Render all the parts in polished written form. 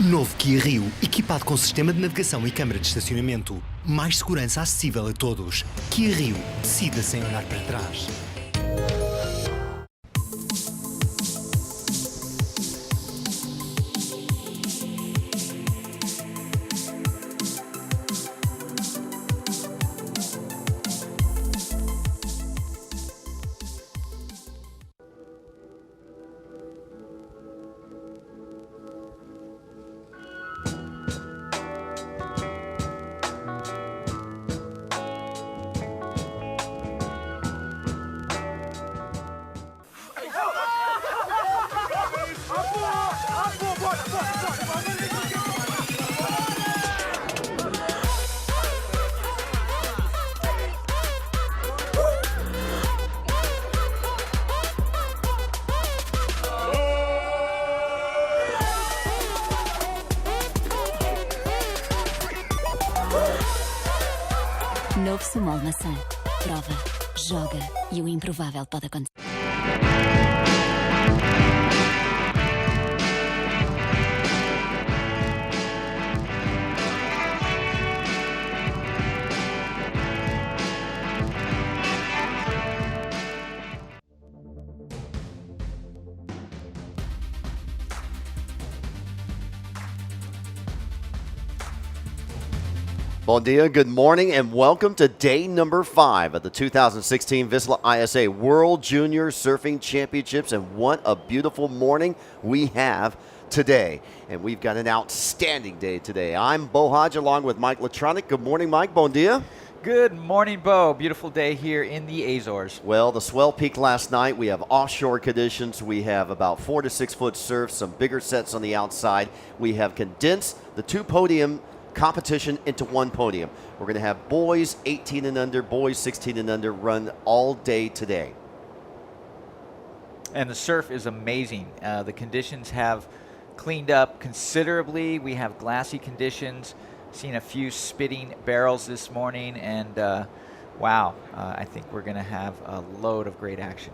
Novo Kia Rio, equipado com sistema de navegação e câmara de estacionamento. Mais segurança acessível a todos. Kia Rio, decida sem olhar para trás. Novo Sumol Maçã. Prova, joga e o improvável pode acontecer. Bon dia, good morning, and welcome to day number 5 of the 2016 VISSLA ISA World Junior Surfing Championships. And what a beautiful morning we have today. And we've got an outstanding day today. I'm Bo Hodge along with Mike Latronic. Good morning, Mike. Bon dia. Good morning, Bo. Beautiful day here in the Azores. Well, the swell peaked last night. We have offshore conditions. We have about 4 to 6 foot surf, some bigger sets on the outside. We have condensed the 2 podium competition into 1 podium. We're going to have boys 18 and under, boys 16 and under run all day today. And the surf is amazing. The conditions have cleaned up considerably. We have glassy conditions. Seen a few spitting barrels this morning, and wow, I think we're going to have a load of great action.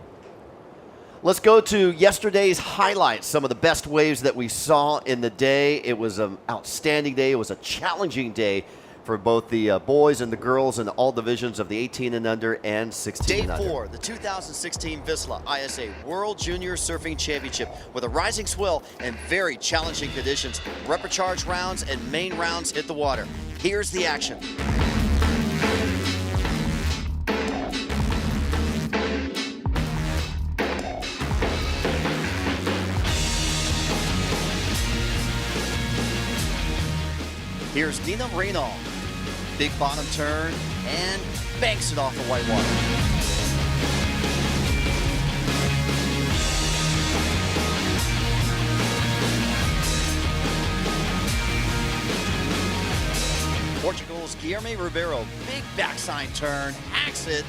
Let's go to yesterday's highlights, some of the best waves that we saw in the day. It was an outstanding day. It was a challenging day for both the boys and the girls in all divisions of the 18 and under and 16 and under. Day 4, the 2016 VISSLA ISA World Junior Surfing Championship with a rising swell and very challenging conditions. Repecharge rounds and main rounds hit the water. Here's the action. Here's Nina Reynal. Big bottom turn and banks it off the white water. Portugal's Guilherme Ribeiro. Big backside turn, hacks it,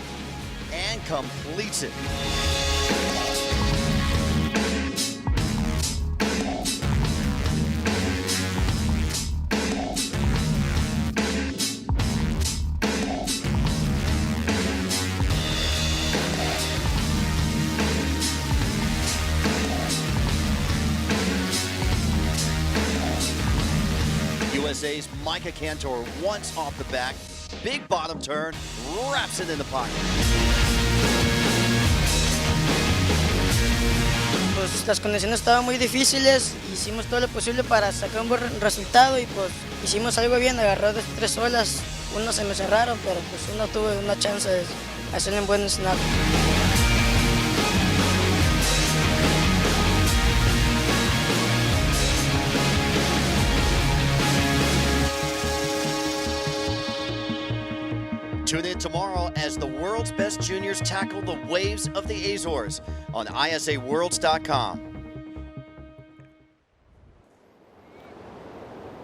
and completes it. USA's Micah Cantor once off the back, big bottom turn, wraps it in the pocket. Pues las condiciones estaban muy difíciles, hicimos todo lo posible para sacar un buen resultado y pues hicimos algo bien, agarró 3 olas, uno se me cerraron, pero pues uno tuvo una chance de hacer un buen snap. Tune in tomorrow as the world's best juniors tackle the waves of the Azores on ISAWorlds.com.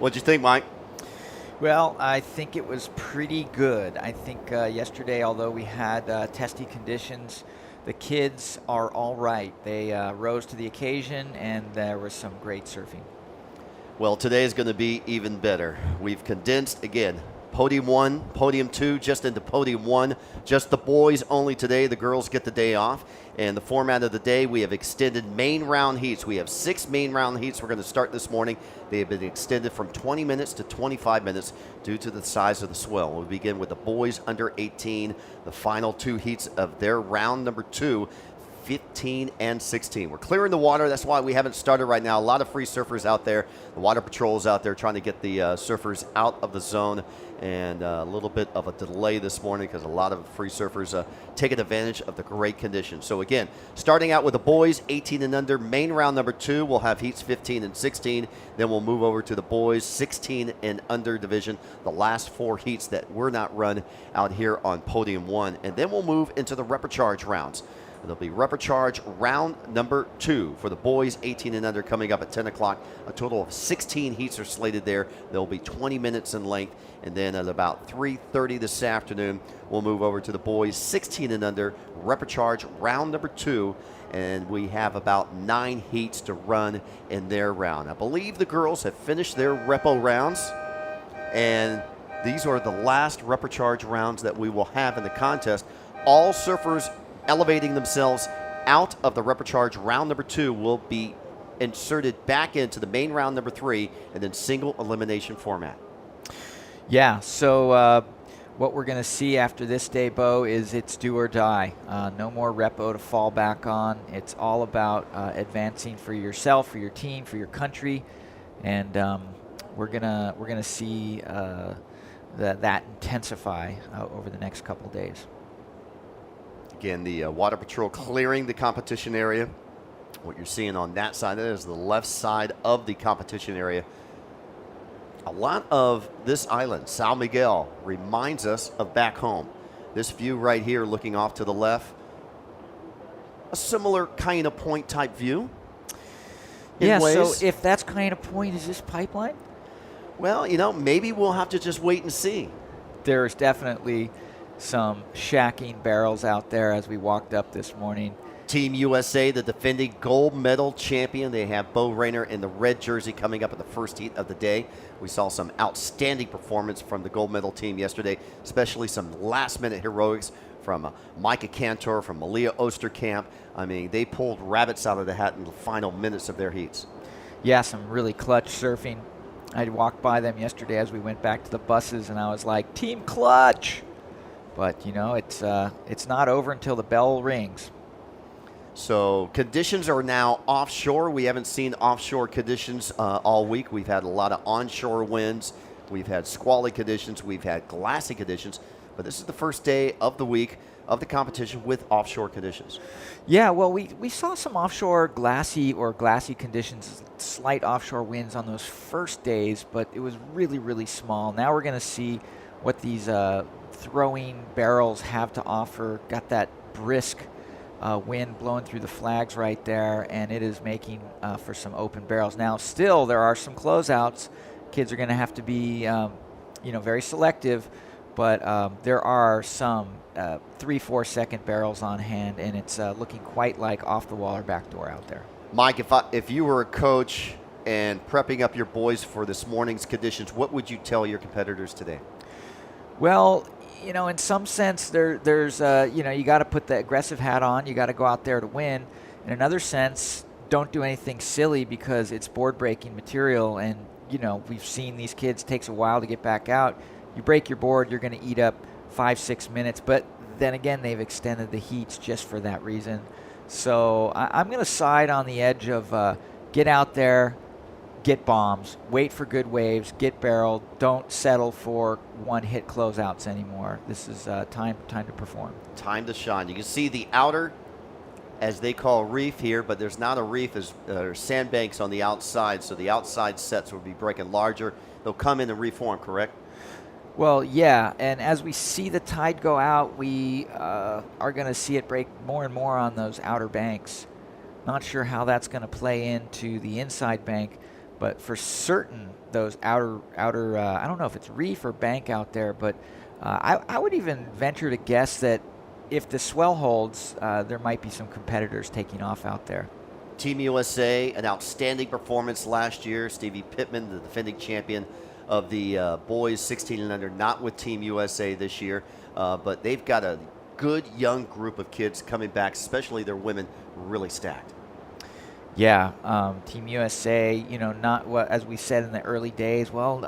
What'd you think, Mike? Well, I think it was pretty good. I think yesterday, although we had testy conditions, the kids are all right. They rose to the occasion, and there was some great surfing. Well, today is going to be even better. We've condensed, again, Podium 1, Podium 2, just into Podium 1. Just the boys only today. The girls get the day off. And the format of the day, we have extended main round heats. We have 6 main round heats we're going to start this morning. They have been extended from 20 minutes to 25 minutes due to the size of the swell. We'll begin with the boys under 18, the final 2 heats of their round number 2. 15 and 16. We're clearing the water. That's why we haven't started right now. A lot of free surfers out there. The water patrol is out there trying to get the surfers out of the zone. And a little bit of a delay this morning because a lot of free surfers taking advantage of the great conditions. So again, starting out with the boys 18 and under, main round number 2. We'll have heats 15 and 16. Then we'll move over to the boys 16 and under division. The last 4 heats that were not run out here on Podium 1. And then we'll move into the repecharge rounds. There'll be repecharge round number 2 for the boys 18 and under coming up at 10 o'clock. A total of 16 heats are slated there. They'll be 20 minutes in length. And then at about 3:30 this afternoon, we'll move over to the boys 16 and under, repecharge round number 2. And we have about 9 heats to run in their round. I believe the girls have finished their repo rounds. And these are the last repecharge rounds that we will have in the contest. All surfers elevating themselves out of the repecharge round number 2 will be inserted back into the main round number 3 and then single elimination format. Yeah, so what we're going to see after this day, Bo, is it's do or die. No more repo to fall back on. It's all about advancing for yourself, for your team, for your country, and we're gonna see that intensify over the next couple days. Again, the water patrol clearing the competition area. What you're seeing on that side, that is the left side of the competition area. A lot of this island, San Miguel, reminds us of back home. This view right here looking off to the left, a similar kind of point type view. Yeah, ways. so if that's kind of point, is this pipeline? Well, you know, maybe we'll have to just wait and see. There's definitely some shacking barrels out there as we walked up this morning. Team USA, the defending gold medal champion. They have Bo Rayner in the red jersey coming up at the first heat of the day. We saw some outstanding performance from the gold medal team yesterday, especially some last-minute heroics from Micah Cantor, from Malia Osterkamp. I mean, they pulled rabbits out of the hat in the final minutes of their heats. Yeah, some really clutch surfing. I walked by them yesterday as we went back to the buses, and I was like, Team Clutch! But, you know, it's not over until the bell rings. So conditions are now offshore. We haven't seen offshore conditions all week. We've had a lot of onshore winds. We've had squally conditions. We've had glassy conditions. But this is the first day of the week of the competition with offshore conditions. Yeah, well, we saw some offshore glassy conditions, slight offshore winds on those first days, but it was really, really small. Now we're going to see what these throwing barrels have to offer. Got that brisk wind blowing through the flags right there, and it is making for some open barrels. Now, still, there are some closeouts. Kids are going to have to be, very selective, but there are some 3-4 second barrels on hand, and it's looking quite like off the wall or back door out there. Mike, if you were a coach and prepping up your boys for this morning's conditions, what would you tell your competitors today? Well, in some sense, there's you got to put the aggressive hat on. You got to go out there to win. In another sense, don't do anything silly because it's board-breaking material, and we've seen these kids. It takes a while to get back out. You break your board, you're going to eat up 5-6 minutes. But then again, they've extended the heats just for that reason. So I'm going to side on the edge of get out there, get bombs, wait for good waves, get barreled. Don't settle for one-hit closeouts anymore. This is time to perform. Time to shine. You can see the outer, as they call reef here, but there's not a reef. There's sandbanks on the outside, so the outside sets will be breaking larger. They'll come in and reform, correct? Well, yeah, and as we see the tide go out, we are going to see it break more and more on those outer banks. Not sure how that's going to play into the inside bank, but for certain, those outer I don't know if it's reef or bank out there, but I would even venture to guess that if the swell holds, there might be some competitors taking off out there. Team USA, an outstanding performance last year. Stevie Pittman, the defending champion of the boys 16 and under, not with Team USA this year, but they've got a good young group of kids coming back, especially their women, really stacked. Yeah, Team USA, you know, not what, as we said in the early days, well,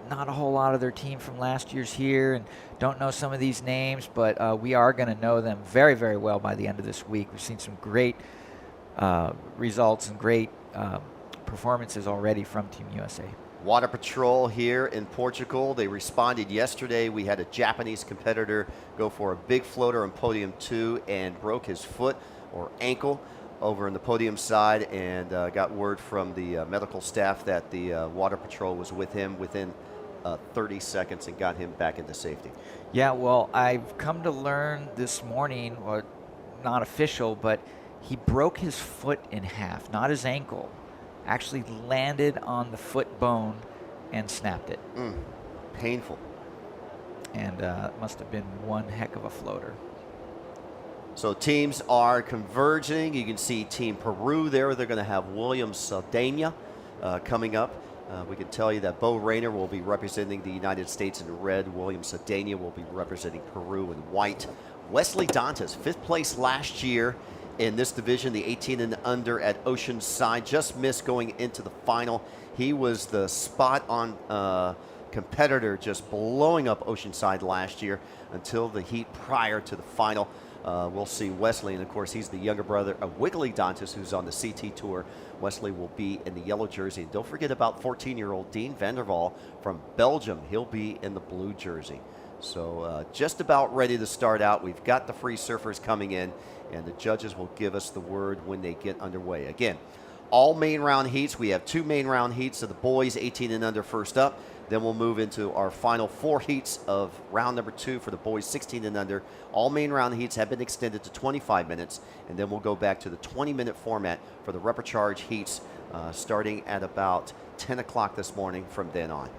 not a whole lot of their team from last year's here, and don't know some of these names, but we are going to know them very, very well by the end of this week. We've seen some great results and great performances already from Team USA. Water Patrol here in Portugal, they responded yesterday. We had a Japanese competitor go for a big floater on podium 2 and broke his foot or ankle over in the podium side, and got word from the medical staff that the Water Patrol was with him within 30 seconds and got him back into safety. Yeah, well, I've come to learn this morning, or not official, but he broke his foot in half, not his ankle. Actually landed on the foot bone and snapped it. Painful. And must have been one heck of a floater. So teams are converging. You can see Team Peru there. They're going to have William Saldana coming up. We can tell you that Bo Rayner will be representing the United States in red. William Saldana will be representing Peru in white. Wesley Dantas, 5th place last year in this division, the 18 and under at Oceanside, just missed going into the final. He was the spot on competitor, just blowing up Oceanside last year until the heat prior to the final. We'll see Wesley, and of course he's the younger brother of Wiggly Dantas, who's on the CT Tour. Wesley will be in the yellow jersey. And don't forget about 14-year-old Dean Vanderval from Belgium. He'll be in the blue jersey. So just about ready to start out. We've got the free surfers coming in, and the judges will give us the word when they get underway. Again, all main round heats. We have 2 main round heats of the boys 18 and under first up. Then we'll move into our final 4 heats of round number 2 for the boys 16 and under. All main round heats have been extended to 25 minutes, and then we'll go back to the 20-minute format for the repecharge heats starting at about 10 o'clock this morning from then on.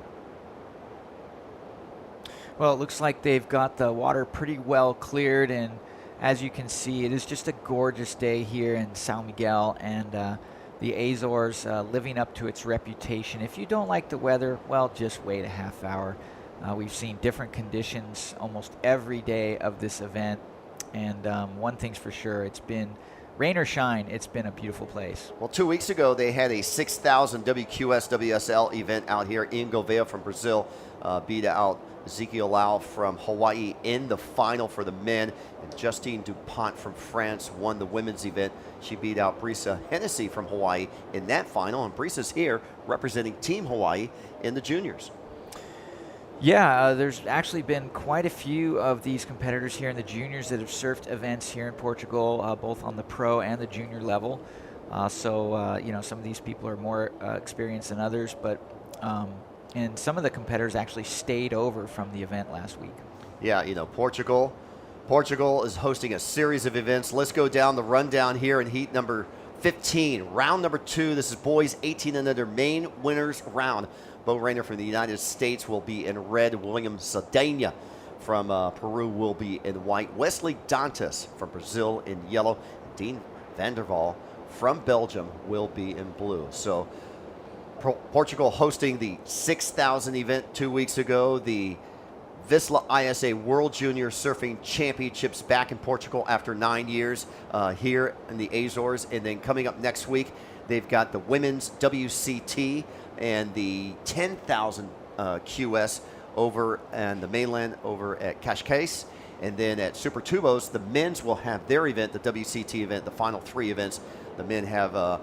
Well, it looks like they've got the water pretty well cleared, and as you can see, it is just a gorgeous day here in São Miguel, and the Azores living up to its reputation. If you don't like the weather, well, just wait a half hour. We've seen different conditions almost every day of this event, and one thing's for sure, it's been rain or shine, it's been a beautiful place. Well, 2 weeks ago, they had a 6,000 WQS WSL event out here in Gouveia from Brazil, beat out Ezekiel Lau from Hawaii in the final for the men, and Justine Dupont from France won the women's event. She beat out Brisa Hennessy from Hawaii in that final, and Brisa's here representing Team Hawaii in the juniors. Yeah, there's actually been quite a few of these competitors here in the juniors that have surfed events here in Portugal, both on the pro and the junior level. So you know, some of these people are more experienced than others, but and some of the competitors actually stayed over from the event last week. Yeah, you know, Portugal is hosting a series of events. Let's go down the rundown here in heat number 15. Round number 2, this is boys 18 and under main winners round. Bo Rayner from the United States will be in red. William Saldana from Peru will be in white. Wesley Dantas from Brazil in yellow. Dean Vanderval from Belgium will be in blue. So Portugal hosting the 6,000 event 2 weeks ago. The VISSLA ISA World Junior Surfing Championships back in Portugal after 9 years here in the Azores. And then coming up next week, they've got the women's WCT and the 10,000 QS over on the mainland over at Cascais. And then at Super Tubos, the men's will have their event, the WCT event, the final 3 events. The men have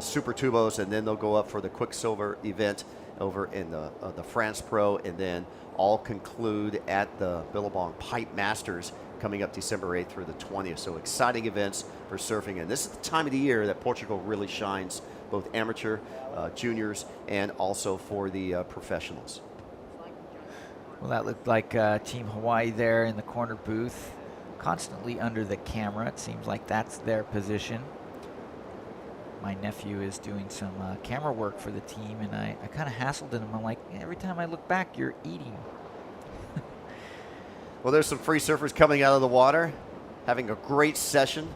Super Tubos, and then they'll go up for the Quicksilver event over in the France Pro, and then all conclude at the Billabong Pipe Masters coming up December 8th through the 20th. So exciting events for surfing, and this is the time of the year that Portugal really shines, both amateur, juniors, and also for the professionals. Well, that looked like Team Hawaii there in the corner booth, constantly under the camera. It seems like that's their position. My nephew is doing some camera work for the team, and I kind of hassled him. I'm like, every time I look back, you're eating. Well, there's some free surfers coming out of the water, having a great session.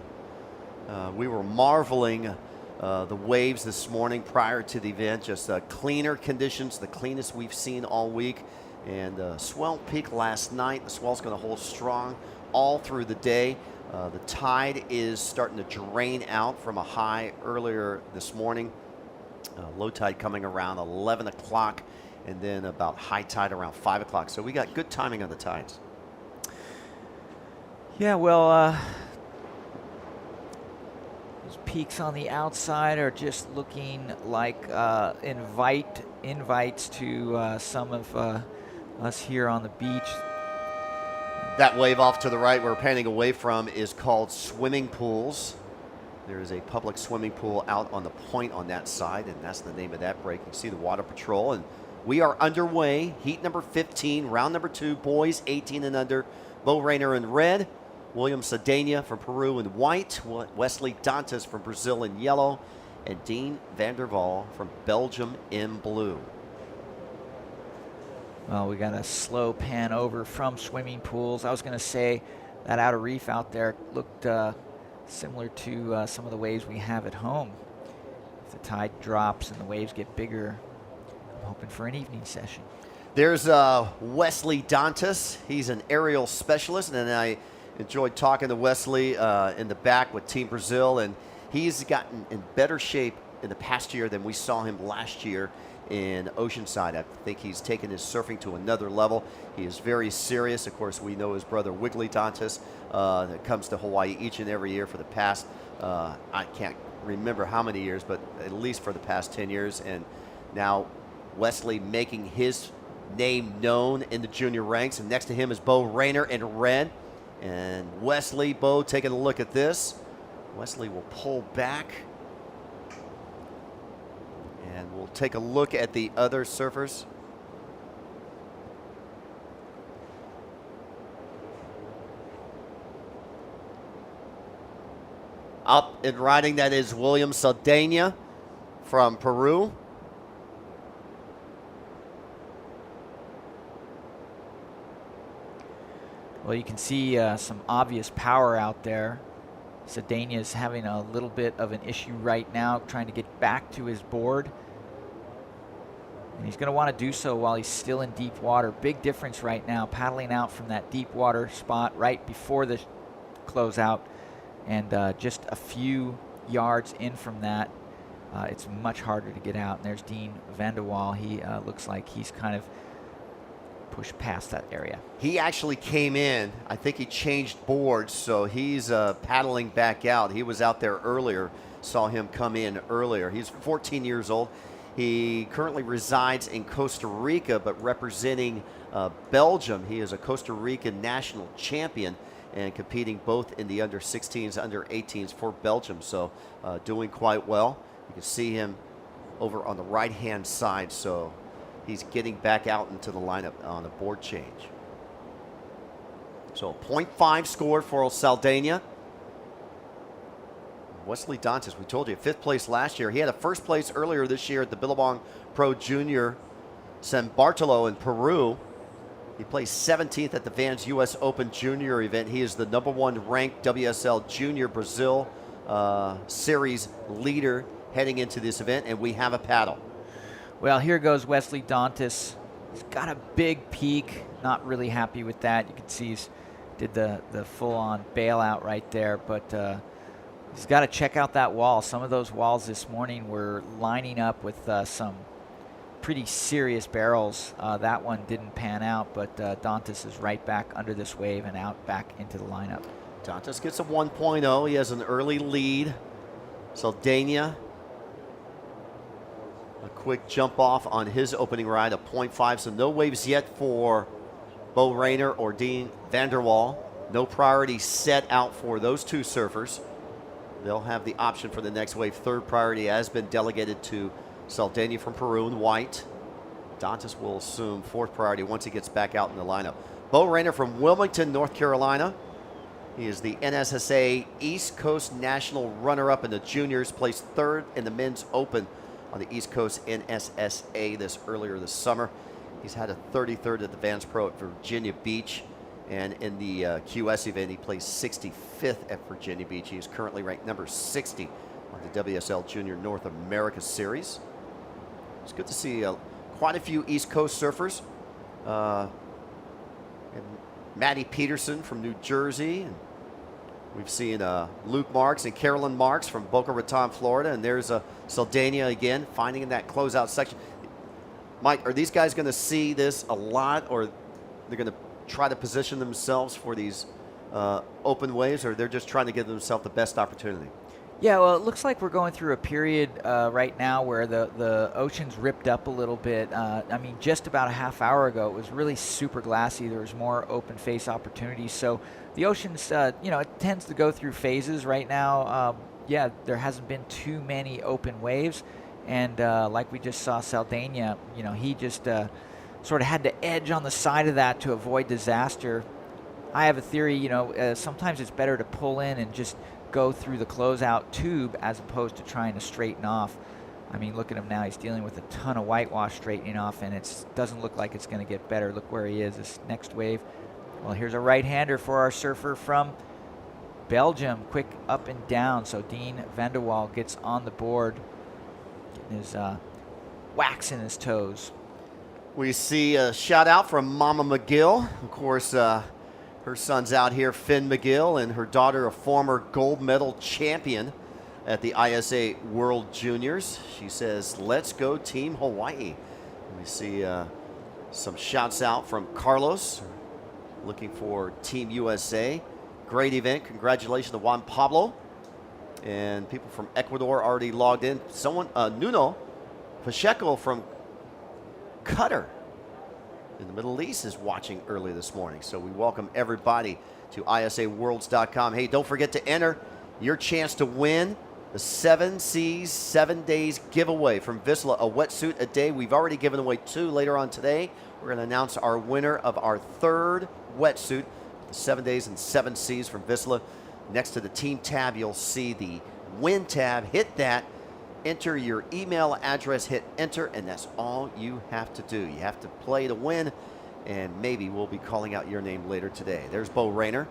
We were marveling the waves this morning prior to the event. Just cleaner conditions, the cleanest we've seen all week. And swell peak last night. The swell's going to hold strong all through the day. The tide is starting to drain out from a high earlier this morning. Low tide coming around 11 o'clock, and then about high tide around 5 o'clock. So we got good timing on the tides. Yeah, well, those peaks on the outside are just looking like invites to some of us here on the beach. That wave off to the right we're panning away from is called swimming pools. There is a public swimming pool out on the point on that side, and that's the name of that break. You can see the Water Patrol, and we are underway. Heat number 15, round number 2, boys 18 and under. Bo Rayner in red, William Sadania from Peru in white, Wesley Dantas from Brazil in yellow, and Dean van der Waal from Belgium in blue. Well, we got a slow pan over from swimming pools. I was going to say that outer reef out there looked similar to some of the waves we have at home. If the tide drops and the waves get bigger, I'm hoping for an evening session. There's Wesley Dantas. He's an aerial specialist, and I enjoyed talking to Wesley in the back with Team Brazil, and he's gotten in better shape in the past year than we saw him last year in Oceanside. I think he's taken his surfing to another level. He is very serious. Of course, we know his brother Wiggly Dantas that comes to Hawaii each and every year for the past, I can't remember how many years, but at least for the past 10 years. And now Wesley making his name known in the junior ranks. And next to him is Bo Rayner in red. And Wesley, Bo, taking a look at this. Wesley will pull back. And we'll take a look at the other surfers. Up and riding, that is William Saldana from Peru. Well, you can see some obvious power out there. Saldana is having a little bit of an issue right now, trying to get back to his board. And he's going to want to do so while he's still in deep water. Big difference right now, paddling out from that deep water spot right before the closeout. And just a few yards in from that, it's much harder to get out. And there's Dean van der Waal. He looks like he's kind of pushed past that area. He actually came in. I think he changed boards, so he's paddling back out. He was out there earlier, saw him come in earlier. He's 14 years old. He currently resides in Costa Rica, but representing Belgium. He is a Costa Rican national champion and competing both in the under 16s, under 18s for Belgium. So doing quite well. You can see him over on the right-hand side. So he's getting back out into the lineup on a board change. So 0.5 score for Saldana. Wesley Dantas, we told you, 5th place last year. He had a 1st place earlier this year at the Billabong Pro Junior San Bartolo in Peru. He placed 17th at the Vans U.S. Open Junior event. He is the #1 ranked WSL Junior Brazil Series leader heading into this event, and we have a paddle. Well, here goes Wesley Dantas. He's got a big peak. Not really happy with that. You can see he's did the full-on bailout right there, but he's got to check out that wall. Some of those walls this morning were lining up with some pretty serious barrels. That one didn't pan out, but Dantas is right back under this wave and out back into the lineup. Dantas gets a 1.0. He has an early lead. Saldana, a quick jump off on his opening ride, a 0.5. So no waves yet for Bo Rayner or Dean van der Waal. No priority set out for those two surfers. They'll have the option for the next wave. 3rd priority has been delegated to Saldana from Peru in white. Dantas will assume 4th priority once he gets back out in the lineup. Bo Rayner from Wilmington, North Carolina. He is the NSSA East Coast National runner-up in the juniors, placed 3rd in the men's open on the East Coast NSSA earlier this summer. He's had a 33rd at the Vans Pro at Virginia Beach. And in the QS event, he placed 65th at Virginia Beach. He is currently ranked number 60 on the WSL Junior North America Series. It's good to see quite a few East Coast surfers. And Maddie Peterson from New Jersey. And we've seen Luke Marks and Carolyn Marks from Boca Raton, Florida. And there's Saldana again, finding in that closeout section. Mike, are these guys going to see this a lot, or they're going to try to position themselves for these open waves, or they're just trying to give themselves the best opportunity? Yeah, well, it looks like we're going through a period right now where the ocean's ripped up a little bit. I mean, just about a half hour ago, it was really super glassy. There was more open face opportunities. So the ocean's, it tends to go through phases right now. Yeah, there hasn't been too many open waves. And like we just saw Saldana, he just sort of had to edge on the side of that to avoid disaster. I have a theory, sometimes it's better to pull in and just go through the closeout tube as opposed to trying to straighten off. I mean, look at him now. He's dealing with a ton of whitewash straightening off, and it doesn't look like it's going to get better. Look where he is, this next wave. Well, here's a right-hander for our surfer from Belgium. Quick up and down. So Dean van der Waal gets on the board, getting his wax in his toes. We see a shout out from Mama McGill. Of course, her son's out here, Finn McGill, and her daughter, a former gold medal champion at the ISA World Juniors. She says, "Let's go Team Hawaii." We see some shouts out from Carlos, looking for Team USA. Great event. Congratulations to Juan Pablo. And people from Ecuador already logged in. Someone, Nuno Pacheco from Qatar in the Middle East is watching early this morning. So we welcome everybody to ISAWorlds.com. Hey, don't forget to enter your chance to win the 7 Seas, 7 Days giveaway from VISSLA, a wetsuit a day. We've already given away 2 later on today. We're going to announce our winner of our 3rd wetsuit, the 7 Days and 7 Seas from VISSLA. Next to the team tab, you'll see the win tab. Hit that. Enter your email address, hit enter, and that's all you have to do. You have to play to win, and maybe we'll be calling out your name later today. There's Bo Rayner,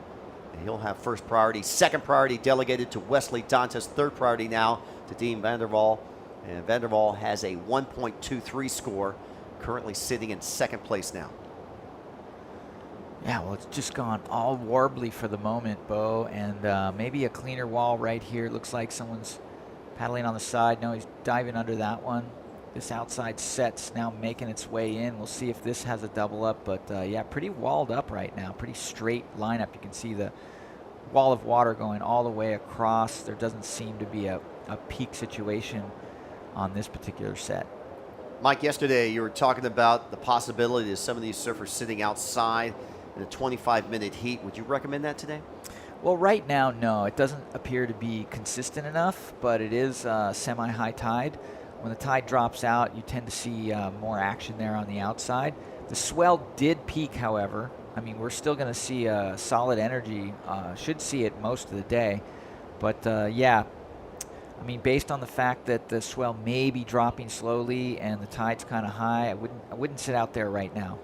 and he'll have first priority. Second priority delegated to Wesley Dantas. Third priority now to Dean van der Waal. And van der Waal has a 1.23 score, currently sitting in second place now. Yeah, well, it's just gone all warbly for the moment, Bo, and maybe a cleaner wall right here. It looks like someone's paddling on the side. No, he's diving under that one. This outside set's now making its way in. We'll see if this has a double up, but yeah, pretty walled up right now. Pretty straight lineup. You can see the wall of water going all the way across. There doesn't seem to be a peak situation on this particular set. Mike, yesterday you were talking about the possibility of some of these surfers sitting outside in a 25-minute heat. Would you recommend that today? Well, right now, no. It doesn't appear to be consistent enough, but it is semi-high tide. When the tide drops out, you tend to see more action there on the outside. The swell did peak, however. I mean, we're still going to see solid energy. Should see it most of the day. But, yeah, I mean, based on the fact that the swell may be dropping slowly and the tide's kind of high, I wouldn't sit out there right now.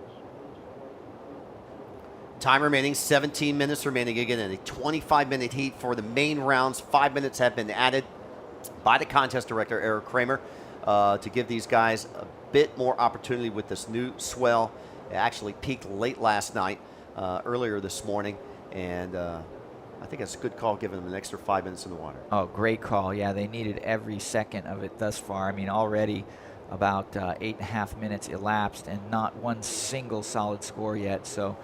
Time remaining, 17 minutes remaining. Again, in a 25-minute heat for the main rounds. 5 minutes have been added by the contest director, Eric Kramer, to give these guys a bit more opportunity with this new swell. It actually peaked late last night, earlier this morning, and I think it's a good call giving them an extra 5 minutes in the water. Oh, great call. Yeah, they needed every second of it thus far. I mean, already about 8.5 minutes elapsed and not one single solid score yet. So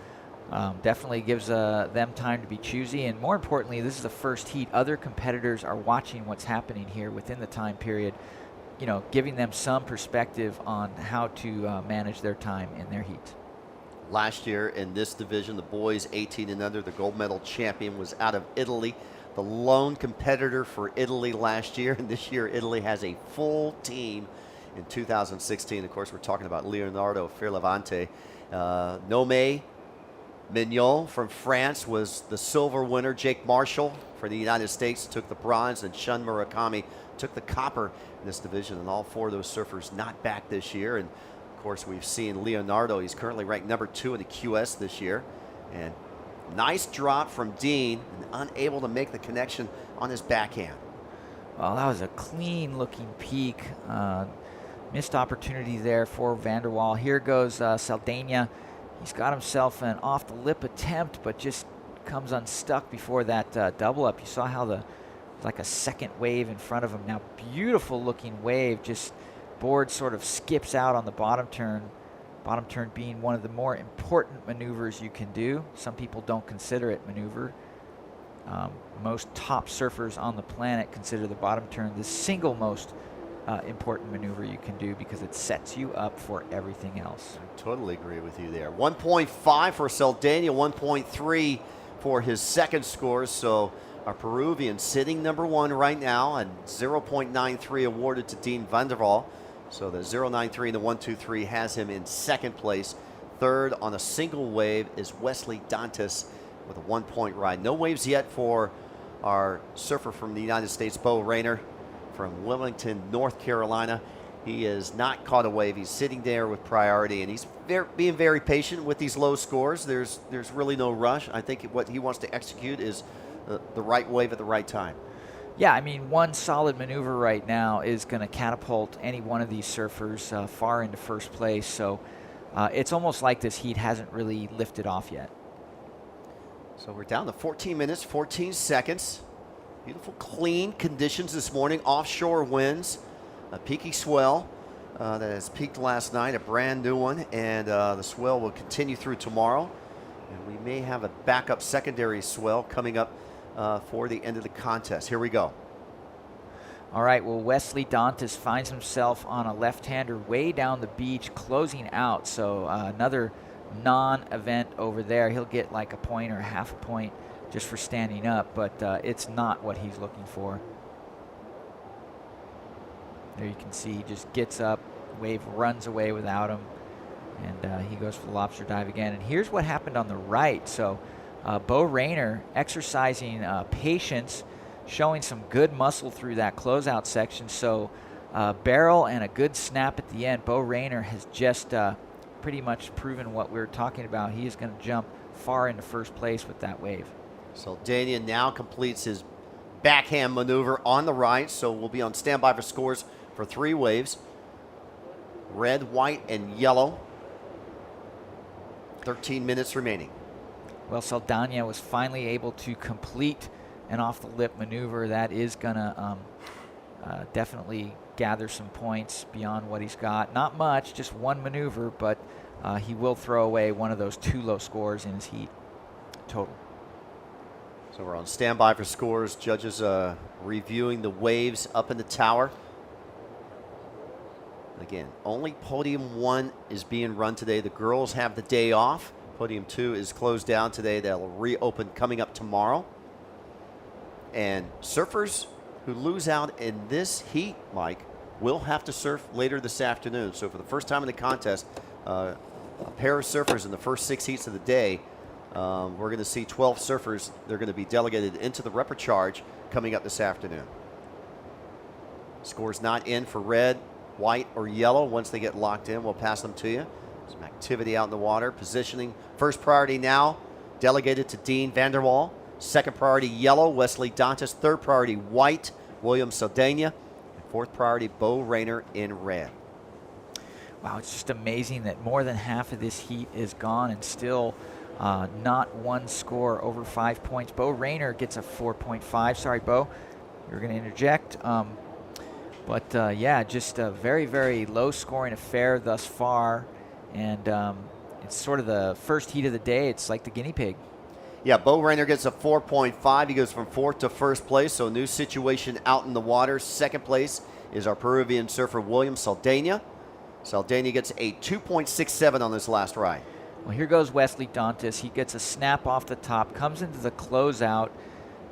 definitely gives them time to be choosy. And more importantly, this is the first heat. Other competitors are watching what's happening here within the time period, you know, giving them some perspective on how to manage their time in their heat. Last year in this division, the boys 18 and under, the gold medal champion was out of Italy, the lone competitor for Italy last year. And this year, Italy has a full team in 2016. Of course, we're talking about Leonardo Fierlevante. Nome Mignon from France was the silver winner. Jake Marshall for the United States took the bronze, and Shun Murakami took the copper in this division. And all 4 of those surfers not back this year. And of course, we've seen Leonardo. He's currently ranked number 2 in the QS this year. And nice drop from Dean, and unable to make the connection on his backhand. Well, that was a clean-looking peak. Missed opportunity there for Van der Waal. Here goes Saldana. He's got himself an off-the-lip attempt, but just comes unstuck before that double-up. You saw how like a second wave in front of him. Now, beautiful-looking wave. Just board sort of skips out on the bottom turn. Bottom turn being one of the more important maneuvers you can do. Some people don't consider it maneuver. Most top surfers on the planet consider the bottom turn the single most important maneuver you can do because it sets you up for everything else. I totally agree with you there. 1.5 for Saldana, 1.3 for his second score. So our Peruvian sitting number one right now, and 0.93 awarded to Dean Van der Waal. So the 0.93 and the 1.23 has him in second place. Third on a single wave is Wesley Dantas with a 1 point ride. No waves yet for our surfer from the United States, Bo Rayner from Wilmington, North Carolina. He has not caught a wave. He's sitting there with priority, and he's being very patient with these low scores. There's really no rush. I think what he wants to execute is the right wave at the right time. Yeah, I mean, one solid maneuver right now is going to catapult any one of these surfers far into first place. So it's almost like this heat hasn't really lifted off yet. So we're down to 14 minutes, 14 seconds. Beautiful, clean conditions this morning. Offshore winds, a peaky swell that has peaked last night, a brand new one, and the swell will continue through tomorrow. And we may have a backup secondary swell coming up for the end of the contest. Here we go. All right, well, Wesley Dantas finds himself on a left-hander way down the beach, closing out. So another non-event over there. He'll get like a point or a half a point just for standing up, but it's not what he's looking for. There you can see he just gets up, wave runs away without him, and he goes for the lobster dive again. And here's what happened on the right. So Bo Rayner exercising patience, showing some good muscle through that closeout section. So barrel and a good snap at the end. Bo Rayner has just pretty much proven what we were talking about. He is going to jump far into first place with that wave. Saldana now completes his backhand maneuver on the right, so we'll be on standby for scores for 3 waves. Red, white, and yellow. 13 minutes remaining. Well, Saldana was finally able to complete an off-the-lip maneuver. That is going to definitely gather some points beyond what he's got. Not much, just one maneuver, but he will throw away one of those 2 low scores in his heat total. So we're on standby for scores. Judges reviewing the waves up in the tower. Again, only podium 1 is being run today. The girls have the day off. Podium 2 is closed down today. That'll reopen coming up tomorrow. And surfers who lose out in this heat, Mike, will have to surf later this afternoon. So for the first time in the contest, a pair of surfers in the first 6 heats of the day. We're going to see 12 surfers. They're going to be delegated into the repecharge coming up this afternoon. Scores not in for red, white, or yellow. Once they get locked in, we'll pass them to you. Some activity out in the water. Positioning, first priority now, delegated to Dean Van der Waal. Second priority, yellow, Wesley Dantas. Third priority, white, William Saldana. And fourth priority, Bo Rayner in red. Wow, it's just amazing that more than half of this heat is gone and still not one score over 5 points. Bo Rayner gets a 4.5. Sorry, Bo, you were going to interject. Yeah, just a very, very low scoring affair thus far. And it's sort of the first heat of the day. It's like the guinea pig. Yeah, Bo Rayner gets a 4.5. He goes from 4th to 1st place, so a new situation out in the water. Second place is our Peruvian surfer, William Saldana. Saldana gets a 2.67 on this last ride. Well, here goes Wesley Dantas. He gets a snap off the top, comes into the closeout,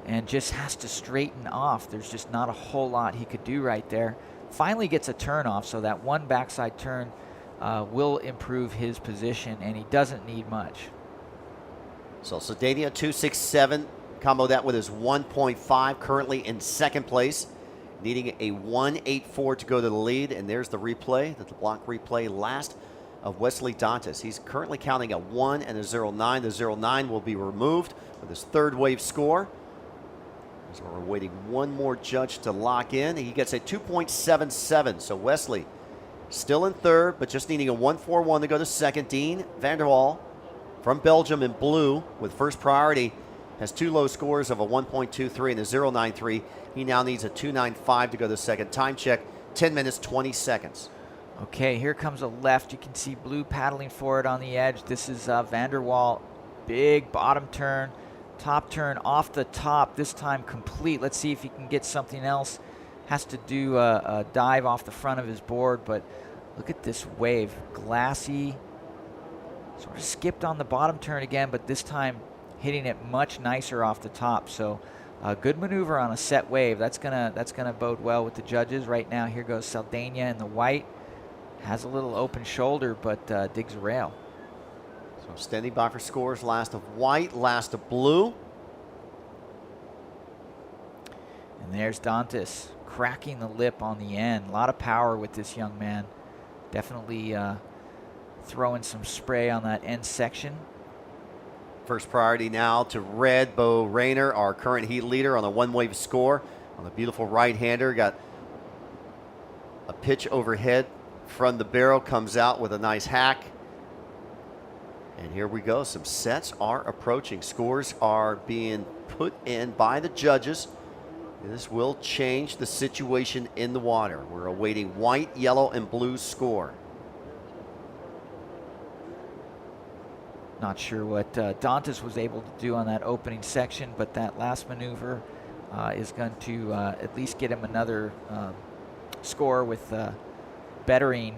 and just has to straighten off. There's just not a whole lot he could do right there. Finally gets a turn off, so that one backside turn will improve his position, and he doesn't need much. So Saldana 2.67, combo that with his 1.5, currently in second place, needing a 1.84 to go to the lead. And there's the replay, the block replay last of Wesley Dantas. He's currently counting a 1 and a 0.9. The 0.9 will be removed with his third wave score. So we're waiting one more judge to lock in. He gets a 2.77. So Wesley still in third, but just needing a 1.41 to go to second. Dean van der Wal from Belgium in blue with first priority has two low scores of a 1.23 and a 0.93. He now needs a 2.95 to go to second. Time check, 10 minutes, 20 seconds. Okay, here comes a left. You can see blue paddling forward on the edge. This is van der Wal. Big bottom turn, top turn off the top, this time complete. Let's see if he can get something else. Has to do a dive off the front of his board, but look at this wave. Glassy, sort of skipped on the bottom turn again, but this time hitting it much nicer off the top. So a good maneuver on a set wave. That's gonna bode well with the judges. Right now, here goes Saldana in the white. Has a little open shoulder, but digs a rail. So standing by for scores. Last of white, last of blue. And there's Dantas cracking the lip on the end. A lot of power with this young man. Definitely throwing some spray on that end section. First priority now to red. Bo Rayner, our current heat leader, on a one-wave score. On the beautiful right-hander. Got a pitch overhead from the barrel. Comes out with a nice hack. And here we go. Some sets are approaching. Scores are being put in by the judges. This will change the situation in the water. We're awaiting white, yellow, and blue score. Not sure what Dantas was able to do on that opening section, but that last maneuver is going to at least get him another score with bettering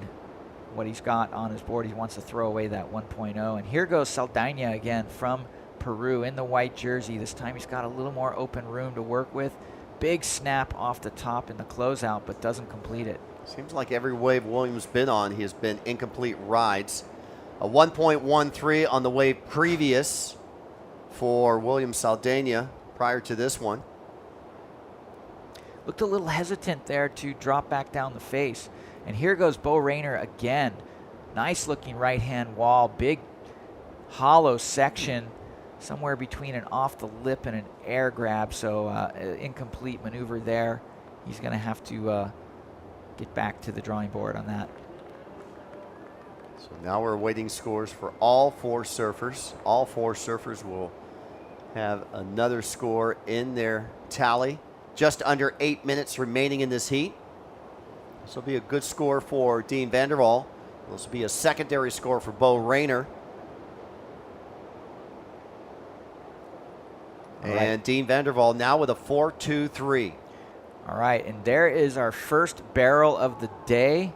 what he's got on his board. He wants to throw away that 1.0. And here goes Saldana again from Peru in the white jersey. This time he's got a little more open room to work with. Big snap off the top in the closeout, but doesn't complete it. Seems like every wave Williams been on, he has been incomplete rides. A 1.13 on the wave previous for William Saldana prior to this one. Looked a little hesitant there to drop back down the face. And here goes Bo Rayner again. Nice looking right hand wall, big hollow section, somewhere between an off the lip and an air grab. So incomplete maneuver there. He's going to have to get back to the drawing board on that. So now we're awaiting scores for all four surfers. All four surfers will have another score in their tally. Just under 8 minutes remaining in this heat. This will be a good score for Dean van der Wal. This will be a secondary score for Bo Rayner. And Dean van der Wal now with a 4.23. All right, and there is our first barrel of the day.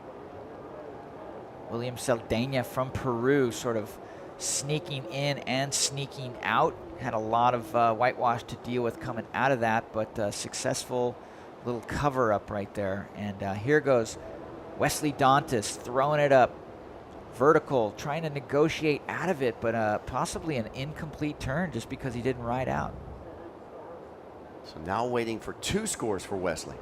William Saldana from Peru, sort of sneaking in and sneaking out. Had a lot of whitewash to deal with coming out of that, but successful little cover up right there. And here goes Wesley Dantas throwing it up vertical, trying to negotiate out of it, but possibly an incomplete turn just because he didn't ride out. So now waiting for two scores for Wesley.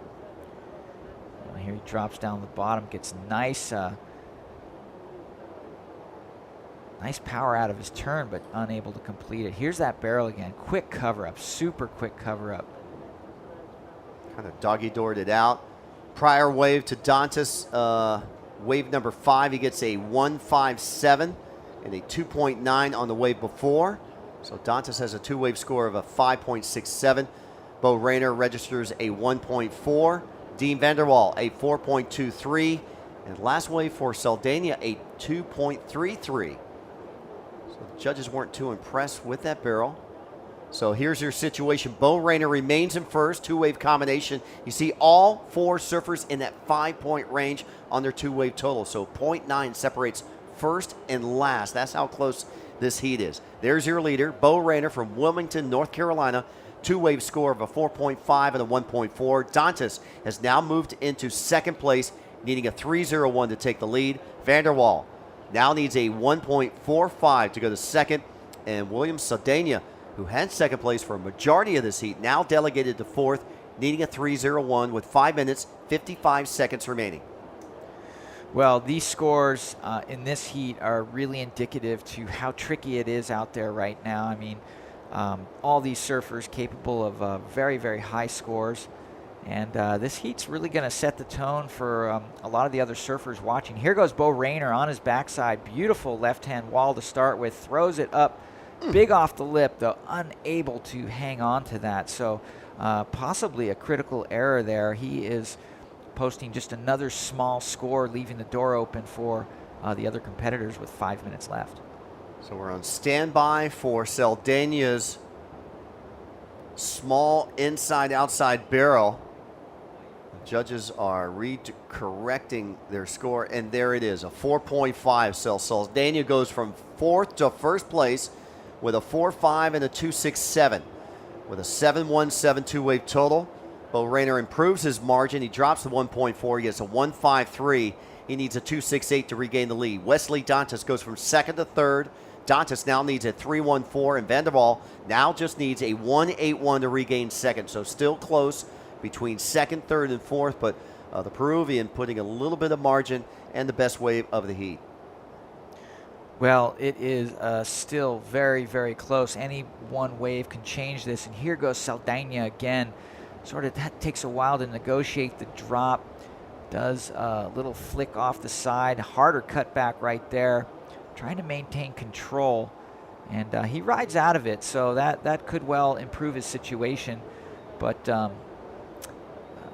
Well, here he drops down the bottom, gets nice nice power out of his turn, but unable to complete it. Here's that barrel again. Quick cover up, super quick cover up. Kind of doggy-doored it out. Prior wave to Dantas, wave number 5, he gets a 1.57 and a 2.9 on the wave before. So Dantas has a two-wave score of a 5.67. Bo Rayner registers a 1.4. Dean van der Wal a 4.23. And last wave for Saldana, a 2.33. So the judges weren't too impressed with that barrel. So here's your situation. Bo Rayner remains in first, two-wave combination. You see all four surfers in that 5-point range on their two-wave total. So 0.9 separates first and last. That's how close this heat is. There's your leader, Bo Rayner from Wilmington, North Carolina. Two-wave score of a 4.5 and a 1.4. Dantas has now moved into second place, needing a 3.01 to take the lead. Van der Wal now needs a 1.45 to go to second. And William Saldana, who had second place for a majority of this heat, now delegated to fourth, needing a 3.01 with 5 minutes, 55 seconds remaining. Well, these scores in this heat are really indicative to how tricky it is out there right now. I mean, All these surfers capable of very, very high scores. And this heat's really going to set the tone for a lot of the other surfers watching. Here goes Bo Rayner on his backside. Beautiful left-hand wall to start with. Throws it up big off the lip, though unable to hang on to that. So possibly a critical error there. He is posting just another small score, leaving the door open for the other competitors with 5 minutes left. So we're on standby for Saldana's small inside-outside barrel. Judges are correcting their score, and there it is, a 4.5. So Saldana goes from 4th to 1st place with a 4.5 and a 2.67 with a 7.172 wave total. Bo Rayner improves his margin. He drops to 1.4. He gets a 1.53. He needs a 2.68 to regain the lead. Wesley Dantas goes from 2nd to 3rd. Dantas now needs a 3.14, and Van der Waal now just needs a 1.81 to regain 2nd. So still close between 2nd, 3rd, and 4th, but the Peruvian putting a little bit of margin and the best wave of the heat. Well, it is still very, very close. Any one wave can change this, and here goes Saldana again. Sort of that takes a while to negotiate the drop. Does a little flick off the side, harder cutback right there, trying to maintain control, and he rides out of it, so that could well improve his situation, but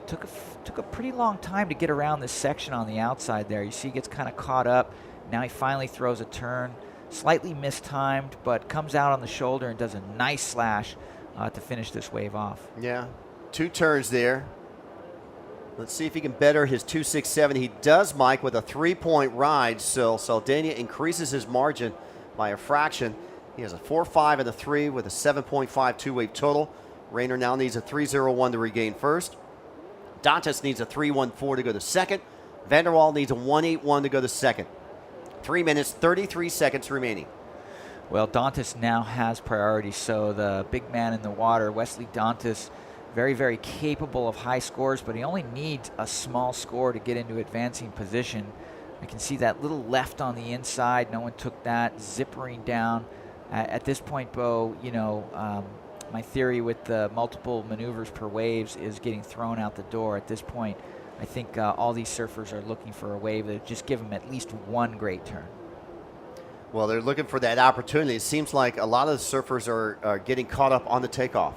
took a pretty long time to get around this section on the outside there. You see he gets kind of caught up. Now he finally throws a turn, slightly mistimed, but comes out on the shoulder and does a nice slash to finish this wave off. Yeah, 2 turns there. Let's see if he can better his 2.67. He does, Mike, with a 3-point ride, so Saldana increases his margin by a fraction. He has a 4.5 and a 3 with a 7.52 wave total. Rayner now needs a 3.01 to regain 1st. Dantas needs a 3.14 to go to 2nd. Van der Waal needs a 1.81 to go to 2nd. 3 minutes, 33 seconds remaining. Well, Dantas now has priority, so the big man in the water, Wesley Dantas, very, very capable of high scores, but he only needs a small score to get into advancing position. I can see that little left on the inside. No one took that, zippering down. At this point, Bo, you know, my theory with the multiple maneuvers per waves is getting thrown out the door. At this point, I think all these surfers are looking for a wave that just give them at least one great turn. Well, they're looking for that opportunity. It seems like a lot of the surfers are getting caught up on the takeoff.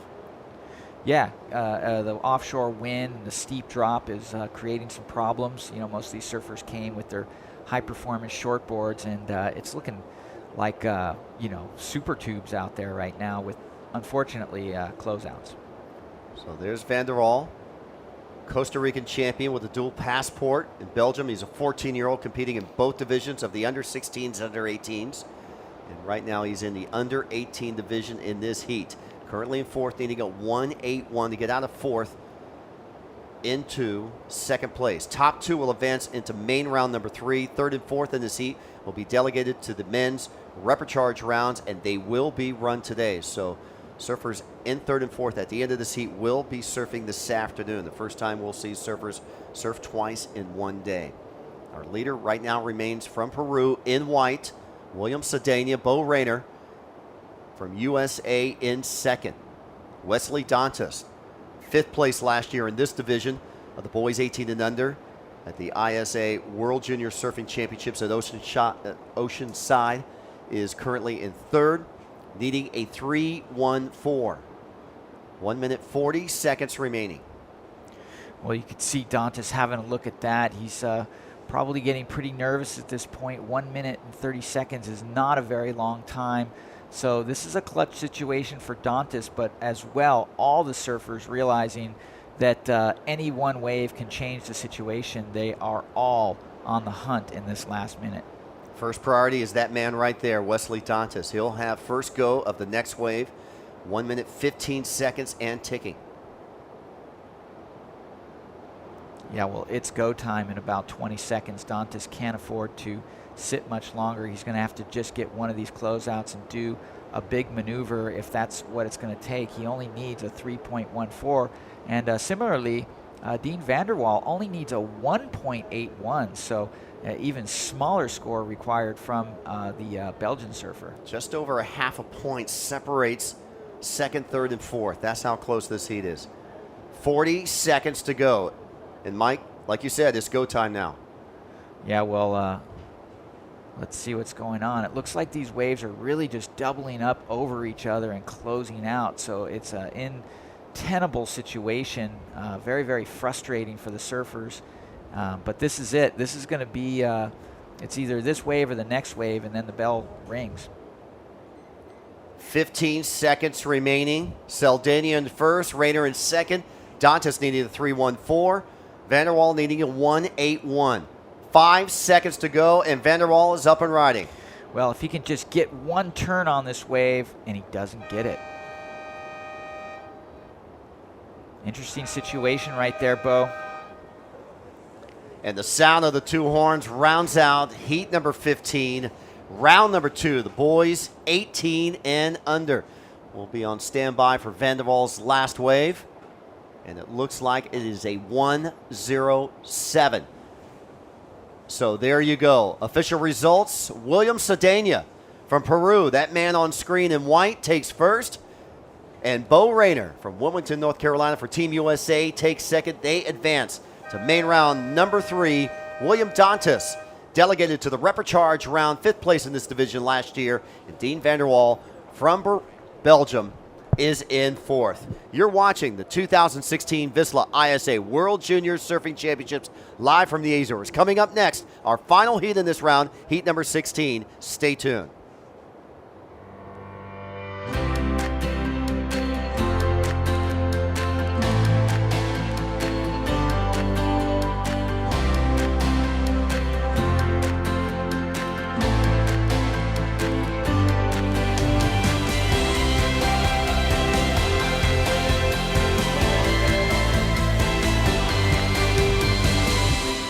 Yeah, the offshore wind, the steep drop is creating some problems. You know, most of these surfers came with their high-performance shortboards, and it's looking like, you know, super tubes out there right now with, unfortunately, closeouts. So there's Van der Waal, Costa Rican champion with a dual passport in Belgium. He's a 14-year-old competing in both divisions of the under-16s and under-18s. And right now he's in the under-18 division in this heat. Currently in 4th, needing a 1.81 to get out of 4th into 2nd place. Top 2 will advance into main round number 3. 3rd and 4th in this heat will be delegated to the men's repecharge rounds, and they will be run today. So surfers in 3rd and 4th at the end of this heat will be surfing this afternoon. The first time we'll see surfers surf twice in one day. Our leader right now remains from Peru in white, William Saldana. Bo Rayner from USA in 2nd. Wesley Dantas, 5th place last year in this division of the boys 18 and under at the ISA World Junior Surfing Championships at Oceanside, is currently in 3rd, needing a 3.14. 1 minute 40 seconds remaining. Well, you could see Dantas having a look at that. He's probably getting pretty nervous at this point. 1 minute and 30 seconds is not a very long time. So this is a clutch situation for Dantas, but as well, all the surfers realizing that any one wave can change the situation. They are all on the hunt in this last minute. First priority is that man right there, Wesley Dantas. He'll have first go of the next wave. 1 minute, 15 seconds and ticking. Yeah, well, it's go time in about 20 seconds. Dantas can't afford to sit much longer. He's going to have to just get one of these closeouts and do a big maneuver if that's what it's going to take. He only needs a 3.14. And similarly, Dean Van der Waal only needs a 1.81. So even smaller score required from the Belgian surfer. Just over a half a point separates second, third, and fourth. That's how close this heat is. 40 seconds to go. And Mike, like you said, it's go time now. Yeah, well, let's see what's going on. It looks like these waves are really just doubling up over each other and closing out. So it's an untenable situation. Very, very frustrating for the surfers. But this is it. This is going to be, it's either this wave or the next wave, and then the bell rings. 15 seconds remaining. Saldana in first, Rayner in second. Dantas needing a 3.14. Van der Waal needing a 1.81. 5 seconds to go, and Van der Waal is up and riding. Well, if he can just get one turn on this wave, and he doesn't get it. Interesting situation right there, Bo. And the sound of the two horns rounds out heat number 15, round number 2. The boys 18 and under will be on standby for Van der Waal's last wave. And it looks like it is a 107. So there you go. Official results. William Saldana from Peru, that man on screen in white, takes first. And Bo Rayner from Wilmington, North Carolina for Team USA takes second. They advance to main round number 3. William Dantas, delegated to the Repecharge round, 5th place in this division last year. And Dean Van der Waal from Belgium is in 4th. You're watching the 2016 VISSLA ISA World Junior Surfing Championships live from the Azores. Coming up next, our final heat in this round, heat number 16. Stay tuned.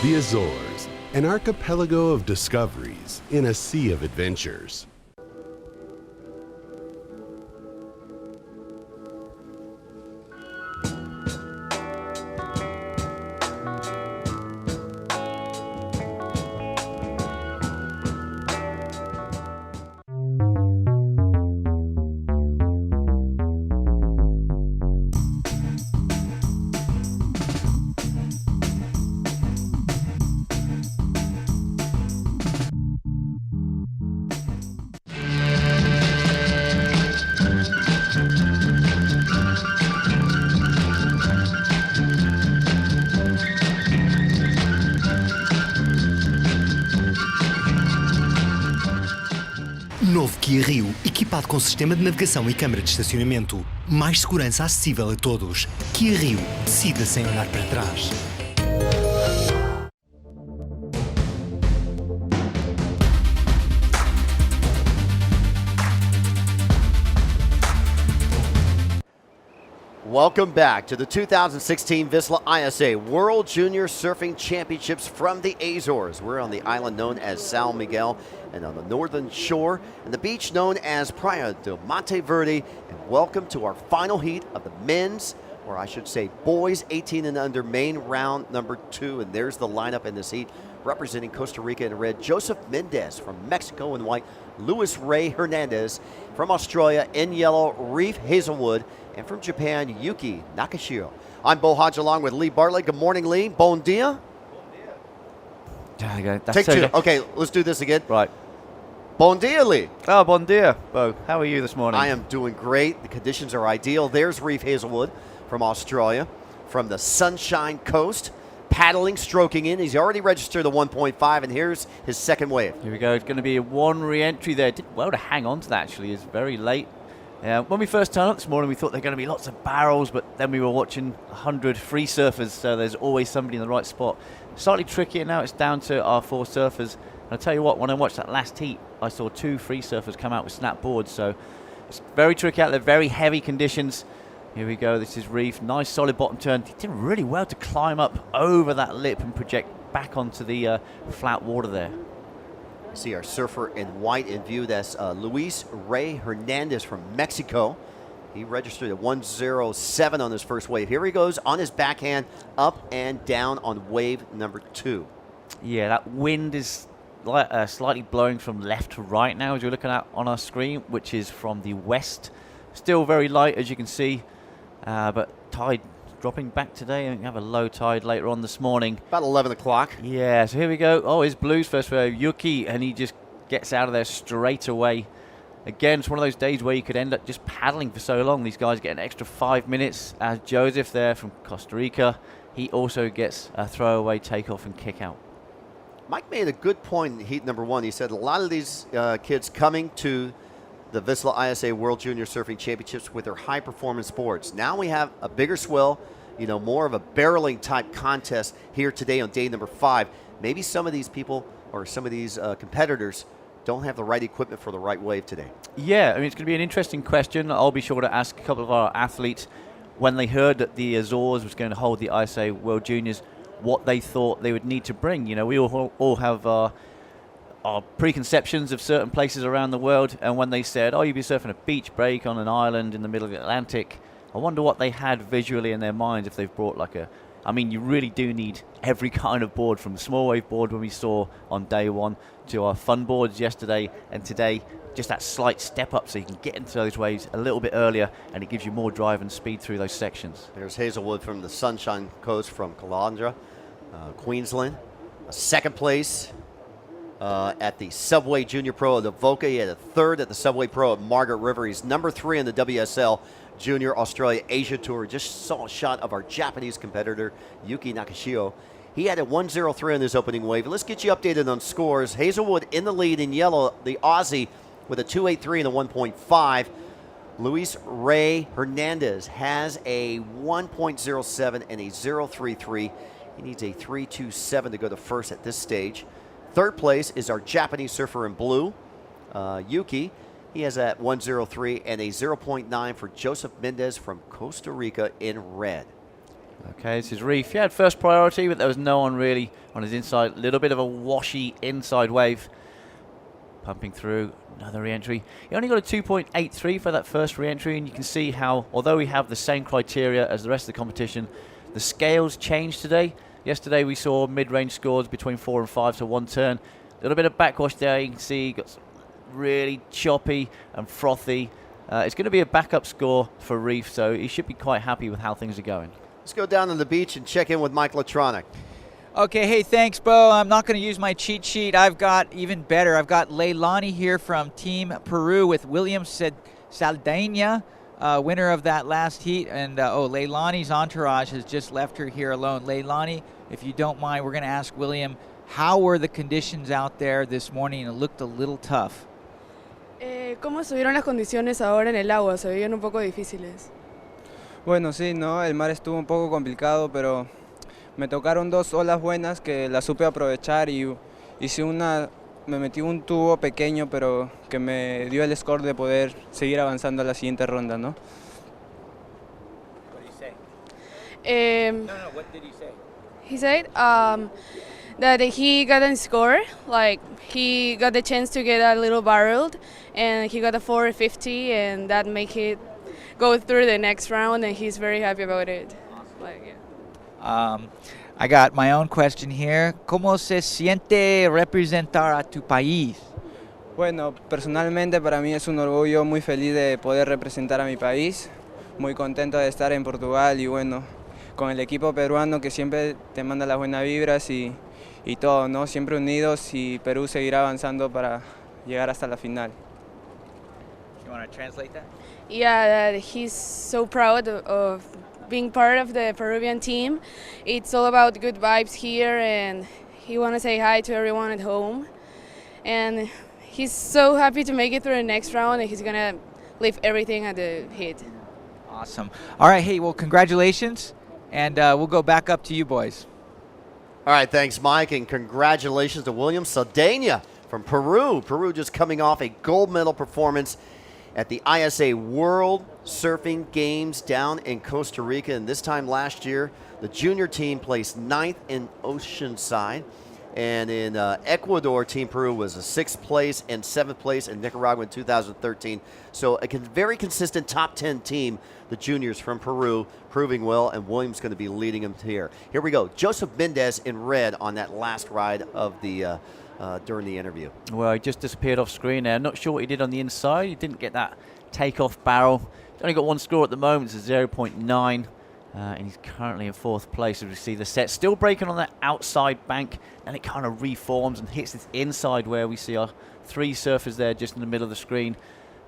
The Azores, an archipelago of discoveries in a sea of adventures. Novo Kia Rio, equipado com sistema de navegação e câmara de estacionamento. Mais segurança acessível a todos. Kia Rio, decida sem olhar para trás. Welcome back to the 2016 VISSLA ISA World Junior Surfing Championships from the Azores. We're on the island known as San Miguel and on the northern shore and the beach known as Praia del Monteverde. And welcome to our final heat of the men's, or I should say boys 18 and under, main round number 2. And there's the lineup in this heat. Representing Costa Rica in red, Joseph Mendez. From Mexico in white, Luis Ray Hernandez. From Australia in yellow, Reef Hazelwood. And from Japan, Yuki Nakashiro. I'm Bo Hodge along with Lee Bartlett. Good morning, Lee. Bon dia. There you go. That's Take so 2. good. Okay, let's do this again. Right. Bon dia, Lee. Oh, bon dia, Bo. How are you this morning? I am doing great. The conditions are ideal. There's Reef Hazelwood from Australia, from the Sunshine Coast. Paddling, stroking in. He's already registered the 1.5, and here's his second wave. Here we go. It's going to be a 1 re-entry there. Did well to hang on to that, actually. It's very late. When we first turned up this morning, we thought there were going to be lots of barrels, but then we were watching 100 free surfers, so there's always somebody in the right spot. Slightly trickier now. It's down to our 4 surfers. And I'll tell you what, when I watched that last heat, I saw 2 free surfers come out with snap boards, so it's very tricky out there, very heavy conditions. Here we go. This is Reef. Nice solid bottom turn. He did really well to climb up over that lip and project back onto the flat water there. See our surfer in white in view. That's Luis Ray Hernandez from Mexico. He registered at 107 on his first wave. Here he goes on his backhand, up and down on wave number 2. Yeah, that wind is slightly blowing from left to right now, as you're looking at on our screen, which is from the west. Still very light, as you can see, but tide dropping back today. I think we have a low tide later on this morning. About 11 o'clock. Yeah, so here we go. Oh, here's Blues first wave, Yuki, and he just gets out of there straight away. Again, it's one of those days where you could end up just paddling for so long. These guys get an extra 5 minutes. As Joseph there from Costa Rica, he also gets a throwaway takeoff and kick out. Mike made a good point in heat number one. He said a lot of these kids coming to the VISSLA ISA World Junior Surfing Championships with their high-performance boards. Now we have a bigger swell, more of a barreling type contest here today on day number 5. Maybe some of these people or some of these competitors don't have the right equipment for the right wave today. Yeah, I mean, it's going to be an interesting question. I'll be sure to ask a couple of our athletes when they heard that the Azores was going to hold the ISA World Juniors, what they thought they would need to bring. We all have our preconceptions of certain places around the world, and when they said, oh, you'd be surfing a beach break on an island in the middle of the Atlantic, I wonder what they had visually in their minds if they've brought you really do need every kind of board, from the small wave board when we saw on day one to our fun boards yesterday and today, just that slight step up so you can get into those waves a little bit earlier, and it gives you more drive and speed through those sections. There's Hazelwood from the Sunshine Coast from Caloundra, Queensland. Second place at the Subway Junior Pro at Avoca. He had a third at the Subway Pro at Margaret River. He's number 3 in the WSL Junior Australia Asia Tour. Just saw a shot of our Japanese competitor, Yuki Nakashio. He had a 1:03 on his opening wave. Let's get you updated on scores. Hazelwood in the lead in yellow, the Aussie, with a 2.83 and a 1.5. Luis Ray Hernandez has a 1.07 and a 0.33. He needs a 3.27 to go to first at this stage. Third place is our Japanese surfer in blue, Yuki. He has a 1.03 and a 0.9 for Joseph Mendez from Costa Rica in red. Okay, this is Reef. He had first priority, but there was no one really on his inside. A little bit of a washy inside wave. Pumping through, another re-entry. He only got a 2.83 for that first re-entry, and you can see how, although we have the same criteria as the rest of the competition, the scales changed today. Yesterday we saw mid-range scores between 4 and 5 to 1 turn. A little bit of backwash there, you can see, got some really choppy and frothy. It's going to be a backup score for Reef, so he should be quite happy with how things are going. Let's go down to the beach and check in with Mike Latronic. Okay, hey, thanks, Bo. I'm not going to use my cheat sheet. I've got even better. I've got Leilani here from Team Peru with William Saldana, winner of that last heat. And, Leilani's entourage has just left her here alone. Leilani, if you don't mind, we're going to ask William, how were the conditions out there this morning? It looked a little tough. ¿Cómo estuvieron las condiciones ahora en el agua? Se veían un poco difíciles. Bueno, sí, ¿no? El mar estuvo un poco complicado, pero me tocaron 2 olas buenas que las supe aprovechar y me metí un tubo pequeño, pero que me dio el score de poder seguir avanzando a la siguiente ronda, ¿no? What did he say? What did he say? He said that he got a score, like he got the chance to get a little barreled, and he got a 450, and that make it go through the next round, and he's very happy about it. I got my own question here. ¿Cómo se siente representar a tu país? Bueno, personalmente para mí es un orgullo, muy feliz de poder representar a mi país, muy contento de estar en Portugal y bueno, con el equipo peruano que siempre te manda las buenas vibras y todo, ¿no? Siempre unidos, y Perú seguirá avanzando para llegar hasta la final. You want to translate that? Yeah, he's so proud of being part of the Peruvian team. It's all about good vibes here, and he want to say hi to everyone at home. And he's so happy to make it through the next round, and he's going to leave everything at the hit. Awesome. All right, hey, well, congratulations, and we'll go back up to you boys. All right, thanks, Mike, and congratulations to William Saldana from Peru. Peru just coming off a gold medal performance at the ISA World Surfing Games down in Costa Rica. And this time last year, the junior team placed 9th in Oceanside. And in Ecuador, Team Peru was a 6th place and 7th place in Nicaragua in 2013. So a very consistent top 10 team, the juniors from Peru, proving well, and William's going to be leading them here. Here we go. Joseph Mendez in red on that last ride of the during the interview. Well, he just disappeared off screen there. Not sure what he did on the inside. He didn't get that takeoff barrel. He's only got one score at the moment, it's a 0.9. And he's currently in 4th place as we see the set. Still breaking on that outside bank, and it kind of reforms and hits this inside where we see our 3 surfers there just in the middle of the screen.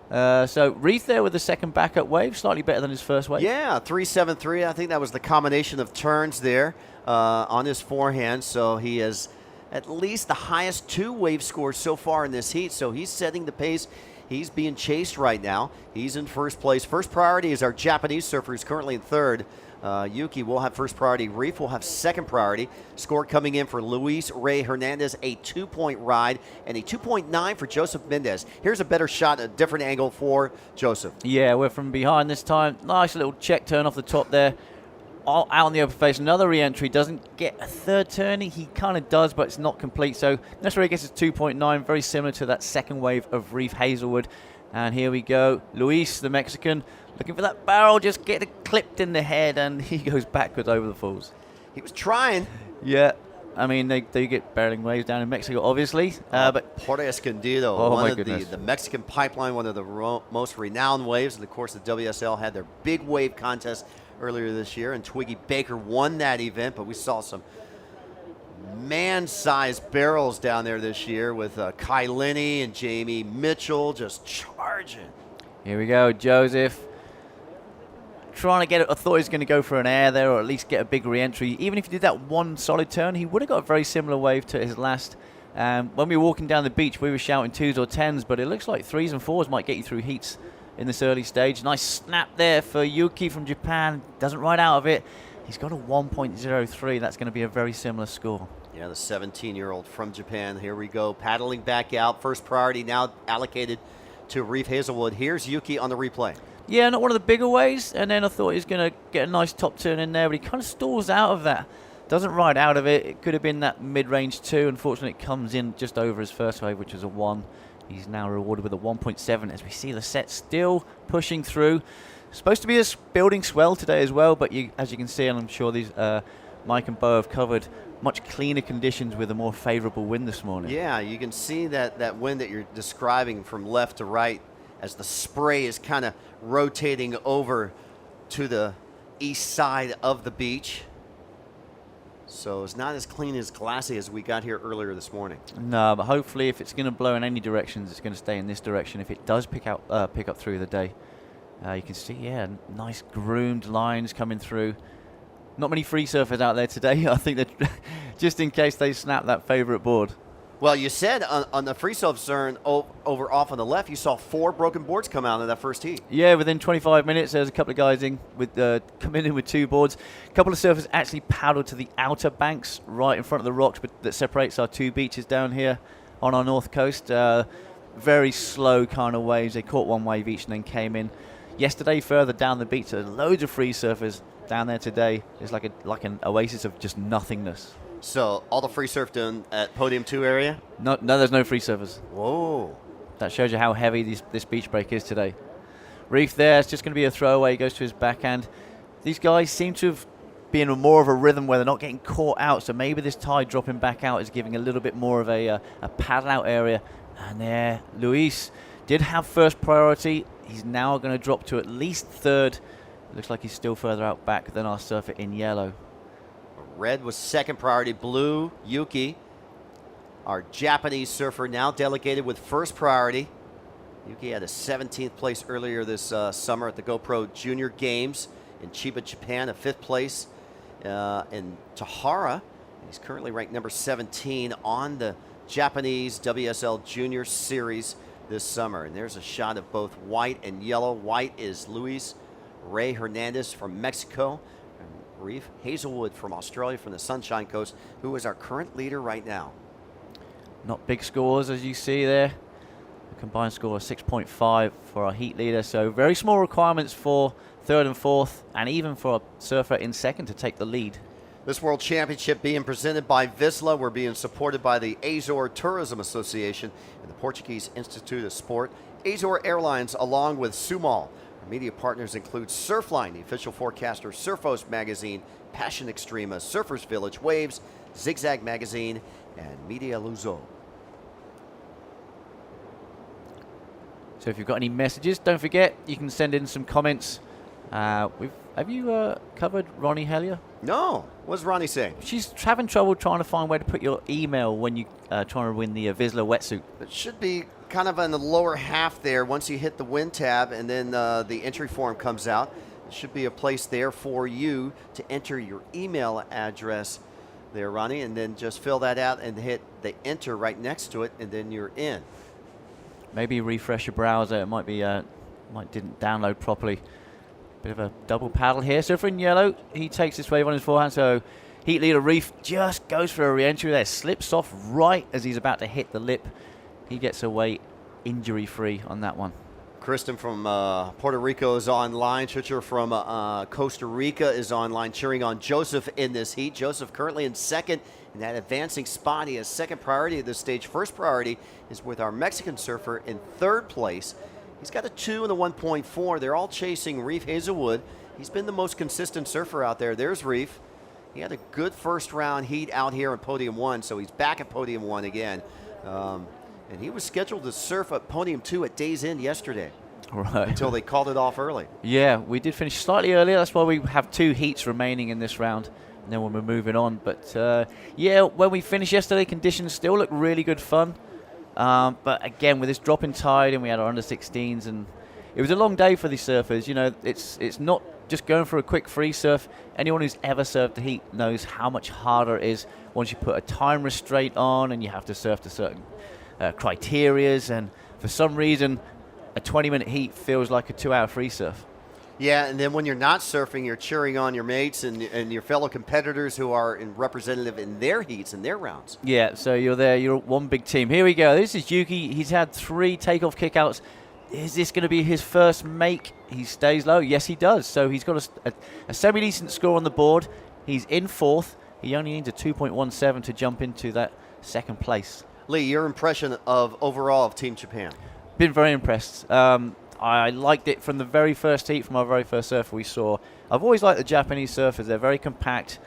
So Reef there with the second backup wave, slightly better than his first wave. Yeah, 373. I think that was the combination of turns there on his forehand. So he has at least the highest 2 wave scores so far in this heat. So he's setting the pace. He's being chased right now. He's in 1st place. First priority is our Japanese surfer who's currently in 3rd. Yuki will have 1st priority. Reef will have 2nd priority. Score coming in for Luis Ray Hernandez, a 2-point ride, and a 2.9 for Joseph Mendez. Here's a better shot, a different angle for Joseph. Yeah, we're from behind this time. Nice little check turn off the top there. All out on the open face. Another re-entry. Doesn't get a 3rd turn. He kind of does, but it's not complete. So that's where he gets his 2.9. Very similar to that second wave of Reef Hazelwood. And here we go. Luis, the Mexican, looking for that barrel, just get it clipped in the head, and he goes backwards over the falls. He was trying. Yeah. I mean, they get barreling waves down in Mexico, obviously. But Puerto Escondido, one of the Mexican pipeline, one of the most renowned waves. And, of course, the WSL had their big wave contest earlier this year, and Twiggy Baker won that event. But we saw some man-sized barrels down there this year with Kai Linney and Jamie Mitchell just charging. Here we go, Joseph. Trying to get it. I thought he was going to go for an air there, or at least get a big re-entry. Even if he did that one solid turn, he would have got a very similar wave to his last. When we were walking down the beach, we were shouting 2s or 10s, but it looks like 3s and 4s might get you through heats in this early stage. Nice snap there for Yuki from Japan. Doesn't ride out of it. He's got a 1.03. That's going to be a very similar score. Yeah, the 17-year-old from Japan. Here we go, paddling back out. 1st priority now allocated to Reef Hazelwood. Here's Yuki on the replay. Yeah, not one of the bigger waves, and then I thought he was going to get a nice top turn in there, but he kind of stalls out of that. Doesn't ride out of it. It could have been that mid-range 2. Unfortunately, it comes in just over his first wave, which was a 1. He's now rewarded with a 1.7 as we see the set still pushing through. Supposed to be a building swell today as well, but as you can see, and I'm sure these Mike and Bo have covered, much cleaner conditions with a more favorable wind this morning. Yeah, you can see that wind that you're describing from left to right as the spray is kind of rotating over to the east side of the beach. So it's not as clean as glassy as we got here earlier this morning. No, but hopefully if it's going to blow in any directions, it's going to stay in this direction. If it does pick up through the day, you can see, yeah, nice groomed lines coming through. Not many free surfers out there today. I think that just in case they snap that favorite board. Well, you said on the free surf turn over off on the left, you saw 4 broken boards come out in that first heat. Yeah, within 25 minutes, there's a couple of guys coming in with 2 boards. A couple of surfers actually paddled to the outer banks right in front of the rocks, but that separates our 2 beaches down here on our north coast. Very slow kind of waves. They caught 1 wave each and then came in. Yesterday, further down the beach, there's loads of free surfers. Down there today, it's like an oasis of just nothingness. So all the free surf done at Podium 2 area? No, there's no free surfers. Whoa. That shows you how heavy this beach break is today. Reef there, it's just going to be a throwaway. He goes to his backhand. These guys seem to have been in more of a rhythm where they're not getting caught out, so maybe this tide dropping back out is giving a little bit more of a paddle out area. And there, Luis did have first priority. He's now going to drop to at least 3rd. Looks like he's still further out back than our surfer in yellow. Red was 2nd priority. Blue, Yuki, our Japanese surfer, now delegated with 1st priority. Yuki had a 17th place earlier this summer at the GoPro Junior Games in Chiba, Japan, a 5th place in Tahara. He's currently ranked number 17 on the Japanese WSL Junior Series this summer. And there's a shot of both white and yellow. White is Luis Ray Hernandez from Mexico, and Reef Hazelwood from Australia, from the Sunshine Coast, who is our current leader right now. Not big scores, as you see there. A combined score of 6.5 for our heat leader, so very small requirements for 3rd and 4th, and even for a surfer in 2nd to take the lead. This World Championship being presented by VISSLA. We're being supported by the Azor Tourism Association and the Portuguese Institute of Sport, Azor Airlines, along with Sumal. Our media partners include Surfline, the official forecaster, Surfos Magazine, Passion Extrema, Surfers Village, Waves, Zigzag Magazine, and Media Luso. So if you've got any messages, don't forget, you can send in some comments. Have you covered Ronnie Hellier? No. What's Ronnie saying? She's having trouble trying to find where to put your email when you trying to win the VISSLA wetsuit. It should be kind of in the lower half there. Once you hit the win tab and then the entry form comes out, there should be a place there for you to enter your email address there, Ronnie, and then just fill that out and hit the enter right next to it, and then you're in. Maybe refresh your browser. It might be didn't download properly. Bit of a double paddle here. Surfer in yellow. He takes this wave on his forehand. So heat leader Reef just goes for a re-entry there. Slips off right as he's about to hit the lip. He gets away injury-free on that one. Kristen from Puerto Rico is online. Chicher from Costa Rica is online, cheering on Joseph in this heat. Joseph currently in second in that advancing spot. He has second priority at this stage. First priority is with our Mexican surfer in third place. He's got a 2 and a 1.4. They're all chasing Reef Hazelwood. He's been the most consistent surfer out there. There's Reef. He had a good first round heat out here at Podium 1, so he's back at Podium 1 again. And he was scheduled to surf at Podium 2 at Day's End yesterday. Right. Until they called it off early. Yeah, we did finish slightly earlier. That's why we have 2 heats remaining in this round. And then we're moving on. But, yeah, when we finished yesterday, conditions still look really good fun. But, again, with this drop in tide, and we had our under-16s, and it was a long day for these surfers. You know, it's not just going for a quick free surf. Anyone who's ever surfed the heat knows how much harder it is once you put a time restraint on and you have to surf to certain criterias, and for some reason a 20-minute heat feels like a 2-hour free surf. Yeah, and then when you're not surfing, you're cheering on your mates and your fellow competitors who are representative in their heats and their rounds. Yeah, so you're there, you're one big team. Here we go. This is Yuki. He's had 3 takeoff kickouts. Is this going to be his first make? He stays low. Yes, he does. So he's got a semi-decent score on the board. He's in 4th. He only needs a 2.17 to jump into that second place. Lee, your impression of overall of Team Japan? Been very impressed. I liked it from the very first heat, from our very first surfer we saw. I've always liked the Japanese surfers. They're very compact,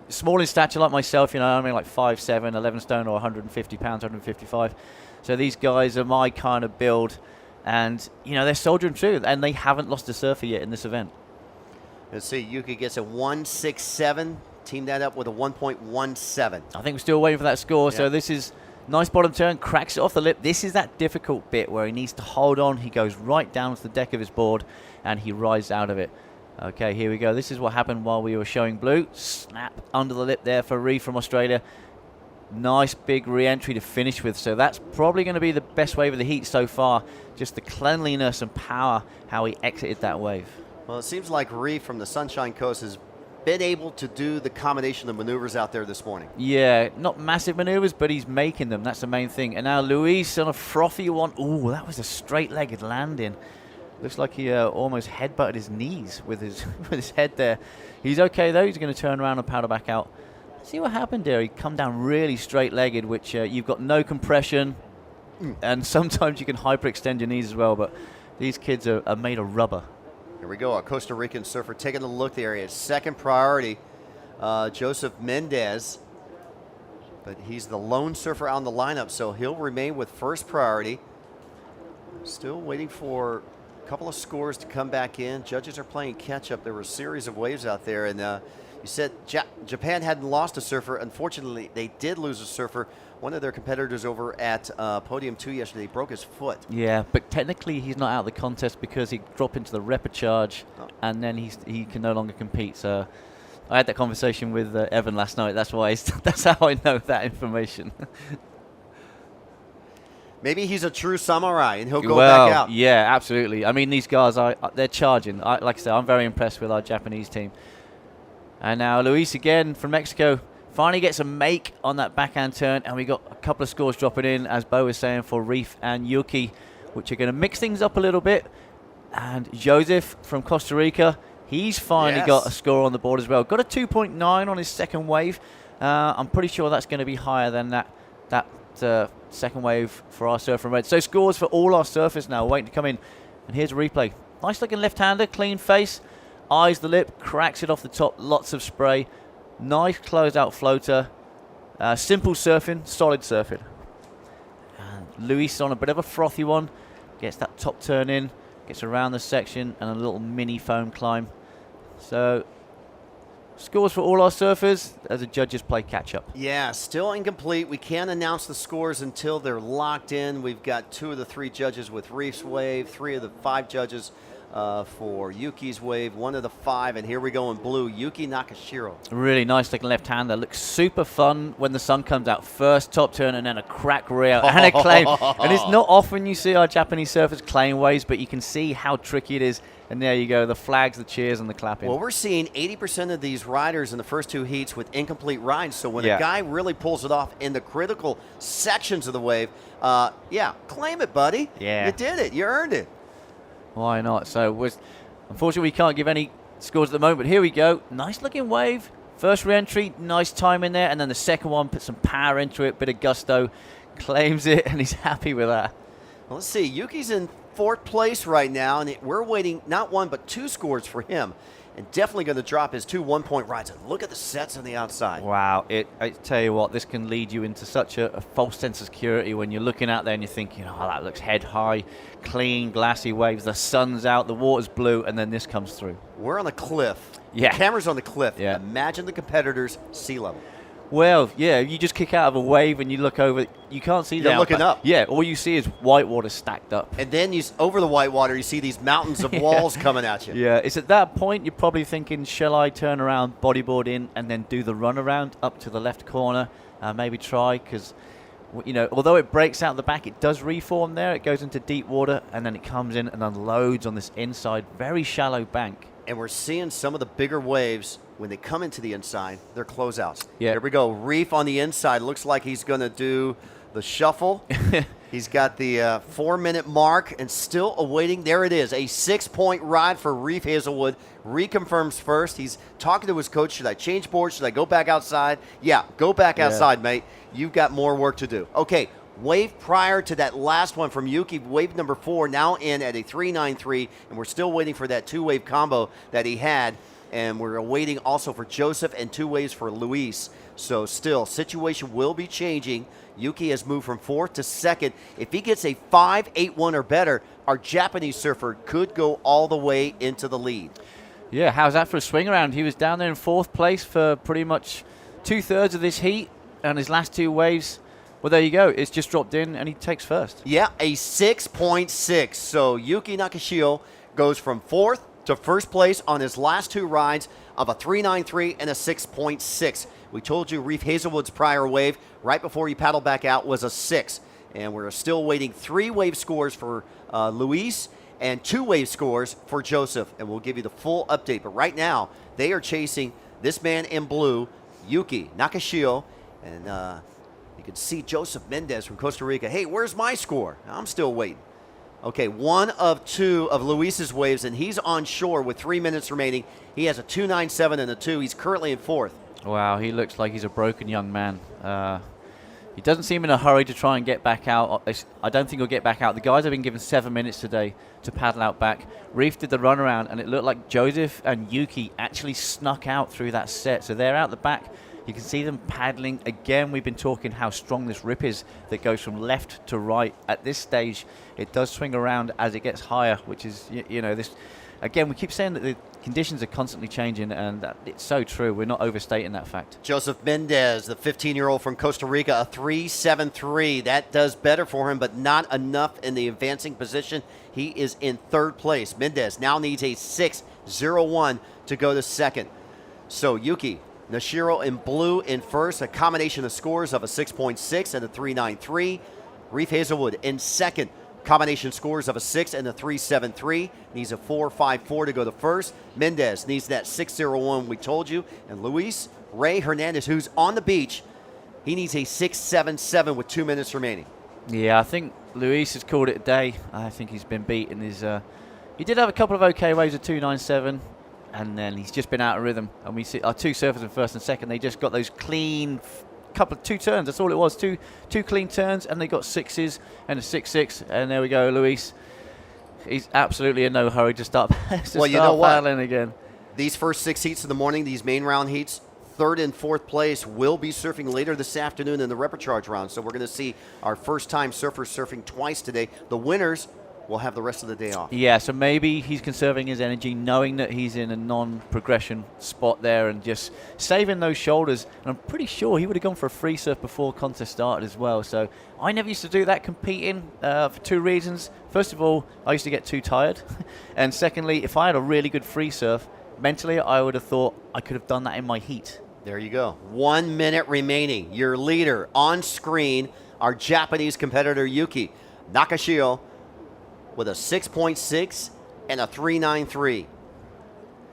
small in stature like myself. You know, I mean, like 5'7", 11 stone, or 150 pounds, 155. So these guys are my kind of build, and you know they're soldiering through, and they haven't lost a surfer yet in this event. Let's see, Yuki gets a 1.67. Team that up with a 1.17. I think we're still waiting for that score. Yeah. So this is nice bottom turn, cracks it off the lip. This is that difficult bit where he needs to hold on. He goes right down to the deck of his board, and he rises out of it. Okay, here we go. This is what happened while we were showing blue. Snap under the lip there for Reef from Australia. Nice big re-entry to finish with. So that's probably going to be the best wave of the heat so far. Just the cleanliness and power, how he exited that wave. Well, it seems like Reef from the Sunshine Coast has been able to do the combination of maneuvers out there this morning. Yeah, not massive maneuvers, but he's making them. That's the main thing. And now Luis on a frothy one. Ooh, that was a straight-legged landing. Looks like he almost headbutted his knees with his with his head there. He's okay, though. He's going to turn around and paddle back out. See what happened there. He come down really straight-legged, which you've got no compression, and sometimes you can hyperextend your knees as well, but these kids are made of rubber. Here we go, a Costa Rican surfer taking a look there. His second priority, Joseph Mendez. But he's the lone surfer out in the lineup, so he'll remain with first priority. Still waiting for a couple of scores to come back in. Judges are playing catch-up. There were a series of waves out there, and you said Japan hadn't lost a surfer. Unfortunately, they did lose a surfer. One of their competitors over at Podium 2 yesterday broke his foot. Yeah, but technically he's not out of the contest because he dropped into the repechage, and then he can no longer compete. So I had that conversation with Evan last night. That's why that's how I know that information. Maybe he's a true samurai and he'll go back out. Yeah, absolutely. I mean, these guys they're charging. Like I said, I'm very impressed with our Japanese team. And now Luis again from Mexico. Finally gets a make on that backhand turn, and we got a couple of scores dropping in, as Bo was saying, for Reef and Yuki, which are going to mix things up a little bit. And Joseph from Costa Rica, he's finally got a score on the board as well. Got a 2.9 on his second wave. I'm pretty sure that's going to be higher than that second wave for our surfer in red. So scores for all our surfers now waiting to come in. And here's a replay. Nice looking left-hander, clean face, eyes the lip, cracks it off the top, lots of spray. Nice closed-out floater. Simple surfing, solid surfing. And Luis on a bit of a frothy one. gets that top turn in, gets around the section, and a little mini foam climb. So scores for all our surfers as the judges play catch up. Yeah, still incomplete. We can't announce the scores until they're locked in. We've got 2 of the 3 judges with Reef's wave, 3 of the 5 judges for Yuki's wave, 1 of the 5, and here we go in blue, Yuki Nakashiro. Really nice looking left-hander. Looks super fun when the sun comes out. First top turn and then a crack rail and a claim. And it's not often you see our Japanese surfers claim waves, but you can see how tricky it is. And there you go, the flags, the cheers, and the clapping. Well, we're seeing 80% of these riders in the first 2 heats with incomplete rides. So when a guy really pulls it off in the critical sections of the wave, claim it, buddy. Yeah. You did it. You earned it. Why not? So unfortunately, we can't give any scores at the moment, but here we go. Nice looking wave. First re-entry, nice time in there. And then the second one, put some power into it, bit of gusto. Claims it, and he's happy with that. Well, let's see. Yuki's in 4th place right now, and we're waiting not 1 but 2 scores for him, and definitely going to drop his 2 one-point rides. And look at the sets on the outside. Wow. I tell you what, this can lead you into such a false sense of security when you're looking out there and you're thinking, oh, that looks head high, clean, glassy waves. The sun's out, the water's blue, and then this comes through. We're on a cliff. Yeah. The camera's on the cliff. Yeah. Imagine the competitors' sea level. Well, yeah, you just kick out of a wave and you look over, you can't see that. You're looking up. Yeah, all you see is white water stacked up. And then over the white water, you see these mountains of walls coming at you. Yeah, it's at that point you're probably thinking, shall I turn around, bodyboard in, and then do the run around up to the left corner? Maybe try, because, although it breaks out the back, it does reform there. It goes into deep water, and then it comes in and unloads on this inside, very shallow bank. And we're seeing some of the bigger waves, when they come into the inside, they're closeouts. Yeah. Here we go. Reef on the inside. Looks like he's going to do the shuffle. He's got the 4-minute mark and still awaiting. There it is, a 6-point ride for Reef Hazelwood. Reconfirms first. He's talking to his coach. Should I change boards? Should I go back outside? Yeah, go back outside, mate. You've got more work to do. Okay, wave prior to that last one from Yuki, wave number 4, now in at a 3.93, and we're still waiting for that 2-wave combo that he had. And we're waiting also for Joseph and 2 waves for Luis. So still, situation will be changing. Yuki has moved from 4th to 2nd. If he gets a 5.81 or better, our Japanese surfer could go all the way into the lead. Yeah, how's that for a swing around? He was down there in 4th place for pretty much 2/3 of this heat, and his last 2 waves, well, there you go. It's just dropped in, and he takes first. Yeah, a 6.6. So Yuki Nakashio goes from 4th to 1st place on his last 2 rides of a 3.93 and a 6.6. We told you Reef Hazelwood's prior wave right before he paddled back out was a 6. And we're still waiting 3 wave scores for Luis and 2 wave scores for Joseph. And we'll give you the full update. But right now, they are chasing this man in blue, Yuki Nakashio. And you can see Joseph Mendez from Costa Rica. Hey, where's my score? I'm still waiting. Okay, 1 of 2 of Luis's waves, and he's on shore with 3 minutes remaining. He has a 2.97 and a 2. He's currently in 4th. Wow, he looks like he's a broken young man. He doesn't seem in a hurry to try and get back out. I don't think he'll get back out. The guys have been given 7 minutes today to paddle out back. Reef did the runaround, and it looked like Joseph and Yuki actually snuck out through that set. So they're out the back. You can see them paddling. Again, we've been talking how strong this rip is that goes from left to right. At this stage, it does swing around as it gets higher, which is, this. Again, we keep saying that the conditions are constantly changing, and it's so true. We're not overstating that fact. Joseph Mendez, the 15-year-old from Costa Rica, a 3.73. That does better for him, but not enough in the advancing position. He is in 3rd place. Mendez now needs a 6.01 to go to 2nd. So Yuki Nashiro in blue in 1st, a combination of scores of a 6.6 and a 3.93. Reef Hazelwood in 2nd, combination scores of a 6 and a 3.73. Needs a 4.54 to go to 1st. Mendez needs that 6.01 we told you. And Luis Ray Hernandez, who's on the beach, he needs a 6.77 with 2 minutes remaining. Yeah, I think Luis has called it a day. I think he's been beaten. He did have a couple of okay waves of 2.97. And then he's just been out of rhythm. And we see our 2 surfers in 1st and 2nd. They just got those clean 2 turns. That's all it was. Two clean turns, and they got 6s and a 6.6. And there we go, Luis. He's absolutely in no hurry to start paddling again. These first 6 heats of the morning, these main round heats, 3rd and 4th place will be surfing later this afternoon in the repercharge round. So we're going to see our first-time surfers surfing twice today. The winners will have the rest of the day off. Yeah, so maybe he's conserving his energy, knowing that he's in a non-progression spot there and just saving those shoulders. And I'm pretty sure he would have gone for a free surf before contest started as well. So I never used to do that competing for two reasons. First of all, I used to get too tired. And secondly, if I had a really good free surf, mentally I would have thought I could have done that in my heat. There you go. 1 minute remaining. Your leader on screen, our Japanese competitor Yuki Nakashio, with a 6.6 and a 3.93.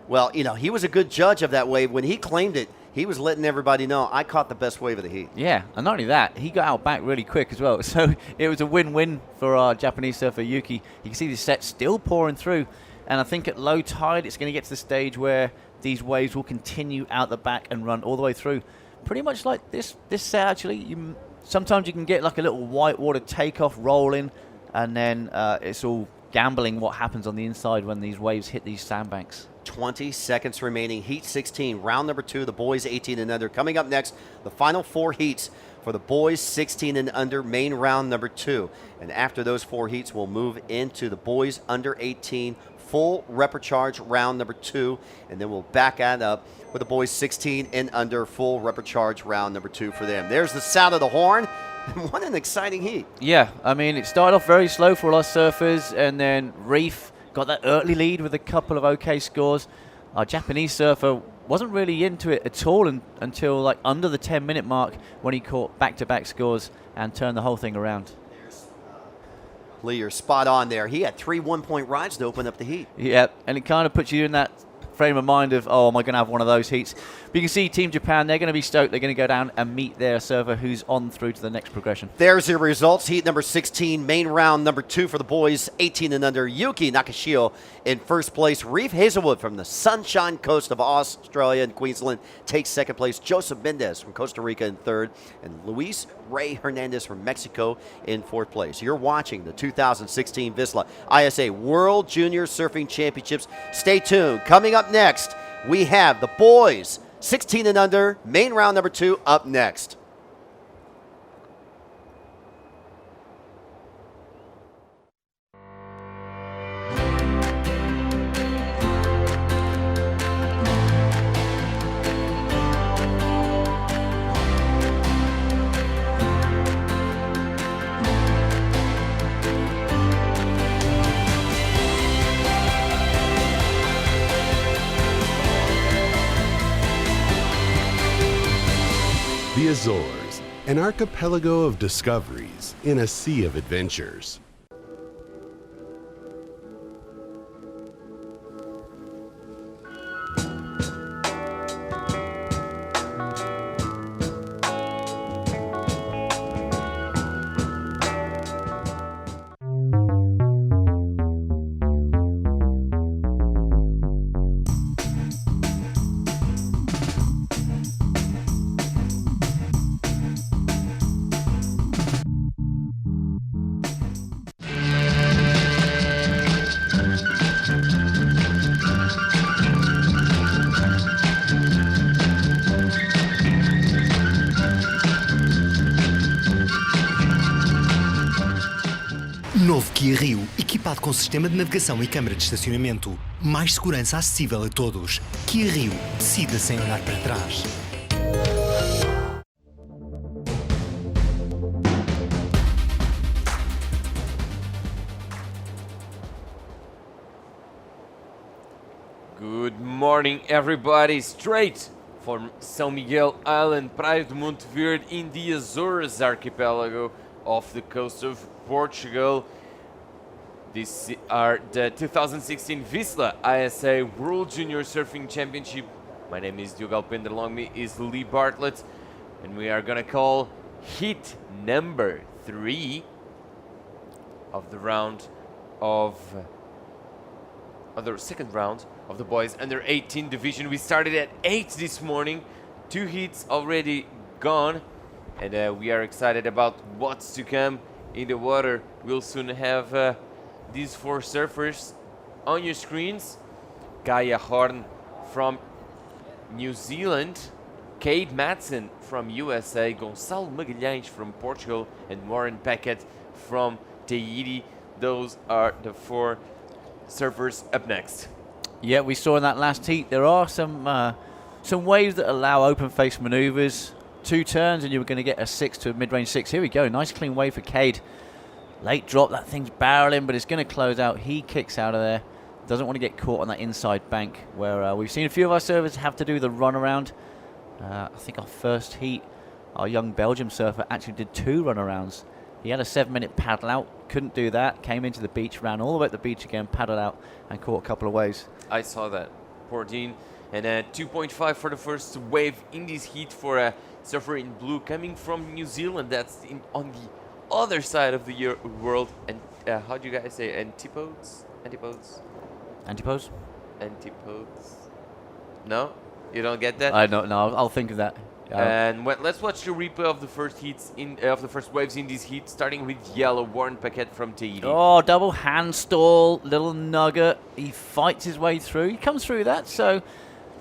Well, you know, he was a good judge of that wave. When he claimed it, he was letting everybody know, I caught the best wave of the heat. Yeah, and not only that, he got out back really quick as well. So it was a win-win for our Japanese surfer Yuki. You can see the set still pouring through. And I think at low tide, it's going to get to the stage where these waves will continue out the back and run all the way through. Pretty much like this set, actually. Sometimes you can get like a little whitewater takeoff rolling, and then it's all gambling what happens on the inside when these waves hit these sandbanks. 20 seconds remaining. Heat 16, round number 2, the boys 18 and under. Coming up next, the final 4 heats for the boys 16 and under, main round number 2. And after those 4 heats, we'll move into the boys under 18 full repecharge round number 2, and then we'll back that up with the boys 16 and under full repecharge round number 2 for them. There's the sound of the horn. What an exciting heat. Yeah, I mean, it started off very slow for us surfers, and then Reef got that early lead with a couple of okay scores. Our Japanese surfer wasn't really into it at all until like under the 10-minute mark when he caught back-to-back scores and turned the whole thing around. Lee, you're spot on there. He had 3 one-point rides to open up the heat. Yeah, and it kind of puts you in that frame of mind of, oh, am I going to have one of those heats? But you can see Team Japan, they're going to be stoked. They're going to go down and meet their surfer who's on through to the next progression. There's your results. Heat number 16, main round number 2 for the boys, 18 and under. Yuki Nakashio in first place. Reef Hazelwood from the Sunshine Coast of Australia and Queensland takes second place. Joseph Mendez from Costa Rica in third. And Luis Ray Hernandez from Mexico in fourth place. You're watching the 2016 VISSLA ISA World Junior Surfing Championships. Stay tuned. Coming up next, we have the boys 16 and under, main round number 2 up next. The Azores, an archipelago of discoveries in a sea of adventures. Novo Kia Rio, equipado com sistema de navegação e câmara de estacionamento. Mais segurança acessível a todos. Kia Rio, decida sem olhar para trás. Good morning, everybody. Straight from São Miguel Island, Praia de Monte Verde, in the Azores archipelago off the coast of Portugal. These are the 2016 VISSLA ISA World Junior Surfing Championship. My name is Diogo Alpendre, along me is Lee Bartlett, and we are gonna call heat number 3 of the round of the second round of the boys under 18 division. We started at 8 this morning, 2 heats already gone, and we are excited about what's to come in the water. We'll soon have these 4 surfers on your screens. Gaia Horn from New Zealand, Cade Matson from USA, Gonçalo Magalhães from Portugal, and Warren Paquette from Tahiti. those are the 4 surfers up next. Yeah, we saw in that last heat there are some waves that allow open face maneuvers. 2 turns and you're going to get a 6 to a mid-range 6. Here we go. Nice clean wave for Cade. Late drop. That thing's barreling, but it's going to close out. He kicks out of there. Doesn't want to get caught on that inside bank where we've seen a few of our surfers have to do the run around. I think our first heat, our young Belgium surfer actually did 2 runarounds. He had a 7-minute paddle out, couldn't do that, came into the beach, ran all the way at the beach again, paddled out, and caught a couple of waves. I saw that. 14 and 2.5 for the first wave in this heat for a surfer in blue coming from New Zealand. That's on the other side of the world. And how do you guys say antipodes? Antipodes? Antipose? Antipodes. No? You don't get that? I don't know. I'll think of that. And let's watch the replay of the first heats of the first waves in this heat, starting with yellow Warren Paquette from Tahiti. Oh, double hand stall, little nugget. He fights his way through. He comes through that, so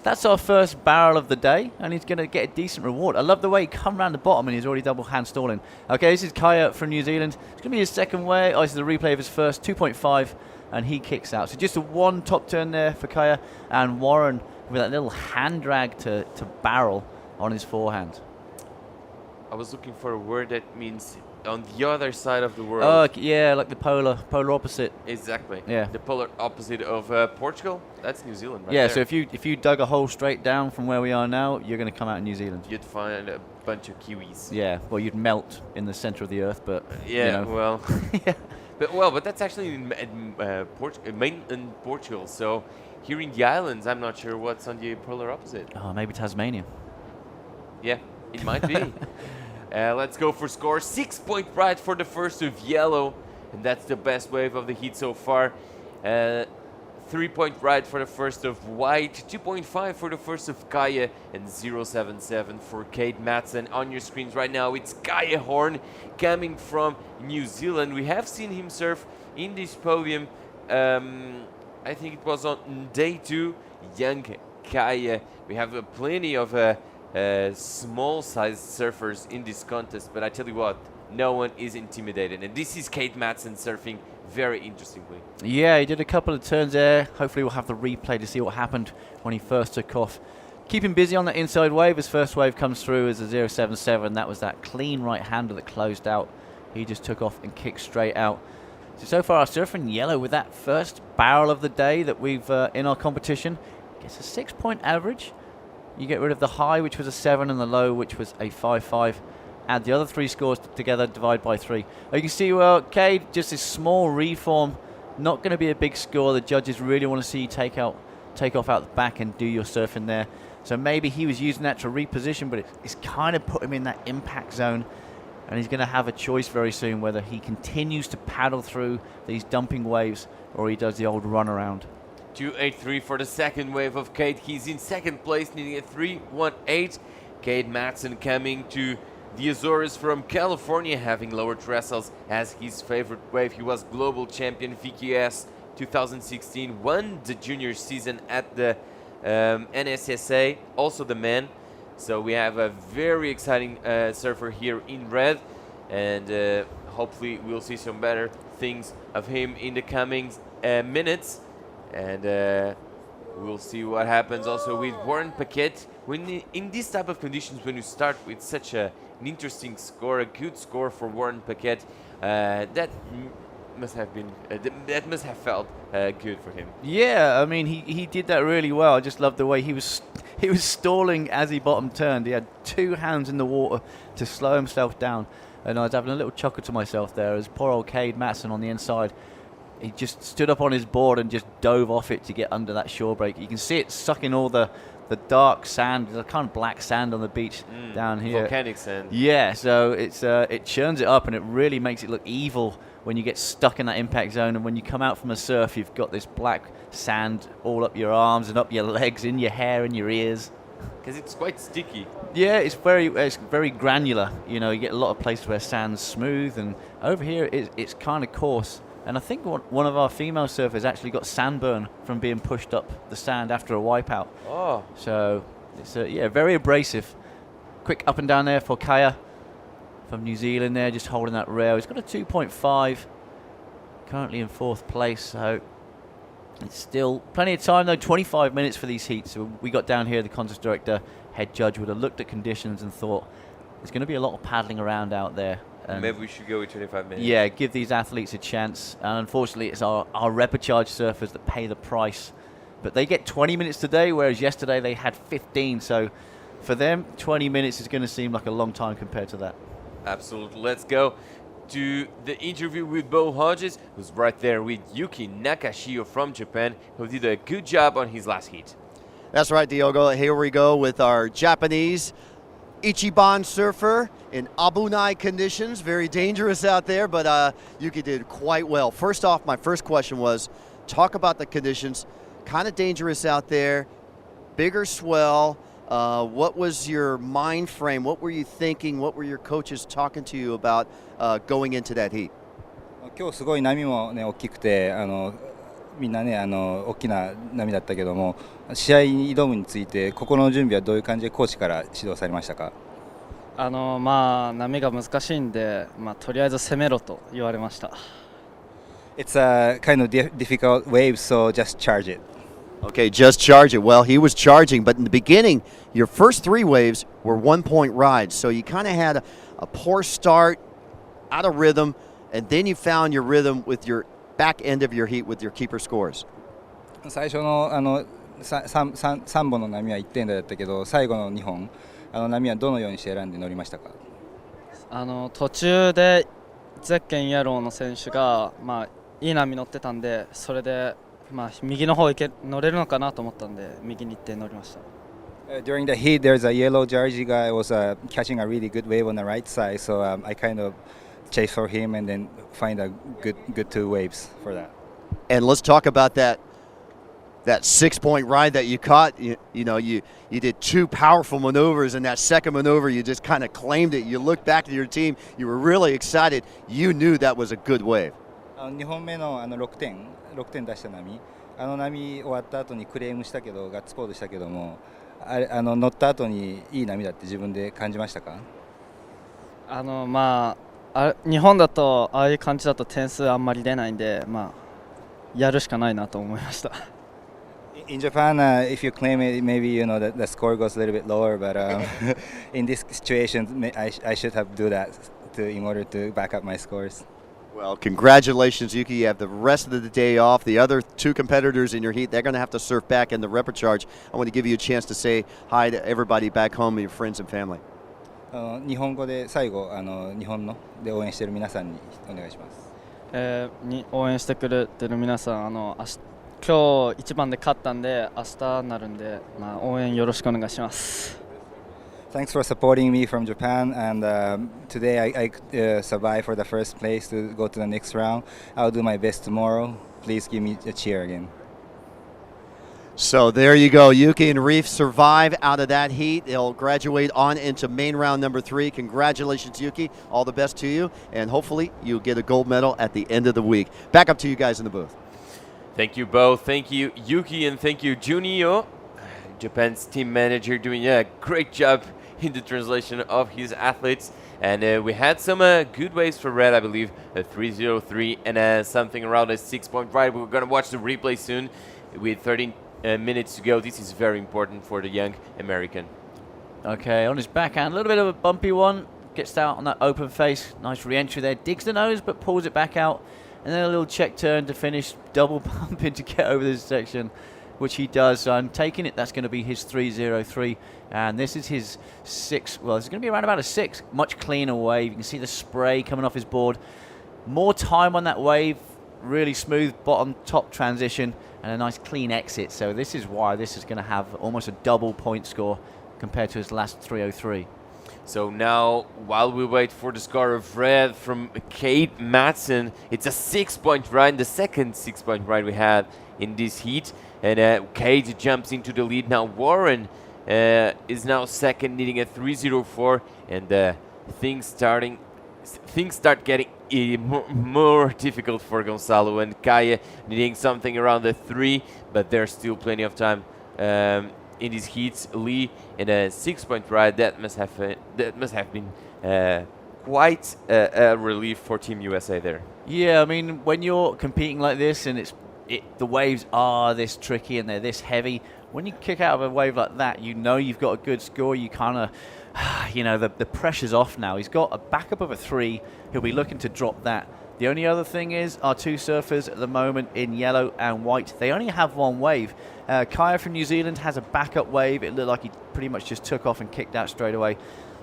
that's our first barrel of the day, and he's going to get a decent reward. I love the way he come around the bottom and he's already double hand stalling. Okay, this is Kaya from New Zealand. It's going to be his second wave. Oh, this is the replay of his first, 2.5, and he kicks out. So just a 1 top turn there for Kaya, and Warren with that little hand drag to barrel on his forehand. I was looking for a word that means on the other side of the world. Yeah, like the polar opposite. Exactly. Yeah. The polar opposite of Portugal. That's New Zealand, right? Yeah. there. So if you dug a hole straight down from where we are now, you're going to come out in New Zealand. You'd find a bunch of Kiwis. Yeah. Well, you'd melt in the center of the earth, but Yeah. you know. Well. Yeah. But that's actually in Portugal. So here in the islands, I'm not sure what's on the polar opposite. Oh, maybe Tasmania. Yeah, it might be. Let's go for score. 6-point right for the first of yellow, and that's the best wave of the heat so far. 3-point right for the first of white, 2.5 for the first of Kaya, and 0.77 for Kate Madsen. On your screens right now, it's Kaya Horn coming from New Zealand. We have seen him surf in this podium. I think it was on day 2. Young Kaya. We have plenty of small-sized surfers in this contest, but I tell you what, no one is intimidated. And this is Kate Madsen surfing very interestingly. Yeah, he did a couple of turns there. Hopefully we'll have the replay to see what happened when he first took off. Keep him busy on that inside wave. His first wave comes through as a 0.77. That was that clean right-hander that closed out. He just took off and kicked straight out. So far our surfer in yellow with that first barrel of the day that we've in our competition gets a 6-point average. You get rid of the high, which was a 7, and the low, which was a 5.5. Add the other 3 scores together, divide by 3. You can see, well, Cade, just this small reform, not going to be a big score. The judges really want to see you take off out the back and do your surfing there. So maybe he was using that to reposition, but it's kind of put him in that impact zone. And he's going to have a choice very soon whether he continues to paddle through these dumping waves or he does the old run around. 2.83 for the second wave of Cade. He's in second place, needing a 3.18. Cade Madsen coming to the Azores from California, having lower trestles as his favorite wave. He was global champion VQS 2016, won the junior season at the NSSA, also the men. So we have a very exciting surfer here in red, and hopefully we'll see some better things of him in the coming minutes. And we'll see what happens also with Warren Paquette. When in this type of conditions, when you start with such an interesting score, a good score for Warren Paquette, that must have been that must have felt good for him. Yeah, I mean he did that really well. I just loved the way he was stalling as he bottom turned. He had 2 hands in the water to slow himself down, and I was having a little chuckle to myself there as poor old Cade Madsen on the inside. He just stood up on his board and just dove off it to get under that shore break. You can see it sucking all the dark sand, the kind of black sand on the beach down here. Volcanic sand. Yeah, so it churns it up and it really makes it look evil when you get stuck in that impact zone. And when you come out from a surf, you've got this black sand all up your arms and up your legs, in your hair, in your ears. Because it's quite sticky. Yeah, it's very granular. You know, you get a lot of places where sand's smooth, and over here it's kind of coarse. And I think one of our female surfers actually got sandburn from being pushed up the sand after a wipeout. Oh. So it's very abrasive. Quick up and down there for Kaya from New Zealand there, just holding that rail. He's got a 2.5. currently in 4th place, so it's still plenty of time though. 25 minutes for these heats. So we got down here, the contest director, head judge would have looked at conditions and thought there's going to be a lot of paddling around out there. Maybe we should go with 25 minutes. Yeah, give these athletes a chance. And unfortunately, it's our repechage surfers that pay the price. But they get 20 minutes today, whereas yesterday they had 15. So for them, 20 minutes is going to seem like a long time compared to that. Absolutely. Let's go to the interview with Bo Hodges, who's right there with Yuki Nakashio from Japan, who did a good job on his last heat. That's right, Diogo. Here we go with our Japanese Ichiban surfer in Abunai conditions. Very dangerous out there, but Yuki did quite well. First off, my first question was, talk about the conditions. Kind of dangerous out there, bigger swell. What was your mind frame? What were you thinking? What were your coaches talking to you about going into that heat? 今日すごい波もね大きくてみんなね大きな波だったけども試合に挑むについて心の準備はどういう感じでコーチから指導されましたか？まあ波が難しいんでとりあえず攻めろと言われました。It's a kind of difficult wave, so just charge it. Okay, just charge it. Well, he was charging, but in the beginning, your first 3 waves were 1-point rides, so you kind of had a poor start, out of rhythm, and then you found your rhythm with your back end of your heat with your keeper scores. 最初の3本の波は1点台だったけど、最後の2本波はどのようにして選んで乗りましたか？途中でゼッケンイエローの選手がいい波乗ってたんで、それで右の方乗れるのかなと思ったんで右に行って乗りました。During the heat, there's a yellow jersey guy who was catching a really good wave on the right side, so I kind of chased for him and then find a good 2 waves for that. And let's talk about that 6-point ride that you caught. You did 2 powerful maneuvers, and that second maneuver you just kind of claimed it. You looked back to your team, you were really excited. You knew that was a good wave. 2本目の6点出した波、波終わった後にクレームしたけどガッツポーズしたけども、乗った後にいい波だって自分で感じましたか？日本だとああいう感じだと点数あんまり出ないんで、やるしかないなと思いました。In Japan, if you claim it, maybe that the score goes a little bit lower, but in this situation, I should have do that in order to back up my scores. Well, congratulations, Yuki. You have the rest of the day off. The other 2 competitors in your heat, they're going to have to surf back in the repechage. I want to give you a chance to say hi to everybody back home, your friends and family. 日本語で最後日本ので応援している皆さんにお願いします。応援してくれてる皆さん、今日1番で勝ったんで明日になるんで、応援よろしくお願いします。Thanks for supporting me from Japan, and today I survived for the first place to go to the next round. I'll do my best tomorrow. Please give me a cheer again. So there you go. Yuki and Reef survive out of that heat. They'll graduate on into main round number 3. Congratulations, Yuki. All the best to you, and hopefully you'll get a gold medal at the end of the week. Back up to you guys in the booth. Thank you both. Thank you, Yuki, and thank you, Junio, Japan's team manager, doing a great job in the translation of his athletes. And we had some good waves for red, I believe, a 303 and something around a 6-point ride. We're going to watch the replay soon with 13 minutes to go. This is very important for the young American. Okay, on his backhand, a little bit of a bumpy one. Gets out on that open face. Nice re-entry there. Digs the nose, but pulls it back out. And then a little check turn to finish. Double bumping to get over this section, which he does. So I'm taking it. That's going to be his 303. And this is his 6. Well, it's going to be around about a 6. Much cleaner wave. You can see the spray coming off his board. More time on that wave. Really smooth bottom top transition. And a nice clean exit. So this is why this is going to have almost a double point score compared to his last 303. So now, while we wait for the score of red from Kate Madsen, it's a 6-point ride, the second 6-point ride we had in this heat. And Kate jumps into the lead. Now Warren is now second, needing a 304. And things start getting more difficult for Gonzalo and Kaya, needing something around the 3. But there's still plenty of time in these heats. Lee in a 6-point ride, that must have been quite a relief for Team USA there. Yeah, I mean, when you're competing like this and the waves are this tricky and they're this heavy, when you kick out of a wave like that, you know you've got a good score. You kind of, the pressure's off now. He's got a backup of a 3. He'll be looking to drop that. The only other thing is our 2 surfers at the moment in yellow and white, they only have 1 wave. Kaya from New Zealand has a backup wave. It looked like he pretty much just took off and kicked out straight away.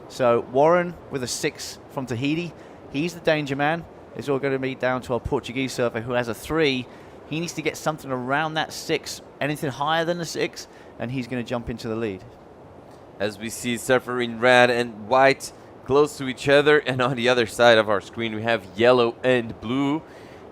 So Warren with a 6 from Tahiti, he's the danger man. It's all going to be down to our Portuguese surfer who has a 3. He needs to get something around that 6, anything higher than the 6, and he's going to jump into the lead. As we see surfer in red and white close to each other, and on the other side of our screen we have yellow and blue.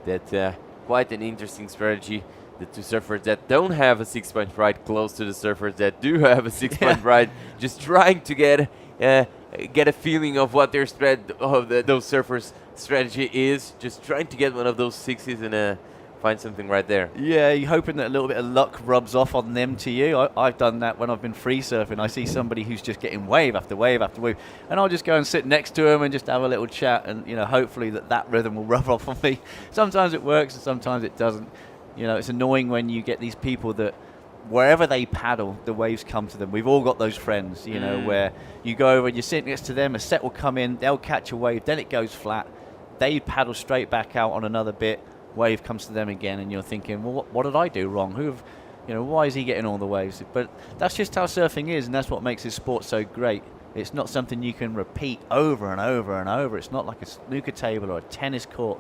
That quite an interesting strategy. The 2 surfers that don't have a 6-point ride close to the surfers that do have a 6-point ride, just trying to get a feeling of what their those surfers' strategy is. Just trying to get one of those 6s and find something right there. Yeah, you're hoping that a little bit of luck rubs off on them to you. I've done that when I've been free surfing. I see somebody who's just getting wave after wave after wave, and I'll just go and sit next to him and just have a little chat, and hopefully that rhythm will rub off on me. Sometimes it works and sometimes it doesn't. It's annoying when you get these people that wherever they paddle, the waves come to them. We've all got those friends, where you go over and you sit next to them, a set will come in, they'll catch a wave, then it goes flat. They paddle straight back out on another bit, wave comes to them again, and you're thinking, well, what did I do wrong? Why is he getting all the waves? But that's just how surfing is, and that's what makes this sport so great. It's not something you can repeat over and over and over. It's not like a snooker table or a tennis court.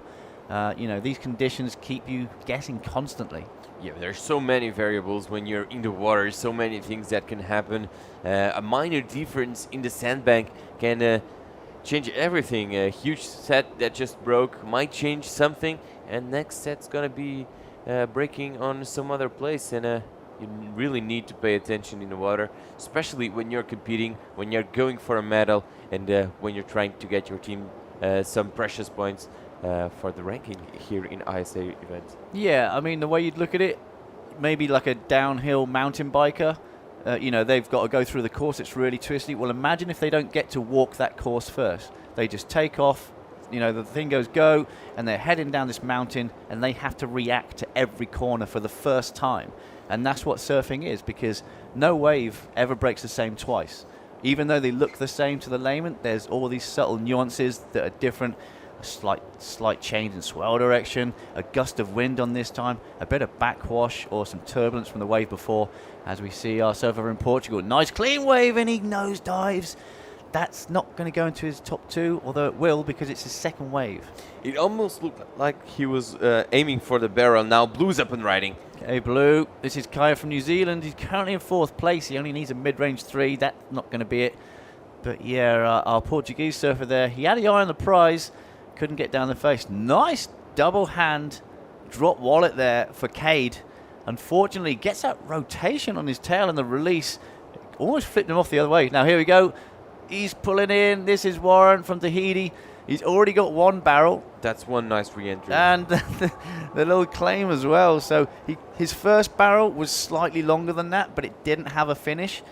These conditions keep you guessing constantly. Yeah, there's so many variables when you're in the water, so many things that can happen. A minor difference in the sandbank can change everything. A huge set that just broke might change something, and next set's gonna be breaking on some other place, and you really need to pay attention in the water, especially when you're competing, when you're going for a medal, and when you're trying to get your team some precious points for the ranking here in ISA events. Yeah, I mean, the way you'd look at it, maybe like a downhill mountain biker, they've got to go through the course, it's really twisty. Well, imagine if they don't get to walk that course first. They just take off, the thing goes go, and they're heading down this mountain, and they have to react to every corner for the first time. And that's what surfing is, because no wave ever breaks the same twice. Even though they look the same to the layman, there's all these subtle nuances that are different. A slight change in swell direction, a gust of wind on this time, a bit of backwash or some turbulence from the wave before, as we see our surfer in Portugal. Nice clean wave, and he nose dives. That's not going to go into his top 2, although it will, because it's his second wave. It almost looked like he was aiming for the barrel. Now Blue's up and riding. Okay, Blue. This is Kaya from New Zealand. He's currently in 4th place. He only needs a mid-range 3. That's not going to be it. But yeah, our Portuguese surfer there, he had the eye on the prize. Couldn't get down the face. Nice double hand drop wallet there for Cade. Unfortunately, gets that rotation on his tail and the release. Almost flipped him off the other way. Now here we go. He's pulling in. This is Warren from Tahiti. He's already got 1 barrel. That's one nice re-entry. And the little claim as well. So his first barrel was slightly longer than that, but it didn't have a finish.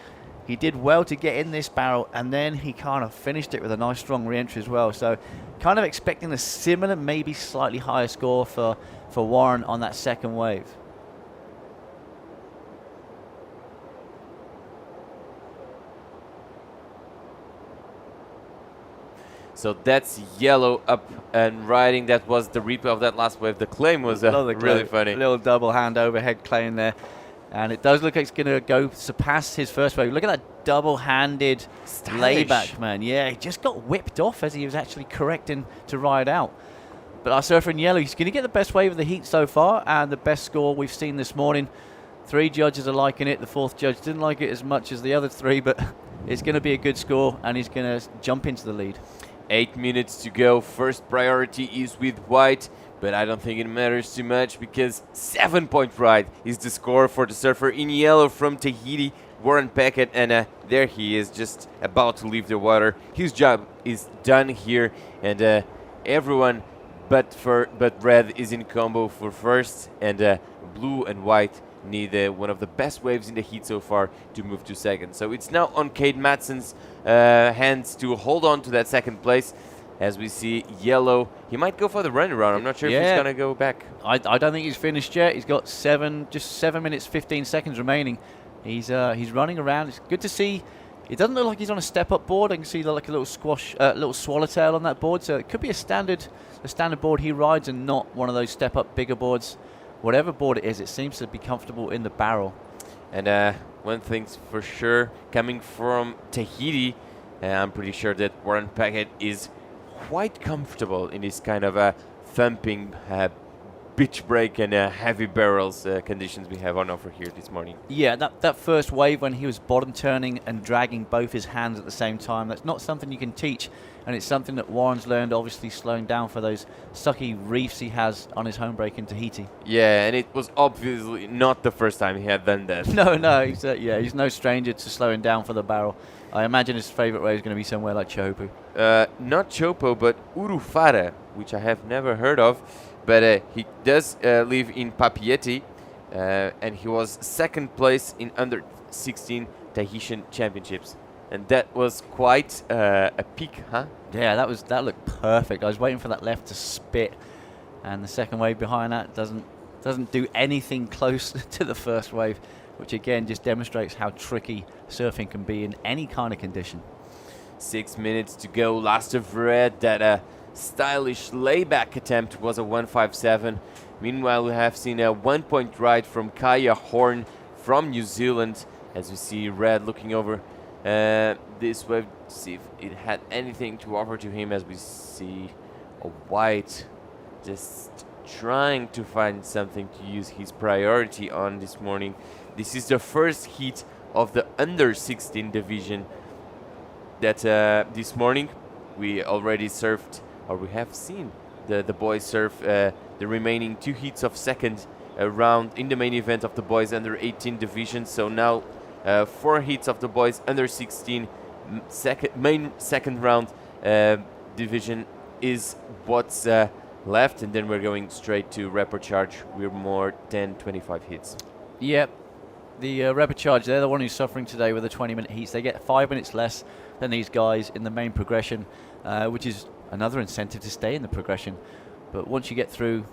He did well to get in this barrel, and then he kind of finished it with a nice strong re-entry as well. So kind of expecting a similar, maybe slightly higher score for Warren on that second wave. So that's yellow up and riding. That was the replay of that last wave. The claim was really funny. A little double hand overhead claim there. And it does look like it's going to go surpass his first wave. Look at that double-handed layback, man. Yeah, he just got whipped off as he was actually correcting to ride out. But our surfer in yellow, he's going to get the best wave of the heat so far and the best score we've seen this morning. 3 judges are liking it. The 4th judge didn't like it as much as the other 3, but it's going to be a good score, and he's going to jump into the lead. 8 minutes to go. First priority is with white, but I don't think it matters too much because 7-point ride is the score for the surfer in yellow from Tahiti, Warren Peckett, and there he is, just about to leave the water. His job is done here, and everyone but red is in combo for first, and blue and white need one of the best waves in the heat so far to move to second. So it's now on Cade Matson's hands to hold on to that second place. as we see yellow. He might go for the run around. I'm not sure if he's going to go back. I don't think he's finished yet. He's got just 7 minutes, 15 seconds remaining. He's running around. It's good to see. It doesn't look like he's on a step-up board. I can see like a little swallowtail on that board. So it could be a standard board he rides and not one of those step-up bigger boards. Whatever board it is, it seems to be comfortable in the barrel. And one thing's for sure, coming from Tahiti, I'm pretty sure that Warren Paget is quite comfortable in this kind of thumping pitch break and heavy barrels conditions we have on offer here this morning. Yeah, that first wave when he was bottom turning and dragging both his hands at the same time, that's not something you can teach, and it's something that Warren's learned, obviously slowing down for those sucky reefs he has on his home break in Tahiti. Yeah, and it was obviously not the first time he had done that. No, he's no stranger to slowing down for the barrel. I imagine his favorite wave is going to be somewhere like Chopu. Not Chopo, but Urufara, which I have never heard of. But he does live in Papeete, and he was second place in under 16 Tahitian championships. And that was quite a peak, huh? Yeah, that looked perfect. I was waiting for that left to spit, and the second wave behind that doesn't do anything close to the first wave, which again just demonstrates how tricky surfing can be in any kind of condition. 6 minutes to go. Last of red. That stylish layback attempt was a 157. Meanwhile, we have seen a 1-point ride from Kaya Horn from New Zealand, as we see red looking over this wave to see if it had anything to offer to him, as we see a white just trying to find something to use his priority on this morning. This is the first heat of the under 16 division that this morning we already surfed, or we have seen the boys surf the remaining 2 heats of second round in the main event of the boys under 18 division. So now 4 heats of the boys under 16 main second round division is what's left, and then we're going straight to repecharge. We're more than 25 hits. Yep. The repecharge, they're the one who's suffering today with the 20-minute heats. They get 5 minutes less than these guys in the main progression, which is another incentive to stay in the progression. But once you get through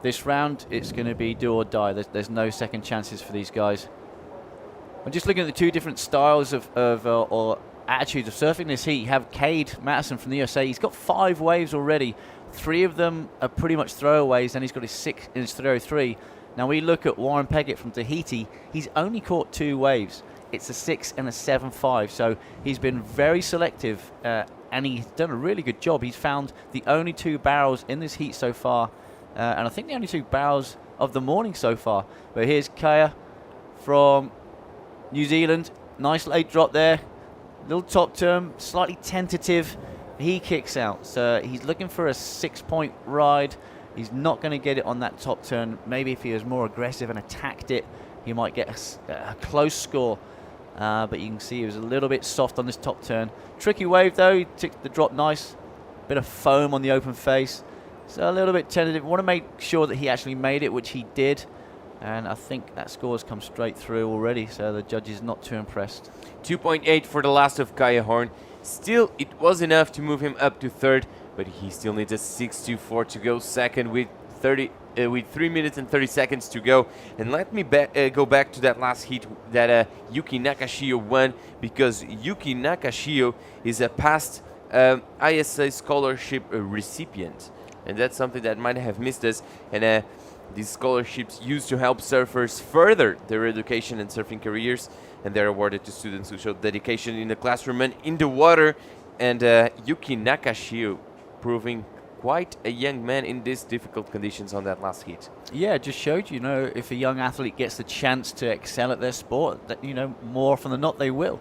this round, it's going to be do or die. There's no second chances for these guys. I'm just looking at the 2 different styles or attitudes of surfing this heat. You have Cade Madison from the USA. He's got 5 waves already. 3 of them are pretty much throwaways, and he's got his 6 in his 303. Now we look at Warren Paget from Tahiti. He's only caught 2 waves. It's a 6 and a 7.5. So he's been very selective, and he's done a really good job. He's found the only 2 barrels in this heat so far, and I think the only 2 barrels of the morning so far. But here's Kaya from New Zealand. Nice late drop there. Little top turn, slightly tentative. He kicks out. So he's looking for a 6-point ride. He's not going to get it on that top turn. Maybe if he was more aggressive and attacked it, he might get a close score. But you can see he was a little bit soft on this top turn. Tricky wave though. He took the drop nice. Bit of foam on the open face. So a little bit tentative. Want to make sure that he actually made it, which he did. And I think that score's come straight through already. So the judge is not too impressed. 2.8 for the last of Kaya Horn. Still, it was enough to move him up to third, but he still needs a 6.24 to go second with 3 minutes and 30 seconds to go. And let me go back to that last heat that Yuki Nakashio won, because Yuki Nakashio is a past ISA scholarship recipient, and that's something that might have missed us. And these scholarships used to help surfers further their education and surfing careers, and they're awarded to students who show dedication in the classroom and in the water. And Yuki Nakashio proving quite a young man in these difficult conditions on that last heat. Yeah, it just showed, if a young athlete gets the chance to excel at their sport, that, more often than not they will.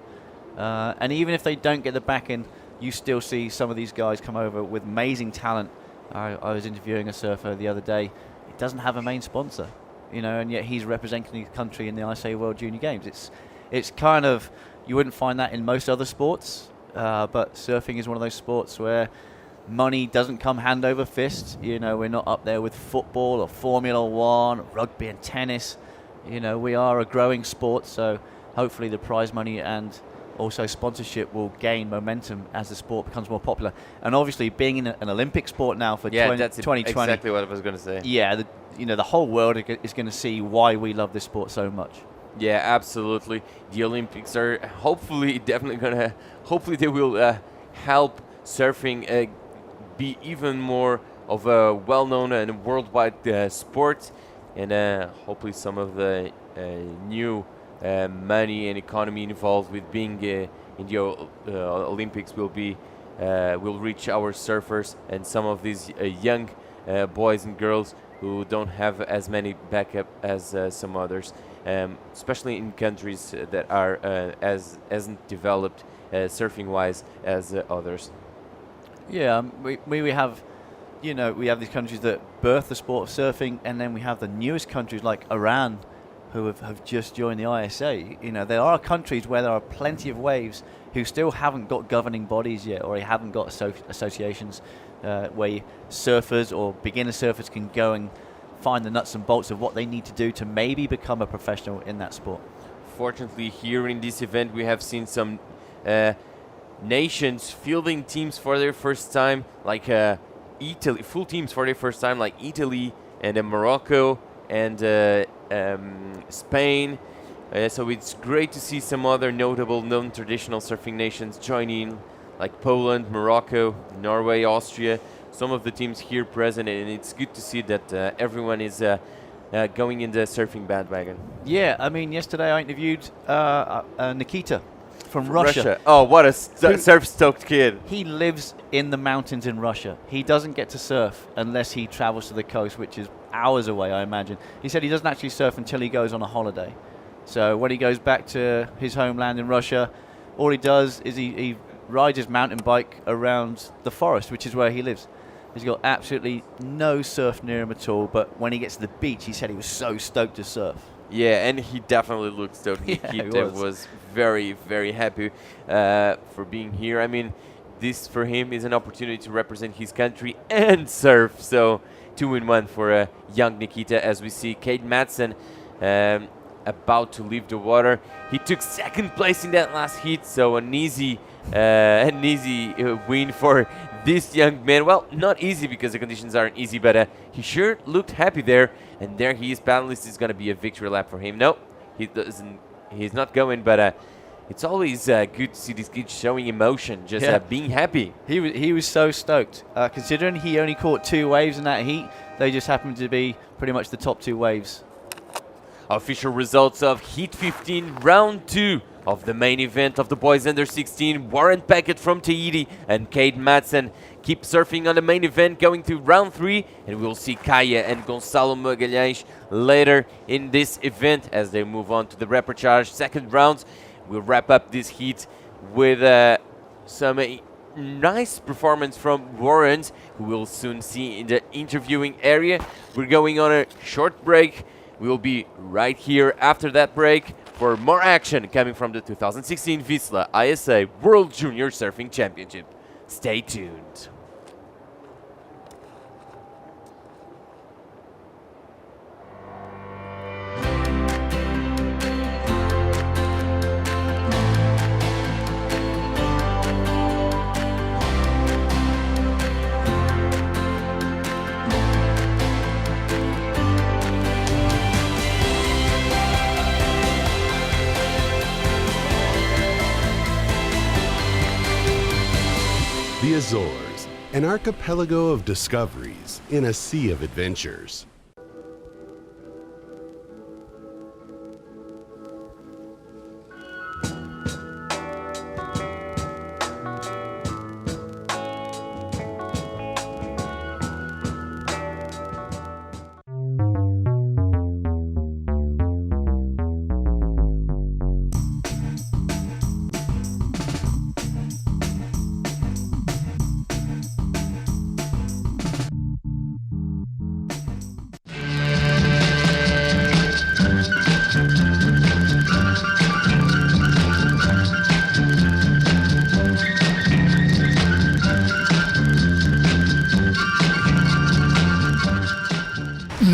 And even if they don't get the back end, you still see some of these guys come over with amazing talent. I was interviewing a surfer the other day. He doesn't have a main sponsor, and yet he's representing the country in the ISA World Junior Games. It's kind of, you wouldn't find that in most other sports, but surfing is one of those sports where money doesn't come hand over fist. We're not up there with football or Formula One, or rugby and tennis. We are a growing sport, so hopefully the prize money and also sponsorship will gain momentum as the sport becomes more popular. And obviously, being in an Olympic sport now for 2020, exactly what I was going to say. Yeah, the whole world is going to see why we love this sport so much. Yeah, absolutely. The Olympics are hopefully hopefully they will help surfing be even more of a well-known and worldwide sport, and hopefully some of the new money and economy involved with being in the Olympics will reach our surfers and some of these young boys and girls who don't have as many backup as some others, especially in countries that are hasn't developed surfing-wise as others. Yeah, we have, we have these countries that birth the sport of surfing, and then we have the newest countries like Iran, who have just joined the ISA. There are countries where there are plenty of waves who still haven't got governing bodies yet, or they haven't got associations where surfers or beginner surfers can go and find the nuts and bolts of what they need to do to maybe become a professional in that sport. Fortunately, here in this event, we have seen some nations fielding teams for their first time, like Italy, full teams for their first time, like Italy and then Morocco and Spain. So it's great to see some other notable non-traditional surfing nations joining, like Poland, Morocco, Norway, Austria. Some of the teams here present, and it's good to see that everyone is going in the surfing bandwagon. Yeah, I mean, yesterday I interviewed Nikita from Russia. Oh, what a surf-stoked kid. He lives in the mountains in Russia. He doesn't get to surf unless he travels to the coast, which is hours away, I imagine. He said he doesn't actually surf until he goes on a holiday. So when he goes back to his homeland in Russia, all he does is he rides his mountain bike around the forest, which is where he lives. He's got absolutely no surf near him at all, but when he gets to the beach, he said he was so stoked to surf. Yeah, and he definitely looked stoked. Yeah, he he was very, very happy for being here. I mean, this for him is an opportunity to represent his country and surf. So 2-in-1 for young Nikita, as we see Cade Madsen about to leave the water. He took second place in that last heat, so an easy win for this young man. Well, not easy because the conditions aren't easy, but he sure looked happy there. And there he is, panelist. Is going to be a victory lap for him. No, he doesn't. He's not going, but it's always good to see these kids showing emotion, just being happy. He was so stoked. Considering he only caught 2 waves in that heat, they just happened to be pretty much the top 2 waves. Official results of Heat 15, Round 2 of the main event of the boys under 16. Warren Packett from Tahiti and Cade Madsen keep surfing on the main event, going to Round 3, and we'll see Kaya and Gonçalo Magalhães later in this event as they move on to the repechage second rounds. We'll wrap up this heat with some nice performance from Warrens, who we'll soon see in the interviewing area. We're going on a short break. We'll be right here after that break for more action coming from the 2016 VISSLA ISA World Junior Surfing Championship. Stay tuned. The Azores, an archipelago of discoveries in a sea of adventures.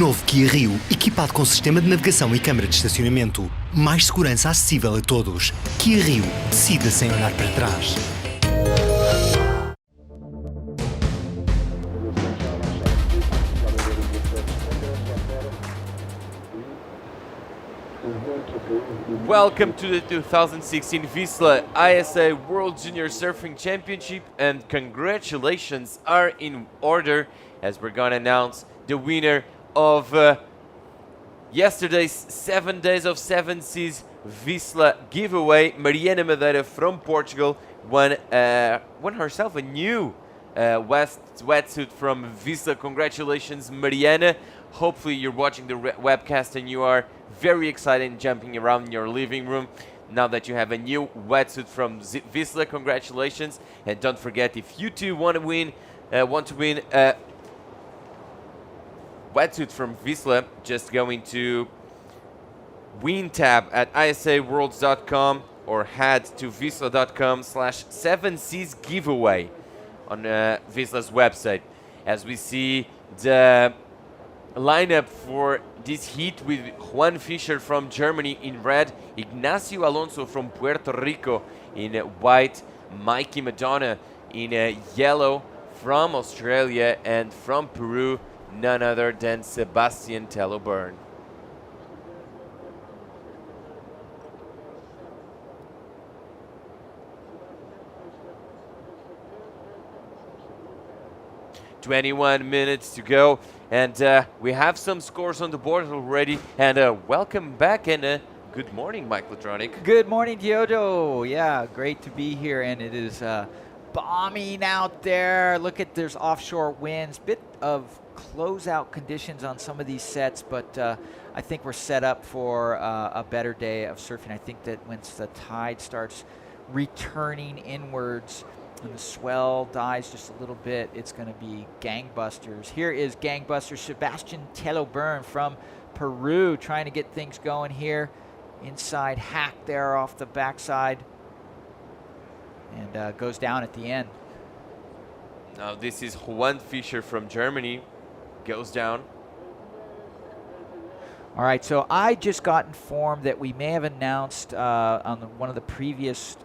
Novo Kia Rio, equipado com sistema de navegação e câmara de estacionamento. Mais segurança acessível a todos. Kia Rio, decida sem olhar para trás. Welcome to the 2016 VISSLA ISA World Junior Surfing Championship, and congratulations are in order as we're gonna announce the winner of yesterday's 7 Days of 7 Seas VISSLA giveaway. Mariana Madeira from Portugal won herself a new wetsuit from VISSLA. Congratulations, Mariana. Hopefully you're watching the webcast and you are very excited and jumping around in your living room now that you have a new wetsuit from VISSLA. Congratulations, and don't forget, if you too want to win a wetsuit from VISSLA, just go into Win tab at isaworlds.com or head to vissla.com/7seas giveaway on VISSLA's website. As we see the lineup for this heat, with Juan Fischer from Germany in red, Ignacio Alonso from Puerto Rico in white, Mikey Madonna in yellow from Australia, and from Peru, none other than Sebastian Tello-Byrne. "21 minutes to go, and we have some scores on the board already." And welcome back, and good morning, Mike Latronic. Good morning, Diogo. Yeah, great to be here, and it is bombing out there. Look at, there's offshore winds, bit of closeout conditions on some of these sets, but I think we're set up for a better day of surfing. I think that once the tide starts returning inwards and the swell dies just a little bit, it's going to be gangbusters. Here is gangbusters Sebastian Tello-Byrne from Peru, trying to get things going here. Inside hack there off the backside, and goes down at the end. Now this is Juan Fischer from Germany, goes down. All right, so I just got informed that we may have announced on one of the previous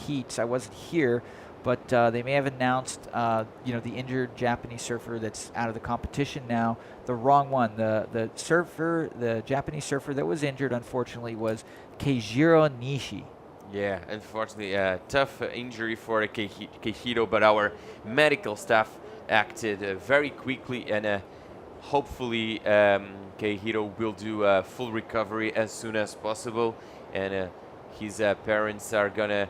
heats, I wasn't here, but they may have announced, the injured Japanese surfer that's out of the competition now. The wrong one. The Japanese surfer that was injured, unfortunately, was Keijiro Nishi. Yeah, unfortunately, a tough injury for Keihiro, but our medical staff acted very quickly, and hopefully Keihiro will do a full recovery as soon as possible, and his parents are gonna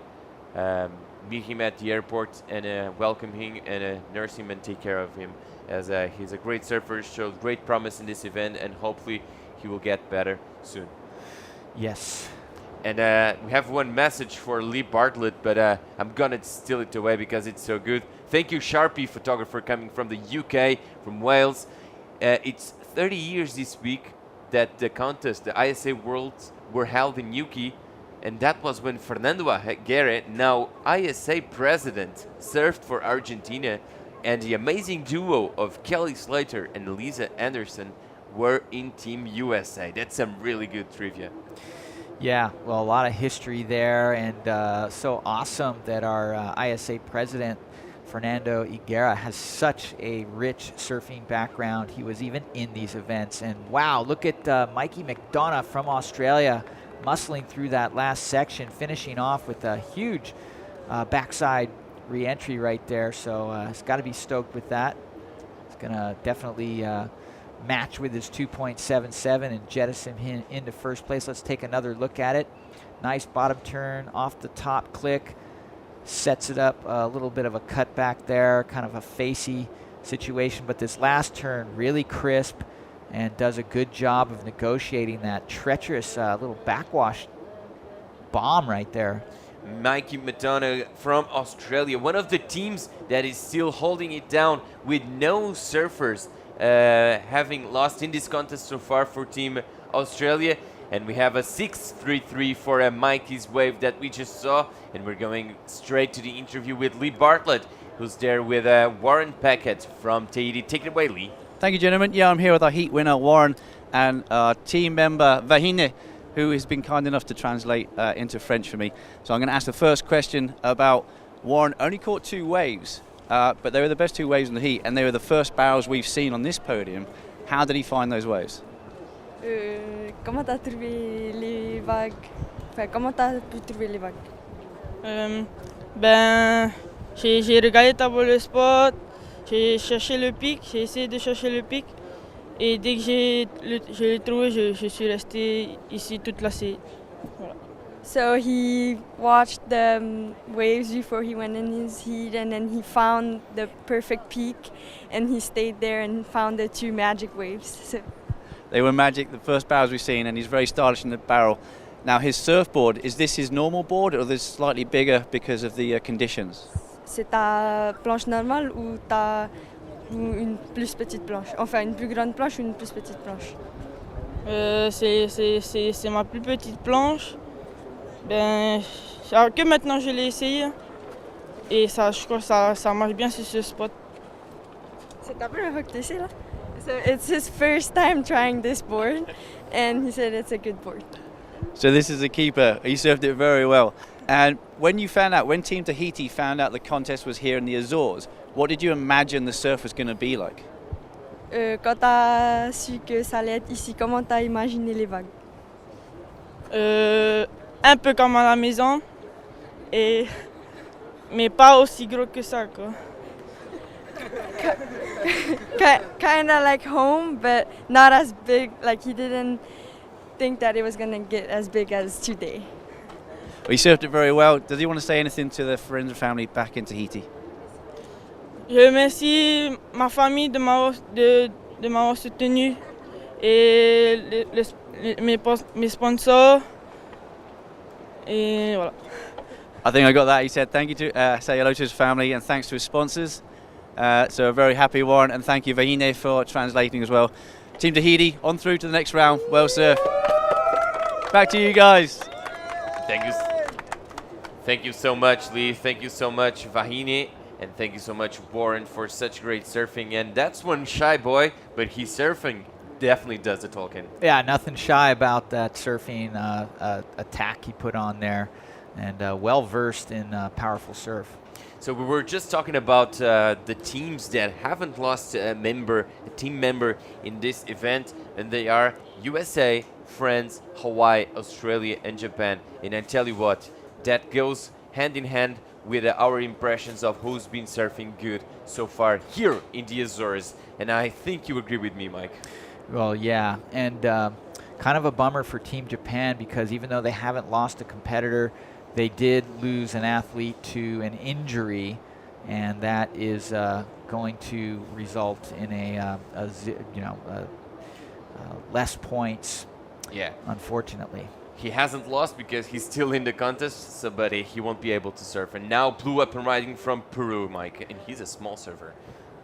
meet him at the airport and welcome him and nurse him and take care of him, as he's a great surfer, showed great promise in this event, and hopefully he will get better soon. Yes. And we have one message for Lee Bartlett, but I'm gonna steal it away because it's so good. Thank you, Sharpie photographer, coming from the UK, from Wales. It's 30 years this week that the contest, the ISA Worlds, were held in Yuki, and that was when Fernando Aguirre, now ISA president, surfed for Argentina, and the amazing duo of Kelly Slater and Lisa Anderson were in Team USA. That's some really good trivia. Yeah, well, a lot of history there, and so awesome that our ISA president, Fernando Higuera, has such a rich surfing background. He was even in these events. And wow, look at Mikey McDonough from Australia muscling through that last section, finishing off with a huge backside re-entry right there. So he's got to be stoked with that. It's going to definitely match with his 2.77 and jettison him into first place. Let's take another look at it. Nice bottom turn off the top click. Sets it up a little bit of a cutback there, kind of a facey situation, but this last turn really crisp and does a good job of negotiating that treacherous little backwash bomb right there. Mikey Madonna from Australia, one of the teams that is still holding it down with no surfers having lost in this contest so far for Team Australia. And we have a 6.33 for Mikey's wave that we just saw. And we're going straight to the interview with Lee Bartlett, who's there with Warren Packett from Tahiti. Take it away, Lee. Thank you, gentlemen. Yeah, I'm here with our heat winner, Warren, and our team member, Vahine, who has been kind enough to translate into French for me. So I'm going to ask the first question about Warren. Only caught 2 waves, but they were the best 2 waves in the heat, and they were the first barrels we've seen on this podium. How did he find those waves? Comment t'as trouvé les vagues? Enfin, comment t'as pu trouver les vagues? Ben, j'ai regardé d'abord le spot, j'ai cherché le pic, j'ai essayé de chercher le pic, et dès que je l'ai trouvé, je suis resté ici toute la série. Voilà. So he watched the waves before he went in his heat, and then he found the perfect peak, and he stayed there and found the 2 magic waves. So. They were magic, the first barrels we've seen, and he's very stylish in the barrel. Now his surfboard, is this his normal board or is slightly bigger because of the conditions? C'est ta planche normale ou ta une plus petite planche? Enfin, une plus grande planche ou une plus petite planche? C'est ma plus petite planche. Ben, que maintenant je l'ai essayé et ça, je crois que ça marche bien sur ce spot. C'est ta première fois que tu essaies là? So it's his first time trying this board, and he said it's a good board. So this is a keeper. He surfed it very well. And when you found out, when Team Tahiti found out the contest was here in the Azores, what did you imagine the surf was going to be like? Quand t'as su que ça allait être ici, comment t'as imaginé les vagues? Un peu comme à la maison, mais pas aussi gros que ça, quoi. Kinda like home, but not as big. Like he didn't think that it was gonna get as big as today. Well, he surfed it very well. Does he want to say anything to the friends and family back in Tahiti? Je remercie ma famille de m'avoir soutenu et mes sponsors. Et voilà. I think I got that. He said thank you to say hello to his family and thanks to his sponsors. So a very happy Warren, and thank you Vahine for translating as well. Team Tahiti on through to the next round. Well surfed. Back to you guys. Thank you so much, Lee. Thank you so much, Vahine. And thank you so much, Warren, for such great surfing. And that's one shy boy, but he's surfing definitely does the talking. Yeah, nothing shy about that surfing attack he put on there, and well-versed in powerful surf. So we were just talking about the teams that haven't lost a team member in this event, and they are USA, France, Hawaii, Australia, and Japan. And I tell you what, that goes hand in hand with our impressions of who's been surfing good so far here in the Azores. And I think you agree with me, Mike. Well, yeah, and kind of a bummer for Team Japan, because even though they haven't lost a competitor, they did lose an athlete to an injury, and that is going to result in less points. Yeah, unfortunately. He hasn't lost because he's still in the contest, but he won't be able to surf. And now Blue Up and Riding from Peru, Mike, and he's a small surfer.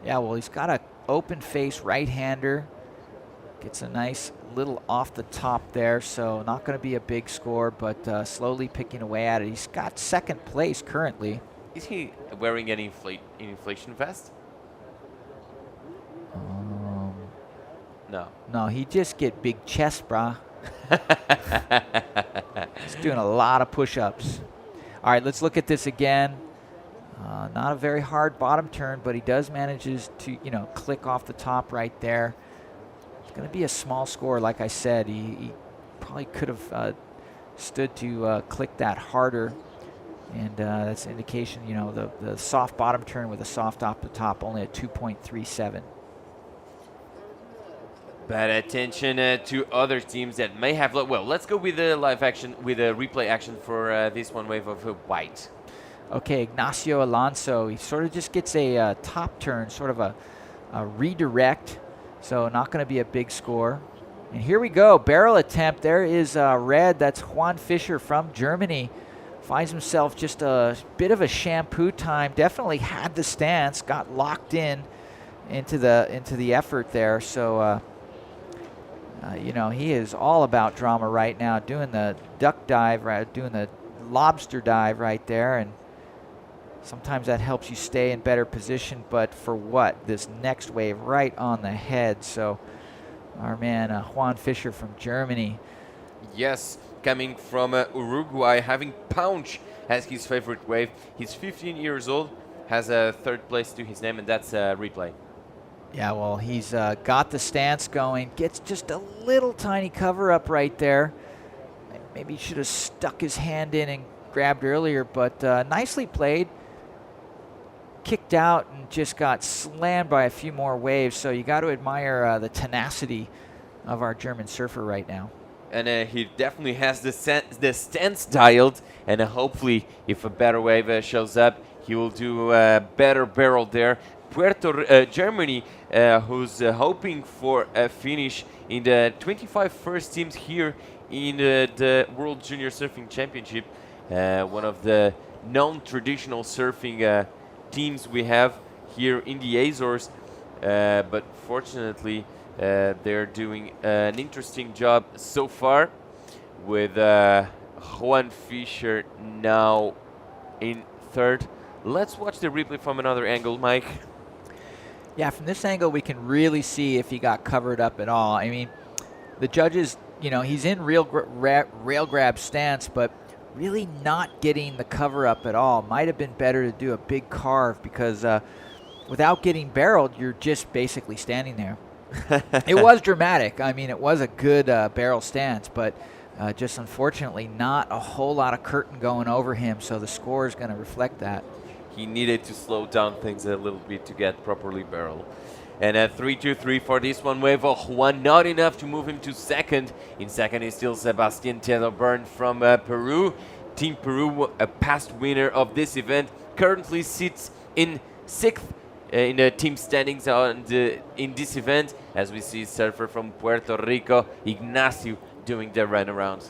Yeah, well, he's got an open face right-hander. Gets a nice little off the top there, so not going to be a big score, but slowly picking away at it. He's got second place currently. Is he wearing an inflation vest? No. No, he just get big chest, brah. He's doing a lot of push-ups. All right, let's look at this again. Not a very hard bottom turn, but he does manages to, click off the top right there. It's going to be a small score, like I said. He probably could have stood to click that harder, and that's an indication, the soft bottom turn with a soft off the top, only a 2.37. But attention to other teams that may have... Well, let's go with the live action, with a replay action for this one wave of white. Okay, Ignacio Alonso, he sort of just gets a top turn, sort of a redirect, so not going to be a big score. And here we go, barrel attempt. There is red, that's Juan Fischer from Germany. Finds himself just a bit of a shampoo time, definitely had the stance, got locked into the effort there, so... he is all about drama right now, doing the duck dive, doing the lobster dive right there, and Sometimes that helps you stay in better position, but for what? This next wave right on the head. So our man Juan Fischer from Germany. Yes, coming from Uruguay, having Punch as his favorite wave. He's 15 years old, has a third place to his name, and that's a replay. Yeah, well, he's got the stance going, gets just a little tiny cover up right there. Maybe he should have stuck his hand in and grabbed earlier, but nicely played. Kicked out and just got slammed by a few more waves, so you got to admire the tenacity of our German surfer right now. And he definitely has the stance dialed, and hopefully if a better wave shows up, he will do a better barrel there. Germany, who's hoping for a finish in the 25 first teams here in the World Junior Surfing Championship, one of the non-traditional surfing teams we have here in the Azores, but fortunately they're doing an interesting job so far, with Juan Fischer now in third. Let's watch the replay from another angle, Mike. Yeah, from this angle we can really see if he got covered up at all. I mean, the judges, you know, he's in rail grab stance, but really not getting the cover up at all. Might have been better to do a big carve, because without getting barreled, you're just basically standing there. It was dramatic. I mean, it was a good barrel stance, but just unfortunately not a whole lot of curtain going over him, so the score is going to reflect that. He needed to slow down things a little bit to get properly barrel. And a 3-2-3 for this one wave of Juan, not enough to move him to second. In second is still Sebastian Taylor-Byrne from Peru. Team Peru, a past winner of this event, currently sits in sixth in the team standings in this event, as we see surfer from Puerto Rico, Ignacio, doing the runaround.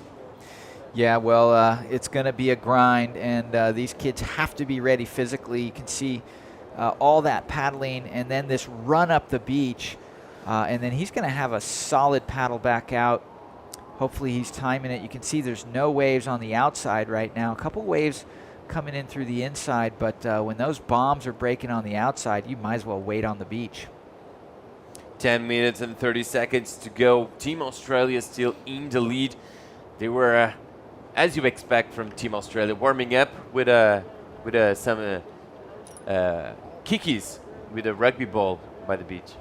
Yeah, well, it's going to be a grind, and these kids have to be ready physically. You can see all that paddling, and then this run up the beach, and then he's going to have a solid paddle back out. Hopefully he's timing it. You can see there's no waves on the outside right now. A couple waves coming in through the inside, but when those bombs are breaking on the outside, you might as well wait on the beach. 10 minutes and 30 seconds to go. Team Australia still in the lead. They were, as you expect from Team Australia, warming up with some kikis with a rugby ball by the beach.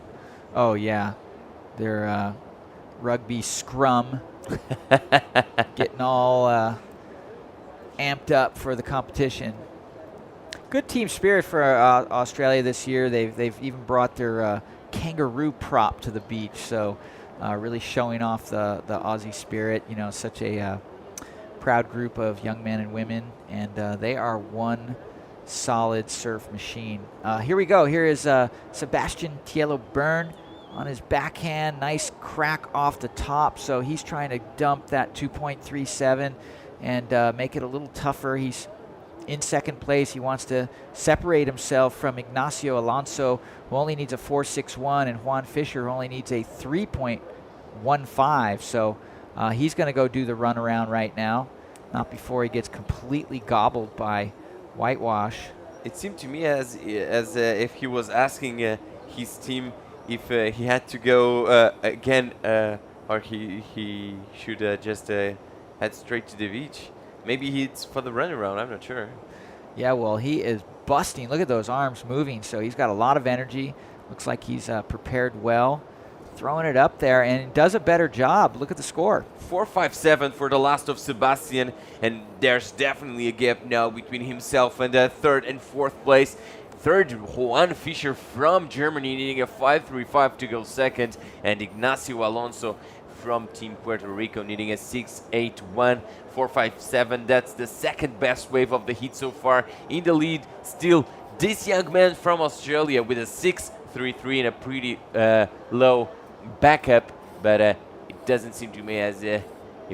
Oh yeah, their rugby scrum, getting all amped up for the competition. Good team spirit for Australia this year. They've even brought their kangaroo prop to the beach, so really showing off the Aussie spirit. You know, such a proud group of young men and women, and they are one solid surf machine. Here we go. Here is Sebastian Taylor-Byrne on his backhand. Nice crack off the top, so he's trying to dump that 2.37 and make it a little tougher. He's in second place. He wants to separate himself from Ignacio Alonso, who only needs a 4.61, and Juan Fischer, who only needs a 3.15. So he's going to go do the runaround right now, not before he gets completely gobbled by whitewash. It seemed to me as if he was asking his team if he had to go again, or he should just head straight to the beach. Maybe it's for the runaround, I'm not sure. Yeah, well, he is busting. Look at those arms moving, so he's got a lot of energy. Looks like he's prepared well. Throwing it up there, and does a better job. Look at the score. 4.57 for the last of Sebastian, and there's definitely a gap now between himself and third and fourth place. Third, Juan Fischer from Germany, needing a 5.35 to go second, and Ignacio Alonso from Team Puerto Rico, needing a 6.81. 4.57, that's the second best wave of the heat so far. In the lead, still this young man from Australia with a 6.33 and a pretty low backup, but it doesn't seem to me as if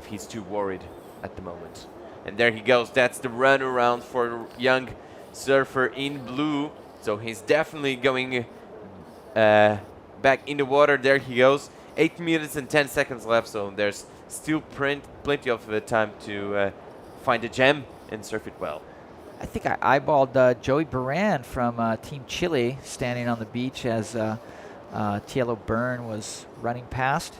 he's too worried at the moment. And there he goes. That's the run around for young surfer in blue. So he's definitely going back in the water. There he goes. 8 minutes and 10 seconds left, so there's still plenty of time to find a gem and surf it well. I think I eyeballed Joey Baran from Team Chile standing on the beach as Tielo Byrne was running past.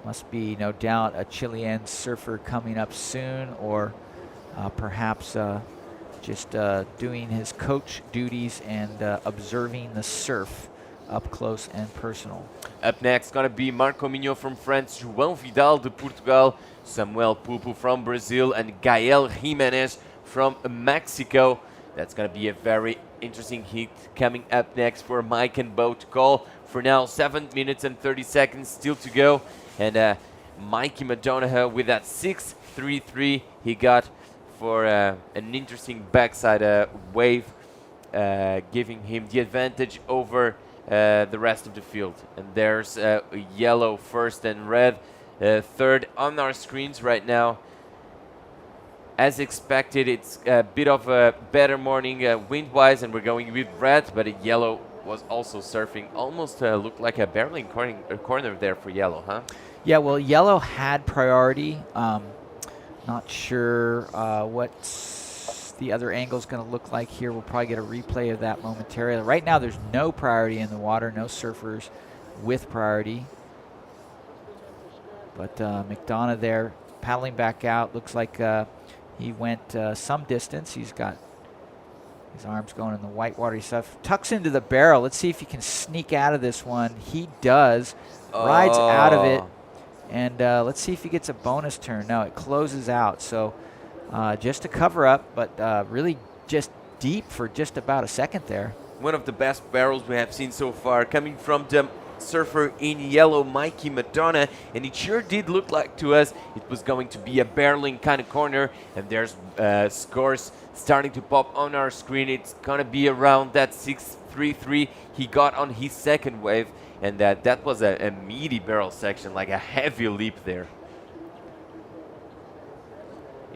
Must be, no doubt, a Chilean surfer coming up soon, or perhaps just doing his coach duties and observing the surf up close and personal. Up next, going to be Marco Mignon from France, João Vidal de Portugal, Samuel Pupu from Brazil, and Gael Jimenez from Mexico. That's going to be a very interesting heat coming up next for Mike and Bo to call. For now, 7 minutes and 30 seconds still to go. And Mikey Madonna with that 6.33 he got for an interesting backside wave, giving him the advantage over the rest of the field. And there's yellow first and red third on our screens right now. As expected, it's a bit of a better morning wind-wise, and we're going with red, but yellow was also surfing. Almost looked like a barreling corner there for yellow, huh? Yeah, well, yellow had priority. Not sure what the other angle is going to look like here. We'll probably get a replay of that momentarily. Right now, there's no priority in the water, no surfers with priority. But McDonough there paddling back out. Looks like he went some distance. He's got his arms going in the whitewater stuff. Tucks into the barrel. Let's see if he can sneak out of this one. He does. Rides out of it. And let's see if he gets a bonus turn. No, it closes out. So just a cover up, but really just deep for just about a second there. One of the best barrels we have seen so far, coming from the surfer in yellow, Mikey Madonna, and it sure did look like to us it was going to be a barreling kind of corner. And there's scores starting to pop on our screen. It's gonna be around that 6.33 he got on his second wave, and that was a meaty barrel section, like a heavy leap there.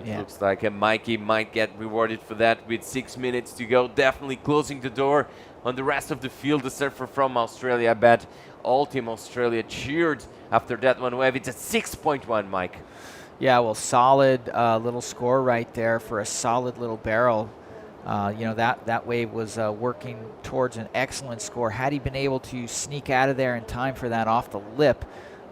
It looks like Mikey might get rewarded for that with 6 minutes to go. Definitely closing the door on the rest of the field. The surfer from Australia, I bet all Team Australia cheered after that one wave. It's a 6.1, Mike. Yeah, well, solid little score right there for a solid little barrel. You know, that wave was working towards an excellent score. Had he been able to sneak out of there in time for that off the lip,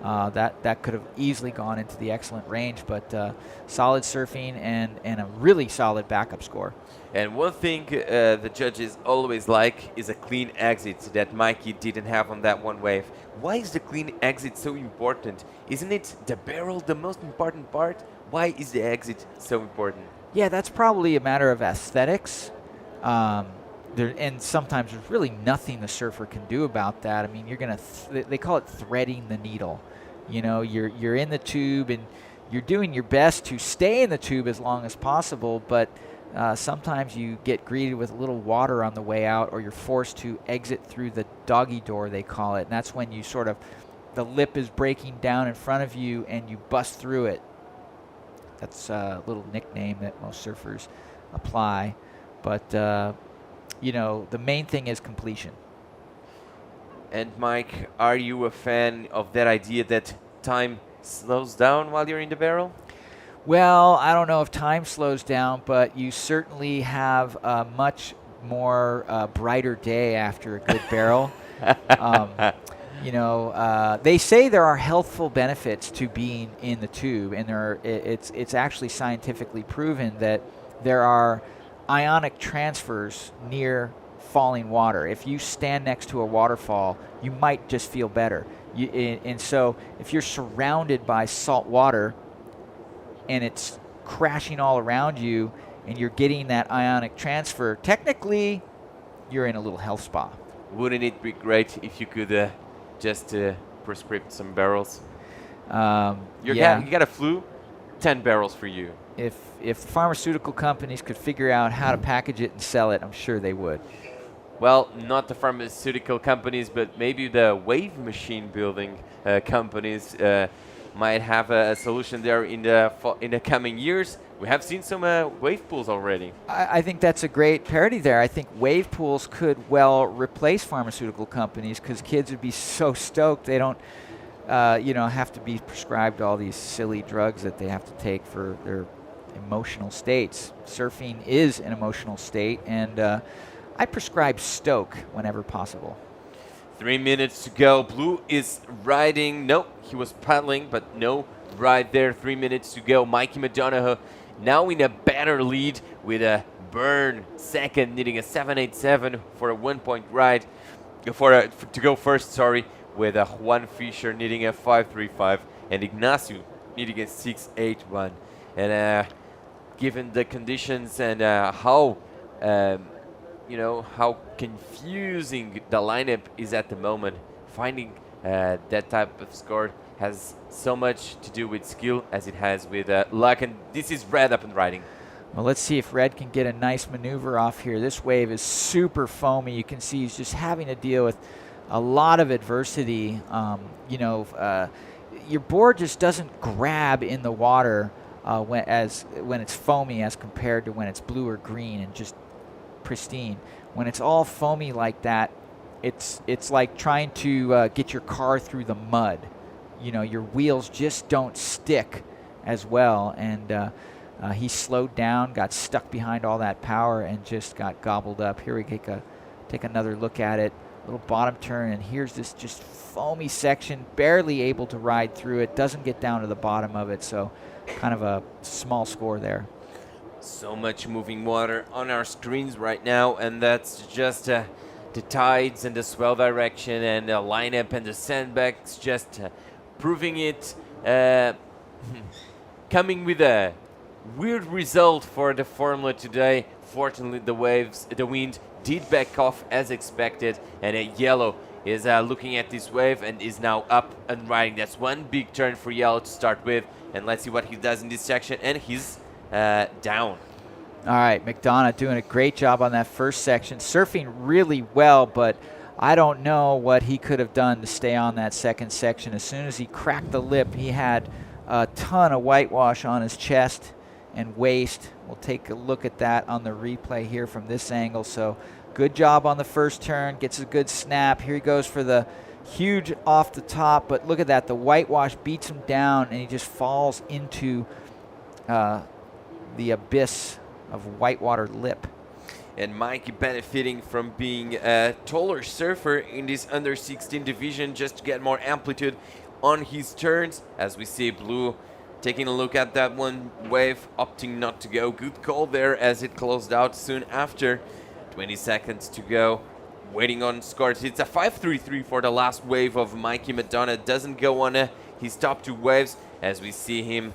that could have easily gone into the excellent range. But solid surfing and a really solid backup score. And one thing the judges always like is a clean exit that Mikey didn't have on that one wave. Why is the clean exit so important? Isn't it the barrel the most important part? Why is the exit so important? Yeah, that's probably a matter of aesthetics. And sometimes there's really nothing the surfer can do about that. I mean, you're going to, they call it threading the needle. You know, you're in the tube and you're doing your best to stay in the tube as long as possible, but sometimes you get greeted with a little water on the way out, or you're forced to exit through the doggy door, they call it. And that's when you sort of, the lip is breaking down in front of you and you bust through it. That's a little nickname that most surfers apply. But, you know, the main thing is completion. And Mike, are you a fan of that idea that time slows down while you're in the barrel? Well, I don't know if time slows down, but you certainly have a much more brighter day after a good barrel. You know, they say there are healthful benefits to being in the tube, and it's actually scientifically proven that there are ionic transfers near falling water. If you stand next to a waterfall, you might just feel better. And so if you're surrounded by salt water and it's crashing all around you and you're getting that ionic transfer, technically you're in a little health spa. Wouldn't it be great if you could just prescribe some barrels? You got a flu, 10 barrels for you. If the pharmaceutical companies could figure out how to package it and sell it, I'm sure they would. Well, not the pharmaceutical companies, but maybe the wave machine building companies might have a solution there in the coming years. We have seen some wave pools already. I think that's a great parody there. I think wave pools could well replace pharmaceutical companies, because kids would be so stoked they don't you know, have to be prescribed all these silly drugs that they have to take for their emotional states. Surfing is an emotional state, and I prescribe Stoke whenever possible. 3 minutes to go. Blue is riding. Nope, he was paddling, but no ride there. 3 minutes to go. Mikey McDonough now in a better lead with a Byrne second, needing a 7.87 for a 1 point ride. To go first, sorry, with a Juan Fischer needing a 5.35 and Ignacio needing a 6.81. And given the conditions and how how confusing the lineup is at the moment, finding that type of score has so much to do with skill as it has with luck. And this is Red up and riding. Well, let's see if Red can get a nice maneuver off here. This wave is super foamy. You can see he's just having to deal with a lot of adversity. Your board just doesn't grab in the water when it's foamy as compared to when it's blue or green and just pristine. When it's all foamy like that, it's like trying to get your car through the mud. Your wheels just don't stick as well, and he slowed down, got stuck behind all that power, and just got gobbled up. Here we take another look at it. Little bottom turn, and here's this just foamy section, barely able to ride through it, doesn't get down to the bottom of it, so kind of a small score there. So much moving water on our screens right now, and that's just the tides and the swell direction and the lineup and the sandbags just proving it. Coming with a weird result for the Formula today. Fortunately, the wind did back off as expected, and Yellow is looking at this wave and is now up and riding. That's one big turn for Yellow to start with, and let's see what he does in this section, and he's down. All right, McDonough doing a great job on that first section, surfing really well, but I don't know what he could have done to stay on that second section. As soon as he cracked the lip, he had a ton of whitewash on his chest and waist. We'll take a look at that on the replay here from this angle. So good job on the first turn, gets a good snap. Here he goes for the huge off the top, but look at that. The whitewash beats him down, and he just falls into the abyss of whitewater lip. And Mikey benefiting from being a taller surfer in this under 16 division, just to get more amplitude on his turns. As we see Blue taking a look at that one wave, opting not to go. Good call there as it closed out soon after. 20 seconds to go. Waiting on scores. It's a 5.33 for the last wave of Mikey McDonough. Doesn't go on his top two waves as we see him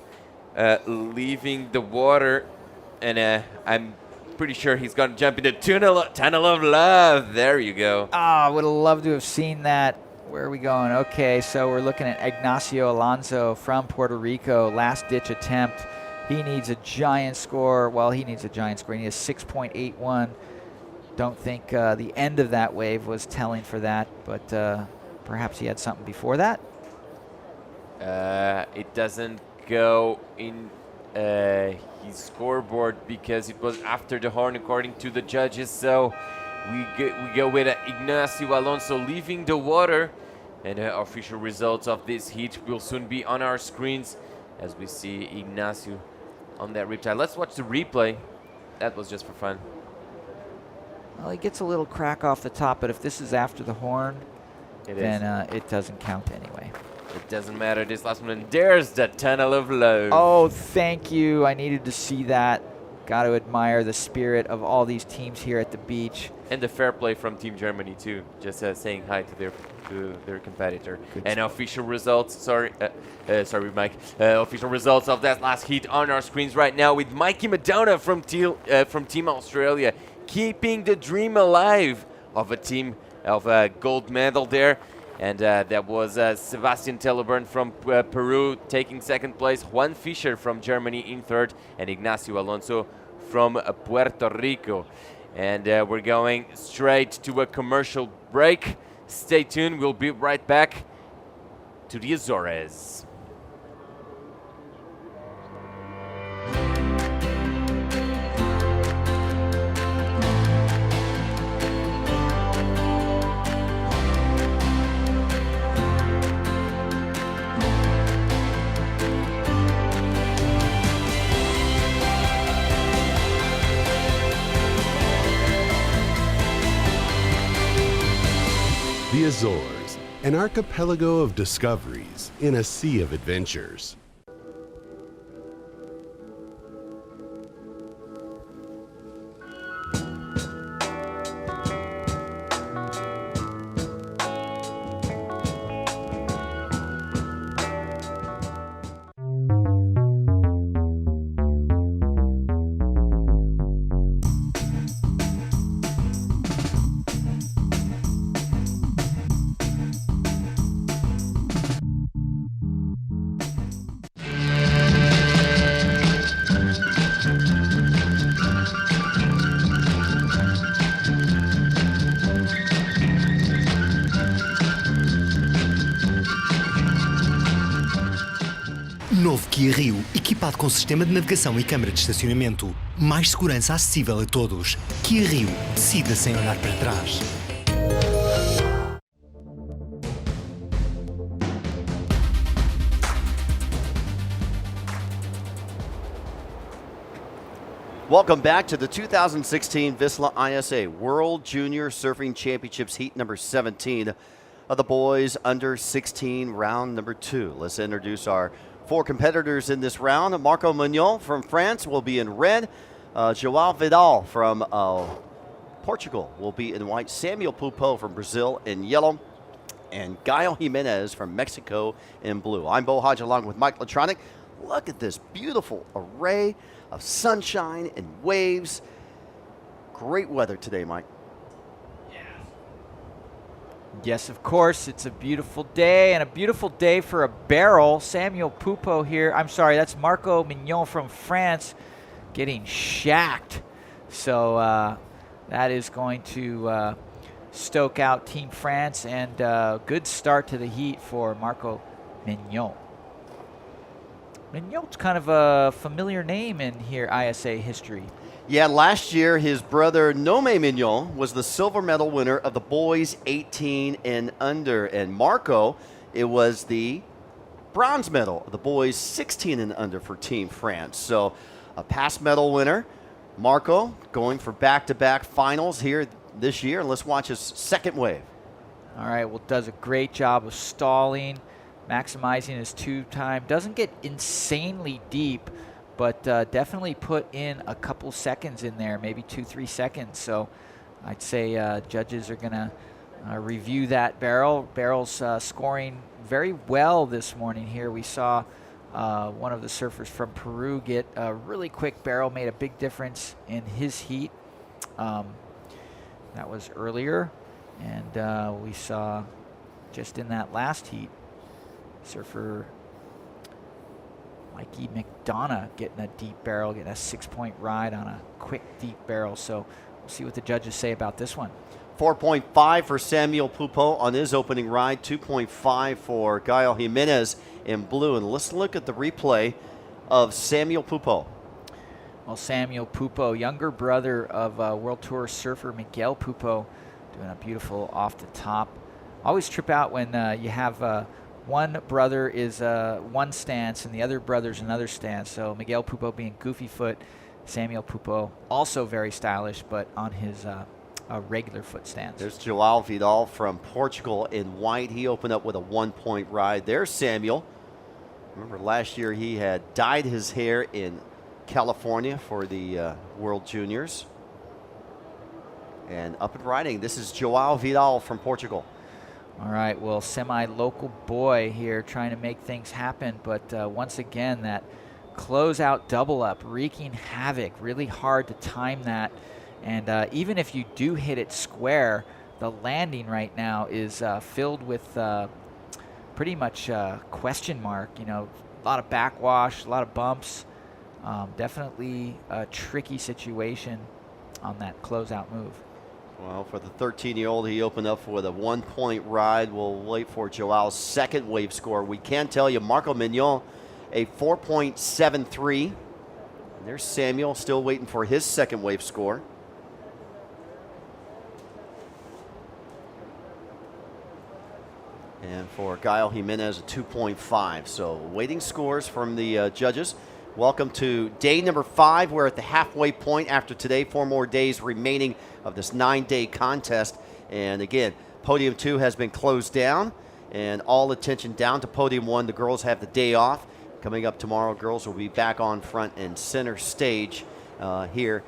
leaving the water. And I'm pretty sure he's going to jump into Tunnel of Love. There you go. I would have loved to have seen that. Where are we going? Okay, so we're looking at Ignacio Alonso from Puerto Rico. Last-ditch attempt. He needs a giant score. Well, he needs a giant score. He needs 6.81. Don't think the end of that wave was telling for that, but perhaps he had something before that. It doesn't go in his scoreboard because it was after the horn according to the judges. So we go with Ignacio Alonso leaving the water, and official results of this heat will soon be on our screens as we see Ignacio on that riptide. Let's watch the replay. That was just for fun. Well, he gets a little crack off the top, but if this is after the horn, then it doesn't count anyway. It doesn't matter. This last one, and there's the Tunnel of Love. Oh, thank you. I needed to see that. Got to admire the spirit of all these teams here at the beach. And the fair play from Team Germany, too. Just saying hi to their competitor. Good and stuff. Official results, sorry Mike. Official results of that last heat on our screens right now with Mikey McDonough from Team Australia, keeping the dream alive of a gold medal there. And that was Sebastian Telleburn from Peru taking second place, Juan Fischer from Germany in third, and Ignacio Alonso from Puerto Rico. And we're going straight to a commercial break. Stay tuned. We'll be right back to the Azores. The Azores, an archipelago of discoveries in a sea of adventures. Novo Kia Rio, equipado com sistema de navegação e câmara de estacionamento. Mais segurança acessível a todos. Kia Rio, decida sem olhar para trás. Welcome back to the 2016 VISSLA ISA World Junior Surfing Championships Heat number 17 of the boys under 16 round number 2. Let's introduce our 4 competitors in this round. Marco Mignon from France will be in red. João Vidal from Portugal will be in white. Samuel Pupo from Brazil in yellow. And Gael Jimenez from Mexico in blue. I'm Bo Hodge along with Mike Latronic. Look at this beautiful array of sunshine and waves. Great weather today, Mike. Yes, of course. It's a beautiful day, and a beautiful day for a barrel. Samuel Pupo here. I'm sorry, that's Marco Mignon from France getting shacked. So that is going to stoke out Team France, and good start to the heat for Marco Mignon. Mignon's kind of a familiar name in here, ISA history. Yeah, last year his brother Nome Mignon was the silver medal winner of the boys 18 and under. And Marco, it was the bronze medal of the boys 16 and under for Team France. So a past medal winner. Marco going for back-to-back finals here this year. And let's watch his second wave. All right, well, does a great job of stalling, maximizing his tube time. Doesn't get insanely deep, but definitely put in a couple seconds in there, maybe 2-3 seconds. So I'd say judges are going to review that barrel. Barrel's scoring very well this morning here. We saw one of the surfers from Peru get a really quick barrel, made a big difference in his heat. That was earlier. And we saw just in that last heat, surfer Mikey McDonough getting a deep barrel, getting a 6-point ride on a quick, deep barrel. So we'll see what the judges say about this one. 4.5 for Samuel Pupo on his opening ride. 2.5 for Gael Jimenez in blue. And let's look at the replay of Samuel Pupo. Well, Samuel Pupo, younger brother of World Tour surfer Miguel Pupo, doing a beautiful off the top. Always trip out when you have one brother is one stance and the other brother's another stance. So Miguel Pupo being goofy foot, Samuel Pupo also very stylish, but on his regular foot stance. There's João Vidal from Portugal in white. He opened up with a 1-point ride. There's Samuel. Remember last year he had dyed his hair in California for the World Juniors. And up and riding. This is João Vidal from Portugal. All right, well, semi-local boy here trying to make things happen, but once again, that closeout double up wreaking havoc. Really hard to time that, and even if you do hit it square, the landing right now is filled with pretty much question mark. You know, a lot of backwash, a lot of bumps. Definitely a tricky situation on that closeout move. Well, for the 13-year-old, he opened up with a 1-point ride. We'll wait for Joao's second wave score. We can tell you Marco Mignon, a 4.73. And there's Samuel still waiting for his second wave score. And for Gael Jimenez, a 2.5. So waiting scores from the judges. Welcome to day number 5. We're at the halfway point after today. 4 more days remaining of this 9-day contest. And again, Podium 2 has been closed down, and all attention down to Podium 1. The girls have the day off. Coming up tomorrow, girls will be back on front and center stage here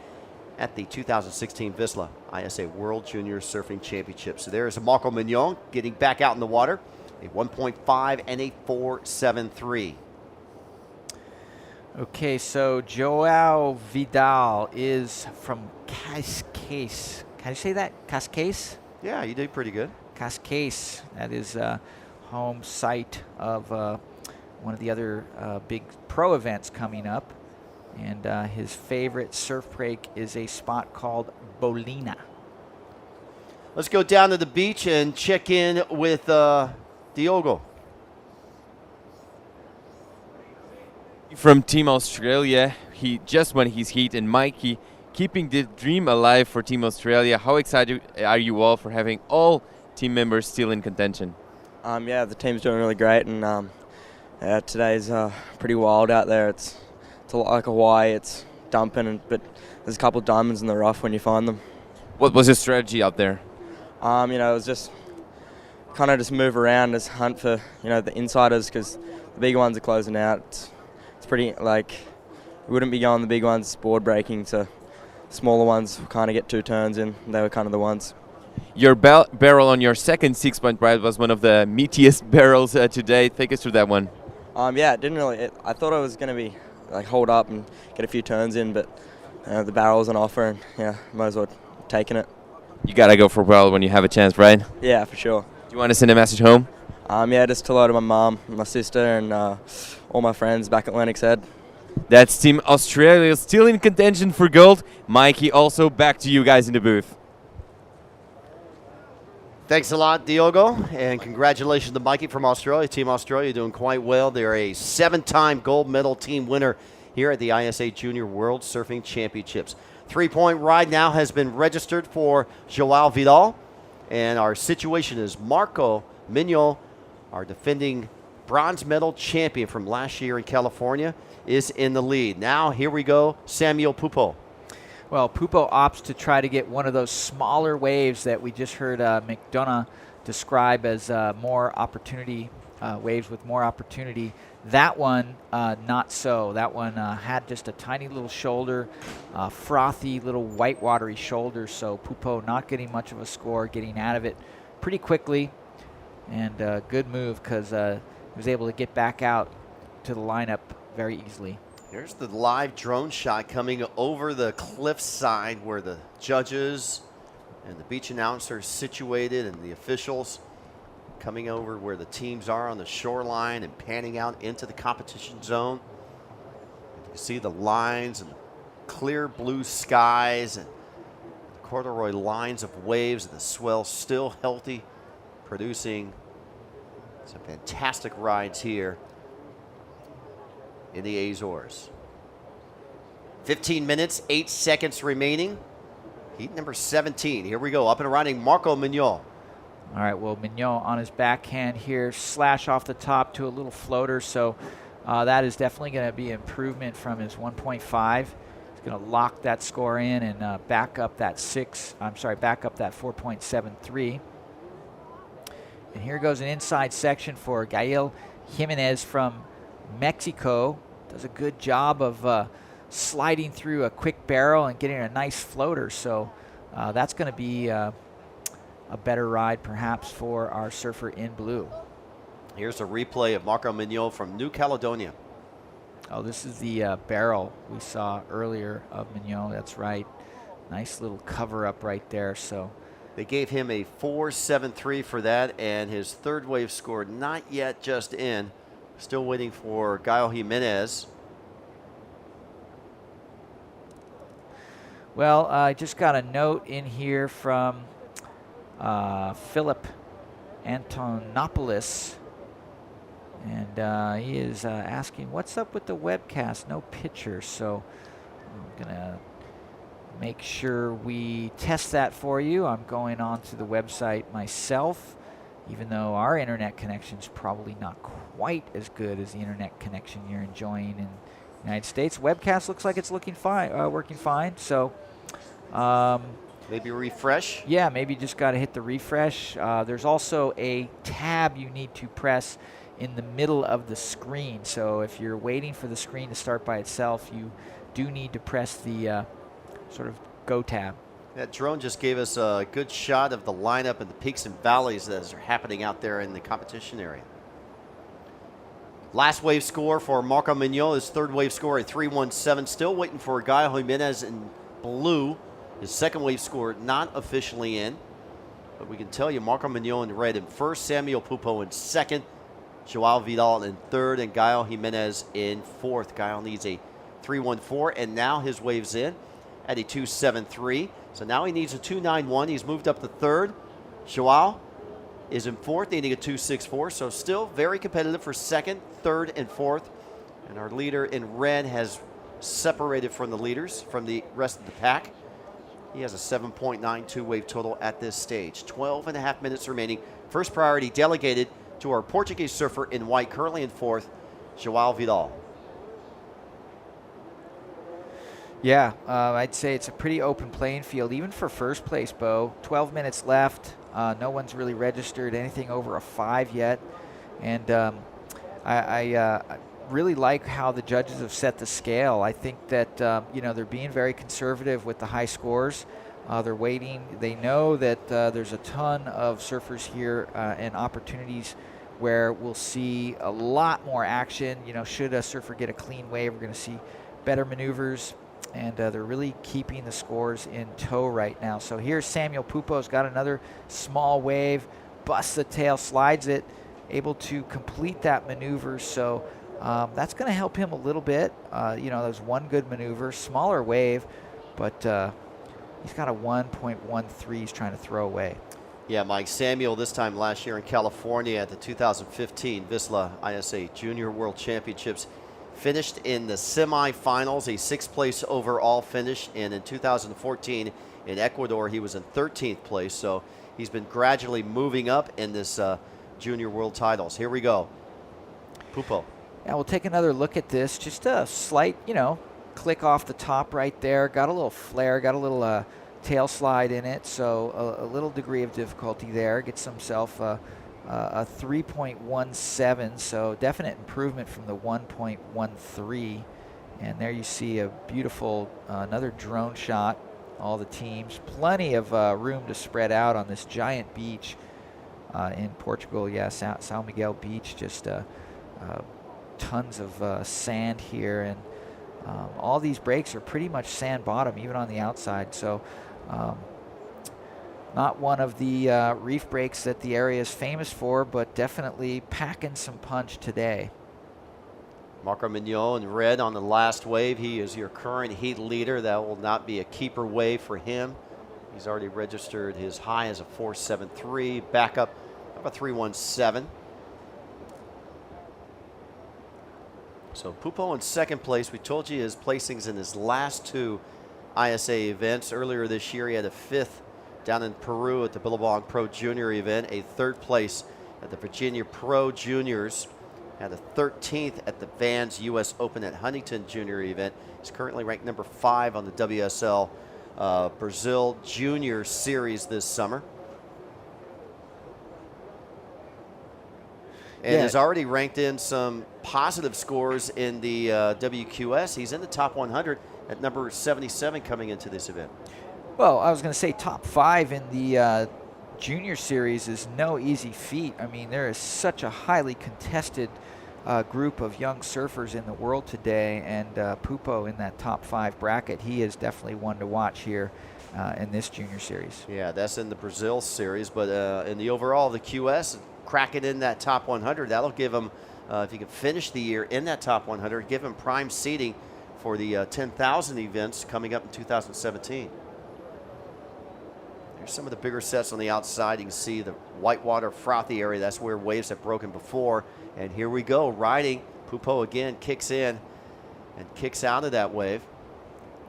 at the 2016 VISSLA ISA World Junior Surfing Championship. So there is Marco Mignon getting back out in the water, a 1.5 and a 4.73. Okay, so Joao Vidal is from Cascais. Can you say that? Cascais? Yeah, you did pretty good. Cascais. That is home site of one of the other big pro events coming up. And his favorite surf break is a spot called Bolina. Let's go down to the beach and check in with Diogo. From Team Australia, he just won his heat, and Mikey keeping the dream alive for Team Australia. How excited are you all for having all team members still in contention? Yeah, the team's doing really great, and today's pretty wild out there. It's a lot like Hawaii. It's dumping, but there's a couple of diamonds in the rough when you find them. What was your strategy out there? It was just kind of just move around, just hunt for the insiders, because the big ones are closing out. It's pretty like we wouldn't be going the big ones board breaking, so smaller ones kind of get 2 turns in. They were kind of the ones. Your barrel on your second 6-point ride was one of the meatiest barrels today. Take us through that one. Yeah, it didn't really. I thought I was going to be hold up and get a few turns in, but the barrel's on offer, and might as well taking it. You gotta go for a barrel when you have a chance, right? Yeah, for sure. Do you want to send a message home? Just hello to my mom, my sister, and all my friends back at Lennox Head. That's Team Australia still in contention for gold. Mikey, also back to you guys in the booth. Thanks a lot, Diogo, and congratulations to Mikey from Australia. Team Australia doing quite well. They're a 7-time gold medal team winner here at the ISA Junior World Surfing Championships. 3-point ride now has been registered for Joao Vidal, and our situation is Marco Mignon, our defending bronze medal champion from last year in California, is in the lead. Now, here we go, Samuel Pupo. Well, Pupo opts to try to get one of those smaller waves that we just heard McDonough describe as more opportunity, waves with more opportunity. That one, not so. That one had just a tiny little shoulder, frothy little white watery shoulder, so Pupo not getting much of a score, getting out of it pretty quickly. And good move, because he was able to get back out to the lineup very easily. Here's the live drone shot coming over the cliffside where the judges and the beach announcer is situated, and the officials coming over where the teams are on the shoreline and panning out into the competition zone. You can see the lines and the clear blue skies and the corduroy lines of waves, and the swell still healthy, producing some fantastic rides here in the Azores. 15 minutes, 8 seconds remaining. Heat number 17. Here we go, up and running, Marco Mignon. All right, well, Mignon on his backhand here, slash off the top to a little floater, so that is definitely going to be improvement from his 1.5. He's going to lock that score in and back up that 4.73. And here goes an inside section for Gael Jimenez from Mexico. Does a good job of sliding through a quick barrel and getting a nice floater. So that's going to be a better ride perhaps for our surfer in blue. Here's a replay of Marco Mignon from New Caledonia. Oh, this is the barrel we saw earlier of Mignon. That's right. Nice little cover up right there. So they gave him a 4.73 for that, and his third wave score not yet just in. Still waiting for Gael Jimenez. Well, I just got a note in here from Philip Antonopoulos, and he is asking, what's up with the webcast? No picture, so I'm going to make sure we test that for you. I'm going on to the website myself, even though our internet connection is probably not quite as good as the internet connection you're enjoying in the United States. Webcast looks like it's looking fine, working fine. So Maybe refresh? Yeah, maybe just got to hit the refresh. There's also a tab you need to press in the middle of the screen. So if you're waiting for the screen to start by itself, you do need to press the sort of go tab. That drone just gave us a good shot of the lineup and the peaks and valleys that are happening out there in the competition area. Last wave score for Marco Mignon, his third wave score at 3:17. Still waiting for Gael Jimenez in blue. His second wave score not officially in. But we can tell you Marco Mignon in red in first, Samuel Pupo in second, Joao Vidal in third, and Gael Jimenez in fourth. Gael needs a 3:14, and now his wave's in at a 2:73. So now he needs a 2:91. He's moved up to third. Joao is in fourth, needing a 2:64. So still very competitive for second, third, and fourth. And our leader in red has separated from the leaders, from the rest of the pack. He has a 7.92 wave total at this stage. 12 and a half minutes remaining. First priority delegated to our Portuguese surfer in white, currently in fourth, Joao Vidal. Yeah, I'd say it's a pretty open playing field, even for first place, Bo. 12 minutes left. No one's really registered anything over a 5 yet. And I really like how the judges have set the scale. I think that, they're being very conservative with the high scores. They're waiting. They know that there's a ton of surfers here and opportunities where we'll see a lot more action. Should a surfer get a clean wave, we're going to see better maneuvers. And they're really keeping the scores in tow right now. So here's Samuel Pupo's got another small wave, busts the tail, slides it, able to complete that maneuver. So that's going to help him a little bit. There's one good maneuver, smaller wave, but he's got a 1.13 he's trying to throw away. Yeah, Mike, Samuel this time last year in California at the 2015 VISSLA ISA Junior World Championships. Finished in the semifinals, a 6th place overall finish, and in 2014 in Ecuador, he was in 13th place. So he's been gradually moving up in this Junior World Titles. Here we go. Pupo. Yeah, we'll take another look at this. Just a slight, click off the top right there. Got a little flare, got a little tail slide in it, so a little degree of difficulty there. Gets himself a 3.17, so definite improvement from the 1.13. And there you see a beautiful another drone shot. All the teams, plenty of room to spread out on this giant beach in Portugal. Yeah, São Miguel Beach, just tons of sand here, and all these breaks are pretty much sand bottom, even on the outside. So not one of the reef breaks that the area is famous for, but definitely packing some punch today. Marco Mignon in red on the last wave. He is your current heat leader. That will not be a keeper wave for him. He's already registered his high as a 4.73, backup of a 3.17. So Pupo in second place. We told you his placings in his last 2 ISA events. Earlier this year, he had a 5th down in Peru at the Billabong Pro Junior event, a 3rd place at the Virginia Pro Juniors, had a 13th at the Vans U.S. Open at Huntington Junior event. He's currently ranked number 5 on the WSL Brazil Junior Series this summer. And has already ranked in some positive scores in the WQS. He's in the top 100 at number 77 coming into this event. Well, I was going to say top 5 in the Junior Series is no easy feat. I mean, there is such a highly contested group of young surfers in the world today, and Pupo in that top 5 bracket, he is definitely one to watch here in this Junior Series. Yeah, that's in the Brazil Series, but in the overall, the QS, cracking in that top 100, that'll give him, if he can finish the year in that top 100, give him prime seeding for the 10,000 events coming up in 2017. There's some of the bigger sets on the outside. You can see the whitewater frothy area. That's where waves have broken before. And here we go, riding. Pupo again kicks in and kicks out of that wave.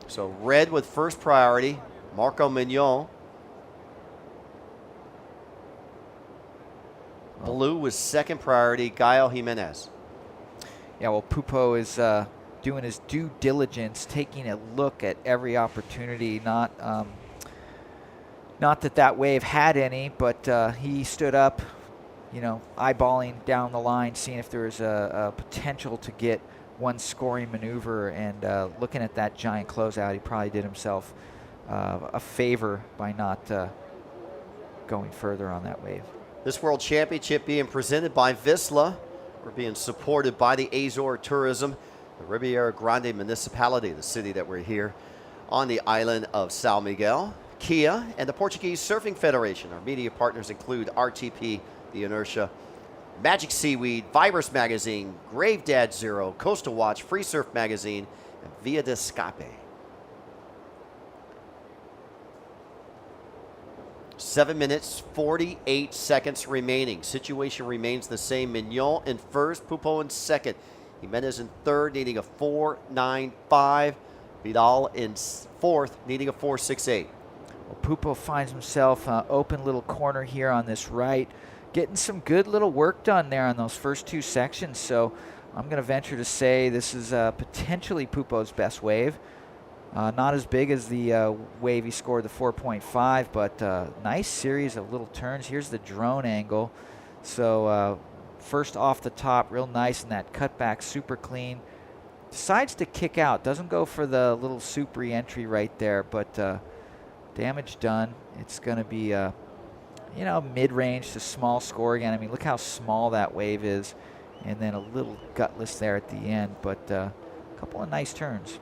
So red with first priority, Marco Mignon. Blue with second priority, Gael Jimenez. Yeah, well, Pupo is doing his due diligence, taking a look at every opportunity, not Not that that wave had any, but he stood up, you know, eyeballing down the line, seeing if there was a potential to get one scoring maneuver, and looking at that giant closeout, he probably did himself a favor by not going further on that wave. This World Championship being presented by VISSLA. We're being supported by the Azor Tourism, the Riviera Grande Municipality, the city that we're here on the island of São Miguel, Kia, and the Portuguese Surfing Federation. Our media partners include RTP, The Inertia, Magic Seaweed, Vibers Magazine, Grave Dad Zero, Coastal Watch, Free Surf Magazine, and Via de Escape. 7 minutes, 48 seconds remaining. Situation remains the same. Mignon in first, Pupo in second. Jimenez in third, needing a 4.95. Vidal in fourth, needing a 4.68. Well, Pupo finds himself open little corner here on this right, getting some good little work done there on those first two sections. So I'm going to venture to say this is potentially Pupo's best wave. Not as big as the wave he scored, the 4.5, but nice series of little turns. Here's the drone angle. So first off the top, real nice, and that cutback super clean. Decides to kick out, doesn't go for the little soup re-entry right there, but damage done. It's going to be, you know, mid-range to small score again. I mean, look how small that wave is, and then a little gutless there at the end, but a couple of nice turns.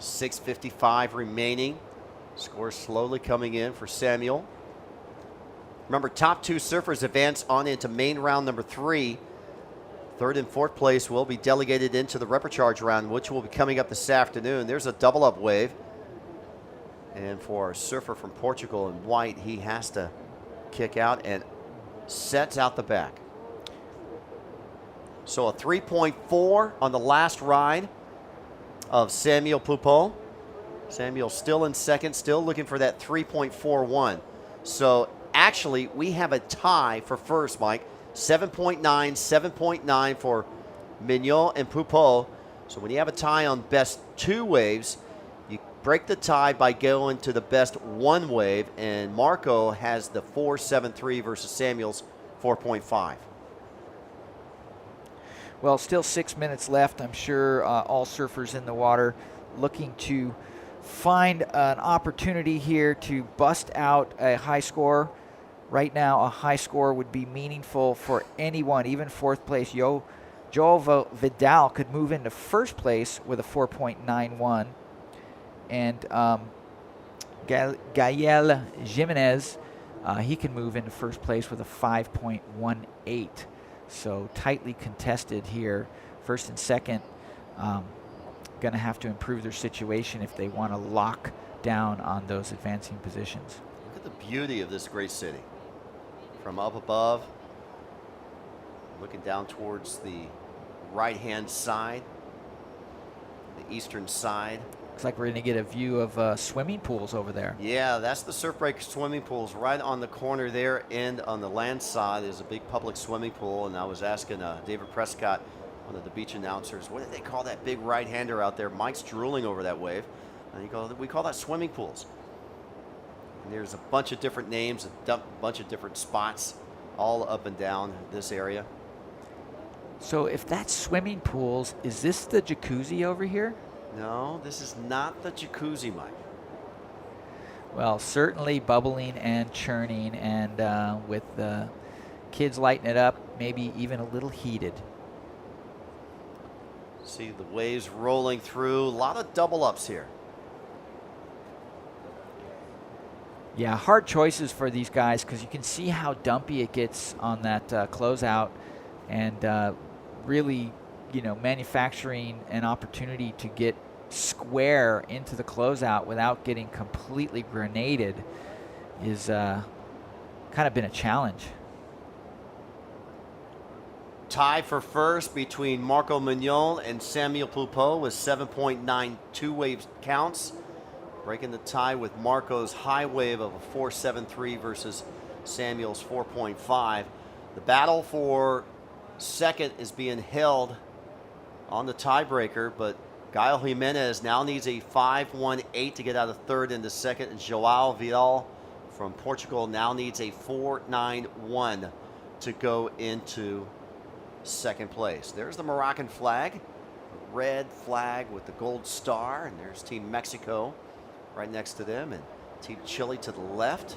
6:55 remaining. Score slowly coming in for Samuel. Remember, top two surfers advance on into main round number 3. Third and fourth place will be delegated into the repecharge round, which will be coming up this afternoon. There's a double up wave. And for our surfer from Portugal in white, he has to kick out and sets out the back. So a 3.4 on the last ride of Samuel Pupo. Samuel still in second, still looking for that 3.41. So actually, we have a tie for first, Mike. 7.9, 7.9 for Mignon and Pupo. So when you have a tie on best two waves, you break the tie by going to the best one wave, and Marco has the 4.73 versus Samuel's 4.5. Well, still 6 minutes left. I'm sure all surfers in the water looking to find an opportunity here to bust out a high score. Right now, a high score would be meaningful for anyone, even fourth place. João Vidal could move into first place with a 4.91. And Gael Jimenez, he can move into first place with a 5.18. So tightly contested here. First and second going to have to improve their situation if they want to lock down on those advancing positions. Look at the beauty of this great city. From up above, looking down towards the right-hand side, the eastern side. Looks like we're going to get a view of swimming pools over there. Yeah, that's the Surf Break swimming pools right on the corner there, and on the land side is a big public swimming pool. And I was asking David Prescott, one of the beach announcers, what do they call that big right-hander out there? Mike's drooling over that wave. And we call that swimming pools. And there's a bunch of different names, a bunch of different spots all up and down this area. So if that's swimming pools, is this the jacuzzi over here? No, this is not the jacuzzi, Mike. Well, certainly bubbling and churning, and with the kids lighting it up, maybe even a little heated. See the waves rolling through. A lot of double ups here. Yeah, hard choices for these guys because you can see how dumpy it gets on that closeout, and really, you know, manufacturing an opportunity to get square into the closeout without getting completely grenaded is kind of been a challenge. Tie for first between Marco Mignon and Samuel Pupo with 7.92 waves counts. Breaking the tie with Marco's high wave of a 4.73 versus Samuel's 4.5. The battle for second is being held on the tiebreaker, but Gael Jimenez now needs a 5.18 to get out of third into second, and João Vidal from Portugal now needs a 4.91 to go into second place. There's the Moroccan flag, red flag with the gold star, and there's Team Mexico right next to them, and Team Chile to the left.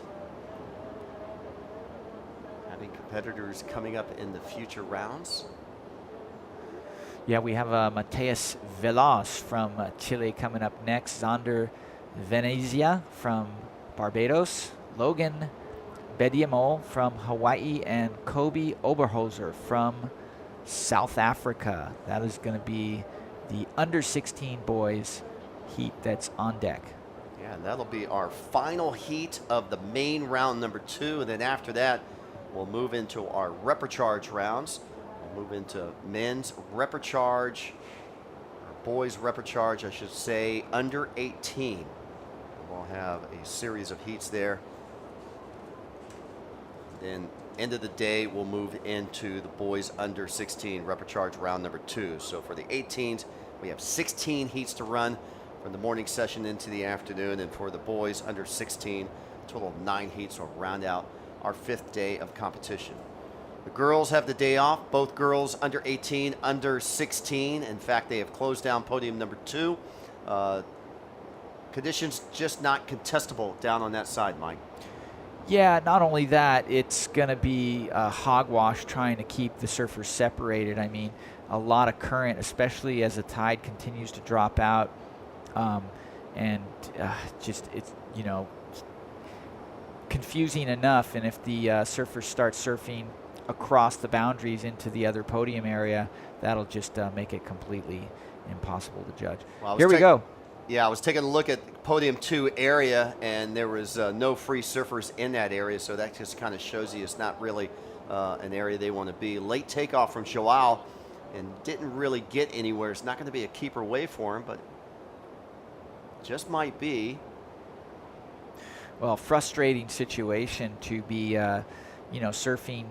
Having competitors coming up in the future rounds. Yeah, we have Mateus Veloz from Chile coming up next. Zander Venezia from Barbados. Logan Bediamo from Hawaii. And Kobe Oberholzer from South Africa. That is going to be the under 16 boys heat that's on deck. Yeah, and that'll be our final heat of the main round number 2. And then after that, we'll move into our repecharge rounds. We'll move into men's repecharge, or boys repecharge, I should say, under 18. We'll have a series of heats there. Then end of the day, we'll move into the boys under 16 repecharge round number 2. So for the 18s, we have 16 heats to run from the morning session into the afternoon. And for the boys under 16, a total of 9 heats will round out our 5th day of competition. The girls have the day off, both girls under 18, under 16. In fact, they have closed down podium number 2. Conditions just not contestable down on that side, Mike. Yeah, not only that, it's going to be a hogwash trying to keep the surfers separated. I mean, a lot of current, especially as the tide continues to drop out. Just, it's, you know, confusing enough. And if the surfers start surfing across the boundaries into the other podium area, that'll just make it completely impossible to judge. Well, here we go. Yeah, I was taking a look at podium 2 area, and there was no free surfers in that area, so that just kind of shows you it's not really an area they want to be. Late takeoff from Joao, and didn't really get anywhere. It's not going to be a keeper wave for him, but just might be. Well, frustrating situation to be, you know, surfing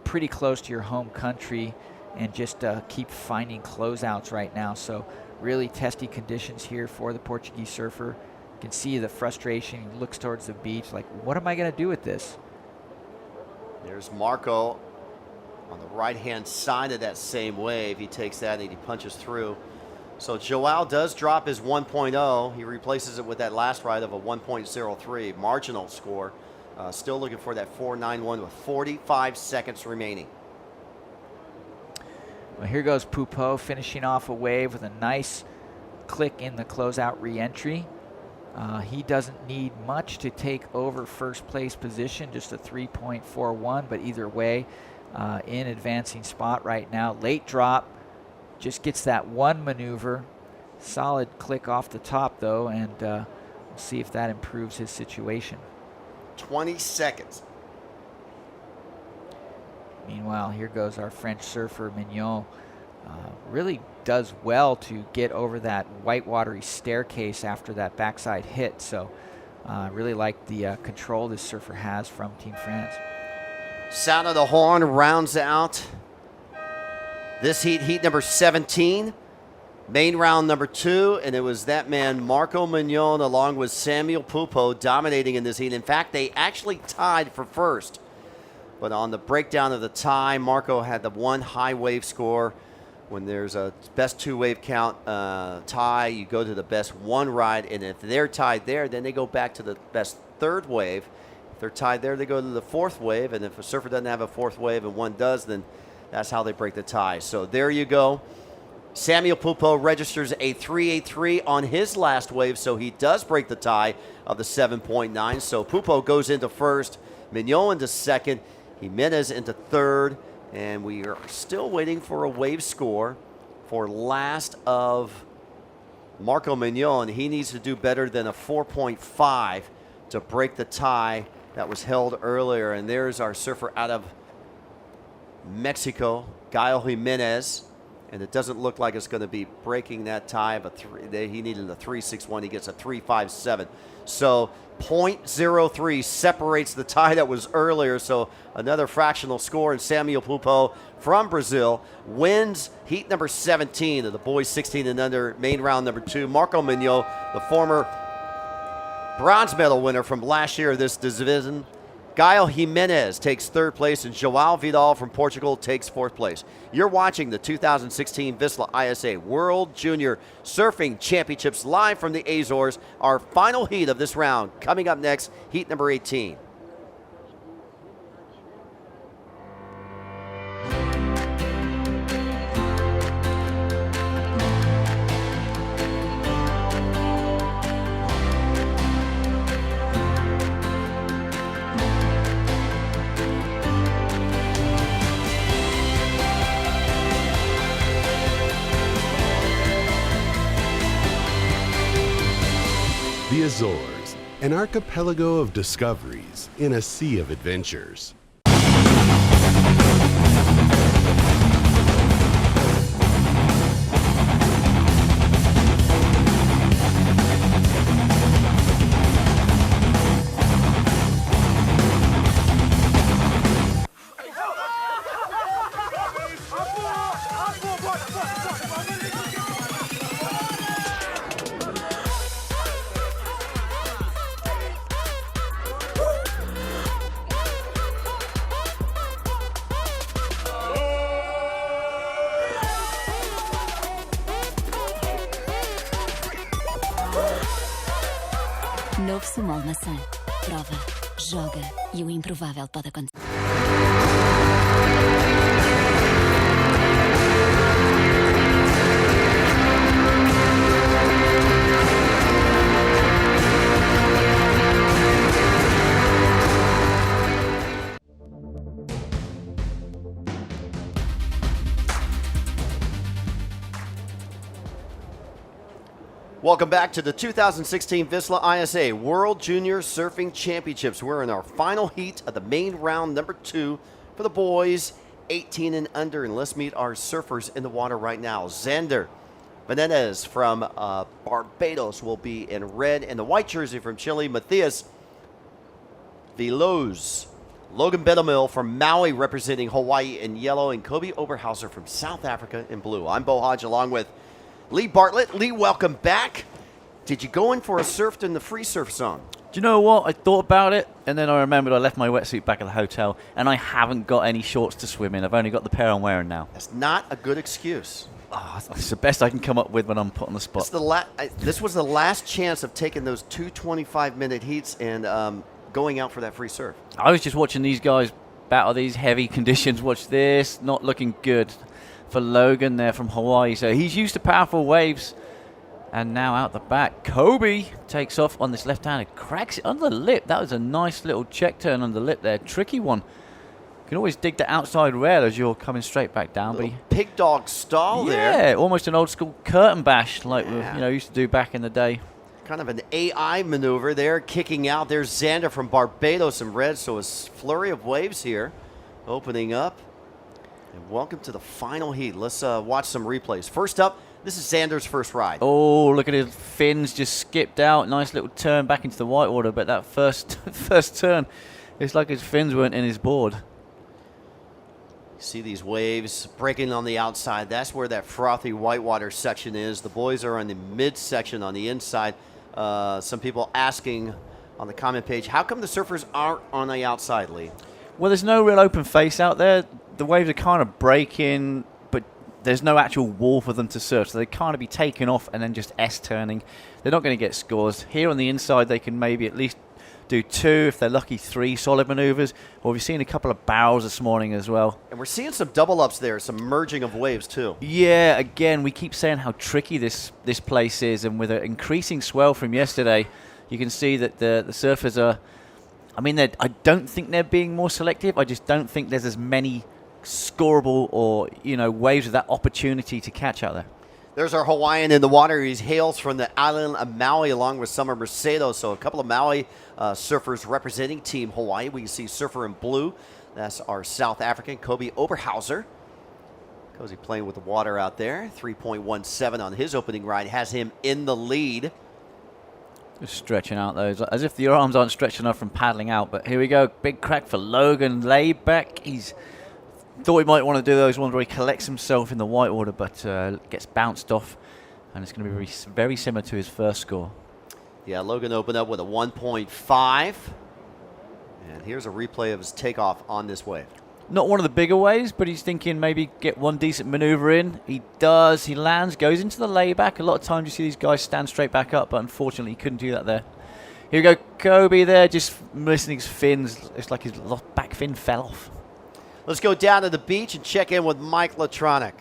pretty close to your home country and just keep finding closeouts right now. So really testy conditions here for the Portuguese surfer. You can see the frustration. He looks towards the beach like, what am I going to do with this? There's Marco on the right-hand side of that same wave. He takes that and he punches through. So Joao does drop his 1.0. He replaces it with that last ride of a 1.03, marginal score. Still looking for that 4.91 with 45 seconds remaining. Well, here goes Pupo finishing off a wave with a nice click in the closeout re-entry. He doesn't need much to take over first place position, just a 3.41, but either way, in advancing spot right now. Late drop, just gets that one maneuver. Solid click off the top though, and we'll see if that improves his situation. 20 seconds. Meanwhile, here goes our French surfer, Mignon. Really does well to get over that whitewatery staircase after that backside hit. So really like the control this surfer has from Team France. Sound of the horn rounds out this heat number 17. Main round number 2, and it was that man, Marco Mignon, along with Samuel Pupo, dominating in this heat. In fact, they actually tied for first. But on the breakdown of the tie, Marco had the one high wave score. When there's a best 2 wave count tie, you go to the best 1 ride, and if they're tied there, then they go back to the best 3rd wave. If they're tied there, they go to the 4th wave, and if a surfer doesn't have a 4th wave and one does, then that's how they break the tie. So there you go. Samuel Pupo registers a 3.83 on his last wave, so he does break the tie of the 7.9. So Pupo goes into first, Mignon into second, Jimenez into third, and we are still waiting for a wave score for last of Marco Mignon. He needs to do better than a 4.5 to break the tie that was held earlier. And there's our surfer out of Mexico, Gael Jimenez. And it doesn't look like it's going to be breaking that tie of a 3. He needed a 3.61. He gets a 3.57. So 0.03 separates the tie that was earlier. So another fractional score. And Samuel Pupo from Brazil wins heat number 17 of the boys 16 and under, main round number 2. Marco Mignon, the former bronze medal winner from last year of this division. Gael Jimenez takes third place, and Joao Vidal from Portugal takes fourth place. You're watching the 2016 VISSLA ISA World Junior Surfing Championships live from the Azores. Our final heat of this round coming up next, heat number 18. The Azores, an archipelago of discoveries in a sea of adventures. Novo Sumol Maçã. Prova, joga e o improvável pode acontecer. Welcome back to the 2016 VISSLA ISA World Junior Surfing Championships. We're in our final heat of the main round number 2 for the boys 18 and under. And let's meet our surfers in the water right now. Xander Benitez from Barbados will be in red, and the white jersey from Chile, Matthias Veloz. Logan Bedamil from Maui representing Hawaii in yellow, and Kobe Oberhauser from South Africa in blue. I'm Bo Hodge along with Lee Bartlett. Lee, welcome back. Did you go in for a surf in the free surf zone? Do you know what? I thought about it, and then I remembered I left my wetsuit back at the hotel, and I haven't got any shorts to swim in. I've only got the pair I'm wearing now. That's not a good excuse. Oh, it's the best I can come up with when I'm put on the spot. This was the last chance of taking those 2 25-minute heats and going out for that free surf. I was just watching these guys battle these heavy conditions. Watch this. Not looking good for Logan there from Hawaii. So he's used to powerful waves. And now out the back, Kobe takes off on this left-handed, cracks it under the lip. That was a nice little check turn under the lip there. Tricky one. You can always dig the outside rail as you're coming straight back down. But pig dog stall there. Yeah, almost an old school curtain bash like we used to do back in the day. Kind of an AI maneuver there, kicking out. There's Xander from Barbados in red, so a flurry of waves here opening up. And welcome to the final heat. Let's watch some replays. First up, this is Xander's first ride. Oh, look at his fins just skipped out. Nice little turn back into the whitewater, but that first turn, it's like his fins weren't in his board. You see these waves breaking on the outside. That's where that frothy whitewater section is. The boys are on the midsection on the inside. Some people asking on the comment page, how come the surfers aren't on the outside, Lee? Well, there's no real open face out there. The waves are kind of breaking, but there's no actual wall for them to surf, so they can't be taken off and then just S-turning. They're not going to get scores. Here on the inside, they can maybe at least do 2, if they're lucky, 3 solid maneuvers. Or we've seen a couple of barrels this morning as well. And we're seeing some double ups there, some merging of waves too. Yeah, again, we keep saying how tricky this place is, and with an increasing swell from yesterday, you can see that the surfers are, I mean, I don't think they're being more selective. I just don't think there's as many scoreable or, waves with that opportunity to catch out there. There's our Hawaiian in the water. He hails from the island of Maui along with Summer Mercedo. So a couple of Maui surfers representing Team Hawaii. We see surfer in blue. That's our South African, Kobe Oberhauser. Cozy playing with the water out there. 3.17 on his opening ride. Has him in the lead. Just stretching out those, as if your arms aren't stretched enough from paddling out. But here we go. Big crack for Logan. Laid back. He's thought he might want to do those ones where he collects himself in the whitewater, but gets bounced off, and it's going to be very, very similar to his first score. Yeah, Logan opened up with a 1.5. And here's a replay of his takeoff on this wave. Not one of the bigger waves, but he's thinking maybe get one decent maneuver in. He does. He lands, goes into the layback. A lot of times you see these guys stand straight back up, but unfortunately he couldn't do that there. Here we go, Kobe there, just missing his fins. It's like his back fin fell off. Let's go down to the beach and check in with Mike Latronic.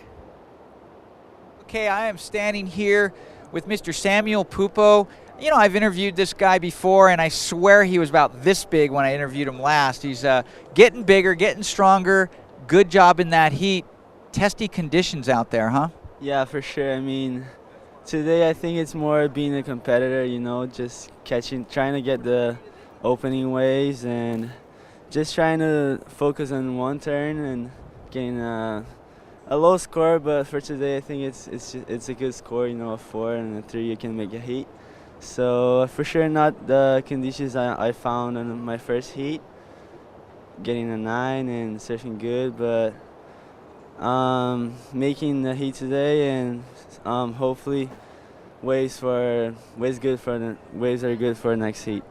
Okay, I am standing here with Mr. Samuel Pupo. You know, I've interviewed this guy before, and I swear he was about this big when I interviewed him last. He's getting bigger, getting stronger. Good job in that heat. Testy conditions out there, huh? Yeah, for sure. I mean, today I think it's more being a competitor, you know, just trying to get the opening waves and just trying to focus on one turn and getting a low score. But for today, I think it's a good score, you know, a 4 and a 3 you can make a heat. So for sure not the conditions I found in my first heat, getting a 9 and surfing good, but making the heat today and hopefully waves are good for next heat.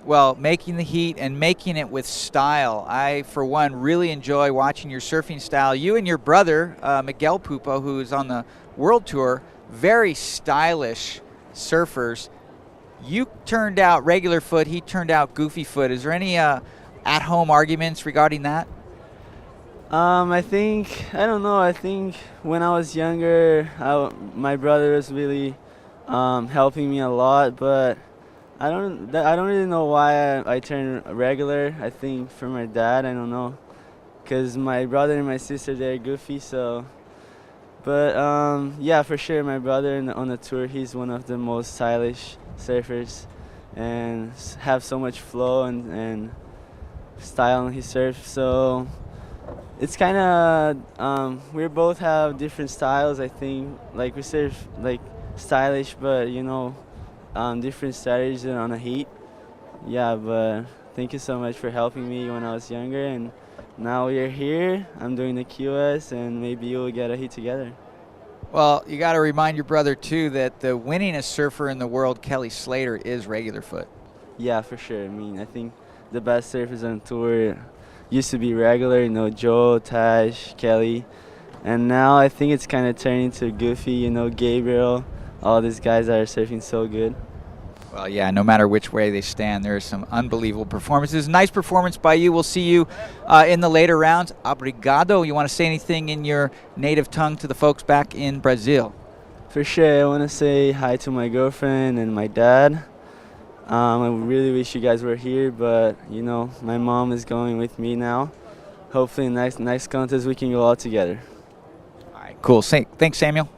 Well, making the heat and making it with style. I, for one, really enjoy watching your surfing style. You and your brother, Miguel Pupo, who is on the World Tour, very stylish surfers. You turned out regular foot, he turned out goofy foot. Is there any at-home arguments regarding that? I don't know. I think when I was younger, my brother was really helping me a lot, but I don't really know why I turned regular. I think for my dad, I don't know, because my brother and my sister, they're goofy, so. But yeah, for sure, my brother on the tour, he's one of the most stylish surfers and have so much flow and style on his surf. So it's kind of, we both have different styles, I think. Like we surf like stylish, but you know, different strategies on a heat. Yeah, but thank you so much for helping me when I was younger, and now we're here. I'm doing the QS, and maybe we'll get a heat together. Well, you got to remind your brother, too, that the winningest surfer in the world, Kelly Slater, is regular foot. Yeah, for sure. I mean, I think the best surfers on tour used to be regular, you know, Joe, Taj, Kelly. And now I think it's kind of turning to goofy, you know, Gabriel. All these guys that are surfing so good. Well, yeah, no matter which way they stand, there are some unbelievable performances. Nice performance by you. We'll see you in the later rounds. Obrigado. You want to say anything in your native tongue to the folks back in Brazil? For sure. I want to say hi to my girlfriend and my dad. I really wish you guys were here, but, you know, my mom is going with me now. Hopefully, next contest we can go all together. All right, cool. Thanks, Samuel.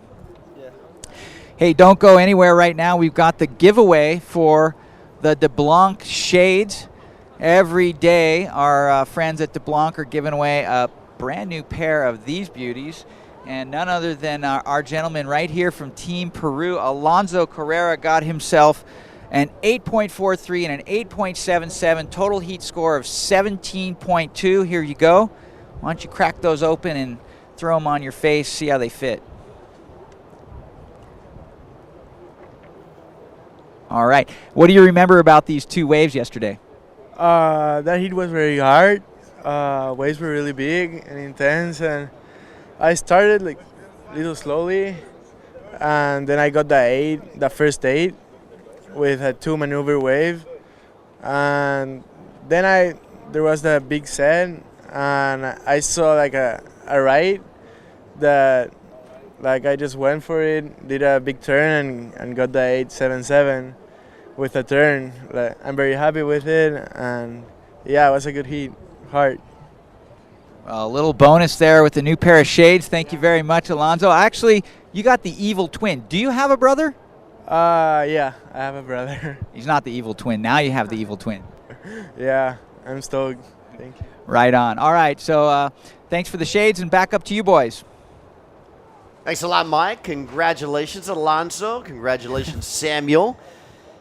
Hey, don't go anywhere right now. We've got the giveaway for the DeBlanc shades. Every day, our friends at DeBlanc are giving away a brand new pair of these beauties. And none other than our gentleman right here from Team Peru, Alonso Carrera, got himself an 8.43 and an 8.77, total heat score of 17.2. Here you go. Why don't you crack those open and throw them on your face, see how they fit. All right. What do you remember about these two waves yesterday? That heat was very hard. Waves were really big and intense, and I started like a little slowly, and then I got the first 8 with a 2 maneuver wave, and then there was the big set, and I saw like a right that like I just went for it, did a big turn and got the 8.77 with a turn. Like, I'm very happy with it, and yeah, it was a good heat, hard. A little bonus there with the new pair of shades. Thank you very much, Alonso. Actually, you got the evil twin. Do you have a brother? Yeah, I have a brother. He's not the evil twin. Now you have the evil twin. Yeah, I'm stoked. Thank you. Right on. All right, so thanks for the shades, and back up to you boys. Thanks a lot, Mike. Congratulations, Alonso. Congratulations, Samuel.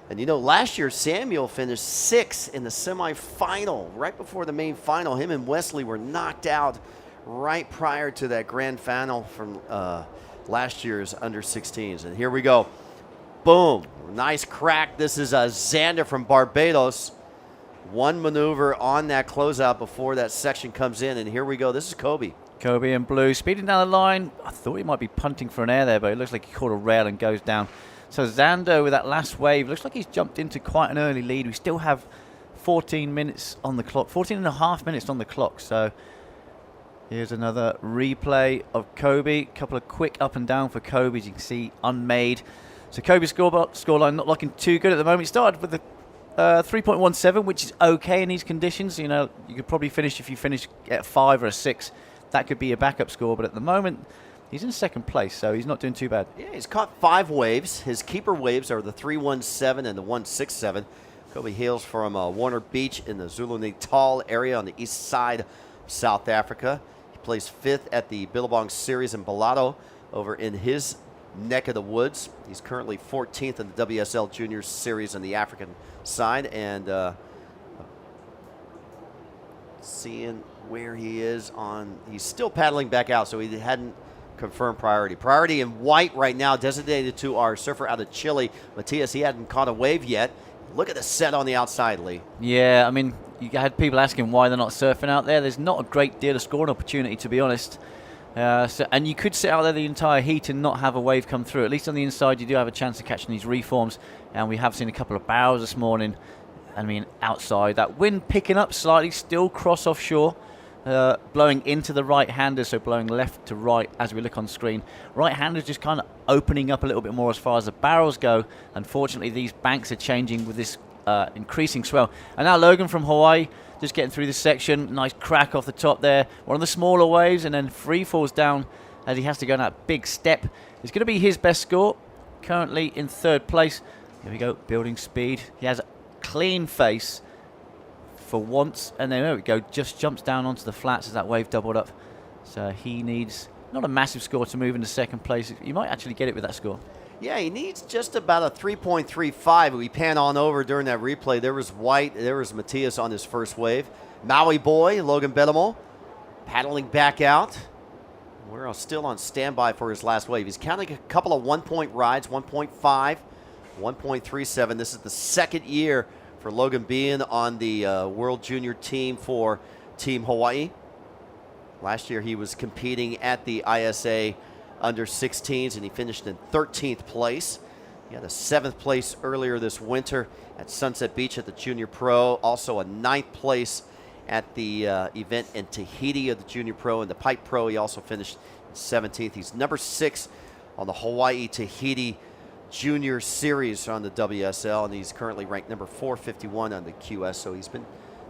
And, you know, last year, Samuel finished 6th in the semifinal, right before the main final. Him and Wesley were knocked out right prior to that grand final from last year's under-16s. And here we go. Boom. Nice crack. This is Xander from Barbados. One maneuver on that closeout before that section comes in, and here we go. This is Kobe. Kobe in blue, speeding down the line. I thought he might be punting for an air there, but it looks like he caught a rail and goes down. So Xander with that last wave, looks like he's jumped into quite an early lead. We still have 14 minutes on the clock, 14 and a half minutes on the clock. So here's another replay of Kobe. Couple of quick up and down for Kobe, as you can see, unmade. So Kobe's scoreline not looking too good at the moment. He started with the 3.17, which is okay in these conditions. You know, you could probably finish, if you finish at 5 or a 6, that could be a backup score. But at the moment, he's in second place, so he's not doing too bad. Yeah, he's caught 5 waves. His keeper waves are the 317 and the 167. Kobe hails from Warner Beach in the Zulu-Natal area on the east side of South Africa. He plays 5th at the Billabong Series in Balado over in his neck of the woods. He's currently 14th in the WSL Junior Series on the African side, and seeing where he is on, he's still paddling back out, so he hadn't confirmed priority. Priority in white right now, designated to our surfer out of Chile, Matias. He hadn't caught a wave yet. Look at the set on the outside, Lee. Yeah, I mean, you had people asking why they're not surfing out there. There's not a great deal of scoring opportunity, to be honest. And you could sit out there the entire heat and not have a wave come through. At least on the inside, you do have a chance of catching these reforms. And we have seen a couple of barrels this morning. I mean, outside, that wind picking up slightly, still cross offshore, blowing into the right-hander, so blowing left to right as we look on screen. Right-handers just kind of opening up a little bit more as far as the barrels go. Unfortunately, these banks are changing with this increasing swell. And now Logan from Hawaii, just getting through this section. Nice crack off the top there. One of the smaller waves, and then free falls down as he has to go on that big step. It's going to be his best score. Currently in 3rd place. Here we go, building speed. He has a clean face for once, and then there we go, just jumps down onto the flats as that wave doubled up. So he needs not a massive score to move into 2nd place. You might actually get it with that score. Yeah, he needs just about a 3.35. We pan on over during that replay. There was White, there was Matias on his first wave. Maui boy, Logan Bellamo, paddling back out. We're still on standby for his last wave. He's counting a couple of 1-point rides, 1.5, 1.37. This is the 2nd year for Logan being on the World Junior team for Team Hawaii. Last year he was competing at the ISA under 16s, and he finished in 13th place. He had a 7th place earlier this winter at Sunset Beach at the Junior Pro. Also a 9th place at the event in Tahiti of the Junior Pro and the Pipe Pro. He also finished 17th. He's number 6 on the Hawaii Tahiti Junior Series on the WSL, and he's currently ranked number 451 on the QS. So he's been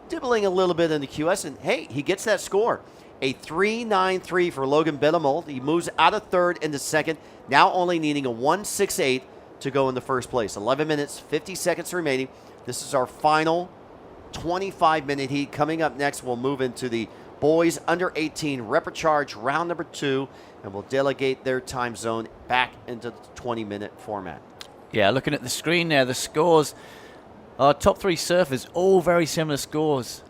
dibbling a little bit in the QS, and hey, he gets that score. A 3.93 for Logan Bellamo. He moves out of 3rd into 2nd, now only needing a 1.68 to go into 1st place. 11 minutes, 50 seconds remaining. This is our final 25-minute heat. Coming up next, we'll move into the boys under 18 Reprecharge round number 2, and we'll delegate their time zone back into the 20-minute format. Yeah, looking at the screen there, the scores, our top 3 surfers, all very similar scores.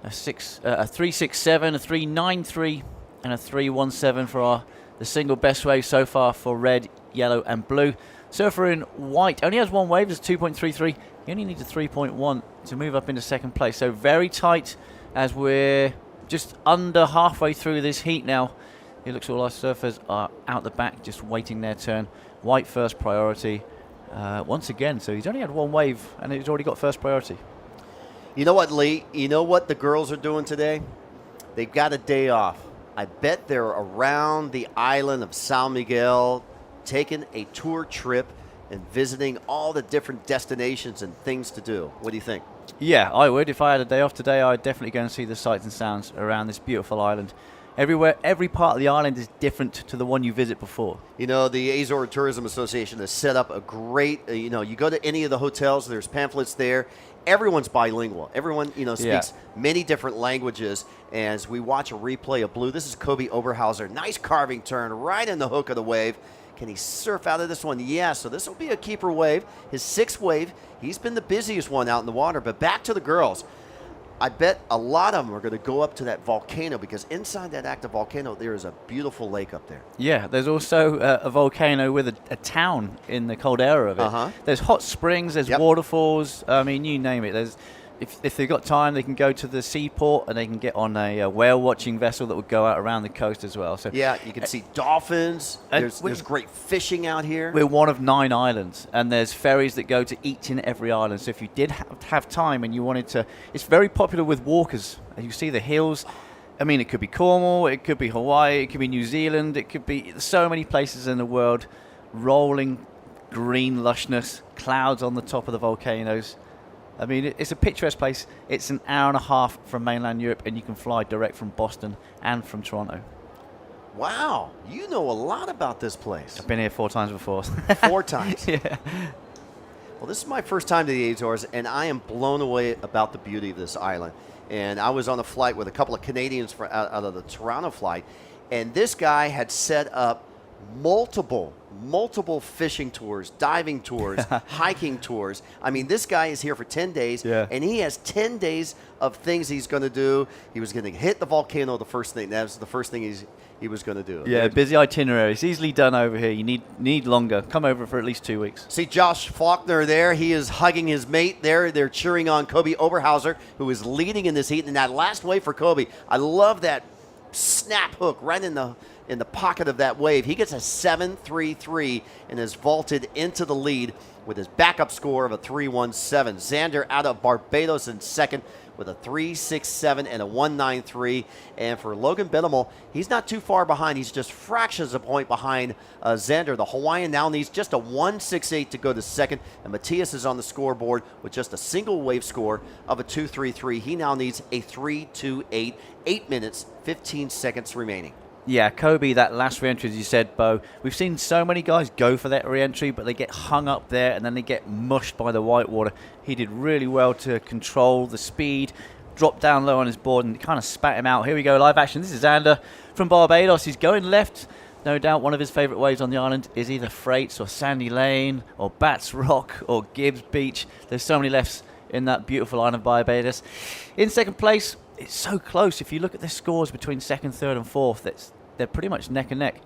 A 3.67, a 3.93, and a 3.17 for the single best wave so far for red, yellow, and blue. Surfer in white only has 1 wave, it's 2.33. He only needs a 3.1 to move up into 2nd place. So very tight as we're just under halfway through this heat now. It looks all our surfers are out the back, just waiting their turn. White first priority once again. So he's only had 1 wave, and he's already got first priority. You know what, Lee? You know what the girls are doing today? They've got a day off. I bet they're around the island of San Miguel, taking a tour trip and visiting all the different destinations and things to do. What do you think? Yeah, I would. If I had a day off today, I'd definitely go and see the sights and sounds around this beautiful island. Everywhere, every part of the island is different to the one you visit before. You know, the Azore Tourism Association has set up a great, you go to any of the hotels, there's pamphlets there. Everyone's bilingual. Everyone, speaks many different languages. As we watch a replay of blue, this is Kobe Oberhauser. Nice carving turn right in the hook of the wave. Can he surf out of this one? Yeah, so this will be a keeper wave. His 6th wave. He's been the busiest one out in the water. But back to the girls. I bet a lot of them are going to go up to that volcano because inside that active volcano, there is a beautiful lake up there. Yeah, there's also a volcano with a town in the Caldera of it. There's hot springs, there's waterfalls. I mean, you name it. There's if they've got time, they can go to the seaport and they can get on a whale watching vessel that would go out around the coast as well. So yeah, you can see dolphins. There's great fishing out here. We're one of 9 islands, and there's ferries that go to each and every island. So if you did have time and you wanted to, it's very popular with walkers. You see the hills. I mean, it could be Cornwall, it could be Hawaii, it could be New Zealand, it could be so many places in the world. Rolling green lushness, clouds on the top of the volcanoes. I mean, it's a picturesque place. It's an hour and a half from mainland Europe, and you can fly direct from Boston and from Toronto. Wow, you know a lot about this place. I've been here 4 times before. 4 times? Yeah. Well, this is my first time to the Azores, and I am blown away about the beauty of this island. And I was on a flight with a couple of Canadians out of the Toronto flight, and this guy had set up multiple fishing tours, diving tours, hiking tours. I mean, this guy is here for 10 days, and he has 10 days of things he's going to do. He was going to hit the volcano the first thing. That was the first thing he was going to do. Yeah, busy itinerary. It's easily done over here. You need longer. Come over for at least 2 weeks. See Josh Faulkner there. He is hugging his mate there. They're cheering on Kobe Oberhauser, who is leading in this heat. And that last wave for Kobe, I love that snap hook right in the pocket of that wave. He gets a 7.33 and is vaulted into the lead with his backup score of a 3.17. Xander out of Barbados in second with a 3.67 and a 1.93. And for Logan Benhamel, he's not too far behind. He's just fractions of a point behind Xander. The Hawaiian now needs just a 1.68 to go to second. And Matthias is on the scoreboard with just a single wave score of a 2.33. He now needs a 3.28, 8 minutes, 15 seconds remaining. Yeah, Kobe, that last re-entry, as you said, Bo, we've seen so many guys go for that re-entry, but they get hung up there and then they get mushed by the whitewater. He did really well to control the speed, drop down low on his board and kind of spat him out. Here we go, live action. This is Xander from Barbados. He's going left. No doubt one of his favourite waves on the island is either Freights or Sandy Lane or Bats Rock or Gibbs Beach. There's so many lefts in that beautiful island of Barbados. In second place, it's so close. If you look at the scores between second, third and fourth, they're pretty much neck and neck.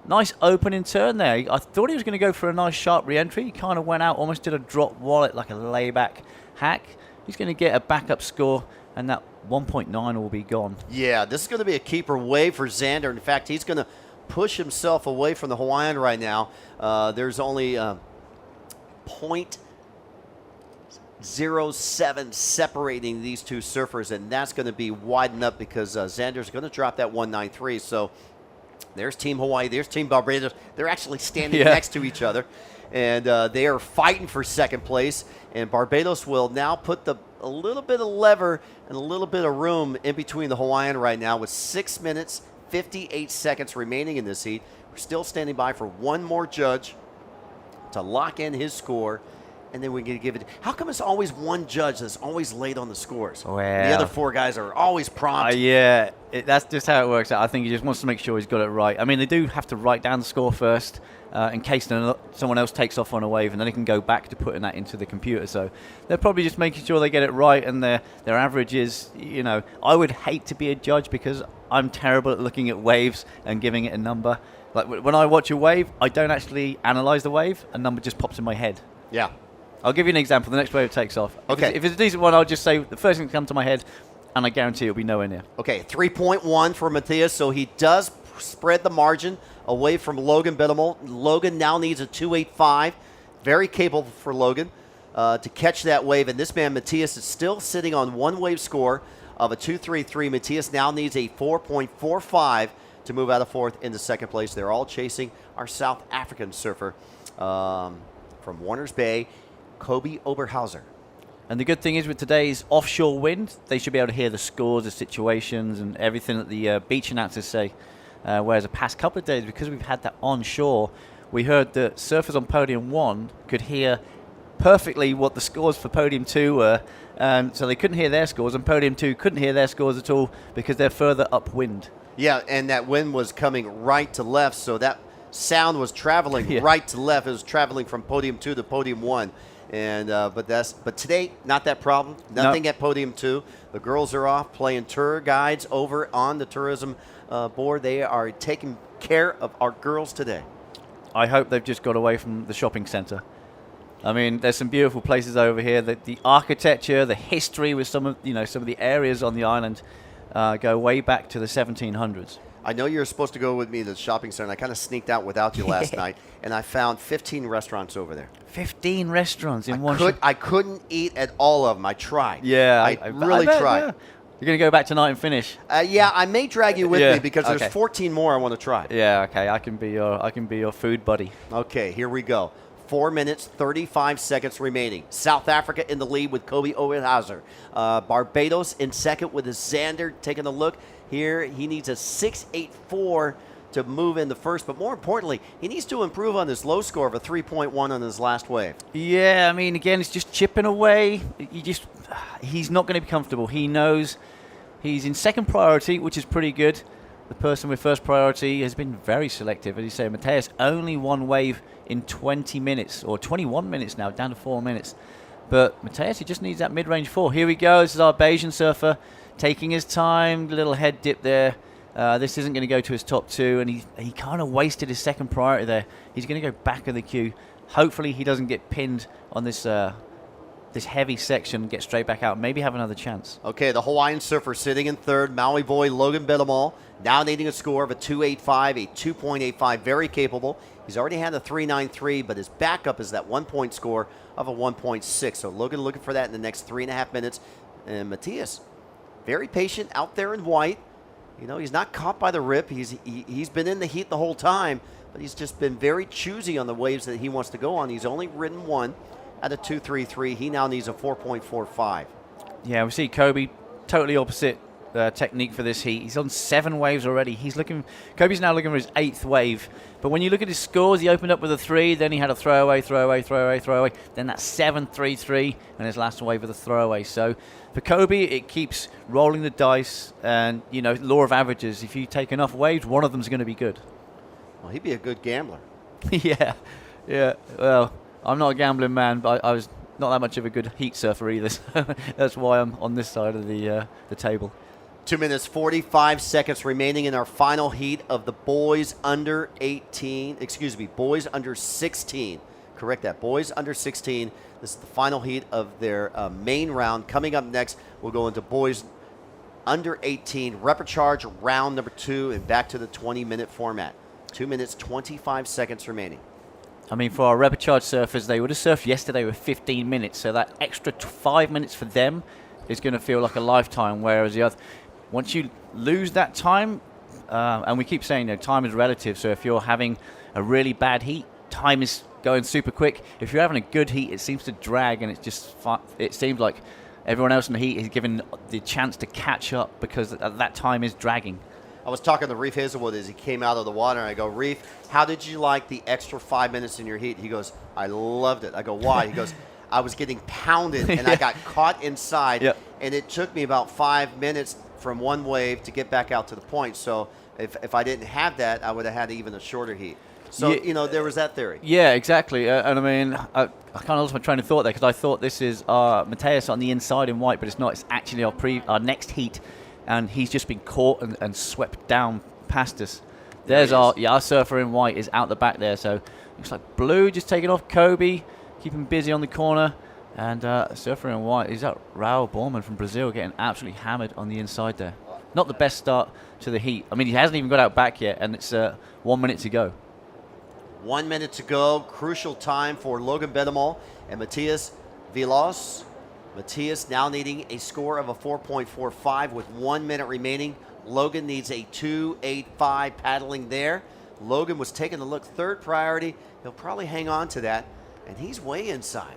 Nice opening turn there. I thought he was going to go for a nice sharp re-entry. He kind of went out, almost did a drop wallet like a layback hack. He's going to get a backup score, and that 1.9 will be gone. Yeah, this is going to be a keeper wave for Xander. In fact, he's going to push himself away from the Hawaiian right now. There's only 0.07 separating these two surfers, and that's going to be widened up because Xander's going to drop that 1.93. So there's Team Hawaii, there's Team Barbados. They're actually standing next to each other, and they are fighting for second place. And Barbados will now put a little bit of lever and a little bit of room in between the Hawaiian right now with 6 minutes, 58 seconds remaining in this heat. We're still standing by for one more judge to lock in his score. And then we can give it. How come it's always one judge that's always late on the scores? Well, the other 4 guys are always prompt. Yeah, that's just how it works out. I think he just wants to make sure he's got it right. I mean, they do have to write down the score first in case someone else takes off on a wave, and then they can go back to putting that into the computer. So they're probably just making sure they get it right, and their average is, I would hate to be a judge because I'm terrible at looking at waves and giving it a number. Like when I watch a wave, I don't actually analyze the wave. A number just pops in my head. Yeah. I'll give you an example. The next wave takes off. Okay. If it's a decent one, I'll just say the first thing that comes to my head, and I guarantee it'll be nowhere near. Okay, 3.1 for Matthias, so he does spread the margin away from Logan Benhamel. Logan now needs a 2.85. Very capable for Logan to catch that wave. And this man, Matthias, is still sitting on one wave score of a 2.33. Matthias now needs a 4.45 to move out of fourth into second place. They're all chasing our South African surfer from Warners Bay, Kobe Oberhauser. And the good thing is with today's offshore wind, they should be able to hear the scores, the situations, and everything that the beach announcers say. Whereas the past couple of days, because we've had that onshore, we heard that surfers on podium 1 could hear perfectly what the scores for podium 2 were. So they couldn't hear their scores, and podium 2 couldn't hear their scores at all because they're further upwind. Yeah, and that wind was coming right to left, so that sound was traveling right to left. It was traveling from podium 2 to podium 1. And but today, not that problem. Nothing at podium 2. The girls are off playing tour guides over on the tourism board. They are taking care of our girls today. I hope they've just got away from the shopping center. I mean, there's some beautiful places over here. The architecture, the history with some of the areas on the island go way back to the 1700s. I know you were supposed to go with me to the shopping center, and I kind of sneaked out without you last night, and I found 15 restaurants over there. 15 restaurants in one. I couldn't eat at all of them. I tried. Yeah, I really tried. Yeah. You're going to go back tonight and finish? Yeah, I may drag you with me because there's 14 more I want to try. Yeah, okay. I can be your food buddy. Okay, here we go. 4 minutes, 35 seconds remaining. South Africa in the lead with Kobe Owenhauser. Barbados in second with Xander taking a look. Here, he needs a 6.84 to move in the first, but more importantly, he needs to improve on this low score of a 3.1 on his last wave. Yeah, I mean, again, it's just chipping away. He's not going to be comfortable. He knows he's in second priority, which is pretty good. The person with first priority has been very selective. As you say, Mateus, only one wave in 20 minutes, or 21 minutes now, down to 4 minutes. But Mateus, he just needs that mid-range 4. Here we go. This is our Bayesian surfer taking his time. Little head dip there. This isn't going to go to his top 2, and he kind of wasted his second priority there. He's going to go back of the queue. Hopefully he doesn't get pinned on this this heavy section, get straight back out, maybe have another chance. Okay, the Hawaiian surfer sitting in third, Maui boy Logan Bittamal, now needing a score of a 2.85, a 2.85, very capable. He's already had a 3.93, but his backup is that 1 point score of a 1.6. So Logan looking for that in the next 3.5 minutes. And Matthias, very patient out there in white. You know, he's not caught by the rip. He's been in the heat the whole time, but he's just been very choosy on the waves that he wants to go on. He's only ridden one at a 2.33. He now needs a 4.45. Yeah, we see Kobe, totally opposite technique for this heat. He's on 7 waves already. Kobe's now looking for his 8th wave. But when you look at his scores, he opened up with a 3, then he had a throwaway, then that 7.33, and his last wave with a throwaway. So for Kobe, it keeps rolling the dice, and, you know, law of averages. If you take enough waves, one of them's going to be good. Well, he'd be a good gambler. Yeah. Well, I'm not a gambling man, but I was not that much of a good heat surfer either. So that's why I'm on this side of the table. 2 minutes, 45 seconds remaining in our final heat of the boys under 16. Correct that, boys under 16. This is the final heat of their main round. Coming up next, we'll go into boys under 18, repecharge round number 2, and back to the 20-minute format. 2 minutes, 25 seconds remaining. I mean, for our repecharge surfers, they would have surfed yesterday with 15 minutes, so that extra 5 minutes for them is going to feel like a lifetime, whereas the other, once you lose that time, and we keep saying, you know, time is relative, so if you're having a really bad heat, time is going super quick. If you're having a good heat, it seems to drag, and it seems like everyone else in the heat is given the chance to catch up because that time is dragging. I was talking to Reef Hazelwood as he came out of the water, and I go, Reef, how did you like the extra 5 minutes in your heat? He goes, I loved it. I go, why? He goes, I was getting pounded, and I got caught inside, and it took me about 5 minutes from one wave to get back out to the point. So if I didn't have that, I would have had even a shorter heat. So, you know, there was that theory. Yeah, exactly. And I mean, I kind of lost my train of thought there because I thought this is Mateus on the inside in white, but it's not. It's actually our next heat. And he's just been caught and swept down past us. There's our surfer in white is out the back there. So looks like blue just taking off Kobe, keeping busy on the corner. And surfer in white is that Raul Borman from Brazil getting absolutely hammered on the inside there. Not the best start to the heat. I mean, he hasn't even got out back yet, and it's 1 minute to go. 1 minute to go. Crucial time for Logan Bittamal and Matthias Vilas. Matthias now needing a score of a 4.45 with 1 minute remaining. Logan needs a 2.85 paddling there. Logan was taking a look, third priority. He'll probably hang on to that, and he's way inside.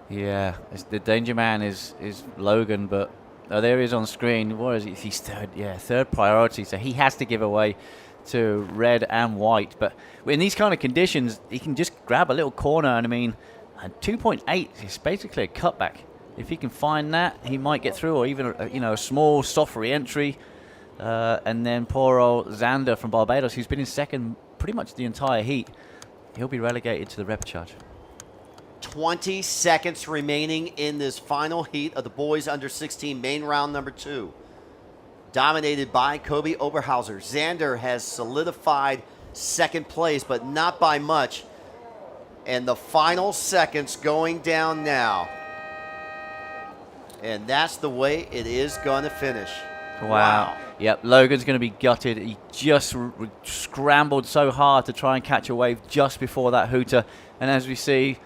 Yeah, the danger man is Logan, but there he is on screen. What is he? He's third. Yeah, third priority. So he has to give away to red and white. But in these kind of conditions, he can just grab a little corner, and I mean, 2.8 is basically a cutback. If he can find that, he might get through, or even a small soft re-entry. And then poor old Xander from Barbados, who's been in second pretty much the entire heat, he'll be relegated to the repecharge. 20 seconds remaining in this final heat of the boys under 16 main round number 2. Dominated by Kobe Oberhauser. Xander has solidified second place, but not by much. And the final seconds going down now. And that's the way it is going to finish. Wow. Yep, Logan's going to be gutted. He just scrambled so hard to try and catch a wave just before that hooter. And as we see,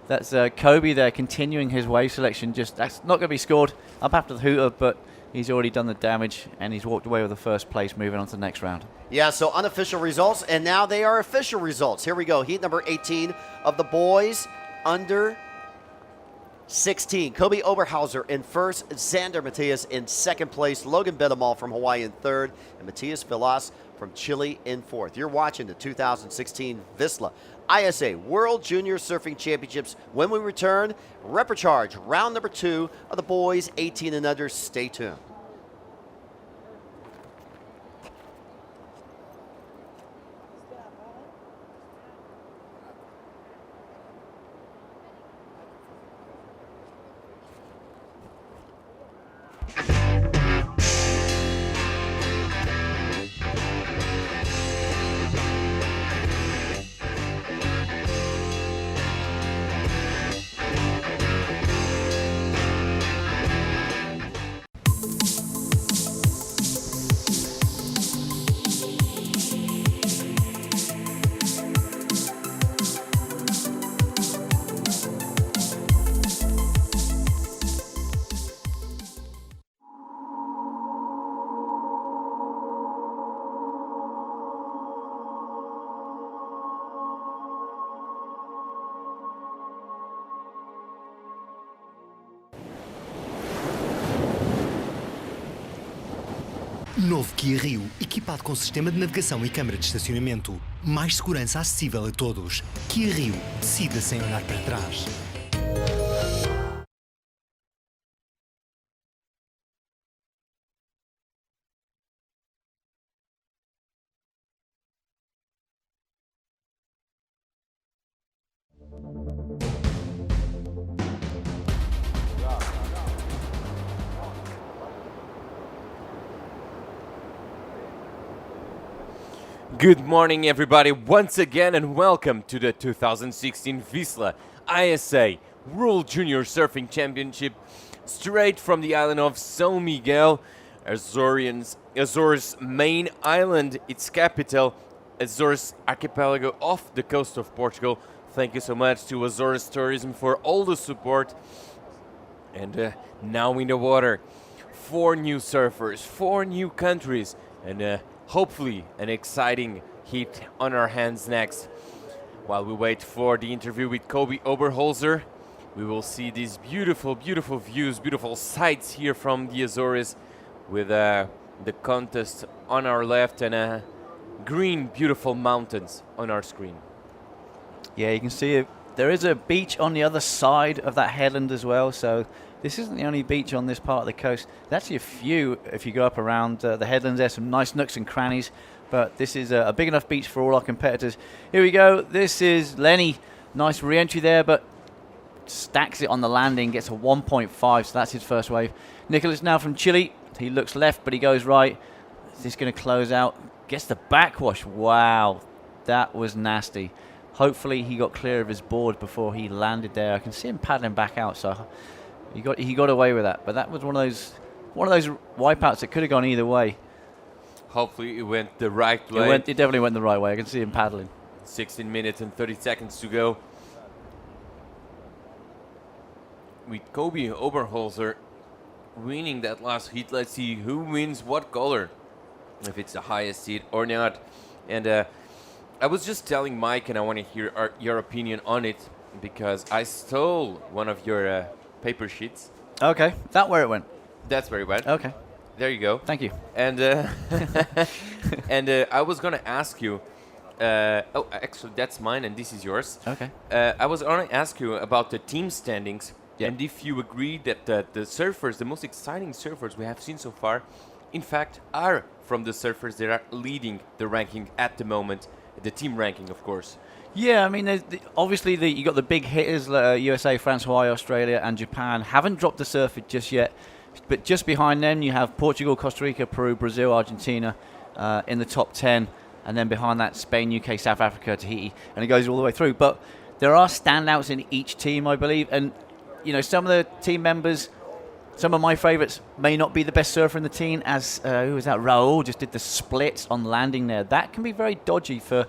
that's Kobe there continuing his wave selection. That's not going to be scored up after the hooter, but he's already done the damage, and he's walked away with the first place, moving on to the next round. Yeah, so unofficial results, and now they are official results. Here we go. Heat number 18 of the boys under 16. Kobe Oberhauser in first, Xander Matthias in second place, Logan Bedemal from Hawaii in third, and Matthias Vilas from Chile in fourth. You're watching the 2016 VISSLA ISA World Junior Surfing Championships. When we return, Repercharge, round number 2 of the boys 18 and under. Stay tuned. Novo Kia Rio, equipado com sistema de navegação e câmara de estacionamento. Mais segurança acessível a todos. Kia Rio, decida sem olhar para trás. Good morning, everybody, once again, and welcome to the 2016 VISSLA ISA World Junior Surfing Championship, straight from the island of São Miguel, Azores main island, its capital, Azores archipelago off the coast of Portugal. Thank you so much to Azores Tourism for all the support. And now in the water, 4 new surfers, 4 new countries, and hopefully an exciting heat on our hands next. While we wait for the interview with Kobe Oberholzer, we will see these beautiful, beautiful views, beautiful sights here from the Azores, with the contest on our left and green, beautiful mountains on our screen. Yeah, you can see it. There is a beach on the other side of that headland as well, so this isn't the only beach on this part of the coast. There's actually a few if you go up around the headlands. There's some nice nooks and crannies, but this is a big enough beach for all our competitors. Here we go. This is Lenny. Nice re-entry there, but stacks it on the landing, gets a 1.5, so that's his first wave. Nicholas now from Chile. He looks left, but he goes right. Is this going to close out? Gets the backwash. Wow, that was nasty. Hopefully he got clear of his board before he landed there. I can see him paddling back out, so he got away with that. But that was one of those wipeouts that could have gone either way. Hopefully it went the right way. It definitely went the right way. I can see him paddling. 16 minutes and 30 seconds to go. With Kobe Oberholzer winning that last heat, let's see who wins what color, if it's the highest seed or not. And I was just telling Mike, and I want to hear your opinion on it, because I stole one of your paper sheets. Okay, that where it went? That's where it went. Okay. There you go. Thank you. And and I was going to ask you, oh, actually, that's mine, and this is yours. Okay. I was going to ask you about the team standings, yeah, and if you agree that the surfers, the most exciting surfers we have seen so far, in fact, are from the surfers that are leading the ranking at the moment. the team ranking, of course. Yeah, I mean, obviously you got the big hitters, USA, France, Hawaii, Australia, and Japan. Haven't dropped the surface just yet, but just behind them you have Portugal, Costa Rica, Peru, Brazil, Argentina in the top 10, and then behind that Spain, UK, South Africa, Tahiti, and it goes all the way through. But there are standouts in each team, I believe, and some of the team members. Some of my favourites may not be the best surfer in the team, as who was that? Raul just did the splits on landing there. That can be very dodgy for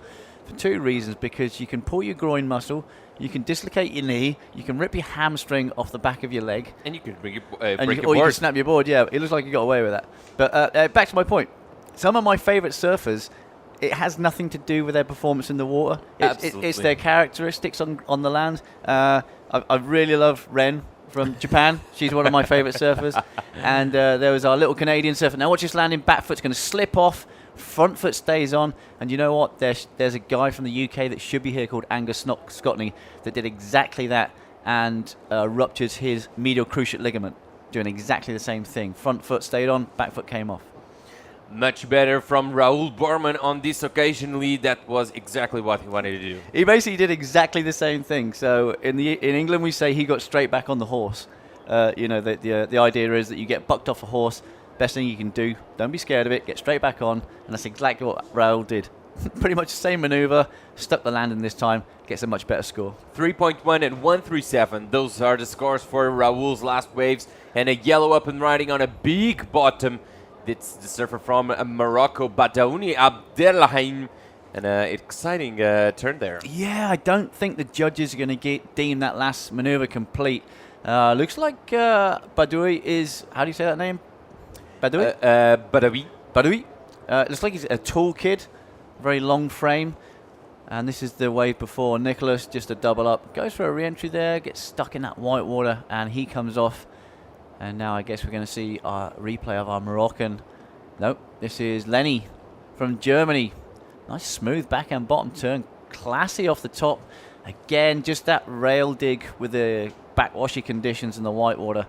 two reasons, because you can pull your groin muscle, you can dislocate your knee, you can rip your hamstring off the back of your leg, and you can break your or you board. can snap your board. Yeah, it looks like you got away with that. But back to my point, some of my favourite surfers, it has nothing to do with their performance in the water. It's their characteristics on the land. I really love Ren from Japan. She's one of my favourite surfers. And there was our little Canadian surfer. Now watch this landing. Back foot's going to slip off. Front foot stays on. And you know what? There's a guy from the UK that should be here called Angus Scotney that did exactly that and ruptured his medial cruciate ligament, doing exactly the same thing. Front foot stayed on. Back foot came off. Much better from Raul Borman on this occasion, Lee. That was exactly what he wanted to do. He basically did exactly the same thing. So in England we say he got straight back on the horse. The idea is that you get bucked off a horse. Best thing you can do, don't be scared of it, get straight back on, and that's exactly what Raul did. Pretty much the same maneuver, stuck the landing this time, gets a much better score. 3.1 and 137. Those are the scores for Raul's last waves, and a yellow up and riding on a big bottom. It's the surfer from Morocco, Badaouni Abdelrahim. And an exciting turn there. Yeah, I don't think the judges are going to deem that last maneuver complete. Looks like Badaoui is, how do you say that name? Badaoui? Badaoui. Badaoui. Looks like he's a tall kid, very long frame. And this is the wave before. Nicholas, just a double up. Goes for a re-entry there, gets stuck in that white water, and he comes off. And now I guess we're going to see our replay of our Moroccan. Nope, this is Lenny from Germany. Nice smooth backhand bottom turn. Classy off the top. Again, just that rail dig with the backwashy conditions in the white water.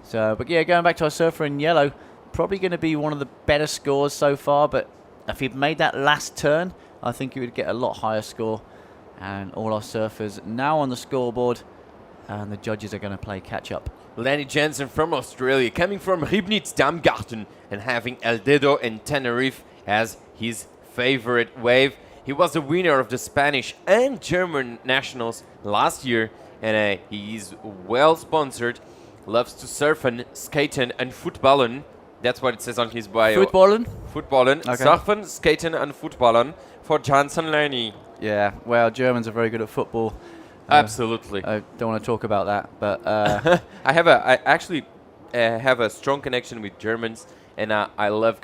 So, but yeah, going back to our surfer in yellow, probably going to be one of the better scores so far. But if he'd made that last turn, I think he would get a lot higher score. And all our surfers now on the scoreboard. And the judges are going to play catch up. Lenny Jensen from Australia, coming from Ribnitz Damgarten and having El Dedo and Tenerife as his favorite wave. He was the winner of the Spanish and German nationals last year, and he's well sponsored. Loves to surf and skaten and footballen. That's what it says on his bio. Footballen? Footballen. Okay. Surfen, skaten and footballen for Jansen Lenny. Yeah, well, Germans are very good at football. Absolutely. I don't want to talk about that, but I actually have a strong connection with Germans, and I love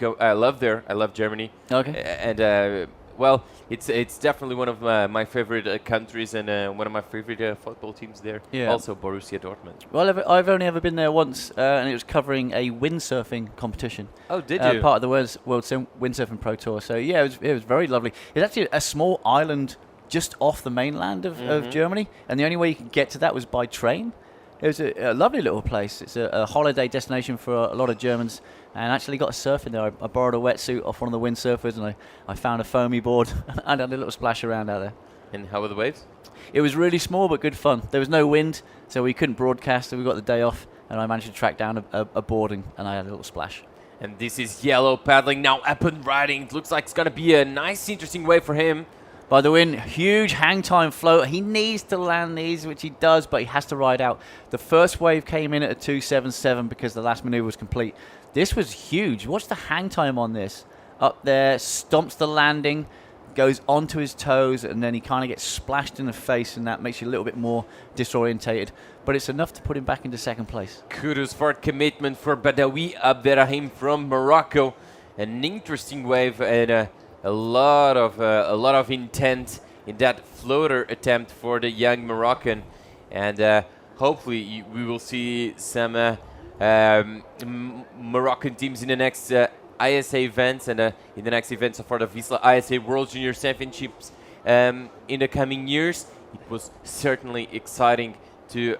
Germany. Okay. And well, it's definitely one of my favorite countries, and one of my favorite football teams there. Yeah. Also Borussia Dortmund. Well, I've only ever been there once, and it was covering a windsurfing competition. Oh, did you? Part of the World Windsurfing Pro Tour. So yeah, it was very lovely. It's actually a small island just off the mainland of Germany, and the only way you could get to that was by train. It was a lovely little place. It's a holiday destination for a lot of Germans, and actually got a surf in there. I borrowed a wetsuit off one of the windsurfers, and I found a foamy board and had a little splash around out there. And how were the waves? It was really small but good fun. There was no wind, so we couldn't broadcast, so we got the day off, and I managed to track down a boarding, and I had a little splash. And this is Yellow paddling now up and riding. It looks like it's going to be a nice, interesting wave for him. By the wind, huge hang time float. He needs to land these, which he does, but he has to ride out. The first wave came in at a 277 because the last maneuver was complete. This was huge. Watch the hang time on this. Up there, stomps the landing, goes onto his toes, and then he kind of gets splashed in the face, and that makes you a little bit more disorientated. But it's enough to put him back into second place. Kudos for commitment for Badaoui Abderrahim from Morocco. An interesting wave and a lot of intent in that floater attempt for the young Moroccan, and hopefully we will see some Moroccan teams in the next ISA events and in the next events for the VISSLA ISA World Junior Championships in the coming years. It was certainly exciting to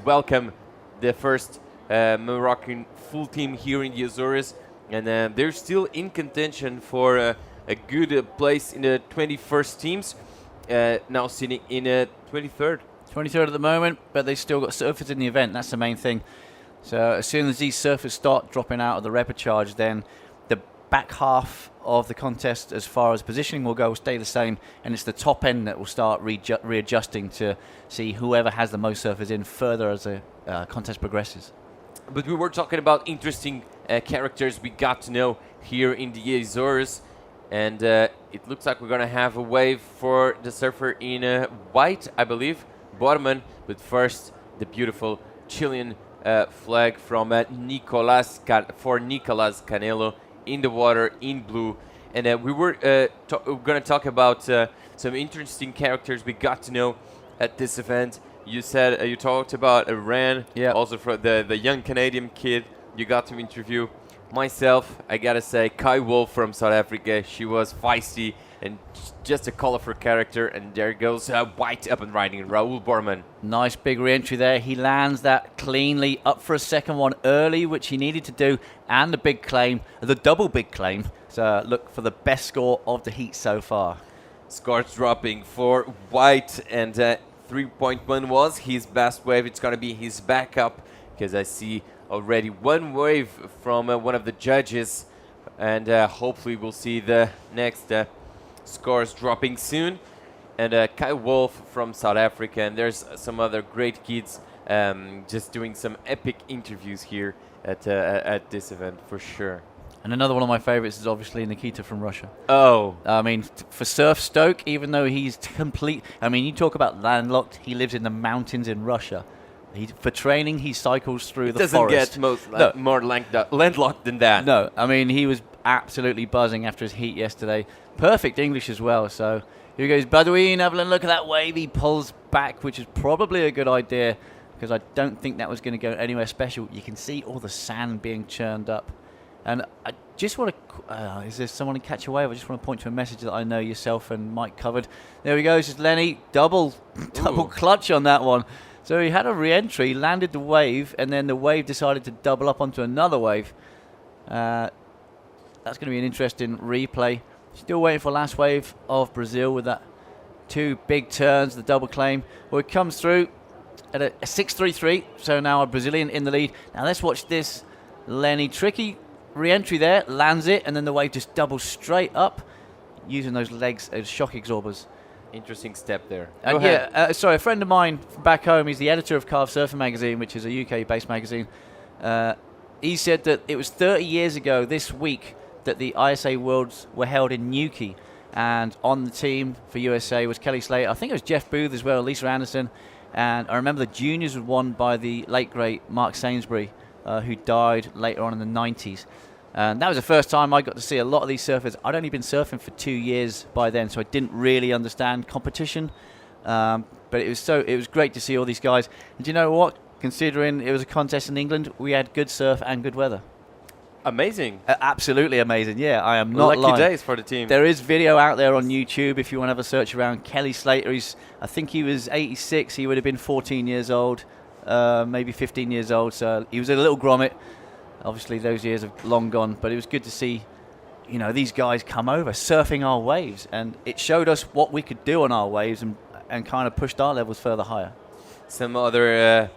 welcome the first Moroccan full team here in the Azores. And they're still in contention for a good place in the 21st teams. Now sitting in 23rd. 23rd at the moment, but they still got surfers in the event. That's the main thing. So as soon as these surfers start dropping out of the repechage, then the back half of the contest as far as positioning will stay the same, and it's the top end that will start readjusting to see whoever has the most surfers in further as the contest progresses. But we were talking about interesting characters we got to know here in the Azores, and it looks like we're going to have a wave for the surfer in white, I believe, Borman. But first, the beautiful Chilean flag from Nicolas Canelo in the water in blue. And we were going to talk about some interesting characters we got to know at this event. You said you talked about Iran, also for the young Canadian kid you got to interview. Myself, I gotta say, Kai Wolf from South Africa. She was feisty and just a colorful character. And there goes white up and riding, Raoul Borman. Nice big re-entry there. He lands that cleanly, up for a second one early, which he needed to do, and the big claim, the double big claim. So look for the best score of the heat so far. Scores dropping for white, and 3.1 was his best wave. It's going to be his backup, because I see already one wave from one of the judges, and hopefully we'll see the next scores dropping soon. And Kai Wolf from South Africa, and there's some other great kids just doing some epic interviews here at this event for sure. And another one of my favorites is obviously Nikita from Russia. Oh. I mean, for Surf Stoke, even though he's complete... I mean, you talk about landlocked, he lives in the mountains in Russia. For training, he cycles through the forest. Doesn't get more landlocked than that. No, I mean, he was absolutely buzzing after his heat yesterday. Perfect English as well. So here goes Badouin, have a look at that wave. He pulls back, which is probably a good idea, because I don't think that was going to go anywhere special. You can see all the sand being churned up. And I just want to... is there someone to catch a wave? I just want to point to a message that I know yourself and Mike covered. There we go. This is Lenny. Double clutch on that one. So he had a re-entry, landed the wave, and then the wave decided to double up onto another wave. That's going to be an interesting replay. Still waiting for last wave of Brazil with that two big turns, the double claim. Well, it comes through at a 6.33, so now a Brazilian in the lead. Now let's watch this. Lenny, tricky re-entry there, lands it, and then the wave just doubles straight up, using those legs as shock absorbers. Interesting step there. And a friend of mine from back home, he's the editor of Carve Surfer magazine, which is a UK-based magazine. He said that it was 30 years ago this week that the ISA Worlds were held in Newquay, and on the team for USA was Kelly Slater. I think it was Jeff Booth as well, Lisa Anderson, and I remember the juniors was won by the late great Mark Sainsbury, who died later on in the 90s. And that was the first time I got to see a lot of these surfers. I'd only been surfing for 2 years by then, so I didn't really understand competition. But it was great to see all these guys. And do you know what? Considering it was a contest in England, we had good surf and good weather. Amazing. Absolutely amazing. Yeah, I am not lying. Lucky days for the team. There is video out there on YouTube if you want to have a search around. Kelly Slater, I think he was 86. He would have been 14 years old, maybe 15 years old. So he was a little grommet. Obviously, those years have long gone, but it was good to see, these guys come over, surfing our waves, and it showed us what we could do on our waves and kind of pushed our levels further higher. Some other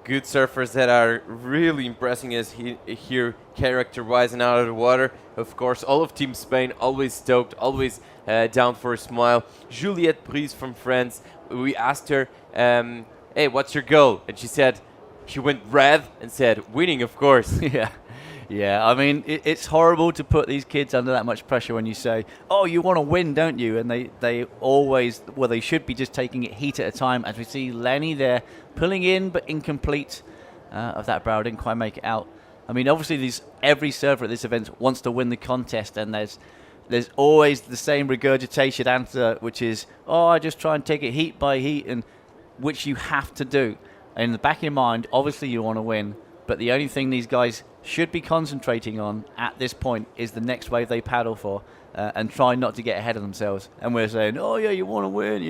good surfers that are really impressing us here, character-wise and out of the water. Of course, all of Team Spain, always stoked, always down for a smile. Juliette Pries from France, we asked her, hey, what's your goal? And she went red and said, winning, of course. Yeah. I mean, it's horrible to put these kids under that much pressure when you say, oh, you want to win, don't you? And they always, they should be just taking it heat at a time. As we see Lenny there, pulling in, but incomplete of that brow. Didn't quite make it out. I mean, obviously, every surfer at this event wants to win the contest, and there's always the same regurgitated answer, which is, oh, I just try and take it heat by heat, and which you have to do. In the back of your mind, obviously you want to win, but the only thing these guys should be concentrating on at this point is the next wave they paddle for, and try not to get ahead of themselves. And we're saying, oh yeah, you want to win,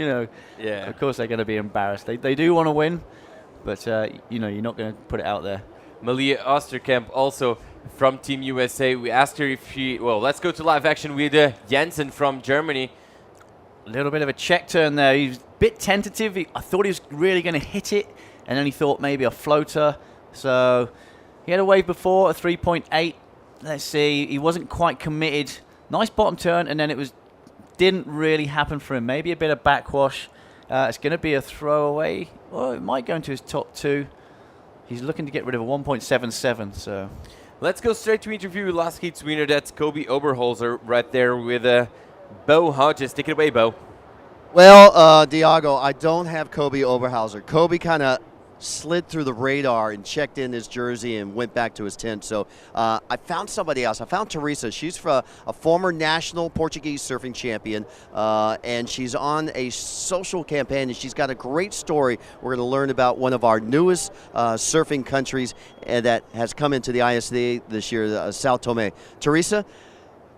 Yeah. Of course they're going to be embarrassed. They do want to win, but you're not going to put it out there. Malia Osterkamp also from Team USA. We asked her if she, well, let's go to live action with Jensen from Germany. A little bit of a check turn there. He was a bit tentative. I thought he was really going to hit it, and then he thought maybe a floater. So he had a wave before, a 3.8. Let's see. He wasn't quite committed. Nice bottom turn, and then it didn't really happen for him. Maybe a bit of backwash. It's going to be a throwaway. Well, it might go into his top two. He's looking to get rid of a 1.77. So let's go straight to interview last heat's winner. That's Kobe Oberholzer right there with Bo Hodges. Take it away, Bo. Well, Diago, I don't have Kobe Oberhauser. Kobe kind of slid through the radar and checked in his jersey and went back to his tent. So I found somebody else. I found Teresa. She's a former national Portuguese surfing champion, and she's on a social campaign, and she's got a great story. We're going to learn about one of our newest surfing countries that has come into the ISA this year, Sao Tome. Teresa,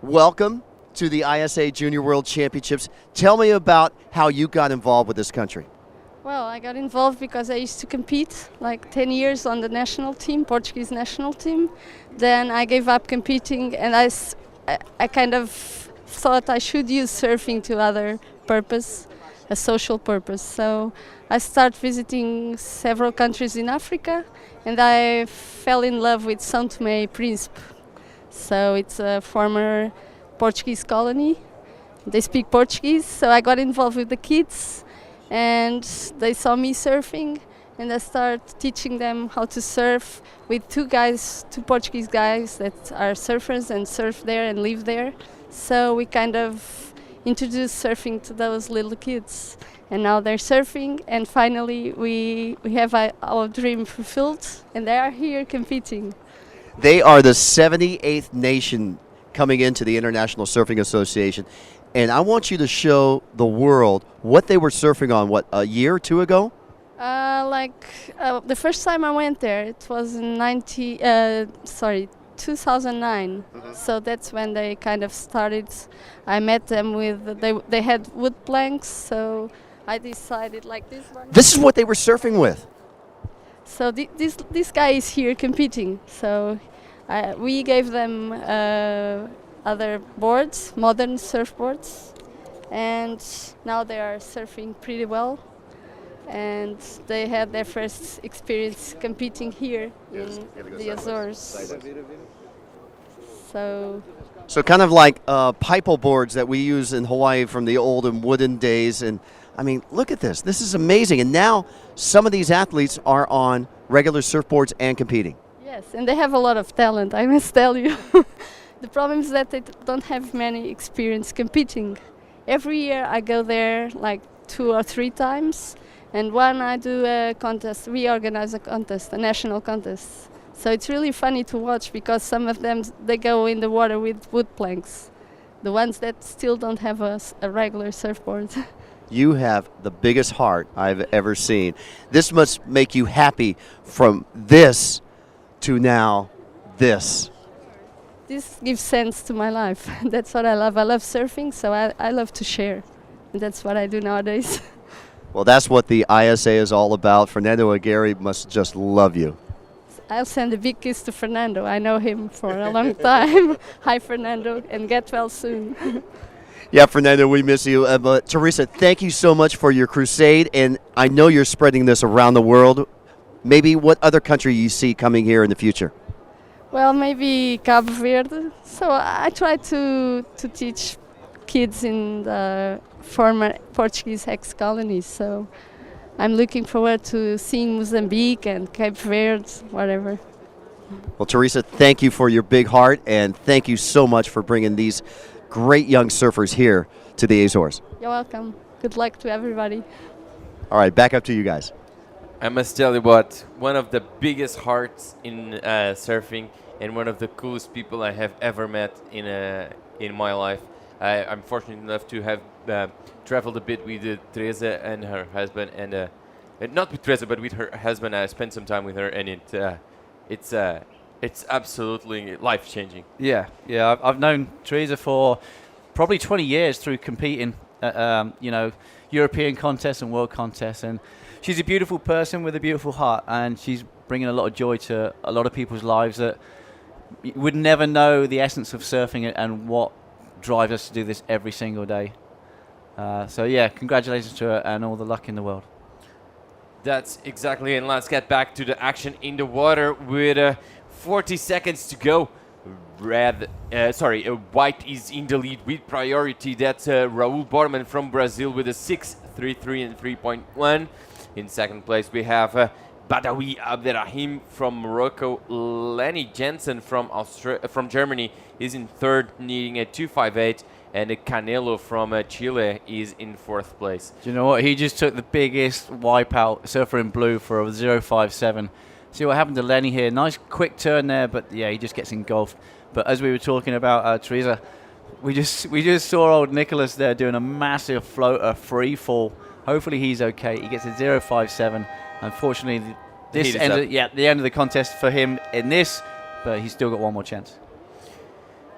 welcome to the ISA Junior World Championships. Tell me about how you got involved with this country. Well, I got involved because I used to compete like 10 years on the national team, Portuguese national team. Then I gave up competing, and I kind of thought I should use surfing to other purpose, a social purpose. So I started visiting several countries in Africa, and I fell in love with São Tomé e Príncipe. So it's a former Portuguese colony. They speak Portuguese, so I got involved with the kids, and they saw me surfing, and I started teaching them how to surf with two Portuguese guys that are surfers and surf there and live there. So we kind of introduced surfing to those little kids, and now they're surfing, and finally we have our dream fulfilled, and they are here competing. They are the 78th nation coming into the International Surfing Association. And I want you to show the world what they were surfing on, a year or two ago? The first time I went there, it was in 2009. So that's when they kind of started. I met them they had wood planks, so I decided like this one. This is what they were surfing with. So this guy is here competing. So we gave them other boards, modern surfboards, and now they are surfing pretty well, and they had their first experience competing here in the Azores. So kind of like pipo boards that we use in Hawaii from the olden wooden days. And I mean, look at this. This is amazing. And now some of these athletes are on regular surfboards and competing. Yes, and they have a lot of talent, I must tell you. The problem is that they don't have many experience competing. Every year I go there like 2 or 3 times, and when I do a contest, we organize a contest, a national contest. So it's really funny to watch because some of them, they go in the water with wood planks, the ones that still don't have a regular surfboard. You have the biggest heart I've ever seen. This must make you happy from this to now this. This gives sense to my life. That's what I love. I love surfing, so I love to share. And that's what I do nowadays. Well, that's what the ISA is all about. Fernando Aguirre must just love you. I'll send a big kiss to Fernando. I know him for a long time. Hi, Fernando, and get well soon. Yeah, Fernando, we miss you. But Teresa, thank you so much for your crusade, and I know you're spreading this around the world. Maybe what other country you see coming here in the future? Well, maybe Cabo Verde. So I try to teach kids in the former Portuguese ex-colonies. So I'm looking forward to seeing Mozambique and Cape Verde, whatever. Well, Teresa, thank you for your big heart, and thank you so much for bringing these great young surfers here to the Azores. You're welcome. Good luck to everybody. All right, back up to you guys. I must tell you what, one of the biggest hearts in surfing and one of the coolest people I have ever met in my life. I'm fortunate enough to have traveled a bit with Teresa and her husband, and not with Teresa, but with her husband. I spent some time with her, and it's absolutely life-changing. Yeah. I've known Teresa for probably 20 years through competing at European contests and world contests, and she's a beautiful person with a beautiful heart, and she's bringing a lot of joy to a lot of people's lives that you would never know the essence of surfing and what drives us to do this every single day. So yeah, congratulations to her and all the luck in the world. That's exactly it. And let's get back to the action in the water with 40 seconds to go. White is in the lead with priority. That's Raul Borman from Brazil with a 6.33 and 3.1. In second place, we have Badawi Abderrahim from Morocco. Lenny Jensen from Germany is in third, needing a 2.58. And Canelo from Chile is in fourth place. Do you know what? He just took the biggest wipeout, surfer in blue, for a 0.57. See what happened to Lenny here. Nice quick turn there, but yeah, he just gets engulfed. But as we were talking about, Teresa, we just saw old Nicholas there doing a massive floater free fall. Hopefully he's okay. He gets a 0.57. Unfortunately, the end of the contest for him in this, but he's still got one more chance.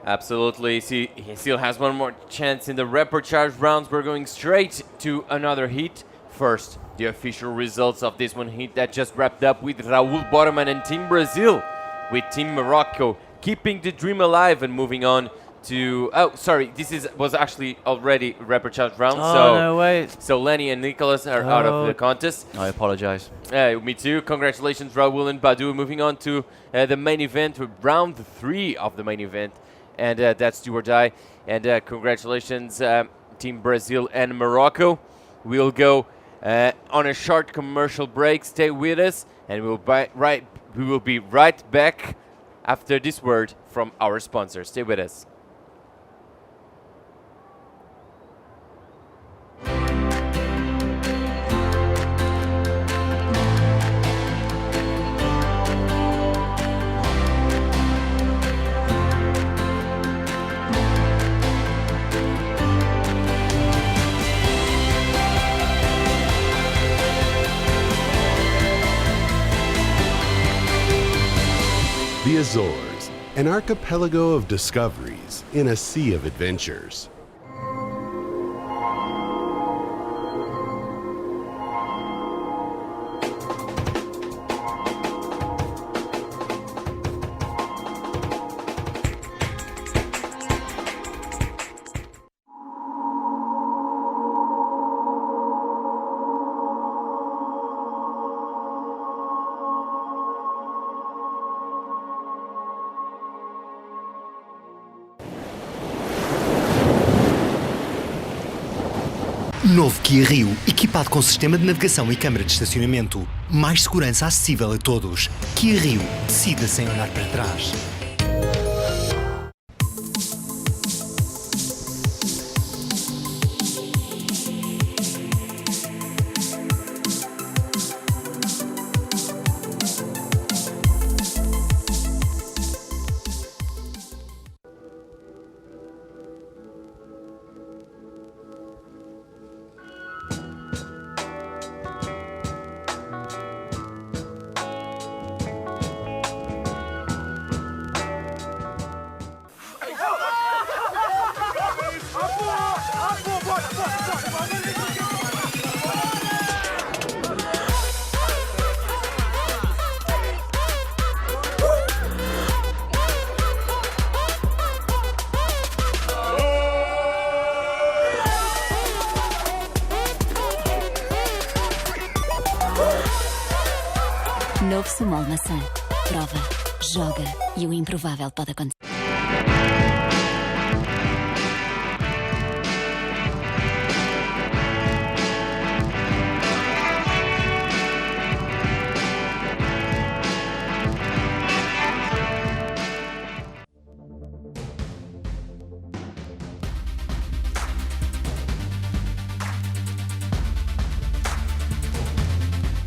Absolutely. See, he still has one more chance in the repechage rounds. We're going straight to another heat. First, the official results of this one heat that just wrapped up with Raul Borman and Team Brazil, with Team Morocco keeping the dream alive and moving on to... Oh, sorry, was actually already repechage round. Oh, no way. So Lenny and Nicholas are out of the contest. I apologize. Me too. Congratulations, Raul and Badu. Moving on to the main event, round 3 of the main event. And that's do or die. And congratulations, Team Brazil and Morocco. We'll go on a short commercial break. Stay with us, and we will be right back after this word from our sponsor. Stay with us. The Azores, an archipelago of discoveries in a sea of adventures. Novo Kia Rio, equipado com sistema de navegação e câmara de estacionamento. Mais segurança acessível a todos. Kia Rio, decida sem olhar para trás. Novo Sumol Maçã. Prova, joga e o improvável pode acontecer.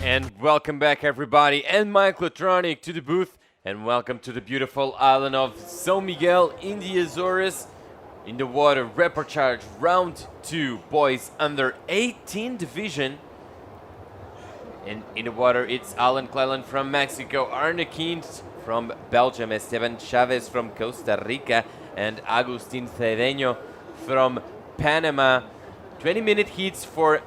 And welcome back, everybody, and Mike Latronic to the booth, and welcome to the beautiful island of São Miguel in the Azores. In the water, repechage round 2, boys under 18 division. And in the water, it's Alan Cleland from Mexico, Arne Keynes from Belgium, Esteban Chavez from Costa Rica, and Agustin Cedeño from Panama. 20-minute heats for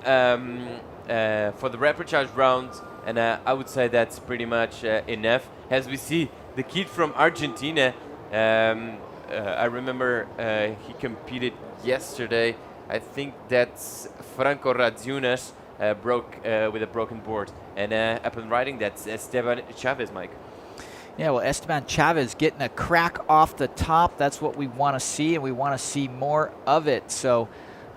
the repechage rounds, and I would say that's pretty much enough. As we see, the kid from Argentina. I remember he competed yesterday. I think that's Franco Radziunas broke with a broken board. And up and riding, that's Esteban Chavez, Mike. Yeah, well, Esteban Chavez getting a crack off the top. That's what we want to see, and we want to see more of it. So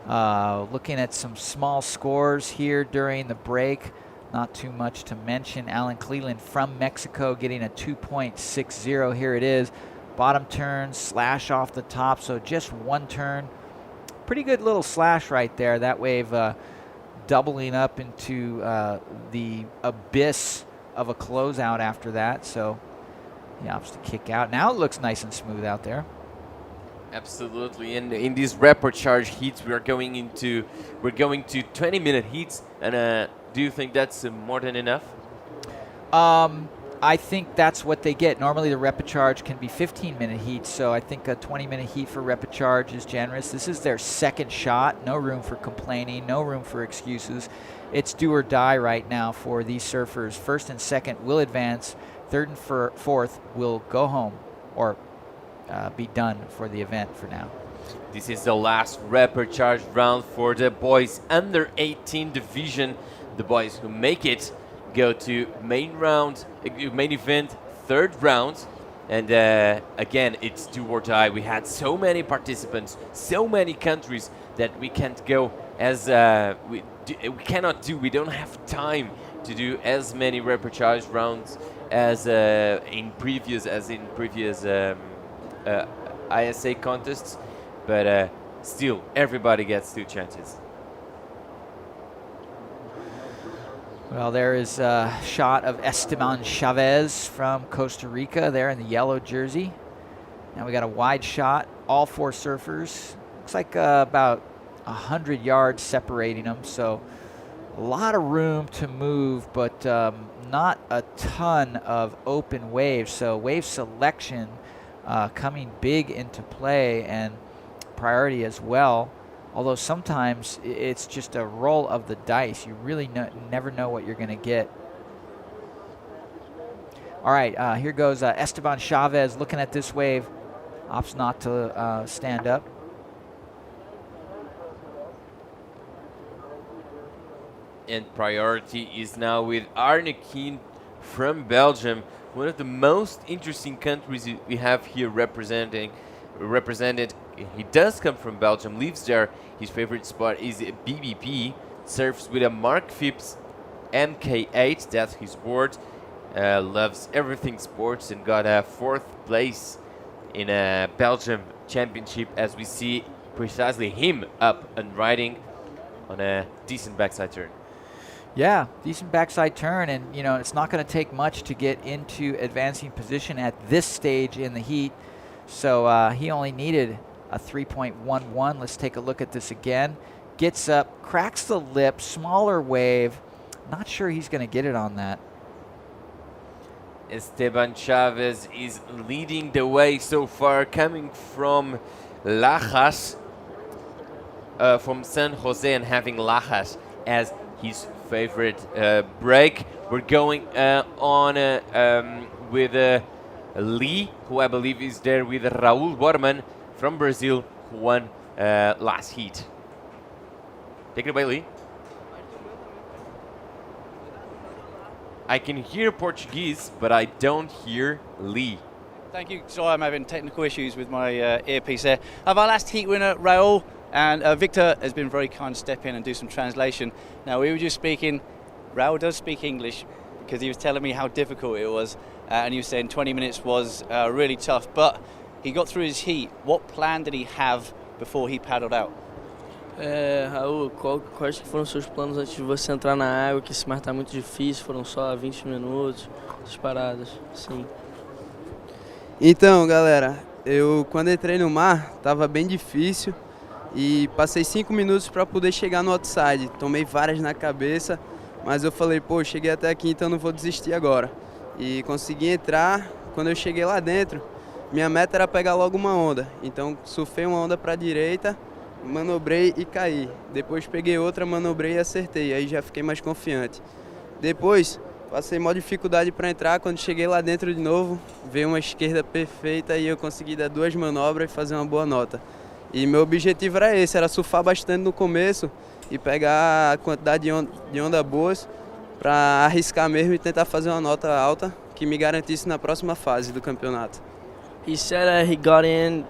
looking at some small scores here during the break. Not too much to mention. Alan Cleland from Mexico getting a 2.60. Here it is. Bottom turn, slash off the top, so just one turn. Pretty good little slash right there. That wave doubling up into the abyss of a closeout after that. So he opts to kick out. Now it looks nice and smooth out there. Absolutely, and in these rapid charge heats, we're going to 20-minute heats. And do you think that's more than enough? I think that's what they get. Normally the rapid charge can be 15-minute heats, so I think a 20-minute heat for rapid charge is generous. This is their second shot. No room for complaining, no room for excuses. It's do or die right now for these surfers. First and second will advance. Third and fourth will go home or be done for the event for now. This is the last rapid charge round for the boys under 18 division. The boys who make it go to main event, third round. And again, it's do or die. We had so many participants, so many countries that we can't go as we don't have time to do as many rapid charge rounds as in previous ISA contests. But still, everybody gets 2 chances. Well, there is a shot of Esteban Chavez from Costa Rica there in the yellow jersey. Now we got a wide shot, all 4 surfers. Looks like about 100 yards separating them, so a lot of room to move, but not a ton of open waves. So wave selection coming big into play and priority as well. Although sometimes it's just a roll of the dice. You really never know what you're going to get. All right, here goes Esteban Chavez looking at this wave. Opts not to stand up. And priority is now with Arne Kien from Belgium, one of the most interesting countries we have here represented. He does come from Belgium, lives there. His favorite spot is BBP. Surfs with a Mark Phipps MK8, that's his board. Loves everything sports and got a 4th place in a Belgium championship, as we see precisely him up and riding on a decent backside turn. Yeah, decent backside turn, and you know it's not going to take much to get into advancing position at this stage in the heat. So he only needed a 3.11. Let's take a look at this again. Gets up, cracks the lip, smaller wave. Not sure he's going to get it on that. Esteban Chavez is leading the way so far, coming from Lajas, from San Jose, and having Lajas as his favorite break. We're going on with Lee, who I believe is there with Raul Borman from Brazil, who won last heat. Take it away, Lee. I can hear Portuguese, but I don't hear Lee. Thank you. Sorry, I'm having technical issues with my earpiece there. Our last heat winner, Raul, and Victor has been very kind to step in and do some translation. Now, we were just speaking, Raul does speak English, because he was telling me how difficult it was, and he was saying 20 minutes was really tough, but he got through his heat. What plan did he have before he paddled out? Raul, quais foram seus planos antes de você entrar na água, que esse mar está muito difícil, foram só 20 minutos, as paradas, sim. Então, galera, eu quando entrei no mar, estava bem difícil e passei 5 minutos para poder chegar no outside. Tomei várias na cabeça, mas eu falei, pô, cheguei até aqui, então não vou desistir agora. E consegui entrar. Quando eu cheguei lá dentro, minha meta era pegar logo uma onda. Então surfei uma onda para a direita, manobrei e caí. Depois peguei outra, manobrei e acertei. Aí já fiquei mais confiante. Depois Passei maior dificuldade para entrar, quando cheguei lá dentro de novo, veio uma esquerda perfeita e eu consegui dar 2 manobras e fazer uma boa nota. E meu objetivo era esse, era surfar bastante no começo e pegar a quantidade de onda boas para arriscar mesmo e tentar fazer uma nota alta que me garantisse na próxima fase do campeonato. He said he got in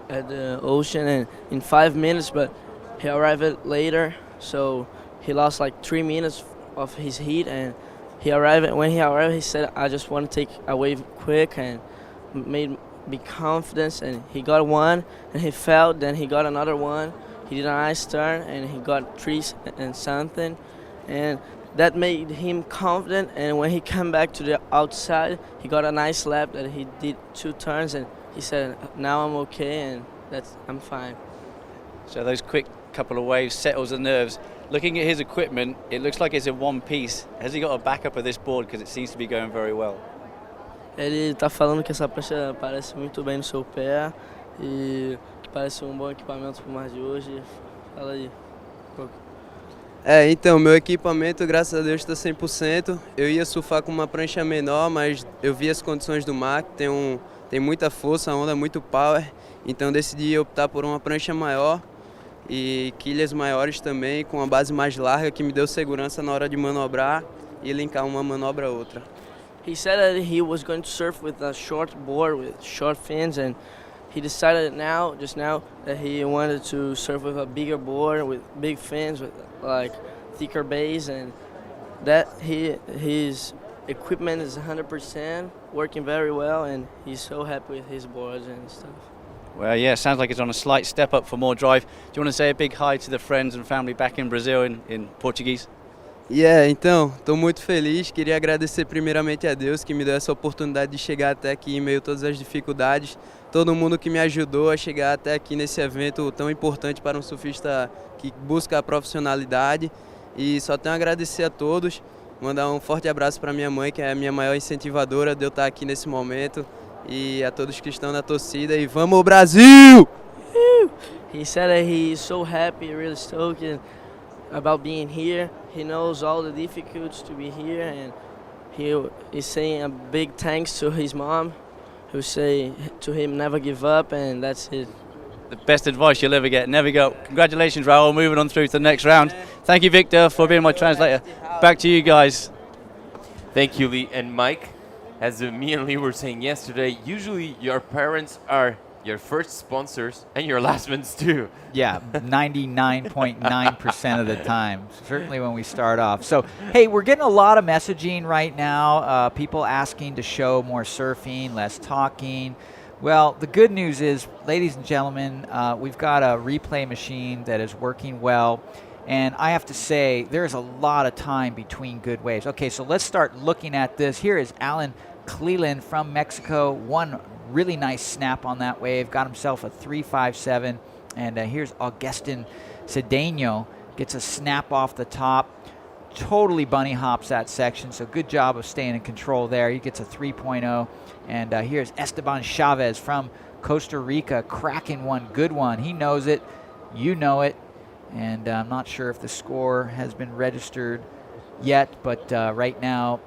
at the ocean in 5 minutes, but he arrived later, so he lost like 3 minutes of his heat. And when he arrived, he said, "I just want to take a wave quick," and made me confidence. And he got one, and he fell. Then he got another one. He did a nice turn, and he got 3 and something, and that made him confident. And when he came back to the outside, he got a nice lap that he did 2 turns, and he said, "Now I'm okay, and I'm fine." So those quick couple of waves settles the nerves. Looking at his equipment, it looks like it's in one piece. Has he got a backup of this board, because it seems to be going very well? Ele tá falando que essa prancha parece muito bem no seu pé e que parece bom equipamento pro mar de hoje. Fala aí. Então, meu equipamento, graças a Deus, está 100%. Eu ia surfar com uma prancha menor, mas eu vi as condições do mar, que tem muita força, a onda muito power, então decidi optar por uma prancha maior e quilhas maiores também, com uma base mais larga, que me deu segurança na hora de manobrar e linkar uma manobra a outra. He said that he was going to surf with a short board with short fins, and he decided just now that he wanted to surf with a bigger board with big fins with like thicker bays, and that his equipment is 100% working very well, and he's so happy with his boards and stuff. Well, yeah, sounds like it's on a slight step up for more drive. Do you want to say a big hi to the friends and family back in Brazil in Portuguese? Então, estou muito feliz, queria agradecer primeiramente a Deus que me deu essa oportunidade de chegar até aqui em meio a todas as dificuldades, todo mundo que me ajudou a chegar até aqui nesse evento tão importante para um surfista que busca a profissionalidade, e só tenho a agradecer a todos, mandar um forte abraço para minha mãe, que é a minha maior incentivadora de eu estar aqui nesse momento, e a todos que estão na torcida, e vamos Brasil! He said that he's so happy, really stoked about being here. He knows all the difficulties to be here, and he is saying a big thanks to his mom, who say to him never give up, and that's it. The best advice you'll ever get, never go. Congratulations, Raul, moving on through to the next round. Thank you, Victor, for being my translator. Back to you guys. Thank you, Lee. And Mike, as me and Lee were saying yesterday, usually your parents are your first sponsors and your last ones too. Yeah, 99.9% of the time, certainly when we start off. So, hey, we're getting a lot of messaging right now, people asking to show more surfing, less talking. Well, the good news is, ladies and gentlemen, we've got a replay machine that is working well. And I have to say, there's a lot of time between good waves. Okay, so let's start looking at this. Here is Alan Cleland from Mexico. One really nice snap on that wave. Got himself a 3.57. And here's Augustin Cedeno. Gets a snap off the top. Totally bunny hops that section. So good job of staying in control there. He gets a 3.0. And here's Esteban Chavez from Costa Rica. Cracking one. Good one. He knows it. You know it. And I'm not sure if the score has been registered yet, but right now,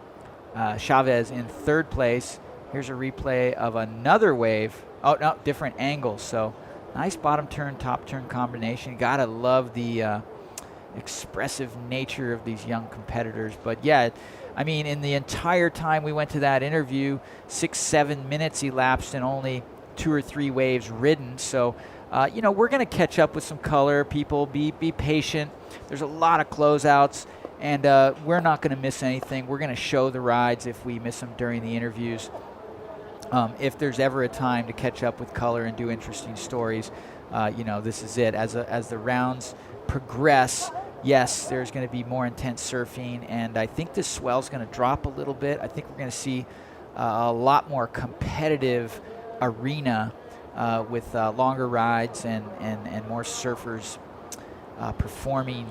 Chavez in third place. Here's a replay of another wave. Oh, no, different angles. So nice bottom turn, top turn combination. Gotta love the expressive nature of these young competitors. But yeah, I mean, in the entire time we went to that interview, 6-7 minutes elapsed and only 2 or 3 waves ridden. So you know, we're going to catch up with some color. People, be patient. There's a lot of closeouts, and we're not going to miss anything. We're going to show the rides if we miss them during the interviews. If there's ever a time to catch up with color and do interesting stories, you know, this is it. As the rounds progress, yes, there's going to be more intense surfing, and I think this swell's going to drop a little bit. I think we're going to see a lot more competitive arena with longer rides and more surfers performing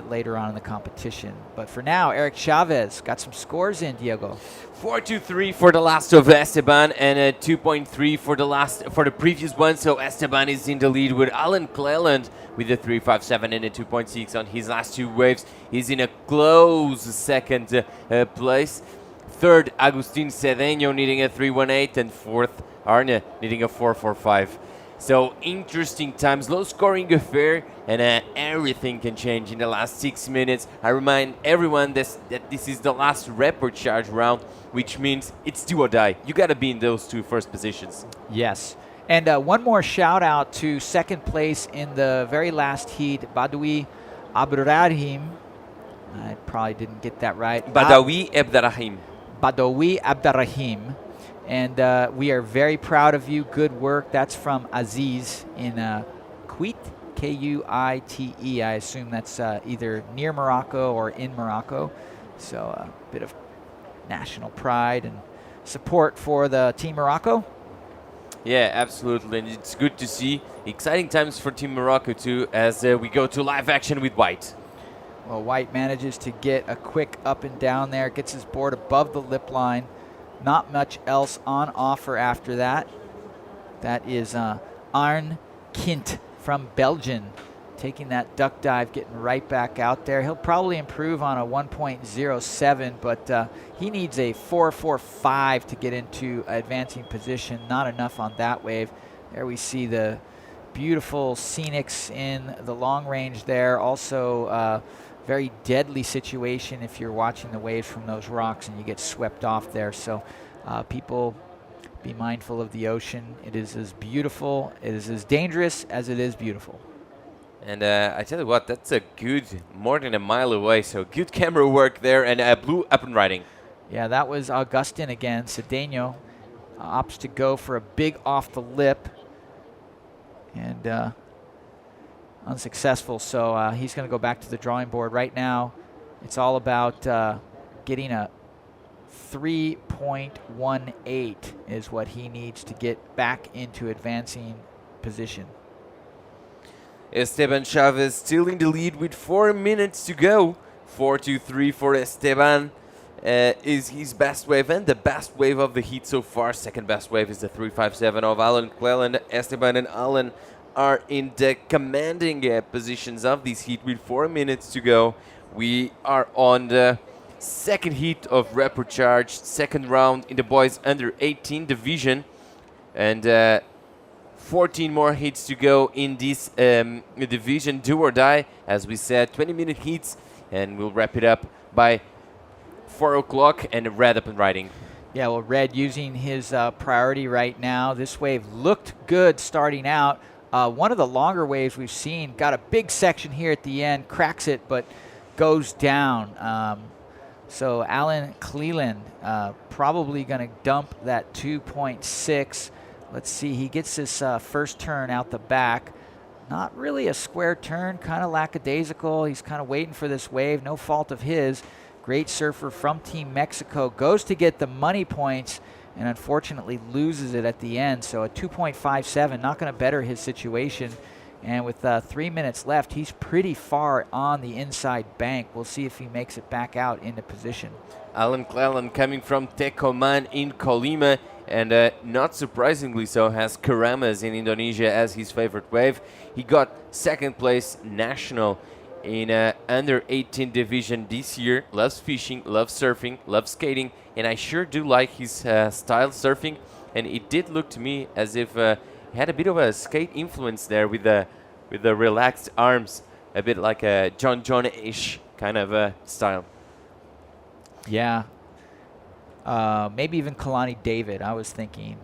later on in the competition. But for now, Eric Chavez got some scores in, Diego. 4.23 for the last of Esteban and 2.3 for the previous one. So Esteban is in the lead with Alan Cleland with a 3.57 and a 2.6 on his last two waves. He's in a close second place. Third, Agustin Cedeño needing a 3.18, and fourth, Arne needing a 4.45. So interesting times, low scoring affair, and everything can change in the last 6 minutes. I remind everyone that this is the last report charge round, which means it's do or die. You got to be in those two first positions. Yes. And one more shout out to second place in the very last heat, Badawi Abderrahim. I probably didn't get that right. Badawi Abderrahim. Badawi Abderrahim. And we are very proud of you. Good work. That's from Aziz in Kuwait, Kuite. I assume that's either near Morocco or in Morocco. So a bit of national pride and support for the Team Morocco. Yeah, absolutely. And it's good to see. Exciting times for Team Morocco, too, as we go to live action with White. Well, White manages to get a quick up and down there, gets his board above the lip line. Not much else on offer after that. That is Arne Kint from Belgium taking that duck dive, getting right back out there. He'll probably improve on a 1.07, but he needs a 4.45 to get into advancing position. Not enough on that wave. There we see the beautiful scenics in the long range there. Also, very deadly situation if you're watching the waves from those rocks and you get swept off there. So people be mindful of the ocean. It is as beautiful, it is as dangerous as it is beautiful. And I tell you what, that's a good, more than a mile away, so good camera work there, and blue up and riding. Yeah, that was Augustin again. Cedeño opts to go for a big off the lip, and unsuccessful, so he's going to go back to the drawing board. Right now, it's all about getting a 3.18 is what he needs to get back into advancing position. Esteban Chavez still in the lead with 4 minutes to go. 4.23 for Esteban is his best wave and the best wave of the heat so far. Second best wave is the 3.57 of Alan Cleland. Esteban and Alan are in the commanding positions of this heat with 4 minutes to go. We are on the second heat of Report Charge, second round in the boys under 18 division, and 14 more heats to go in this division, do or die. As we said, 20-minute heats, and we'll wrap it up by 4 o'clock, and Red up and riding. Yeah, well, Red using his priority right now. This wave looked good starting out. One of the longer waves we've seen, got a big section here at the end, cracks it, but goes down. So Alan Cleland probably going to dump that 2.6. Let's see, he gets this first turn out the back. Not really a square turn, kind of lackadaisical. He's kind of waiting for this wave, no fault of his. Great surfer from Team Mexico, goes to get the money points and unfortunately loses it at the end. So a 2.57, not going to better his situation. And with 3 minutes left, he's pretty far on the inside bank. We'll see if he makes it back out into position. Alan Cleland coming from Tekoman in Colima, and not surprisingly so, has Keramas in Indonesia as his favorite wave. He got second place national in under 18 division this year. Loves fishing, loves surfing, loves skating, and I sure do like his style surfing. And it did look to me as if he had a bit of a skate influence there with the relaxed arms, a bit like a John-ish kind of style. Yeah. Maybe even Kalani David, I was thinking.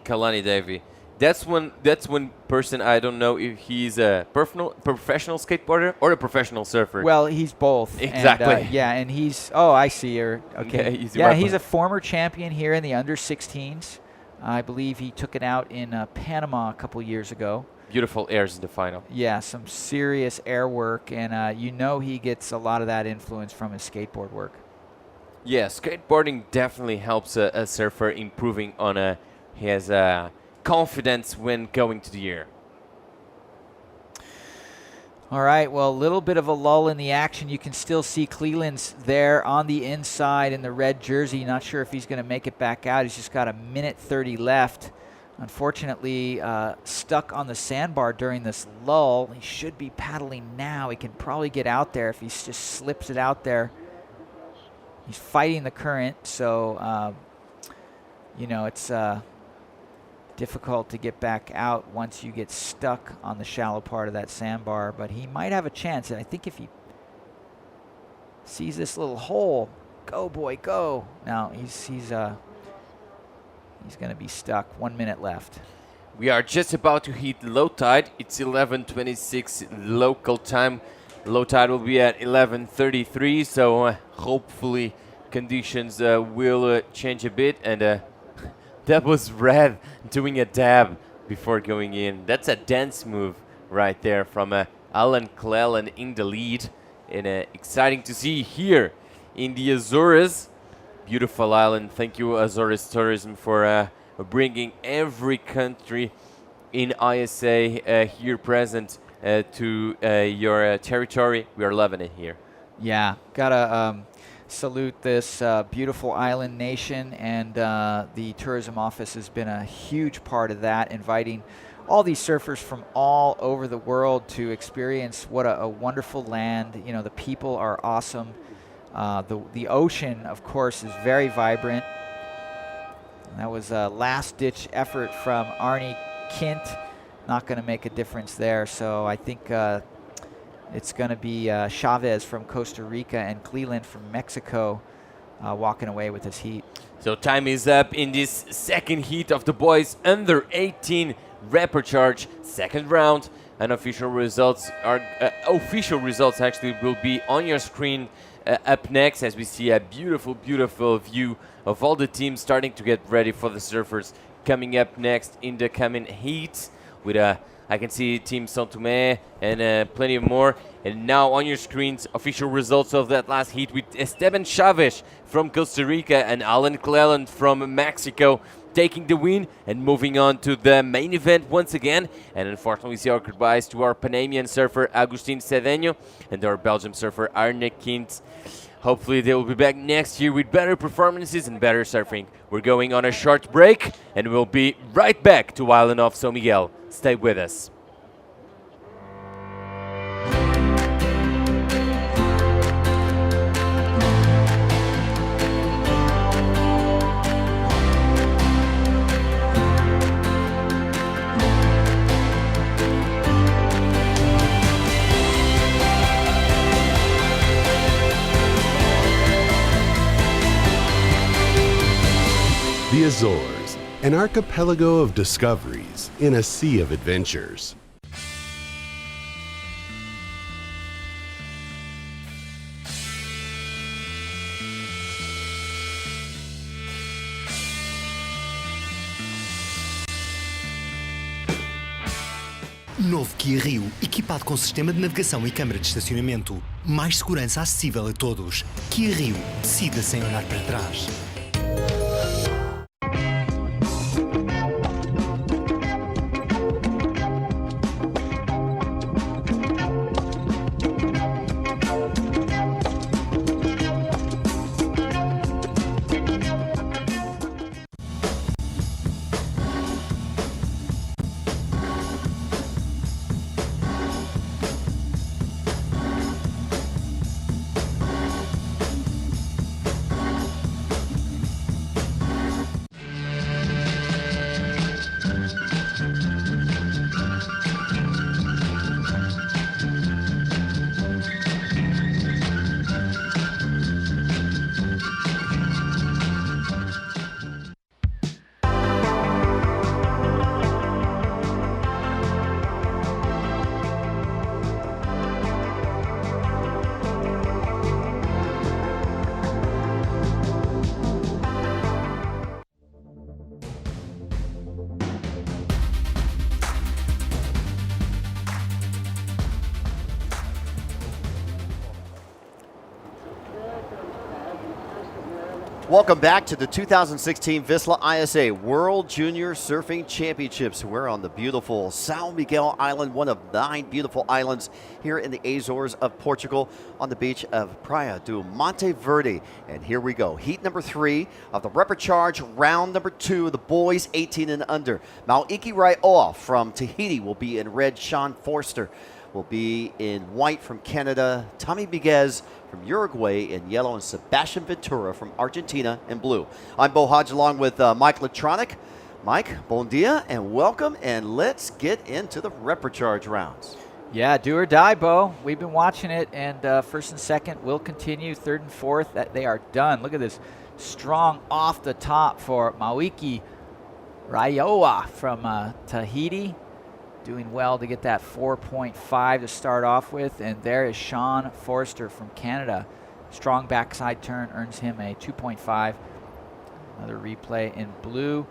Kalani David. That's one person I don't know if he's a professional skateboarder or a professional surfer. Well, he's both. Exactly. And he's, I see her. Okay. He's a former champion here in the under 16s. I believe he took it out in Panama a couple years ago. Beautiful airs in the final. Yeah, some serious air work, and he gets a lot of that influence from his skateboard work. Yeah, skateboarding definitely helps a surfer improving on his confidence when going to the air. All right, well, a little bit of a lull in the action. You can still see Cleland's there on the inside in the red jersey. Not sure if he's going to make it back out. He's just got a minute 30 left. Unfortunately, stuck on the sandbar during this lull. He should be paddling now. He can probably get out there if he just slips it out there. He's fighting the current, so, you know, it's difficult to get back out once you get stuck on the shallow part of that sandbar, but he might have a chance. And I think if he sees this little hole, go boy, go. Now he's going to be stuck. 1 minute left. We are just about to hit low tide. It's 11:26 local time. Low tide will be at 11:33, so hopefully conditions will change a bit. And that was Red doing a dab before going in. That's a dance move right there from Alan Cleland in the lead. And exciting to see here in the Azores. Beautiful island. Thank you, Azores Tourism, for bringing every country in ISA here present to your territory. We are loving it here. Yeah, gotta salute this beautiful island nation, and the tourism office has been a huge part of that, inviting all these surfers from all over the world to experience what a wonderful land. You know, the people are awesome. The ocean, of course, is very vibrant. And that was a last-ditch effort from Arnie Kint. Not going to make a difference there, so I think it's going to be Chavez from Costa Rica and Cleland from Mexico walking away with this heat. So time is up in this second heat of the boys under 18 Repechage second round. And official results actually will be on your screen up next, as we see a beautiful, beautiful view of all the teams starting to get ready for the surfers coming up next in the coming heats. With I can see Team São Tomé and plenty of more. And now on your screens, official results of that last heat with Esteban Chavez from Costa Rica and Alan Cleland from Mexico taking the win and moving on to the main event once again. And unfortunately, we see our goodbyes to our Panamanian surfer Agustin Cedeño and our Belgium surfer Arne Kint. Hopefully they will be back next year with better performances and better surfing. We're going on a short break and we'll be right back to Island of São Miguel. Stay with us. The Azores, an archipelago of discoveries in a sea of adventures. Novo Kia Rio, equipado com sistema de navegação e câmara de estacionamento. Mais segurança acessível a todos. Kia Rio, decida sem olhar para trás. Welcome back to the 2016 VISSLA ISA World Junior Surfing Championships. We're on the beautiful São Miguel Island, one of 9 beautiful islands here in the Azores of Portugal on the beach of Praia do Monte Verde. And here we go. Heat number 3 of the Repechage, round number 2 of the boys 18 and under. Maoiki Raioa from Tahiti will be in red. Sean Forster will be in white from Canada. Tommy Miguez from Uruguay in yellow, and Sebastian Ventura from Argentina in blue. I'm Bo Hodge along with Mike Latronic. Mike, bon dia and welcome, and let's get into the Repechage rounds. Yeah, do or die, Bo. We've been watching it, and first and second will continue. Third and fourth, that they are done. Look at this strong off the top for Maoiki Raioa from Tahiti. Doing well to get that 4.5 to start off with. And there is Sean Forster from Canada. Strong backside turn earns him a 2.5. Another replay in blue.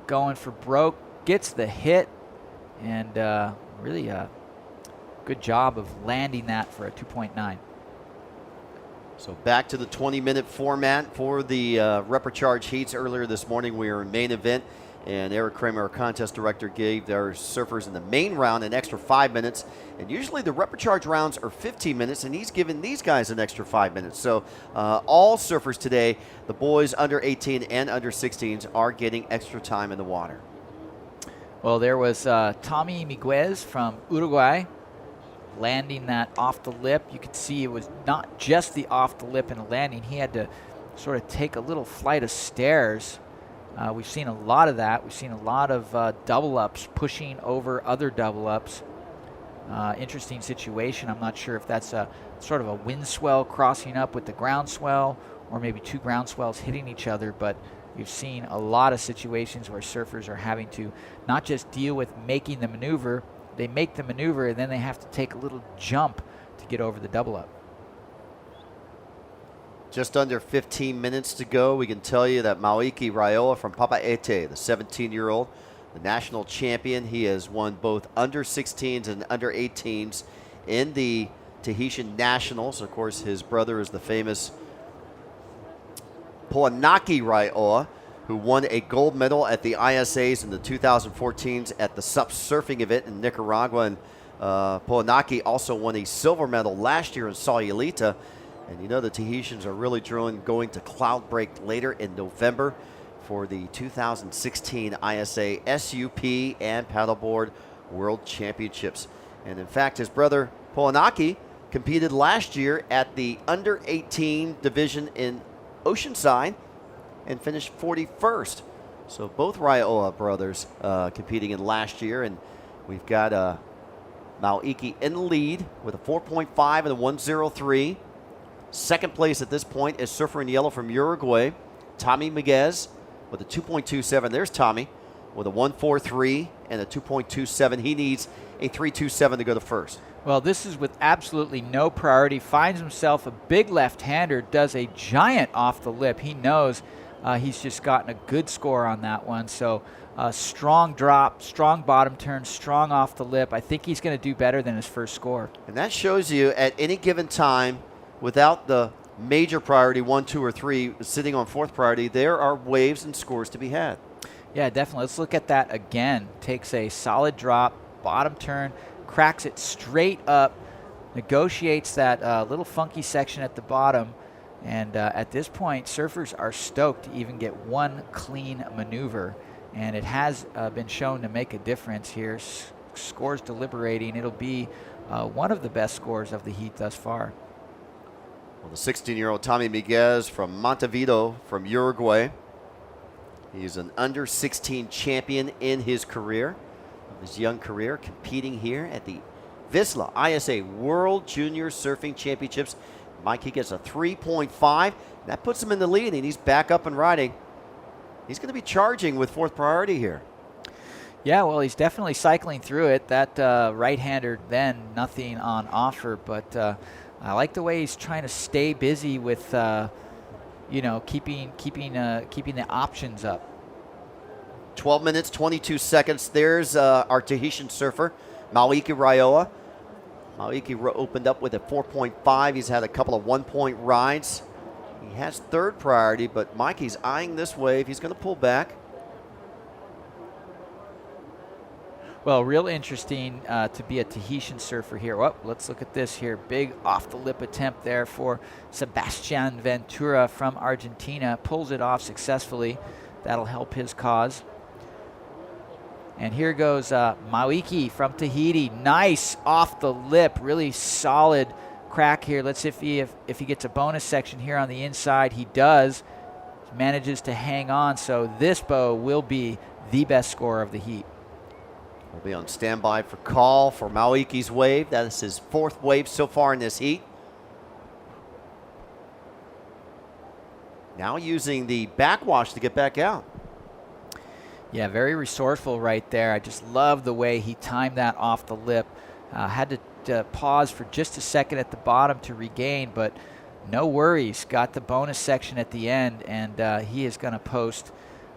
Going for broke. Gets the hit. And really a good job of landing that for a 2.9. So back to the 20-minute format for the Repechage heats. Earlier this morning we were in main event, and Eric Kramer, our contest director, gave their surfers in the main round an extra 5 minutes. And usually the Repechage rounds are 15 minutes, and he's given these guys an extra 5 minutes. So all surfers today, the boys under 18 and under 16s, are getting extra time in the water. Well, there was Tommy Miguez from Uruguay landing that off the lip. You could see it was not just the off the lip and landing. He had to sort of take a little flight of stairs. We've seen a lot of that. We've seen a lot of double ups pushing over other double ups. Interesting situation. I'm not sure if that's a sort of a wind swell crossing up with the ground swell, or maybe 2 ground swells hitting each other, but you've seen a lot of situations where surfers are having to not just deal with making the maneuver. They make the maneuver and then they have to take a little jump to get over the double up. Just under 15 minutes to go. We can tell you that Maoiki Raioa from Papaete, the 17-year-old, the national champion. He has won both under 16s and under 18s in the Tahitian Nationals. Of course, his brother is the famous Poanaki Raioa, who won a gold medal at the ISAs in the 2014s at the SUP surfing event in Nicaragua. And Poanaki also won a silver medal last year in Sayulita. And you know the Tahitians are really going to Cloud Break later in November for the 2016 ISA SUP and Paddleboard World Championships. And in fact, his brother Poanaki competed last year at the under 18 division in Oceanside and finished 41st. So both Raioa brothers competing in last year, and we've got Maoiki in the lead with a 4.5 and a 103. Second place at this point is surfer in yellow from Uruguay, Tommy Miguez, with a 2.27. There's Tommy with a 143 and a 2.27. He needs a 3.27 to go to first. Well, this is with absolutely no priority. Finds himself a big left-hander, does a giant off the lip. He knows he's just gotten a good score on that one. So strong drop, strong bottom turn, strong off the lip. I think he's going to do better than his first score. And that shows you at any given time, without the major priority, 1, 2, or 3, sitting on fourth priority, there are waves and scores to be had. Yeah, definitely. Let's look at that again. Takes a solid drop, bottom turn, cracks it straight up, negotiates that little funky section at the bottom. And at this point, surfers are stoked to even get one clean maneuver. And it has been shown to make a difference here. Scores deliberating. It'll be one of the best scores of the heat thus far. Well, the 16-year-old Tommy Miguez from Montevideo from Uruguay. He's an under 16 champion in his career, his young career, competing here at the VISSLA ISA World Junior Surfing Championships. Mike, he gets a 3.5. That puts him in the lead, and he's back up and riding. He's going to be charging with fourth priority here. Yeah, well, he's definitely cycling through it. That right-hander, then nothing on offer, but I like the way he's trying to stay busy with, keeping the options up. 12 minutes, 22 seconds. There's our Tahitian surfer, Maoiki Raioa. Maoiki opened up with a 4.5. He's had a couple of 1-point rides. He has third priority, but Mikey's eyeing this wave. He's going to pull back. Well, real interesting to be a Tahitian surfer here. Well, let's look at this here. Big off-the-lip attempt there for Sebastian Ventura from Argentina. Pulls it off successfully. That'll help his cause. And here goes Mawiki from Tahiti. Nice off the lip, really solid crack here. Let's see if he gets a bonus section here on the inside. He does. Manages to hang on. So this bow will be the best score of the heat. We'll be on standby for call for Mawiki's wave. That is his fourth wave so far in this heat. Now using the backwash to get back out. Yeah, very resourceful right there. I just love the way he timed that off the lip. Had to pause for just a second at the bottom to regain, but no worries. Got the bonus section at the end, and he is going to post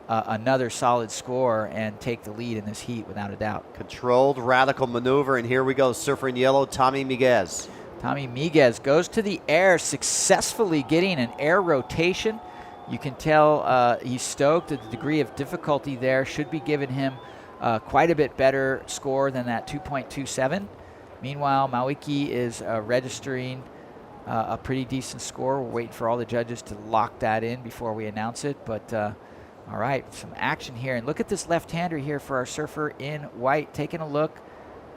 another solid score and take the lead in this heat without a doubt. Controlled radical maneuver, and here we go. Surfer in yellow, Tommy Miguez. Tommy Miguez goes to the air, successfully getting an air rotation. You can tell he's stoked at the degree of difficulty there. Should be giving him quite a bit better score than that 2.27. Meanwhile, Mawiki is registering a pretty decent score. We're waiting for all the judges to lock that in before we announce it. But all right, some action here. And look at this left-hander here for our surfer in white. Taking a look,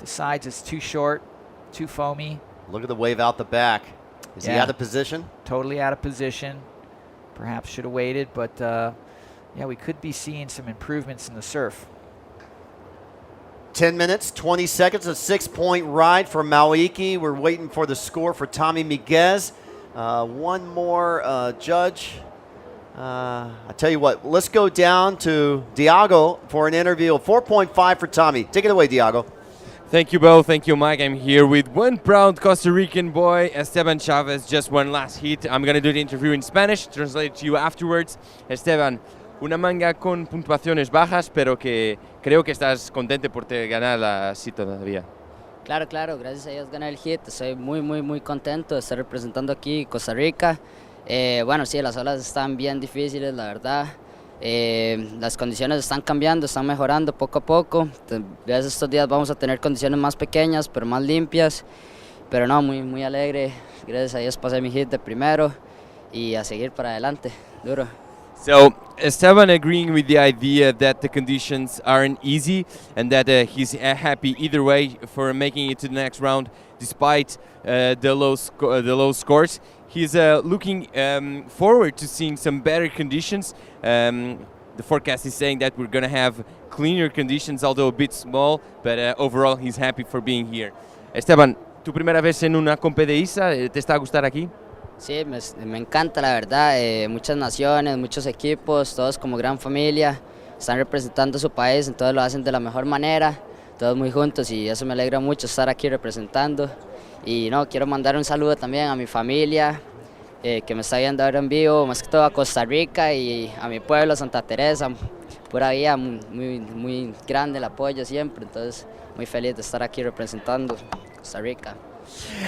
decides it's too short, too foamy. Look at the wave out the back. Is he out of position? Totally out of position. Perhaps should have waited, but yeah, we could be seeing some improvements in the surf. 10 minutes, 20 seconds, a 6-point ride for Mawiki. We're waiting for the score for Tommy Miguez. One more judge. I tell you what, let's go down to Diago for an interview. 4.5 for Tommy. Take it away, Diago. Thank you, Bo. Thank you, Mike. I'm here with one proud Costa Rican boy, Esteban Chavez, just one last hit. I'm going to do the interview in Spanish, translate to you afterwards. Esteban, una manga con puntuaciones bajas, pero que creo que estás contento por ganar la cita todavía. Claro, claro, gracias a Dios gané el hit. Estoy muy contento de estar representando aquí Costa Rica. Bueno, sí, las olas están bien difíciles, la verdad. Las condiciones están cambiando, están mejorando poco a poco. Desde estos días vamos a tener condiciones más pequeñas, pero más limpias. Pero no, muy alegre. Gracias a Dios pasé mi hit de primero y a seguir para adelante, duro. So, Esteban agreeing with the idea that the conditions aren't easy and that he's happy either way for making it to the next round despite the low scores. He's looking forward to seeing some better conditions. The forecast is saying that we're going to have cleaner conditions, although a bit small, but overall he's happy for being here. Esteban, ¿tu primera vez en una compe de ISA? ¿Te está a gustar aquí? Sí, me encanta la verdad. Muchas naciones, muchos equipos, todos como gran familia, están representando su país, entonces lo hacen de la mejor manera, todos muy juntos y eso me alegra mucho estar aquí representando. Y no, quiero mandar un saludo también a mi familia que me está viendo ahora en vivo, más que todo a Costa Rica y a mi pueblo, Santa Teresa, pura vida, muy grande el apoyo siempre, entonces muy feliz de estar aquí representando Costa Rica.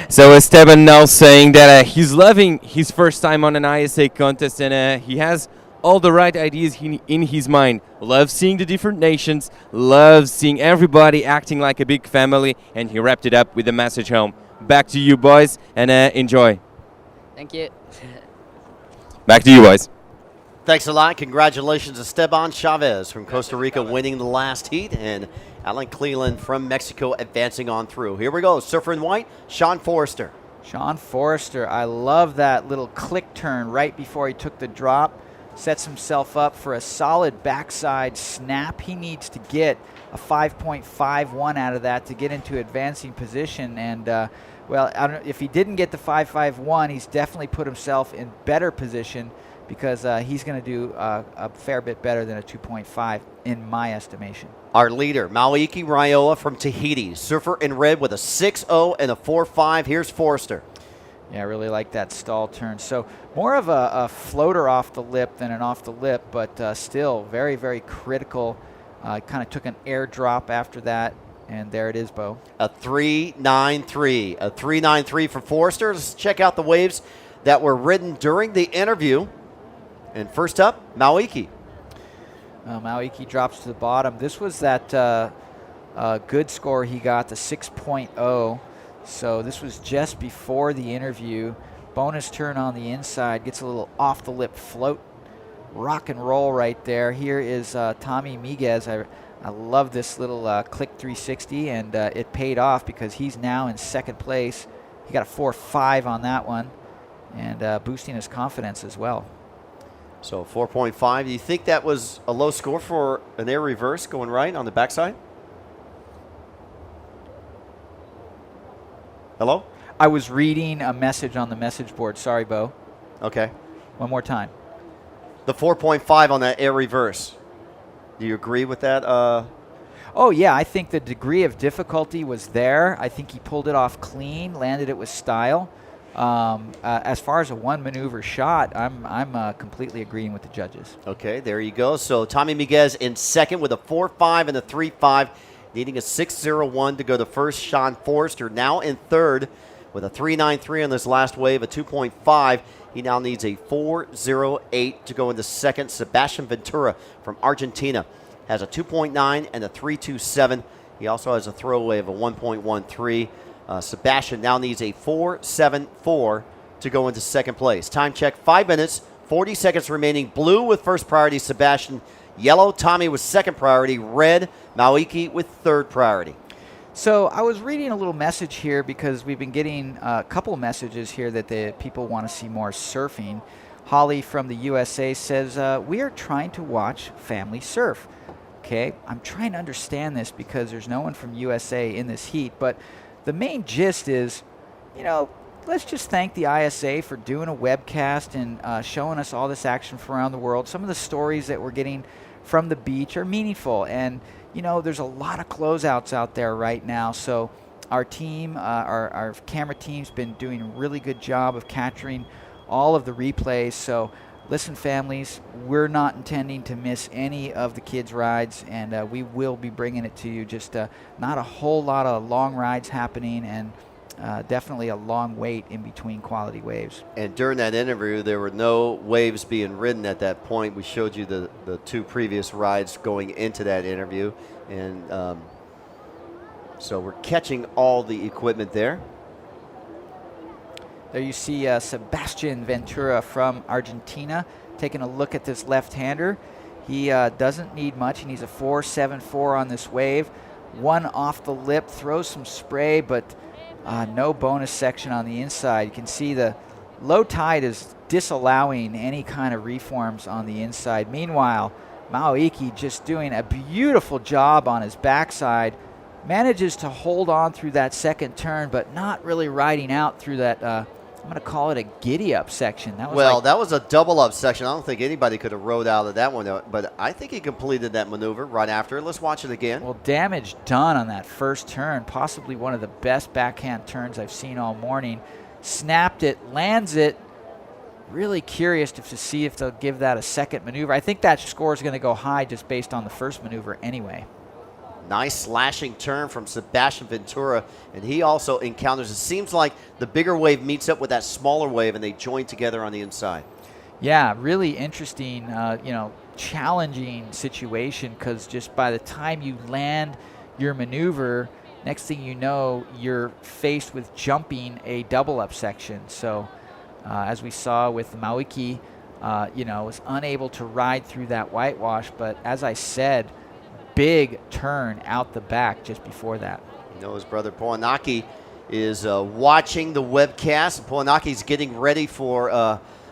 So Esteban now saying that he's loving his first time on an ISA contest and he has all the right ideas in his mind. Loves seeing the different nations, loves seeing everybody acting like a big family, and he wrapped it up with a message home. Back to you, boys, and enjoy. Thank you. Back to you, boys. Thanks a lot. Congratulations, Esteban Chavez from Costa Rica winning the last heat, and Alan Cleland from Mexico advancing on through. Here we go. Surfer in white, Sean Forrester. Sean Forrester, I love that little click turn right before he took the drop. Sets himself up for a solid backside snap. He needs to get a 5.51 out of that to get into advancing position. And, well, I don't know, if he didn't get the 5.51, he's definitely put himself in better position because he's going to do a fair bit better than a 2.5 in my estimation. Our leader, Mawiki Raiola from Tahiti. Surfer in red with a 6.0 and a 4.5. Here's Forrester. Yeah, I really like that stall turn. So more of a floater off the lip than an off the lip, but still very critical. Kind of took an air drop after that, and there it is, Bo. A 3.93. A 3.93 for Forrester. Let's check out the waves that were ridden during the interview. And first up, Maoiki. Maoiki drops to the bottom. This was that good score he got, the 6.0. So this was just before the interview. Bonus turn on the inside, gets a little off the lip float. Rock and roll right there. Here is Tommy Miguez. I love this little click 360, and it paid off because he's now in second place. He got a 4.5 on that one, and boosting his confidence as well. So 4.5. Do you think that was a low score for an air reverse going right on the backside? Hello? I was reading a message on the message board. Sorry, Bo. Okay. One more time. The 4.5 on that air reverse. Do you agree with that? Oh, yeah. I think the degree of difficulty was there. I think he pulled it off clean, landed it with style. As far as a one maneuver shot, I'm completely agreeing with the judges. Okay, there you go. So Tommy Miguez in second with a 4.5 and a 3.5, needing a 6.01 to go to first. Sean Forrester now in third with a 3.93 on this last wave, a 2.5. He now needs a 4.08 to go into second. Sebastian Ventura from Argentina has a 2.9 and a 3.27. He also has a throwaway of a 1.13. Sebastian now needs a 4.74 to go into second place. Time check, 5 minutes, 40 seconds remaining. Blue with first priority, Sebastian. Yellow, Tommy with second priority. Red, Maoiki with third priority. So I was reading a little message here because we've been getting a couple messages here that the people want to see more surfing. Holly from the USA says, we are trying to watch family surf. Okay, I'm trying to understand this because there's no one from USA in this heat, but the main gist is, you know, let's just thank the ISA for doing a webcast and showing us all this action from around the world. Some of the stories that we're getting from the beach are meaningful, and you know, there's a lot of closeouts out there right now. So our team, our camera team's been doing a really good job of capturing all of the replays. So listen, families, we're not intending to miss any of the kids' rides, and we will be bringing it to you. Just not a whole lot of long rides happening, and definitely a long wait in between quality waves. And during that interview, there were no waves being ridden at that point. We showed you the two previous rides going into that interview. And so we're catching all the equipment there. There you see Sebastian Ventura from Argentina taking a look at this left-hander. He doesn't need much. He needs a 4.74 on this wave. One off the lip, throws some spray, but no bonus section on the inside. You can see the low tide is disallowing any kind of reforms on the inside. Meanwhile, Maoiki just doing a beautiful job on his backside. Manages to hold on through that second turn, but not really riding out through that, I'm going to call it a giddy-up section. That was that was a double-up section. I don't think anybody could have rode out of that one, but I think he completed that maneuver right after. Let's watch it again. Well, damage done on that first turn. Possibly one of the best backhand turns I've seen all morning. Snapped it, lands it. Really curious to see if they'll give that a second maneuver. I think that score is going to go high just based on the first maneuver anyway. Nice slashing turn from Sebastian Ventura, and he also encounters, it seems like the bigger wave meets up with that smaller wave and they join together on the inside. Yeah, really interesting, challenging situation, because just by the time you land your maneuver, next thing you know, you're faced with jumping a double up section. So as we saw with Maoiki, was unable to ride through that whitewash, but as I said, big turn out the back just before that. His brother Poanaki is watching the webcast. Poanaki's getting ready for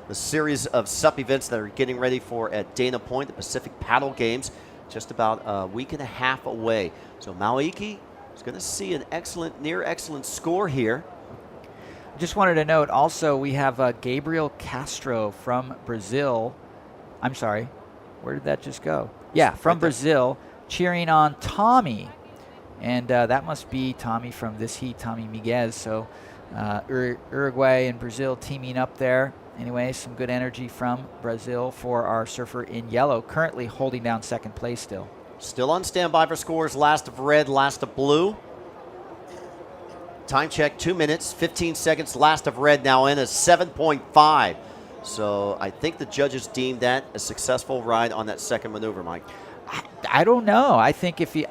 the series of SUP events that are getting ready for at Dana Point, the Pacific Paddle Games, just about a week and a half away. So Maoiki is going to see an near excellent score here. Just wanted to note also we have Gabriel Castro from Brazil. I'm sorry, where did that just go? Yeah, from Brazil, cheering on Tommy. And that must be Tommy from this heat, Tommy Miguez. So Uruguay and Brazil teaming up there. Anyway, some good energy from Brazil for our surfer in yellow, currently holding down second place still. Still on standby for scores, last of red, last of blue. time check, 2 minutes, 15 seconds, last of red now in a 7.5. So I think the judges deemed that a successful ride on that second maneuver, Mike. I don't know. I think if he,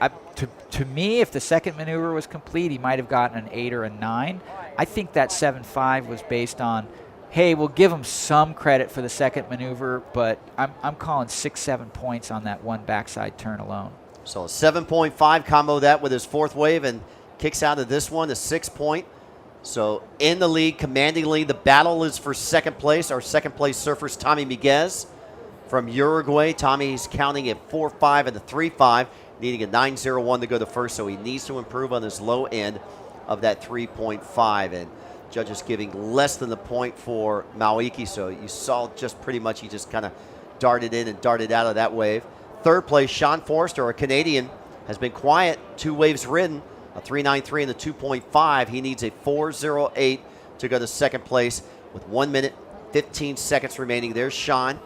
to me, if the second maneuver was complete, he might have gotten an 8 or a 9. I think that 7.5 was based on, hey, we'll give him some credit for the second maneuver, but I'm calling 6-7 points on that one backside turn alone. So a 7.5 combo that with his fourth wave and kicks out of this one, a 6 point. So in the lead, commanding lead, the battle is for second place. Our second place surfer's Tommy Miguez from Uruguay. Tommy's counting at 4.5 and a 3.5, needing a 9.01 to go to first, so he needs to improve on his low end of that 3.5. And judges giving less than the point for Mauiki, so you saw just pretty much he just kind of darted in and darted out of that wave. Third place, Sean Forster, a Canadian, has been quiet, 2 waves ridden, a 3.93 and a 2.5. He needs a 4.08 to go to second place with 1 minute, 15 seconds remaining. There's Sean.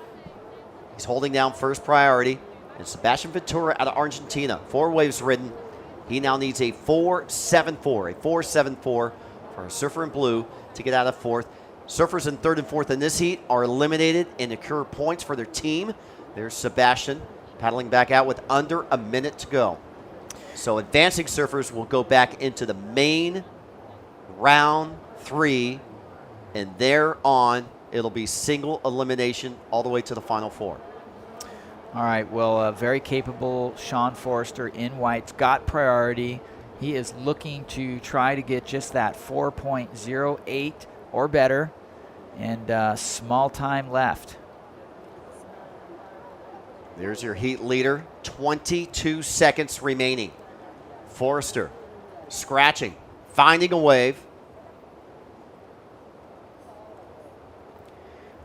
He's holding down first priority. And Sebastian Ventura out of Argentina, 4 waves ridden. He now needs a 4.74 for a surfer in blue to get out of fourth. Surfers in third and fourth in this heat are eliminated and accrue points for their team. There's Sebastian paddling back out with under a minute to go. So advancing surfers will go back into the main round 3, and thereon it'll be single elimination all the way to the final 4. All right, well, very capable Sean Forster in white's got priority. He is looking to try to get just that 4.08 or better, and small time left. There's your heat leader, 22 seconds remaining. Forster scratching, finding a wave.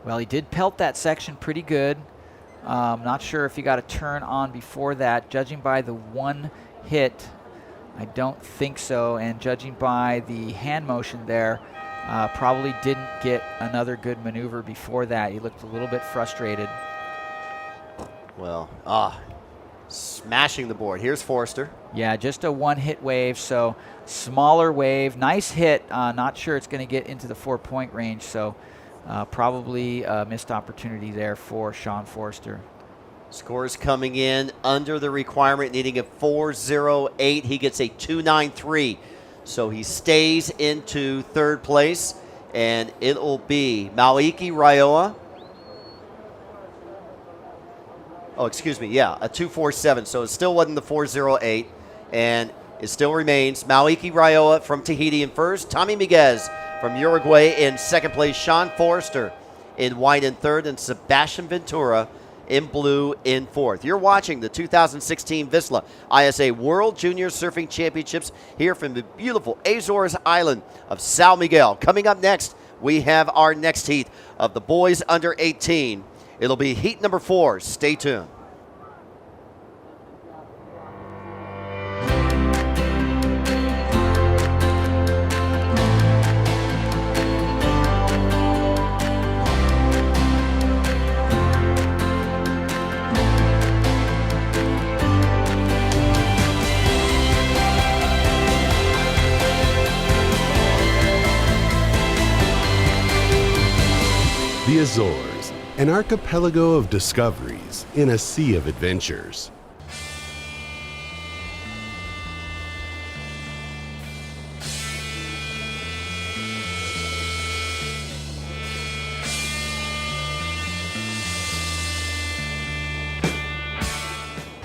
Well, he did pelt that section pretty good. Not sure if he got a turn on before that. Judging by the one hit, I don't think so. And judging by the hand motion there, probably didn't get another good maneuver before that. He looked a little bit frustrated. Well, smashing the board. Here's Forster. Yeah, just a one-hit wave, so smaller wave. Nice hit. Not sure it's going to get into the 4-point range, so probably a missed opportunity there for Sean Forster. Scores coming in under the requirement, needing a 4.08. He gets a 2.93, so he stays into third place, and it'll be Mauiki Raioa. Oh, excuse me, yeah, a 2.47, so it still wasn't the 4.08, and it still remains Mauiki Raioa from Tahiti in first, Tommy Miguez from Uruguay in second place, Sean Forster in white in third, and Sebastian Ventura in blue in fourth. You're watching the 2016 VISSLA ISA World Junior Surfing Championships here from the beautiful Azores island of São Miguel. Coming up next, we have our next heat of the boys under 18. It'll be heat number 4. Stay tuned. The Azores, an archipelago of discoveries in a sea of adventures.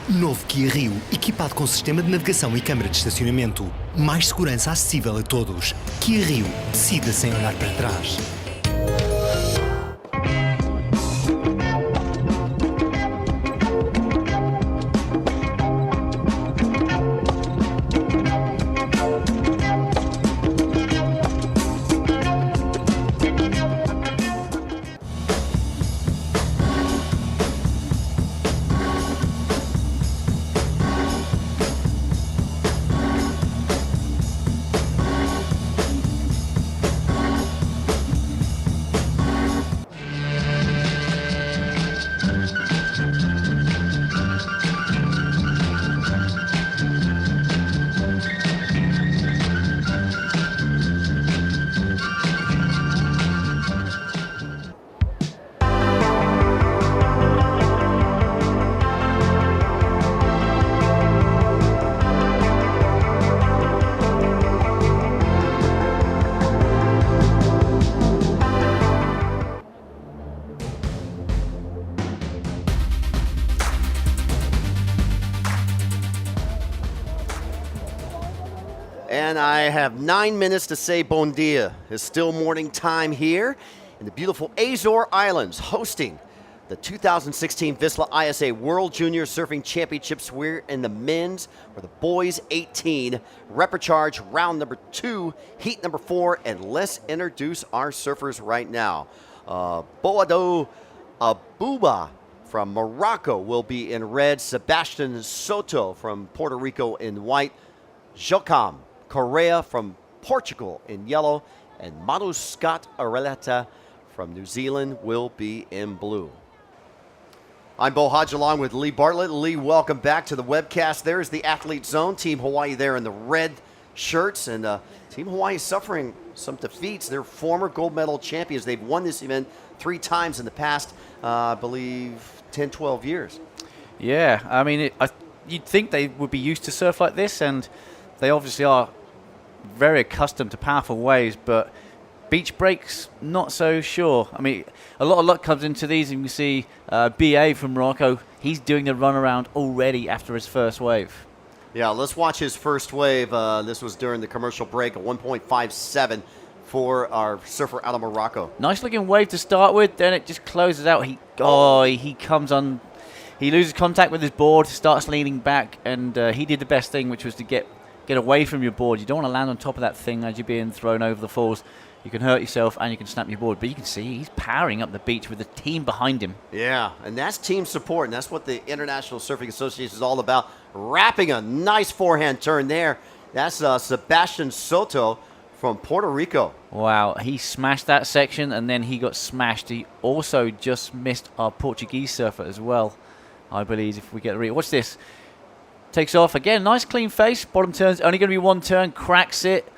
Novo Kia Rio, equipado com sistema de navegação e câmara de estacionamento. Mais segurança acessível a todos. Kia Rio, decida sem olhar para trás. have 9 minutes to say bon dia. It's still morning time here in the beautiful Azore Islands, hosting the 2016 VISSLA ISA World Junior Surfing Championships. We're in the men's or the boys 18 Reprecharge round number 2, heat number 4, and let's introduce our surfers right now. Boado Abuba from Morocco will be in red. Sebastian Soto from Puerto Rico in white. Joachim Correa from Portugal in yellow. And Manu Scott Areleta from New Zealand will be in blue. I'm Bo Hodge along with Lee Bartlett. Lee, welcome back to the webcast. There's the Athlete Zone. Team Hawaii there in the red shirts. And Team Hawaii suffering some defeats. They're former gold medal champions. They've won this event 3 times in the past, I believe, 10, 12 years. Yeah, I mean, you'd think they would be used to surf like this, and they obviously are very accustomed to powerful waves, but beach breaks, not so sure. I mean, a lot of luck comes into these, and you can see BA from Morocco, he's doing the runaround already after his first wave. Yeah, let's watch his first wave. This was during the commercial break, a 1.57 for our surfer out of Morocco. Nice looking wave to start with, then it just closes out. He comes on, he loses contact with his board, starts leaning back, and he did the best thing, which was to get away from your board. You don't want to land on top of that thing as you're being thrown over the falls. You can hurt yourself and you can snap your board. But you can see he's powering up the beach with the team behind him. Yeah, and that's team support, and that's what the International Surfing Association is all about. Wrapping a nice forehand turn there. That's Sebastian Soto from Puerto Rico. Wow, he smashed that section and then he got smashed. He also just missed our Portuguese surfer as well, I believe, if we get the read. Watch this. Takes off again, nice clean face. Bottom turn's only going to be one turn, cracks it.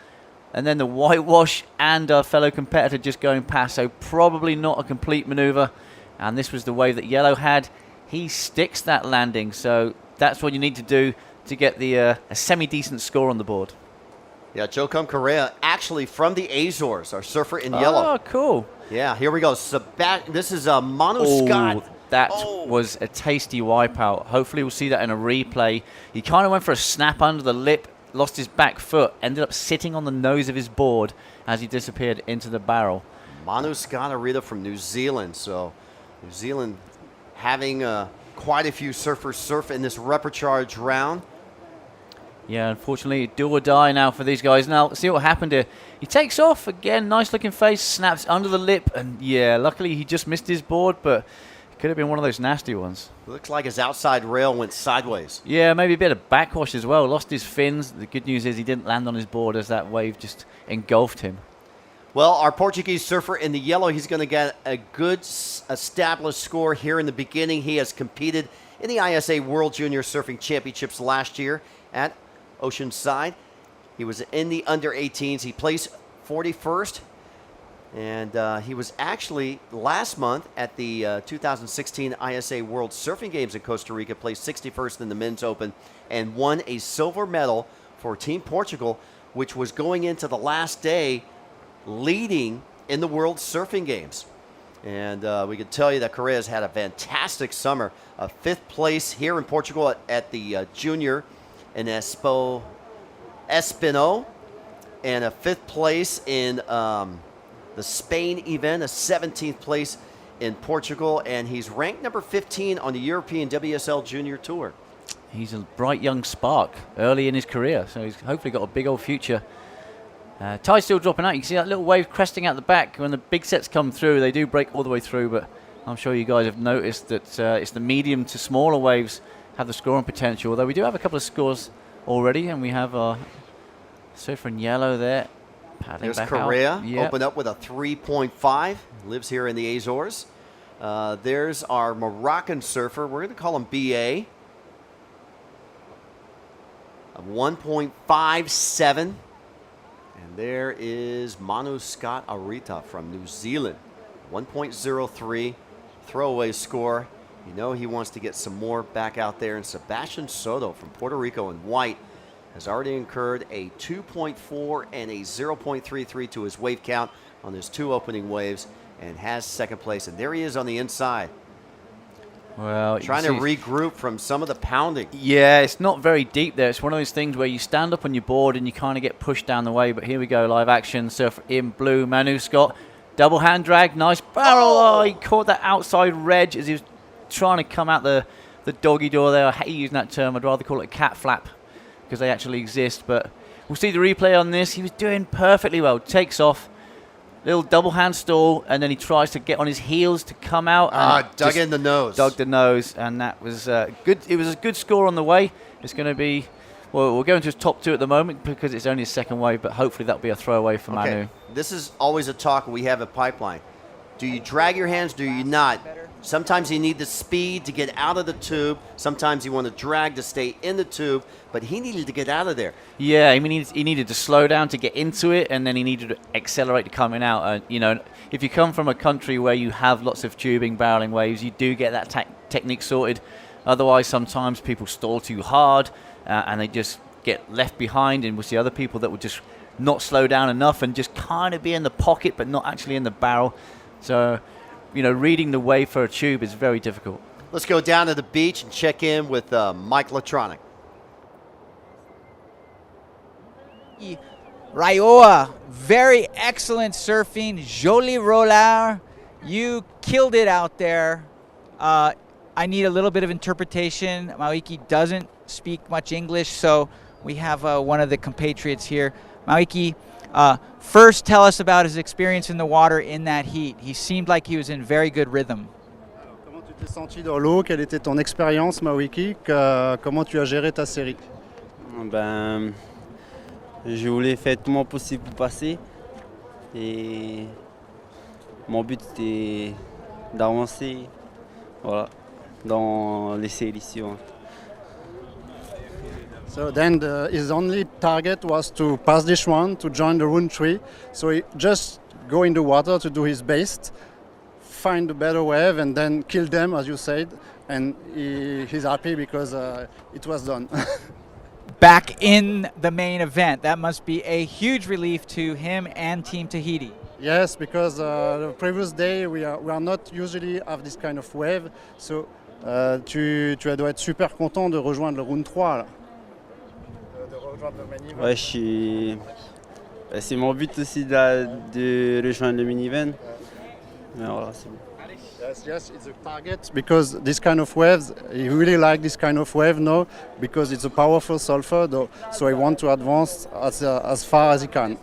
And then the whitewash and our fellow competitor just going past. So probably not a complete maneuver. And this was the wave that Yellow had. He sticks that landing. So that's what you need to do to get the a semi-decent score on the board. Yeah, Joachim Correa, actually from the Azores, our surfer in yellow. Oh, cool. Yeah, here we go. This is Manu Scott. That was a tasty wipeout. Hopefully we'll see that in a replay. He kind of went for a snap under the lip, lost his back foot, ended up sitting on the nose of his board as he disappeared into the barrel. Manu Scott Arita from New Zealand. So New Zealand having quite a few surfers surf in this Reprecharge round. Yeah, unfortunately, do or die now for these guys. Now, see what happened here. He takes off again, nice looking face, snaps under the lip, and yeah, luckily he just missed his board, but it could have been one of those nasty ones. Looks like his outside rail went sideways. Yeah, maybe a bit of backwash as well. Lost his fins. The good news is he didn't land on his board as that wave just engulfed him. Well, our Portuguese surfer in the yellow, he's going to get a good established score here in the beginning. He has competed in the ISA World Junior Surfing Championships last year at Oceanside. He was in the under-18s. He placed 41st. And he was actually last month at the 2016 ISA World Surfing Games in Costa Rica, placed 61st in the men's open, and won a silver medal for Team Portugal, which was going into the last day leading in the World Surfing Games. And we can tell you that Correa's had a fantastic summer. A 5th place here in Portugal at the junior in Espino, and a 5th place in the Spain event, a 17th place in Portugal, and he's ranked number 15 on the European WSL Junior Tour. He's a bright young spark early in his career, so he's hopefully got a big old future. Tide's still dropping out. You can see that little wave cresting out the back. When the big sets come through, they do break all the way through, but I'm sure you guys have noticed that it's the medium to smaller waves have the scoring potential, although we do have a couple of scores already, and we have our surfer in yellow there. There's Correa, opened up with a 3.5, lives here in the Azores. There's our Moroccan surfer, we're going to call him BA, a 1.57. And there is Manu Scott Arita from New Zealand, 1.03, throwaway score. You know he wants to get some more back out there. And Sebastian Soto from Puerto Rico in white has already incurred a 2.4 and a 0.33 to his wave count on his 2 opening waves and has 2nd place. And there he is on the inside. Well, trying to regroup from some of the pounding. Yeah, it's not very deep there. It's one of those things where you stand up on your board and you kind of get pushed down the way. But here we go, live action. Surfer in blue, Manu Scott. Double hand drag, nice barrel. Oh, he caught that outside reg as he was trying to come out the doggy door there. I hate using that term. I'd rather call it a cat flap because they actually exist. But we'll see the replay on this. He was doing perfectly well. Takes off. Little double hand stall, and then he tries to get on his heels to come out. Dug in the nose. Dug the nose, and that was good. It was a good score on the way. It's going to be, well, we're going to his top 2 at the moment because it's only his second wave, but hopefully that'll be a throwaway for Manu. This is always a talk we have at Pipeline. Do you drag your hands? Do you not? Sometimes you need the speed to get out of the tube. Sometimes you want to drag to stay in the tube, but he needed to get out of there. Yeah, I mean, he needed to slow down to get into it, and then he needed to accelerate to coming out. You know, if you come from a country where you have lots of tubing, barreling waves, you do get that technique sorted. Otherwise, sometimes people stall too hard, and they just get left behind, and we'll see other people that would just not slow down enough and just kind of be in the pocket, but not actually in the barrel. So, you know, reading the wave for a tube is very difficult. Let's go down to the beach and check in with Mike Latronic. Raioa, very excellent surfing. Joli roller. You killed it out there. I need a little bit of interpretation. Mawiki doesn't speak much English, so we have one of the compatriots here. Mawiki, first tell us about his experience in the water in that heat. He seemed like he was in very good rhythm. Comment tu t'es senti dans l'eau? Quelle était ton expérience, Mawiki? Comment tu as géré ta série? Ben, je voulais faire tout mon possible pour passer. Et mon but était d'avancer, voilà, dans les sélections. So then his only target was to pass this one, to join the rune 3. So he just go in the water to do his best, find a better wave, and then kill them, as you said. And he's happy because it was done. Back in the main event, that must be a huge relief to him and Team Tahiti. Yes, because the previous day we are not usually have this kind of wave. So tu dois être super content de rejoindre le rune 3 là. Ouais, c'est mon but aussi de rejoindre le minivan. Voilà, c'est bon. Yes, it's a target because this kind of waves, he really like this kind of wave now because it's a powerful sulfur, though, so he want to advance as far as he can.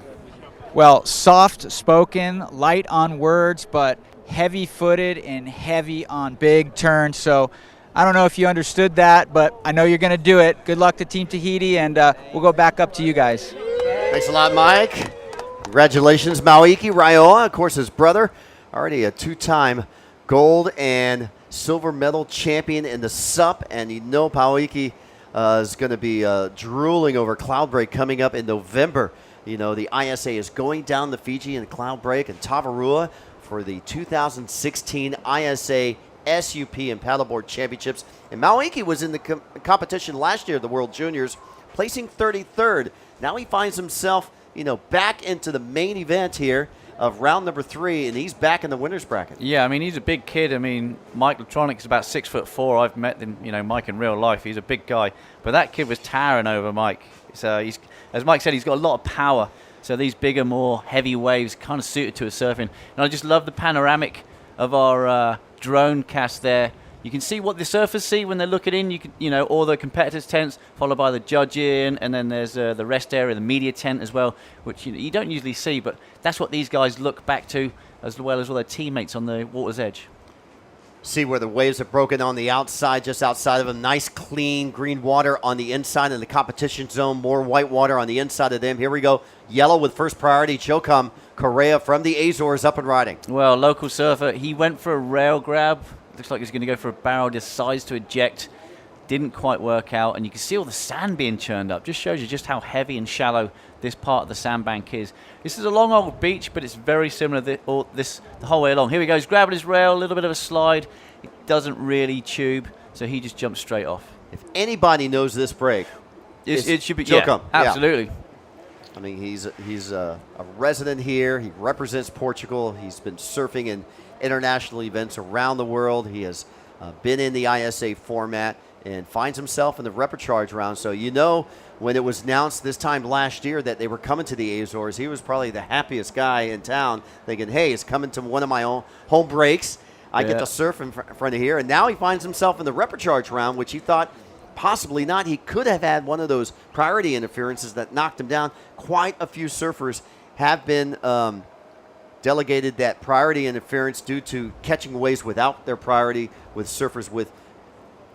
Well, soft-spoken, light on words, but heavy-footed and heavy on big turns. So I don't know if you understood that, but I know you're going to do it. Good luck to Team Tahiti, and we'll go back up to you guys. Thanks a lot, Mike. Congratulations, Mawiki Raioa, of course, his brother, already a 2-time gold and silver medal champion in the SUP, and you know Mawiki is going to be drooling over Cloudbreak coming up in November. You know, the ISA is going down the Fiji in Cloudbreak and Tavarua for the 2016 ISA SUP and Paddleboard Championships. And Mawiki was in the competition last year, the World Juniors, placing 33rd. Now he finds himself, you know, back into the main event here of round number 3, and he's back in the winner's bracket. Yeah, I mean, he's a big kid. I mean, Mike Latronic is about 6'4". I've met him, you know, Mike in real life. He's a big guy. But that kid was towering over Mike. So he's, as Mike said, he's got a lot of power. So these bigger, more heavy waves kind of suited to his surfing. And I just love the panoramic of our drone cast there. You can see what the surfers see when they're looking in. You can, you know, all the competitors' tents, followed by the judging, and then there's the rest area, the media tent as well, which you don't usually see, but that's what these guys look back to, as well as all their teammates on the water's edge. See where the waves are broken on the outside, just outside of them. Nice, clean, green water on the inside in the competition zone. More white water on the inside of them. Here we go. Yellow with first priority. Chocom Correa from the Azores up and riding. Well, local surfer, he went for a rail grab. Looks like he's going to go for a barrel, decides to eject. Didn't quite work out, and you can see all the sand being churned up. Just shows you just how heavy and shallow this part of the sandbank is. This is a long old beach, but it's very similar the whole way along. Here he goes, grabbing his rail, a little bit of a slide. It doesn't really tube, so he just jumps straight off. If anybody knows this break, it should be Chocom. Yeah, absolutely. Yeah. I mean, he's a resident here. He represents Portugal. He's been surfing in international events around the world. He has been in the ISA format, and finds himself in the repechage round. So you know, when it was announced this time last year that they were coming to the Azores, he was probably the happiest guy in town, thinking, hey, it's coming to one of my own home breaks. I get to surf in front of here. And now he finds himself in the repechage round, which he thought possibly not. He could have had one of those priority interferences that knocked him down. Quite a few surfers have been delegated that priority interference due to catching waves without their priority, with surfers with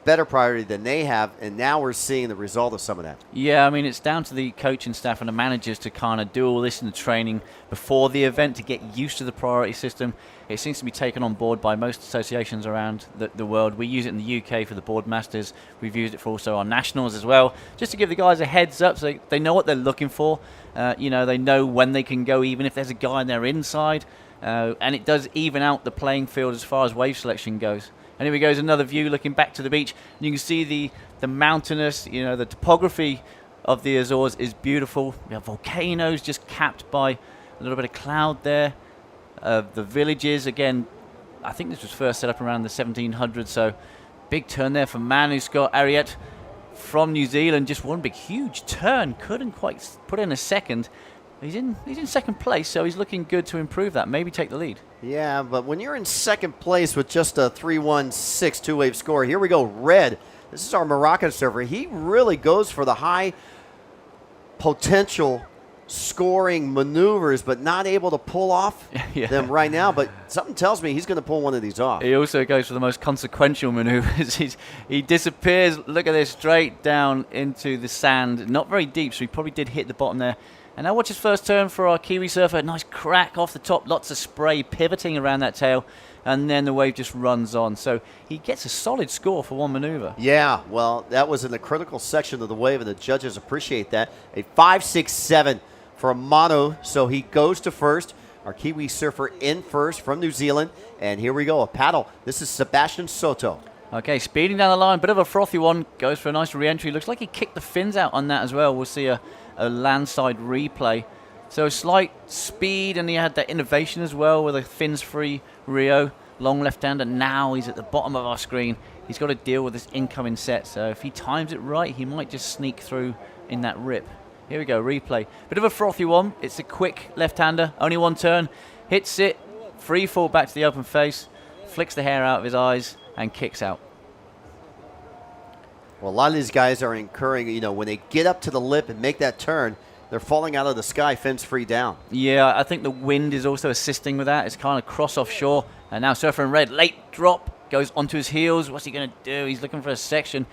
better priority than they have, and now we're seeing the result of some of that. Yeah, I mean, it's down to the coaching staff and the managers to kind of do all this in the training before the event to get used to the priority system. It seems to be taken on board by most associations around the world. We use it in the UK for the board masters. We've used it for also our nationals as well, just to give the guys a heads up so they know what they're looking for. You know, they know when they can go, even if there's a guy on their inside. And it does even out the playing field as far as wave selection goes. And here we go, is another view looking back to the beach. And you can see the mountainous, you know, the topography of the Azores is beautiful. We have volcanoes just capped by a little bit of cloud there. The villages, again, I think this was first set up around the 1700s, so big turn there for Manu Scott Ariet from New Zealand. Just one big, huge turn. Couldn't quite put in a second. He's in second place, so he's looking good to improve that. Maybe take the lead. Yeah, but when you're in second place with just a 3-1-6 two-wave score, here we go, Red. This is our Moroccan surfer. He really goes for the high potential scoring maneuvers, but not able to pull off them right now. But something tells me he's going to pull one of these off. He also goes for the most consequential maneuvers. He disappears, look at this, straight down into the sand. Not very deep, so he probably did hit the bottom there. And now watch his first turn for our Kiwi surfer. Nice crack off the top, lots of spray pivoting around that tail, and then the wave just runs on. So he gets a solid score for one maneuver. Yeah, well, that was in the critical section of the wave, and the judges appreciate that. A 5.67 for Manu, so he goes to first. Our Kiwi surfer in first from New Zealand. And here we go, a paddle. This is Sebastian Soto. Okay, speeding down the line, bit of a frothy one. Goes for a nice re-entry. Looks like he kicked the fins out on that as well. We'll see a landside replay. So slight speed, and he had that innovation as well with a fins-free Rio. Long left-hander. Now he's at the bottom of our screen. He's got to deal with this incoming set. So if he times it right, he might just sneak through in that rip. Here we go, replay. Bit of a frothy one. It's a quick left-hander. Only one turn. Hits it. Free fall back to the open face. Flicks the hair out of his eyes and kicks out. Well, a lot of these guys are incurring, you know, when they get up to the lip and make that turn, they're falling out of the sky, fins free down. Yeah, I think the wind is also assisting with that. It's kind of cross offshore. And now surfer in red, late drop, goes onto his heels. What's he going to do? He's looking for a section.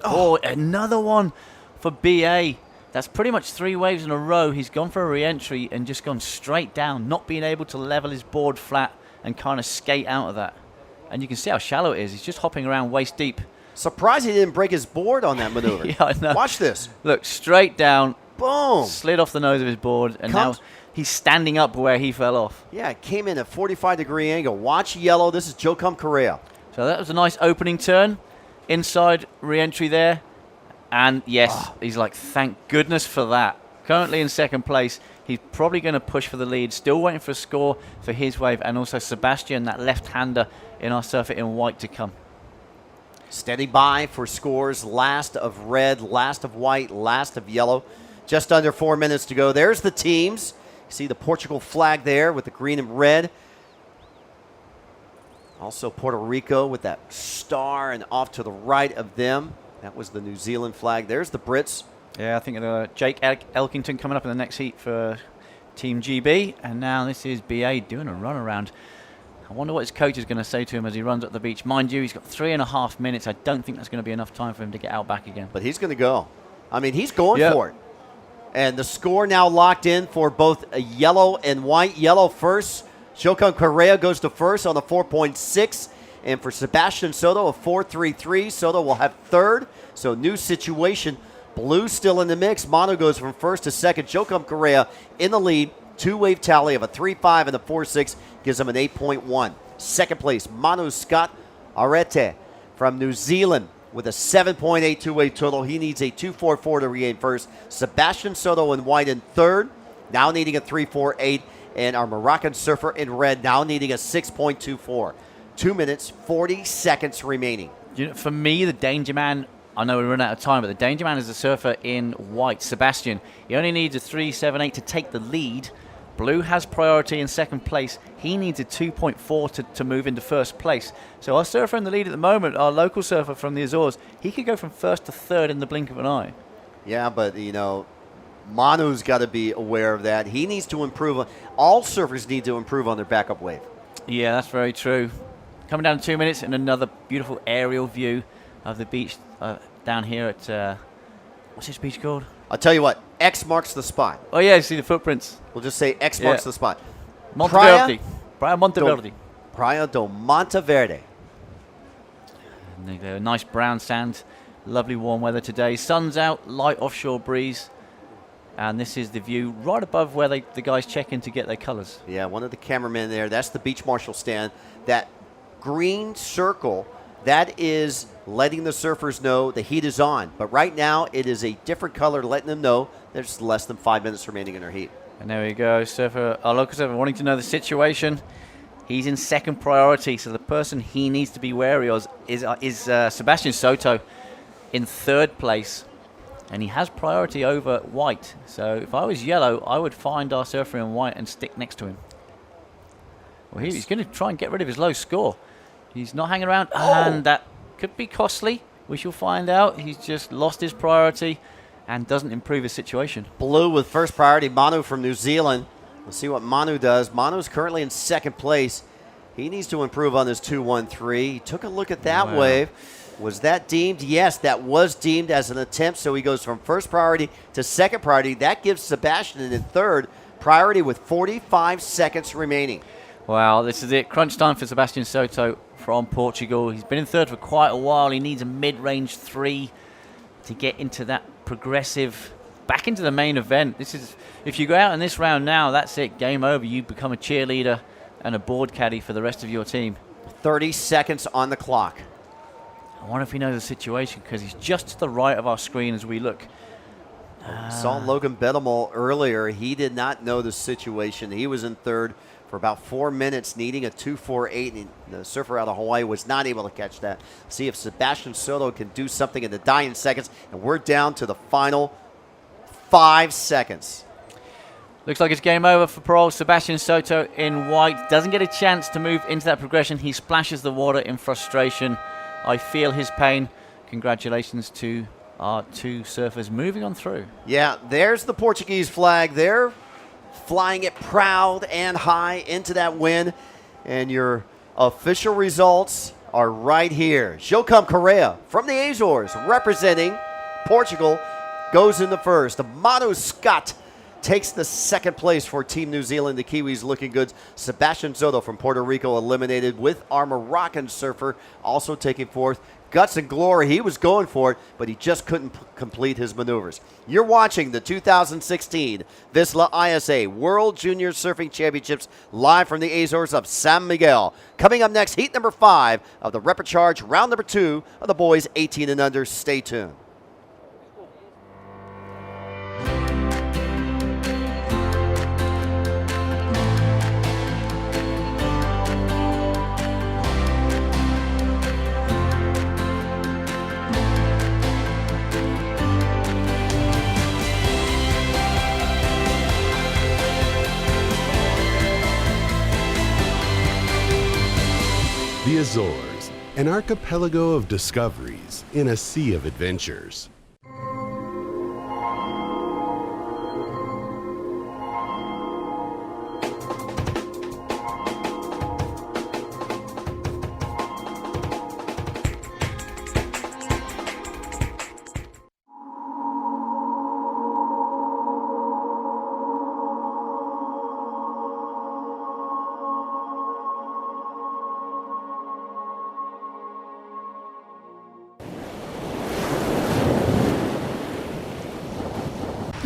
Another one for BA. That's pretty much 3 waves in a row. He's gone for a re-entry and just gone straight down, not being able to level his board flat and kind of skate out of that. And you can see how shallow it is. He's just hopping around waist deep. Surprised he didn't break his board on that maneuver. Yeah, I know. Watch this. Look, straight down. Boom. Slid off the nose of his board, and now he's standing up where he fell off. Yeah, it came in at 45-degree angle. Watch yellow. This is Joachim Correa. So that was a nice opening turn. Inside re-entry there. And yes, he's like, thank goodness for that. Currently in second place. He's probably going to push for the lead. Still waiting for a score for his wave, and also Sebastian, that left-hander in our surfer in white to come. Steady by for scores. Last of red, last of white, last of yellow. Just under 4 minutes to go. There's the teams. You see the Portugal flag there with the green and red. Also Puerto Rico with that star, and off to the right of them, that was the New Zealand flag. There's the Brits. Yeah, I think Jake Elkington coming up in the next heat for Team GB. And now this is BA doing a run around. I wonder what his coach is going to say to him as he runs up the beach. Mind you, he's got 3.5 minutes. I don't think that's going to be enough time for him to get out back again. But he's going to go. I mean, he's going for it. And the score now locked in for both a yellow and white. Yellow first. Joachim Correa goes to first on a 4.6. And for Sebastian Soto, a 4.33. Soto will have third. So new situation. Blue still in the mix. Manu goes from first to second. Joachim Correa in the lead. 2-wave tally of a 3.5 and a 4.6 gives him an 8.1. Second place, Manu Scott Arete from New Zealand with a 7.8 two-wave total. He needs a 2.44 to regain first. Sebastian Soto in white in third, now needing a 3.48. And our Moroccan surfer in red now needing a 6.24. 2 minutes, 40 seconds remaining. You know, for me, the danger man, I know we're running out of time, but the danger man is the surfer in white, Sebastian. He only needs a 3.78 to take the lead. Blue has priority in second place. He needs a 2.4 to move into first place. So our surfer in the lead at the moment, our local surfer from the Azores, he could go from first to third in the blink of an eye. Yeah, but, you know, Manu's got to be aware of that. He needs to improve. All surfers need to improve on their backup wave. Yeah, that's very true. Coming down in 2 minutes and another beautiful aerial view of the beach down here at, what's this beach called? I'll tell you what, X marks the spot. Oh, yeah, you see the footprints. We'll just say X marks the spot. Monteverde. Praia Monteverde. Praia do Monteverde. And there you go, nice brown sand. Lovely warm weather today. Sun's out, light offshore breeze. And this is the view right above where the guys check in to get their colors. Yeah, one of the cameramen there, that's the beach marshal stand. That green circle, that is letting the surfers know the heat is on. But right now, it is a different color, letting them know there's less than 5 minutes remaining in their heat. And there we go, surfer, our local surfer wanting to know the situation. He's in second priority, so the person he needs to be wary of is Sebastian Soto in third place. And he has priority over white. So if I was yellow, I would find our surfer in white and stick next to him. Well, he's going to try and get rid of his low score. He's not hanging around, and that could be costly. We shall find out. He's just lost his priority and doesn't improve his situation. Blue with first priority, Manu from New Zealand. We'll see what Manu does. Manu's currently in second place. He needs to improve on this 2-1-3. He took a look at that wave. Was that deemed? Yes, that was deemed as an attempt. So he goes from first priority to second priority. That gives Sebastian in third priority with 45 seconds remaining. Wow, this is it. Crunch time for Sebastian Soto from Portugal. He's been in third for quite a while. He needs a mid-range 3 to get into that progressive, back into the main event. This is, if you go out in this round now, that's it. Game over. You become a cheerleader and a board caddy for the rest of your team. 30 seconds on the clock. I wonder if he knows the situation, because he's just to the right of our screen as we look. Saw Logan Bedamol earlier. He did not know the situation. He was in third for about 4 minutes, needing a 2.48, and the surfer out of Hawaii was not able to catch that. See if Sebastian Soto can do something in the dying seconds, and we're down to the final 5 seconds. Looks like it's game over for Parole. Sebastian Soto in white doesn't get a chance to move into that progression. He splashes the water in frustration. I feel his pain. Congratulations to our two surfers moving on through. Yeah, there's the Portuguese flag. They're flying it proud and high into that win. And your official results are right here. Jocum Correa from the Azores, representing Portugal, goes in the first. Manu Scott takes the second place for Team New Zealand. The Kiwis looking good. Sebastian Soto from Puerto Rico eliminated, with our Moroccan surfer also taking fourth. Guts and glory, he was going for it, but he just couldn't complete his maneuvers. You're watching the 2016 VISSLA ISA World Junior Surfing Championships live from the Azores of San Miguel. Coming up next, heat number 5 of the Reprecharge, round number 2 of the boys 18 and under. Stay tuned. The Azores, an archipelago of discoveries in a sea of adventures.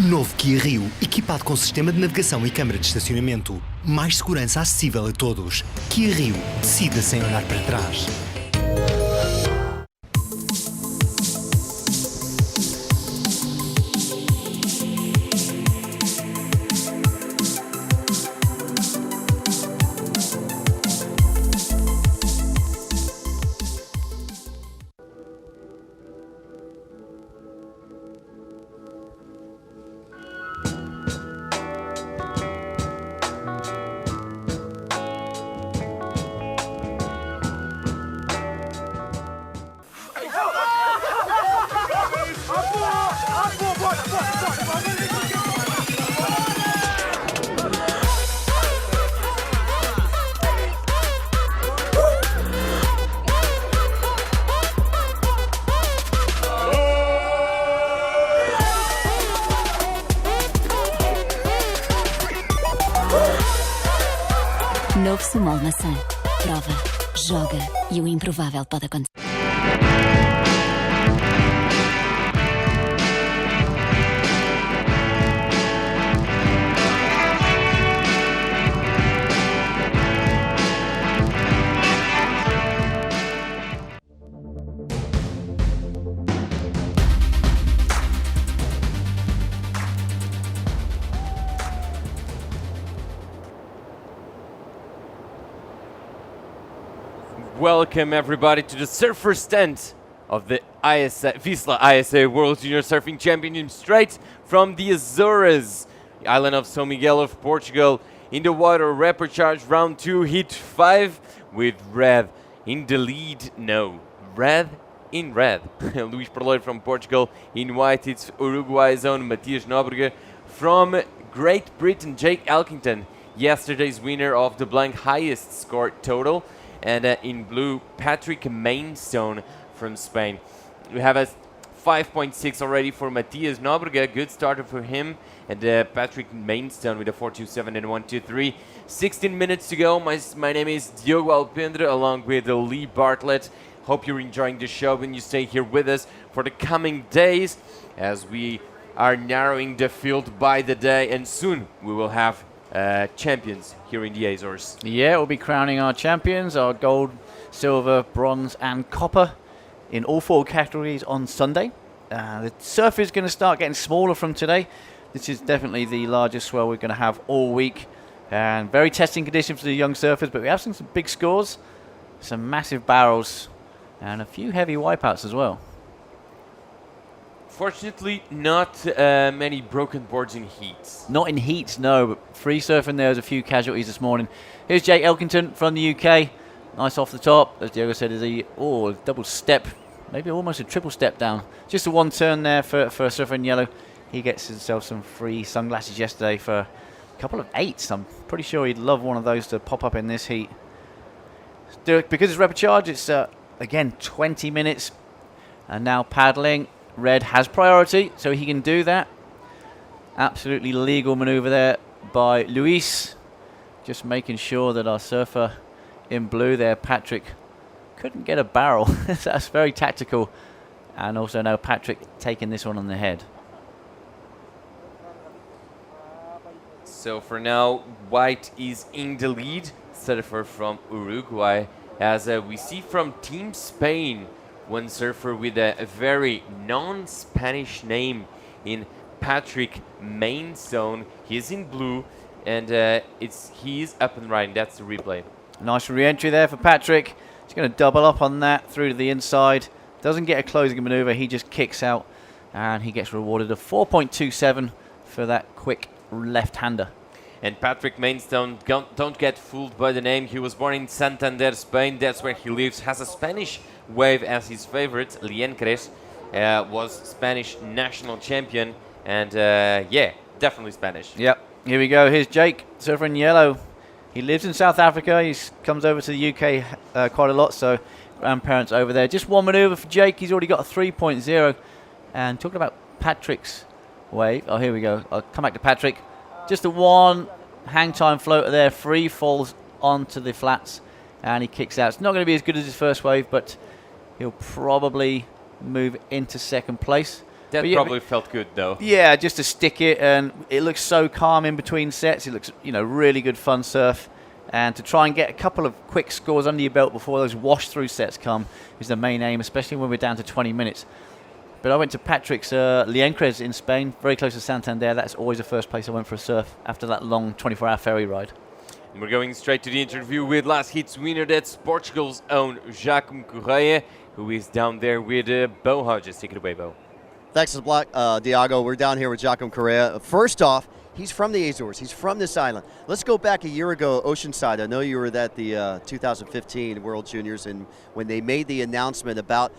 Novo Kia Rio, equipado com sistema de navegação e câmara de estacionamento. Mais segurança acessível a todos. Kia Rio, decida sem olhar para trás. Novo Sumol Maçã. Prova, joga e o improvável pode acontecer. Welcome everybody to the surfer stand of the VISSLA ISA World Junior Surfing Championship straight from the Azores, the island of São Miguel of Portugal. In the water, rapid charge round 2, heat 5 with red in the lead. No, red in red. Luís Perloiro from Portugal. In white, it's Uruguay's own Matias Nóbrega. From Great Britain, Jake Elkington, yesterday's winner of the blank highest score total. And in blue, Patrick Mainstone from Spain. We have a 5.6 already for Matias Nóbrega, good starter for him. And Patrick Mainstone with a 4.27 and 1.23. 16 minutes to go. My name is Diogo Alpendre along with Lee Bartlett. Hope you're enjoying the show when you stay here with us for the coming days as we are narrowing the field by the day, and soon we will have champions here in the Azores. Yeah, we'll be crowning our champions, our gold, silver, bronze and copper in all 4 categories on Sunday. The surf is going to start getting smaller from today. This is definitely the largest swell we're going to have all week, and very testing conditions for the young surfers, but we have seen some big scores, some massive barrels and a few heavy wipeouts as well. Fortunately, not many broken boards in heats. Not in heats, no, but free surfing, there's a few casualties this morning. Here's Jake Elkington from the UK. Nice off the top. As Diogo said, is a double step, maybe almost a triple step down. Just a one turn there for a surfer in yellow. He gets himself some free sunglasses yesterday for a couple of 8s. I'm pretty sure he'd love one of those to pop up in this heat. Because it's rapid charge, it's again 20 minutes. And now paddling. Red has priority, so he can do that. Absolutely legal maneuver there by Luis. Just making sure that our surfer in blue there, Patrick, couldn't get a barrel. That's very tactical. And also now Patrick taking this one on the head. So for now, white is in the lead. Surfer from Uruguay. As we see from Team Spain, one surfer with a very non-Spanish name in Patrick Mainstone. He's in blue, and he's up and riding. That's the replay. Nice re-entry there for Patrick. He's going to double up on that through to the inside. Doesn't get a closing maneuver. He just kicks out, and he gets rewarded a 4.27 for that quick left-hander. And Patrick Mainstone, don't get fooled by the name. He was born in Santander, Spain. That's where he lives. Has a Spanish wave as his favorite. Liencres was Spanish national champion. And yeah, definitely Spanish. Yep. Here we go. Here's Jake, surfer in yellow. He lives in South Africa. He comes over to the UK quite a lot, so grandparents over there. Just one maneuver for Jake. He's already got a 3.0. And talking about Patrick's wave. Oh, here we go. I'll come back to Patrick. Just a one hang time floater there, free falls onto the flats, and he kicks out. It's not going to be as good as his first wave, but he'll probably move into second place. That probably felt good, though. Yeah, just to stick it, and it looks so calm in between sets. It looks, really good fun surf. And to try and get a couple of quick scores under your belt before those wash-through sets come is the main aim, especially when we're down to 20 minutes. But I went to Patrick's Liencres in Spain, very close to Santander. That's always the first place I went for a surf after that long 24-hour ferry ride. And we're going straight to the interview with last heat's winner. That's Portugal's own Jacome Correia, who is down there with Bo Hodges. Take it away, Bo. Thanks a lot, Diogo. We're down here with Jacome Correia. First off, he's from the Azores. He's from this island. Let's go back a year ago, Oceanside. I know you were at the 2015 World Juniors, and when they made the announcement about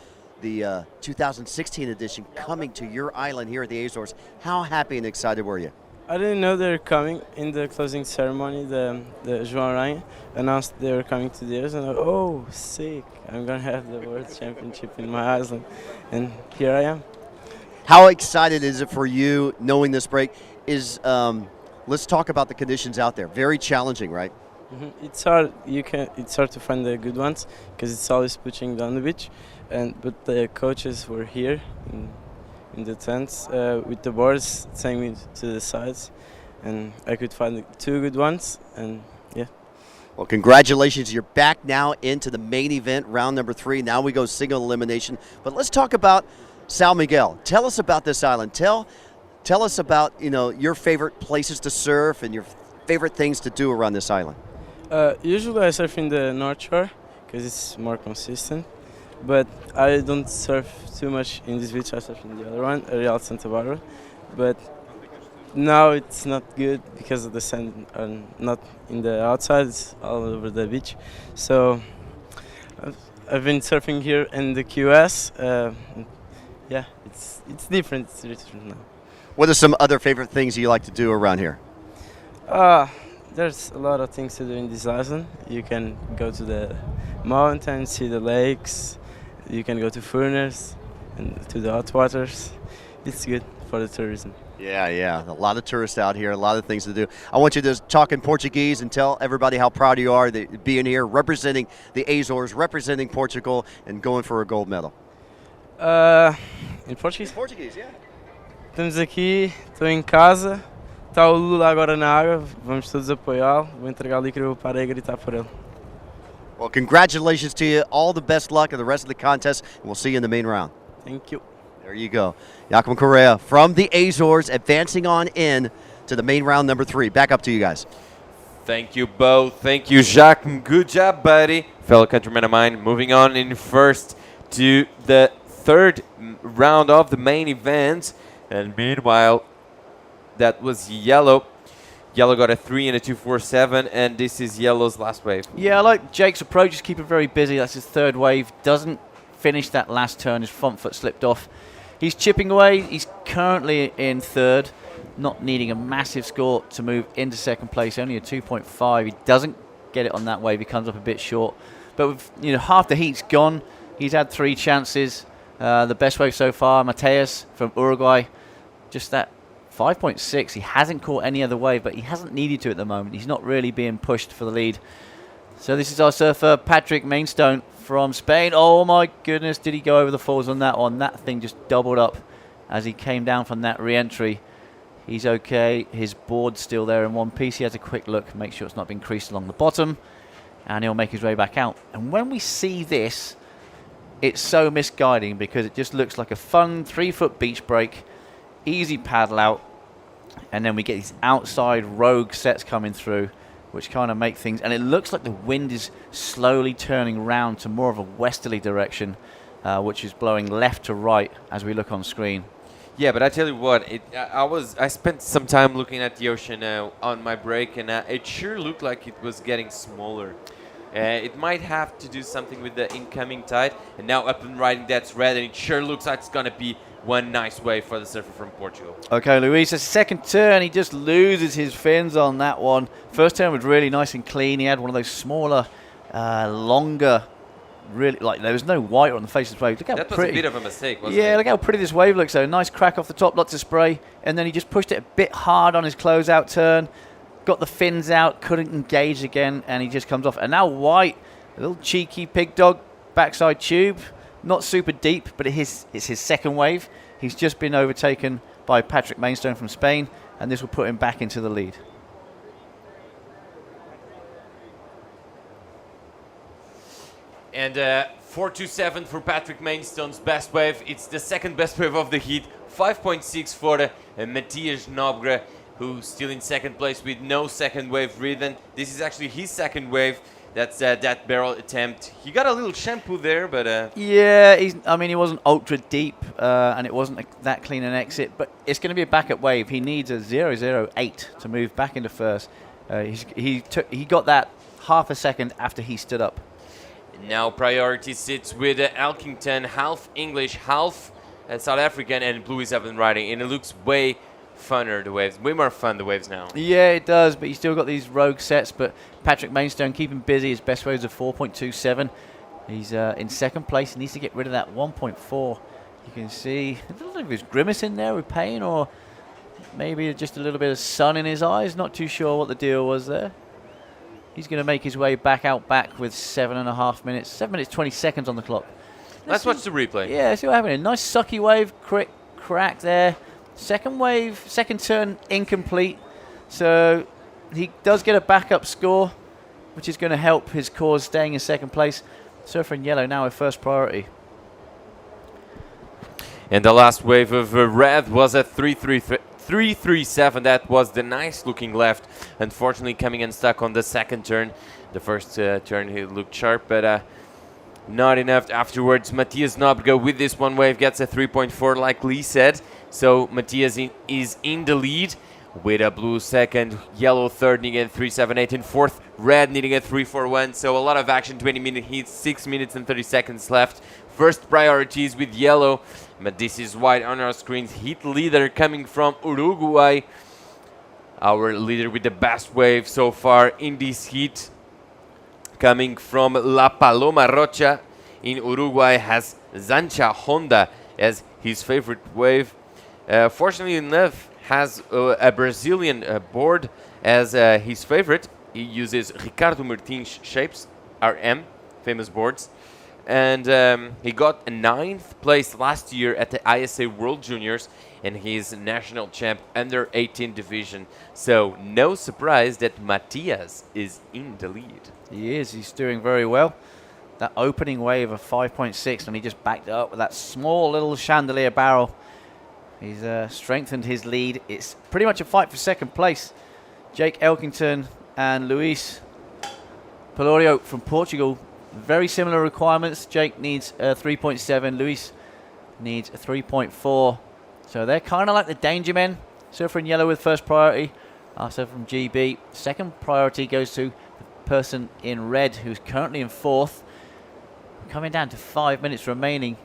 the 2016 edition coming to your island here at the Azores, how happy and excited were you? I didn't know they were coming. In the closing ceremony, the João Ryan announced they were coming to the Azores, and I was, oh, sick. I'm going to have the World Championship in my island. And here I am. How excited is it for you knowing this break? Let's talk about the conditions out there. Very challenging, right? It's hard. It's hard to find the good ones because it's always pushing down the beach, but the coaches were here in the tents with the boards, taking me to the sides, and I could find the 2 good ones, and yeah. Well, congratulations. You're back now into the main event, round number 3. Now we go single elimination. But let's talk about São Miguel. Tell us about this island. Tell us about, your favorite places to surf and your favorite things to do around this island. Usually I surf in the North Shore because it's more consistent, but I don't surf too much in this beach. I surf in the other one, Real Santa Barbara, but now it's not good because of the sand and not in the outside, it's all over the beach. So I've been surfing here in the QS. Yeah, it's different. It's different now. What are some other favorite things you like to do around here? There's a lot of things to do in this island. You can go to the mountains, see the lakes. You can go to Furnace and to the hot waters. It's good for the tourism. Yeah. A lot of tourists out here, a lot of things to do. I want you to talk in Portuguese and tell everybody how proud you are that being here, representing the Azores, representing Portugal, and going for a gold medal. In Portuguese? Portuguese, yeah. Estamos aqui, estou em casa. Está o Lula agora na água, vamos todos apoiá-lo. Vou entregar o líquido e vou parar e gritar por ele. Well, congratulations to you. All the best luck in the rest of the contest, and we'll see you in the main round. Thank you. There you go. Giacomo Correa from the Azores advancing on in to the main round number 3. Back up to you guys. Thank you both. Thank you, Jacques. Good job, buddy. Fellow countryman of mine. Moving on in first to the 3rd round of the main event. And meanwhile, that was Yellow. Yellow got a 3 and a 2.47, and this is Yellow's last wave. Yeah, I like Jake's approach. Just keep him very busy. That's his 3rd wave. Doesn't finish that last turn. His front foot slipped off. He's chipping away. He's currently in 3rd, not needing a massive score to move into 2nd place. Only a 2.5. He doesn't get it on that wave. He comes up a bit short. But with, half the heat's gone. He's had 3 chances. The best wave so far, Mateus from Uruguay. Just that 5.6. He hasn't caught any other wave, but he hasn't needed to at the moment. He's not really being pushed for the lead. So this is our surfer, Patrick Mainstone from Spain. Oh my goodness, did he go over the falls on that one? That thing just doubled up as he came down from that re-entry. He's okay. His board's still there in one piece. He has a quick look, make sure it's not been creased along the bottom, and he'll make his way back out. And when we see this, it's so misguiding because it just looks like a fun 3-foot beach break, easy paddle out, and then we get these outside rogue sets coming through, which kind of make things, and it looks like the wind is slowly turning around to more of a westerly direction, which is blowing left to right as we look on screen. Yeah, but I tell you what, I spent some time looking at the ocean on my break, and it sure looked like it was getting smaller. It might have to do something with the incoming tide, and now up and riding that's red, and it sure looks like it's going to be one nice wave for the surfer from Portugal. Okay, Luis, a 2nd turn, he just loses his fins on that one. First turn was really nice and clean. He had one of those smaller, longer, really, like there was no white on the face of the wave. Look how that pretty. was a bit of a mistake, wasn't it? Yeah, look how pretty this wave looks. So nice crack off the top, lots of spray, and then he just pushed it a bit hard on his closeout turn. Got the fins out, couldn't engage again, and he just comes off. And now White, a little cheeky pig dog, backside tube, not super deep, but it's his 2nd wave. He's just been overtaken by Patrick Mainstone from Spain, and this will put him back into the lead. And 4.27 for Patrick Mainstone's best wave. It's the 2nd best wave of the heat. 5.6 for the Matthias Nobgre, who's still in 2nd place with no 2nd wave ridden. This is actually his 2nd wave. That's that barrel attempt. He got a little shampoo there, but... Yeah, he wasn't ultra deep, and it wasn't that clean an exit, but it's going to be a backup wave. He needs a 0.08 to move back into 1st. He got that half a second after he stood up. Now priority sits with Elkington, half English, half South African, and Blue is up and riding, and it looks way funner, the waves. Way more fun, the waves now. Yeah, it does, but you still got these rogue sets, but Patrick Mainstone keeping busy. His best waves are 4.27. He's in 2nd place. He needs to get rid of that 1.4. You can see, I don't know if he's grimacing there with pain or maybe just a little bit of sun in his eyes. Not too sure what the deal was there. He's going to make his way back out back with 7.5 minutes, 7 minutes 20 seconds on the clock. Let's watch the replay. Yeah, see what happened. A nice sucky wave, crack there. Second wave, second turn incomplete. So he does get a backup score, which is going to help his cause staying in second place. Surfer in yellow now with first priority. And the last wave of red was at 337. That was the nice looking left. Unfortunately coming unstuck on the second turn. The first turn he looked sharp, but not enough afterwards. Matthias Nobga with this one wave gets a 3.4 like Lee said. So Matthias is in the lead with a blue second, yellow third needing a 3.78 in fourth, red needing a 3.41. So a lot of action, 20-minute heats, 6 minutes and 30 seconds left. First priorities with yellow, but this is white on our screens. Heat leader coming from Uruguay. Our leader with the best wave so far in this heat. Coming from La Paloma Rocha in Uruguay has Zancha Honda as his favorite wave. Fortunately enough, has a Brazilian board as his favorite. He uses Ricardo Martins shapes, RM, famous boards. And he got a 9th place last year at the ISA World Juniors, and he's national champ under 18 division. So no surprise that Matthias is in the lead. He is. He's doing very well. That opening wave of 5.6, and he just backed it up with that small little chandelier barrel. He's strengthened his lead. It's pretty much a fight for second place. Jake Elkington and Luis Pelorio from Portugal. Very similar requirements. Jake needs a 3.7. Luis needs a 3.4. So they're kind of like the danger men. Surfer in yellow with first priority. Surfer from GB. Second priority goes to the person in red who's currently in fourth. Coming down to 5 minutes remaining.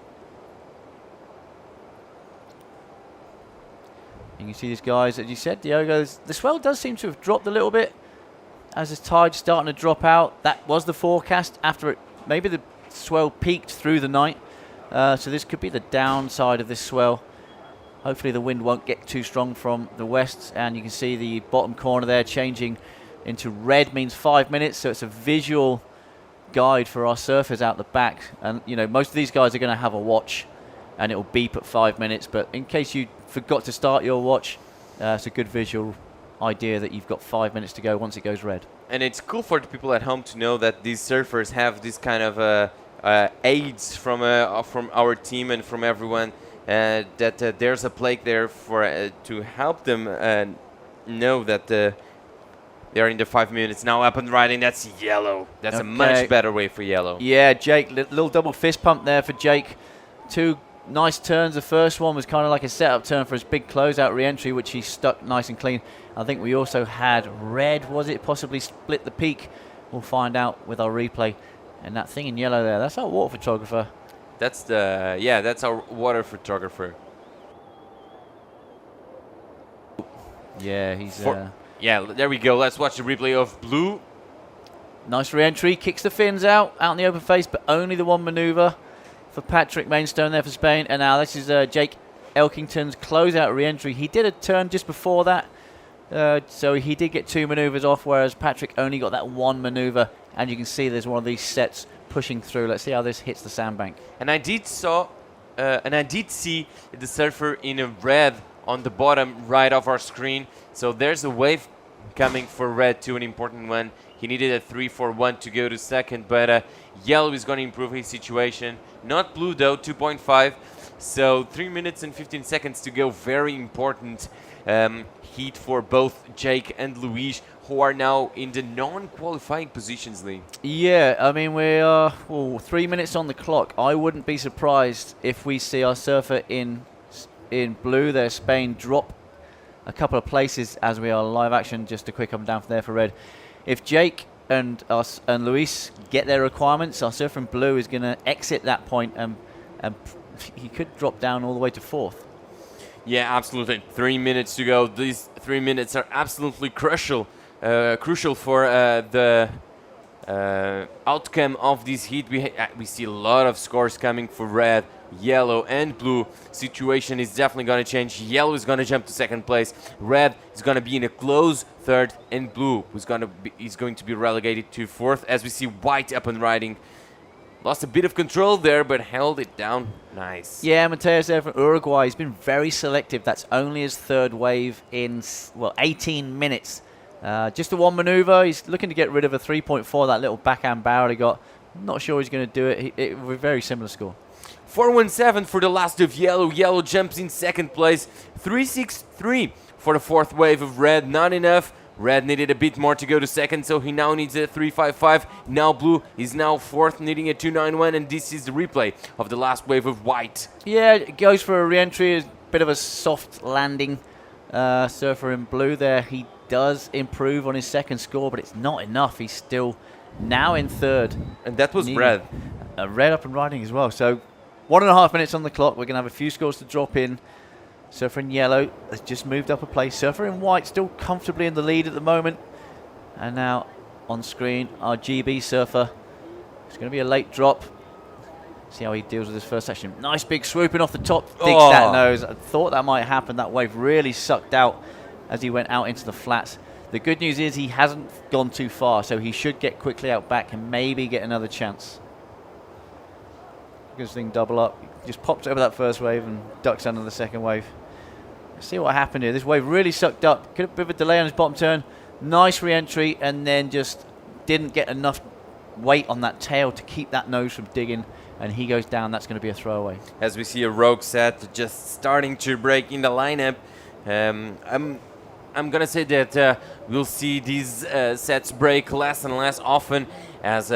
You can see these guys, as you said, Diogo, the swell does seem to have dropped a little bit as the tide's starting to drop out. That was the forecast after it. Maybe the swell peaked through the night. So this could be the downside of this swell. Hopefully the wind won't get too strong from the west. And you can see the bottom corner there changing into red means 5 minutes. So it's a visual guide for our surfers out the back. And, you know, most of these guys are going to have a watch and it will beep at 5 minutes. But in case you forgot to start your watch, it's a good visual idea that you've got 5 minutes to go once it goes red. And it's cool for the people at home to know that these surfers have this kind of aids from our team and from everyone, that there's a plaque there for to help them know that they're in the 5 minutes now up and riding. That's yellow. That's a much better way for yellow. Yeah, Jake, little double fist pump there for Jake. Two nice turns. The first one was kind of like a setup turn for his big closeout re-entry, which he stuck nice and clean. I think we also had red, was it? Possibly split the peak. We'll find out with our replay. And that thing in yellow there, that's our water photographer. That's that's our water photographer. Yeah, he's... yeah, there we go. Let's watch the replay of blue. Nice re-entry. Kicks the fins out in the open face, but only the one maneuver for Patrick Mainstone there for Spain. And now this is Jake Elkington's closeout re-entry. He did a turn just before that, so he did get two maneuvers off, whereas Patrick only got that one maneuver. And you can see there's one of these sets pushing through. Let's see how this hits the sandbank. And I did see the surfer in a red on the bottom right of our screen. So there's a wave coming for red too, an important one. He needed a 3-4-1 to go to second, but yellow is going to improve his situation. Not blue though, 2.5. So 3 minutes and 15 seconds to go. Very important heat for both Jake and Luis, who are now in the non-qualifying positions, Lee. Yeah, I mean, we are 3 minutes on the clock. I wouldn't be surprised if we see our surfer in blue there, Spain, drop a couple of places as we are live action. Just a quick up and down there for red. If Jake and us and Luis get their requirements, our surfer in blue is going to exit that point, and he could drop down all the way to fourth. Yeah, absolutely. 3 minutes to go. These 3 minutes are absolutely crucial for the outcome of this heat. We see a lot of scores coming for red. yellow and blue, situation is definitely going to change. Yellow is going to jump to second place. Red is going to be in a close third, and blue is going to be relegated to fourth. As we see white up and riding. Lost a bit of control there, but held it down. Nice. Yeah, Mateus there from Uruguay. He's been very selective. That's only his third wave in, well, 18 minutes. Just the one maneuver. He's looking to get rid of a 3.4, that little backhand barrel he got. I'm not sure he's going to do it. It was a very similar score. 417 for the last of yellow. Yellow jumps in second place. 363 for the fourth wave of red. Not enough. Red needed a bit more to go to second, so he now needs a 355. Now blue is now fourth, needing a 291, and this is the replay of the last wave of white. Yeah, it goes for a re-entry, a bit of a soft landing. Surfer in blue there. He does improve on his second score, but it's not enough. He's still now in third. And that was red. Red up and riding as well. So 1.5 minutes on the clock. We're going to have a few scores to drop in. Surfer in yellow has just moved up a place. Surfer in white still comfortably in the lead at the moment. And now on screen, our GB surfer. It's going to be a late drop. See how he deals with his first section. Nice big swooping off the top. Digs that nose. I thought that might happen. That wave really sucked out as he went out into the flats. The good news is he hasn't gone too far, so he should get quickly out back and maybe get another chance. Good thing, double up. Just pops over that first wave and ducks under the second wave. See what happened here. This wave really sucked up. Could have a bit of a delay on his bottom turn. Nice re-entry, and then just didn't get enough weight on that tail to keep that nose from digging, and he goes down. That's going to be a throwaway. As we see a rogue set just starting to break in the lineup. I'm gonna say that we'll see these sets break less and less often, as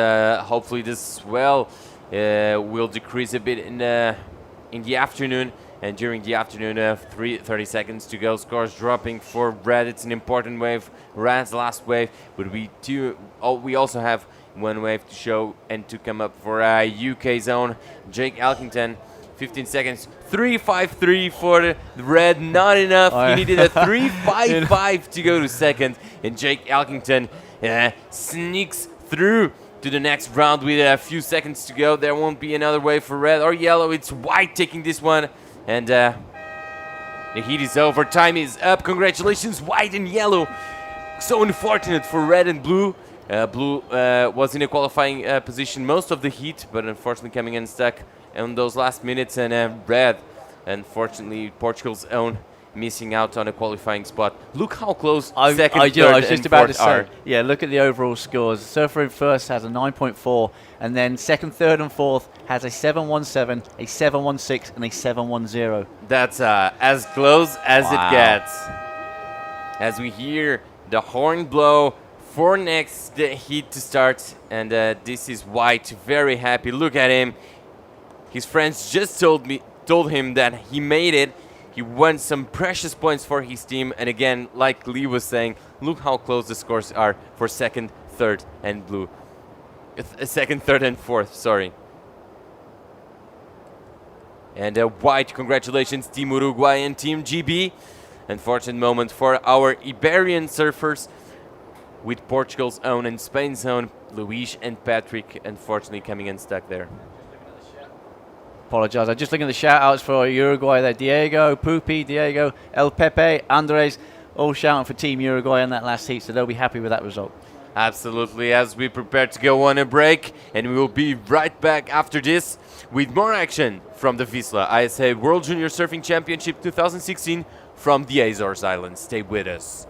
hopefully this swell will decrease a bit in the afternoon. And during the afternoon, 30 seconds to go. Scores dropping for red. It's an important wave. Red's last wave, but we also have one wave to show and to come up for UK zone. Jake Elkington, 15 seconds. 3.53 for the red. Not enough. He needed a 3.55 to go to second. And Jake Elkington sneaks through to the next round with a few seconds to go. There won't be another wave for red or yellow. It's white taking this one. And the heat is over. Time is up. Congratulations, white and yellow. So unfortunate for red and blue. Blue was in a qualifying position most of the heat, but unfortunately coming in stuck in those last minutes. And red, unfortunately, Portugal's own, missing out on a qualifying spot. Look how close second, third, I was just about to say. are. Yeah, look at the overall scores. Surfer in first has a 9.4, and then second, third, and fourth has a 7.17, a 7.16, and a 7.10. That's as close as it gets. As we hear the horn blow for next heat to start, and this is white, very happy. Look at him. His friends just told him that he made it. He won some precious points for his team, and again, like Lee was saying, look how close the scores are for second, third, and blue. Second, third, and fourth, sorry. And white, congratulations, Team Uruguay and Team GB. Unfortunate moment for our Iberian surfers, with Portugal's own and Spain's own, Luis and Patrick, unfortunately coming unstuck there. Apologise. I'm just looking at the shout-outs for Uruguay there. Diego, Pupi, Diego, El Pepe, Andres, all shouting for Team Uruguay in that last heat, so they'll be happy with that result. Absolutely, as we prepare to go on a break, and we will be right back after this with more action from the VISSLA ISA World Junior Surfing Championship 2016 from the Azores Islands. Stay with us.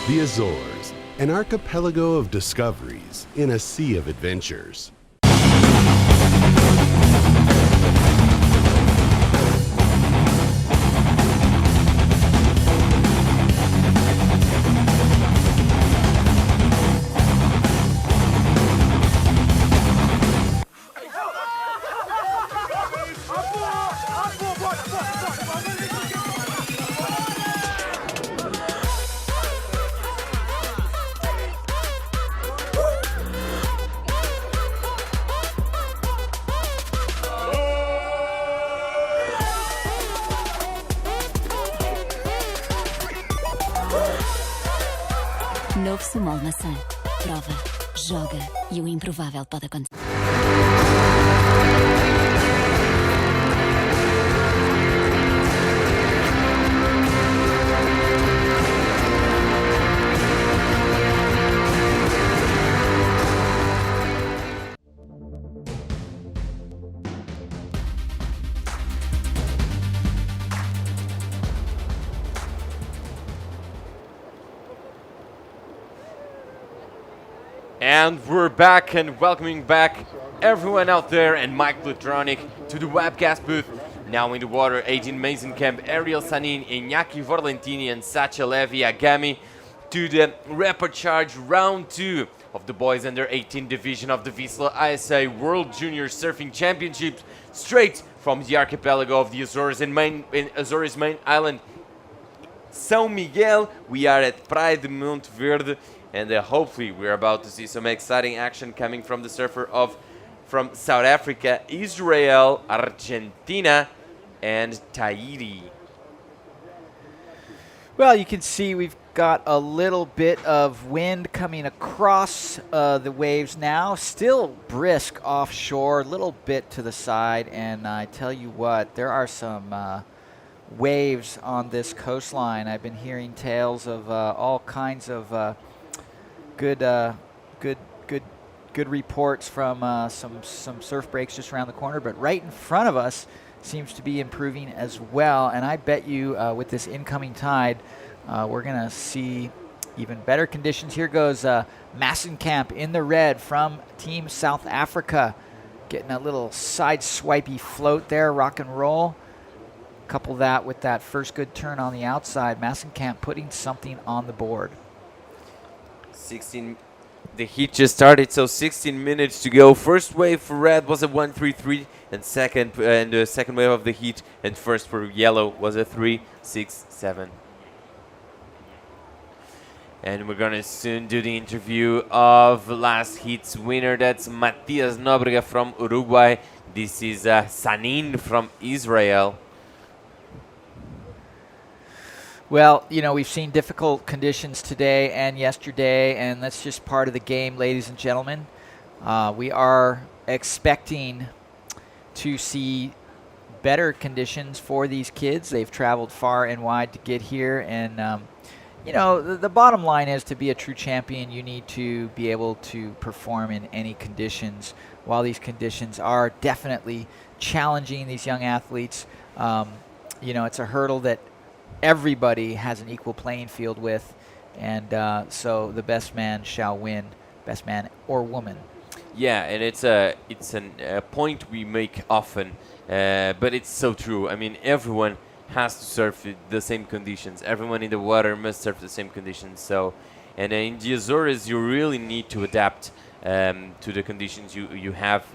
The Azores, an archipelago of discoveries in a sea of adventures. Novo Sumol Maçã. Prova, joga e o improvável pode acontecer. And we're back and welcoming back everyone out there and Mike Plutronic to the webcast booth. Now in the water, 18 Mason Camp, Ariel Sanin, Iñaki Vorlentini and Sacha Levi Agami to the Rapid Charge round 2 of the boys under 18 division of the VISSLA ISA World Junior Surfing Championships, straight from the archipelago of the Azores Azores main island, São Miguel. We are at Praia de Monte Verde. And hopefully we're about to see some exciting action coming from the surfer from South Africa, Israel, Argentina, and Tahiti. Well, you can see we've got a little bit of wind coming across the waves now. Still brisk offshore, a little bit to the side. And I tell you what, there are some waves on this coastline. I've been hearing tales of all kinds of good reports from some surf breaks just around the corner, but right in front of us seems to be improving as well. And I bet you with this incoming tide, we're gonna see even better conditions. Here goes Massenkamp in the red from Team South Africa, getting a little side swipey float there, rock and roll. Couple that with that first good turn on the outside. Massenkamp putting something on the board. The heat just started, so 16 minutes to go. First wave for red was a 1.33, and the second wave of the heat and first for yellow was a 3.67. And we're gonna soon do the interview of last heat's winner. That's Matias Nóbrega from Uruguay. This is Sanin from Israel. Well, you know, we've seen difficult conditions today and yesterday, and that's just part of the game, ladies and gentlemen. We are expecting to see better conditions for these kids. They've traveled far and wide to get here, and, you know, the bottom line is to be a true champion, you need to be able to perform in any conditions. While these conditions are definitely challenging these young athletes, you know, it's a hurdle that everybody has an equal playing field with, and so the best man shall win, best man or woman. Yeah, and it's a point we make often, but it's so true. I mean, everyone has to surf the same conditions. Everyone in the water must surf the same conditions. So, and in the Azores, you really need to adapt to the conditions you have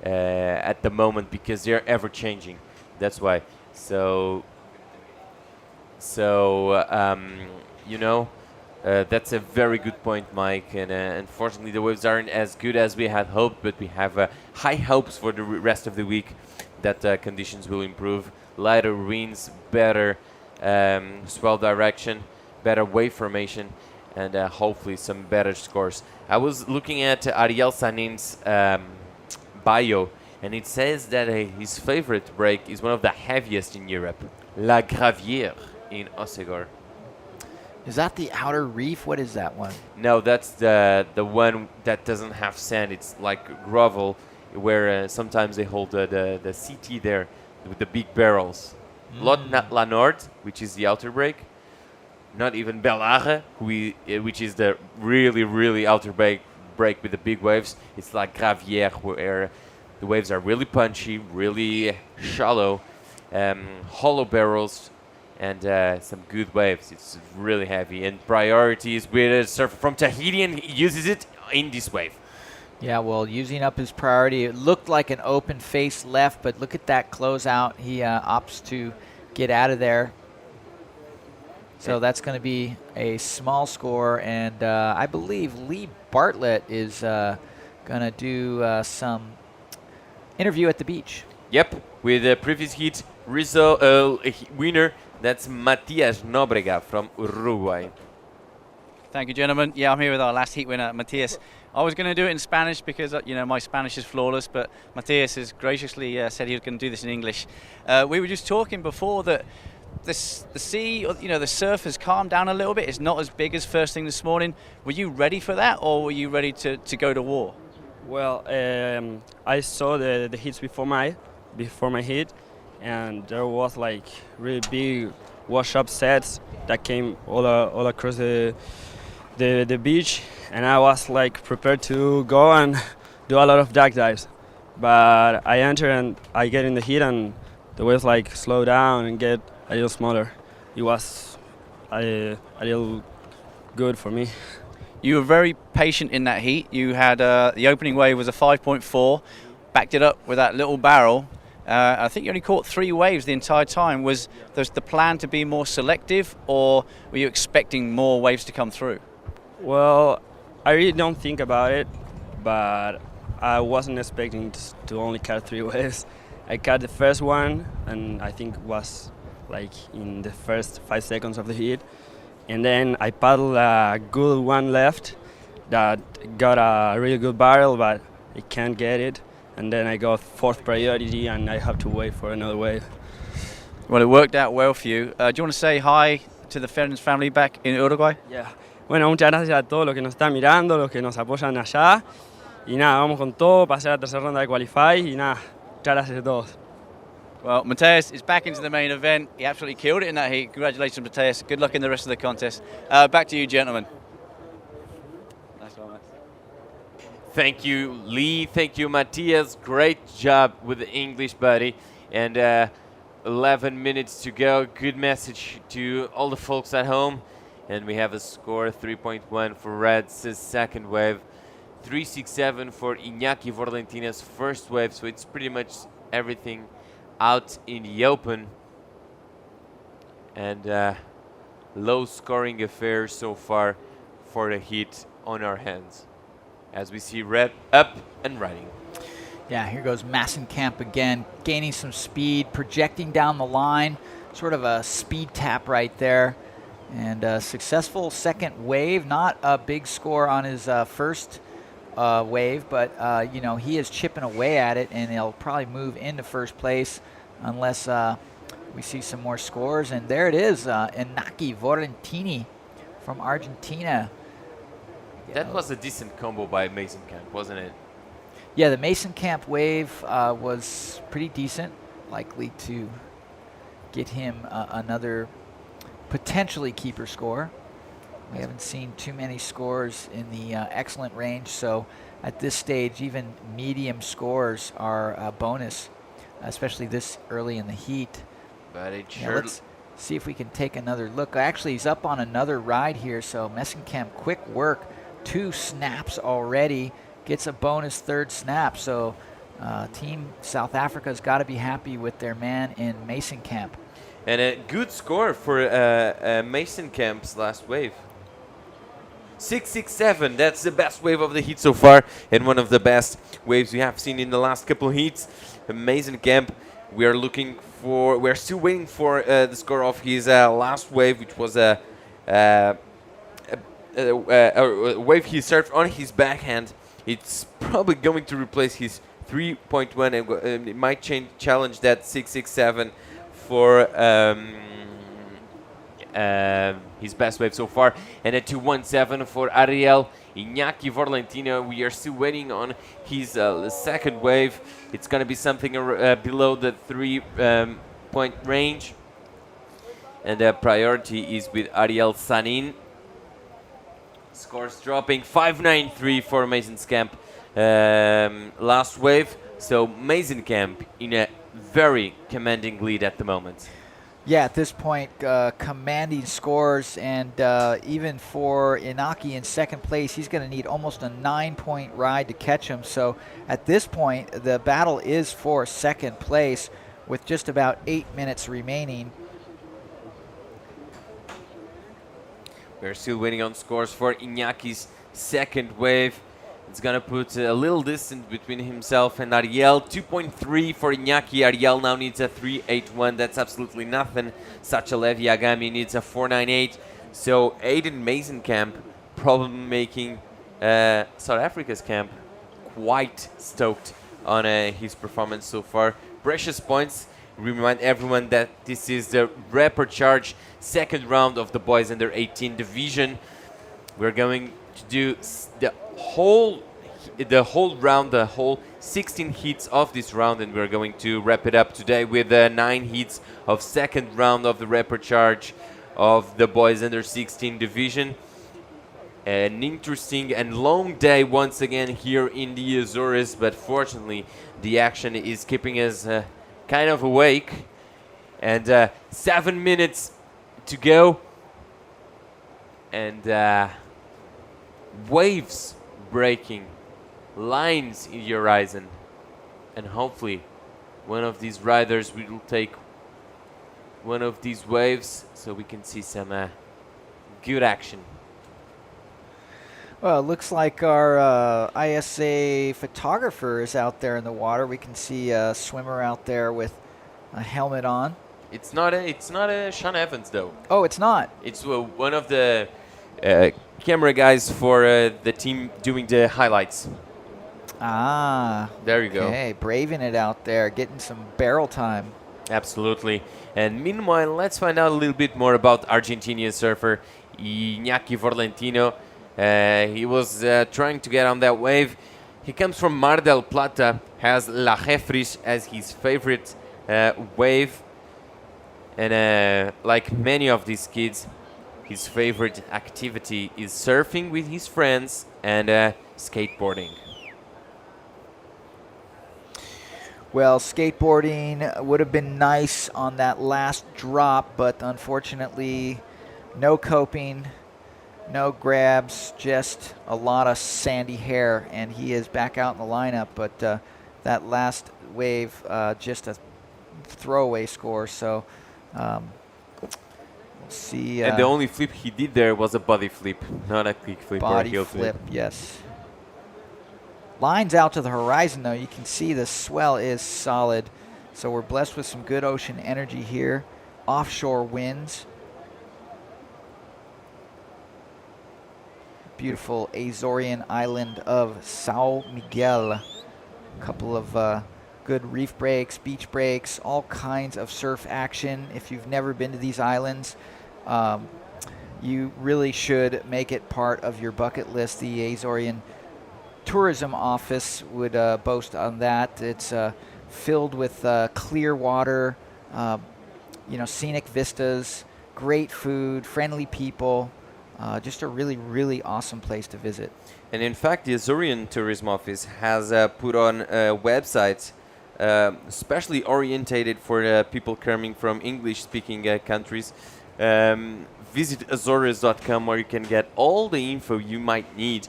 at the moment, because they're ever changing. That's why. So, you know, that's a very good point, Mike. And unfortunately, the waves aren't as good as we had hoped, but we have high hopes for the rest of the week that conditions will improve. Lighter winds, better swell direction, better wave formation, and hopefully some better scores. I was looking at Ariel Sanin's bio, and it says that his favorite break is one of the heaviest in Europe, La Gravière in Osegor. Is that the outer reef? What is that one? No, that's the one that doesn't have sand. It's like gravel, where sometimes they hold the CT there with the big barrels. Not La Nord, which is the outer break. Not even Belage, which is the really outer break with the big waves. It's like Gravière, where the waves are really punchy, really shallow, hollow barrels, and some good waves. It's really heavy, and priority is with a surfer from Tahiti, and he uses it in this wave. Yeah, well, using up his priority. It looked like an open face left, but look at that closeout. He opts to get out of there. So that's going to be a small score, and I believe Lee Bartlett is going to do some interview at the beach. Yep, with the previous heat winner. That's Matias Nóbrega from Uruguay. Thank you, gentlemen. Yeah, I'm here with our last heat winner, Matthias. I was going to do it in Spanish because my Spanish is flawless, but Matthias has graciously said he was going to do this in English. We were just talking before that the sea, the surf has calmed down a little bit. It's not as big as first thing this morning. Were you ready for that, or were you ready to go to war? Well, I saw the hits before my hit, and there was like really big wash-up sets that came all across the beach, and I was like prepared to go and do a lot of duck dives. But I enter and I get in the heat, and the waves like slow down and get a little smaller. It was a little good for me. You were very patient in that heat. You had the opening wave was a 5.4, backed it up with that little barrel. I think you only caught 3 waves the entire time. Was the plan to be more selective, or were you expecting more waves to come through? Well, I really don't think about it, but I wasn't expecting to only catch 3 waves. I caught the first one, and I think it was like in the first 5 seconds of the heat. And then I paddled a good one left that got a really good barrel, but I can't get it. And then I got 4th priority, and I have to wait for another wave. Well, it worked out well for you. Do you want to say hi to the Fernández family back in Uruguay? Yeah. Bueno, muchas gracias a todos los que nos están mirando, los que nos apoyan allá. Y nada, vamos con todo, pasé a la tercera ronda de Qualify y nada, muchas gracias a todos. Well, Matthias is back into the main event. He absolutely killed it in that heat. Congratulations, Matthias. Good luck in the rest of the contest. Back to you, gentlemen. Nice one, man. Thank you, Lee. Thank you, Matthias. Great job with the English, buddy. And 11 minutes to go. Good message to all the folks at home. And we have a score 3.1 for Red's second wave, 3.67 for Iñaki Vorlentina's first wave. So it's pretty much everything out in the open. And low scoring affair so far for the heat on our hands. As we see Red up and riding. Yeah, here goes Massenkamp again, gaining some speed, projecting down the line, sort of a speed tap right there. And a successful second wave, not a big score on his first wave, but he is chipping away at it, and he'll probably move into first place unless we see some more scores. And there it is, Iñaki Vorlentini from Argentina. That was a decent combo by Massenkamp, wasn't it? Yeah, the Massenkamp wave was pretty decent, likely to get him another potentially keeper score. We haven't seen too many scores in the excellent range, so at this stage, even medium scores are a bonus, especially this early in the heat. But it Yeah, sure. let's see if we can take another look. Actually, he's up on another ride here, so Massenkamp, quick work. 2 snaps already, gets a bonus 3rd snap, so Team South Africa's got to be happy with their man in Massenkamp. And a good score for Massenkamp's last wave. 6.67, that's the best wave of the heat so far, and one of the best waves we have seen in the last couple of heats. Massenkamp, we're still waiting for the score of his last wave, which was a wave he served on his backhand. It's probably going to replace his 3.1 and it might challenge that 6.67 for his best wave so far. And a 2.17 for Ariel Iñaki Vorlentino. We are still waiting on his second wave. It's going to be something below the 3-point range. And the priority is with Ariel Sanin. Scores dropping 5.93 for Massenkamp last wave. So Massenkamp in a very commanding lead at the moment. Yeah, at this point, commanding scores, and even for Iñaki in second place, he's going to need almost a 9-point ride to catch him. So at this point, the battle is for second place with just about 8 minutes remaining. We're still waiting on scores for Iñaki's second wave. It's going to put a little distance between himself and Ariel. 2.3 for Iñaki. Ariel now needs a 3.81. That's absolutely nothing. Sachalev Yagami needs a 4.98. So Aiden Massenkamp problem making South Africa's camp quite stoked on his performance so far. Precious points. Remind everyone that this is the Rapper Charge second round of the boys under 18 division. We're going to do the whole round, the whole 16 heats of this round, and we're going to wrap it up today with 9 heats of second round of the Rapper Charge of the boys under 16 division. An interesting and long day once again here in the Azores, but fortunately the action is keeping us kind of awake. And 7 minutes to go, and waves breaking, lines in the horizon, and hopefully one of these riders will take one of these waves so we can see some good action. Well, it looks like our ISA photographer is out there in the water. We can see a swimmer out there with a helmet on. It's not a Sean Evans though. Oh, it's not. It's one of the camera guys for the team doing the highlights. Ah. There you go. Okay, braving it out there, getting some barrel time. Absolutely. And meanwhile, let's find out a little bit more about Argentinian surfer Iñaki Forlentino. He was trying to get on that wave. He comes from Mar del Plata, has La Jeffries as his favorite wave. And like many of these kids, his favorite activity is surfing with his friends and skateboarding. Well, skateboarding would have been nice on that last drop, but unfortunately, no coping, no grabs, just a lot of sandy hair, and he is back out in the lineup. But that last wave, just a throwaway score. So we'll see. And the only flip he did there was a body flip, not a kick flip or a body heel flip. Yes. Lines out to the horizon, though. You can see the swell is solid. So we're blessed with some good ocean energy here. Offshore winds. Beautiful Azorian island of São Miguel. A couple of good reef breaks, beach breaks, all kinds of surf action. If you've never been to these islands, you really should make it part of your bucket list. The Azorian Tourism Office would boast on that. It's filled with clear water, scenic vistas, great food, friendly people. Just a really, really awesome place to visit. And in fact, the Azorian Tourism Office has put on websites especially orientated for people coming from English-speaking countries. Visit Azores.com, where you can get all the info you might need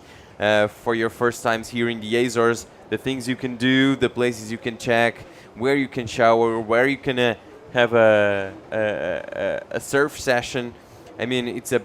for your first times here in the Azores, the things you can do, the places you can check, where you can shower, where you can have a surf session. I mean, it's a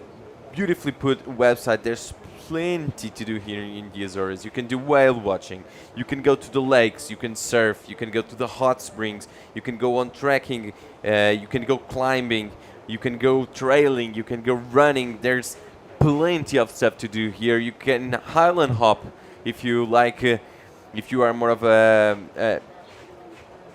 beautifully put website. There's plenty to do here in the Azores. You can do whale watching, you can go to the lakes, you can surf, you can go to the hot springs, you can go on trekking, you can go climbing, you can go trailing, you can go running. There's plenty of stuff to do here. You can highland hop if you like, if you are more of a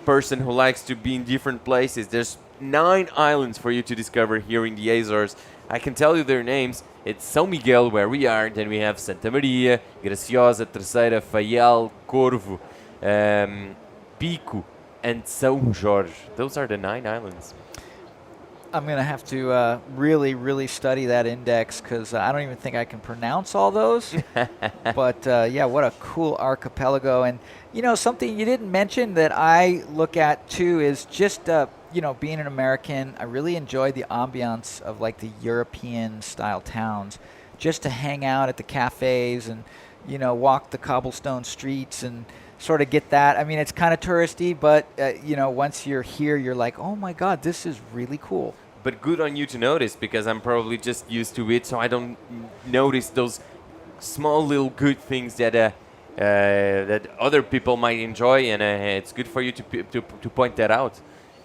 person who likes to be in different places. There's 9 islands for you to discover here in the Azores. I can tell you their names. It's São Miguel, where we are. Then we have Santa Maria, Graciosa, Terceira, Faial, Corvo, Pico, and São Jorge. Those are the 9 islands. I'm going to have to really, really study that index, because I don't even think I can pronounce all those. But, yeah, what a cool archipelago. And, something you didn't mention that I look at, too, is just, being an American, I really enjoy the ambiance of, like, the European-style towns. Just to hang out at the cafes and, walk the cobblestone streets and sort of get that. I mean, it's kind of touristy, but, once you're here, you're like, oh, my God, this is really cool. But good on you to notice, because I'm probably just used to it, so I don't notice those small little good things that that other people might enjoy, and it's good for you to point that out.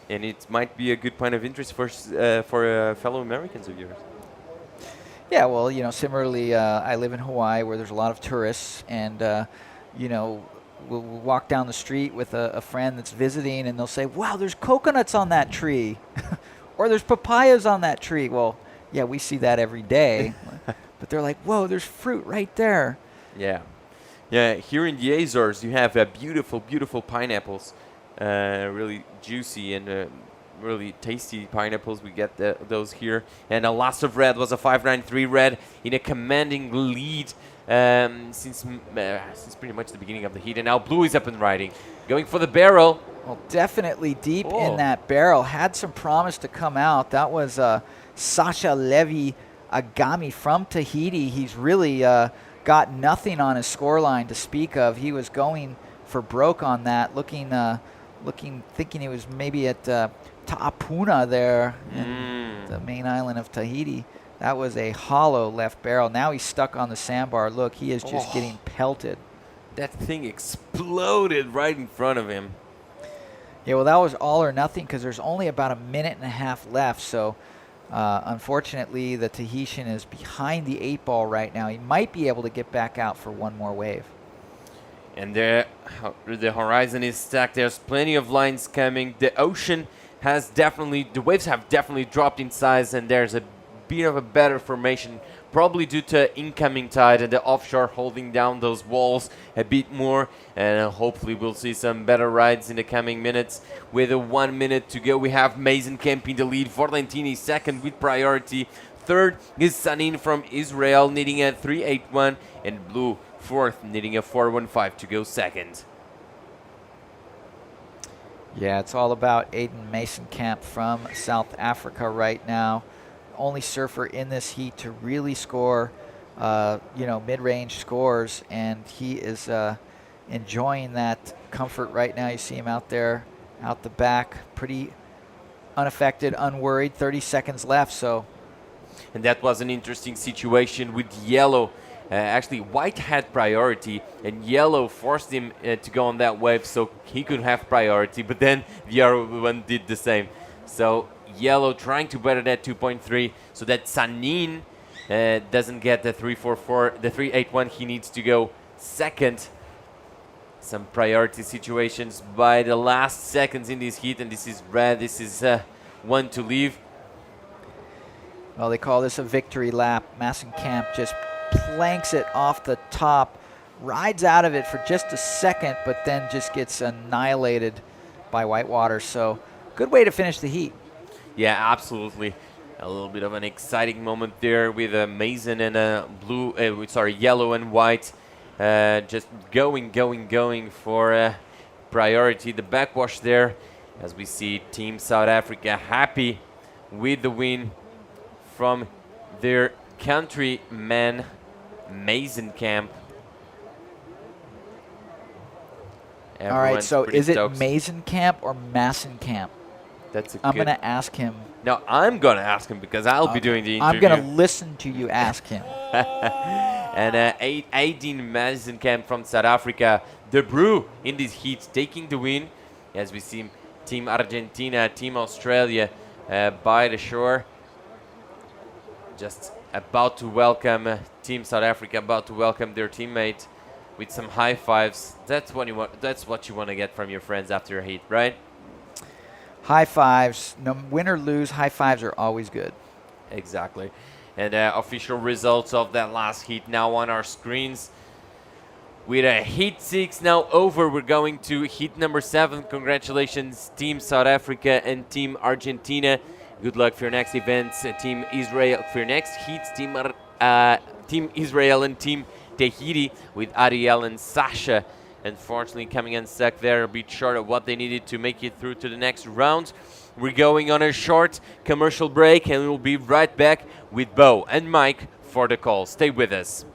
And it might be a good point of interest for fellow Americans of yours. Yeah, well, similarly, I live in Hawaii where there's a lot of tourists, and, we'll walk down the street with a friend that's visiting, and they'll say, wow, there's coconuts on that tree, or there's papayas on that tree. Well, yeah, we see that every day, but they're like, whoa, there's fruit right there. Yeah. Yeah, here in the Azores, you have beautiful, beautiful pineapples, really juicy and really tasty pineapples. We get those here. And a Lots of Red was a 5.93 red in a commanding lead since pretty much the beginning of the heat. And now Blue is up and riding, going for the barrel. Well, definitely deep in that barrel. Had some promise to come out. That was Sasha Levi Agami from Tahiti. He's really got nothing on his scoreline to speak of. He was going for broke on that, thinking he was maybe at Ta'apuna there in the main island of Tahiti. That was a hollow left barrel. Now he's stuck on the sandbar. Look, he is just getting pelted. That thing exploded right in front of him. Yeah, well, that was all or nothing because there's only about a minute and a half left. So, unfortunately, the Tahitian is behind the 8 ball right now. He might be able to get back out for one more wave. And the horizon is stacked. There's plenty of lines coming. The ocean the waves have definitely dropped in size, and there's a bit of a better formation, probably due to incoming tide and the offshore holding down those walls a bit more. And hopefully we'll see some better rides in the coming minutes. With 1 minute to go, we have Mason Kemp in the lead. Forlentini second with priority. Third is Sanin from Israel, needing a 3.81, and Blue fourth, needing a 4.15 to go second. Yeah, it's all about Aiden Mason Camp from South Africa right now. Only surfer in this heat to really score, mid-range scores, and he is enjoying that comfort right now. You see him out there, out the back, pretty unaffected, unworried. 30 seconds left, so. And that was an interesting situation with Yellow. Actually, White had priority, and Yellow forced him to go on that wave so he could have priority, but then the other one did the same. So Yellow trying to better that 2.3 so that Sanin doesn't get the 3.44, the 3.81. He needs to go second. Some priority situations by the last seconds in this heat, and this is red. This is one to leave. Well, they call this a victory lap. Mason Camp just planks it off the top, rides out of it for just a second, but then just gets annihilated by Whitewater. So good way to finish the heat. Yeah, absolutely. A little bit of an exciting moment there with Mason and Yellow and White just going for priority. The backwash there, as we see Team South Africa happy with the win from their countryman Mason Camp. All right, so is it Mason Camp or Mason Camp? I'm going to ask him. No, I'm going to ask him because I'll be doing the interview. I'm going to listen to you ask him. And Aiden Mason Camp from South Africa, the Brew in this heat, taking the win. As we see Team Argentina, Team Australia by the shore. Just about to welcome Team South Africa, about to welcome their teammate with some high fives. That's what you want. That's what you want to get from your friends after a heat, right? High fives, no win or lose, high fives are always good. Exactly. And official results of that last heat now on our screens. With heat 6 now over, we're going to heat number 7. Congratulations, Team South Africa and Team Argentina. Good luck for your next events, Team Israel. For your next heats, Team Israel and Team Tahiti with Ariel and Sasha. Unfortunately, coming unstuck there, a bit short of what they needed to make it through to the next round. We're going on a short commercial break, and we'll be right back with Bo and Mike for the call. Stay with us.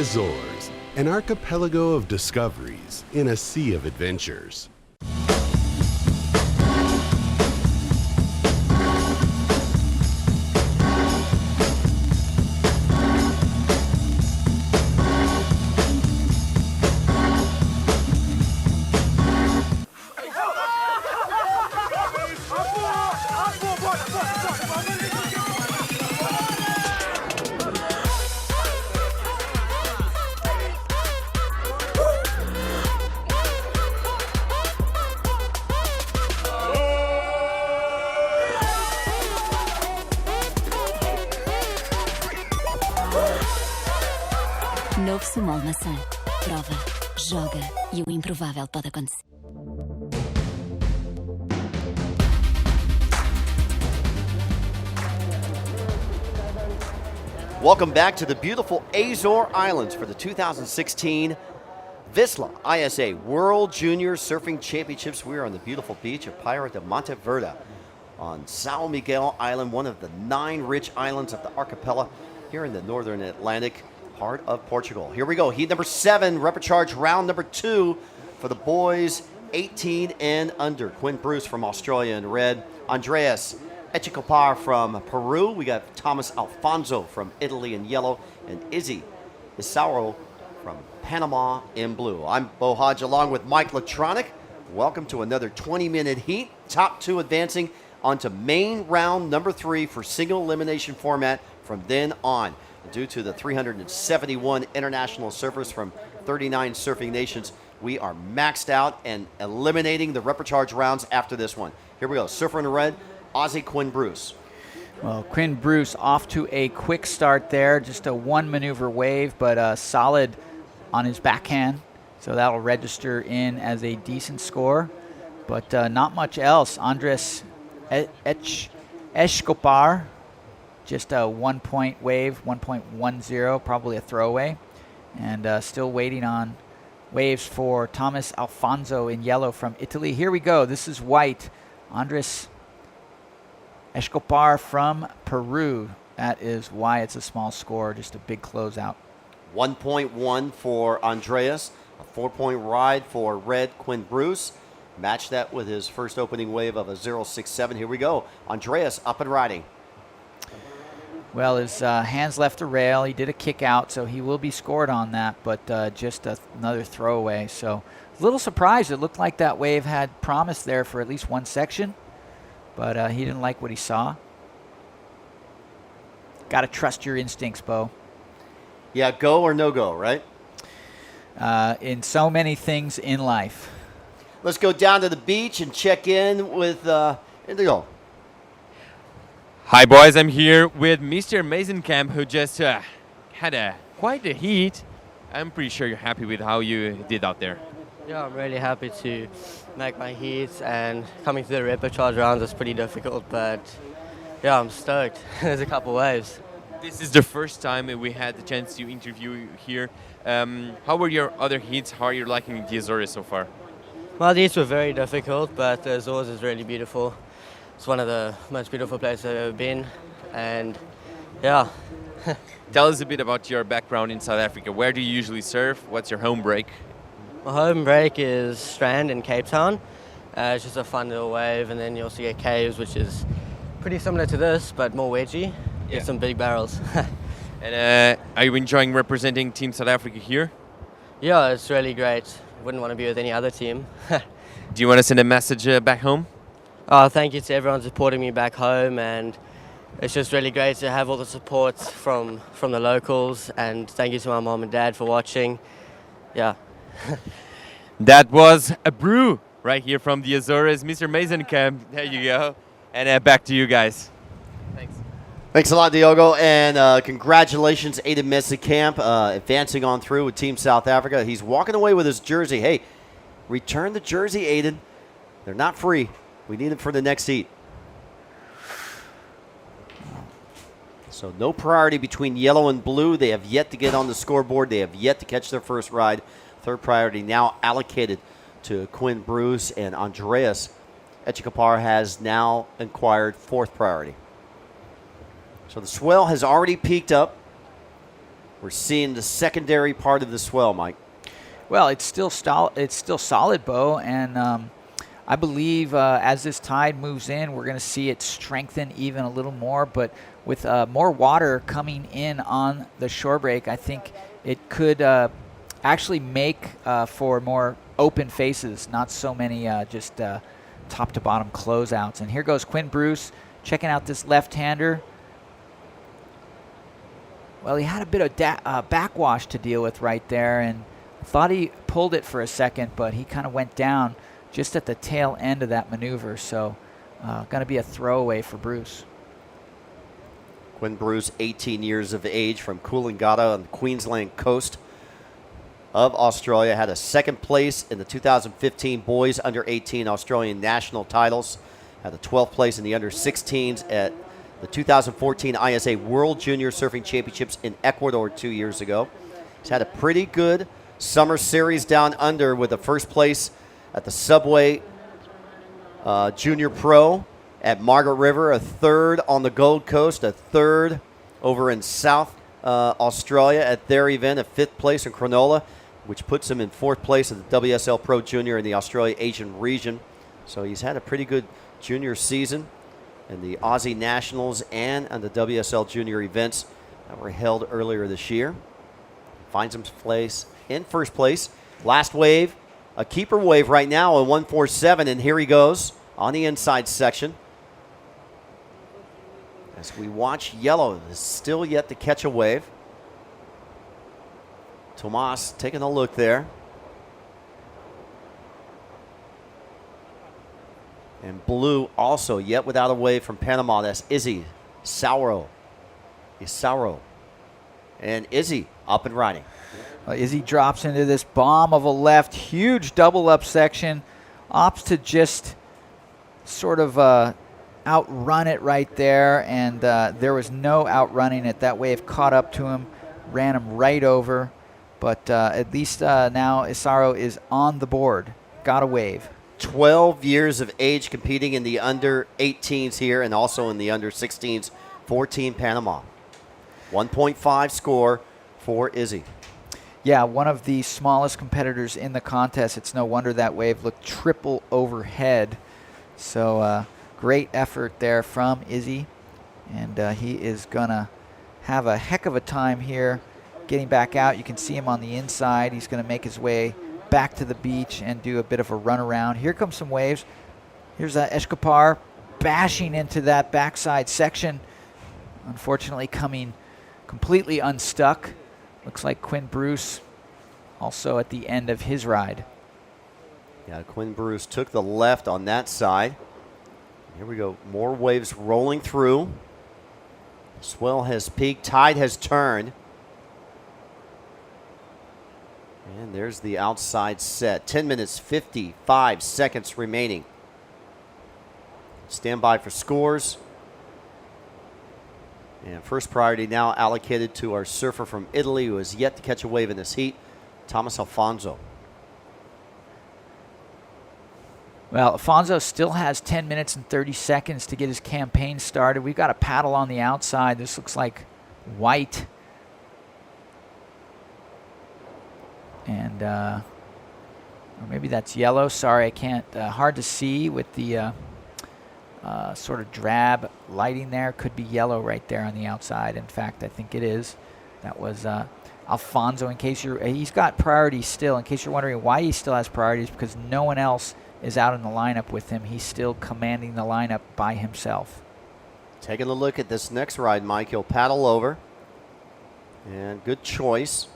Azores, an archipelago of discoveries in a sea of adventures. Novo Sumol Maçã. Prova, joga e o improvável pode acontecer. Welcome back to the beautiful Azore Islands for the 2016 VISSLA ISA World Junior Surfing Championships. We are on the beautiful beach of Praia de Monteverde on São Miguel Island, one of the 9 rich islands of the archipelago here in the northern Atlantic part of Portugal. Here we go, heat number 7, repecharge round number 2 for the boys 18 and under. Quinn Bruce from Australia in red, Andreas Echecopar from Peru. We got Thomas Alfonso from Italy in yellow, and Izzy Isauro from Panama in blue. I'm Bo Hodge along with Mike Latronic. Welcome to another 20-minute heat. Top 2 advancing onto main round number 3 for single elimination format from then on. Due to the 371 international surfers from 39 surfing nations, we are maxed out and eliminating the repecharge rounds after this one. Here we go. Surfer in red, Aussie Quinn Bruce. Well, Quinn Bruce off to a quick start there. Just a 1 maneuver wave, but solid on his backhand. So that'll register in as a decent score, but not much else. Andres Echecopar, just a 1 point wave, 1.10, probably a throwaway. And still waiting on waves for Thomas Alfonso in yellow from Italy. Here we go. This is white. Andres Echecopar from Peru. That is why it's a small score, just a big closeout. 1.1 for Andreas, a 4-point ride for red Quinn Bruce. Match that with his first opening wave of a 0.67. Here we go. Andreas up and riding. Well, his hands left the rail. He did a kick out, so he will be scored on that, but just another throwaway. So a little surprised. It looked like that wave had promise there for at least one section, but he didn't like what he saw. Got to trust your instincts, Bo. Yeah, go or no go, right? In so many things in life. Let's go down to the beach and check in with Indigo. Hi boys, I'm here with Mr. Mazenkamp, who just had quite a heat. I'm pretty sure you're happy with how you did out there. Yeah, I'm really happy to make my heats, and coming to the repecharge rounds was pretty difficult, but yeah, I'm stoked. There's a couple waves. This is the first time we had the chance to interview you here. How were your other heats? How are you liking the Azores so far? My heats were very difficult, but the Azores is really beautiful. It's one of the most beautiful places I've ever been, and yeah. Tell us a bit about your background in South Africa. Where do you usually surf? What's your home break? My home break is Strand in Cape Town. It's just a fun little wave, and then you also get caves, which is pretty similar to this, but more wedgy. Yeah. With some big barrels. And are you enjoying representing Team South Africa here? Yeah, it's really great. Wouldn't want to be with any other team. Do you want to send a message back home? Thank you to everyone supporting me back home, and it's just really great to have all the support from the locals, and thank you to my mom and dad for watching. Yeah. That was a brew right here from the Azores. Mr. Mazenkamp, there you go. And back to you guys. Thanks. Thanks a lot, Diogo, and congratulations, Aiden Mazenkamp, advancing on through with Team South Africa. He's walking away with his jersey. Hey, return the jersey, Aiden. They're not free. We need them for the next heat. So no priority between yellow and blue. They have yet to get on the scoreboard. They have yet to catch their first ride. Third priority now allocated to Quinn Bruce, and Andreas Echecopar has now acquired fourth priority. So the swell has already peaked up. we're seeing the secondary part of the swell, Mike. Well, it's still solid, Bo, and I believe as this tide moves in, we're going to see it strengthen even a little more. But with more water coming in on the shore break, I think it could actually make for more open faces, not so many just top to bottom closeouts. And here goes Quinn Bruce checking out this left-hander. Well, he had a bit of backwash to deal with right there, and thought he pulled it for a second, but he kind of went down just at the tail end of that maneuver. So going to be a throwaway for Bruce. Quinn Bruce, 18 years of age, from Coolangatta on the Queensland coast of Australia. Had a second place in the 2015 boys under 18 Australian national titles. Had a 12th place in the under 16s at the 2014 ISA World Junior Surfing Championships in Ecuador 2 years ago. He's had a pretty good summer series down under with the first place at the Subway Junior Pro at Margaret River, a third on the Gold Coast, a third over in South Australia at their event, a fifth place in Cronulla, which puts him in fourth place at the WSL Pro Junior in the Australia-Asian region. So he's had a pretty good junior season in the Aussie Nationals and on the WSL Junior events that were held earlier this year. Finds him place in first place. Last wave, a keeper wave right now, a 147, and here he goes on the inside section. As we watch, Yellow is still yet to catch a wave. Tomas taking a look there. And Blue also yet without a wave from Panama. That's Izzy Sauro. And Izzy up and riding. Izzy drops into this bomb of a left, huge double up section. Opts to just sort of outrun it right there, and there was no outrunning it. That wave caught up to him, ran him right over. But at least now Isaro is on the board. Got a wave. 12 years of age competing in the under 18s here and also in the under 16s for Team Panama. 1.5 score for Izzy. Yeah, one of the smallest competitors in the contest. It's no wonder that wave looked triple overhead. So great effort there from Izzy. And he is going to have a heck of a time here getting back out. You can see him on the inside. He's going to make his way back to the beach and do a bit of a run around. Here comes some waves. Here's Escapar bashing into that backside section. Unfortunately coming completely unstuck. Looks like Quinn Bruce also at the end of his ride. Yeah, Quinn Bruce took the left on that side. Here we go. More waves rolling through. Swell has peaked. Tide has turned. And there's the outside set. 10 minutes, 55 seconds remaining. Stand by for scores. And first priority now allocated to our surfer from Italy who has yet to catch a wave in this heat, Thomas Alfonso. Well, Alfonso still has 10 minutes and 30 seconds to get his campaign started. We've got a paddle on the outside. This looks like white. And or maybe that's yellow. Sorry, I can't. Hard to see with the sort of drab lighting there. Could be yellow right there on the outside. In fact, I think it is. That was Alfonso. In case he's got priority still. In case you're wondering why he still has priorities, because no one else is out in the lineup with him. He's still commanding the lineup by himself. Taking a look at this next ride, Mike. He'll paddle over. And good choice.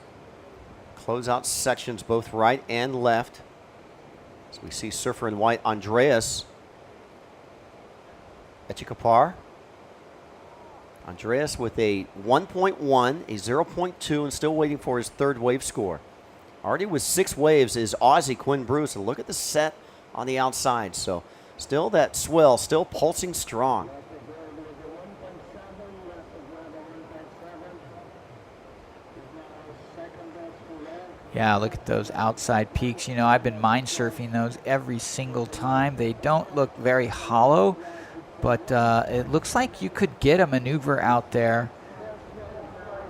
Close out sections both right and left. As we see surfer in white, Andreas Echikapar. Andreas with a 1.1, a 0.2, and still waiting for his third wave score. Already with 6 waves is Aussie Quinn Bruce. And look at the set on the outside. So still that swell, still pulsing strong. Yeah, look at those outside peaks. You know, I've been mind surfing those every single time. They don't look very hollow, but it looks like you could get a maneuver out there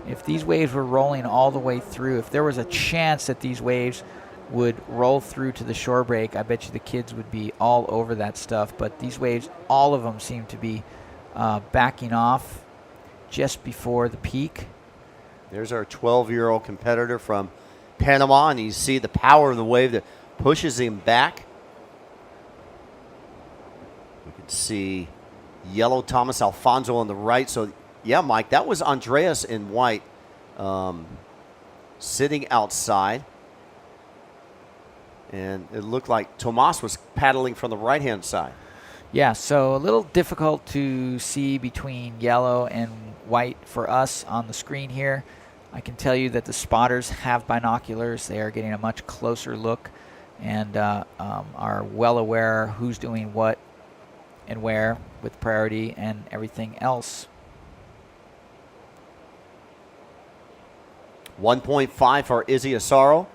If these waves were rolling all the way through, if there was a chance that these waves would roll through to the shore break, I bet you the kids would be all over that stuff. But these waves, all of them seem to be backing off just before the peak. There's our 12-year-old competitor from Panama, and you see the power of the wave that pushes him back. We can see yellow Thomas Alfonso on the right. So, yeah, Mike, that was Andreas in white sitting outside. And it looked like Tomas was paddling from the right-hand side. Yeah, so a little difficult to see between yellow and white for us on the screen here. I can tell you that the spotters have binoculars. They are getting a much closer look and are well aware who's doing what and where with priority and everything else. 1.5 for Izzy Asaro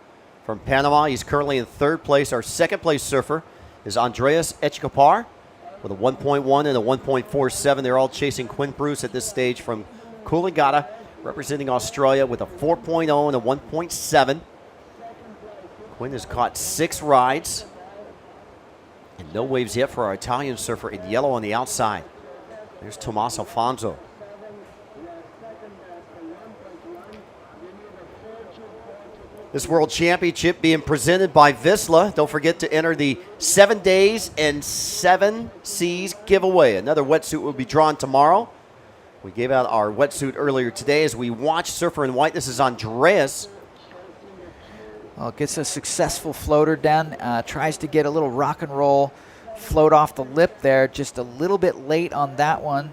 from Panama. He's currently in third place. Our second place surfer is Andreas Echecopar with a 1.1 and a 1.47. They're all chasing Quinn Bruce at this stage from Coolangatta, representing Australia with a 4.0 and a 1.7. Quinn has caught 6 rides. And no waves yet for our Italian surfer in yellow on the outside. There's Tomas Alfonso. This World Championship being presented by VISSLA. Don't forget to enter the 7 days and 7 seas giveaway. Another wetsuit will be drawn tomorrow. We gave out our wetsuit earlier today as we watch Surfer in White. This is Andreas. Well, gets a successful floater down, tries to get a little rock and roll float off the lip there, just a little bit late on that one.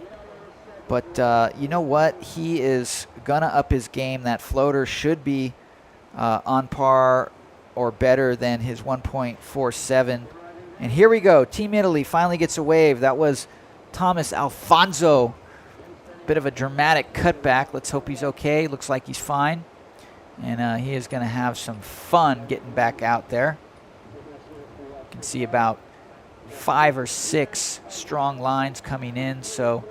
But you know what? He is going to up his game. That floater should be on par or better than his 1.47. And here we go. Team Italy finally gets a wave. That was Thomas Alfonso. Bit of a dramatic cutback. Let's hope he's okay. Looks like he's fine. And he is going to have some fun getting back out there. You can see about 5 or 6 strong lines coming in. So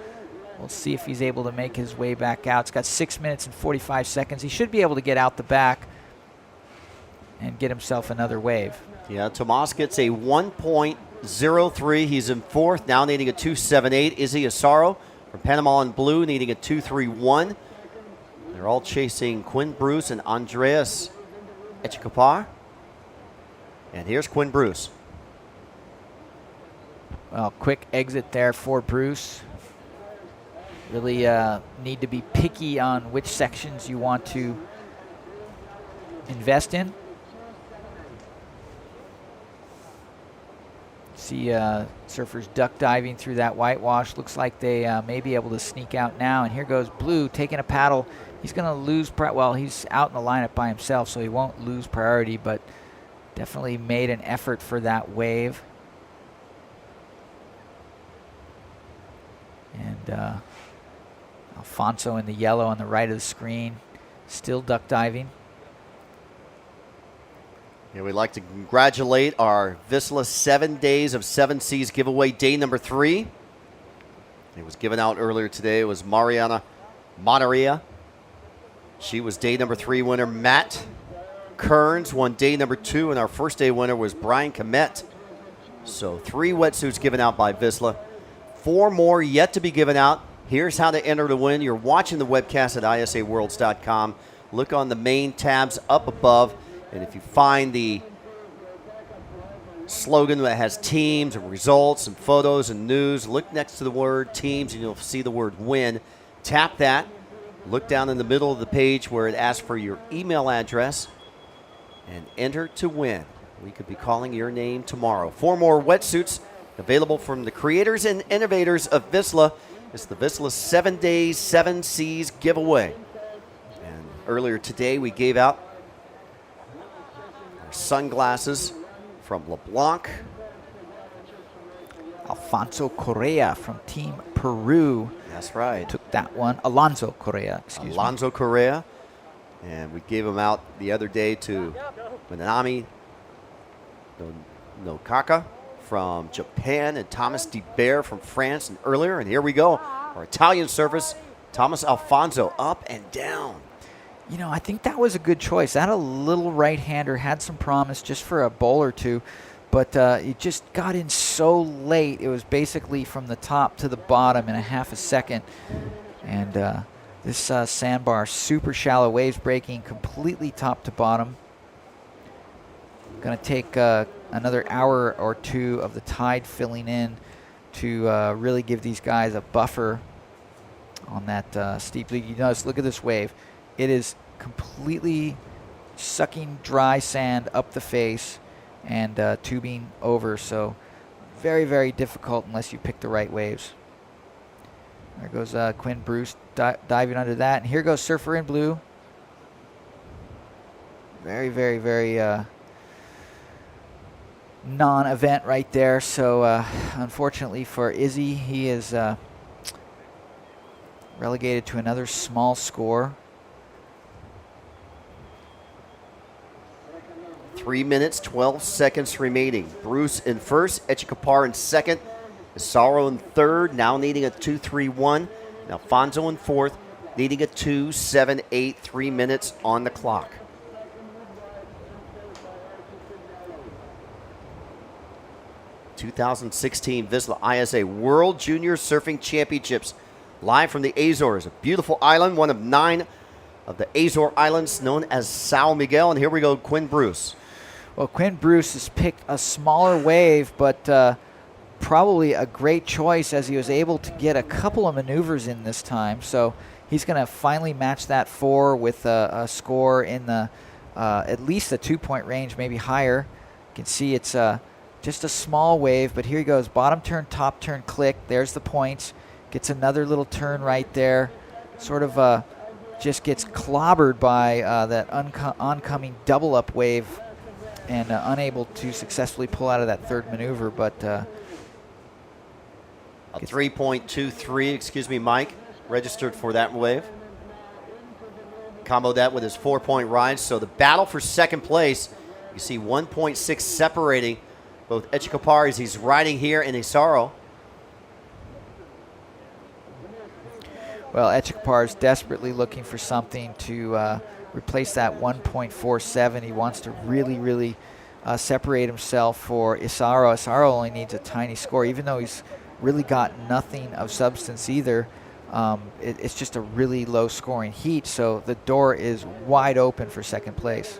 we'll see if he's able to make his way back out. It's got 6 minutes and 45 seconds. He should be able to get out the back and get himself another wave. Yeah, Tomas gets a 1.03. He's in fourth, now needing a 2.78. Izzy Asaro from Panama in blue needing a 2.31. They're all chasing Quinn Bruce and Andreas Echecopar. And here's Quinn Bruce. Well, quick exit there for Bruce. Really need to be picky on which sections you want to invest in. See surfers duck diving through that whitewash. Looks like they may be able to sneak out now. And here goes Blue taking a paddle. He's going to lose, well, he's out in the lineup by himself, so he won't lose priority, but definitely made an effort for that wave. And Alfonso in the yellow on the right of the screen, still duck diving. Yeah, we'd like to congratulate our VISSLA 7 days of 7 seas giveaway, day number 3. It was given out earlier today. It was Mariana Monteria. She was day number 3 winner. Matt Kearns won day number 2, and our first day winner was Brian Komet. So 3 wetsuits given out by VISSLA. 4 more yet to be given out. Here's how to enter to win. You're watching the webcast at isaworlds.com. Look on the main tabs up above. And if you find the slogan that has teams and results and photos and news, look next to the word teams and you'll see the word win. Tap that. Look down in the middle of the page where it asks for your email address and enter to win. We could be calling your name tomorrow. 4 more wetsuits available from the creators and innovators of VISSLA. It's the VISSLA 7 days, 7 seas giveaway. And earlier today we gave out our sunglasses from LeBlanc. Alfonso Correa from Team Peru. That's right. Took that one. Alonso Correa, excuse me. Alonso Correa. And we gave them out the other day to Minami Nokaka from Japan and Thomas DeBear from France and earlier. And here we go. Our Italian surface, Thomas Alfonso, up and down. You know, I think that was a good choice. That a little right-hander had some promise just for a bowl or two, but it just got in so late. It was basically from the top to the bottom in a half a second. And this sandbar, super shallow waves breaking completely top to bottom. Going to take another hour or two of the tide filling in to really give these guys a buffer on that steep lead. You notice, look at this wave. It is completely sucking dry sand up the face and tubing over, so very, very difficult unless you pick the right waves. There goes Quinn Bruce diving under that, and here goes Surfer in Blue. Very, very, very non-event right there, so unfortunately for Izzy, he is relegated to another small score. 3 minutes, 12 seconds remaining. Bruce in first, Echikapar in second, Isaro in third, now needing a 2-3-1. Alfonso in fourth, needing a 2-7-8, 3 minutes on the clock. '16 VISSLA ISA World Junior Surfing Championships, live from the Azores, a beautiful island, one of 9 of the Azore Islands known as São Miguel. And here we go, Quinn Bruce. Well, Quinn Bruce has picked a smaller wave, but probably a great choice as he was able to get a couple of maneuvers in this time. So he's going to finally match that 4 with a score in the at least the 2-point range, maybe higher. You can see it's just a small wave, but here he goes. Bottom turn, top turn, click. There's the points. Gets another little turn right there. Sort of just gets clobbered by that oncoming double up wave and unable to successfully pull out of that third maneuver, but a 3.23, excuse me, Mike, registered for that wave. Combo that with his 4-point ride. So the battle for second place, you see 1.6 separating both Echikapar as he's riding here in Isaro. Well, Echikapar is desperately looking for something to replace that 1.47. He wants to really, really separate himself for Isaro. Isaro only needs a tiny score, even though he's really got nothing of substance either. It's just a really low-scoring heat, so the door is wide open for second place.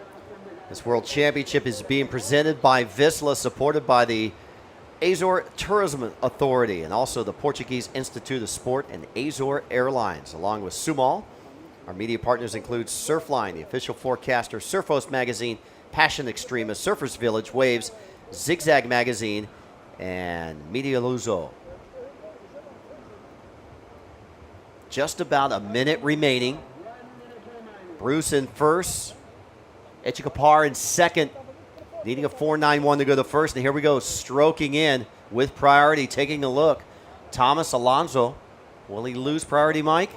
This World Championship is being presented by VISSLA, supported by the Azore Tourism Authority and also the Portuguese Institute of Sport and Azore Airlines, along with Sumal. Our media partners include Surfline, the official forecaster, Surfos Magazine, Passion Extremist, Surfers Village, Waves, Zigzag Magazine, and Media Luso. Just about a minute remaining. Bruce in first, Echikapar in second, needing a 4.91 to go to first. And here we go, stroking in with priority, taking a look. Thomas Alonso, will he lose priority, Mike?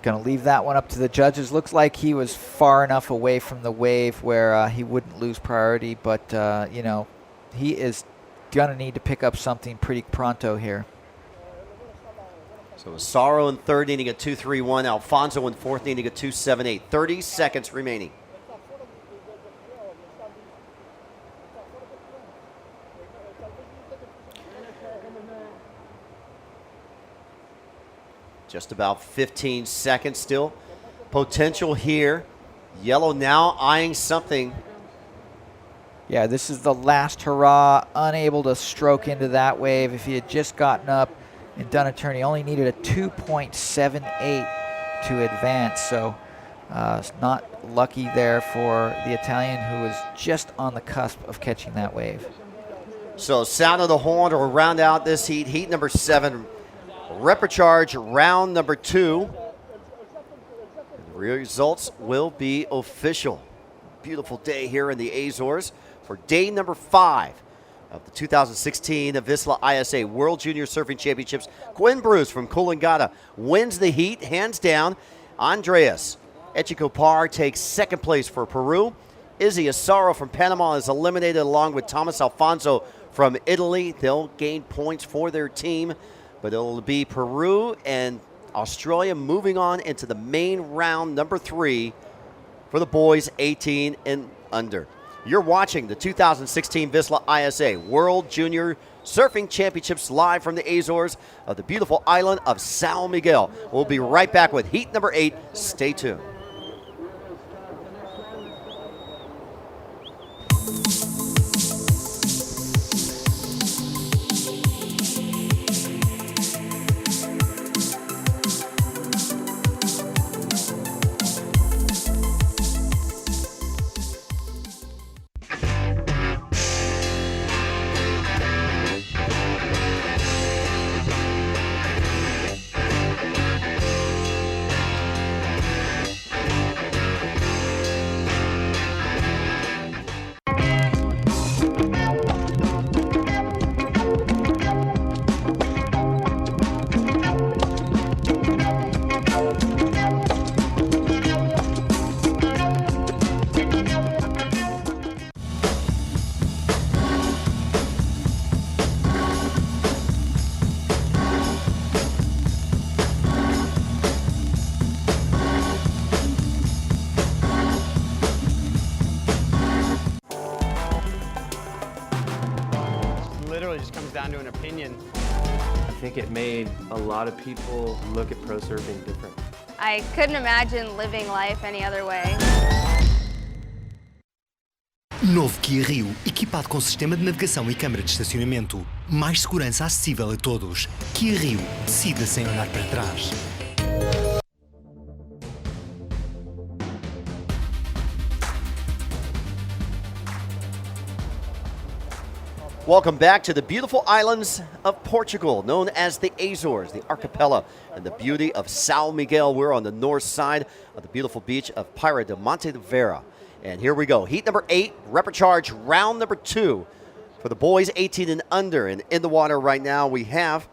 Going to leave that one up to the judges. Looks like he was far enough away from the wave where he wouldn't lose priority, but, you know, he is going to need to pick up something pretty pronto here. So Isaro in third, needing a 2.31. Alfonso in fourth, needing a 2.78. 30 seconds remaining. Just about 15 seconds still. Potential here. Yellow now eyeing something. Yeah, this is the last hurrah. Unable to stroke into that wave. If he had just gotten up and done a turn, he only needed a 2.78 to advance. So not lucky there for the Italian, who was just on the cusp of catching that wave. So sound of the horn to round out this heat. Heat number 7. Reprecharge round number 2. The results will be official. Beautiful day here in the Azores for day number 5 of the 2016 VISSLA ISA World Junior Surfing Championships. Quinn Bruce from Coolangatta wins the heat, hands down. Andreas Echikapar takes second place for Peru. Izzy Isaro from Panama is eliminated along with Thomas Alfonso from Italy. They'll gain points for their team, but it'll be Peru and Australia moving on into the main round, number 3 for the boys 18 and under. You're watching the 2016 VISSLA ISA World Junior Surfing Championships live from the Azores of the beautiful island of São Miguel. We'll be right back with heat number 8. Stay tuned. Literally just comes down to an opinion. I think it made a lot of people look at pro surfing different. I couldn't imagine living life any other way. Novo Kia Rio, equipado com sistema de navegação e câmara de estacionamento. Mais segurança acessível a todos. Kia Rio, decida sem olhar para trás. Welcome back to the beautiful islands of Portugal, known as the Azores, the archipelago, and the beauty of São Miguel. We're on the north side of the beautiful beach of Praia de Monte de Vera. And here we go, heat number 8, repechage round number 2 for the boys 18 and under. And in the water right now we have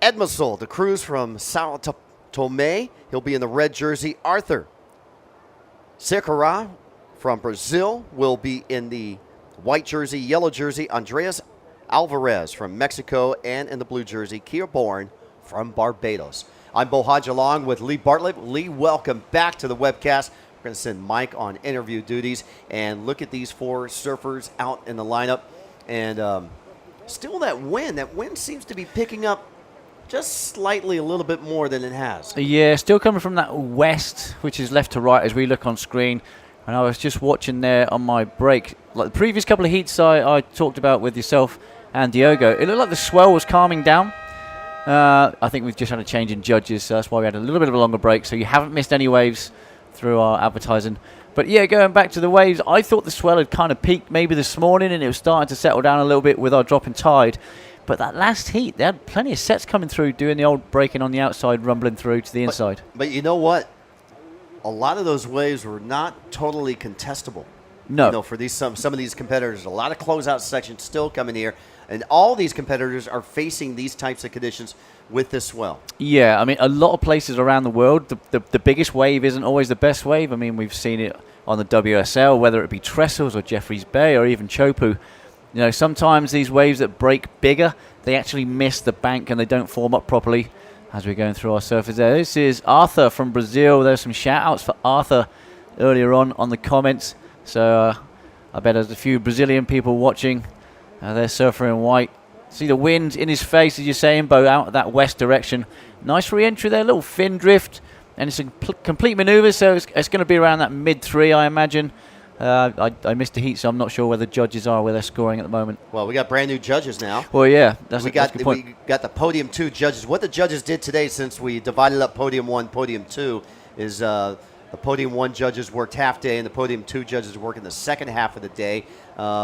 Edmisol, the cruise from Sao Tome. He'll be in the red jersey. Arthur Sequeira from Brazil will be in the white jersey, yellow jersey. Andreas Alvarez from Mexico, and in the blue jersey, Keir Bourne from Barbados. I'm Bo Hodge along with Lee Bartlett. Lee, welcome back to the webcast. We're going to send Mike on interview duties and look at these 4 surfers out in the lineup. And still that wind seems to be picking up just slightly a little bit more than it has. Yeah, still coming from that west, which is left to right as we look on screen. And I was just watching there on my break, like the previous couple of heats I talked about with yourself and Diogo. It looked like the swell was calming down. I think we've just had a change in judges, so that's why we had a little bit of a longer break. So you haven't missed any waves through our advertising. But yeah, going back to the waves, I thought the swell had kind of peaked maybe this morning, and it was starting to settle down a little bit with our drop in tide. But that last heat, they had plenty of sets coming through, doing the old breaking on the outside, rumbling through to the inside. But you know what? A lot of those waves were not totally contestable. No. You know, for these some of these competitors, a lot of closeout sections still coming here, and all these competitors are facing these types of conditions with this swell. Yeah, I mean, a lot of places around the world, the biggest wave isn't always the best wave. I mean, we've seen it on the WSL, whether it be Trestles or Jeffreys Bay or even Chopu. You know, sometimes these waves that break bigger, they actually miss the bank and they don't form up properly. As we're going through our surfers there. This is Arthur from Brazil. There's some shout-outs for Arthur earlier on the comments. So I bet there's a few Brazilian people watching. They're surfer in white. See the wind in his face, as you're saying, Bo, out that west direction. Nice re-entry there, little fin drift. And it's a complete manoeuvre, so it's going to be around that mid-3, I imagine. I missed the heat, so I'm not sure where the judges are, where they're scoring at the moment. Well, we got brand new judges now. Well, yeah, that's a good point. We got the Podium 2 judges. What the judges did today, since we divided up Podium 1, Podium 2, is the Podium 1 judges worked half day and the Podium 2 judges worked in the second half of the day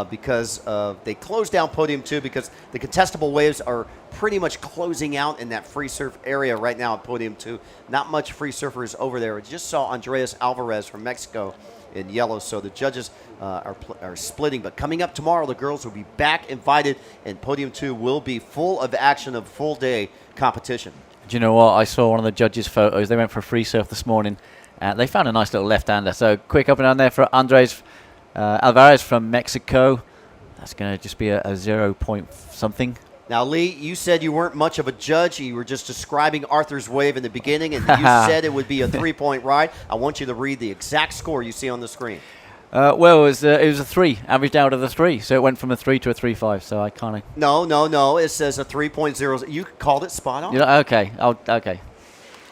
because they closed down Podium 2 because the contestable waves are pretty much closing out in that free surf area right now at Podium 2. Not much free surfers over there. We just saw Andreas Alvarez from Mexico in yellow, so the judges are splitting. But coming up tomorrow, the girls will be back invited, and Podium 2 will be full of action of full day competition. Do you know what? I saw one of the judges' photos. They went for a free surf this morning. They found a nice little left-hander. So quick up and down there for Andres Alvarez from Mexico. That's going to just be a 0 point something. Now, Lee, you said you weren't much of a judge. You were just describing Arthur's wave in the beginning, and you said it would be a 3-point ride. I want you to read the exact score you see on the screen. Well, it was a 3, averaged out of the 3. So it went from a 3 to a 3.5. So I kind of. No. It says a 3.0. You called it spot on. Okay. Okay.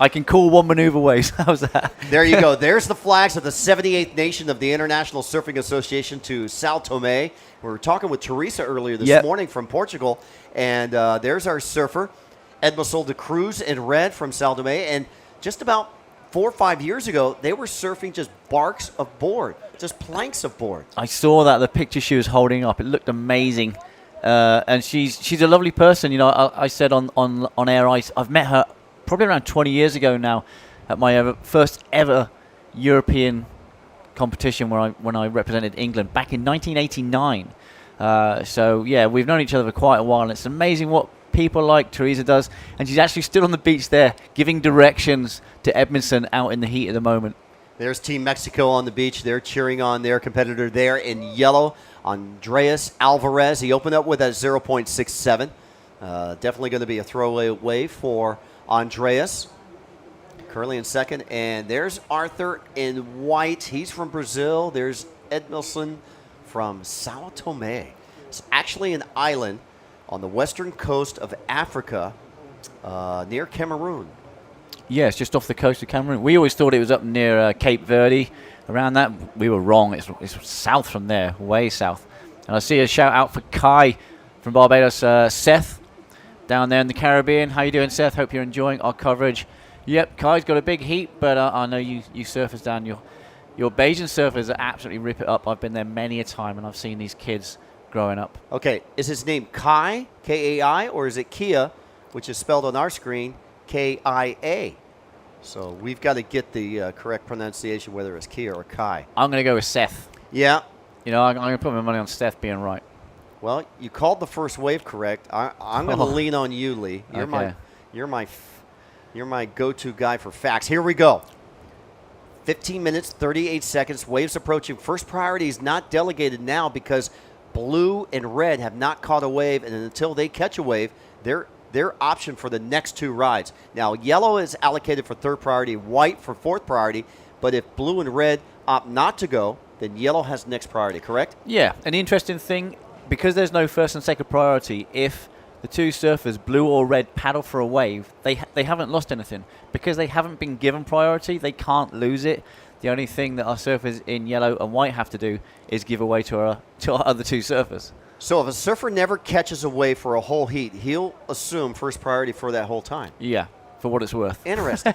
I can call one maneuver ways. How's that? There you go. There's the flags of the 78th nation of the International Surfing Association to Sao Tome. We were talking with Teresa earlier this morning from Portugal, and there's our surfer, Edmilson de Cruz in red from Sao Tome. And just about 4 or 5 years ago, they were surfing just barks of board, just planks of board. I saw that, the picture she was holding up. It looked amazing. And she's a lovely person. You know, I said on air, I've met her probably around 20 years ago now at my first ever European competition when I represented England back in 1989. So, yeah, we've known each other for quite a while, and it's amazing what people like Teresa does. And she's actually stood on the beach there giving directions to Edmondson out in the heat of the moment. There's Team Mexico on the beach. They're cheering on their competitor there in yellow, Andreas Alvarez. He opened up with a 0.67. Definitely going to be a throwaway wave for Andreas. Currently in second. And there's Arthur in white. He's from Brazil. There's Edmilson from Sao Tome. It's actually an island on the western coast of Africa near Cameroon. Yeah, it's just off the coast of Cameroon. We always thought it was up near Cape Verde. Around that, we were wrong. It's south from there, way south. And I see a shout out for Kai from Barbados. Seth down there in the Caribbean. How you doing, Seth? Hope you're enjoying our coverage. Yep, Kai's got a big heat, but I know you surfers down. Your Bayesian surfers are absolutely rip it up. I've been there many a time, and I've seen these kids growing up. Okay, is his name Kai, K-A-I, or is it Kia, which is spelled on our screen, K-I-A? So we've got to get the correct pronunciation, whether it's Kia or Kai. I'm going to go with Seth. Yeah. You know, I'm going to put my money on Seth being right. Well, you called the first wave correct. I'm going to lean on you, Lee. You're my go-to guy for facts. Here we go. 15 minutes, 38 seconds. Waves approaching. First priority is not delegated now because blue and red have not caught a wave, and until they catch a wave, they're option for the next 2 rides. Now, yellow is allocated for third priority, white for fourth priority, but if blue and red opt not to go, then yellow has next priority, correct? Yeah, an interesting thing, because there's no first and second priority, if the 2 surfers, blue or red, paddle for a wave, they haven't lost anything. Because they haven't been given priority, they can't lose it. The only thing that our surfers in yellow and white have to do is give away to our other 2 surfers. So if a surfer never catches a wave for a whole heat, he'll assume first priority for that whole time. Yeah, for what it's worth. Interesting.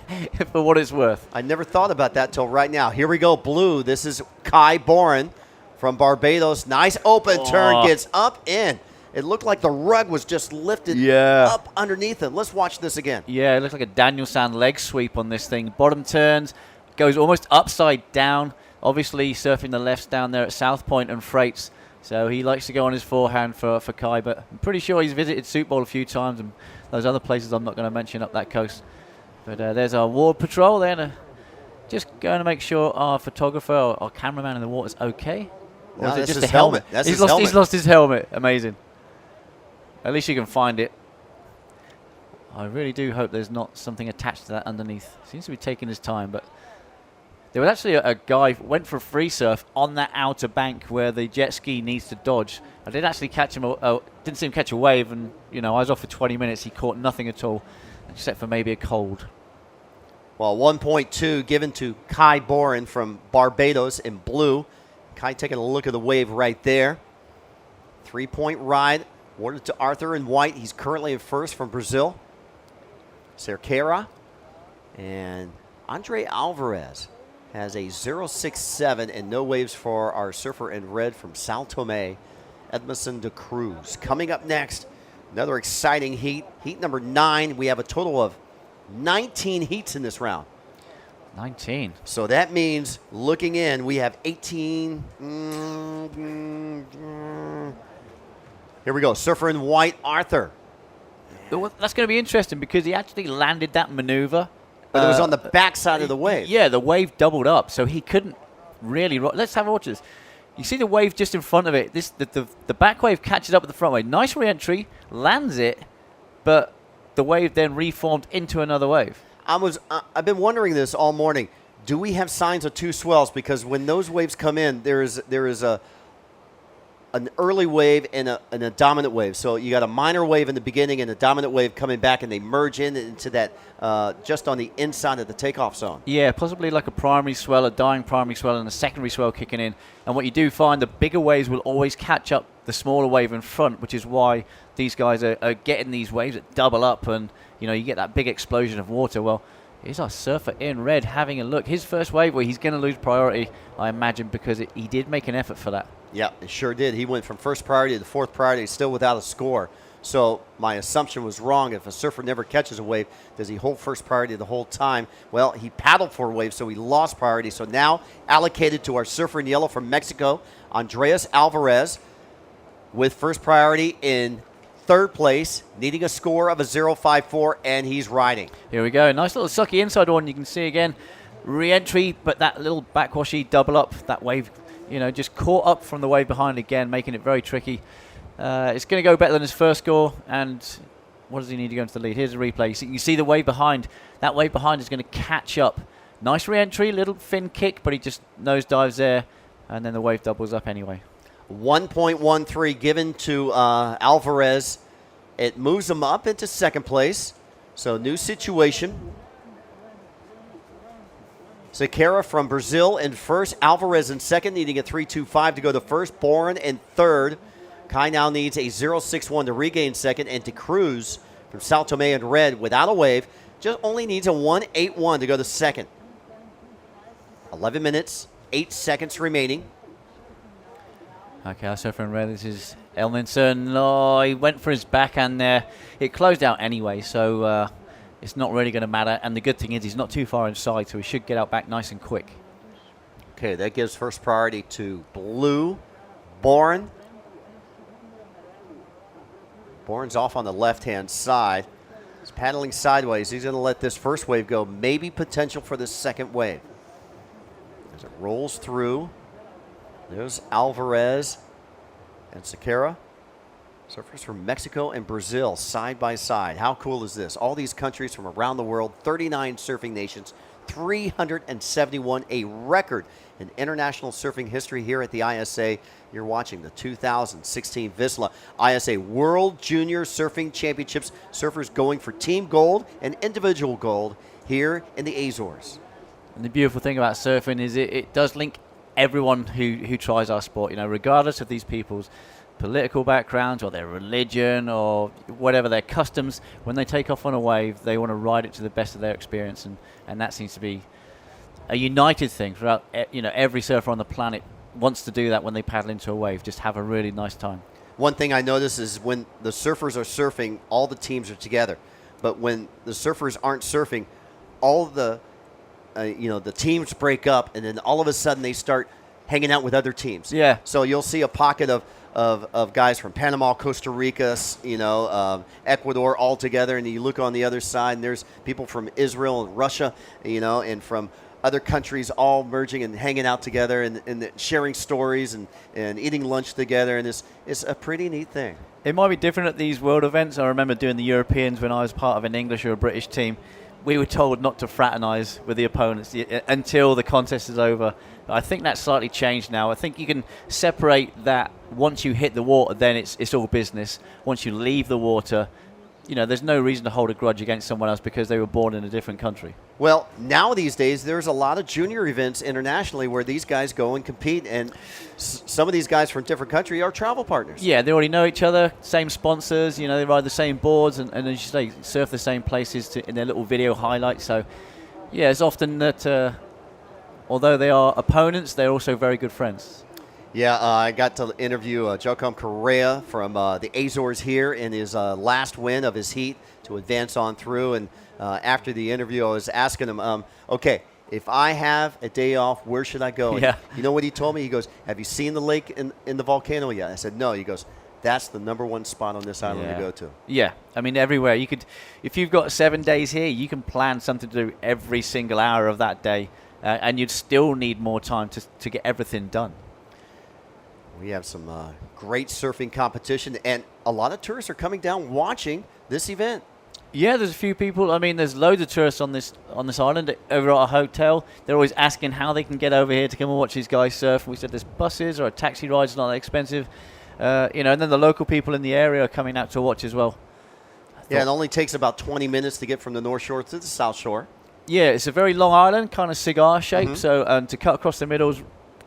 For what it's worth. I never thought about that till right now. Here we go, blue. This is Kai Boren from Barbados. Nice open turn, gets up in. It looked like the rug was just lifted up underneath him. Let's watch this again. Yeah, it looks like a Daniel Sand leg sweep on this thing. Bottom turns, goes almost upside down. Obviously surfing the lefts down there at South Point and Freights. So he likes to go on his forehand for Kai, but I'm pretty sure he's visited Soup Bowl a few times and those other places I'm not going to mention up that coast. But there's our ward patrol there. Just going to make sure our photographer or our cameraman in the water is okay. Or No, is it that's just his a helmet? helmet. That's He's his helmet. He's lost his helmet. Amazing. At least you can find it. I really do hope there's not something attached to that underneath. Seems to be taking his time, but there was actually a guy who went for a free surf on that outer bank where the jet ski needs to dodge. I did actually catch him. Didn't see him catch a wave, and I was off for 20 minutes. He caught nothing at all, except for maybe a cold. Well, 1.2 given to Kai Boren from Barbados in blue. Kai taking a look at the wave right there. 3-point ride awarded to Arthur in white. He's currently in first from Brazil. Cerqueira and Andre Alvarez has a 0.67 and no waves for our surfer in red from Sao Tome, Edmilson de Cruz. Coming up next, another exciting heat. Heat number 9. We have a total of 19 heats in this round. 19. So that means, looking in, we have 18. Here we go. Surfer in white, Arthur. That's going to be interesting because he actually landed that maneuver. But it was on the backside of the wave. Yeah, the wave doubled up, so he couldn't really. Let's have a watch this. You see the wave just in front of it. The back wave catches up with the front wave. Nice re-entry, lands it, but the wave then reformed into another wave. I've been wondering this all morning. Do we have signs of two swells? Because when those waves come in, there is an early wave and a dominant wave. So you got a minor wave in the beginning and a dominant wave coming back, and they merge into that just on the inside of the takeoff zone. Yeah, possibly like a primary swell, a dying primary swell, and a secondary swell kicking in. And what you do find, the bigger waves will always catch up the smaller wave in front, which is why these guys are getting these waves that double up, and you get that big explosion of water. Well, here's our surfer in red having a look. His first wave where he's going to lose priority, I imagine, because he did make an effort for that. Yeah, it sure did. He went from first priority to fourth priority, still without a score. So my assumption was wrong. If a surfer never catches a wave, does he hold first priority the whole time? Well, he paddled for a wave, so he lost priority. So now allocated to our surfer in yellow from Mexico, Andreas Alvarez, with first priority in third place, needing a score of a 0.54, and he's riding. Here we go. Nice little sucky inside one. You can see again, re-entry, but that little backwashy double up, that wave, just caught up from the wave behind again, making it very tricky. It's going to go better than his first score, and what does he need to go into the lead? Here's a replay. You see the wave behind. That wave behind is going to catch up. Nice re-entry, little fin kick, but he just nosedives there, and then the wave doubles up anyway. 1.13 given to Alvarez. It moves him up into second place. So new situation. Sequeira from Brazil in first. Alvarez in second, needing a 3.25 to go to first. Boren in third. Kai now needs a 0.61 to regain second. And De Cruz from Sao Tome in red without a wave just only needs a 1.81 to go to second. 11 minutes, 8 seconds remaining. Okay, our surfer in red, this is Elminson. Oh, he went for his backhand there. It closed out anyway, so it's not really going to matter. And the good thing is he's not too far inside, so he should get out back nice and quick. Okay, that gives first priority to blue. Boren. Boren's off on the left-hand side. He's paddling sideways. He's going to let this first wave go. Maybe potential for the second wave. As it rolls through. There's Alvarez and Sequeira. Surfers from Mexico and Brazil side by side. How cool is this? All these countries from around the world, 39 surfing nations, 371, a record in international surfing history here at the ISA. You're watching the 2016 VISSLA ISA World Junior Surfing Championships. Surfers going for team gold and individual gold here in the Azores. And the beautiful thing about surfing is it does link everyone who tries our sport, regardless of these people's political backgrounds or their religion or whatever their customs. When they take off on a wave, they want to ride it to the best of their experience, and that seems to be a united thing throughout. Every surfer on the planet wants to do that when they paddle into a wave, just have a really nice time. One thing I notice is when the surfers are surfing, all the teams are together, but when the surfers aren't surfing, all the the teams break up, and then all of a sudden they start hanging out with other teams. Yeah. So you'll see a pocket of guys from Panama, Costa Rica, Ecuador all together, and you look on the other side, and there's people from Israel and Russia, and from other countries all merging and hanging out together and sharing stories and eating lunch together, and it's a pretty neat thing. It might be different at these world events. I remember doing the Europeans when I was part of an English or a British team. We were told not to fraternize with the opponents until the contest is over. I think that's slightly changed now. I think you can separate that. Once you hit the water, then it's all business. Once you leave the water, there's no reason to hold a grudge against someone else because they were born in a different country. Well, now these days, there's a lot of junior events internationally where these guys go and compete, and some of these guys from different countries are travel partners. Yeah, they already know each other, same sponsors, they ride the same boards, and as you say, surf the same places in their little video highlights. So, yeah, it's often that although they are opponents, they're also very good friends. Yeah, I got to interview Jocom Correa from the Azores here in his last win of his heat to advance on through. And after the interview, I was asking him, okay, if I have a day off, where should I go? Yeah. And you know what he told me? He goes, have you seen the lake in the volcano yet? I said, no. He goes, that's the #1 spot on this island to go to. Yeah, I mean, everywhere. You could, if you've got 7 days here, you can plan something to do every single hour of that day, and you'd still need more time to get everything done. We have some great surfing competition, and a lot of tourists are coming down watching this event. Yeah, there's a few people. I mean, there's loads of tourists on this island over at our hotel. They're always asking how they can get over here to come and watch these guys surf. We said there's buses or a taxi ride's not that expensive. And then the local people in the area are coming out to watch as well. Yeah, it only takes about 20 minutes to get from the North Shore to the South Shore. Yeah, it's a very long island, kind of cigar shape. So to cut across the middle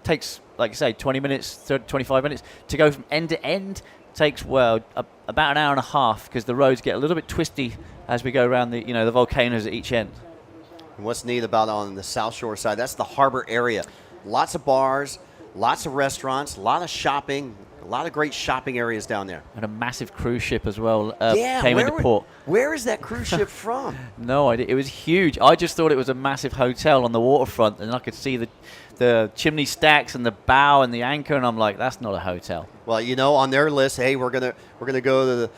takes, like I say, 20 minutes, 30, 25 minutes. To go from end to end takes, about an hour and a half, because the roads get a little bit twisty as we go around the volcanoes at each end. And what's neat about on the South Shore side, that's the harbor area. Lots of bars, lots of restaurants, a lot of shopping, a lot of great shopping areas down there. And a massive cruise ship as well came into port. Where is that cruise ship from? No idea. It was huge. I just thought it was a massive hotel on the waterfront, and I could see the chimney stacks and the bow and the anchor, and I'm like, that's not a hotel. Well, on their list, hey, we're gonna go to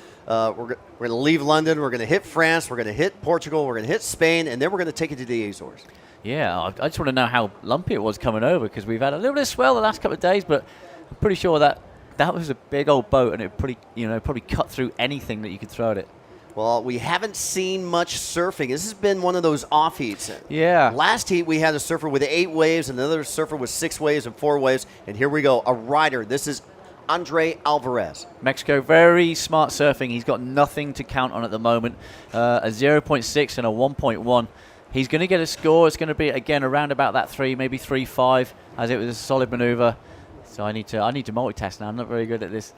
we're gonna leave London, we're gonna hit France, we're gonna hit Portugal, we're gonna hit Spain, and then we're gonna take it to the Azores. Yeah, I just want to know how lumpy it was coming over, because we've had a little bit of swell the last couple of days, but I'm pretty sure that was a big old boat, and it probably cut through anything that you could throw at it. Well, we haven't seen much surfing. This has been one of those off heats. Yeah. Last heat, we had a surfer with 8 waves, another surfer with 6 waves and 4 waves. And here we go, a rider. This is Andre Alvarez. Mexico, very smart surfing. He's got nothing to count on at the moment. A 0.6 and a 1.1. He's going to get a score. It's going to be, again, around about that 3, maybe 3.5, as it was a solid maneuver. So I need to multitask now. I'm not very good at this.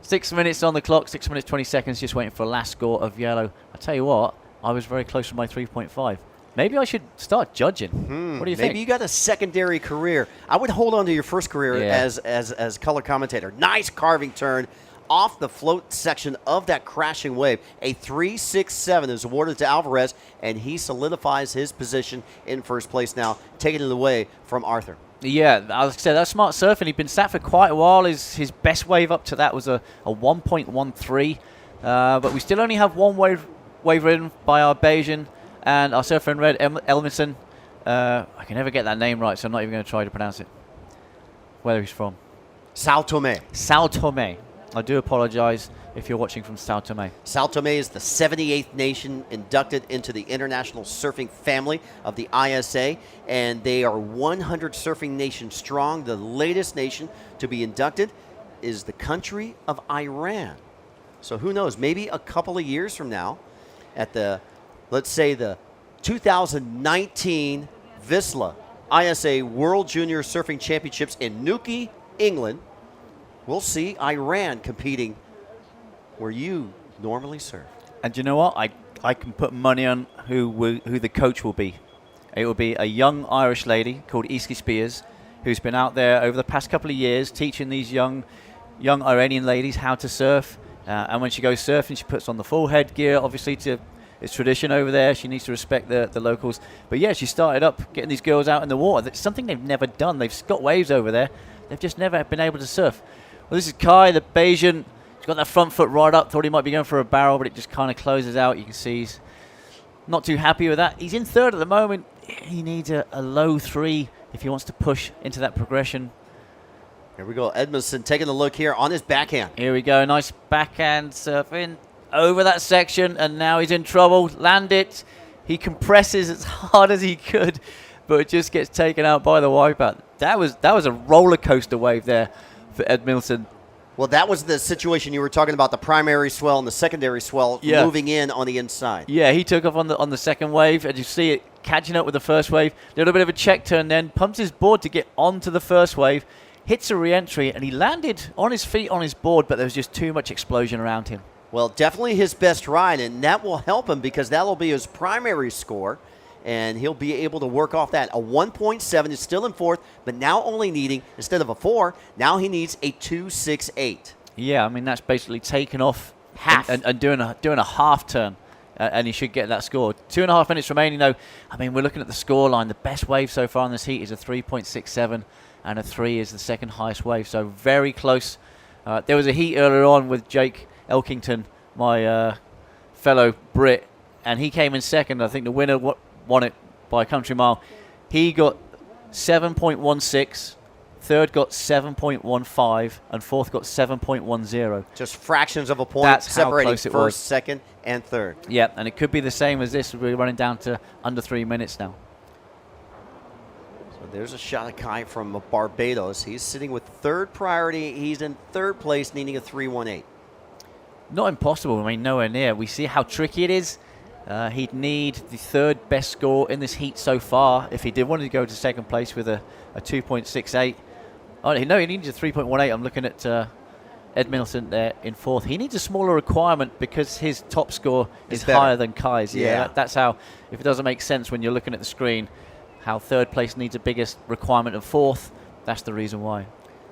6 minutes on the clock, 6 minutes, 20 seconds, just waiting for a last score of yellow. I tell you what, I was very close to my 3.5. Maybe I should start judging. What do you think? Maybe you got a secondary career. I would hold on to your first career as color commentator. Nice carving turn off the float section of that crashing wave. A 3.67 is awarded to Alvarez, and he solidifies his position in first place now, taking it away from Arthur. Yeah, as I said, that's smart surfing. He'd been sat for quite a while. His best wave up to that was a 1.13. But we still only have one wave ridden by our Bayesian and our surfer in red, Elminson. I can never get that name right, so I'm not even going to try to pronounce it. Where he's from. Sao Tome. Sao Tome. I do apologize if you're watching from Sao Tome. Sao Tome is the 78th nation inducted into the International Surfing Family of the ISA, and they are 100 surfing nations strong. The latest nation to be inducted is the country of Iran. So who knows, maybe a couple of years from now at let's say the 2019 VISSLA ISA World Junior Surfing Championships in Newquay, England, we'll see Iran competing where you normally surf. And you know what? I can put money on who the coach will be. It will be a young Irish lady called Iski Spears, who's been out there over the past couple of years teaching these young Iranian ladies how to surf. And when she goes surfing, she puts on the full headgear. Obviously, it's tradition over there. She needs to respect the locals. But yeah, she started up getting these girls out in the water. That's something they've never done. They've got waves over there. They've just never been able to surf. Well, this is Kai, the Bayesian. He's got that front foot right up. Thought he might be going for a barrel, but it just kind of closes out. You can see he's not too happy with that. He's in third at the moment. He needs a low 3 if he wants to push into that progression. Here we go. Edmondson taking a look here on his backhand. Here we go. Nice backhand surfing over that section, and now he's in trouble. Land it. He compresses as hard as he could, but it just gets taken out by the wipeout. That was a roller coaster wave there for Edmondson. Well, that was the situation you were talking about, the primary swell and the secondary swell moving in on the inside. Yeah, he took off on the second wave, and you see it catching up with the first wave. A little bit of a check turn then, pumps his board to get onto the first wave, hits a re-entry, and he landed on his feet on his board, but there was just too much explosion around him. Well, definitely his best ride, and that will help him because that will be his primary score, and he'll be able to work off that. A 1.7 is still in fourth, but now only needing, instead of a 4, now he needs a 2.68. Yeah, I mean, that's basically taken off half and doing a half turn, and he should get that score. 2.5 minutes remaining, though. I mean, we're looking at the score line. The best wave so far in this heat is a 3.67, and a 3 is the second highest wave, so very close. There was a heat earlier on with Jake Elkington, my fellow Brit, and he came in second. I think the winner won it by a country mile. He got 7.16, Third got 7.15, and fourth got 7.10. Just fractions of a point That's how separating close it first, was. second, and third. Yeah, and it could be the same as this. We're running down to under 3 minutes now. So there's a shot at Kai from Barbados. He's sitting with third priority. He's in third place, needing a 3.18. Not impossible. I mean, nowhere near. We see how tricky it is. He'd need the third best score in this heat so far if he did want to go to second place with a 2.68. Oh, no, he needs a 3.18. I'm looking at Edmilson there in fourth. He needs a smaller requirement because his top score is higher than Kai's. Yeah. That's how, if it doesn't make sense when you're looking at the screen, how third place needs a biggest requirement of fourth, that's the reason why.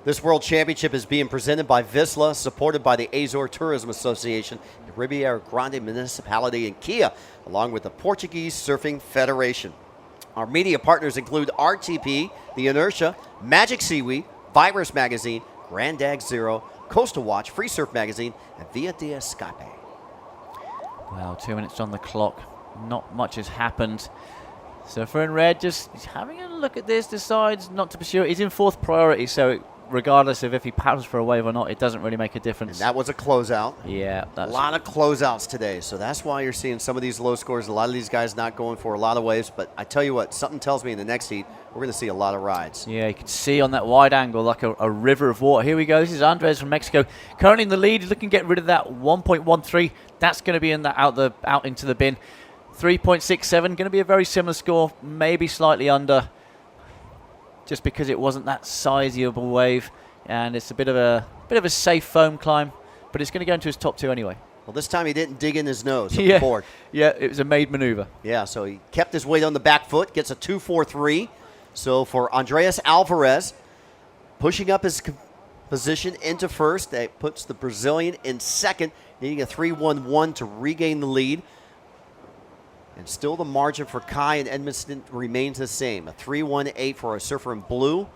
This World Championship is being presented by VISSLA, supported by the Azore Tourism Association, the Riviera Grande Municipality, and Kia, along with the Portuguese Surfing Federation. Our media partners include RTP, The Inertia, Magic Seaweed, Virus Magazine, Grandag Zero, Coastal Watch, Free Surf Magazine, and Via de Escape. Well, 2 minutes on the clock. Not much has happened. Surfer in red just having a look at this, decides not to pursue it. He's in fourth priority, so regardless of if he paddles for a wave or not, it doesn't really make a difference. And that was a closeout. Yeah. A lot of closeouts today, so that's why you're seeing some of these low scores. A lot of these guys not going for a lot of waves, but I tell you what, something tells me in the next heat, we're going to see a lot of rides. Yeah, you can see on that wide angle like a river of water. Here we go. This is Andres from Mexico. Currently in the lead. He's looking to get rid of that 1.13. That's going to be in the out into the bin. 3.67, going to be a very similar score, maybe slightly under, just because it wasn't that sizable wave, and it's a bit of a safe foam climb, but it's going to go into his top two anyway. Well, this time he didn't dig in his nose on Yeah. the board. Yeah, it was a made maneuver. Yeah, so he kept his weight on the back foot, gets a 2.43. So for Andreas Alvarez, pushing up his position into first, that puts the Brazilian in second, needing a 3.11 to regain the lead. And still the margin for Kai and Edmondson remains the same, a 3.18 for a surfer in blue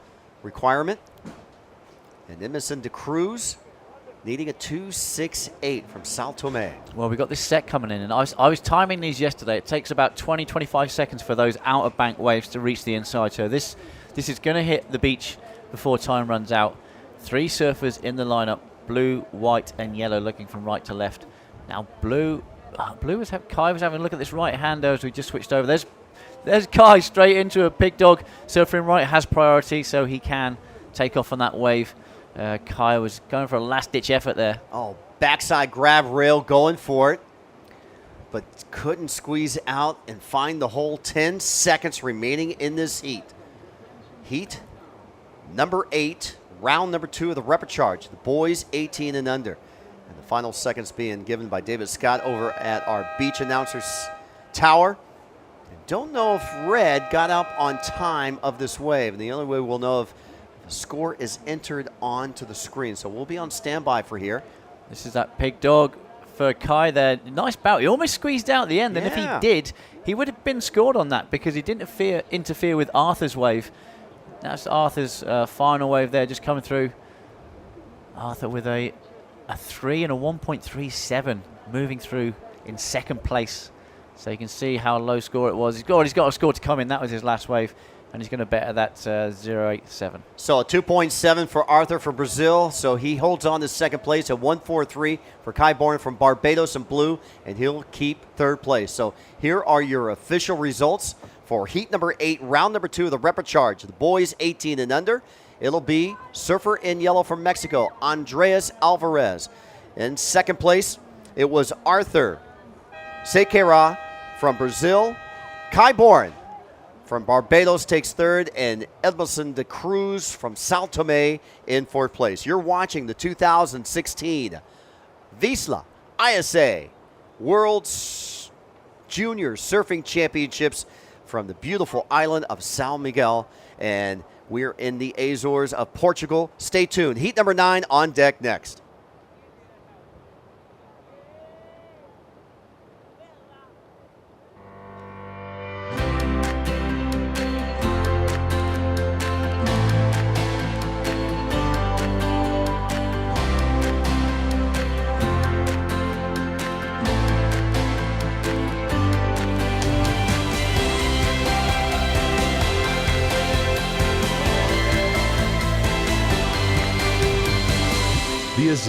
requirement. And Edmondson de Cruz needing a 2.68 from Sao Tome. Well, we got this set coming in, and I was timing these yesterday. It takes about 20-25 seconds for those outer bank waves to reach the inside. So this is going to hit the beach before time runs out. 3 surfers in the lineup, blue, white, and yellow, looking from right to left. Now Kai was having a look at this right hander as we just switched over. There's Kai straight into a big dog. Surfer in right has priority, so he can take off on that wave. Kai was going for a last-ditch effort there. Oh, backside grab rail going for it, but couldn't squeeze out and find the hole. 10 seconds remaining in this heat. Heat number 8, round number 2 of the repechage. The boys 18 and under. And the final seconds being given by David Scott over at our beach announcers tower. And don't know if Red got up on time of this wave. And the only way we'll know if the score is entered onto the screen. So we'll be on standby for here. This is that big dog for Kai there. Nice bout. He almost squeezed out at the end. And if he did, he would have been scored on that because he didn't interfere with Arthur's wave. That's Arthur's final wave there just coming through. Arthur with a 3 and a 1.37 moving through in second place. So you can see how low score it was. He's got a score to come in. That was his last wave. And he's going to better that 0.87. So a 2.7 for Arthur from Brazil. So he holds on to second place. A 1.43 for Kai Bourne from Barbados in blue. And he'll keep third place. So here are your official results for heat number 8, round number 2 of the repechage. The boys 18 and under. It'll be surfer in yellow from Mexico, Andreas Alvarez. In second place, it was Arthur Sequeira from Brazil. Kai Bourne from Barbados takes third, and Edmondson de Cruz from Sao Tome in fourth place. You're watching the 2016 VISSLA ISA World Junior Surfing Championships from the beautiful island of São Miguel, and we're in the Azores of Portugal. Stay tuned. Heat number 9 on deck next.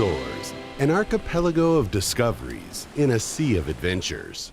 Azores, an archipelago of discoveries in a sea of adventures.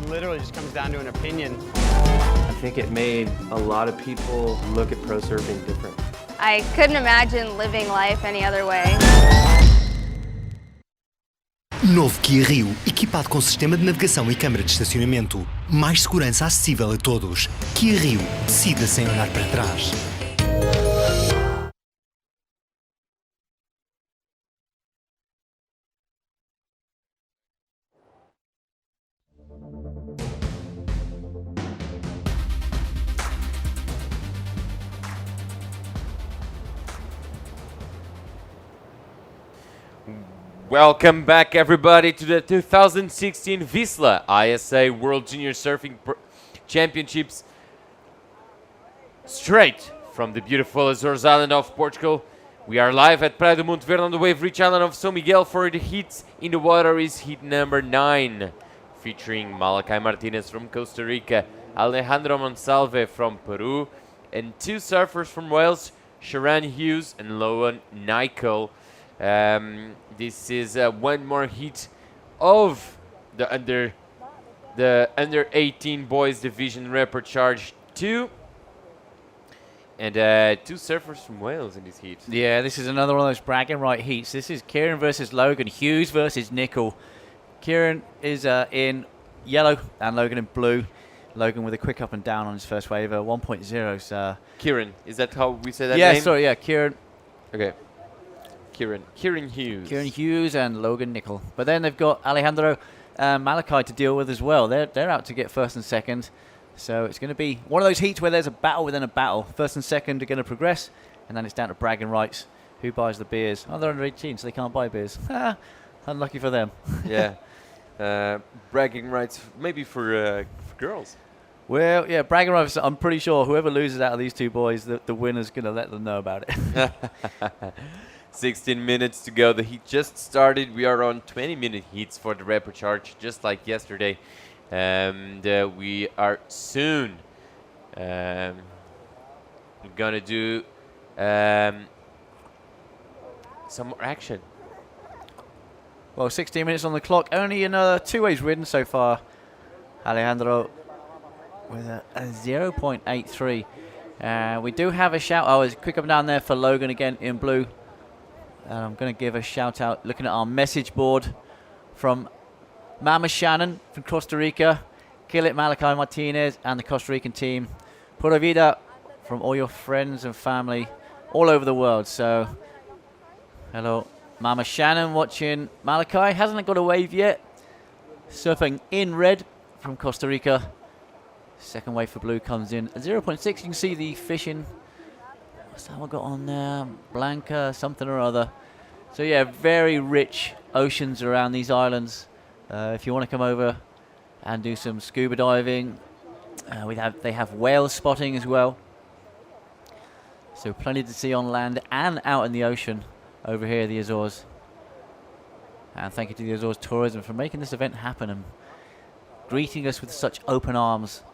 Literally just comes down to an opinion. I think it made a lot of people look at pro surfing different. I couldn't imagine living life any other way. Novo Kia Rio, equipado com sistema de navegação e câmara de estacionamento. Mais segurança acessível a todos. Kia Rio, decida sem olhar para trás. Welcome back, everybody, to the 2016 VISSLA ISA World Junior Surfing Championships, straight from the beautiful Azores island of Portugal. We are live at Praia do Monte Verde on the wave reach island of São Miguel. For the heats in the water is heat number 9, featuring Malachi Martinez from Costa Rica, Alejandro Monsalve from Peru, and 2 surfers from Wales, Sharon Hughes and Loan Nicol. This is one more heat of the under 18 boys division Report Charge 2, and 2 surfers from Wales in this heat. Yeah, this is another one of those bragging right heats. This is Kieran versus Logan, Hughes versus Nicol. Kieran is in yellow and Logan in blue. Logan with a quick up and down on his first wave, 1.0. So Kieran, is that how we say that yeah, name? sorry, yeah, Kieran. Okay. Kieran Hughes. Kieran Hughes and Logan Nicol. But then they've got Alejandro and Malachi to deal with as well. They're out to get first and second. So it's going to be one of those heats where there's a battle within a battle. First and second are going to progress, and then it's down to bragging rights. Who buys the beers? Oh, they're under 18, so they can't buy beers. Unlucky for them. Yeah. Bragging rights maybe for girls. Well, yeah, bragging rights. I'm pretty sure whoever loses out of these 2 boys, the winner's going to let them know about it. 16 minutes to go. The heat just started. We are on 20-minute heats for the Report Charge, just like yesterday. And we are soon gonna do some more action. Well, 16 minutes on the clock. Only another 2 waves ridden so far. Alejandro with a 0.83. We do have a shout. Oh, it's quick up and down there for Logan again in blue. I'm going to give a shout out looking at our message board from Mama Shannon from Costa Rica, Kill It Malachi Martinez and the Costa Rican team. Pura Vida from all your friends and family all over the world. So, hello, Mama Shannon watching Malachi. Hasn't got a wave yet. Surfing in red from Costa Rica. Second wave for blue comes in at 0.6. You can see the fishing. What's that one got on there? Blanca, something or other. So yeah, very rich oceans around these islands. If you want to come over and do some scuba diving, they have whale spotting as well. So plenty to see on land and out in the ocean over here, the Azores. And thank you to the Azores Tourism for making this event happen and greeting us with such open arms.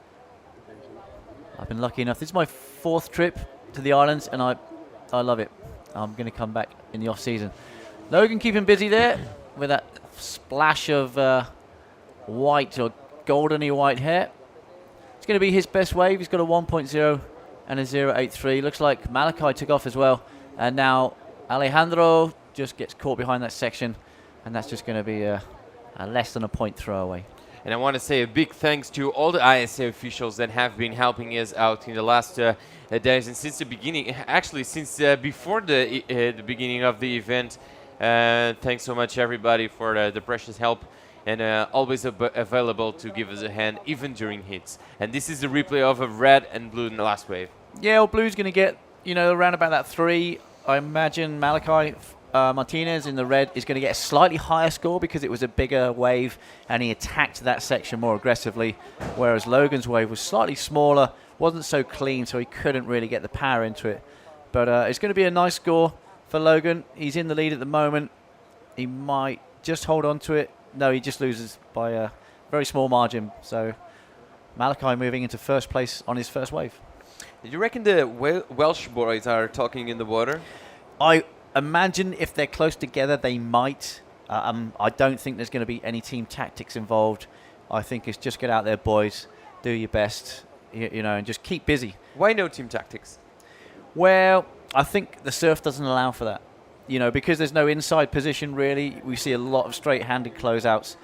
I've been lucky enough. This is my 4th trip to the islands, and I love it. I'm going to come back in the off season. Logan keeping busy there with that splash of white or goldeny white hair. It's going to be his best wave. He's got a 1.0 and a 0.83. Looks like Malachi took off as well, and now Alejandro just gets caught behind that section, and that's just going to be a less than a point throwaway. And I want to say a big thanks to all the ISA officials that have been helping us out in the last days and since the beginning, actually since before the beginning of the event. Thanks so much, everybody, for the precious help and always available to give us a hand, even during hits. And this is the replay of a red and blue in the last wave. Yeah, well, blue's going to get, around about that 3 I imagine Malachi Martinez in the red is going to get a slightly higher score because it was a bigger wave and he attacked that section more aggressively, whereas Logan's wave was slightly smaller, wasn't so clean, so he couldn't really get the power into it. But it's going to be a nice score for Logan. He's in the lead at the moment. He might just hold on to it. No, he just loses by a very small margin. So Malachi moving into first place on his first wave. Do you reckon the Welsh boys are talking in the water? I imagine if they're close together, they might. I don't think there's going to be any team tactics involved. I think it's just get out there, boys, do your best, you know, and just keep busy. Why no team tactics? Well, I think the surf doesn't allow for that. You know, because there's no inside position really, we see a lot of straight-handed closeouts.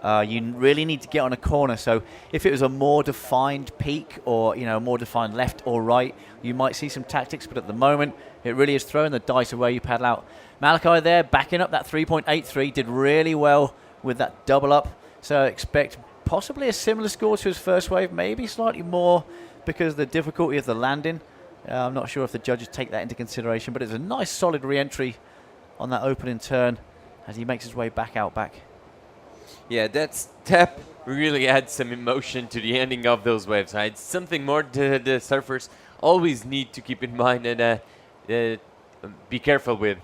You really need to get on a corner. So if it was a more defined peak or, you know, more defined left or right, you might see some tactics. But at the moment, it really is throwing the dice of where you paddle out. Malachi there, backing up that 3.83, did really well with that double up. So I expect possibly a similar score to his first wave, maybe slightly more because of the difficulty of the landing. I'm not sure if the judges take that into consideration, but it's a nice solid re-entry on that opening turn as he makes his way back out back. Yeah, that step really adds some emotion to the ending of those waves. Right? It's something more the surfers always need to keep in mind and be careful with.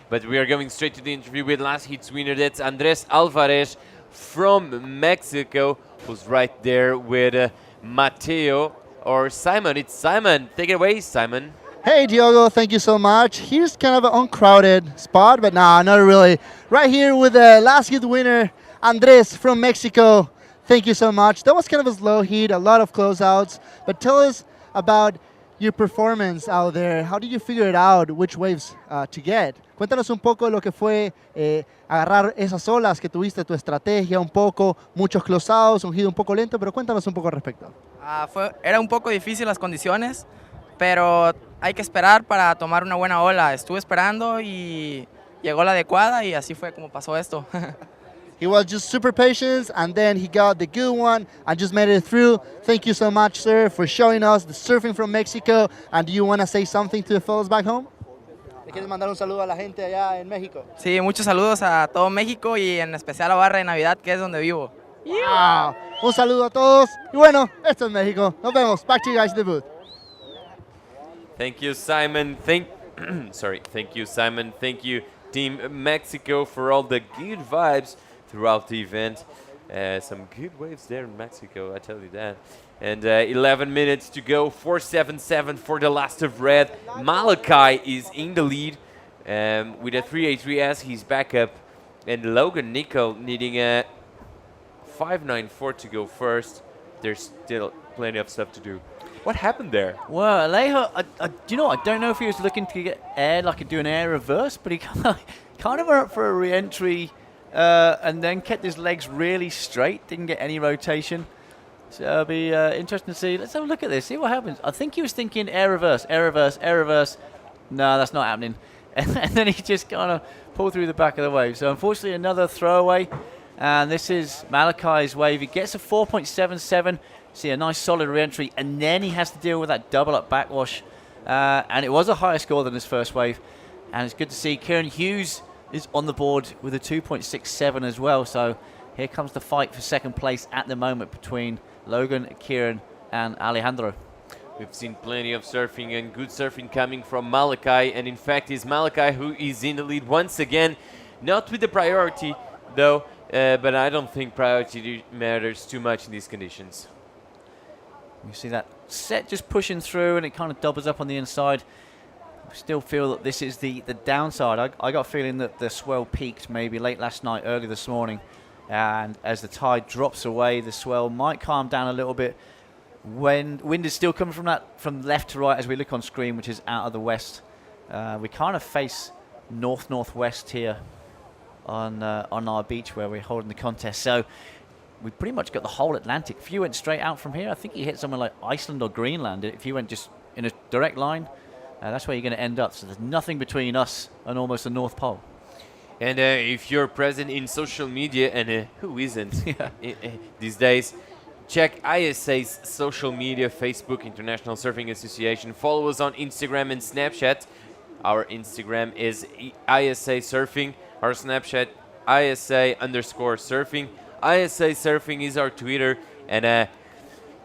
But we are going straight to the interview with last heat's winner. That's Andres Alvarez from Mexico, who's right there with Mateo or Simon. It's Simon. Take it away, Simon. Hey, Diogo, thank you so much. Here's kind of an uncrowded spot, but nah, not really. Right here with the last heat winner, Andres from Mexico. Thank you so much. That was kind of a slow heat, a lot of closeouts. But tell us about your performance out there. How did you figure it out, which waves to get? Cuéntanos un poco lo que fue agarrar esas olas que tuviste, tu estrategia un poco, muchos closeouts, un heat un poco lento, pero cuéntanos un poco al respecto. Era un poco difícil las condiciones, pero hay que esperar para tomar una buena ola. Estuve esperando y llegó la adecuada y así fue como pasó esto. He was just super patient, and then he got the good one and just made it through. Thank you so much, sir, for showing us the surfing from Mexico. And do you want to say something to the fellows back home? ¿Le quieres mandar un saludo a la gente allá en México? Sí, muchos saludos a todo México y en especial a Barra de Navidad, que es donde vivo. Wow. Un saludo a todos. Y bueno, esto es México. Nos vemos. Back to you guys in the booth. Thank you, Simon. Thank you, Simon. Thank you, Team Mexico, for all the good vibes throughout the event. Some good waves there in Mexico, I tell you that. And 11 minutes to go, 4.77 for the last of red. Malachi is in the lead with a 3.83s. He's back up. And Logan Nickel needing a 5.94 to go first. There's still plenty of stuff to do. What happened there? Well, Alejo, you know, I don't know if he was looking to get air, like do an air reverse, but he kind of went up for a re-entry and then kept his legs really straight, didn't get any rotation. So it'll be interesting to see. Let's have a look at this, see what happens. I think he was thinking air reverse, air reverse, air reverse. No, that's not happening. And then he just kind of pulled through the back of the wave. So unfortunately, another throwaway. And this is Malachi's wave. He gets a 4.77. See a nice solid re-entry, and then he has to deal with that double up backwash. And it was a higher score than his first wave. And it's good to see Kieran Hughes is on the board with a 2.67 as well. So here comes the fight for second place at the moment between Logan, Kieran, and Alejandro. We've seen plenty of surfing and good surfing coming from Malachi. And in fact, it's Malachi who is in the lead once again. Not with the priority, though. But I don't think priority matters too much in these conditions. You see that set just pushing through, and it kind of doubles up on the inside. I still feel that this is the downside. I got a feeling that the swell peaked maybe late last night, early this morning. And as the tide drops away, the swell might calm down a little bit. When wind is still coming from left to right as we look on screen, which is out of the west. We kind of face north-northwest here on our beach where we're holding the contest. So we pretty much got the whole Atlantic. If you went straight out from here, I think you hit somewhere like Iceland or Greenland. If you went just in a direct line, that's where you're going to end up. So there's nothing between us and almost the North Pole. And if you're present in social media, and who isn't these days, check ISA's social media, Facebook, International Surfing Association. Follow us on Instagram and Snapchat. Our Instagram is ISA Surfing. Our Snapchat, ISA_surfing. ISA Surfing is our Twitter. And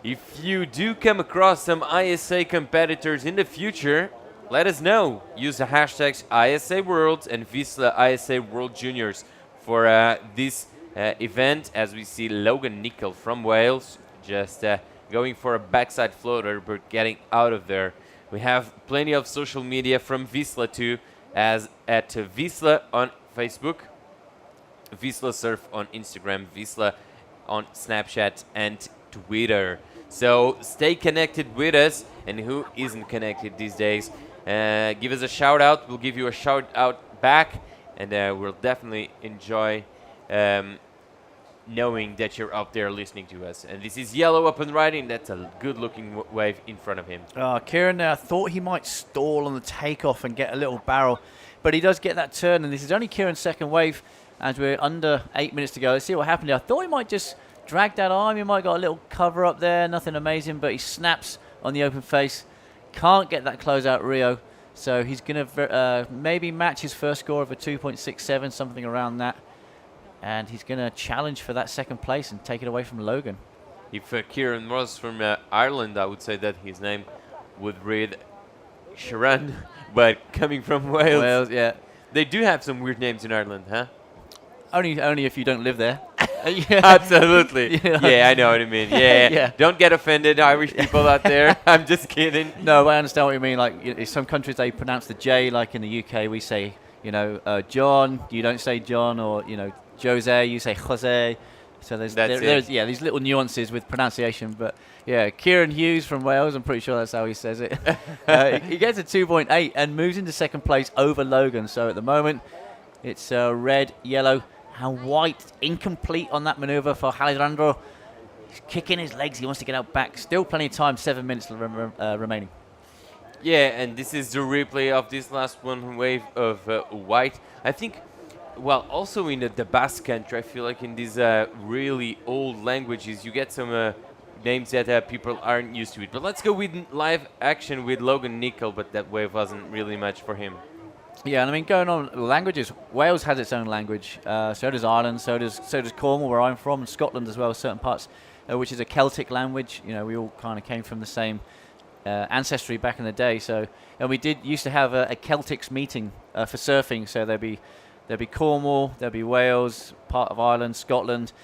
if you do come across some ISA competitors in the future, let us know. Use the hashtags ISA Worlds and VISSLA ISA World Juniors for this event, as we see Logan Nicol from Wales just going for a backside floater but getting out of there. We have plenty of social media from VISSLA too, as at VISSLA on Facebook, VISSLA Surf on Instagram, VISSLA on Snapchat and Twitter. So stay connected with us, and who isn't connected these days? Give us a shout out. We'll give you a shout out back, and we'll definitely enjoy knowing that you're up there listening to us. And this is Yellow up and riding. That's a good looking wave in front of him. Kieran thought he might stall on the takeoff and get a little barrel, but he does get that turn, and this is only Kieran's second wave as we're under 8 minutes to go. Let's see what happened here. I thought he might just drag that arm. He might got a little cover up there, nothing amazing, but he snaps on the open face. Can't get that closeout Rio, so he's going to maybe match his first score of a 2.67, something around that. And he's going to challenge for that second place and take it away from Logan. If Kieran was from Ireland, I would say that his name would read Sharon, but coming from Wales. Wales, yeah. They do have some weird names in Ireland, huh? Only if you don't live there. Yeah. Absolutely. Yeah, I know what I mean. Yeah. Yeah. Don't get offended, Irish people out there. I'm just kidding. No, I understand what you mean. Like, in some countries, they pronounce the J. Like in the UK, we say, John. You don't say John, or Jose. You say Jose. So there's these little nuances with pronunciation. But yeah, Kieran Hughes from Wales. I'm pretty sure that's how he says it. He gets a 2.8 and moves into second place over Logan. So at the moment, it's red, yellow, and white. Incomplete on that maneuver for Alejandro. He's kicking his legs. He wants to get out back. Still plenty of time. 7 minutes remaining. Yeah, and this is the replay of this last one wave of white. I think, well, also in the Basque country, I feel like in these really old languages, you get some names that people aren't used to it. But let's go with live action with Logan Nicol, but that wave wasn't really much for him. Yeah, and I mean, going on languages, Wales has its own language. So does Ireland. So does Cornwall, where I'm from, and Scotland as well. Certain parts, which is a Celtic language. We all kind of came from the same ancestry back in the day. So, and we used to have a Celtics meeting for surfing. So there'd be Cornwall, there'd be Wales, part of Ireland, Scotland,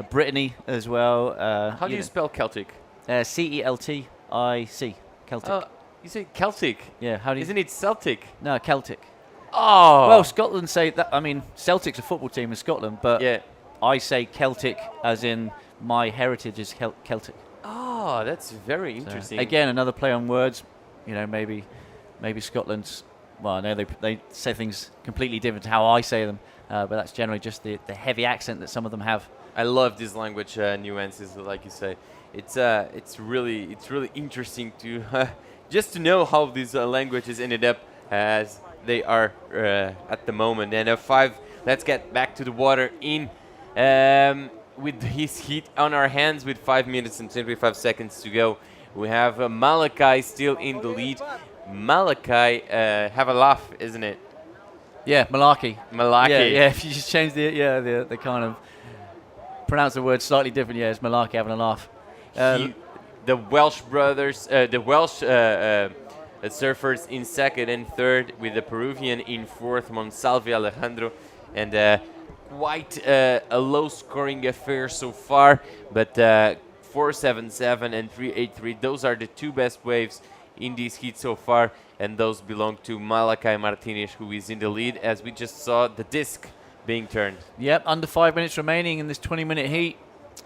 Brittany as well. How do you spell Celtic? Celtic. Celtic. You say Celtic? Yeah. How do you? Isn't it Celtic? No, Celtic. Oh. Well, Scotland say that. I mean, Celtic's a football team in Scotland, but yeah. I say Celtic as in my heritage is Celtic. Oh, that's very interesting. So, again, another play on words. Maybe Scotland's. Well, I know they say things completely different to how I say them, but that's generally just the heavy accent that some of them have. I love these language nuances, like you say. It's really interesting to just to know how these languages ended up as they are at the moment. And 5, let's get back to the water in with his heat on our hands with 5 minutes and 25 seconds to go. We have Malachi still in the lead. Malachi, have a laugh, isn't it? Yeah, Malachi. Malachi. Yeah. If you just change the kind of pronounce the word slightly different, it's Malachi having a laugh. The Welsh brothers, the Welsh surfers in second and third, with the Peruvian in fourth, Monsalve Alejandro, and quite a low-scoring affair so far. But 4.77 and 3.83, those are the two best waves in this heat so far, and those belong to Malachi Martinez, who is in the lead, as we just saw the disc being turned. Yep, under 5 minutes remaining in this 20-minute heat.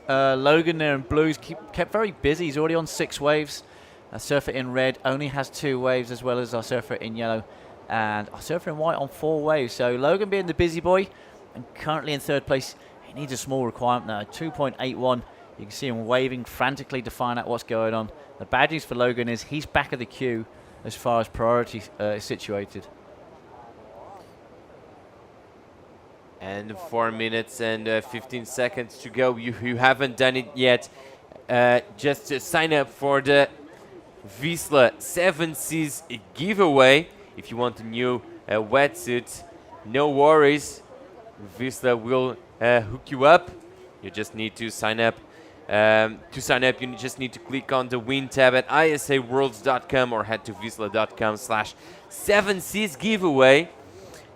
Logan there in blues kept very busy. He's already on 6 waves. Our surfer in red only has 2 waves, as well as our surfer in yellow, and our surfer in white on 4 waves. So Logan being the busy boy and currently in third place, he needs a small requirement now, 2.81. You can see him waving frantically to find out what's going on. The bad news for Logan is he's back of the queue as far as priority is situated. And 4 minutes and 15 seconds to go. You haven't done it yet. Just to sign up for the VISSLA 7 Seas giveaway. if you want a new wetsuit, no worries. VISSLA will hook you up. You just need to sign up. To sign up, you just need to click on the win tab at isaworlds.com or head to VISSLA.com/7Cs giveaway.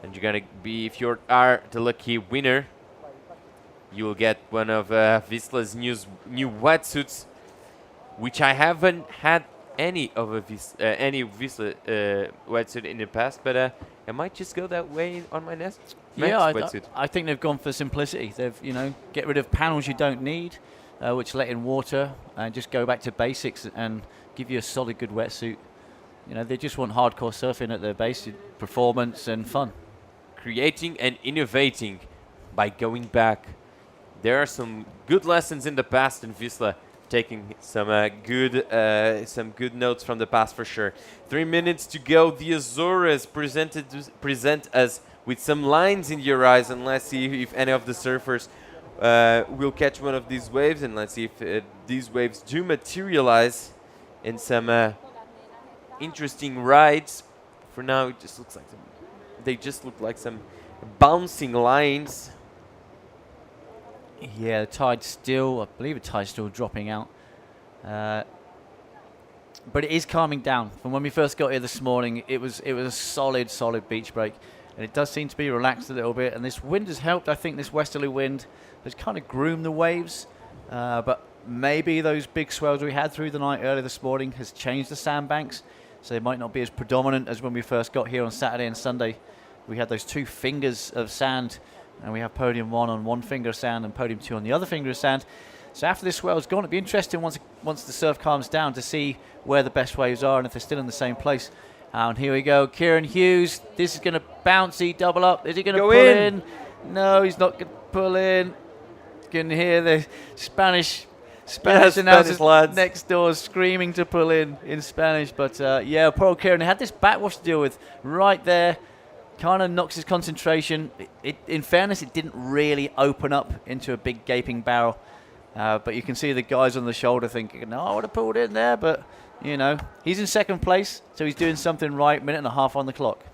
And you're gonna be, if you are the lucky winner, you will get one of VISSLA's new wetsuits, which I haven't had any of any VISSLA wetsuit in the past, but I might just go that way on my next wetsuit. I think they've gone for simplicity. They've, get rid of panels you don't need, which let in water, and just go back to basics and give you a solid, good wetsuit. They just want hardcore surfing at their base, performance and fun. Creating and innovating by going back. There are some good lessons in the past in VISSLA, taking some good notes from the past for sure. 3 minutes to go. The Azores present us with some lines in the horizon. Let's see if any of the surfers will catch one of these waves, and let's see if these waves do materialize in some interesting rides. For now, it just looks like they just look like some bouncing lines. Yeah, the tide's still, I believe the tide's still dropping out. But it is calming down. From when we first got here this morning, it was a solid beach break. And it does seem to be relaxed a little bit. And this wind has helped. I think this westerly wind has kind of groomed the waves. But maybe those big swells we had through the night earlier this morning has changed the sandbanks. So they might not be as predominant as when we first got here on Saturday and Sunday. We had those 2 fingers of sand, and we have podium 1 on 1 finger of sand and podium 2 on the other finger of sand. So after this swell's gone, it'll be interesting once the surf calms down to see where the best waves are and if they're still in the same place. And here we go, Kieran Hughes. This is going to bouncy, double up. Is he going to pull in? No, he's not going to pull in. You can hear the Spanish announcers lads next door screaming to pull in Spanish. But yeah, poor Kieran had this backwash to deal with right there. Kind of knocks his concentration. In fairness, it didn't really open up into a big gaping barrel. But you can see the guys on the shoulder thinking, no, I would have pulled in there. But, he's in second place, so he's doing something right. 1.5 minutes on the clock.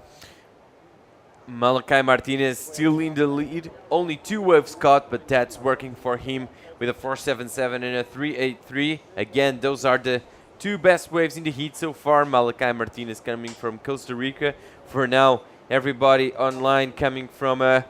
Malachi Martinez still in the lead. Only 2 waves caught, but that's working for him with a 4.77 and a 3.83. Again, those are the 2 best waves in the heat so far. Malachi Martinez coming from Costa Rica. For now, everybody online coming from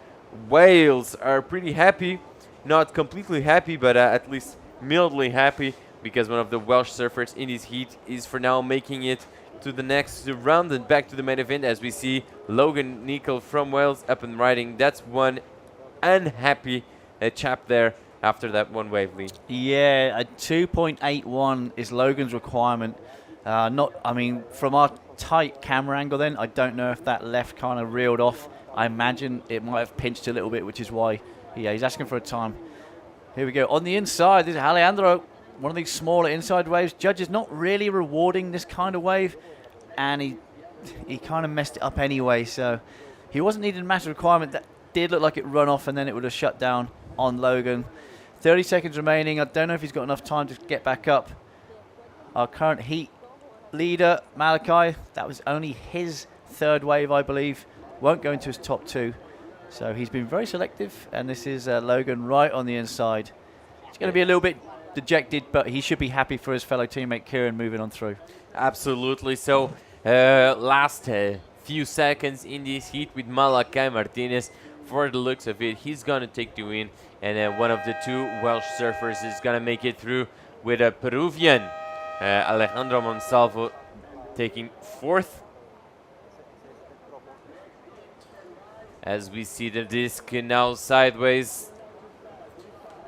Wales are pretty happy. Not completely happy, but at least mildly happy, because one of the Welsh surfers in this heat is for now making it to the next round and back to the main event, as we see Logan Nicol from Wales up and riding. That's one unhappy chap there after that 1 wave lead. Yeah, a 2.81 is Logan's requirement. From our tight camera angle then, I don't know if that left kind of reeled off. I imagine it might have pinched a little bit, which is why, he's asking for a time. Here we go. On the inside, this is Alejandro, one of these smaller inside waves. Judge is not really rewarding this kind of wave, and he kind of messed it up anyway, so he wasn't needing a massive requirement. That did look like it run off, and then it would have shut down on Logan. 30 seconds remaining. I don't know if he's got enough time to get back up. Our current heat leader, Malachi, that was only his 3rd wave, I believe. Won't go into his top 2. So he's been very selective, and this is Logan right on the inside. He's going to be a little bit dejected, but he should be happy for his fellow teammate Kieran moving on through. Absolutely. So last few seconds in this heat with Malachi Martinez. For the looks of it, he's going to take the win, and one of the 2 Welsh surfers is going to make it through with a Peruvian, Alejandro Monsalvo, taking 4th. As we see the disc now sideways,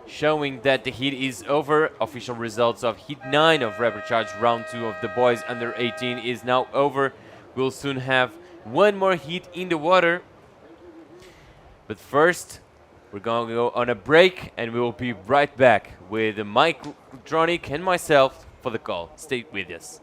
showing that the heat is over. Official results of heat 9 of Rapid Charge round 2 of the boys under 18 is now over. We'll soon have 1 more heat in the water. But first, we're going to go on a break, and we will be right back with Mike Dronick and myself for the call. Stay with us.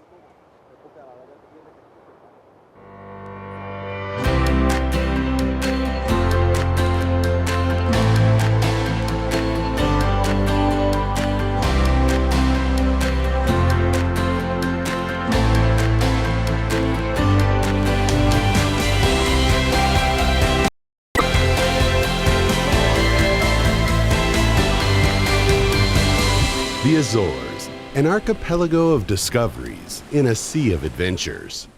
The Azores, an archipelago of discoveries in a sea of adventures.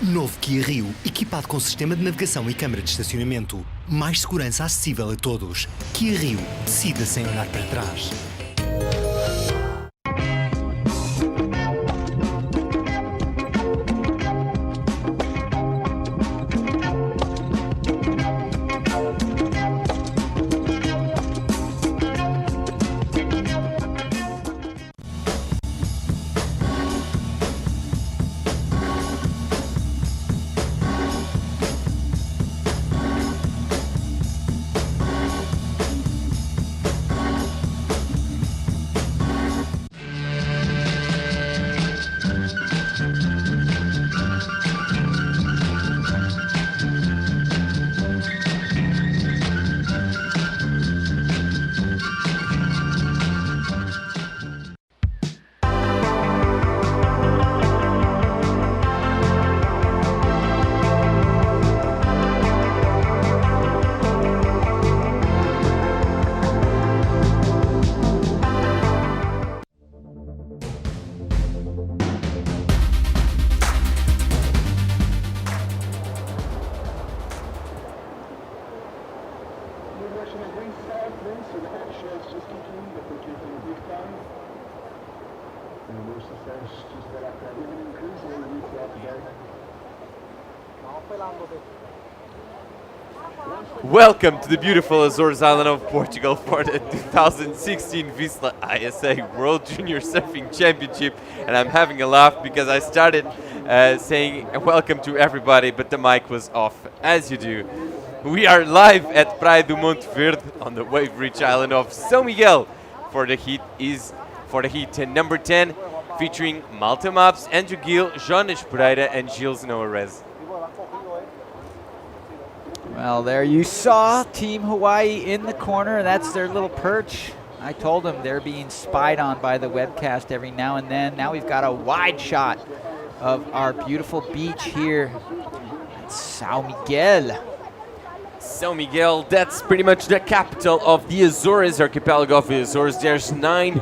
Novo Kia Rio, equipado com sistema de navegação e câmara de estacionamento. Mais segurança acessível a todos. Kia Rio, decida sem olhar para trás. Welcome to the beautiful Azores island of Portugal for the 2016 VISSLA ISA World Junior Surfing Championship, and I'm having a laugh because I started saying welcome to everybody, but the mic was off, as you do. We are live at Praia do Monte Verde on the wave-rich island of São Miguel for the heat number 10, featuring Malta Maps, Andrew Gill, Jonas Pereira, and Gilles Noarez. Well, there you saw Team Hawaii in the corner. That's their little perch. I told them they're being spied on by the webcast every now and then. Now we've got a wide shot of our beautiful beach here at São Miguel. São Miguel, that's pretty much the capital of the Azores, archipelago of the Azores. There's 9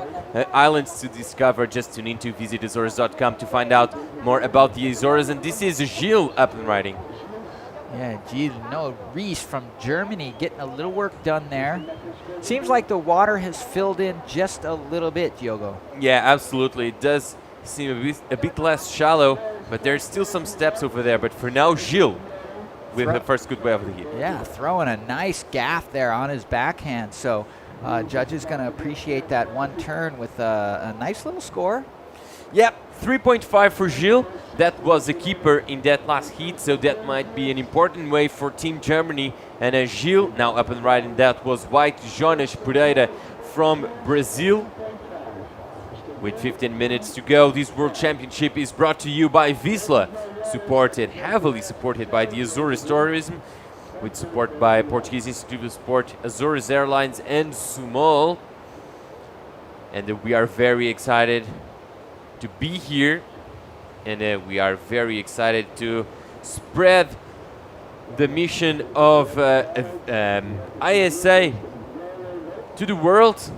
islands to discover. Just tune in to visitazores.com to find out more about the Azores. And this is Gilles up and riding. Yeah, Gilles Noarez from Germany getting a little work done there. Seems like the water has filled in just a little bit, Diogo. Yeah, absolutely. It does seem a bit less shallow, but there's still some steps over there. But for now, Gilles with the first good wave of the heat. Yeah, throwing a nice gaff there on his backhand. So judges going to appreciate that one turn with a nice little score. Yep, 3.5 for Gilles. That was a keeper in that last heat, so that might be an important wave for Team Germany. And Gilles, now up and riding, that was white Jonas Pereira from Brazil. With 15 minutes to go, this World Championship is brought to you by VISSLA, heavily supported by the Azores Tourism, with support by Portuguese Institute of Sport, Azores Airlines, and Sumol. And we are very excited to be here. And we are very excited to spread the mission of ISA to the world.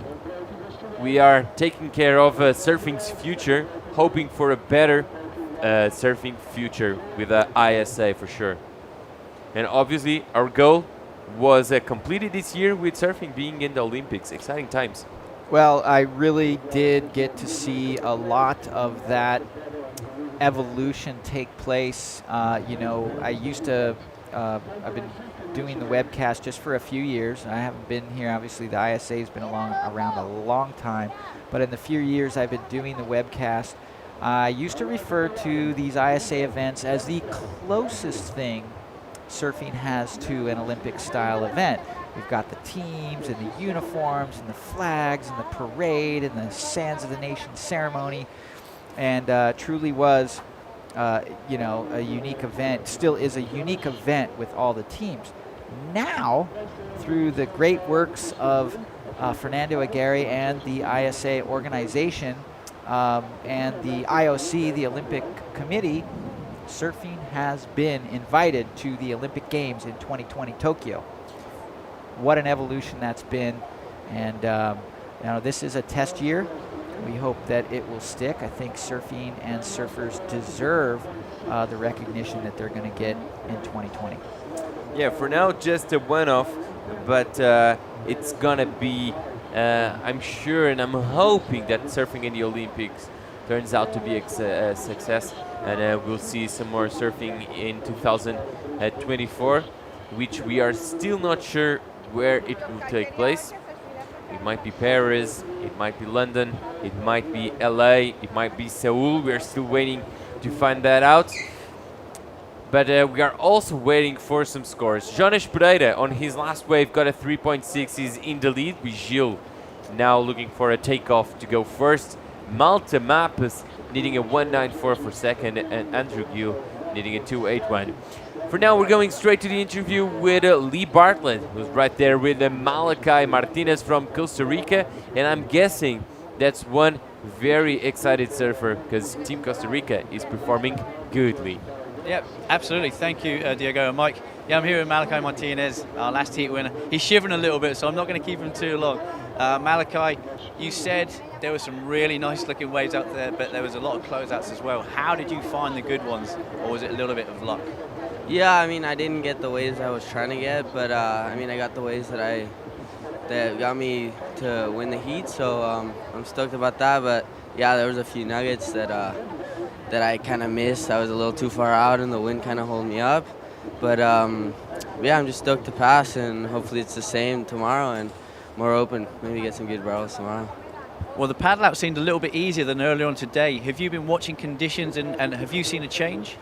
We are taking care of surfing's future, hoping for a better surfing future with ISA for sure. And obviously our goal was completed this year with surfing being in the Olympics. Exciting times. Well, I really did get to see a lot of that evolution take place. You know, I've been doing the webcast just for a few years. I haven't been here. Obviously, the ISA has been around a long time. But in the few years I've been doing the webcast, I used to refer to these ISA events as the closest thing surfing has to an Olympic-style event. We've got the teams and the uniforms and the flags and the parade and the Sands of the Nation ceremony. And truly was, you know, a unique event, still is a unique event with all the teams. Now, through the great works of Fernando Aguirre and the ISA organization and the IOC, the Olympic Committee, surfing has been invited to the Olympic Games in 2020 Tokyo. What an evolution that's been. And this is a test year. We hope that it will stick. I think surfing and surfers deserve the recognition that they're going to get in 2020. Yeah, for now, just a one-off, but it's going to be, I'm sure and I'm hoping that surfing in the Olympics turns out to be a success, and we'll see some more surfing in 2024, which we are still not sure where it will take place. It might be Paris, it might be London, it might be LA, it might be Seoul. We're still waiting to find that out. But we are also waiting for some scores. Jonas Pereira on his last wave got a 3.6. He's in the lead with Gilles now looking for a takeoff to go first. Malte Mappes needing a 1.94 for second, and Andrew Gill needing a 2.81. For now, we're going straight to the interview with Lee Bartlett, who's right there with Malachi Martinez from Costa Rica. And I'm guessing that's one very excited surfer because Team Costa Rica is performing good, Lee. Yep, absolutely. Thank you, Diego and Mike. Yeah, I'm here with Malachi Martinez, our last heat winner. He's shivering a little bit, so I'm not going to keep him too long. Malachi, you said there were some really nice looking waves out there, but there was a lot of closeouts as well. How did you find the good ones, or was it a little bit of luck? Yeah, I mean, I didn't get the waves I was trying to get, but I mean, I got the waves that got me to win the heat, so I'm stoked about that. But yeah, there was a few nuggets that I kind of missed. I was a little too far out, and the wind kind of held me up. But yeah, I'm just stoked to pass, and hopefully it's the same tomorrow and more open. Maybe get some good barrels tomorrow. Well, the paddle out seemed a little bit easier than earlier on today. Have you been watching conditions, and have you seen a change?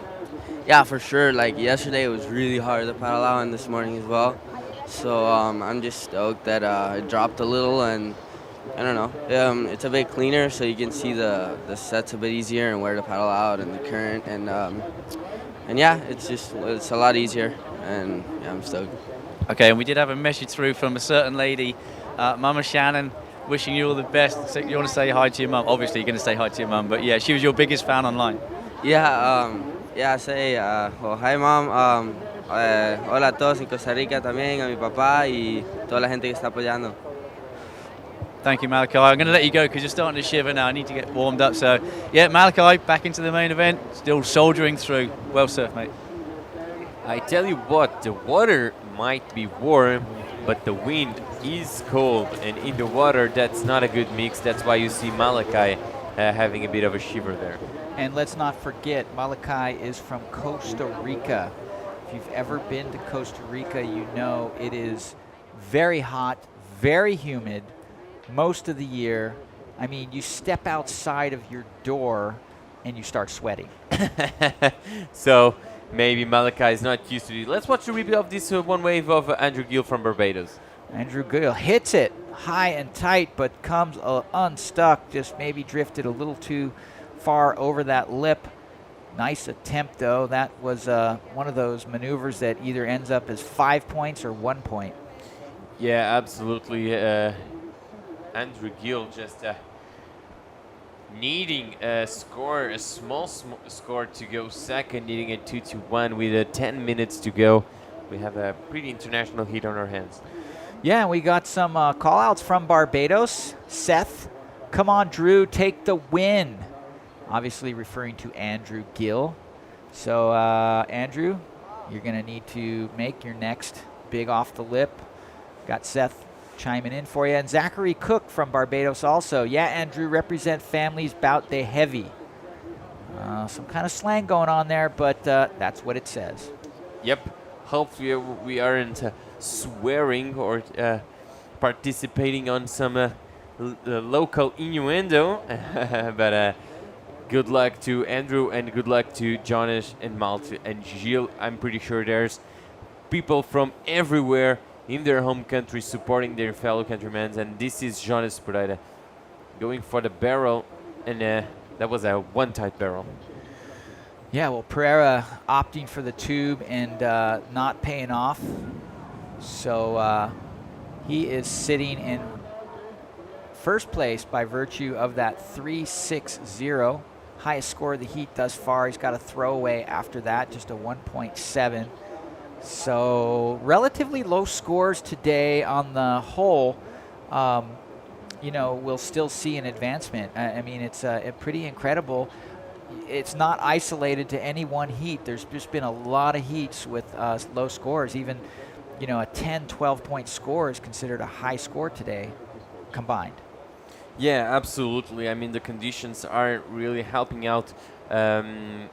Yeah, for sure. Like yesterday, it was really hard to paddle out, and this morning as well. So I'm just stoked that it dropped a little, and I don't know. It's a bit cleaner, so you can see the sets a bit easier and where to paddle out and the current, and yeah, it's a lot easier, and yeah, I'm stoked. Okay, and we did have a message through from a certain lady, Mama Shannon, wishing you all the best. So you want to say hi to your mum? Obviously, you're going to say hi to your mum, but yeah, she was your biggest fan online. Yeah, I say, well, hi mom, hola a todos en Costa Rica también, a mi papá y toda la gente que está apoyando. Thank you, Malachi. I'm going to let you go because you're starting to shiver now. I need to get warmed up. So, yeah, Malachi, back into the main event, still soldiering through. Well surfed, mate. I tell you what, the water might be warm, but the wind is cold. And in the water, that's not a good mix. That's why you see Malachi having a bit of a shiver there. And let's not forget, Malachi is from Costa Rica. If you've ever been to Costa Rica, you know it is very hot, very humid most of the year. I mean, you step outside of your door and you start sweating. So maybe Malachi is not used to it. Let's watch the replay of this one wave of Andrew Gill from Barbados. Andrew Gill hits it high and tight, but comes unstuck, just maybe drifted a little too far over that lip. Nice attempt, though. That was one of those maneuvers that either ends up as 5 points or 1 point. Yeah, absolutely. Andrew Gill just needing a score, a small score to go second, needing a 2-1 with 10 minutes to go. We have a pretty international heat on our hands. Yeah, we got some call-outs from Barbados. Seth, come on, Drew, take the win. Obviously referring to Andrew Gill. So, Andrew, you're going to need to make your next big off the lip. Got Seth chiming in for you. And Zachary Cook from Barbados also. Yeah, Andrew, represent families bout they heavy. Some kind of slang going on there, but that's what it says. Yep. Hopefully we aren't swearing or participating on some local innuendo. But good luck to Andrew and good luck to Jonas and Malte and Gilles. I'm pretty sure there's people from everywhere in their home country supporting their fellow countrymen. And this is Jonas Pereira going for the barrel. And that was a one-tight barrel. Yeah, well, Pereira opting for the tube and not paying off. So he is sitting in first place by virtue of that 3.60. Highest score of the heat thus far. He's got a throwaway after that, just a 1.7. So relatively low scores today on the whole. You know, we'll still see an advancement. I mean, it's pretty incredible. It's not isolated to any one heat. There's just been a lot of heats with low scores. Even, you know, a 10, 12-point score is considered a high score today combined. Yeah, absolutely. I mean, the conditions aren't really helping out the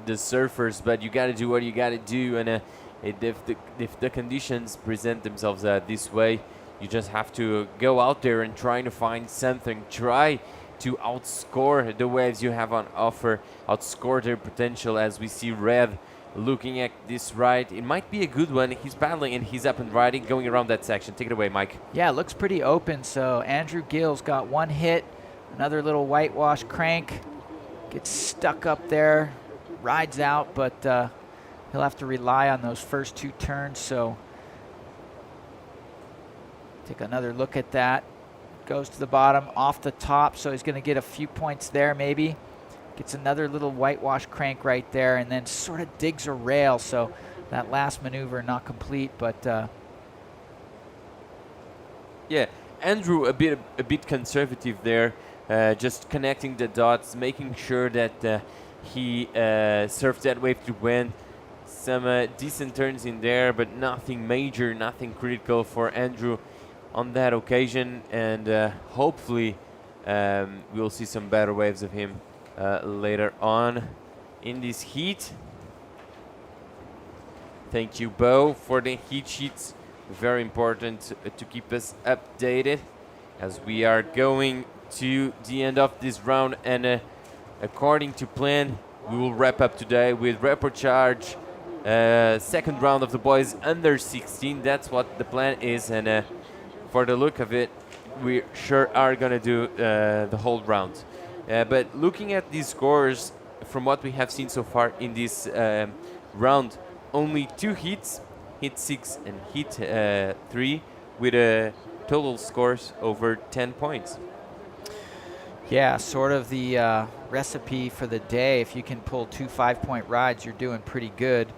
surfers, but you got to do what you got to do. And if the conditions present themselves this way, you just have to go out there and try to find something. Try to outscore the waves you have on offer, outscore their potential, as we see Red looking at this ride. It might be a good one. He's paddling and he's up and riding, going around that section. Take it away, Mike. Yeah, it looks pretty open. So Andrew Gill's got one hit, another little whitewash crank, gets stuck up there, rides out, but he'll have to rely on those first two turns. So take another look at that. Goes to the bottom, off the top, so he's going to get a few points there maybe. Gets another little whitewash crank right there, and then sort of digs a rail. So that last maneuver not complete, but yeah, Andrew a bit conservative there, just connecting the dots, making sure that he surfed that wave to win. Some decent turns in there, but nothing major, nothing critical for Andrew on that occasion, and hopefully we'll see some better waves of him later on in this heat. Thank you, Bo, for the heat sheets. Very important to keep us updated as we are going to the end of this round, and according to plan, we will wrap up today with Repocharge, second round of the boys under 16. That's what the plan is, and for the look of it, we sure are gonna do the whole round. But looking at these scores, from what we have seen so far in this round, only 2 heats, hit 6 and hit 3, with total scores over 10 points. yeah, sort of the recipe for the day. If you can pull 2 5-point rides, you're doing pretty good.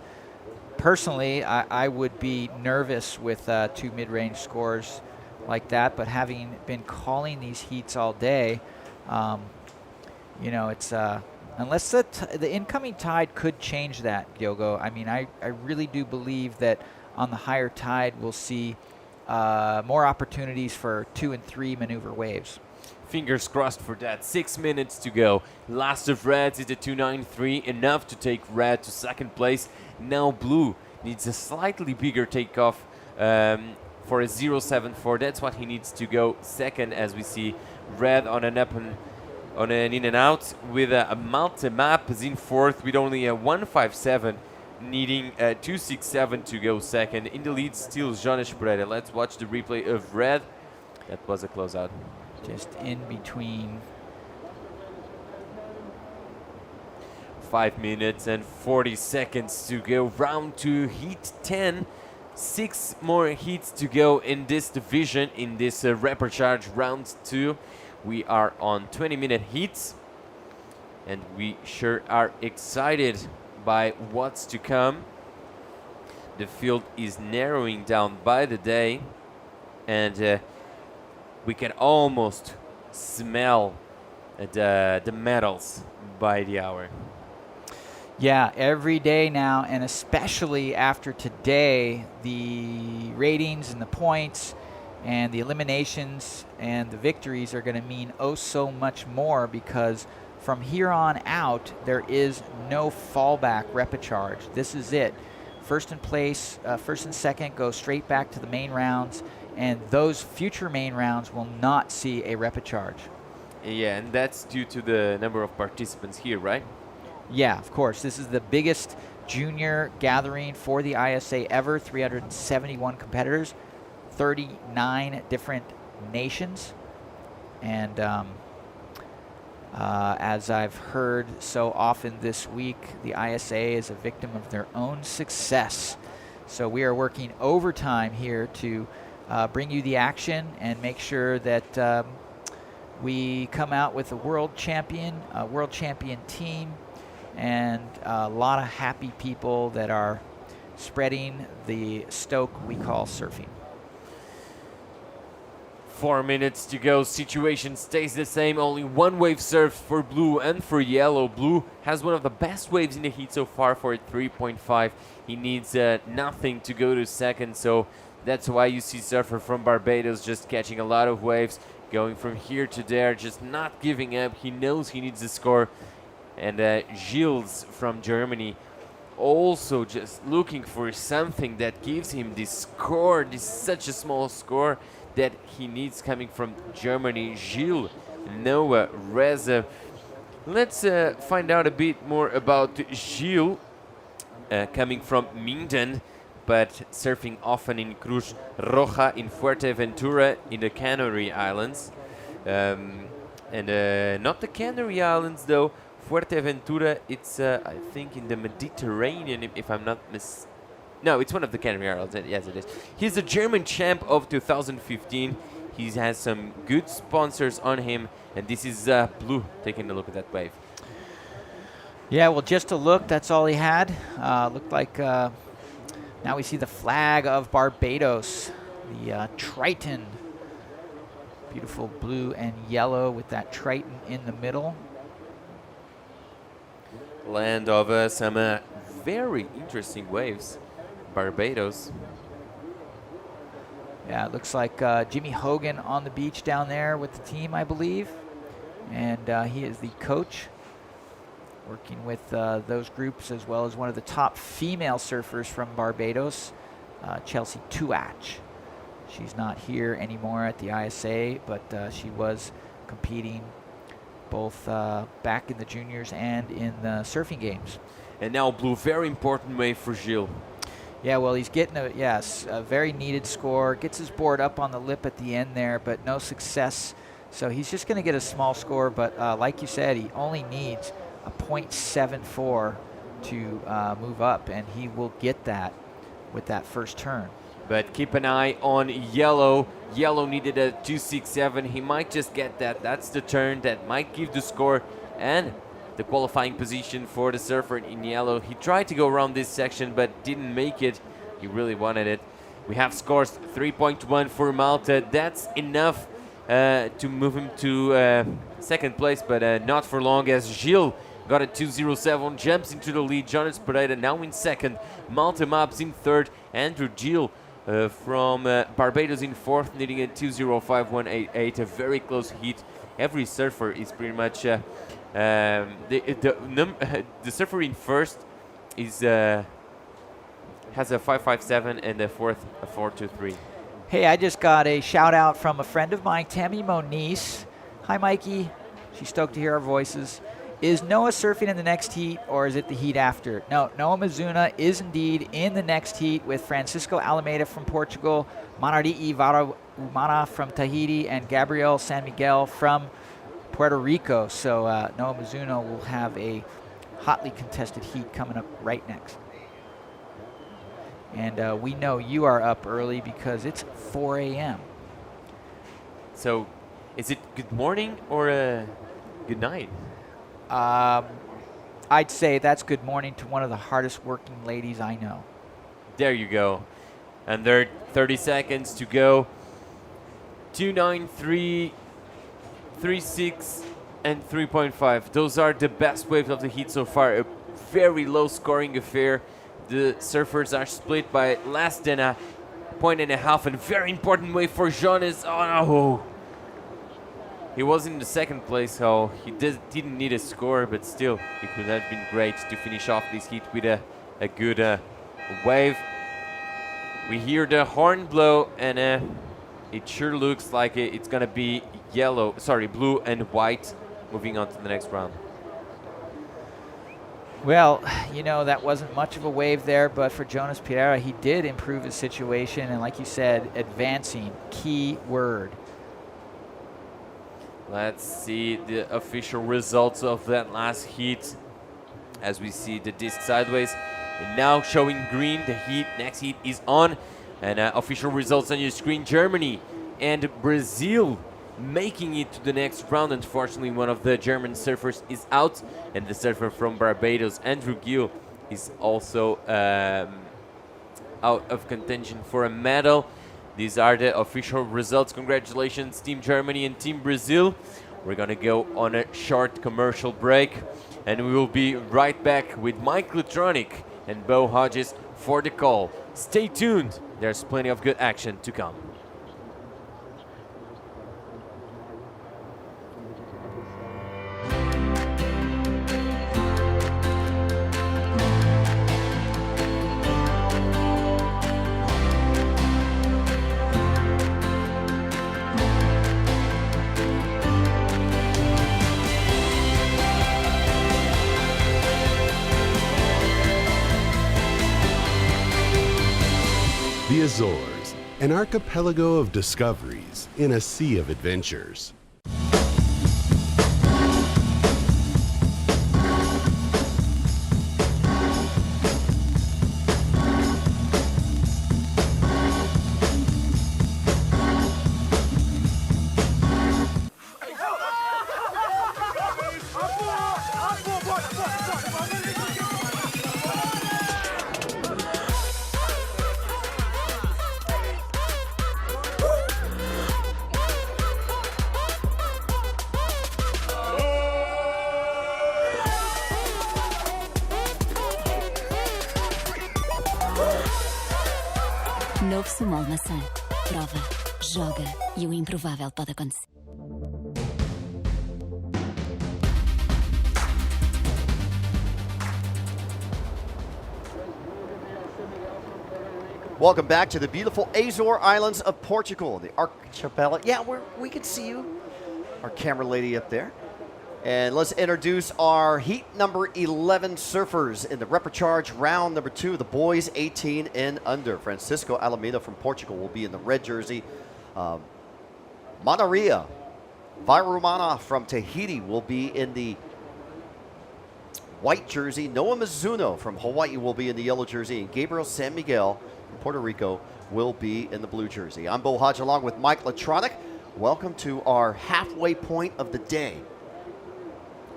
Personally, I would be nervous with 2 mid-range scores like that, but having been calling these heats all day, you know, it's unless the incoming tide could change that, Diogo. I mean, I really do believe that on the higher tide we'll see more opportunities for 2 and 3 maneuver waves. Fingers crossed for that. 6 minutes to go. Last of Reds is a 2.93, enough to take Red to second place. Now Blue needs a slightly bigger takeoff for a 0.74. That's what he needs to go second, as we see Red on an up and on an in and out, with a Malte Map is in fourth with only a 1.57, needing a 2.67 to go second. In the lead still Jonas Pereira. Let's watch the replay of Red. That was a closeout. Just in between. 5 minutes and 40 seconds to go. Round 2, heat 10. 6 more heats to go in this division, in this Repocharge round 2. We are on 20-minute heats, and we sure are excited by what's to come. The field is narrowing down by the day, and we can almost smell the medals by the hour. Yeah, every day now, and especially after today, the ratings and the points and the eliminations and the victories are going to mean oh so much more, because from here on out, there is no fallback Repocharge. This is it. First and second go straight back to the main rounds, and those future main rounds will not see a Repocharge. Yeah, and that's due to the number of participants here, right? Yeah, of course. This is the biggest junior gathering for the ISA ever. 371 competitors, 39 different nations. And as I've heard so often this week, the ISA is a victim of their own success. So we are working overtime here to bring you the action and make sure that We come out with a world champion team, and a lot of happy people that are spreading the stoke we call surfing. 4 minutes to go. Situation stays the same. Only one wave served for blue and for yellow. Blue has one of the best waves in the heat so far for 3.5. He needs nothing to go to second, so that's why you see surfer from Barbados just catching a lot of waves, going from here to there, just not giving up. He knows he needs a score. And Gilles from Germany also just looking for something that gives him this score, this such a small score that he needs coming from Germany. Gilles, Noah, Reza. Let's find out a bit more about Gilles, coming from Minden, but surfing often in Cruz Roja, in Fuerteventura, in the Canary Islands. Not the Canary Islands, though. Fuerteventura, it's, I think, in the Mediterranean, if I'm not No, it's one of the Canary Islands. Yes, it is. He's the German champ of 2015. He has some good sponsors on him, and this is Blue taking a look at that wave. Yeah, well, just a look. That's all he had. Looked like now we see the flag of Barbados, the Triton. Beautiful blue and yellow with that Triton in the middle. Land of some very interesting waves. Barbados. Yeah, it looks like Jimmy Hogan on the beach down there with the team, I believe. And he is the coach, working with those groups, as well as one of the top female surfers from Barbados, Chelsea Tuach. She's not here anymore at the ISA, but she was competing both back in the juniors and in the surfing games. And now Blue, very important wave for Gilles. Yeah, well, he's getting a very needed score. Gets his board up on the lip at the end there, but no success. So he's just going to get a small score, but like you said, he only needs a .74 to move up, and he will get that with that first turn. But keep an eye on Yellow. Yellow needed a 267. He might just get that. That's the turn that might give the score and the qualifying position for the surfer in Yellow. He tried to go around this section but didn't make it. He really wanted it. We have scores 3.1 for Malta. That's enough to move him to second place, but not for long, as Gilles got a 207, jumps into the lead. Jonas Pereira now in second. Malta Maps in third. Andrew Gilles from Barbados in fourth, needing a 205.188. A very close heat. Every surfer is pretty much the surfer in first is has a 557 and the fourth a 423. Hey, I just got a shout out from a friend of mine, Tammy Moniz. Hi, Mikey. She's stoked to hear our voices. Is Noah surfing in the next heat, or is it the heat after? No, Noah Mizuna is indeed in the next heat with Francisco Alameda from Portugal, Manari'i Vara-Umana from Tahiti, and Gabriel San Miguel from Puerto Rico. So Noah Mizuna will have a hotly contested heat coming up right next. And we know you are up early because it's 4 a.m. So is it good morning or good night? I'd say that's good morning to one of the hardest working ladies I know. There you go. And there are 30 seconds to go. 293, 36, and 3.5. Those are the best waves of the heat so far. A very low scoring affair. The surfers are split by less than a point and a half. And very important wave for Jonas. Oh no! He was in the second place, so he didn't need a score, but still, it would have been great to finish off this heat with a good wave. We hear the horn blow, and it sure looks like it's gonna be blue and white, moving on to the next round. Well, you know, that wasn't much of a wave there, but for Jonas Pereira, he did improve his situation, and like you said, advancing, key word. Let's see the official results of that last heat. As we see the disc sideways, and now showing green. The next heat is on, and official results on your screen. Germany and Brazil making it to the next round. Unfortunately, one of the German surfers is out, and the surfer from Barbados, Andrew Gill, is also out of contention for a medal. These are the official results. Congratulations, Team Germany and Team Brazil. We're going to go on a short commercial break, and we will be right back with Mike Lutronic and Bo Hodges for the call. Stay tuned. There's plenty of good action to come. The Azores, an archipelago of discoveries in a sea of adventures. Novo Small Maçã. Prova, joga e o improvável pode acontecer. Welcome back to the beautiful Azore Islands of Portugal, the archipelago. Yeah, we can see you, our camera lady up there. And let's introduce our heat number 11 surfers in the repecharge round number 2, the boys 18 and under. Francisco Alameda from Portugal will be in the red jersey. Manaria Vairumana from Tahiti will be in the white jersey. Noah Mizuno from Hawaii will be in the yellow jersey. And Gabriel San Miguel from Puerto Rico will be in the blue jersey. I'm Bo Hodge along with Mike Latronic. Welcome to our halfway point of the day.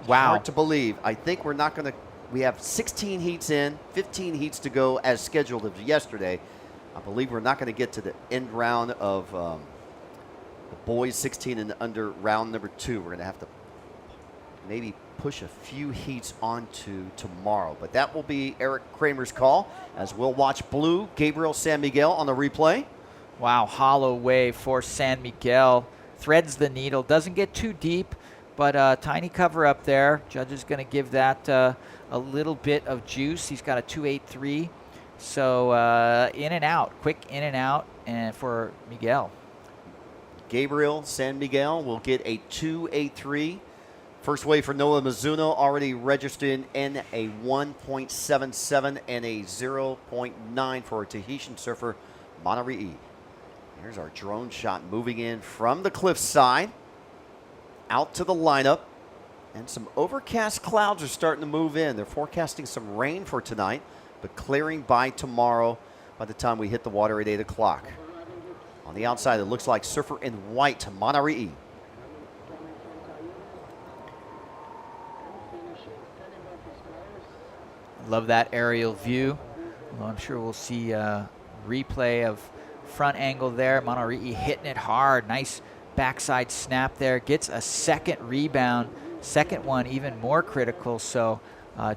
Wow. Hard to believe. I think we're not going to, we have 16 heats in, 15 heats to go as scheduled of yesterday. I believe we're not going to get to the end round of the boys 16 and under round number 2. We're going to have to maybe push a few heats onto tomorrow. But that will be Eric Kramer's call as we'll watch blue Gabriel San Miguel on the replay. Wow, hollow wave for San Miguel. Threads the needle, doesn't get too deep, but tiny cover up there. Judge is going to give that a little bit of juice. He's got a 283. So in and out, quick in and out and for Miguel. Gabriel San Miguel will get a 283. First wave for Noah Mizuno, already registered in a 1.77 and a 0.9 for a Tahitian surfer, Monterey. Here's our drone shot moving in from the cliffside out to the lineup. And some overcast clouds are starting to move in. They're forecasting some rain for tonight, but clearing by tomorrow by the time we hit the water at 8 o'clock. On the outside, it looks like surfer in white, Monterey. Love that aerial view. Well, I'm sure we'll see a replay of front angle there. Monterey hitting it hard. Nice backside snap there. Gets a second rebound. Second one even more critical. So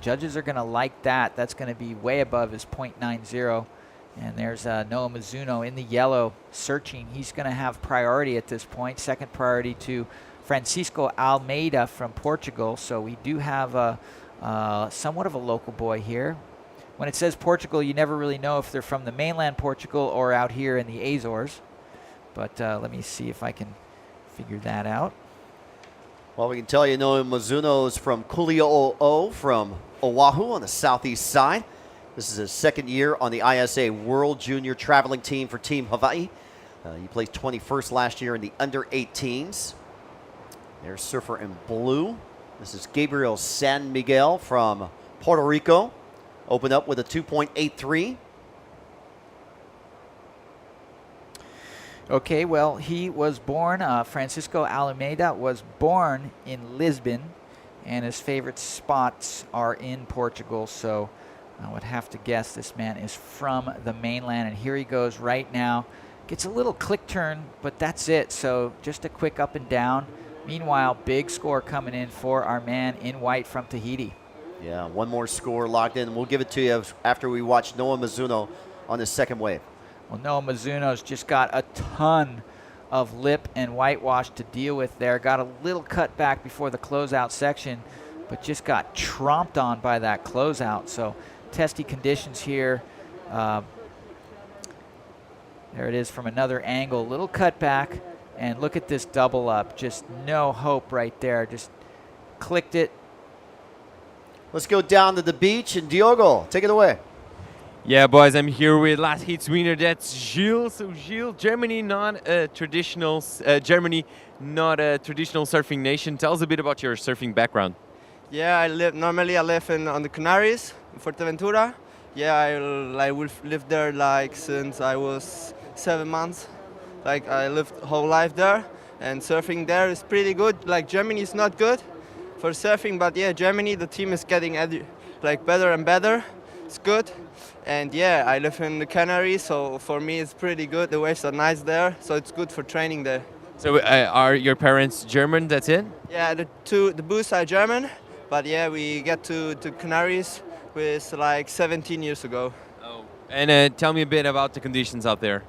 judges are going to like that. That's going to be way above his .90. And there's Noah Mizuno in the yellow searching. He's going to have priority at this point. Second priority to Francisco Almeida from Portugal. So we do have somewhat of a local boy here. When it says Portugal, you never really know if they're from the mainland Portugal or out here in the Azores. But let me see if I can figure that out. Well, we can tell you Noah Mizuno is from Kuli'o'o from Oahu on the southeast side. This is his second year on the ISA World Junior Traveling Team for Team Hawaii. He placed 21st last year in the under-18s. There's surfer in blue. This is Gabriel San Miguel from Puerto Rico. Open up with a 2.83. Okay, well, he was born, Francisco Almeida was born in Lisbon, and his favorite spots are in Portugal, so I would have to guess this man is from the mainland, and here he goes right now. Gets a little click turn, but that's it, so just a quick up and down. Meanwhile, big score coming in for our man in white from Tahiti. Yeah, one more score locked in. We'll give it to you after we watch Noah Mizuno on his second wave. Well, Noah Mizuno's just got a ton of lip and whitewash to deal with there. Got a little cut back before the closeout section, but just got tromped on by that closeout. So testy conditions here. There it is from another angle. Little cut back, and look at this double up. Just no hope right there. Just clicked it. Let's go down to the beach, and Diogo, take it away. Yeah, boys, I'm here with last heat's winner. That's Gilles. So Gilles, Germany not a traditional surfing nation. Tell us a bit about your surfing background. Yeah, normally I live on the Canaries, in Fuerteventura. Yeah, I lived there like since I was 7 months. Like I lived whole life there, and surfing there is pretty good. Like Germany is not good for surfing, but yeah, Germany, the team is getting better and better. It's good. And yeah, I live in the Canaries, so for me it's pretty good. The waves are nice there, so it's good for training there. So are your parents German, that's it? Yeah, the boys are German, but yeah, we get to Canaries with like 17 years ago. Oh. And tell me a bit about the conditions out there.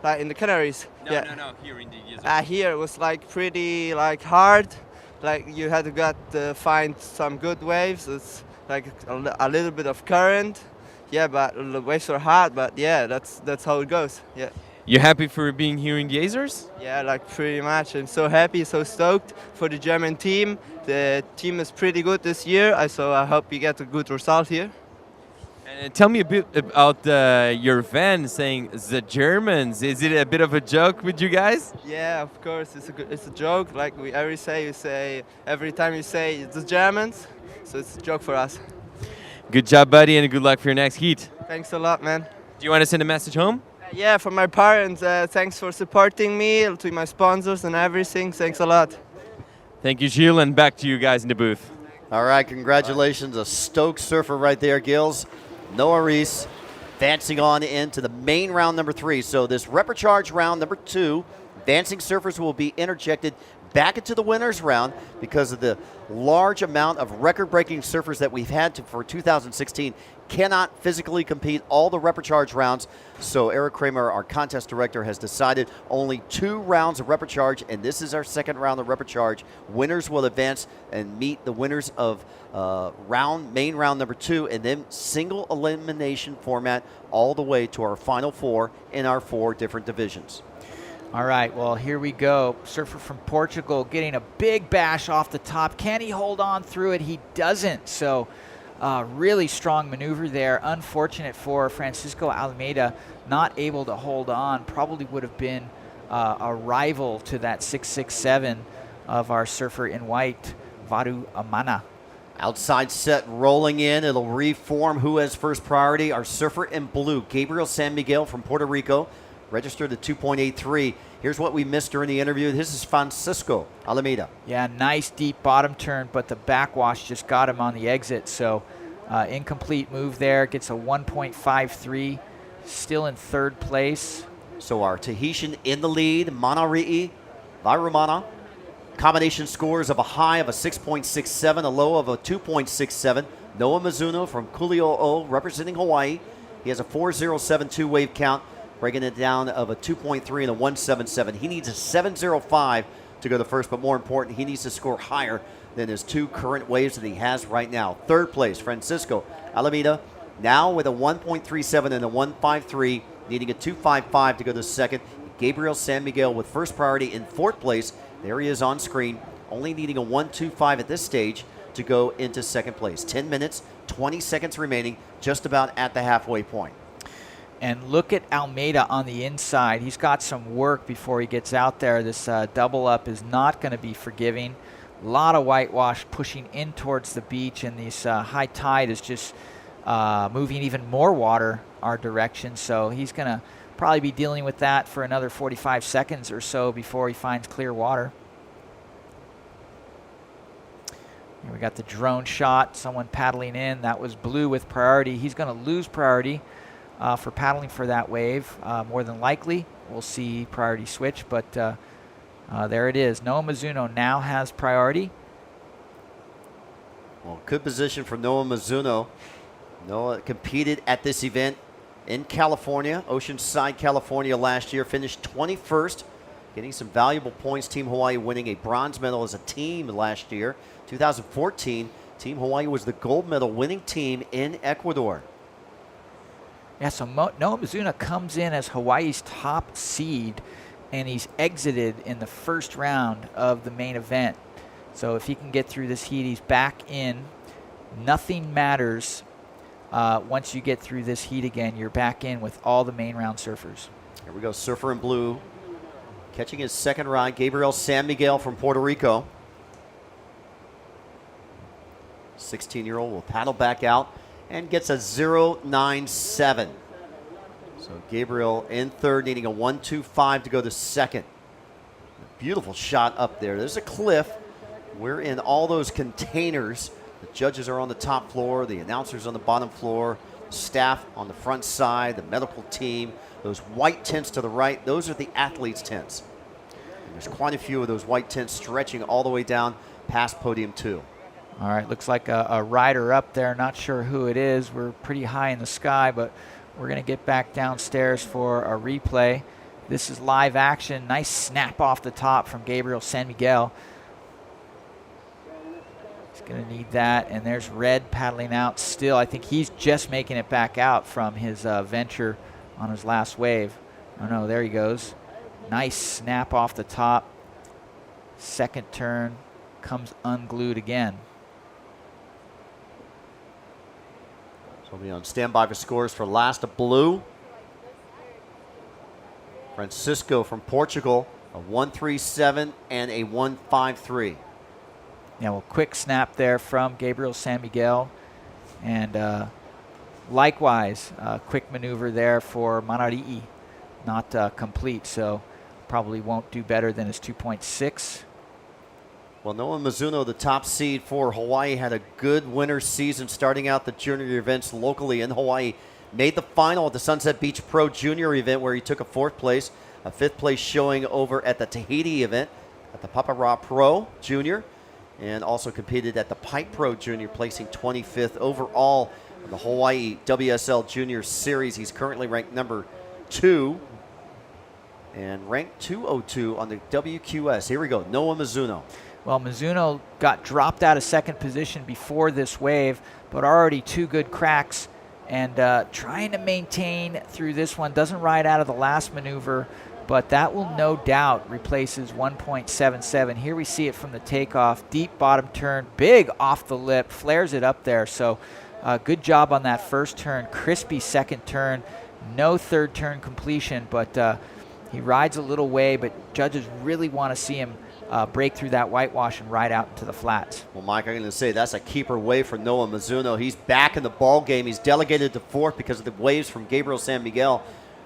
Like in the Canaries? No, yeah. no, here in the here it was like pretty hard. Like you had to find some good waves. It's like a little bit of current. Yeah, but the waves are hard, but yeah, that's how it goes. Yeah. You happy for being here in the Azores? Yeah, like pretty much. I'm so happy, so stoked for the German team. The team is pretty good this year, so I hope we get a good result here. And tell me a bit about your fan saying the Germans. Is it a bit of a joke with you guys? Yeah, of course, it's a joke. Like we every time you say the Germans, so it's a joke for us. Good job, buddy, and good luck for your next heat. Thanks a lot, man. Do you want to send a message home? Yeah, for my parents, thanks for supporting me, to my sponsors and everything. Thanks a lot. Thank you, Gilles, and back to you guys in the booth. All right, congratulations. A stoked surfer right there, Gilles. Noah Reese advancing on into the main round number 3. So this Repercharge round number 2, advancing surfers will be interjected back into the winners round because of the large amount of record-breaking surfers that we've had for 2016 cannot physically compete all the Repercharge rounds. So Eric Kramer, our contest director, has decided only 2 rounds of Repercharge, and this is our second round of Repercharge. Winners will advance and meet the winners of main round number 2, and then single elimination format all the way to our final 4 in our 4 different divisions. All right, well, here we go. Surfer from Portugal getting a big bash off the top. Can he hold on through it? He doesn't. So really strong maneuver there. Unfortunate for Francisco Almeida, not able to hold on. Probably would have been a rival to that 667 of our surfer in white, Varu Amana. Outside set rolling in. It'll reform who has first priority. Our surfer in blue, Gabriel San Miguel from Puerto Rico, registered at 2.83. Here's what we missed during the interview. This is Francisco Alameda. Yeah, nice deep bottom turn, but the backwash just got him on the exit. So incomplete move there. Gets a 1.53. Still in third place. So our Tahitian in the lead, Manari'i Vairumana. Combination scores of a high of a 6.67, a low of a 2.67. Noah Mizuno from Kuli'o'o representing Hawaii. He has a 4.072 wave count, breaking it down of a 2.3 and a 1.77. He needs a 7.05 to go to first, but more important, he needs to score higher than his 2 current waves that he has right now. Third place, Francisco Alameda, now with a 1.37 and a 1.53, needing a 2.55 to go to second. Gabriel San Miguel with first priority in fourth place. There he is on screen, only needing a 1.25 at this stage to go into second place. 10 minutes, 20 seconds remaining, just about at the halfway point. And look at Almeida on the inside. He's got some work before he gets out there. This double up is not going to be forgiving. A lot of whitewash pushing in towards the beach, and this high tide is just moving even more water our direction. So he's going to probably be dealing with that for another 45 seconds or so before he finds clear water. Here we got the drone shot, someone paddling in. That was Blue with priority. He's going to lose priority for paddling for that wave, more than likely. We'll see priority switch, but there it is. Noah Mizuno now has priority. Well, good position for Noah Mizuno. Noah competed at this event in California, Oceanside, California last year, finished 21st, getting some valuable points. Team Hawaii winning a bronze medal as a team last year. 2014, Team Hawaii was the gold medal winning team in Ecuador. Yeah, so Noah Mizuno comes in as Hawaii's top seed, and he's exited in the first round of the main event. So if he can get through this heat, he's back in. Nothing matters once you get through this heat again. You're back in with all the main round surfers. Here we go, surfer in blue. Catching his second ride, Gabriel San Miguel from Puerto Rico. 16-year-old will paddle back out and gets a 0.97. So Gabriel in third, needing a 1.25 to go to second. Beautiful shot up there. There's a cliff. We're in all those containers. The judges are on the top floor, the announcers on the bottom floor, staff on the front side, the medical team. Those white tents to the right, those are the athletes' tents. And there's quite a few of those white tents stretching all the way down past podium 2. All right, looks like a rider up there. Not sure who it is. We're pretty high in the sky, but we're going to get back downstairs for a replay. This is live action. Nice snap off the top from Gabriel San Miguel. He's going to need that. And there's Red paddling out still. I think he's just making it back out from his venture on his last wave. Oh, no, there he goes. Nice snap off the top. Second turn comes unglued again. So we'll be on standby for scores for last of blue. Francisco from Portugal, a 1.37 and a 1.53. Yeah, well, quick snap there from Gabriel San Miguel. And likewise, quick maneuver there for Manari'i. Not complete, so probably won't do better than his 2.6. Well, Noah Mizuno, the top seed for Hawaii, had a good winter season starting out the junior events locally in Hawaii. Made the final at the Sunset Beach Pro Junior event where he took a 4th place, a 5th place showing over at the Tahiti event at the Papara Pro Junior, and also competed at the Pipe Pro Junior, placing 25th overall in the Hawaii WSL Junior Series. He's currently ranked number 2 and ranked 202 on the WQS. Here we go, Noah Mizuno. Well, Mizuno got dropped out of second position before this wave, but already 2 good cracks and trying to maintain through this one. Doesn't ride out of the last maneuver, but that will no doubt replace his 1.77. Here we see it from the takeoff. Deep bottom turn, big off the lip, flares it up there. So good job on that first turn. Crispy second turn, no third turn completion, but he rides a little way, but judges really want to see him break through that whitewash and ride out into the flats. Well, Mike, I'm going to say that's a keeper wave for Noah Mizuno. He's back in the ball game. He's delegated to 4th because of the waves from Gabriel San Miguel,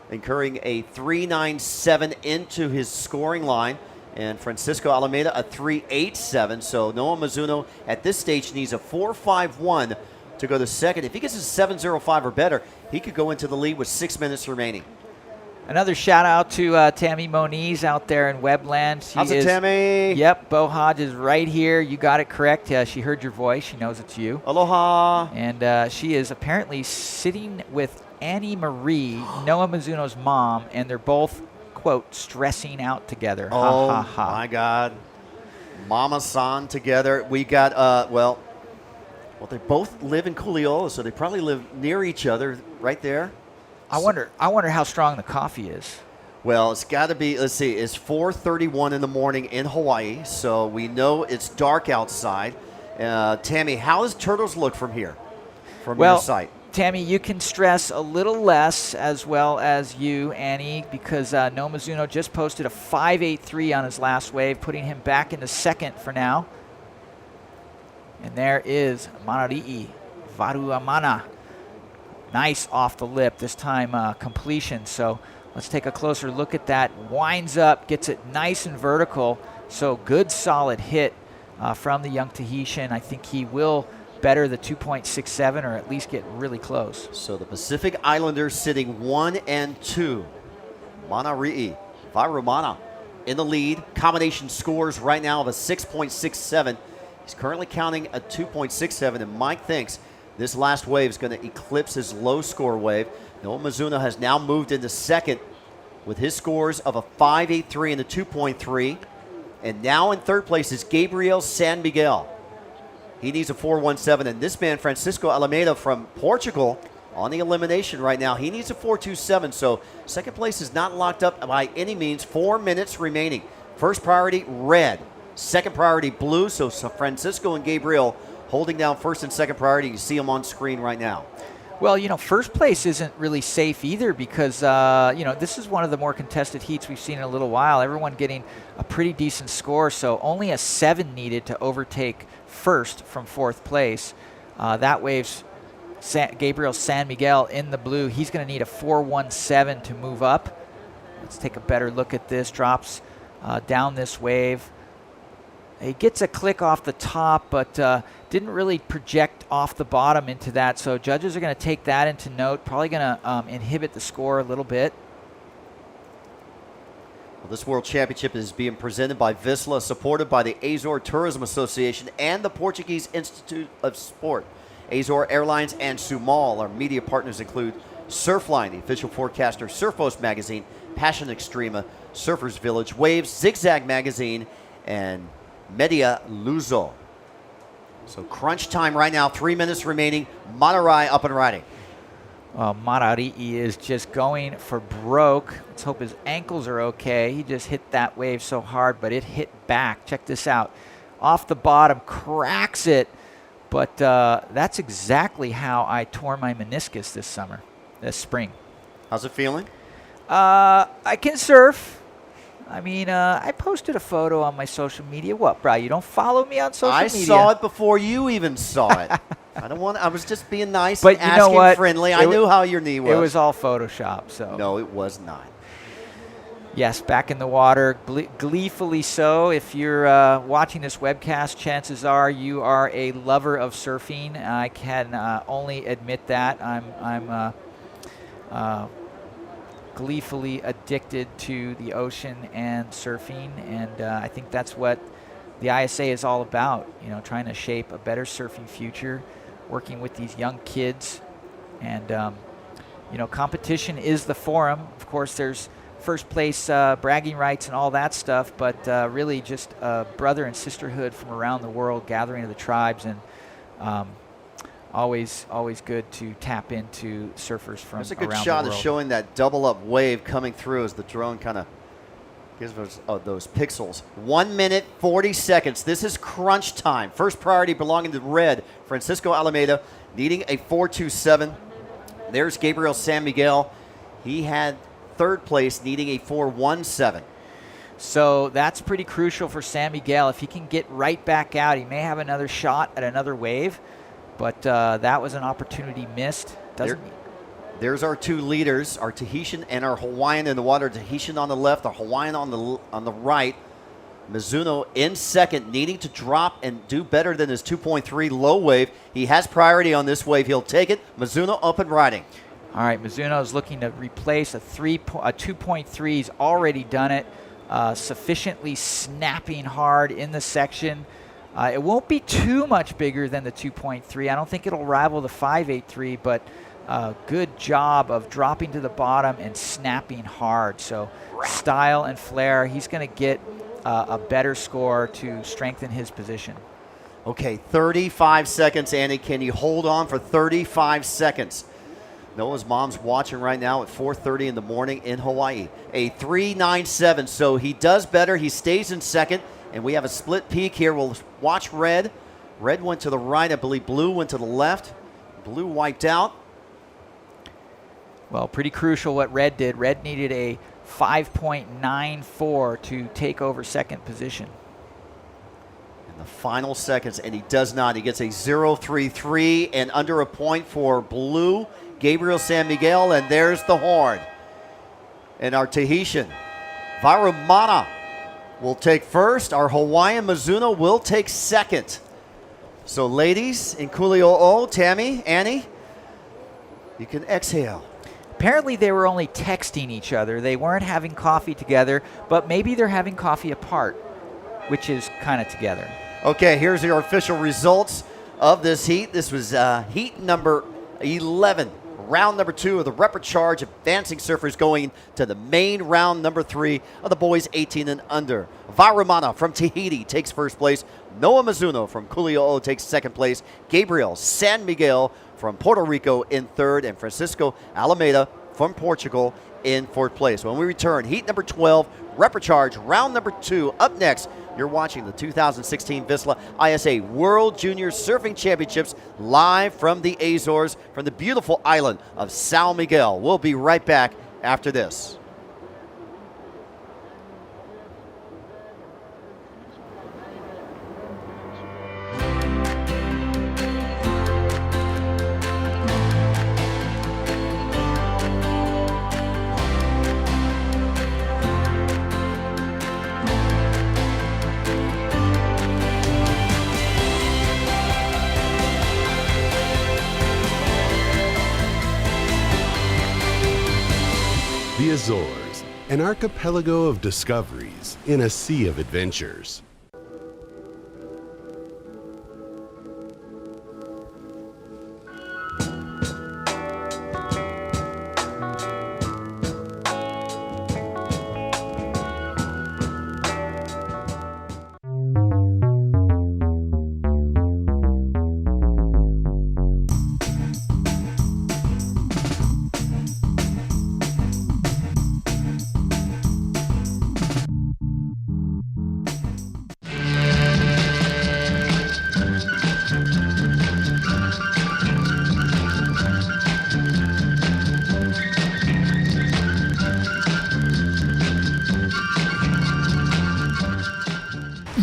incurring a 3.97 into his scoring line, and Francisco Alameda a 3.87. So Noah Mizuno at this stage needs a 4.51 to go to second. If he gets a 7.05 or better, he could go into the lead with 6 minutes remaining. Another shout out to Tammy Moniz out there in Webland. How's it, Tammy? Yep, Bo Hodge is right here. You got it correct. She heard your voice. She knows it's you. Aloha. And she is apparently sitting with Annie Marie, Noah Mizuno's mom, and they're both, quote, stressing out together. Oh, ha, ha, ha. My God. Mama-san together. We got, well, they both live in Kuleola, so they probably live near each other right there. I wonder how strong the coffee is. Well, it's got to be, let's see, it's 4:31 in the morning in Hawaii, so we know it's dark outside. Tammy, how does Turtles look from here, from your site? Tammy, you can stress a little less, as well as you, Annie, because Noah Mizuno just posted a 5.83 on his last wave, putting him back into second for now. And there is Manari'i Varuamana. Nice off the lip, this time completion. So Let's take a closer look at that. Winds up, gets it nice and vertical. So good solid hit from the young Tahitian. I think he will better the 2.67 or at least get really close. So the Pacific Islanders sitting 1 and 2. Manari'i, Vairumana in the lead. Combination scores right now of a 6.67. He's currently counting a 2.67, and Mike thinks this last wave is going to eclipse his low score wave. Noah Mizuno has now moved into second with his scores of a 5.83 and a 2.3. And now in third place is Gabriel San Miguel. He needs a 4.17, and this man, Francisco Alameda from Portugal, on the elimination right now, he needs a 4.27, so second place is not locked up by any means. 4 minutes remaining. First priority, red. Second priority, blue, so Francisco and Gabriel holding down first and second priority. You see them on screen right now. Well, you know, first place isn't really safe either because, you know, this is one of the more contested heats we've seen in a little while. Everyone getting a pretty decent score, so only a 7 needed to overtake first from fourth place. That waves Gabriel San Miguel in the blue. He's going to need a 4.17 to move up. Let's take a better look at this. Drops down this wave. He gets a click off the top, but didn't really project off the bottom into that. So judges are going to take that into note. Probably going to inhibit the score a little bit. Well, this World Championship is being presented by VISSLA, supported by the Azor Tourism Association and the Portuguese Institute of Sport. Azor Airlines and Sumal. Our media partners include Surfline, the official forecaster, Surfos Magazine, Passion Extrema, Surfers Village, Waves, Zigzag Magazine, and Media Luso. So crunch time right now, 3 minutes remaining. Manarai up and riding. Marari'i is just going for broke. Let's hope his ankles are okay. He just hit that wave so hard, but it hit back. Check this out. Off the bottom, cracks it. But that's exactly how I tore my meniscus this spring. How's it feeling? I can surf. I mean, I posted a photo on my social media. What, bro? You don't follow me on social media? I saw it before you even saw it. I was just being nice but and you know asking what? friendly. I knew how your knee was. It was all Photoshop, so. No, it was not. Yes, back in the water, gleefully so. If you're watching this webcast, chances are you are a lover of surfing. I can only admit that. I'm gleefully addicted to the ocean and surfing, and I think that's what the ISA is all about, you know, trying to shape a better surfing future, working with these young kids. And, you know, competition is the forum. Of course, there's first place bragging rights and all that stuff, but really just brother and sisterhood from around the world, gathering of the tribes, and always good to tap into surfers from around the world. That's a good shot of showing that double up wave coming through as the drone kind of gives those pixels. 1 minute, 40 seconds. This is crunch time. First priority belonging to red. Francisco Alameda needing a 4.27. There's Gabriel San Miguel. He had third place needing a 4.17. So that's pretty crucial for San Miguel. If he can get right back out, he may have another shot at another wave. But that was an opportunity missed. There's our two leaders, our Tahitian and our Hawaiian in the water. Tahitian on the left, our Hawaiian on the right. Mizuno in second, needing to drop and do better than his 2.3 low wave. He has priority on this wave. He'll take it. Mizuno up and riding. All right, Mizuno is looking to replace a 2.3. He's already done it. Sufficiently snapping hard in the section. It won't be too much bigger than the 2.3. I don't think it'll rival the 5.83, but good job of dropping to the bottom and snapping hard. So style and flair, he's going to get a better score to strengthen his position. Okay, 35 seconds, Annie. Can you hold on for 35 seconds? Noah's mom's watching right now at 4:30 in the morning in Hawaii. A 3.97, so he does better. He stays in second, and we have a split peak here. We'll watch red. Red went to the right. I believe blue went to the left. Blue wiped out. Well, pretty crucial what red did. Red needed a 5.94 to take over second position. In the final seconds, and he does not. He gets a 0.33 and under a point for blue. Gabriel San Miguel, and there's the horn. And our Tahitian, Varumana, will take first. Our Hawaiian Mizuno will take second. So ladies in Kuli'o'o, Tammy, Annie, you can exhale. Apparently they were only texting each other. They weren't having coffee together, but maybe they're having coffee apart, which is kind of together. Okay, here's your official results of this heat. This was heat number 11. Round number 2 of the Reprecharge advancing surfers going to the main round number 3 of the boys 18 and under. Varumana from Tahiti takes first place. Noah Mizuno from Kuli'o'o takes second place. Gabriel San Miguel from Puerto Rico in third. And Francisco Alameda from Portugal in fourth place. When we return, heat number 12, Reprecharge, round number 2. Up next, you're watching the 2016 VISSLA ISA World Junior Surfing Championships live from the Azores, from the beautiful island of São Miguel. We'll be right back after this. The Azores, an archipelago of discoveries in a sea of adventures.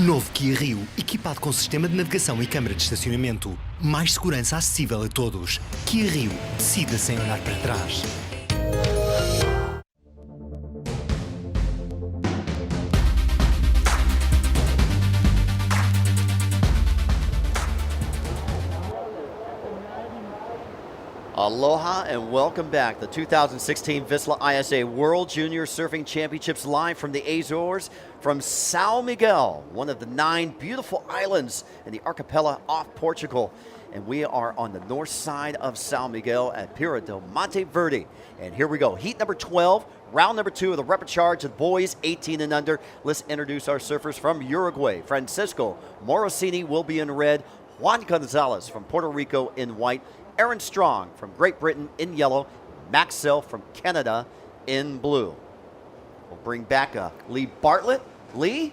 Novo Kia Rio, equipado com sistema de navegação e câmara de estacionamento. Mais segurança acessível a todos. Kia Rio, decida sem olhar para trás. Aloha and welcome back. The 2016 VISSLA ISA World Junior Surfing Championships live from the Azores, from São Miguel, one of the 9 beautiful islands in the archipelago off Portugal. And we are on the north side of São Miguel at Pira del Monte Verde. And here we go. Heat number 12, round number 2 of the Reprecharge of boys 18 and under. Let's introduce our surfers from Uruguay. Francisco Morosini will be in red. Juan Gonzalez from Puerto Rico in white. Aaron Strong from Great Britain in yellow. Max Self from Canada in blue. We'll bring back Lee Bartlett. Lee,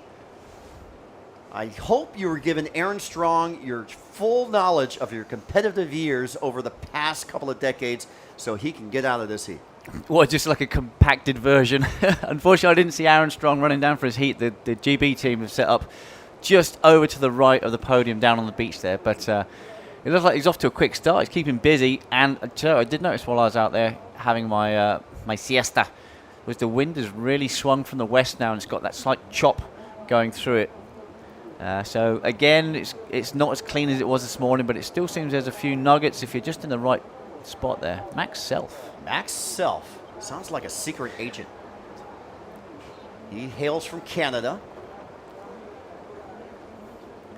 I hope you were giving Aaron Strong your full knowledge of your competitive years over the past couple of decades so he can get out of this heat. Well, just like a compacted version. Unfortunately, I didn't see Aaron Strong running down for his heat. The GB team have set up just over to the right of the podium down on the beach there. But it looks like he's off to a quick start. He's keeping busy. And I did notice while I was out there having my my siesta, was the wind has really swung from the west now, and it's got that slight chop going through it. So again, it's not as clean as it was this morning, but it still seems there's a few nuggets if you're just in the right spot there. Max Self. Max Self. Sounds like a secret agent. He hails from Canada.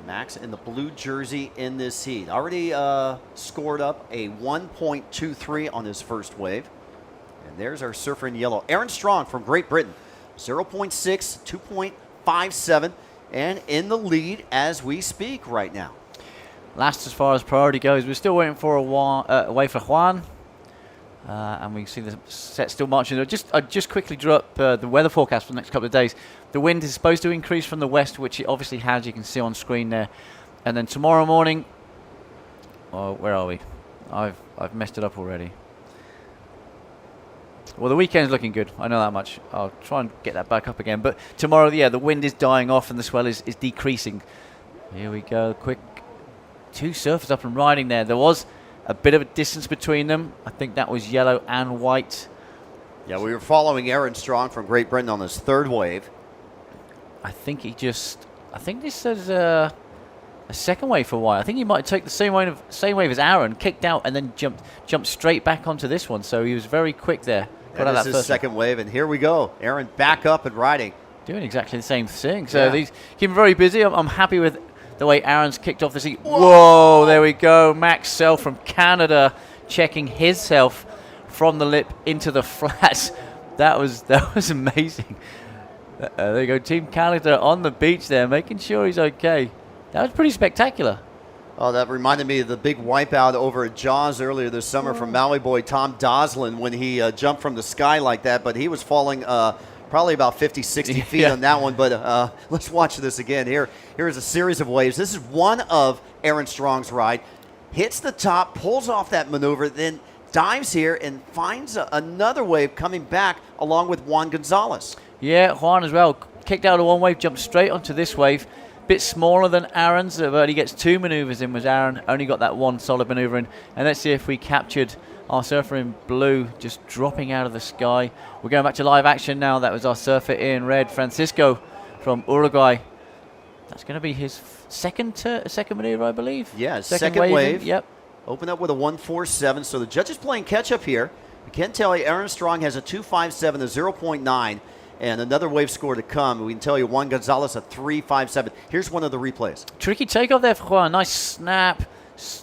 Max in the blue jersey in this heat. Already scored up a 1.23 on his first wave. And there's our surfer in yellow. Aaron Strong from Great Britain. 0.6, 2.57, and in the lead as we speak right now. Last as far as priority goes, we're still waiting for a wave for Juan. And we can see the set still marching. I just quickly drew up the weather forecast for the next couple of days. The wind is supposed to increase from the west, which it obviously has. You can see on screen there. And then tomorrow morning, where are we? I've messed it up already. Well, the weekend's looking good. I know that much. I'll try and get that back up again. But tomorrow, yeah, the wind is dying off and the swell is decreasing. Here we go. Quick. 2 surfers up and riding there. There was a bit of a distance between them. I think that was yellow and white Yeah, we were following Aaron Strong from Great Britain on his third wave. I think this is a second wave for a while. I think he might take the same wave as Aaron, kicked out, and then jumped straight back onto this one. So he was very quick there. That is his second wave, and here we go. Aaron back up and riding. Doing exactly the same thing. So these keep him very busy. I'm happy with the way Aaron's kicked off the seat. Whoa, there we go. Max Self from Canada checking his self from the lip into the flats. That was amazing. There you go, Team Canada on the beach there, making sure he's okay. That was pretty spectacular. Oh, that reminded me of the big wipeout over at Jaws earlier this summer from Maui boy Tom Doslin when he jumped from the sky like that, but he was falling probably about 50, 60 feet on that one. But let's watch this again. Here is a series of waves. This is one of Aaron Strong's ride. Hits the top, pulls off that maneuver, then dives here and finds another wave coming back along with Juan Gonzalez. Yeah, Juan as well. Kicked out of one wave, jumped straight onto this wave. Bit smaller than Aaron's, but he gets two maneuvers in, whereas Aaron only got that one solid maneuver in. And let's see if we captured our surfer in blue just dropping out of the sky. We're going back to live action now. That was our surfer in red, Francisco from Uruguay. That's going to be his second maneuver, I believe. Yeah, second wave. Yep. Open up with a 147. So the judge is playing catch up here. I can tell you Aaron Strong has a 2.57, a 0.9. And another wave score to come. We can tell you Juan Gonzalez a 3.57. Here's one of the replays. Tricky takeoff there for Juan. Nice snap.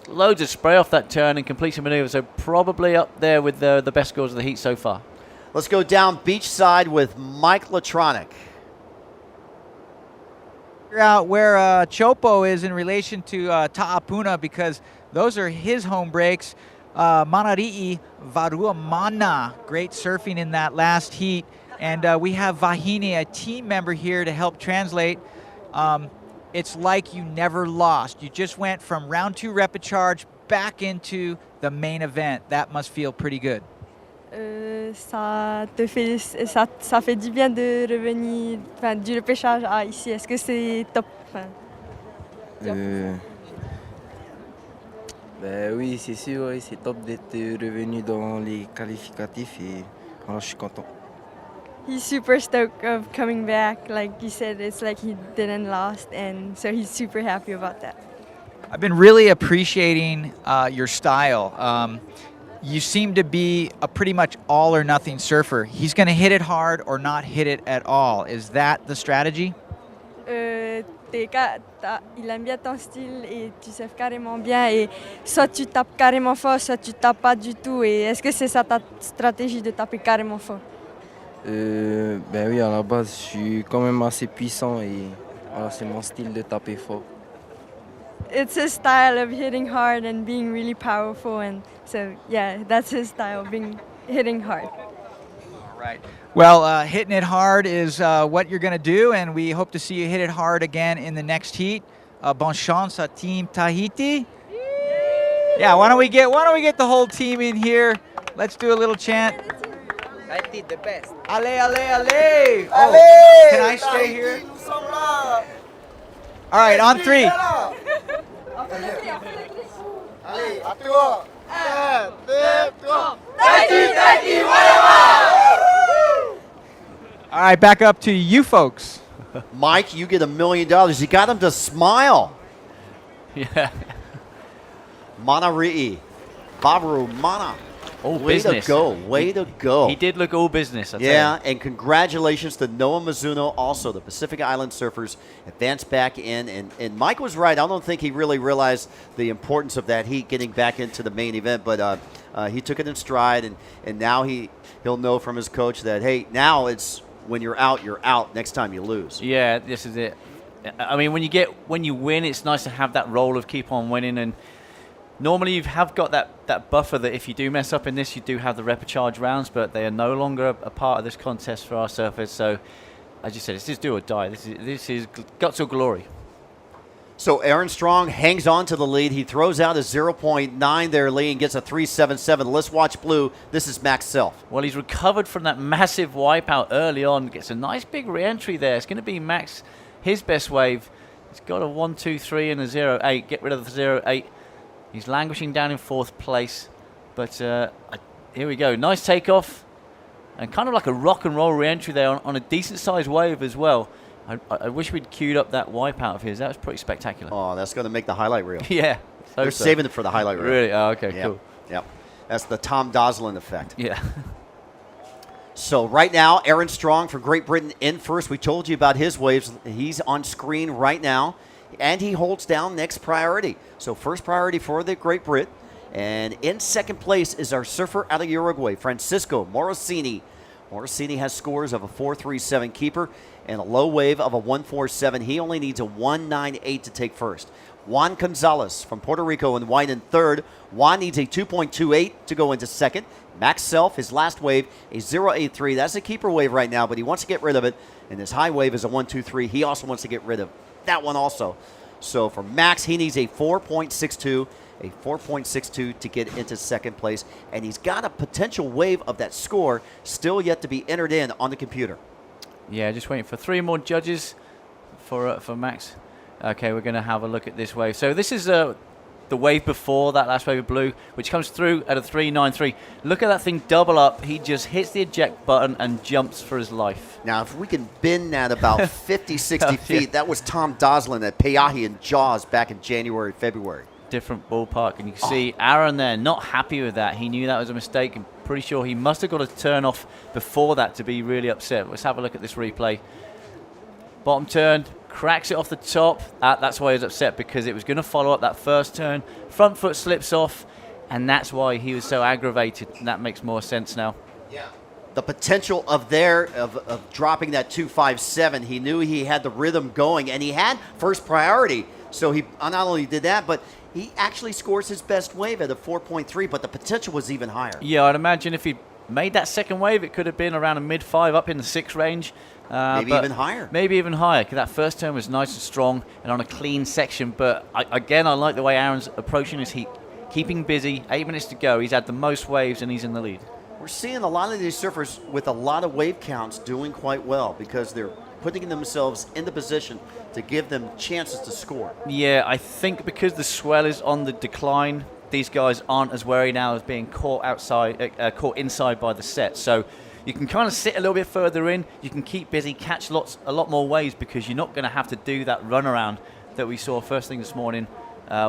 Loads of spray off that turn and completes a maneuver. So probably up there with the best scores of the heat so far. Let's go down beach side with Mike Latronic. Figure out where Chopo is in relation to Ta'apuna, because those are his home breaks. Manari'i Varuamana, great surfing in that last heat. And we have Vahini, a team member here to help translate. It's like you never lost. You just went from round 2 repechage back into the main event. That must feel pretty good. Ça fait du bien de revenir du repêchage à ici. Est-ce que c'est top? Oui, c'est sûr, oui, c'est top d'être revenu dans les qualificatifs et alors je suis content. He's super stoked of coming back. Like you said, it's like he didn't lost, and so he's super happy about that. I've been really appreciating your style. You seem to be a pretty much all or nothing surfer. He's going to hit it hard or not hit it at all. Is that the strategy? Il aime bien ton style et tu surfes carrément bien. Et soit tu tapes carrément fort, soit tu tapes pas du tout. Et est-ce que c'est ça ta stratégie de taper carrément fort? Ben oui, à la base, je suis quand même assez puissant et voilà, c'est mon style de taper fort. It's his style of hitting hard and being really powerful, and so yeah, that's his style, hitting hard. All right. Well, hitting it hard is what you're going to do, and we hope to see you hit it hard again in the next heat. Bon chance à Team Tahiti. Yeah, why don't we get the whole team in here? Let's do a little chant. I did the best. Allez, allez, allez! Oh, can I stay here? All right, on 3. All right, back up to you folks. Mike, you get $1 million. You got him to smile. Yeah. Manari'i. Babaru Mana. All Way business. to go. Way to go. He did look all business, I tell Yeah, you. and congratulations to Noah Mizuno. Also, the Pacific Island Surfers advanced back in. And Mike was right. I don't think he really realized the importance of that heat getting back into the main event. But he took it in stride. And now he'll know from his coach that, hey, now it's when you're out next time you lose. Yeah, this is it. I mean, when you win, it's nice to have that role of keep on winning. And normally you have got that buffer that if you do mess up in this, you do have the repechage rounds, but they are no longer a part of this contest for our surfers. So, as you said, it's just do or die. This is guts or glory. So Aaron Strong hangs on to the lead. He throws out a 0.9 there, Lee, and gets a 3.77. Let's watch blue. This is Max Self. Well, he's recovered from that massive wipeout early on. Gets a nice big re-entry there. It's going to be Max, his best wave. He's got a 1.23 and a 0.8. Get rid of the 0.8. He's languishing down in 4th place. But here we go. Nice takeoff. and kind of like a rock and roll re-entry there on a decent sized wave as well. I wish we'd queued up that wipeout of his. That was pretty spectacular. Oh, that's going to make the highlight reel. Yeah. They're saving it for the highlight reel. Really? Oh, okay, yep. cool. Yep. That's the Tom Doslin effect. Yeah. So right now, Aaron Strong from Great Britain in first. We told you about his waves. He's on screen right now, and he holds down next priority. So first priority for the Great Brit. And in second place is our surfer out of Uruguay, Francisco Morosini. Morosini has scores of a 4.37 keeper and a low wave of a 1.47. He only needs a 1.98 to take first. Juan Gonzalez from Puerto Rico in white in third. Juan needs a 2.28 to go into second. Max Self, his last wave, a 0.83. That's a keeper wave right now, but he wants to get rid of it. And his high wave is a 1.23. He also wants to get rid of that one also. So for Max, he needs a 4.62. A 4.62 to get into second place. And he's got a potential wave of that score still yet to be entered in on the computer. Yeah, just waiting for 3 more judges for Max. Okay, we're going to have a look at this wave. So this is the wave before that last wave of blue, which comes through at a 3.93. Look at that thing double up. He just hits the eject button and jumps for his life. Now, if we can bend that about 50, 60 feet, that was Tom Doslin at Peahi and Jaws back in January, February. Different ballpark, and you can see Aaron there not happy with that. He knew that was a mistake. I'm pretty sure he must have got a turn off before that to be really upset. Let's have a look at this replay. Bottom turn, cracks it off the top. That's why he was upset, because it was going to follow up that first turn. Front foot slips off, and that's why he was so aggravated. And that makes more sense now. Yeah. The potential of dropping that 2.57, he knew he had the rhythm going, and he had first priority. So he not only did that, but he actually scores his best wave at a 4.3, but the potential was even higher. Yeah, I'd imagine if he made that second wave, it could have been around a mid-5 up in the 6 range. Maybe even higher. Maybe even higher, because that first turn was nice and strong and on a clean section. But again, I like the way Aaron's approaching his heat, keeping busy. 8 minutes to go. He's had the most waves, and he's in the lead. We're seeing a lot of these surfers with a lot of wave counts doing quite well because they're putting themselves in the position to give them chances to score. Yeah, I think because the swell is on the decline, these guys aren't as wary now as being caught inside by the set. So you can kind of sit a little bit further in. You can keep busy, catch a lot more waves, because you're not going to have to do that runaround that we saw first thing this morning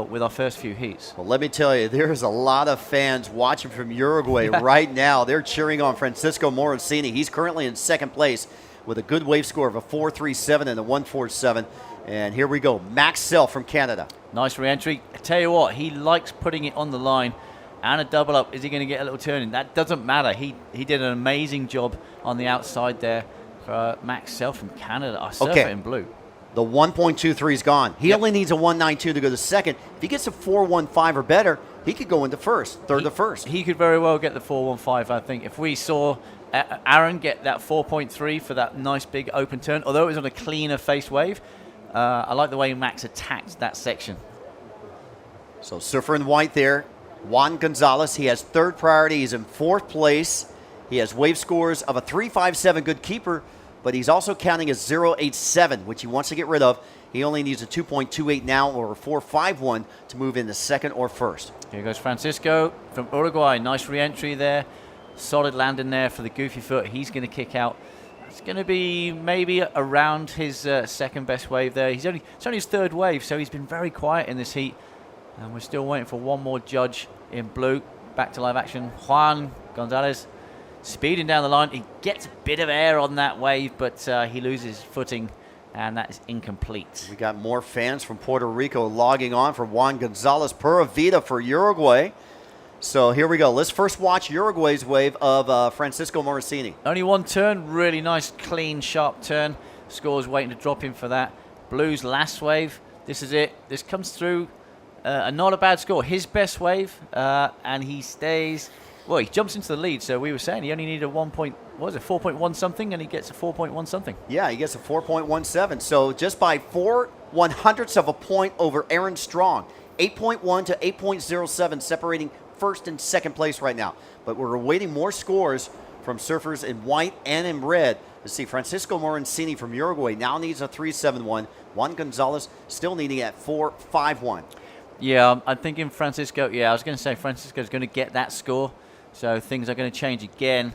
with our first few heats. Well, let me tell you, there's a lot of fans watching from Uruguay right now. They're cheering on Francisco Morosini. He's currently in second place with a good wave score of a 4.37 and a 1.47. And here we go, Max Self from Canada. Nice re-entry. I tell you what, he likes putting it on the line. And a double up. Is he going to get a little turn in? That doesn't matter. He did an amazing job on the outside there for Max Self from Canada. I surf it in blue. The 1.23 is gone. He only needs a 1.92 to go to second. If he gets a 4.15 or better, he could go into first, third to first. He could very well get the 4.15, I think. If we saw Aaron get that 4.3 for that nice big open turn, although it was on a cleaner face wave, I like the way Max attacked that section. So surfer in white there, Juan Gonzalez. He has third priority. He's in fourth place. He has wave scores of a 3.57, good keeper, but he's also counting a 0.87, which he wants to get rid of. He only needs a 2.28 now or a 4.51 to move into second or first. Here goes Francisco from Uruguay. Nice re-entry there. Solid landing there for the goofy foot. He's going to kick out. It's going to be maybe around his second best wave there. It's only his third wave, so he's been very quiet in this heat. And we're still waiting for one more judge in blue. Back to live action. Juan Gonzalez speeding down the line. He gets a bit of air on that wave, but he loses footing, and that is incomplete. We got more fans from Puerto Rico logging on for Juan Gonzalez. Pura Vida for Uruguay. So here we go. Let's first watch Uruguay's wave of Francisco Morosini. Only one turn. Really nice, clean, sharp turn. Score's waiting to drop in for that. Blue's last wave. This is it. This comes through. Not a bad score. His best wave, and he stays. Well, he jumps into the lead. So we were saying he only needed 4.1 something, and he gets a 4.1 something. Yeah, he gets a 4.17. So just by 4/100ths of a point over Aaron Strong, 8.1 to 8.07, separating first and second place right now. But we're awaiting more scores from surfers in white and in red. Let's see, Francisco Morosini from Uruguay now needs a 3.71. Juan Gonzalez still needing at 4.51. Yeah, I'm thinking Francisco. Yeah, I was going to say Francisco's going to get that score. So things are going to change again.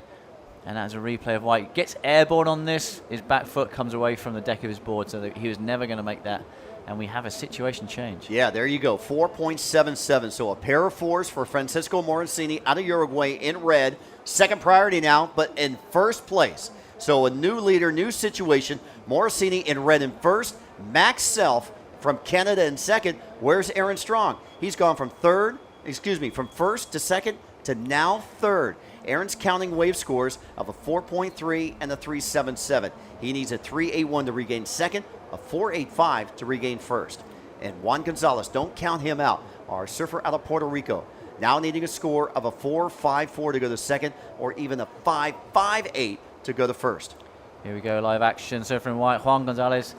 And that's a replay of White. Gets airborne on this. His back foot comes away from the deck of his board, so that he was never going to make that. And we have a situation change. Yeah, there you go. 4.77. So a pair of fours for Francisco Morosini out of Uruguay in red. Second priority now, but in first place. So a new leader, new situation. Morosini in red in first. Max Self from Canada in second. Where's Aaron Strong? He's gone from from first to second to now third. Aaron's counting wave scores of a 4.3 and a 3.77. He needs a 3.81 to regain second, a 4.85 to regain first. And Juan Gonzalez, don't count him out, our surfer out of Puerto Rico, now needing a score of a 4.54 to go to second, or even a 5.58 to go to first. Here we go, live action. Surfer in white, Juan Gonzalez,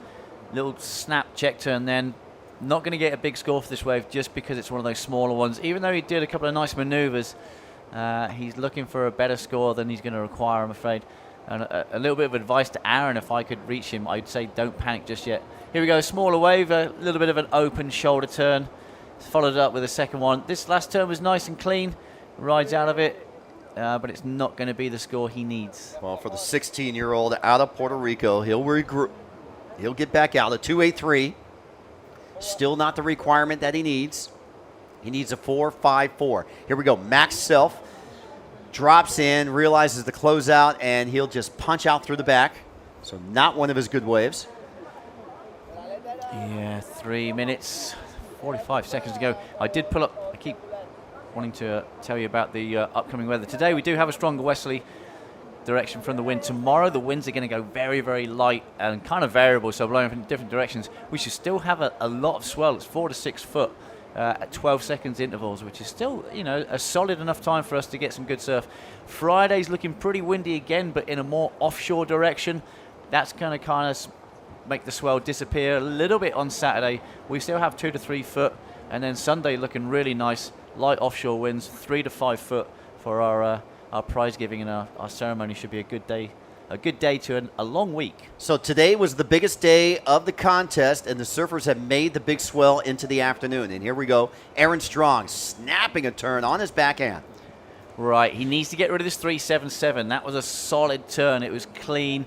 little snap check turn then. Not going to get a big score for this wave just because it's one of those smaller ones. Even though he did a couple of nice maneuvers, he's looking for a better score than he's going to require, I'm afraid. And a little bit of advice to Aaron, if I could reach him, I'd say don't panic just yet. Here we go, smaller wave, a little bit of an open shoulder turn. Followed up with a second one. This last turn was nice and clean. Rides out of it, but it's not going to be the score he needs. Well, for the 16-year-old out of Puerto Rico, he'll regroup. He'll get back out, a 2.83. Still not the requirement that he needs. He needs a 4.54. Here we go. Max Self drops in, realizes the closeout, and he'll just punch out through the back. So not one of his good waves. Yeah, 3 minutes, 45 seconds to go. I did pull up. I keep wanting to tell you about the upcoming weather. Today we do have a stronger westerly direction from the wind. Tomorrow the winds are going to go very, very light and kind of variable, so blowing from different directions. We should still have a lot of swell. It's 4 to 6 foot at 12 seconds intervals, which is still, you know, a solid enough time for us to get some good surf. Friday's looking pretty windy again, but in a more offshore direction. That's going to kind of make the swell disappear a little bit on Saturday. We still have 2 to 3 foot, and then Sunday looking really nice, light offshore winds, 3 to 5 foot for our prize giving, and our ceremony should be a good day to a long week. So today was the biggest day of the contest, and the surfers have made the big swell into the afternoon. And here we go, Aaron Strong snapping a turn on his backhand. Right, he needs to get rid of this 3.77. That was a solid turn. It was clean.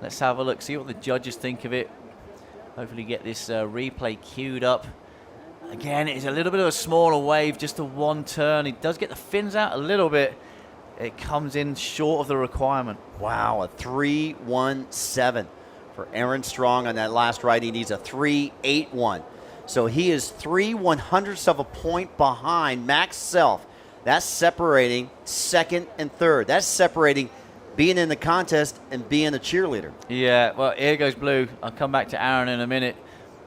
Let's have a look, see what the judges think of it. Hopefully get this replay queued up. Again, it's a little bit of a smaller wave, just a one turn. He does get the fins out a little bit. It comes in short of the requirement. Wow, a 3.17 for Aaron Strong on that last ride. He needs a 3.81. So he is 3/100ths of a point behind Max Self. That's separating second and third. That's separating being in the contest and being a cheerleader. Yeah, well, here goes blue. I'll come back to Aaron in a minute.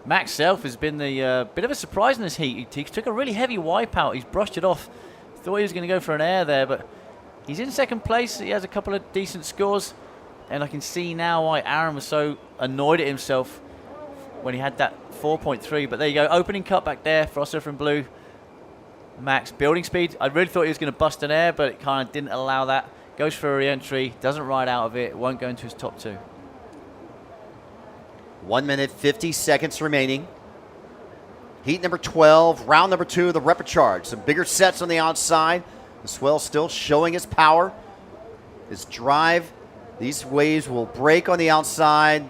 Max Self has been the bit of a surprise in this heat. He took a really heavy wipeout. He's brushed it off. Thought he was going to go for an air there, but he's in second place. He has a couple of decent scores, and I can see now why Aaron was so annoyed at himself when he had that 4.3. But there you go, opening cut back there for us from blue. Max building speed. I really thought he was going to bust an air, but it kind of didn't allow that. Goes for a re-entry, doesn't ride out of it, won't go into his top two. 1 minute, 50 seconds remaining. Heat number 12, round number 2 of the Repicharge. Some bigger sets on the outside. The swell still showing its power, its drive. These waves will break on the outside.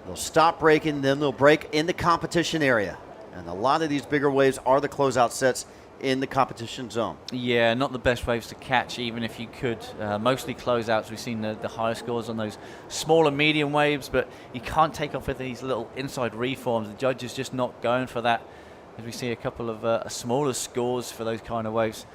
They'll stop breaking, then they'll break in the competition area. And a lot of these bigger waves are the closeout sets in the competition zone. Yeah, not the best waves to catch, even if you could. Mostly closeouts. We've seen the higher scores on those smaller medium waves, but you can't take off with these little inside reforms. The judge is just not going for that, as we see a couple of smaller scores for those kind of waves.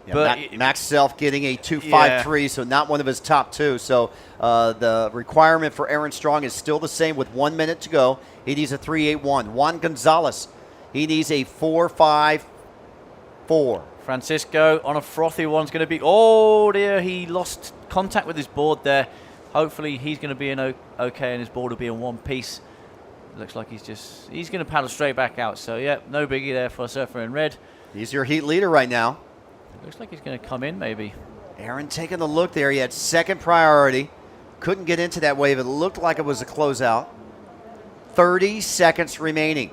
Yeah, but Max Self getting a 2.53, so not one of his top two. So the requirement for Aaron Strong is still the same with 1 minute to go. He needs a 3.81. Juan Gonzalez, he needs a 4.54. Francisco on a frothy one's going to be, oh dear, he lost contact with his board there. Hopefully he's going to be in okay and his board will be in one piece. Looks like he's going to paddle straight back out. So yeah, no biggie there for Surfer in red. He's your heat leader right now. Looks like he's going to come in maybe. Aaron taking a look there. He had second priority. Couldn't get into that wave. It looked like it was a closeout. 30 seconds remaining.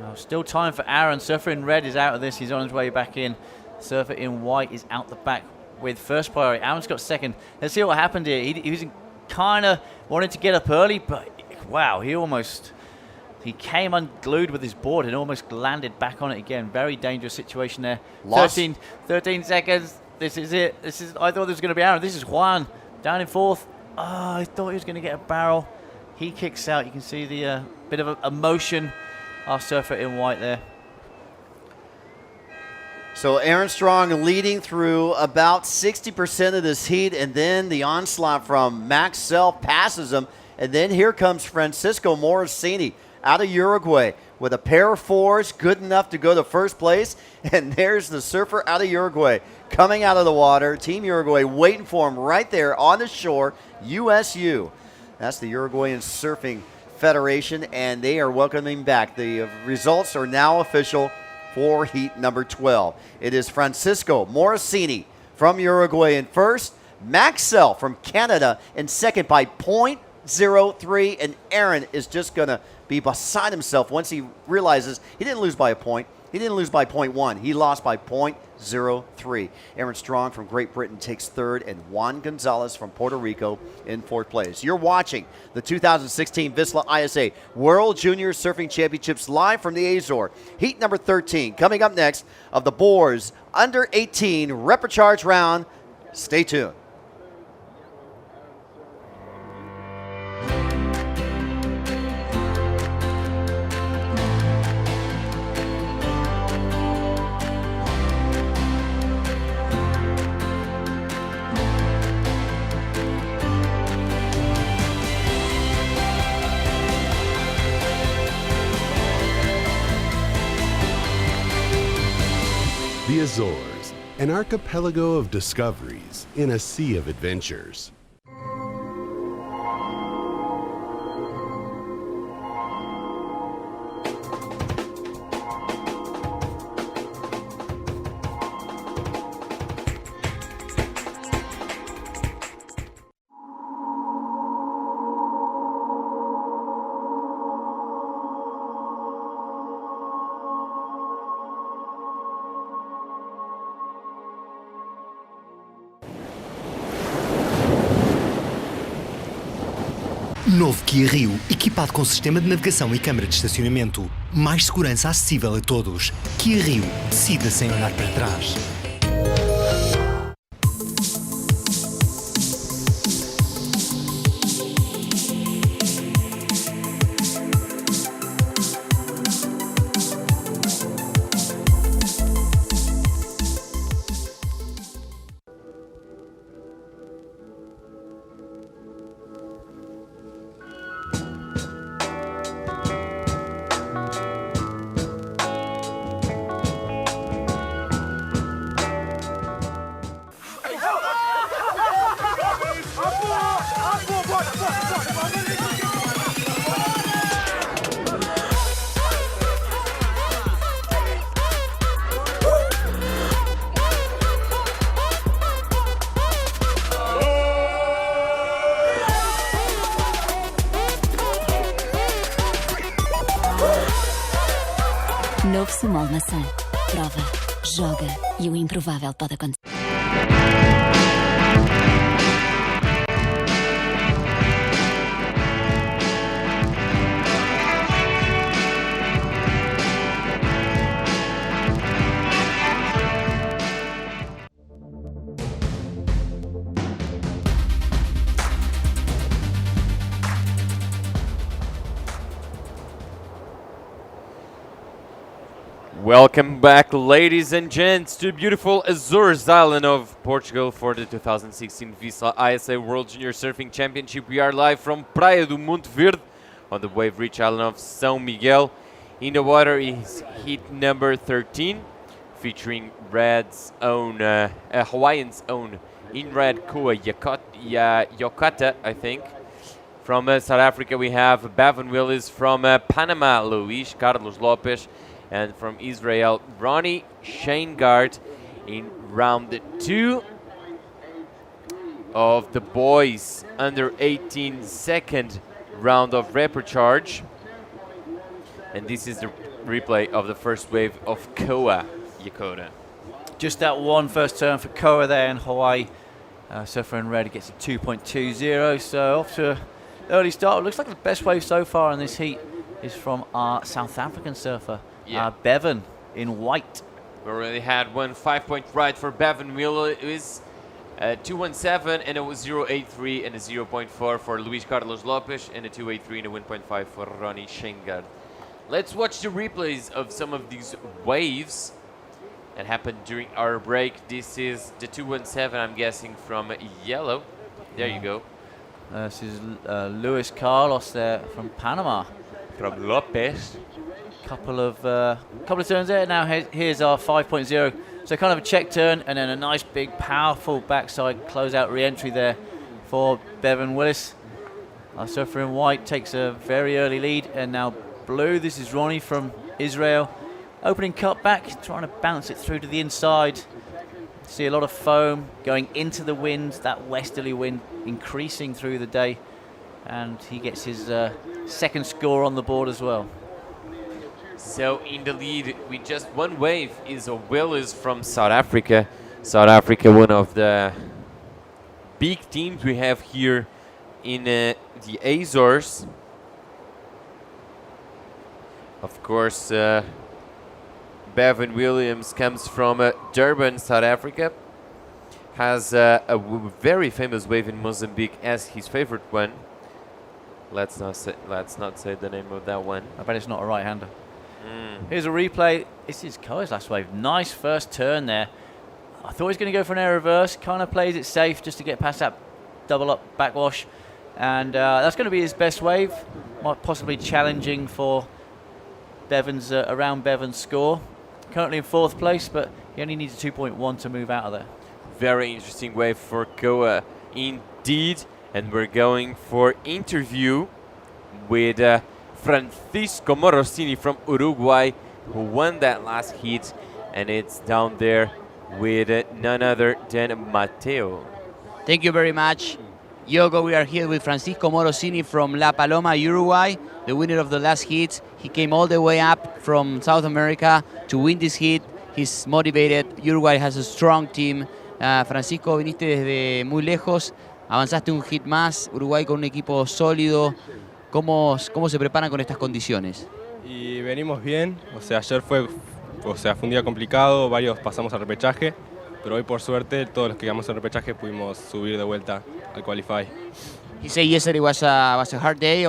Oh, still time for Aaron. Surfer in red is out of this. He's on his way back in. Surfer in white is out the back. with first priority. Aaron's got second. Let's see what happened here. He was kind of wanted to get up early, but wow, he came unglued with his board and almost landed back on it again. Very dangerous situation there. 13 seconds. This is it. I thought this was going to be Aaron. This is Juan down in fourth. Oh, I thought he was going to get a barrel. He kicks out. You can see the bit of emotion. Our surfer in white there. So Aaron Strong leading through about 60% of this heat, and then the onslaught from Max Self passes him. And then here comes Francisco Morosini out of Uruguay with a pair of fours, good enough to go to first place. And there's the surfer out of Uruguay coming out of the water. Team Uruguay waiting for him right there on the shore. USU. That's the Uruguayan Surfing Federation, and they are welcoming back. The results are now official for heat number 12. It is Francisco Morosini from Uruguay in first, Maxwell from Canada in second by .03, and Aaron is just going to be beside himself once he realizes he didn't lose by a point. He didn't lose by .1. He lost by .03. Aaron Strong from Great Britain takes third, and Juan Gonzalez from Puerto Rico in fourth place. You're watching the 2016 VISSLA ISA World Junior Surfing Championships live from the Azores. Heat number 13 coming up next of the Boers Under 18 Reprecharge round. Stay tuned. The Azores, an archipelago of discoveries in a sea of adventures. Novo Kia Rio, equipado com sistema de navegação e câmara de estacionamento. Mais segurança acessível a todos. Kia Rio, decida sem olhar para trás. Novo Small Maçã. Prova, joga e o improvável pode acontecer. Welcome back, ladies and gents, to beautiful Azores island of Portugal for the 2016 VISSLA ISA World Junior Surfing Championship. We are live from Praia do Monte Verde on the wave-rich island of São Miguel. In the water is heat number 13, featuring Red's own, Hawaiian's own in-red Kua Yokata, I think. From South Africa, we have Bavon Willis. From Panama, Luis Carlos Lopes. And from Israel, Ronnie Shaingard in round 2 of the boys under 18 second round of reprecharge. And this is the replay of the first wave of Koa Yakota. Just that one first turn for Koa there in Hawaii. Surfer in red gets a 2.20, so off to an early start. It looks like the best wave so far in this heat is from our South African surfer, Bevan in white. We already had one 5-point ride for Bevan Wheeler. It was 2.17 and it was 0.83 and a 0.4 for Luis Carlos Lopes and a 2.83 and a 1.5 for Ronnie Scheengard. Let's watch the replays of some of these waves that happened during our break. This is the 2.17, I'm guessing, from yellow. There you go. This is Luis Carlos there from Panama. From Lopez. Couple of turns there. Now here's our 5.0. So kind of a check turn and then a nice big powerful backside closeout re-entry there for Bevan Willis. Our surfer in white takes a very early lead, and now blue. This is Ronnie from Israel. Opening cut back, trying to bounce it through to the inside. See a lot of foam going into the wind, that westerly wind increasing through the day, and he gets his second score on the board as well. So in the lead with just one wave is a Willis from South Africa. South Africa, one of the big teams we have here in the Azores. Of course, Bevan Williams comes from Durban, South Africa. Has a very famous wave in Mozambique as his favorite one. Let's not say the name of that one. I bet it's not a right-hander. Here's a replay. This is Koa's last wave. Nice first turn there. I thought he was going to go for an air reverse. Kind of plays it safe just to get past that double up backwash. And that's going to be his best wave. Might possibly challenging for Bevan's around Bevan's score. Currently in 4th place, but he only needs a 2.1 to move out of there. Very interesting wave for Koa indeed. And we're going for interview with Francisco Morosini from Uruguay, who won that last heat, and it's down there with none other than Mateo. Thank you very much, Yogo. We are here with Francisco Morosini from La Paloma, Uruguay, the winner of the last heat. He came all the way up from South America to win this heat. He's motivated. Uruguay has a strong team. Francisco, viniste desde muy lejos, avanzaste un hit más. Uruguay con un equipo sólido. ¿Cómo se preparan con estas condiciones? Y venimos bien, ayer fue un día complicado, varios pasamos al repechaje, pero hoy por suerte todos los que quedamos en repechaje pudimos subir de vuelta al Qualify. He said yesterday was a hard day.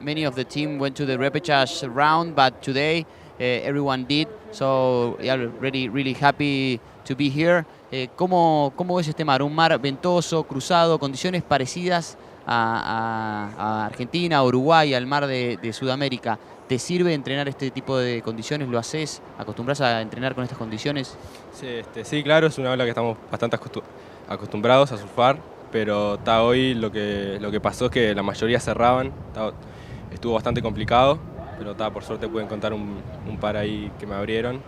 Many of the team went to the repechage round, but today everyone did. So yeah, really happy to be here. ¿Cómo ves este mar? Un mar ventoso, cruzado, condiciones parecidas a Argentina, a Uruguay, al mar de Sudamérica. ¿Te sirve entrenar este tipo de condiciones? ¿Lo haces? ¿Acostumbras a entrenar con estas condiciones? Sí, claro, es una ola que estamos bastante acostumbrados a surfar, pero hoy lo que pasó es que la mayoría cerraban. Estuvo bastante complicado, pero por suerte pude encontrar un par ahí que me abrieron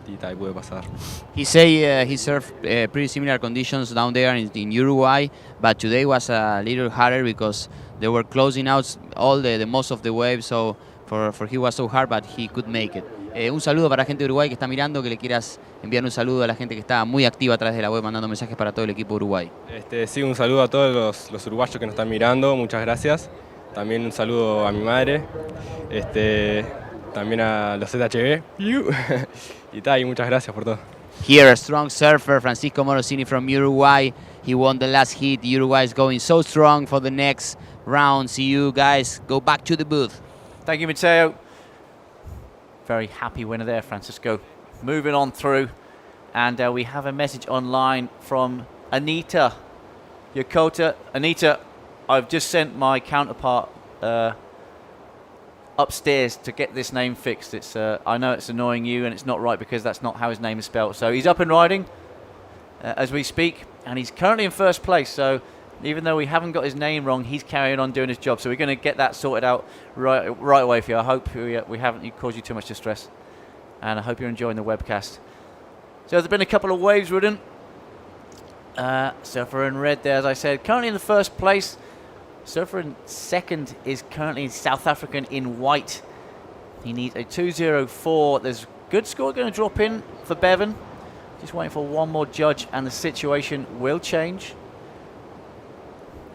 y pude pasar. He say he surfed pretty similar conditions down there in Uruguay, but today was a little harder because they were closing out the most of the waves, so for he was so hard, but he could make it. Un saludo para la gente de Uruguay que está mirando, que le quieras enviar un saludo a la gente que está muy activa a través de la web mandando mensajes para todo el equipo de Uruguay. Sí, un saludo a todos los uruguayos que nos están mirando, muchas gracias. También un saludo a mi madre, también a los ZHB. Y muchas gracias por todo. Here, a strong surfer, Francisco Morosini from Uruguay. He won the last heat. Uruguay is going so strong for the next round. See you guys. Go back to the booth. Thank you, Mateo. Very happy winner there, Francisco. Moving on through, and we have a message online from Anita Yokota. Anita, I've just sent my counterpart upstairs to get this name fixed. It's I know it's annoying you, and it's not right because that's not how his name is spelled. So he's up and riding as we speak, and he's currently in 1st place. So even though we haven't got his name wrong, he's carrying on doing his job. So we're going to get that sorted out right away for you. I hope we haven't caused you too much distress, and I hope you're enjoying the webcast. So there's been a couple of waves ridden. Surfer in red there, as I said, currently in the 1st place. Surfer in 2nd is currently South African in white. He needs a 2.04. There's a good score going to drop in for Bevan. Just waiting for one more judge and the situation will change.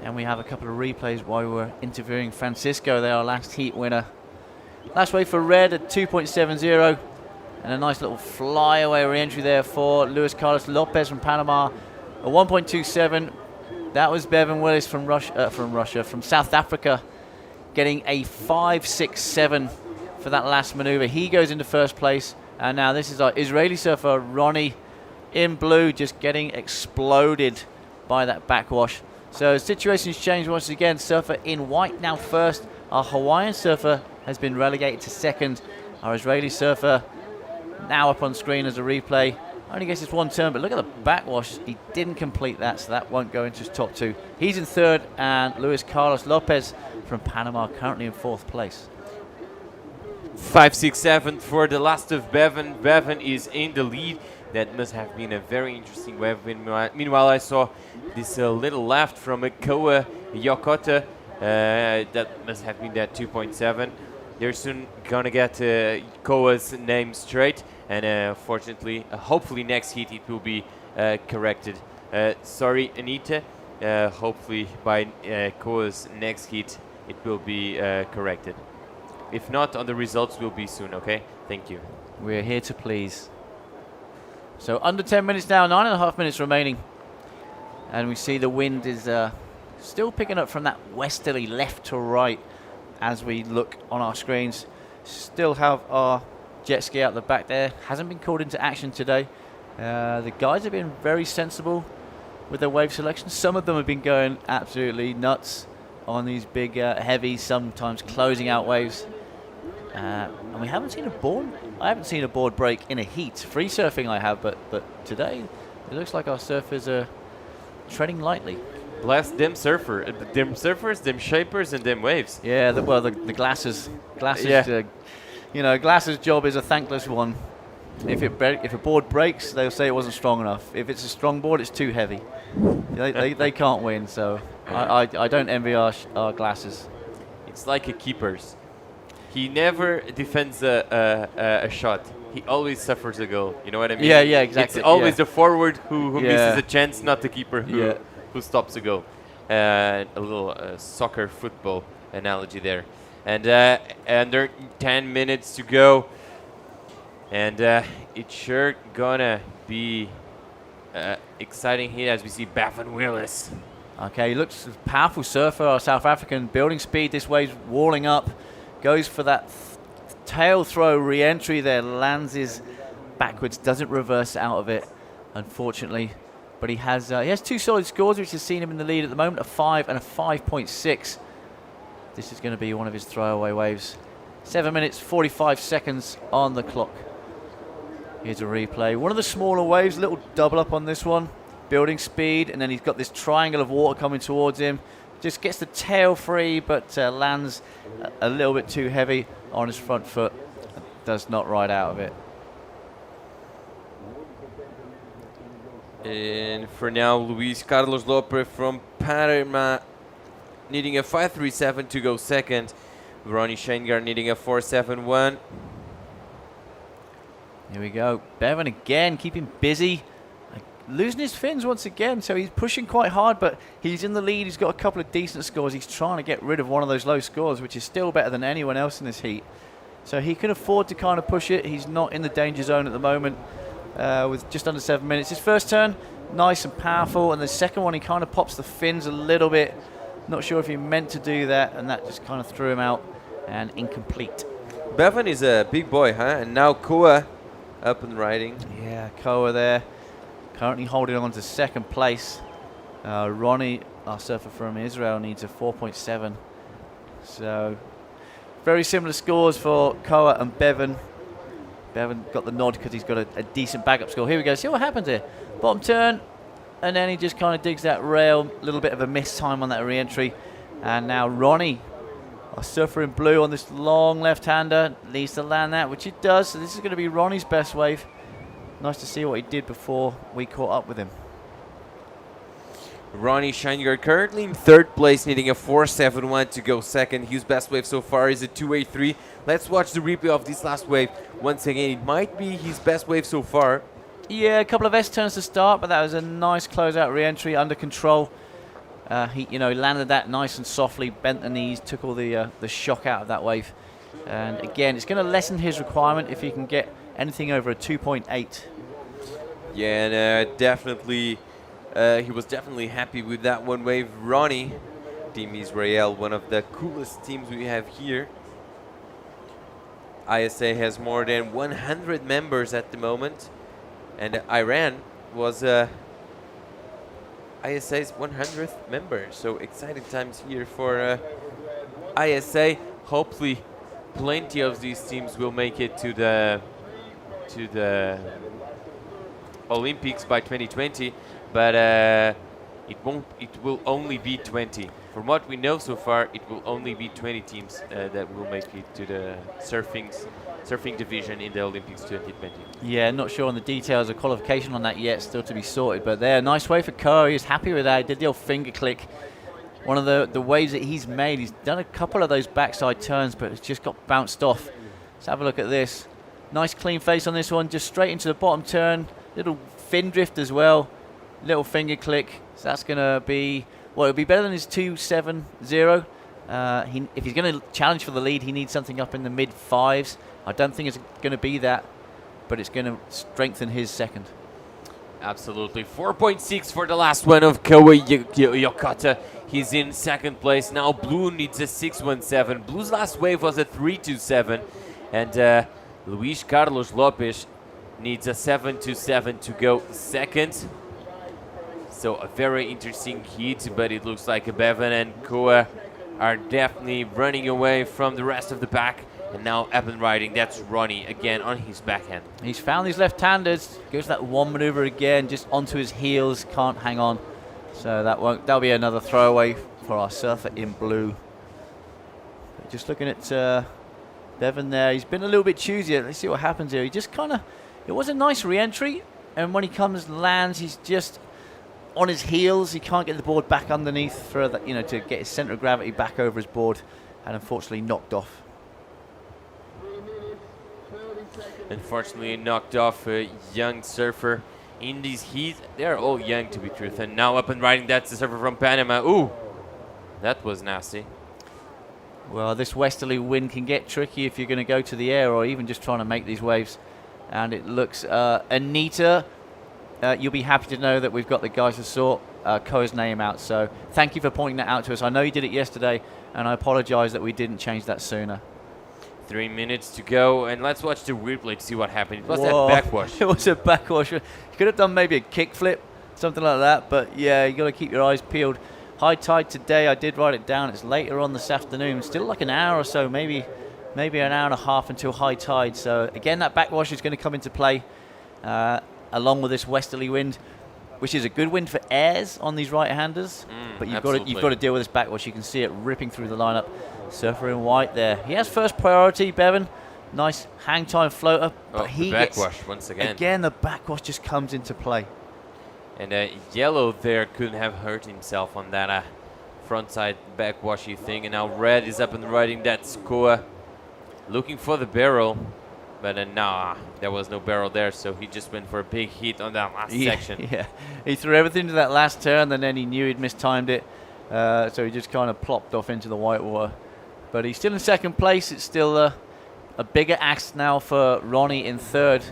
And we have a couple of replays while we were interviewing Francisco there, our last heat winner. Last wave for red at 2.70. And a nice little flyaway re-entry there for Luis Carlos Lopez from Panama. A 1.27. That was Bevan Willis from South Africa, getting a 5.67 for that last maneuver. He goes into first place. And now this is our Israeli surfer, Ronnie, in blue, just getting exploded by that backwash. So situation's changed once again. Surfer in white now first. Our Hawaiian surfer has been relegated to second. Our Israeli surfer now up on screen as a replay. Only gets his one turn, but look at the backwash. He didn't complete that, so that won't go into his top two. He's in third, and Luis Carlos Lopez from Panama currently in fourth place. 5.67 for the last of Bevan. Bevan is in the lead. That must have been a very interesting wave. Meanwhile, I saw this little left from Koa Yokota. That must have been that 2.7. They're soon gonna get Koa's name straight, and fortunately, hopefully next heat it will be corrected. Sorry, Anita. Hopefully by Koa's next heat it will be corrected. If not, on the results will be soon. Okay, thank you. We're here to please. So under 10 minutes now, 9.5 minutes remaining. And we see the wind is still picking up from that westerly left to right as we look on our screens. Still have our jet ski out the back there. Hasn't been called into action today. The guys have been very sensible with their wave selection. Some of them have been going absolutely nuts on these big, heavy, sometimes closing out waves. And we haven't seen a board. I haven't seen a board break in a heat. Free surfing I have, but today it looks like our surfers are treading lightly. Bless them surfers, them shapers, and them waves. Yeah, the glasses. Yeah. Glasses' job is a thankless one. If a board breaks, they'll say it wasn't strong enough. If it's a strong board, it's too heavy. They can't win. So I don't envy our glasses. It's like a keeper's. He never defends a shot. He always suffers a goal. You know what I mean? Yeah, exactly. It's always the forward who misses a chance, not the keeper who stops a goal. A little soccer football analogy there. And under 10 minutes to go. And it's sure gonna be exciting here as we see Bevan Willis. Okay, he looks a powerful surfer, our South African. Building speed, this wave's walling up. Goes for that tail throw re-entry there, lands his backwards, doesn't reverse out of it, unfortunately. But he has two solid scores, which has seen him in the lead at the moment, a 5 and a 5.6. This is going to be one of his throwaway waves. 7 minutes, 45 seconds on the clock. Here's a replay. One of the smaller waves, a little double up on this one. Building speed, and then he's got this triangle of water coming towards him. Just gets the tail free, but lands a little bit too heavy on his front foot. Does not ride out of it. And for now, Luis Carlos Lopez from Panama needing a 5.37 to go second. Ronnie Shangar needing a 4.71. Here we go. Bevan again, keeping busy. Losing his fins once again, so he's pushing quite hard, but he's in the lead. He's got a couple of decent scores. He's trying to get rid of one of those low scores, which is still better than anyone else in this heat. So he can afford to kind of push it. He's not in the danger zone at the moment with just under 7 minutes. His first turn, nice and powerful, and the second one, he kind of pops the fins a little bit. Not sure if he meant to do that, and that just kind of threw him out and incomplete. Bevan is a big boy, huh? And now Koa up and riding. Yeah, Koa there. Currently holding on to second place. Ronnie, our surfer from Israel, needs a 4.7. So, very similar scores for Koa and Bevan. Bevan got the nod because he's got a decent backup score. Here we go. See what happens here. Bottom turn, and then he just kind of digs that rail. A little bit of a miss time on that re-entry. And now Ronnie, our surfer in blue on this long left-hander, needs to land that, which he does. So this is going to be Ronnie's best wave. Nice to see what he did before we caught up with him. Ronnie Shangar currently in third place, needing a 4.71 to go second. His best wave so far is a 2.83. Let's watch the replay of this last wave. Once again, it might be his best wave so far. Yeah, a couple of S-turns to start, but that was a nice closeout re-entry under control. He landed that nice and softly, bent the knees, took all the shock out of that wave. And again, it's going to lessen his requirement if he can get anything over a 2.8. Yeah, and definitely, he was definitely happy with that one wave. Ronnie, Team Israel, one of the coolest teams we have here. ISA has more than 100 members at the moment, and Iran was ISA's 100th member. So exciting times here for ISA. Hopefully, plenty of these teams will make it to the Olympics by 2020, but it will only be 20. From what we know so far, it will only be 20 teams that will make it to the surfing division in the Olympics 2020. Yeah, not sure on the details of qualification on that yet, still to be sorted. But there, nice wave for Koa. He's happy with that. He did the old finger click. One of the waves that he's made, he's done a couple of those backside turns, but it's just got bounced off. Let's have a look at this. Nice clean face on this one, just straight into the bottom turn. Little fin drift as well. Little finger click. So that's going to be, well, it'll be better than his 2.70. If he's going to challenge for the lead, he needs something up in the mid-5s. I don't think it's going to be that, but it's going to strengthen his second. Absolutely. 4.6 for the last one of Koa Yokota. He's in second place. Now Blue needs a 6.17. Blue's last wave was a 3.27. And Luis Carlos Lopes needs a 7.27 to go second. So a very interesting heat, but it looks like Bevan and Koa are definitely running away from the rest of the pack. And now up and riding, that's Ronnie again on his backhand. He's found these left-handers. Goes that one maneuver again, just onto his heels, can't hang on. So that'll be another throwaway for our surfer in blue. Just looking at Bevan there, he's been a little bit choosy. Let's see what happens here. He just it was a nice re-entry, and when he comes and lands, he's just on his heels. He can't get the board back underneath for that, to get his center of gravity back over his board, and unfortunately knocked off. Unfortunately knocked off a young surfer in these heats. They're all young, to be truth. And now up and riding, that's the surfer from Panama. Ooh, that was nasty. Well, this westerly wind can get tricky if you're going to go to the air or even just trying to make these waves. And it looks, Anita, you'll be happy to know that we've got the guys to sort Koa's name out. So thank you for pointing that out to us. I know you did it yesterday, and I apologize that we didn't change that sooner. 3 minutes to go, and let's watch the replay to see what happened. It was Whoa. that backwash. It was a backwash. You could have done maybe a kick flip, something like that, but yeah, you got to keep your eyes peeled. High tide today, I did write it down. It's later on this afternoon, still like an hour or so, maybe an hour and a half until high tide. So again, that backwash is going to come into play along with this westerly wind, which is a good wind for airs on these right-handers. But you've got to deal with this backwash. You can see it ripping through the lineup. Surfer in white there. He has first priority, Bevan. Nice hang time floater. But he backwash once again. Again, the backwash just comes into play. And yellow there couldn't have hurt himself on that frontside backwashy thing. And now red is up and riding. That's Koa looking for the barrel. But nah, there was no barrel there. So he just went for a big hit on that last section. Yeah, he threw everything to that last turn, and then he knew he'd mistimed it. So he just kind of plopped off into the white water. But he's still in second place. It's still a bigger ask now for Ronnie in third,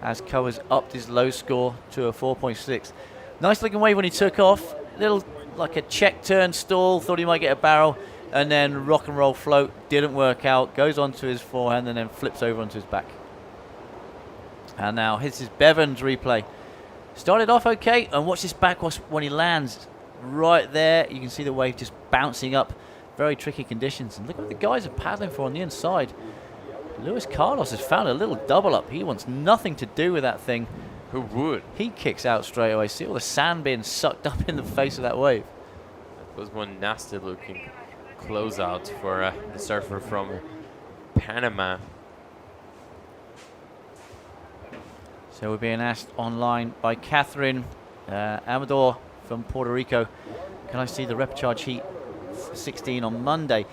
as Koa's upped his low score to a 4.6. Nice looking wave when he took off. Little like a check turn stall. Thought he might get a barrel, and then rock and roll float. Didn't work out. Goes onto his forehand and then flips over onto his back. And now hits his Bevan's replay. Started off okay, and watch this backwash when he lands. Right there, you can see the wave just bouncing up. Very tricky conditions. And look what the guys are paddling for on the inside. Luis Carlos has found a little double up. He wants nothing to do with that thing. Who would? He kicks out straight away. See all the sand being sucked up in the face of that wave. That was one nasty looking closeout for the surfer from Panama. So we're being asked online by Catherine Amador from Puerto Rico. Can I see the repcharge heat 16 on Monday?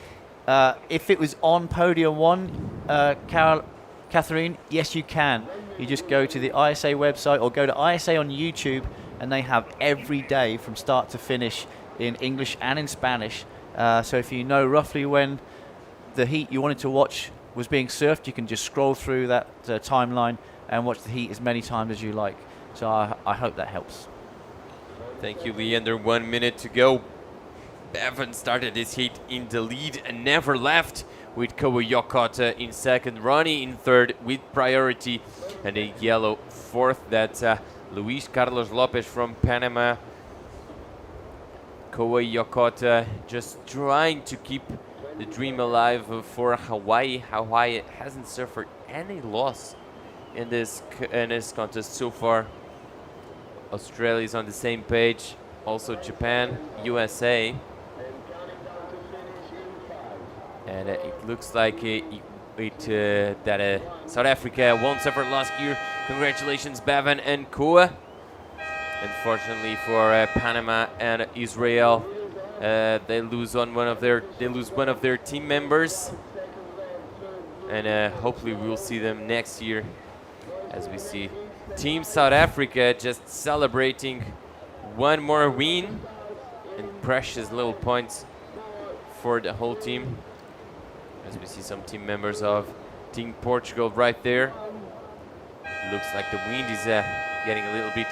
If it was on podium 1, Catherine, yes you can. you just go to the ISA website or go to ISA on YouTube, and they have every day from start to finish in English and in Spanish. So if you know roughly when the heat you wanted to watch was being surfed, you can just scroll through that timeline and watch the heat as many times as you like. So I hope that helps. Thank you, Leander. 1 minute to go. Bevan started his heat in the lead and never left, with Koa Yokota in second, Ronnie in third with priority, and a yellow fourth. That's Luis Carlos Lopez from Panama. Koa Yokota just trying to keep the dream alive for Hawaii. Hawaii hasn't suffered any loss in this contest so far. Australia is on the same page, also Japan, USA. And it looks like that South Africa won't suffer last year. Congratulations, Bevan and Koa. Unfortunately for Panama and Israel, they lose one of their team members, and hopefully we will see them next year. As we see Team South Africa just celebrating one more win and precious little points for the whole team. As we see some team members of Team Portugal right there. Looks like the wind is getting a little bit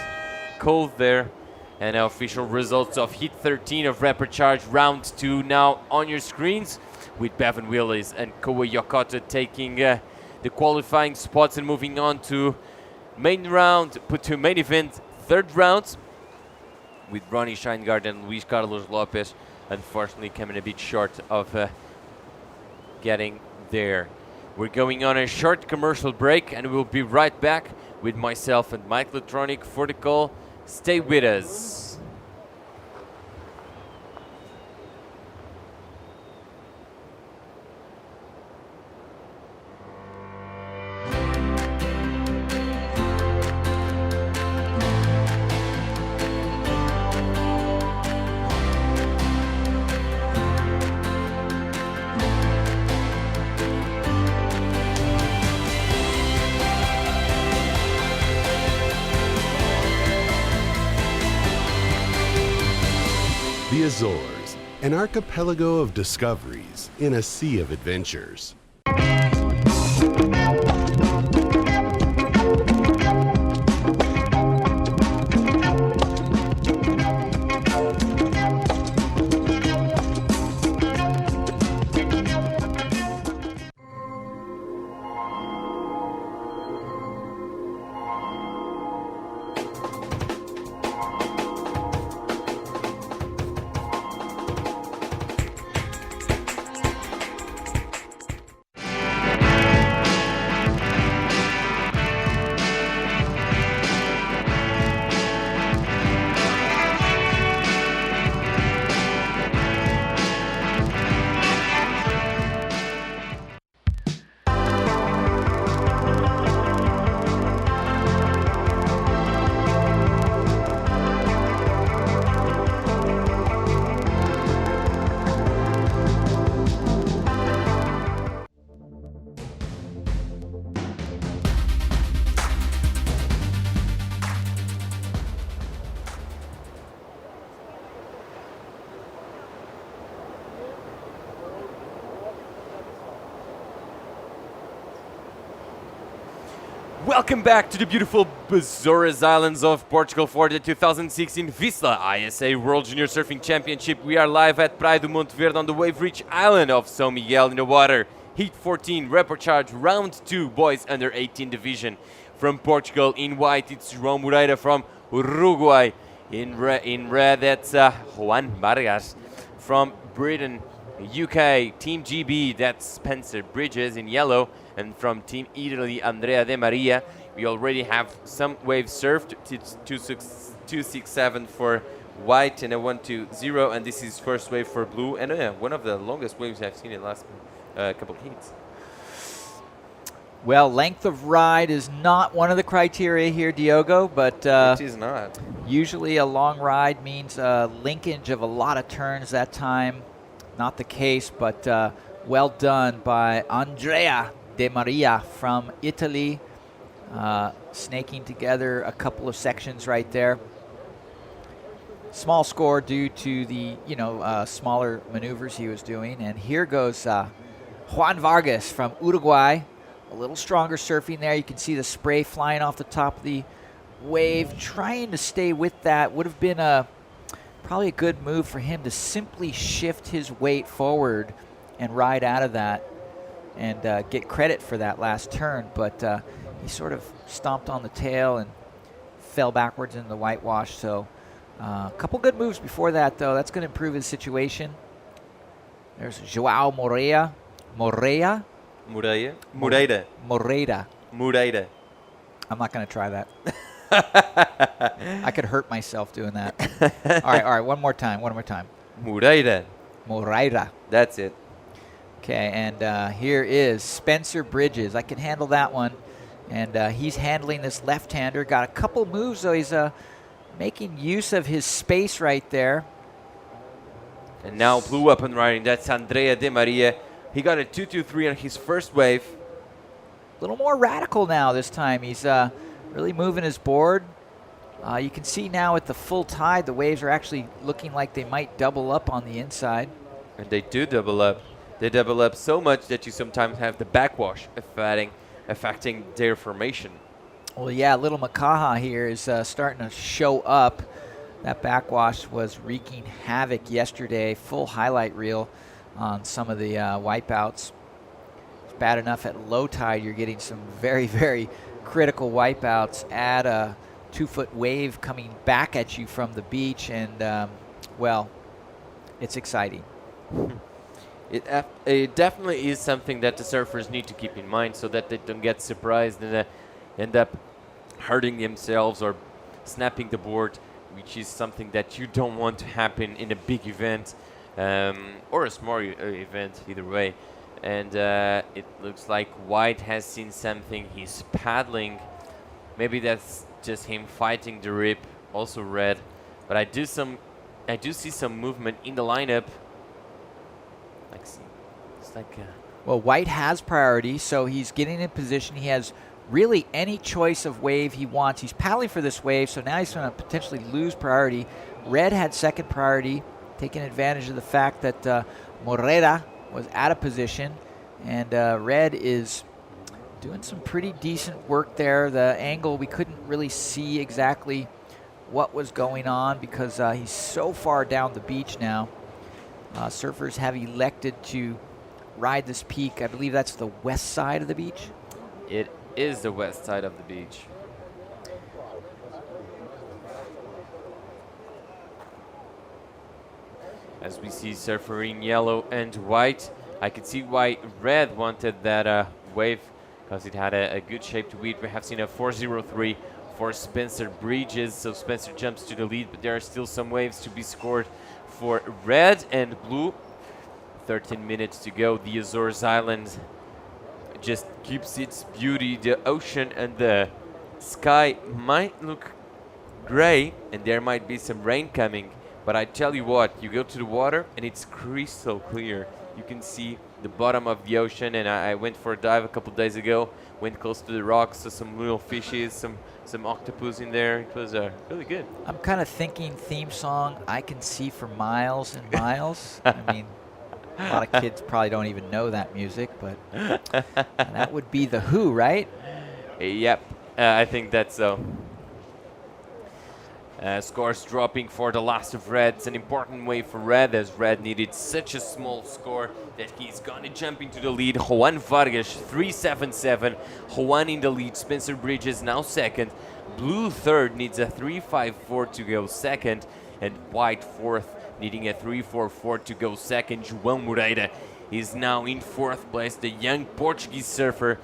cold there. And official results of Heat 13 of Rapid Charge Round 2 now on your screens, with Bevan Willis and Koa Yokota taking the qualifying spots and moving on to main event third round, with Ronnie Scheingard and Luis Carlos Lopez unfortunately coming a bit short of getting there. We're going on a short commercial break, and we'll be right back with myself and Mike Latronic for the call. Stay with us. The Azores, an archipelago of discoveries in a sea of adventures. Welcome back to the beautiful Azores Islands of Portugal for the 2016 VISSLA ISA World Junior Surfing Championship. We are live at Praia do Monte Verde on the wave-rich island of São Miguel in the water. Heat 14, Rapid Charge Round 2, Boys Under 18 Division. From Portugal, in white, it's João Moreira. From Uruguay, in red, that's Juan Vargas. From Britain, UK, Team GB, that's Spencer Bridges in yellow. And from Team Italy, Andrea De Maria. We already have some waves surfed. It's 267 for white and a 120, and this is first wave for blue, and one of the longest waves I've seen in the last couple of heats. Well, length of ride is not one of the criteria here, Diogo, but it is not. Usually a long ride means a linkage of a lot of turns that time. Not the case, but well done by Andrea De Maria from Italy. snaking together a couple of sections right there. Small score due to the smaller maneuvers he was doing. And here goes Juan Vargas from Uruguay. A little stronger surfing there. You can see the spray flying off the top of the wave. Trying to stay with that. Would have been probably a good move for him to simply shift his weight forward and ride out of that and get credit for that last turn. But he sort of stomped on the tail and fell backwards into the whitewash. So a couple good moves before that, though. That's going to improve his situation. There's Joao Moreira. Moreira. I'm not going to try that. I could hurt myself doing that. All right, one more time. Moreira. That's it. Okay, and here is Spencer Bridges. I can handle that one. And he's handling this left-hander. Got a couple moves, though. He's making use of his space right there. And now blue up and riding. That's Andrea Di Maria. He got a 2-2-3 on his first wave. A little more radical now this time. He's really moving his board. You can see now at the full tide, the waves are actually looking like they might double up on the inside. And they do double up. They double up so much that you sometimes have the backwash affecting their formation. Well, yeah, little Makaha here is starting to show up. That backwash was wreaking havoc yesterday. Full highlight reel on some of the wipeouts. It's bad enough at low tide you're getting some very, very critical wipeouts. Add a 2-foot wave coming back at you from the beach, and well, it's exciting. It definitely is something that the surfers need to keep in mind so that they don't get surprised and end up hurting themselves or snapping the board, which is something that you don't want to happen in a big event or a small event, either way. And it looks like White has seen something. He's paddling. Maybe that's just him fighting the rip. Also red, but I do see some movement in the lineup. Well, White has priority, so he's getting in position. He has really any choice of wave he wants. He's paddling for this wave, so now he's going to potentially lose priority. Red had second priority, taking advantage of the fact that Moreira was out of position, and Red is doing some pretty decent work there. The angle, we couldn't really see exactly what was going on because he's so far down the beach now. Surfers have elected to ride this peak. I believe that's the west side of the beach. It is the west side of the beach. As we see surfer in yellow and white, I can see why Red wanted that wave because it had a good shape to it. We have seen a 4.03 for Spencer Bridges, so Spencer jumps to the lead, but there are still some waves to be scored for Red and Blue. 13 minutes to go. The Azores Islands just keeps its beauty. The ocean and the sky might look gray and there might be some rain coming, but I tell you what, you go to the water and it's crystal clear. You can see the bottom of the ocean, and I went for a dive a couple days ago, went close to the rocks, saw some little fishes, some octopus in there. It was really good. I'm kind of thinking theme song, I Can See for Miles and Miles. I mean, a lot of kids probably don't even know that music, but that would be The Who, right? Yep, I think that's so. Scores dropping for the last of Red. It's an important wave for Red, as Red needed such a small score that he's going to jump into the lead. Juan Vargas, 3.77. Juan in the lead. Spencer Bridges now second. Blue third, needs a 3.54 to go second. And White fourth, needing a 3.44 to go second. João Moreira is now in fourth place. The young Portuguese surfer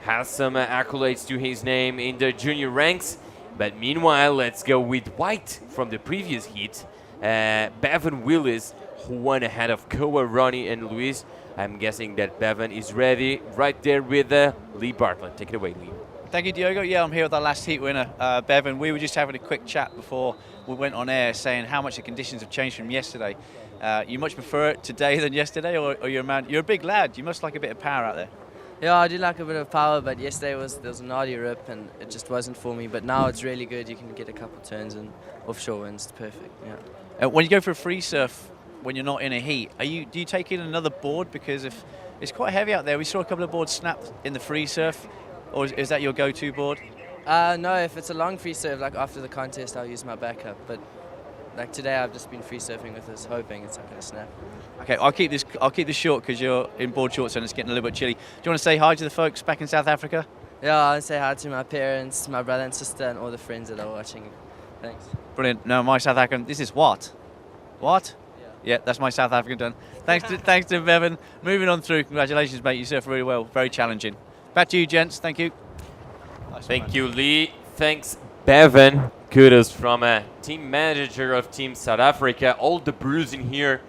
has some accolades to his name in the junior ranks. But meanwhile, let's go with White from the previous heat. Bevan Willis, who won ahead of Koa, Ronnie, and Luis. I'm guessing that Bevan is ready right there with Lee Bartlett. Take it away, Lee. Thank you, Diogo. Yeah, I'm here with our last heat winner, Bevan. We were just having a quick chat before we went on air, saying how much the conditions have changed from yesterday. You much prefer it today than yesterday, or you're a man? You're a big lad. You must like a bit of power out there. Yeah, I do like a bit of power, but yesterday there was a gnarly rip and it just wasn't for me. But now it's really good. You can get a couple turns and offshore winds. It's perfect. Yeah. When you go for a free surf, when you're not in a heat, do you take in another board? Because if it's quite heavy out there, we saw a couple of boards snapped in the free surf, or is that your go-to board? No, if it's a long free surf, like after the contest, I'll use my backup. But like today, I've just been free surfing with this, hoping it's not going to snap. Okay, I'll keep this short because you're in board shorts and it's getting a little bit chilly. Do you want to say hi to the folks back in South Africa? Yeah, I'll say hi to my parents, my brother and sister, and all the friends that are watching. Thanks. Brilliant. No, my South African. This is what? What? Yeah, that's my South African done. Thanks to Bevan. Moving on through. Congratulations, mate. You surf really well. Very challenging. Back to you, gents. Thank you. Thank you, Lee. Thanks, Bevan. Kudos from a team manager of Team South Africa. All the brews in here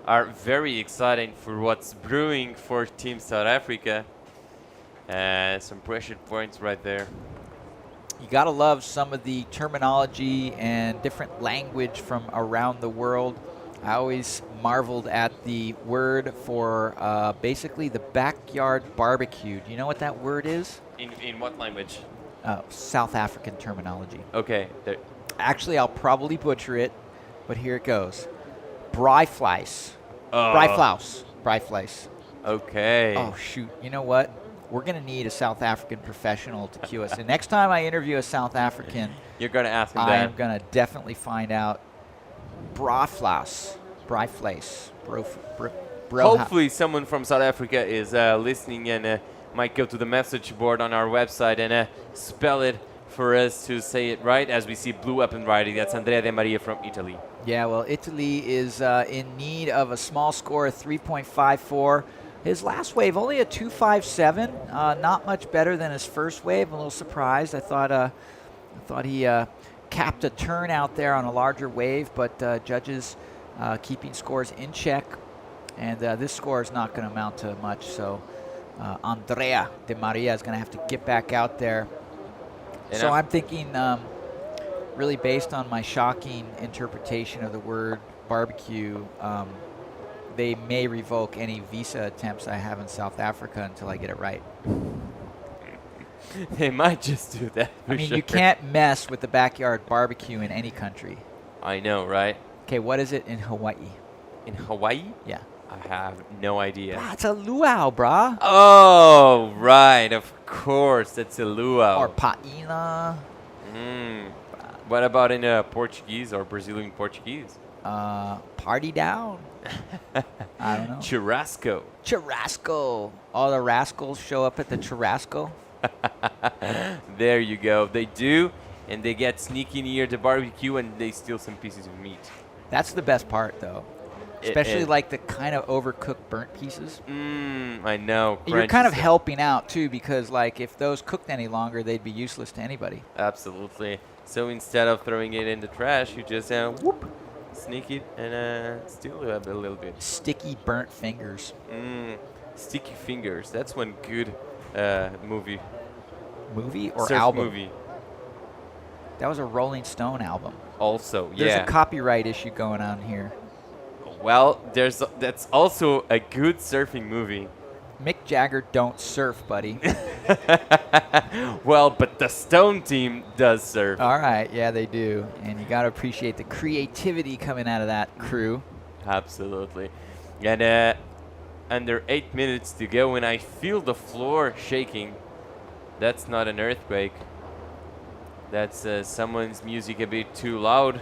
are very exciting for what's brewing for Team South Africa. Some pressure points right there. You gotta love some of the terminology and different language from around the world. I always marveled at the word for basically the backyard barbecue. Do you know what that word is? In what language? South African terminology. Okay. Actually, I'll probably butcher it, but here it goes. Braaivleis. Oh. Braaivleis. Okay. Oh, shoot. You know what? We're going to need a South African professional to cue us. And next time I interview a South African, you're going to ask him I that. am going to definitely find out Braaivleis. Hopefully someone from South Africa is listening and might go to the message board on our website and spell it for us to say it right, as we see blue up and writing. That's Andrea De Maria from Italy. Yeah, well, Italy is in need of a small score of 3.54. His last wave, only a 2.57. Not much better than his first wave. I'm a little surprised. I thought he capped a turn out there on a larger wave, but judges keeping scores in check. And this score is not going to amount to much, so Andrea De Maria is going to have to get back out there. And so I'm thinking, really based on my shocking interpretation of the word barbecue, they may revoke any visa attempts I have in South Africa until I get it right. They might just do that. I mean, you can't mess with the backyard barbecue in any country. I know, right? Okay, what is it in Hawaii? In Hawaii? Yeah. I have no idea. It's a luau, brah. Oh, right. Of course. That's a luau. Or paina. What about in Portuguese or Brazilian Portuguese? Party down. I don't know. Churrasco. Churrasco. All the rascals show up at the churrasco. There you go. They do, and they get sneaky near the barbecue and they steal some pieces of meat. That's the best part, though. Especially like the kind of overcooked burnt pieces. I know. You're kind of helping out, too, because like if those cooked any longer, they'd be useless to anybody. Absolutely. So instead of throwing it in the trash, you just whoop, sneak it and steal it a little bit. Sticky burnt fingers. Sticky fingers. That's one good movie. Movie or surf album? Movie. That was a Rolling Stone album. Also, There's a copyright issue going on here. Well, that's also a good surfing movie. Mick Jagger don't surf, buddy. Well, but the Stone team does surf. All right, yeah, they do. And you got to appreciate the creativity coming out of that crew. Absolutely. And under 8 minutes to go, and I feel the floor shaking. That's not an earthquake. That's someone's music a bit too loud.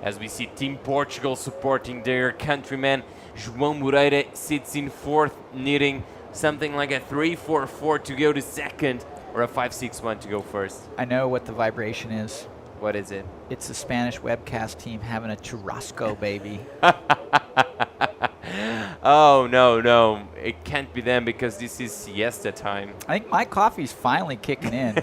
As we see Team Portugal supporting their countryman. João Moreira sits in fourth, needing something like a 3.44 to go to second, or a 5.61 to go first. I know what the vibration is. What is it? It's the Spanish webcast team having a churrasco, baby. Oh, no. It can't be them because this is siesta time. I think my coffee's finally kicking in.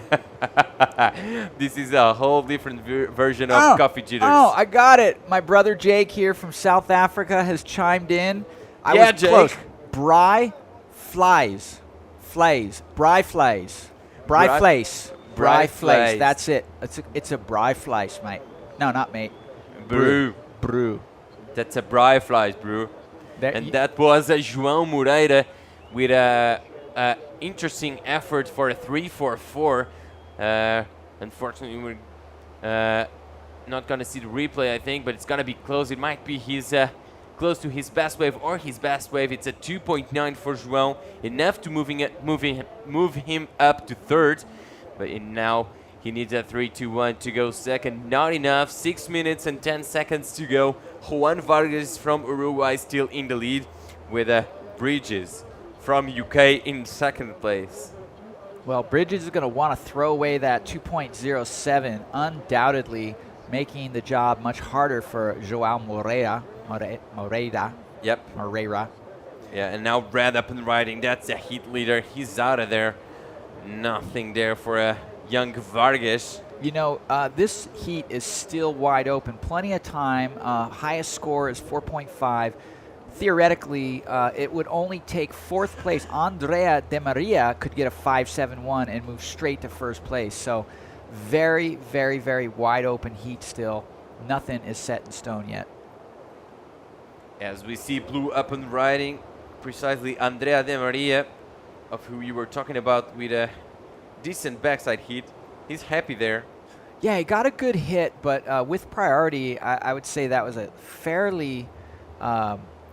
This is a whole different version of Coffee Jitters. Oh, I got it. My brother Jake here from South Africa has chimed in. I was Jake. close. Braaivleis. Braaivleis. That's it. It's a braaivleis, mate. No, not mate. Brew. That's a braaivleis, brew. And that was João Moreira with a interesting effort for a 3-4-4. Unfortunately, we're not going to see the replay, I think, but it's going to be close. It might be his close to his best wave or his best wave. It's a 2.9 for João, enough to move him up to third. But now he needs a 3-2-1 to go second. Not enough. 6 minutes and 10 seconds to go. Juan Vargas from Uruguay still in the lead with Bridges from UK in second place. Well, Bridges is going to want to throw away that 2.07, undoubtedly making the job much harder for João Moreira. Yep. Moreira. Yeah, and now Brad up and riding. That's a heat leader. He's out of there. Nothing there for young Vargas. You know, this heat is still wide open. Plenty of time. Highest score is 4.5. Theoretically, it would only take fourth place. Andrea De Maria could get a 5.71 and move straight to first place. So very, very, very wide open heat still. Nothing is set in stone yet. As we see Blue up and riding, precisely Andrea De Maria, of who you were talking about, with a decent backside heat. He's happy there. Yeah, he got a good hit, but with priority, I would say that was a fairly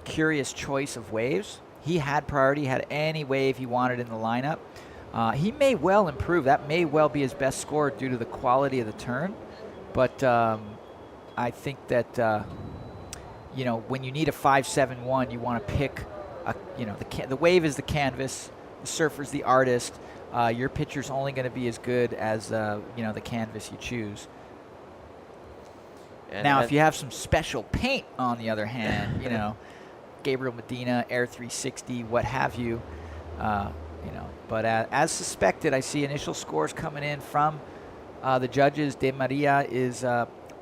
curious choice of waves. He had priority, had any wave he wanted in the lineup. He may well improve. That may well be his best score due to the quality of the turn. But I think that, you know, when you need a 5.71, you want to pick, the wave is the canvas, the surfer's the artist. Your picture's only going to be as good as, the canvas you choose. And now, if you have some special paint, on the other hand, Gabriel Medina, Air 360, what have you, But as suspected, I see initial scores coming in from the judges. De Maria is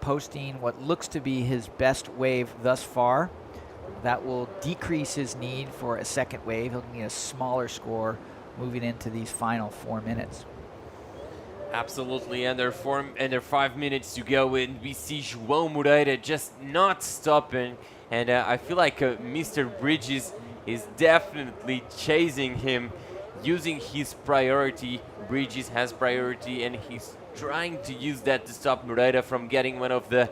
posting what looks to be his best wave thus far. That will decrease his need for a second wave. He'll need a smaller score moving into these final 4 minutes. Absolutely, and there 5 minutes to go, and we see João Moreira just not stopping. And I feel like Mr. Bridges is definitely chasing him, using his priority. Bridges has priority, and he's trying to use that to stop Moreira from getting one of the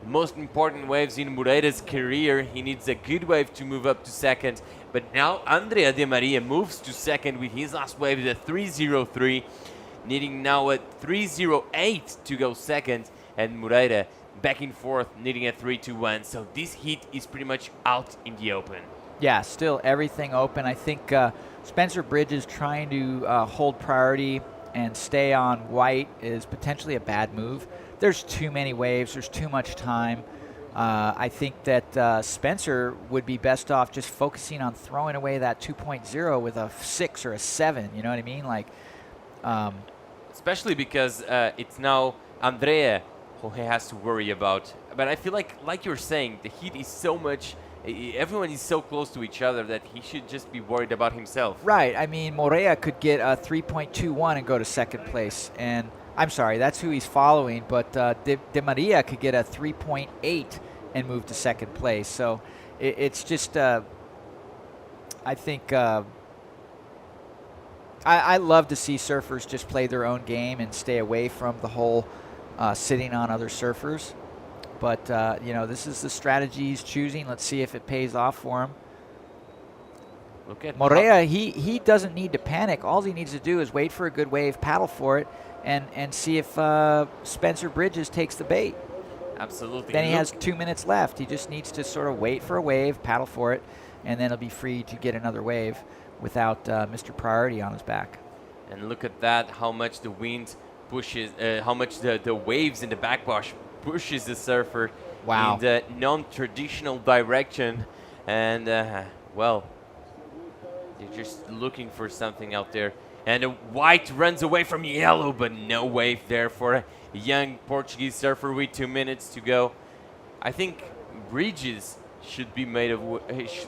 most important waves in Moreira's career. He needs a good wave to move up to second. But now Andrea De Maria moves to second with his last wave, the 3.03, needing now a 3.08 to go second, and Moreira back and forth, needing a 3.21. So this heat is pretty much out in the open. Yeah, still everything open. I think Spencer Bridges trying to hold priority and stay on white is potentially a bad move. There's too many waves. There's too much time. I think that Spencer would be best off just focusing on throwing away that 2.0 with a 6 or a 7. You know what I mean? Like, especially because it's now Andrea who he has to worry about. But I feel like you're saying, the heat is so much. Everyone is so close to each other that he should just be worried about himself. Right. I mean, Moreira could get a 3.21 and go to second place. And I'm sorry, that's who he's following. But De Maria could get a 3.8 and move to second place. So it's just, I think, I love to see surfers just play their own game and stay away from the whole sitting on other surfers. But, this is the strategy he's choosing. Let's see if it pays off for him. Look at Moreira, he doesn't need to panic. All he needs to do is wait for a good wave, paddle for it, and see if Spencer Bridges takes the bait. Absolutely. Then he has 2 minutes left. He just needs to sort of wait for a wave, paddle for it, and then he'll be free to get another wave without Mr. Priority on his back. And look at that, how much the wind pushes, how much the waves in the backwash pushes the surfer in the non-traditional direction. And, well, they're just looking for something out there. And a white runs away from yellow, but no wave there for a young Portuguese surfer with 2 minutes to go. I think Bridges should be made of...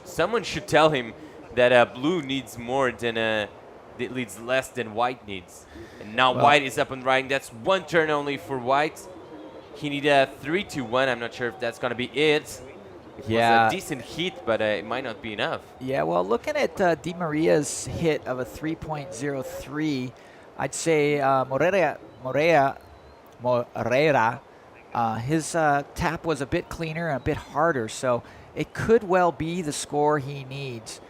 someone should tell him that blue needs more than... it needs less than white needs. And now white is up and riding. That's one turn only for white. He needs a 3-2-1. I'm not sure if that's going to be it. It Yeah. was a decent hit, but it might not be enough. Yeah, well, looking at Di Maria's hit of a 3.03, I'd say Moreira, his tap was a bit cleaner and a bit harder, so it could well be the score he needs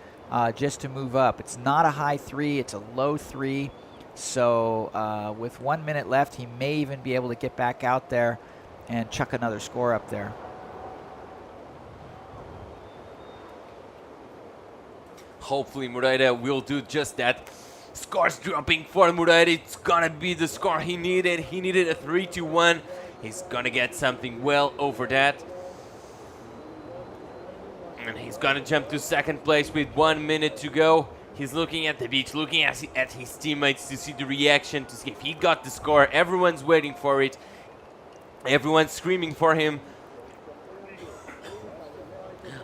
just to move up. It's not a high 3, it's a low 3, so with 1 minute left, he may even be able to get back out there and chuck another score up there. Hopefully Moreira will do just that. Scores dropping for Moreira. It's gonna be the score he needed. He needed a 3-1. He's gonna get something well over that. And he's gonna jump to second place with 1 minute to go. He's looking at the beach, looking at his teammates to see the reaction, to see if he got the score. Everyone's waiting for it. Everyone's screaming for him.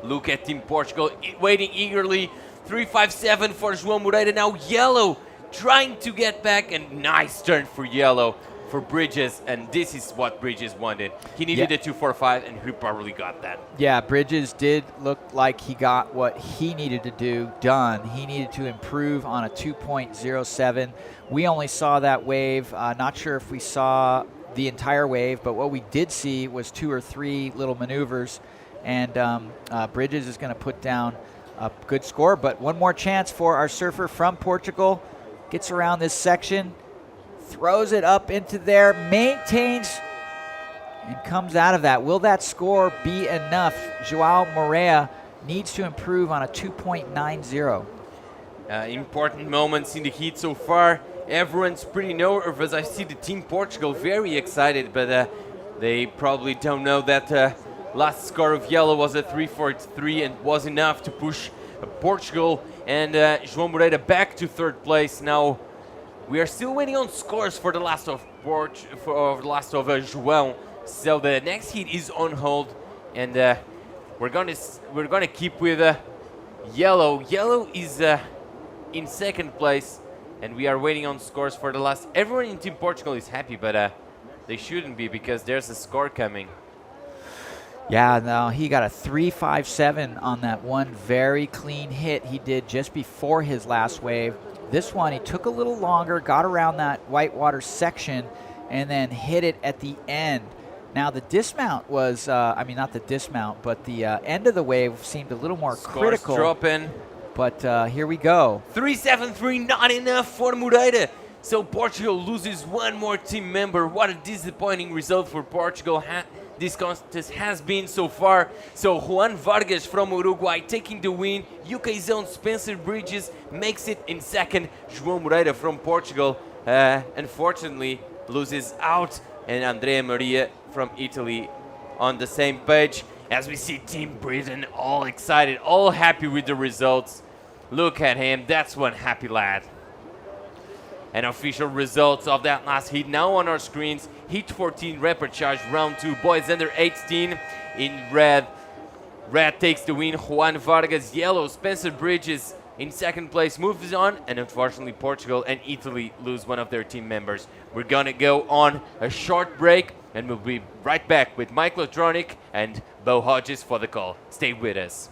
Look at Team Portugal waiting eagerly. 3-5-7 for João Moreira. Now yellow trying to get back, and nice turn for yellow for Bridges, and this is what Bridges wanted. He needed a 2-4-5, and he probably got that. Yeah, Bridges did look like he got what he needed to do done. He needed to improve on a 2.07. We only saw that wave. Not sure if we saw the entire wave, but what we did see was 2 or 3 little maneuvers, and Bridges is going to put down a good score, but one more chance for our surfer from Portugal. Gets around this section, throws it up into there, maintains, and comes out of that. Will that score be enough? João Moreira needs to improve on a 2.90. Important moments in the heat so far. Everyone's pretty nervous. I see the Team Portugal very excited, but they probably don't know that last score of yellow was a 3-4-3 and was enough to push Portugal and João Moreira back to third place. Now we are still waiting on scores for the last of João. So the next heat is on hold, and we're gonna keep with yellow. Yellow is in second place, and we are waiting on scores for the last. Everyone in Team Portugal is happy, but they shouldn't be, because there's a score coming. Yeah, no, he got a 3.57 on that one very clean hit he did just before his last wave. This one, he took a little longer, got around that whitewater section, and then hit it at the end. Now, the dismount was, not the dismount, but the end of the wave seemed a little more critical. Scores dropping. But here we go. 3-7-3, not enough for Moreira. So Portugal loses one more team member. What a disappointing result for Portugal. This contest has been so far. So Juan Vargas from Uruguay taking the win. UK's own Spencer Bridges makes it in second. João Moreira from Portugal, unfortunately, loses out. And Andrea Maria from Italy on the same page. As we see Team Britain all excited, all happy with the results. Look at him, that's one happy lad. And official results of that last heat now on our screens. Heat 14, repechage, round 2, boys under 18 in red. Red takes the win, Juan Vargas. Yellow, Spencer Bridges in second place moves on, and unfortunately Portugal and Italy lose one of their team members. We're gonna go on a short break, and we'll be right back with Mike Lotronic and Bo Hodges for the call. Stay with us.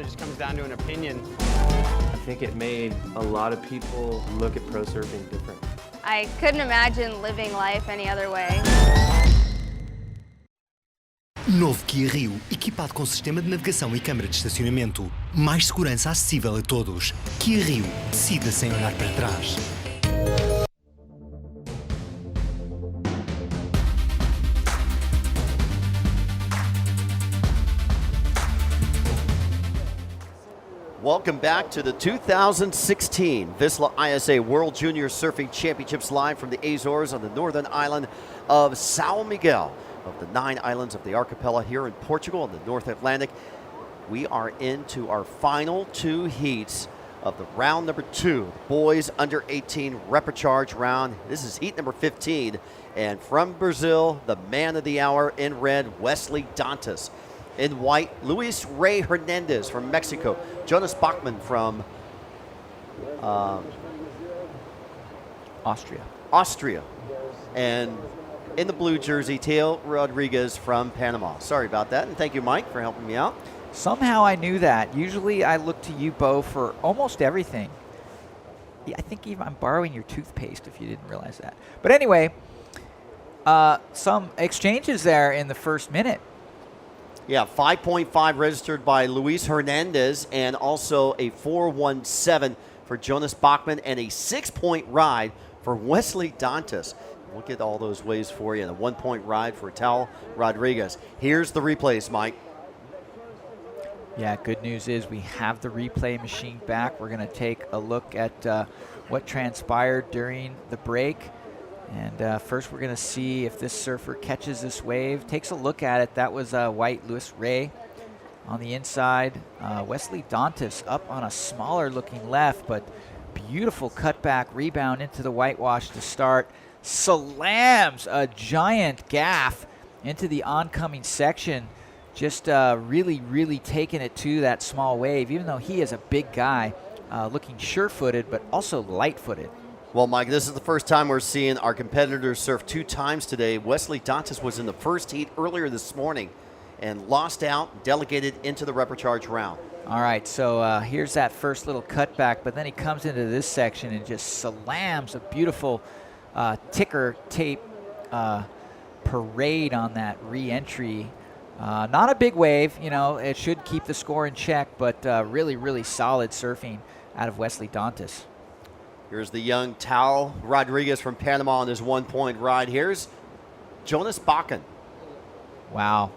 literally just comes down to an opinion. I think it made a lot of people look at pro surfing different. I couldn't imagine living life any other way. Novo Kia Rio, equipado com sistema de navegação e câmara de estacionamento. Mais segurança acessível a todos. Kia Rio, decida sem olhar para trás. Welcome back to the 2016 VISSLA ISA World Junior Surfing Championships live from the Azores on the northern island of São Miguel, of the 9 islands of the archipelago here in Portugal in the North Atlantic. We are into our final 2 heats of the round number 2, boys under 18 repecharge round. This is heat number 15, and from Brazil, the man of the hour in red, Wesley Dantas. In white, Luis Ray Hernandez from Mexico. Jonas Bachmann from Austria. And in the blue jersey, Teo Rodriguez from Panama. Sorry about that, and thank you, Mike, for helping me out. Somehow I knew that. Usually I look to you, Bo, for almost everything. Yeah, I think even I'm borrowing your toothpaste if you didn't realize that. But anyway, some exchanges there in the first minute. Yeah, 5.5 registered by Luis Hernandez, and also a 4.17 for Jonas Bachmann, and a 6-point ride for Wesley Dantas. We'll get all those waves for you, and a 1-point ride for Tao Rodriguez. Here's the replays, Mike. Yeah, good news is we have the replay machine back. We're going to take a look at what transpired during the break. And first we're going to see if this surfer catches this wave. Takes a look at it. That was white Luis Ray on the inside. Wesley Dantas up on a smaller looking left, but beautiful cutback rebound into the whitewash to start. Slams a giant gaff into the oncoming section. Just really, really taking it to that small wave, even though he is a big guy, looking sure-footed, but also light-footed. Well, Mike, this is the first time we're seeing our competitors surf 2 times today. Wesley Dantas was in the first heat earlier this morning and lost out, delegated into the repecharge round. All right, so here's that first little cutback, but then he comes into this section and just slams a beautiful ticker tape parade on that re-entry. Not a big wave, you know, it should keep the score in check, but really, really solid surfing out of Wesley Dantas. Here's the young Tao Rodriguez from Panama on his 1-point ride. Here's Jonas Bachmann. Wow.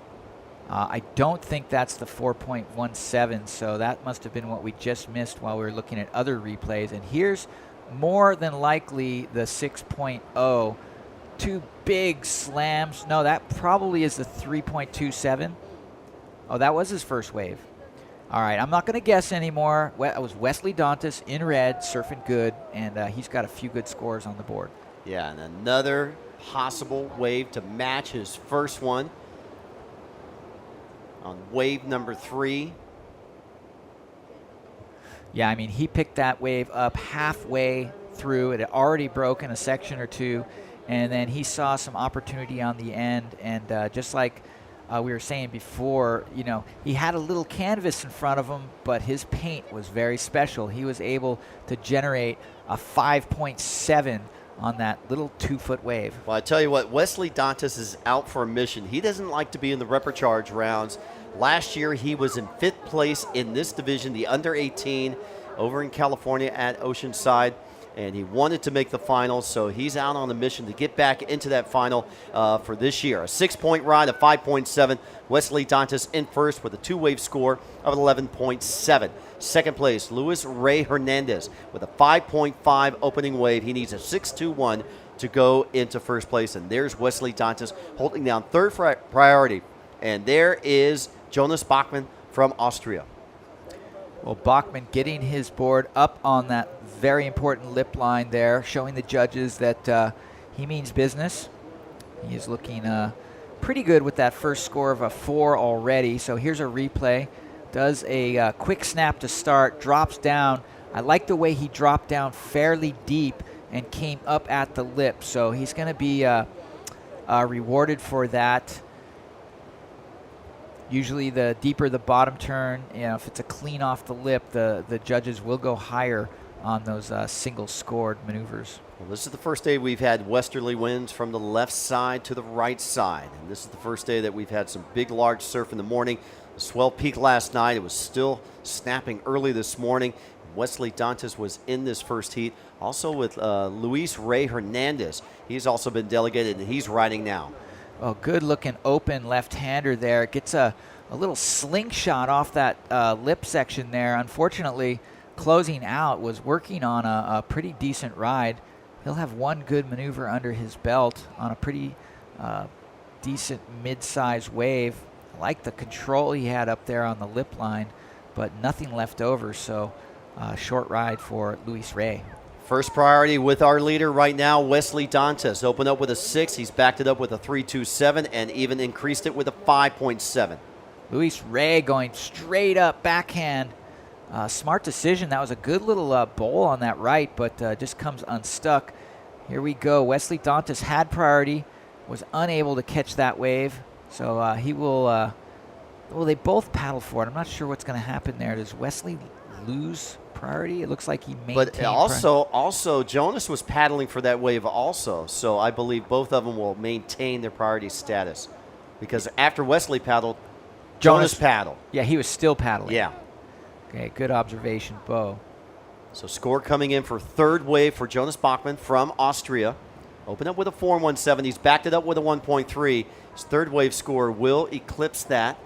I don't think that's the 4.17, so that must have been what we just missed while we were looking at other replays. And here's more than likely the 6.0. 2 big slams. No, that probably is the 3.27. Oh, that was his first wave. All right, I'm not going to guess anymore. It was Wesley Dantas in red, surfing good, and he's got a few good scores on the board. Yeah, and another possible wave to match his first one on wave number 3. Yeah, I mean, he picked that wave up halfway through. It had already broken a section or 2, and then he saw some opportunity on the end, and just like we were saying before, you know, he had a little canvas in front of him, but his paint was very special. He was able to generate a 5.7 on that little 2-foot wave. Well, I tell you what, Wesley Dantas is out for a mission. He doesn't like to be in the repecharge rounds. Last year, he was in 5th place in this division, the under 18, over in California at Oceanside. And he wanted to make the finals, so he's out on a mission to get back into that final for this year. A 6-point ride, a 5.7. Wesley Dantas in first with a 2-wave score of 11.7. Second place, Luis Ray Hernandez with a 5.5 opening wave. He needs a 6.21 to go into first place. And there's Wesley Dantas holding down third priority. And there is Jonas Bachmann from Austria. Well, Bachmann getting his board up on that very important lip line there, showing the judges that he means business. He is looking pretty good with that first score of a 4 already. So here's a replay. Does a quick snap to start, drops down. I like the way he dropped down fairly deep and came up at the lip. So he's going to be rewarded for that. Usually the deeper the bottom turn, if it's a clean off the lip, the judges will go higher on those single scored maneuvers. Well, this is the first day we've had westerly winds from the left side to the right side. And this is the first day that we've had some big, large surf in the morning. The swell peaked last night. It was still snapping early this morning. Wesley Dantas was in this first heat. Also with Luis Ray Hernandez. He's also been delegated, and he's riding now. Well, good-looking open left-hander there. Gets a little slingshot off that lip section there. Unfortunately, closing out, was working on a pretty decent ride. He'll have one good maneuver under his belt on a pretty decent mid-size wave. I like the control he had up there on the lip line, but nothing left over, so short ride for Luis Ray. First priority with our leader right now, Wesley Dantas. Opened up with a 6. He's backed it up with a 3.27 and even increased it with a 5.7. Luis Ray going straight up backhand. Smart decision. That was a good little bowl on that right, but just comes unstuck. Here we go. Wesley Dantas had priority, was unable to catch that wave. So he will, well, they both paddle for it. I'm not sure what's going to happen there. Does Wesley lose priority? It looks like he maintained. But also Jonas was paddling for that wave also. So I believe both of them will maintain their priority status. Because after Wesley paddled, Jonas paddled. Yeah, he was still paddling. Yeah. Okay, good observation, Bo. So score coming in for third wave for Jonas Bachmann from Austria. Opened up with a 4.17. He's backed it up with a 1.3. His third wave score will eclipse that.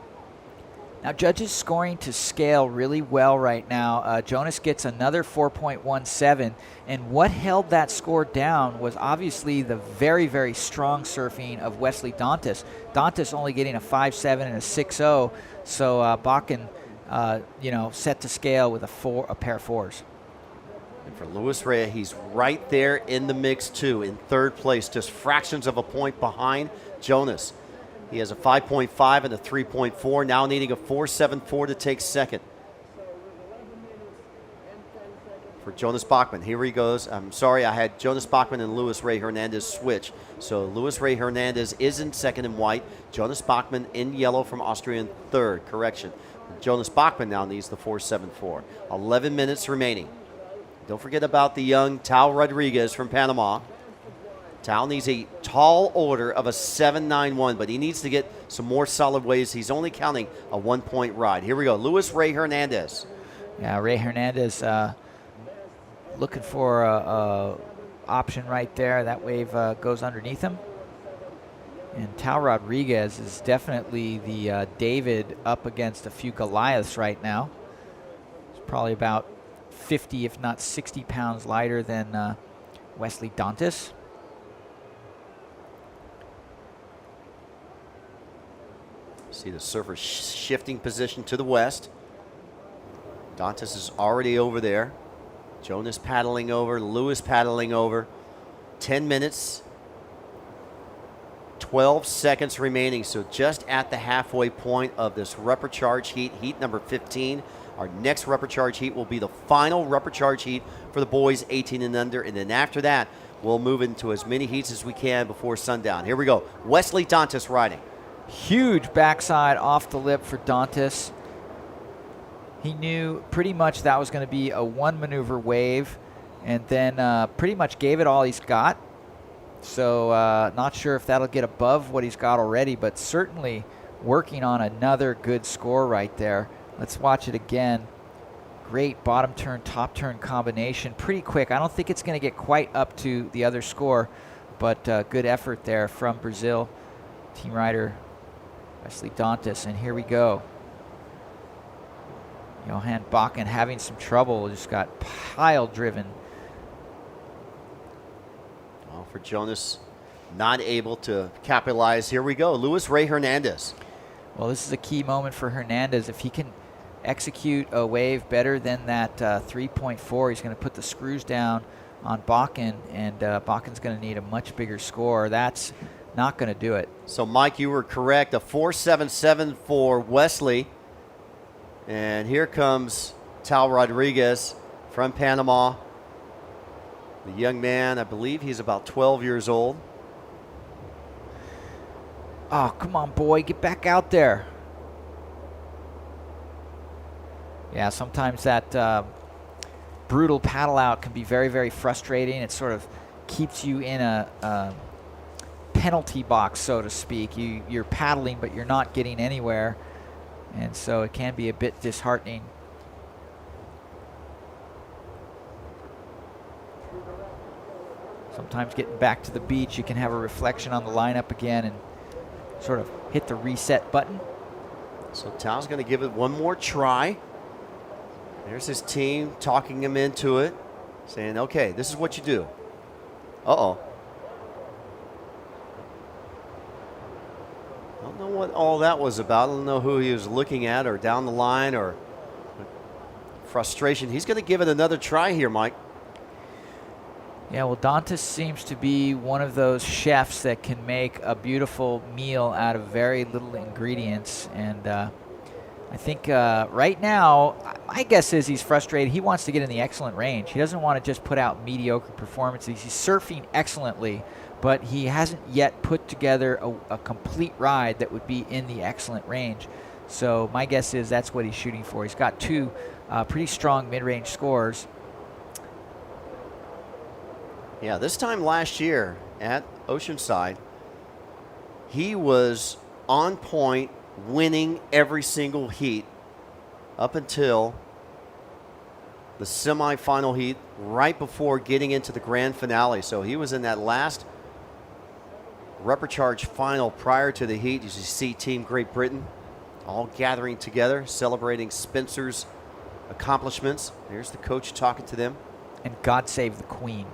Now, judges scoring to scale really well right now. Jonas gets another 4.17, and what held that score down was obviously the very, very strong surfing of Wesley Dantas. Dantas only getting a 5.7 and a 6.0, so Bakken, set to scale with a pair of 4s. And for Luis Ray, he's right there in the mix too, in third place, just fractions of a point behind Jonas. He has a 5.5 and a 3.4, now needing a 4.74 to take second. For Jonas Bachmann, here he goes. I'm sorry, I had Jonas Bachmann and Luis Ray Hernandez switch. So Luis Ray Hernandez is in second in white. Jonas Bachmann in yellow from Austria in third. Correction. Jonas Bachmann now needs the 4.74. 11 minutes remaining. Don't forget about the young Tal Rodriguez from Panama. Tal needs a tall order of a 7.91, but he needs to get some more solid waves. He's only counting a 1-point ride. Here we go. Luis Ray Hernandez. Yeah, Ray Hernandez looking for a option right there. That wave goes underneath him. And Tal Rodriguez is definitely the David up against a few Goliaths right now. He's probably about 50, if not 60 pounds lighter than Wesley Dantas. See the surfer shifting position to the west. Dantas is already over there. Jonas paddling over, Lewis paddling over. 10 minutes, 12 seconds remaining. So just at the halfway point of this repecharge heat, heat number 15. Our next repecharge heat will be the final repecharge heat for the boys 18 and under. And then after that, we'll move into as many heats as we can before sundown. Here we go. Wesley Dantas riding. Huge backside off the lip for Dantas. He knew pretty much that was going to be a one maneuver wave, and then pretty much gave it all he's got. So not sure if that'll get above what he's got already, but certainly working on another good score right there. Let's watch it again. Great bottom turn, top turn combination. Pretty quick. I don't think it's going to get quite up to the other score, but good effort there from Brazil. Team rider Wesley Dantas, and here we go. Johan Bakken having some trouble, just got pile driven. Well, for Jonas, not able to capitalize. Here we go, Luis Ray Hernandez. Well, this is a key moment for Hernandez. If he can execute a wave better than that 3.4, he's going to put the screws down on Bakken, and Bakken's going to need a much bigger score. That's not going to do it. So, Mike, you were correct. A 4.77 for Wesley. And here comes Tal Rodriguez from Panama. The young man, I believe he's about 12 years old. Oh, come on, boy. Get back out there. Yeah, sometimes that brutal paddle out can be very, very frustrating. It sort of keeps you in a penalty box, so to speak. You're paddling, but you're not getting anywhere. And so it can be a bit disheartening. Sometimes getting back to the beach, you can have a reflection on the lineup again and sort of hit the reset button. So Tao's going to give it one more try. There's his team talking him into it, saying, okay, this is what you do. Uh-oh. I don't know what all that was about. I don't know who he was looking at or down the line or frustration. He's going to give it another try here, Mike. Yeah, well, Dantas seems to be one of those chefs that can make a beautiful meal out of very little ingredients. And I think right now, my guess is he's frustrated. He wants to get in the excellent range. He doesn't want to just put out mediocre performances. He's surfing excellently, but he hasn't yet put together a complete ride that would be in the excellent range. So my guess is that's what he's shooting for. He's got two pretty strong mid-range scores. Yeah, this time last year at Oceanside, he was on point, winning every single heat up until the semifinal heat right before getting into the grand finale. So he was in that last Repechage final prior to the heat. You see Team Great Britain all gathering together, celebrating Spencer's accomplishments. There's the coach talking to them. And God save the Queen.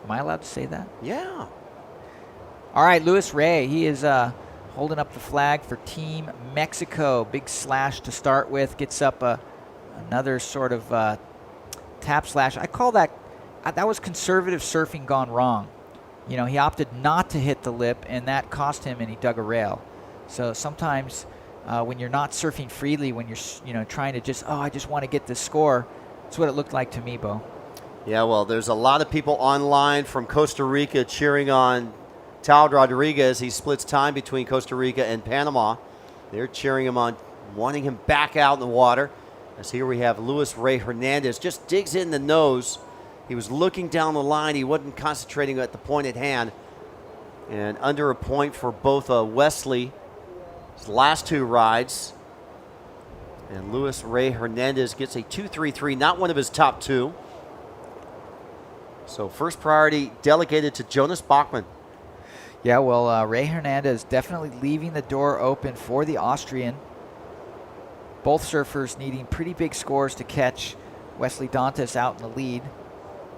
Am I allowed to say that? Yeah. All right, Luis Rey, he is holding up the flag for Team Mexico. Big slash to start with, gets up another sort of tap slash. I call that was conservative surfing gone wrong. You know, he opted not to hit the lip, and that cost him, and he dug a rail. So sometimes when you're not surfing freely, when you're trying to just, I just want to get this score, that's what it looked like to me, Bo. Yeah, well, there's a lot of people online from Costa Rica cheering on Tao Rodriguez. He splits time between Costa Rica and Panama. They're cheering him on, wanting him back out in the water. As here we have Luis Rey Hernandez, just digs in the nose. He was looking down the line. He wasn't concentrating at the point at hand. And under a point for both Wesley, his last two rides. And Luis Rey Hernandez gets a 2.33, not one of his top two. So first priority delegated to Jonas Bachmann. Yeah, well, Rey Hernandez definitely leaving the door open for the Austrian. Both surfers needing pretty big scores to catch Wesley Dantas out in the lead.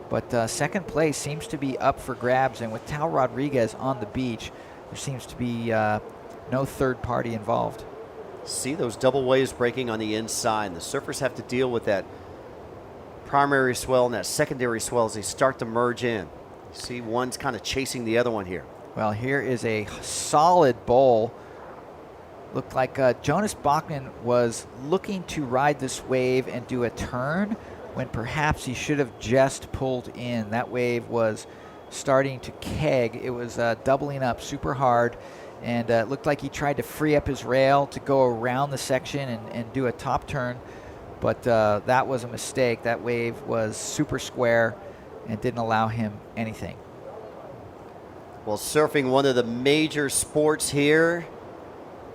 But second place seems to be up for grabs, and with Tao Rodriguez on the beach, there seems to be no third party involved. See those double waves breaking on the inside, and the surfers have to deal with that primary swell and that secondary swell as they start to merge in. See, one's kind of chasing the other one here. Well, here is a solid bowl. Looked like Jonas Bachmann was looking to ride this wave and do a turn when perhaps he should have just pulled in. That wave was starting to keg. It was doubling up super hard, and it looked like he tried to free up his rail to go around the section and do a top turn. But that was a mistake. That wave was super square and didn't allow him anything. Well, surfing, one of the major sports here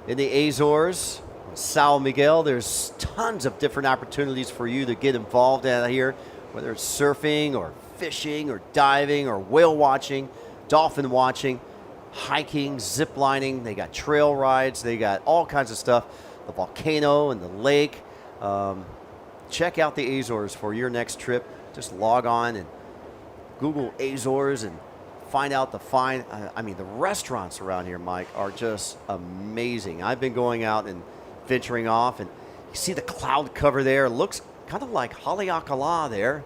in the Azores, São Miguel, there's tons of different opportunities for you to get involved out here, whether it's surfing or fishing or diving or whale watching, dolphin watching, hiking, zip lining. They got trail rides. They got all kinds of stuff. The volcano and the lake. Check out the Azores for your next trip. Just log on and Google Azores and find out the restaurants around here, Mike, are just amazing. I've been going out and venturing off, and you see the cloud cover there. It looks kind of like Haleakala there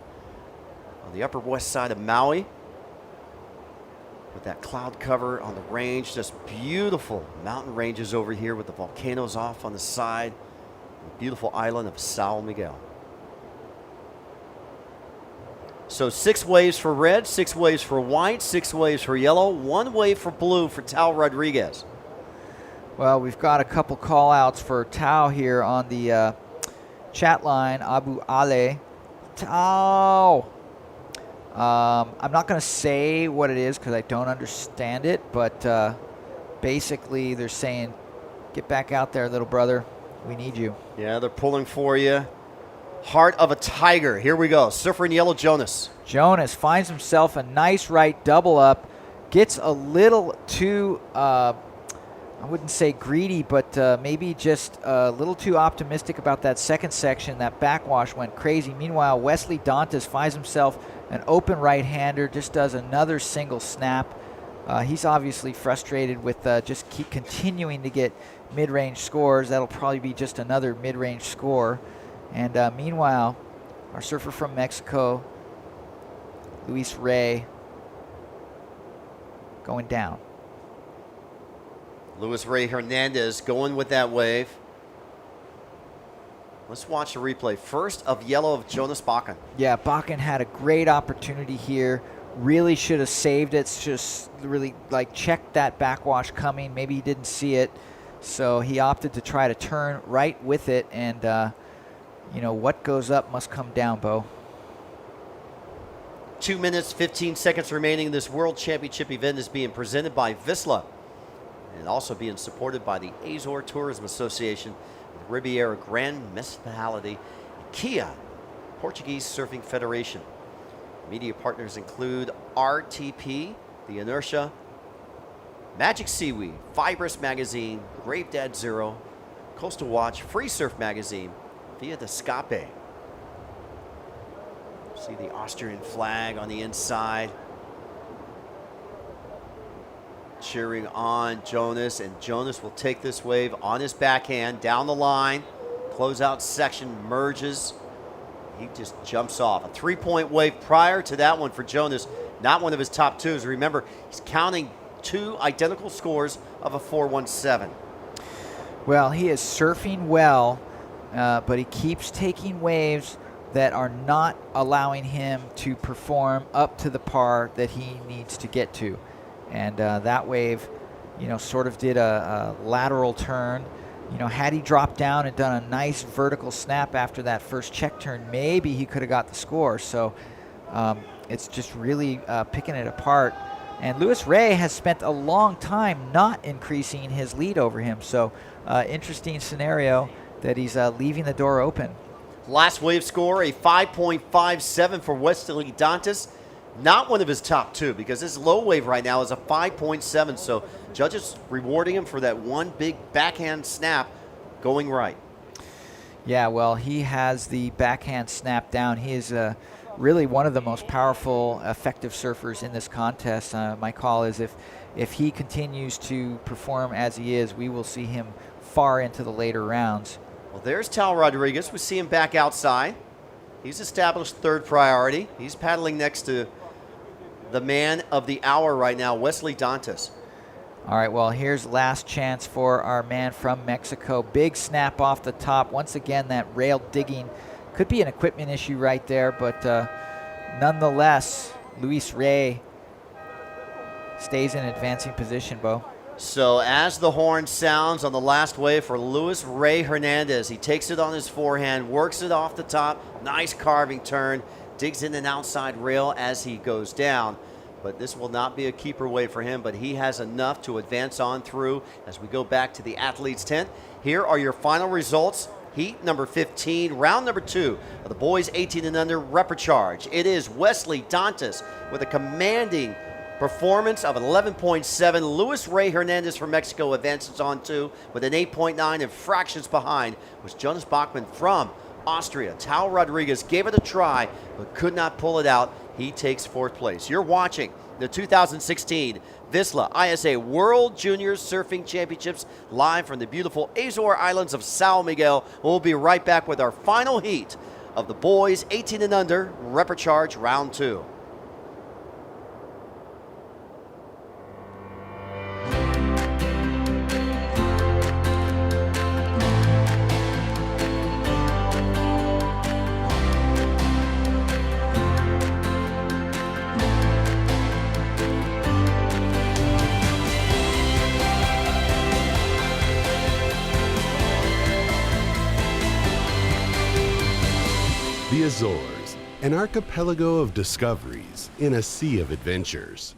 on the upper west side of Maui. With that cloud cover on the range, just beautiful mountain ranges over here with the volcanoes off on the side. The beautiful island of São Miguel. So 6 waves for red, 6 waves for white, 6 waves for yellow, 1 wave for blue for Tao Rodriguez. Well, we've got a couple call outs for Tao here on the chat line, Abu Ale. Tao. I'm not going to say what it is because I don't understand it, but basically they're saying, get back out there, little brother. We need you. Yeah, they're pulling for you. Heart of a tiger. Here we go. Surfer in yellow, Jonas. Jonas finds himself a nice right double up. Gets a little too, I wouldn't say greedy, but maybe just a little too optimistic about that second section. That backwash went crazy. Meanwhile, Wesley Dantas finds himself an open right-hander, just does another single snap. He's obviously frustrated with just keep continuing to get mid-range scores. That'll probably be just another mid-range score. And meanwhile, our surfer from Mexico, Luis Rey, going down. Luis Rey Hernandez going with that wave. Let's watch the replay. First of yellow of Jonas Bakken. Yeah, Bakken had a great opportunity here. Really should have saved it. Just really checked that backwash coming. Maybe he didn't see it. So he opted to try to turn right with it. And, what goes up must come down, Bo. 2 minutes, 15 seconds remaining. This World Championship event is being presented by VISSLA and also being supported by the Azore Tourism Association, Riviera Grand Municipality, Kia, Portuguese Surfing Federation. Media partners include RTP, The Inertia, Magic Seaweed, Fibrous Magazine, Grave Dad Zero, Coastal Watch, Free Surf Magazine, Via d'Escape. See the Austrian flag on the inside. Cheering on Jonas, and Jonas will take this wave on his backhand down the line. Closeout section merges. He just jumps off. A 3-point wave prior to that one for Jonas. Not one of his top twos. Remember, he's counting two identical scores of a 4.17. Well, he is surfing well, but he keeps taking waves that are not allowing him to perform up to the par that he needs to get to. And that wave, sort of did a lateral turn. Had he dropped down and done a nice vertical snap after that first check turn, maybe he could have got the score. So it's just really picking it apart. And Luis Rey has spent a long time not increasing his lead over him. So interesting scenario that he's leaving the door open. Last wave score, a 5.57 for Wesley Dantas. Not one of his top two, because his low wave right now is a 5.7. So judges rewarding him for that one big backhand snap going right. Yeah, well, he has the backhand snap down. He is really one of the most powerful, effective surfers in this contest. My call is if he continues to perform as he is, we will see him far into the later rounds. Well, there's Tal Rodriguez. We see him back outside. He's established third priority. He's paddling next to the man of the hour right now, Wesley Dantas. All right, well, here's last chance for our man from Mexico. Big snap off the top. Once again, that rail digging could be an equipment issue right there, but nonetheless, Luis Rey stays in advancing position, Bo. So as the horn sounds on the last wave for Luis Rey Hernandez, he takes it on his forehand, works it off the top, nice carving turn, digs in an outside rail as he goes down. But this will not be a keeper wave for him, but he has enough to advance on through as we go back to the athletes' tent. Here are your final results. Heat number 15, round number 2 of the boys 18 and under repechage. It is Wesley Dantas with a commanding performance of 11.7. Luis Rey Hernandez from Mexico advances on 2 with an 8.9, and fractions behind was Jonas Bakken from Austria. Tal Rodriguez gave it a try but could not pull it out. He takes 4th place. You're watching the 2016 VISSLA ISA World Junior Surfing Championships live from the beautiful Azore Islands of São Miguel. We'll be right back with our final heat of the boys 18 and under repechage round 2. The Azores, an archipelago of discoveries in a sea of adventures.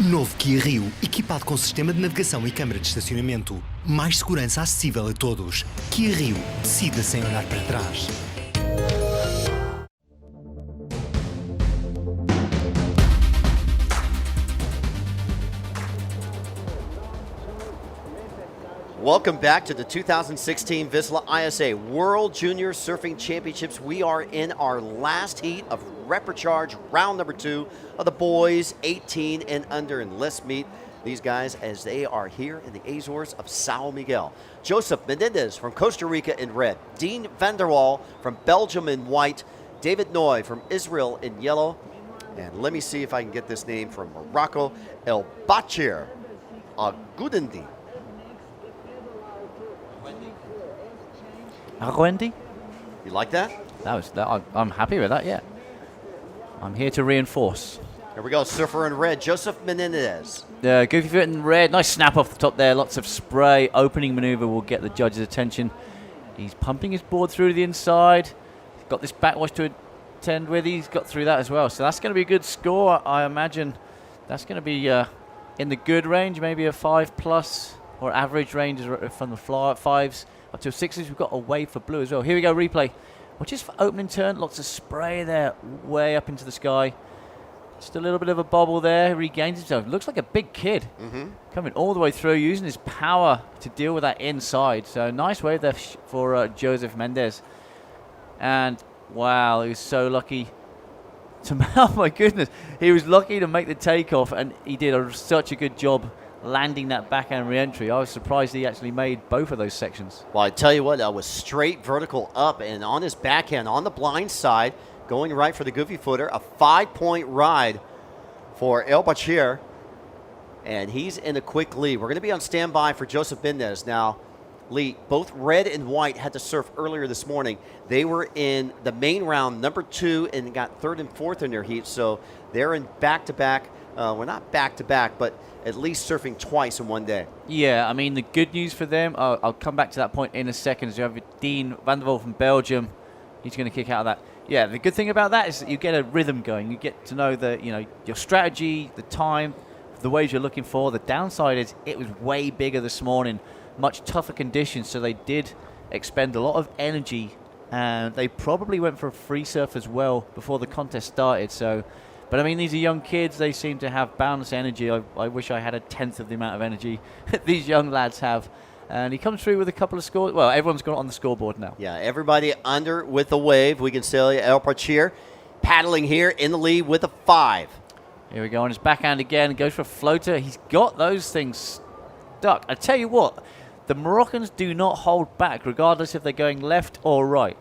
Novo Kia Rio, equipado com sistema de navegação e câmara de estacionamento. Mais segurança acessível a todos. Kia Rio, decida sem olhar para trás. Welcome back to the 2016 VISSLA ISA World Junior Surfing Championships. We are in our last heat of Reprecharge, round number 2 of the boys 18 and under. And let's meet these guys as they are here in the Azores of São Miguel. Joseph Menendez from Costa Rica in red. Dean van der Waal from Belgium in white. David Noy from Israel in yellow. And let me see if I can get this name from Morocco. El Bachir Agudindi. Wendy? You like that? I'm happy with that, yeah. I'm here to reinforce. Here we go, surfer in red, Joseph Menendez. Goofy foot in red, nice snap off the top there, lots of spray. Opening maneuver will get the judge's attention. He's pumping his board through to the inside. He's got this backwash to attend with. He's got through that as well. So that's going to be a good score. I imagine that's going to be in the good range, maybe a 5+ or average range from the 5s. Up to 6s, we've got a wave for blue as well. Here we go, replay. Well, just for opening turn, lots of spray there, way up into the sky. Just a little bit of a bobble there, regains himself. Looks like a big kid. Coming all the way through, using his power to deal with that inside. So nice wave there for Joseph Mendes. And wow, he was so lucky to, oh my goodness, he was lucky to make the takeoff, and he did such a good job landing that backhand re-entry. I was surprised he actually made both of those sections. Well, I tell you what, that was straight vertical up and on his backhand, on the blind side, going right for the goofy footer. A 5-point ride for El Bachir, and he's in a quick lead. We're going to be on standby for Joseph Mendes. Now, Lee, both red and white had to surf earlier this morning. They were in the main round, number 2, and got 3rd and 4th in their heat, so they're in back-to-back. Well, not back-to-back, but at least surfing twice in one day. Yeah, I mean, the good news for them, I'll come back to that point in a second, is you have Dean van der Waal from Belgium. He's going to kick out of that. Yeah, the good thing about that is that you get a rhythm going. You get to know your strategy, the time, the waves you're looking for. The downside is it was way bigger this morning, much tougher conditions, so they did expend a lot of energy, and they probably went for a free surf as well before the contest started. So, but I mean, these are young kids. They seem to have boundless energy. I wish I had a 10th of the amount of energy these young lads have. And he comes through with a couple of scores. Well, everyone's got it on the scoreboard now. Yeah, everybody under with a wave. We can say El Bachir paddling here in the lead with a 5. Here we go on his backhand again. Goes for a floater. He's got those things stuck. I tell you what, the Moroccans do not hold back, regardless if they're going left or right.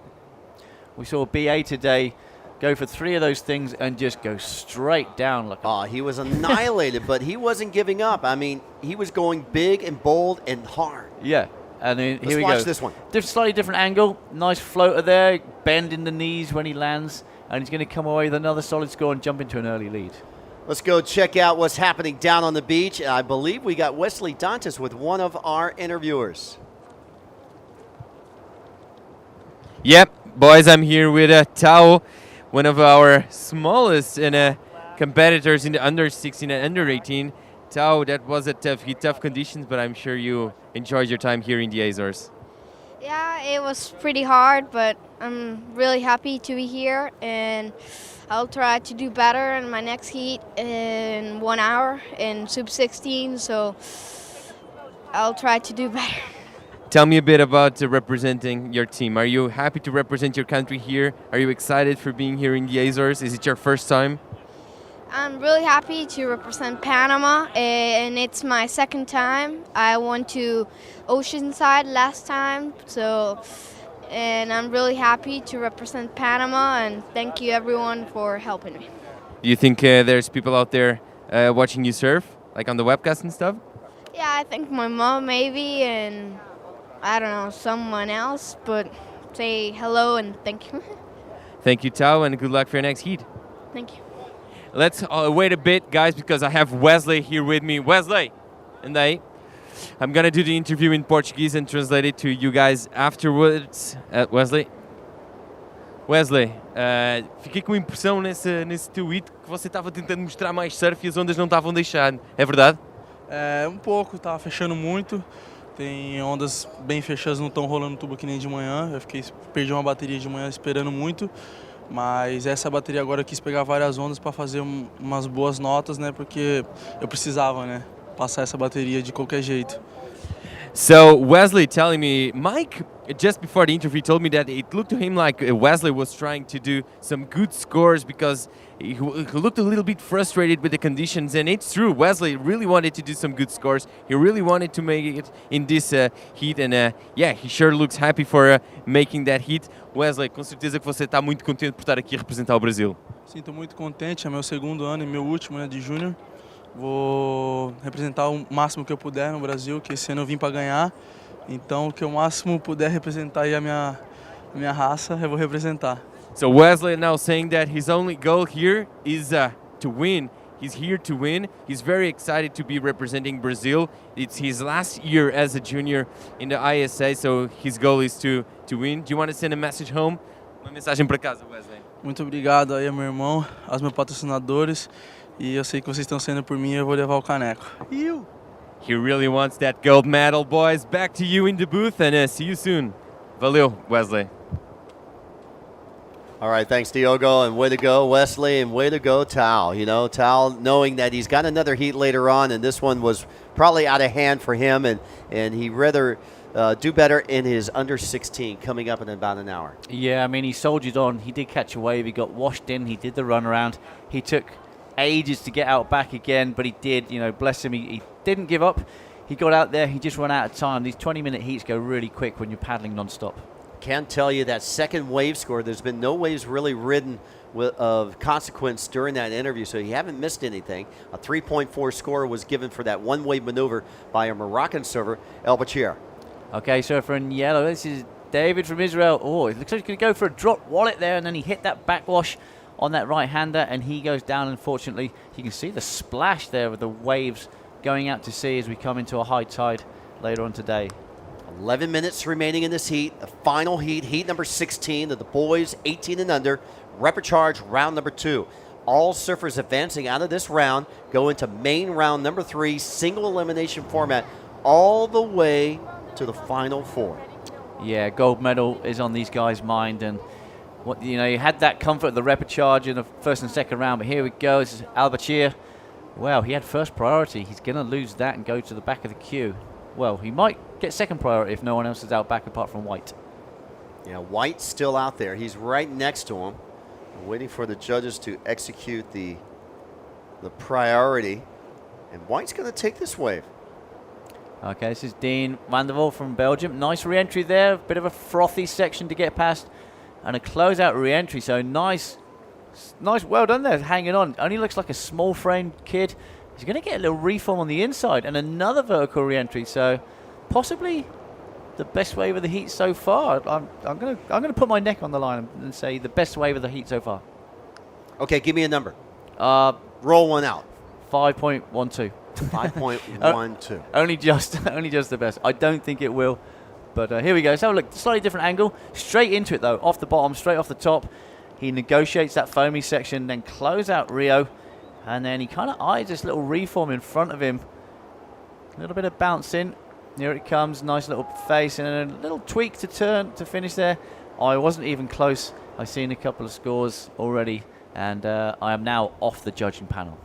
We saw BA today go for 3 of those things and just go straight down. He was annihilated, but he wasn't giving up. I mean, he was going big and bold and hard. Yeah, and then here we go. Let's watch this one. Slightly different angle. Nice floater there. Bend in the knees when he lands, and he's going to come away with another solid score and jump into an early lead. Let's go check out what's happening down on the beach. I believe we got Wesley Dantas with one of our interviewers. Yep, boys, I'm here with Tao, one of our smallest competitors in the under 16 and under 18. Tao, that was a tough conditions, but I'm sure you enjoyed your time here in the Azores. Yeah, it was pretty hard, but I'm really happy to be here, and I'll try to do better in my next heat in 1 hour in Sub 16, so I'll try to do better. Tell me a bit about representing your team. Are you happy to represent your country here? Are you excited for being here in the Azores? Is it your first time? I'm really happy to represent Panama, and it's my second time. I went to Oceanside last time, and I'm really happy to represent Panama, and thank you everyone for helping me. Do you think there's people out there watching you surf, like on the webcast and stuff? Yeah, I think my mom maybe, and I don't know, someone else, but say hello and thank you. Thank you, Tao, and good luck for your next heat. Thank you. Let's wait a bit, guys, because I have Wesley here with me. Wesley, and I'm going to do the interview in Portuguese and translate it to you guys afterwards. Wesley, fiquei com a impressão nesse teu hit que você estava tentando mostrar mais surf e as ondas não estavam deixando. É verdade? É, um pouco, estava fechando muito. Tem ondas bem fechadas, não estão rolando tubo que nem de manhã. Perdi uma bateria de manhã esperando muito. Mas essa bateria agora eu quis pegar várias ondas para fazer umas boas notas, né? Porque eu precisava, né? Passar essa bateria de qualquer jeito. So Wesley telling me, Mike, just before the interview, told me that it looked to him like Wesley was trying to do some good scores because he looked a little bit frustrated with the conditions, and it's true. Wesley really wanted to do some good scores. He really wanted to make it in this heat, and yeah, he sure looks happy for making that heat. Wesley, com certeza que você está muito contente por estar aqui a representar o Brasil. Sim, estou muito contente. É meu segundo ano e meu último, né, de júnior. Vou representar o máximo que eu puder no Brasil, que esse ano eu vim para ganhar. Então, o que eu máximo puder representar aí a minha raça, eu vou representar. So Wesley now saying that his only goal here is to win. He's here to win. He's very excited to be representing Brazil. It's his last year as a junior in the ISA, so his goal is to win. Do you want to send a message home? Uma mensagem para casa, Wesley. Muito obrigado aí, meu irmão, aos meus patrocinadores. E eu sei que vocês estão sendo por mim, eu vou levar o caneco. He really wants that gold medal, boys. Back to you in the booth, and see you soon. Valeu, Wesley. All right, thanks, Diogo, and way to go, Wesley, and way to go, Tao. You know, Tao knowing that he's got another heat later on, and this one was probably out of hand for him, and he'd rather do better in his under 16 coming up in about an hour. Yeah, I mean, he soldiered on. He did catch a wave. He got washed in. He did the run around. He took ages to get out back again, but he did, you know, bless him. He didn't give up. He got out there. He just ran out of time. These 20-minute heats go really quick when you're paddling non-stop. Can't tell you that second wave score. There's been no waves really ridden of consequence during that interview, so you haven't missed anything. A 3.4 score was given for that one wave maneuver by a Moroccan server, El Bachir. Okay, surfer in yellow. This is David from Israel. Oh, it looks like he's going to go for a drop wallet there, and then he hit that backwash on that right-hander, and he goes down. Unfortunately, you can see the splash there with the waves going out to sea as we come into a high tide later on today. 11 minutes remaining in this heat, the final heat, heat number 16 of the boys 18 and under, repecharge round number 2. All surfers advancing out of this round go into main round number 3, single elimination format, all the way to the final 4. Yeah, gold medal is on these guys' mind, and what, you know, you had that comfort of the repecharge in the first and second round, but here we go. This is Al Bachir. Well, he had first priority. He's going to lose that and go to the back of the queue. Well, he might get second priority if no one else is out back apart from White. Yeah, White's still out there. He's right next to him, waiting for the judges to execute the priority. And White's going to take this wave. Okay, this is Dean Vanderwall from Belgium. Nice re-entry there. Bit of a frothy section to get past. And a closeout re-entry. So nice, well done there, hanging on. Only looks like a small framed kid. He's going to get a little reform on the inside and another vertical re-entry. So possibly the best wave of the heat so far. I'm going to put my neck on the line and say the best wave of the heat so far. Okay, give me a number. Roll one out. 5.12. 5.12. only just the best. I don't think it will. But here we go. So look, slightly different angle. Straight into it though, off the bottom, straight off the top. He negotiates that foamy section, then close out Rio. And then he kind of eyes this little reform in front of him. A little bit of bounce in. Here it comes. Nice little face and a little tweak to turn to finish there. I wasn't even close. I've seen a couple of scores already. And I am now off the judging panel.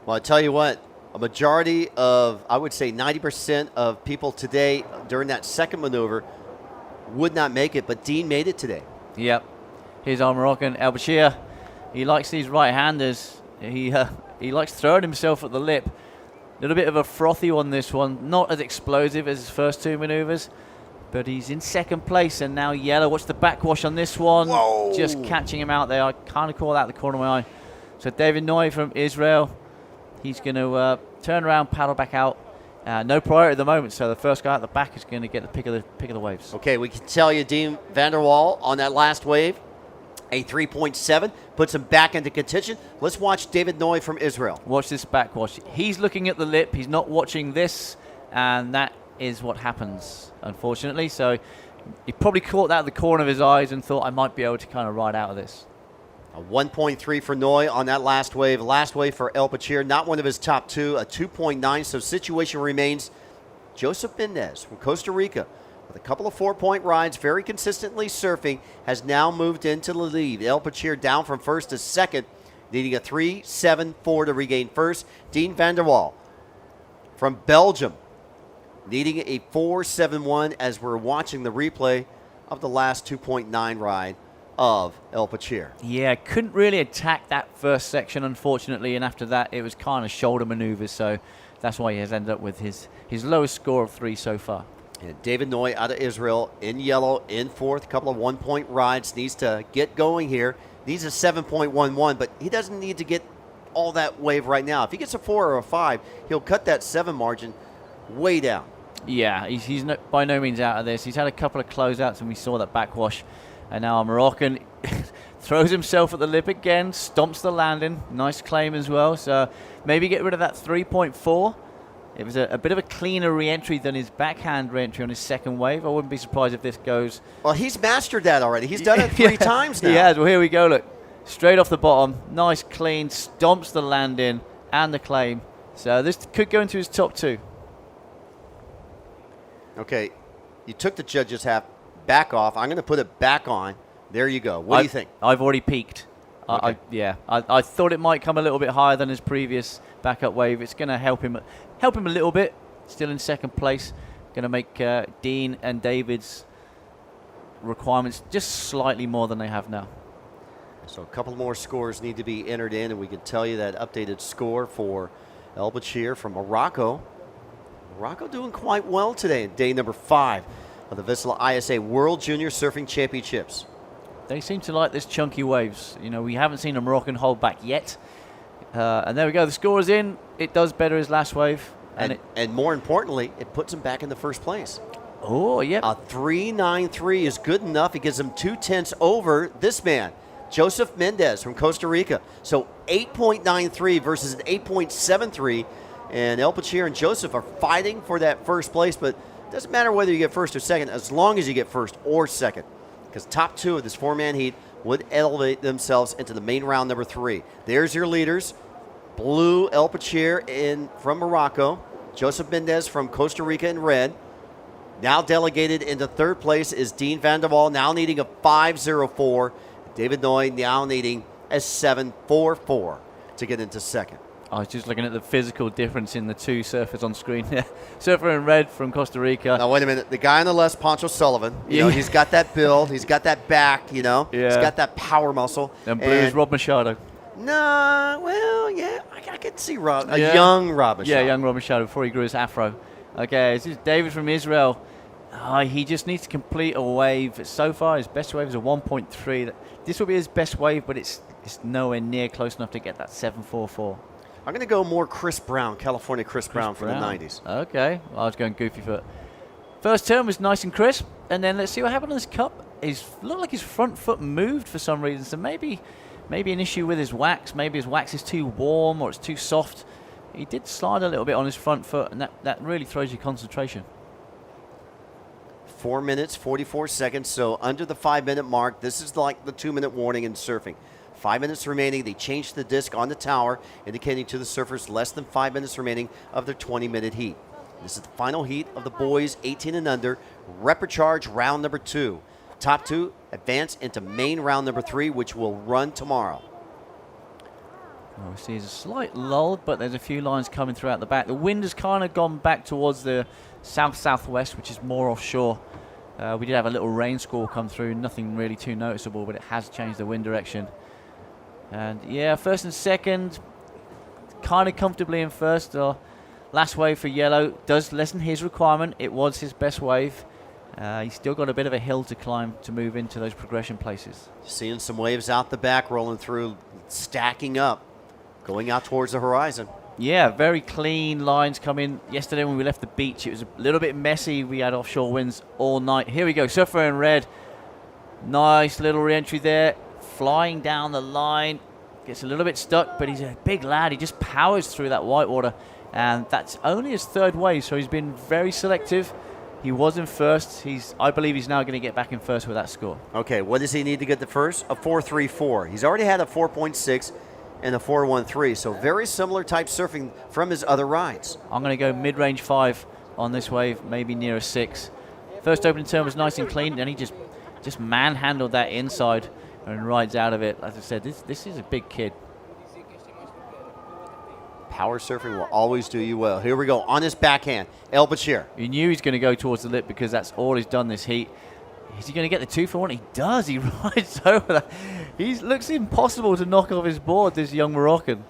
Well, I tell you what, a majority of, I would say 90% of people today during that second maneuver would not make it, but Dean made it today. Yep. Here's our Moroccan, El Bashir. He likes these right-handers. He likes throwing himself at the lip. A little bit of a frothy on this one. Not as explosive as his first two maneuvers, but he's in second place, and now yellow. Watch the backwash on this one. Whoa. Just catching him out there. I kind of call that the corner of my eye. So David Noy from Israel, he's going to turn around, paddle back out. No priority at the moment, so the first guy at the back is going to get the pick of the waves. Okay, we can tell you Dean van der Waal on that last wave, a 3.7, puts him back into contention. Let's watch David Noy from Israel. Watch this backwash. He's looking at the lip. He's not watching this, and that is what happens, unfortunately. So he probably caught that at the corner of his eyes and thought, I might be able to kind of ride out of this. A 1.3 for Noy on that last wave. Last wave for El Bashir, not one of his top two, a 2.9. So situation remains Joseph Mendez from Costa Rica with a couple of 4-point rides, very consistently surfing, has now moved into the lead. El Bashir down from first to second, needing a 3.74 to regain first. Dean van der Waal from Belgium needing a 4.71 as we're watching the replay of the last 2.9 ride of El Bashir. Yeah, couldn't really attack that first section, unfortunately, and after that it was kind of shoulder maneuvers, so that's why he has ended up with his lowest score of 3 so far. And David Noy out of Israel in yellow in fourth, a couple of 1-point rides, needs to get going here. Needs a 7.11, but he doesn't need to get all that wave right now. If he gets a 4 or a 5, he'll cut that 7 margin way down. Yeah, he's by no means out of this. He's had a couple of closeouts, and we saw that backwash. And now Moroccan throws himself at the lip again, stomps the landing. Nice claim as well. So maybe get rid of that 3.4. It was a bit of a cleaner re-entry than his backhand re-entry on his second wave. I wouldn't be surprised if this goes... Well, he's mastered that already. He's done it 3 times now. He has. Well, here we go. Look, straight off the bottom. Nice clean, stomps the landing and the claim. So this could go into his top 2. Okay, you took the judge's hat back off. I'm going to put it back on. There you go. What do you think? I've already peaked. Okay. I thought it might come a little bit higher than his previous backup wave. It's going to help him a little bit. Still in second place. Going to make Dean and David's requirements just slightly more than they have now. So a couple more scores need to be entered in, and we can tell you that updated score for El Bashir from Morocco. Morocco doing quite well today in day number 5 of the VISSLA ISA World Junior Surfing Championships. They seem to like this chunky waves. You know, we haven't seen a Moroccan hold back yet. And there we go. The score is in. It does better his last wave. And more importantly, it puts him back in the first place. Oh, yeah. A 3.93 is good enough. It gives him 2/10 over this man, Joseph Mendez from Costa Rica. So 8.93 versus an 8.73. And El Bashir and Joseph are fighting for that first place, but it doesn't matter whether you get first or second, as long as you get first or second, because top 2 of this 4-man heat would elevate themselves into the main round number 3. There's your leaders. Blue, El Bashir from Morocco. Joseph Mendez from Costa Rica in red. Now delegated into third place is Dean van der Waal, now needing a 5.04. David Noy now needing a 7.44 to get into second. I was just looking at the physical difference in the two surfers on screen. Surfer in red from Costa Rica. Now, wait a minute. The guy on the left, Poncho Sullivan, you know, he's got that build. He's got that back, you know. Yeah. He's got that power muscle. And blue is Rob Machado. No, well, yeah, I can see Rob. A young Rob Machado. Yeah, young Rob Machado before he grew his afro. Okay, this is David from Israel. He just needs to complete a wave. So far, his best wave is a 1.3. This will be his best wave, but it's nowhere near close enough to get that 7.44. I'm going to go more Chris Brown, California Chris Brown from the 90s. Okay. Well, I was going goofy foot. First turn was nice and crisp, and then let's see what happened on this cup. It looked like his front foot moved for some reason, so maybe an issue with his wax. Maybe his wax is too warm or it's too soft. He did slide a little bit on his front foot, and that really throws your concentration. 4 minutes, 44 seconds, so under the 5-minute mark. This is like the 2-minute warning in surfing. 5 minutes remaining. They changed the disc on the tower, indicating to the surfers less than 5 minutes remaining of their 20-minute heat. This is the final heat of the boys 18 and under. Reprecharge round number 2. Top 2 advance into main round number 3, which will run tomorrow. Oh, we see there's a slight lull, but there's a few lines coming throughout the back. The wind has kind of gone back towards the south-southwest, which is more offshore. We did have a little rain squall come through, nothing really too noticeable, but it has changed the wind direction. And yeah, first and second, kind of comfortably in first. Last wave for yellow does lessen his requirement. It was his best wave. He's still got a bit of a hill to climb to move into those progression places. Seeing some waves out the back, rolling through, stacking up, going out towards the horizon. Yeah, very clean lines come in. Yesterday when we left the beach, it was a little bit messy. We had offshore winds all night. Here we go, surfer in red. Nice little re-entry there. Flying down the line. Gets a little bit stuck, but he's a big lad. He just powers through that white water. And that's only his third wave, so he's been very selective. He was in first. I believe he's now going to get back in first with that score. Okay, what does he need to get the first? A 4.34. He's already had a 4.6 and a 4.13, so very similar type surfing from his other rides. I'm going to go mid-range 5 on this wave, maybe near a 6. First opening turn was nice and clean, and he just manhandled that inside and rides out of it. As I said, this is a big kid. Power surfing will always do you well. Here we go, on his backhand, El Bashir. He knew he's going to go towards the lip because that's all he's done this heat. Is he going to get the 2 for 1? He does. He rides over that. He looks impossible to knock off his board, this young Moroccan.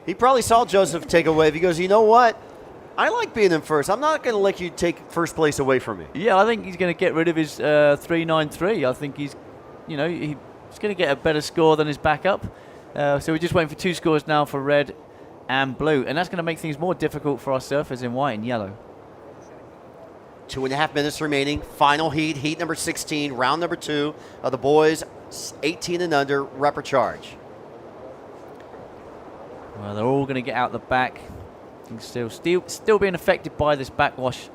He probably saw Joseph take a wave. He goes, you know what? I like being in first. I'm not going to let you take first place away from me. Yeah, I think he's going to get rid of his 3.93. I think he's going to get a better score than his backup. So we're just waiting for 2 scores now for red and blue. And that's going to make things more difficult for our surfers in white and yellow. 2.5 minutes remaining. Final heat, heat number 16, round number 2 of the boys 18 and under repechage. Well, they're all going to get out the back. Still being affected by this backwash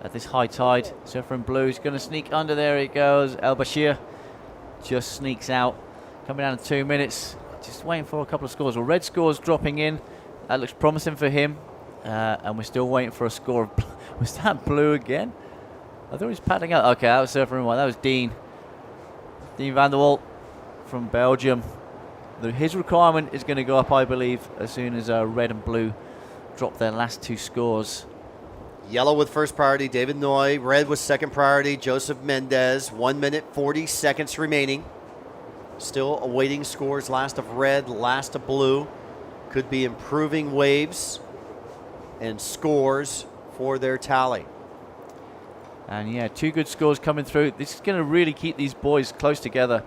at this high tide. Surfer in blue is going to sneak under. There he goes. El Bashir just sneaks out. Coming down to 2 minutes. Just waiting for a couple of scores. Well, red score's dropping in. That looks promising for him. And we're still waiting for a score. Was that blue again? I thought he was padding out. Okay, that was surfer in white. That was Dean van der Walt from Belgium. His requirement is going to go up, I believe, as soon as red and blue drop their last 2 scores. Yellow with first priority, David Noy. Red with second priority, Joseph Mendez. 1 minute, 40 seconds remaining. Still awaiting scores, last of red, last of blue. Could be improving waves and scores for their tally. And yeah, 2 good scores coming through. This is going to really keep these boys close together.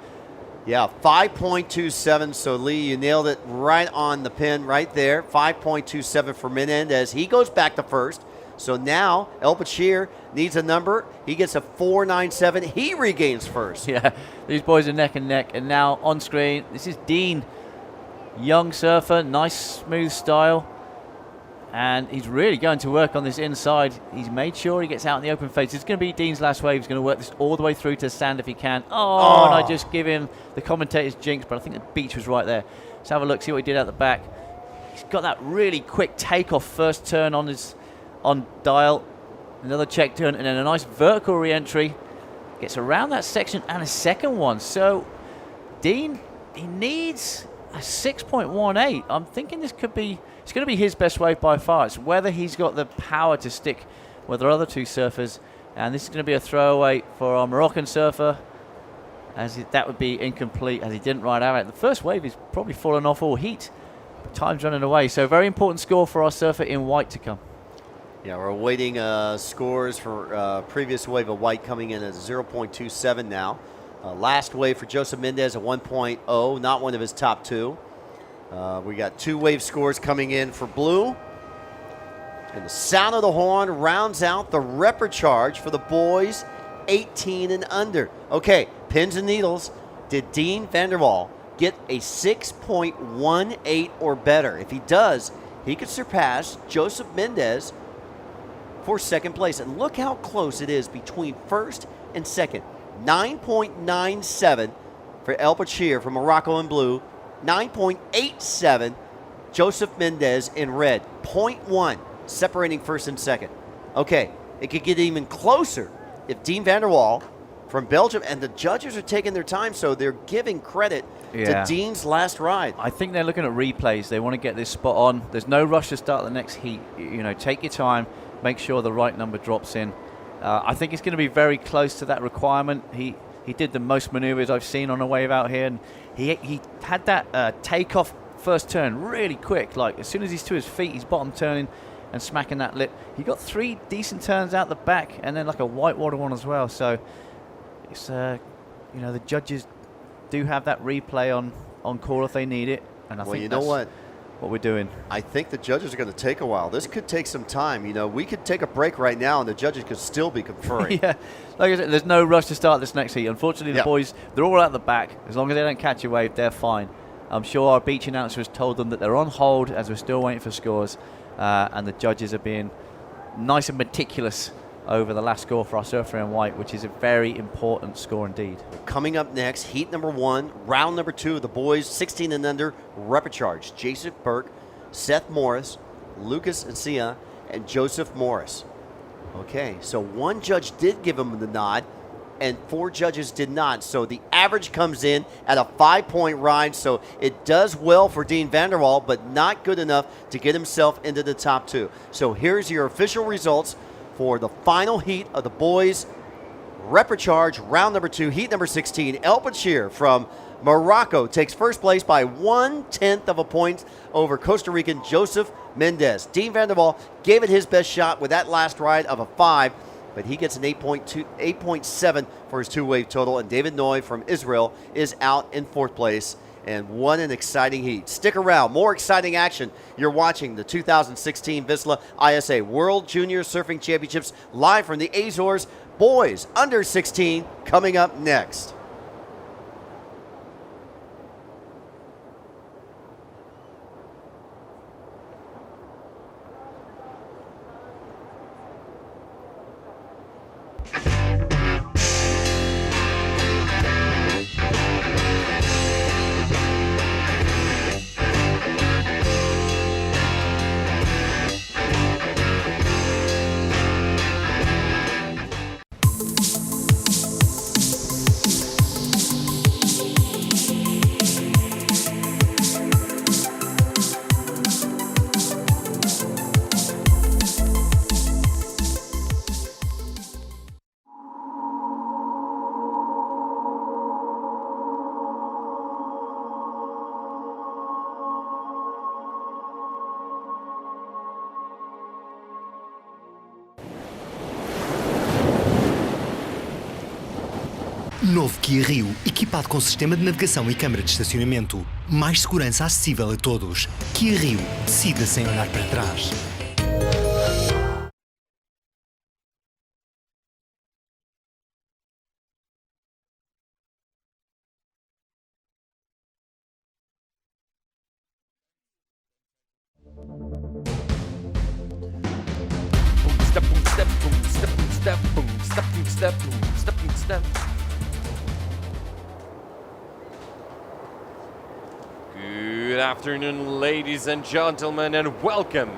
Yeah, 5.27. So Lee, you nailed it right on the pin right there. 5.27 for Menendez. He goes back to first. So now El Bashir needs a number. He gets a 4.97. He regains first. Yeah, these boys are neck and neck. And now on screen, this is Dean. Young surfer, nice smooth style. And he's really going to work on this inside. He's made sure he gets out in the open face. It's going to be Dean's last wave. He's going to work this all the way through to sand if he can. Oh, and I just give him the commentator's jinx, but I think the beach was right there. Let's have a look, see what he did at the back. He's got that really quick takeoff first turn on dial. Another check turn, and then a nice vertical re-entry. Gets around that section and a second one. So Dean, he needs a 6.18. I'm thinking this could be... It's going to be his best wave by far. It's whether he's got the power to stick with our other 2 surfers. And this is going to be a throwaway for our Moroccan surfer, as that would be incomplete as he didn't ride out it. The first wave is probably fallen off all heat. But time's running away. So very important score for our surfer in white to come. Yeah, we're awaiting scores for previous wave of white coming in at 0.27 now. Last wave for Joseph Mendez at 1.0, not one of his top 2. We got 2 wave scores coming in for blue. And the sound of the horn rounds out the repechage for the boys 18 and under. Okay, pins and needles. Did Dean van der Wal get a 6.18 or better? If he does, he could surpass Joseph Mendez for second place. And look how close it is between first and second. 9.97 for El Bashir from Morocco in blue. 9.87 Joseph Mendez in red. 0.1 separating first and second. Okay, it could get even closer if Dean van der Wal from Belgium, and the judges are taking their time, so they're giving credit to Dean's last ride. I think they're looking at replays. They want to get this spot on. There's no rush to start the next heat. Take your time, make sure the right number drops in. I think it's going to be very close to that requirement. He did the most maneuvers I've seen on a wave out here, and he had that takeoff first turn really quick. Like as soon as he's to his feet, he's bottom turning and smacking that lip. He got 3 decent turns out the back, and then like a whitewater one as well. So it's the judges do have that replay on call if they need it, and I think you know what we're doing. I think the judges are going to take a while. This could take some time. We could take a break right now, and the judges could still be conferring. Yeah, like I said, there's no rush to start this next heat. Unfortunately, the boys, they're all at the back. As long as they don't catch a wave, they're fine. I'm sure our beach announcer has told them that they're on hold as we're still waiting for scores, and the judges are being nice and meticulous over the last score for our surfer in white, which is a very important score indeed. Coming up next, heat number 1, round number 2 of the boys 16 and under repechage. Joseph Burke, Seth Morris, Lucas Ancia, and Joseph Morris. Okay, so 1 judge did give him the nod, and 4 judges did not. So the average comes in at a 5-point ride, so it does well for Dean Vanderwall, but not good enough to get himself into the top 2. So here's your official results for the final heat of the boys repechage, round number 2, heat number 16. El Bachir from Morocco takes first place by 1/10 of a point over Costa Rican Joseph Mendez. Dean Vanderwall gave it his best shot with that last ride of a 5, but he gets an 8.7 for his 2-wave total, and David Noy from Israel is out in 4th place. And what an exciting heat. Stick around. More exciting action. You're watching the 2016 VISSLA ISA World Junior Surfing Championships live from the Azores. Boys under 16 coming up next. Novo Kia Rio, equipado com sistema de navegação e câmara de estacionamento. Mais segurança acessível a todos. Kia Rio, decida sem olhar para trás. Good afternoon, ladies and gentlemen, and welcome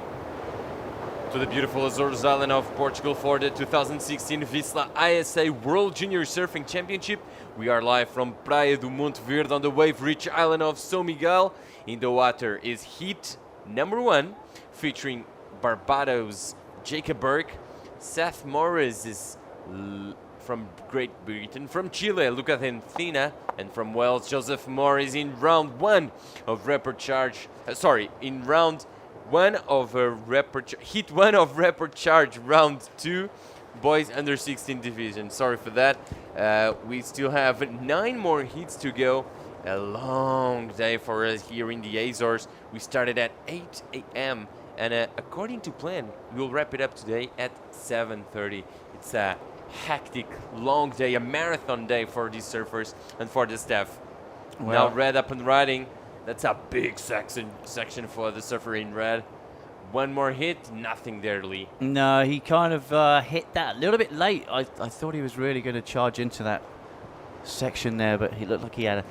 to the beautiful Azores island of Portugal for the 2016 VISSLA ISA World Junior Surfing Championship. We are live from Praia do Monte Verde on the wave-rich island of São Miguel. In the water is heat number 1, featuring Barbados Jacob Burke, Seth Morris is from Great Britain, from Chile Lucas Encina, and from Wales Joseph Morris in round 1 of repechage. In round 1 of heat 1 of repechage, round 2, boys under 16 division. Sorry for that. We still have 9 more heats to go. A long day for us here in the Azores. We started at 8 a.m. and according to plan, we'll wrap it up today at 7:30. It's a hectic, long day, a marathon day for these surfers and for the staff. Well, now red up and riding. That's a big section for the surfer in red. One more hit, nothing there, Lee. No, he kind of hit that a little bit late. I thought he was really going to charge into that section there, but he looked like he had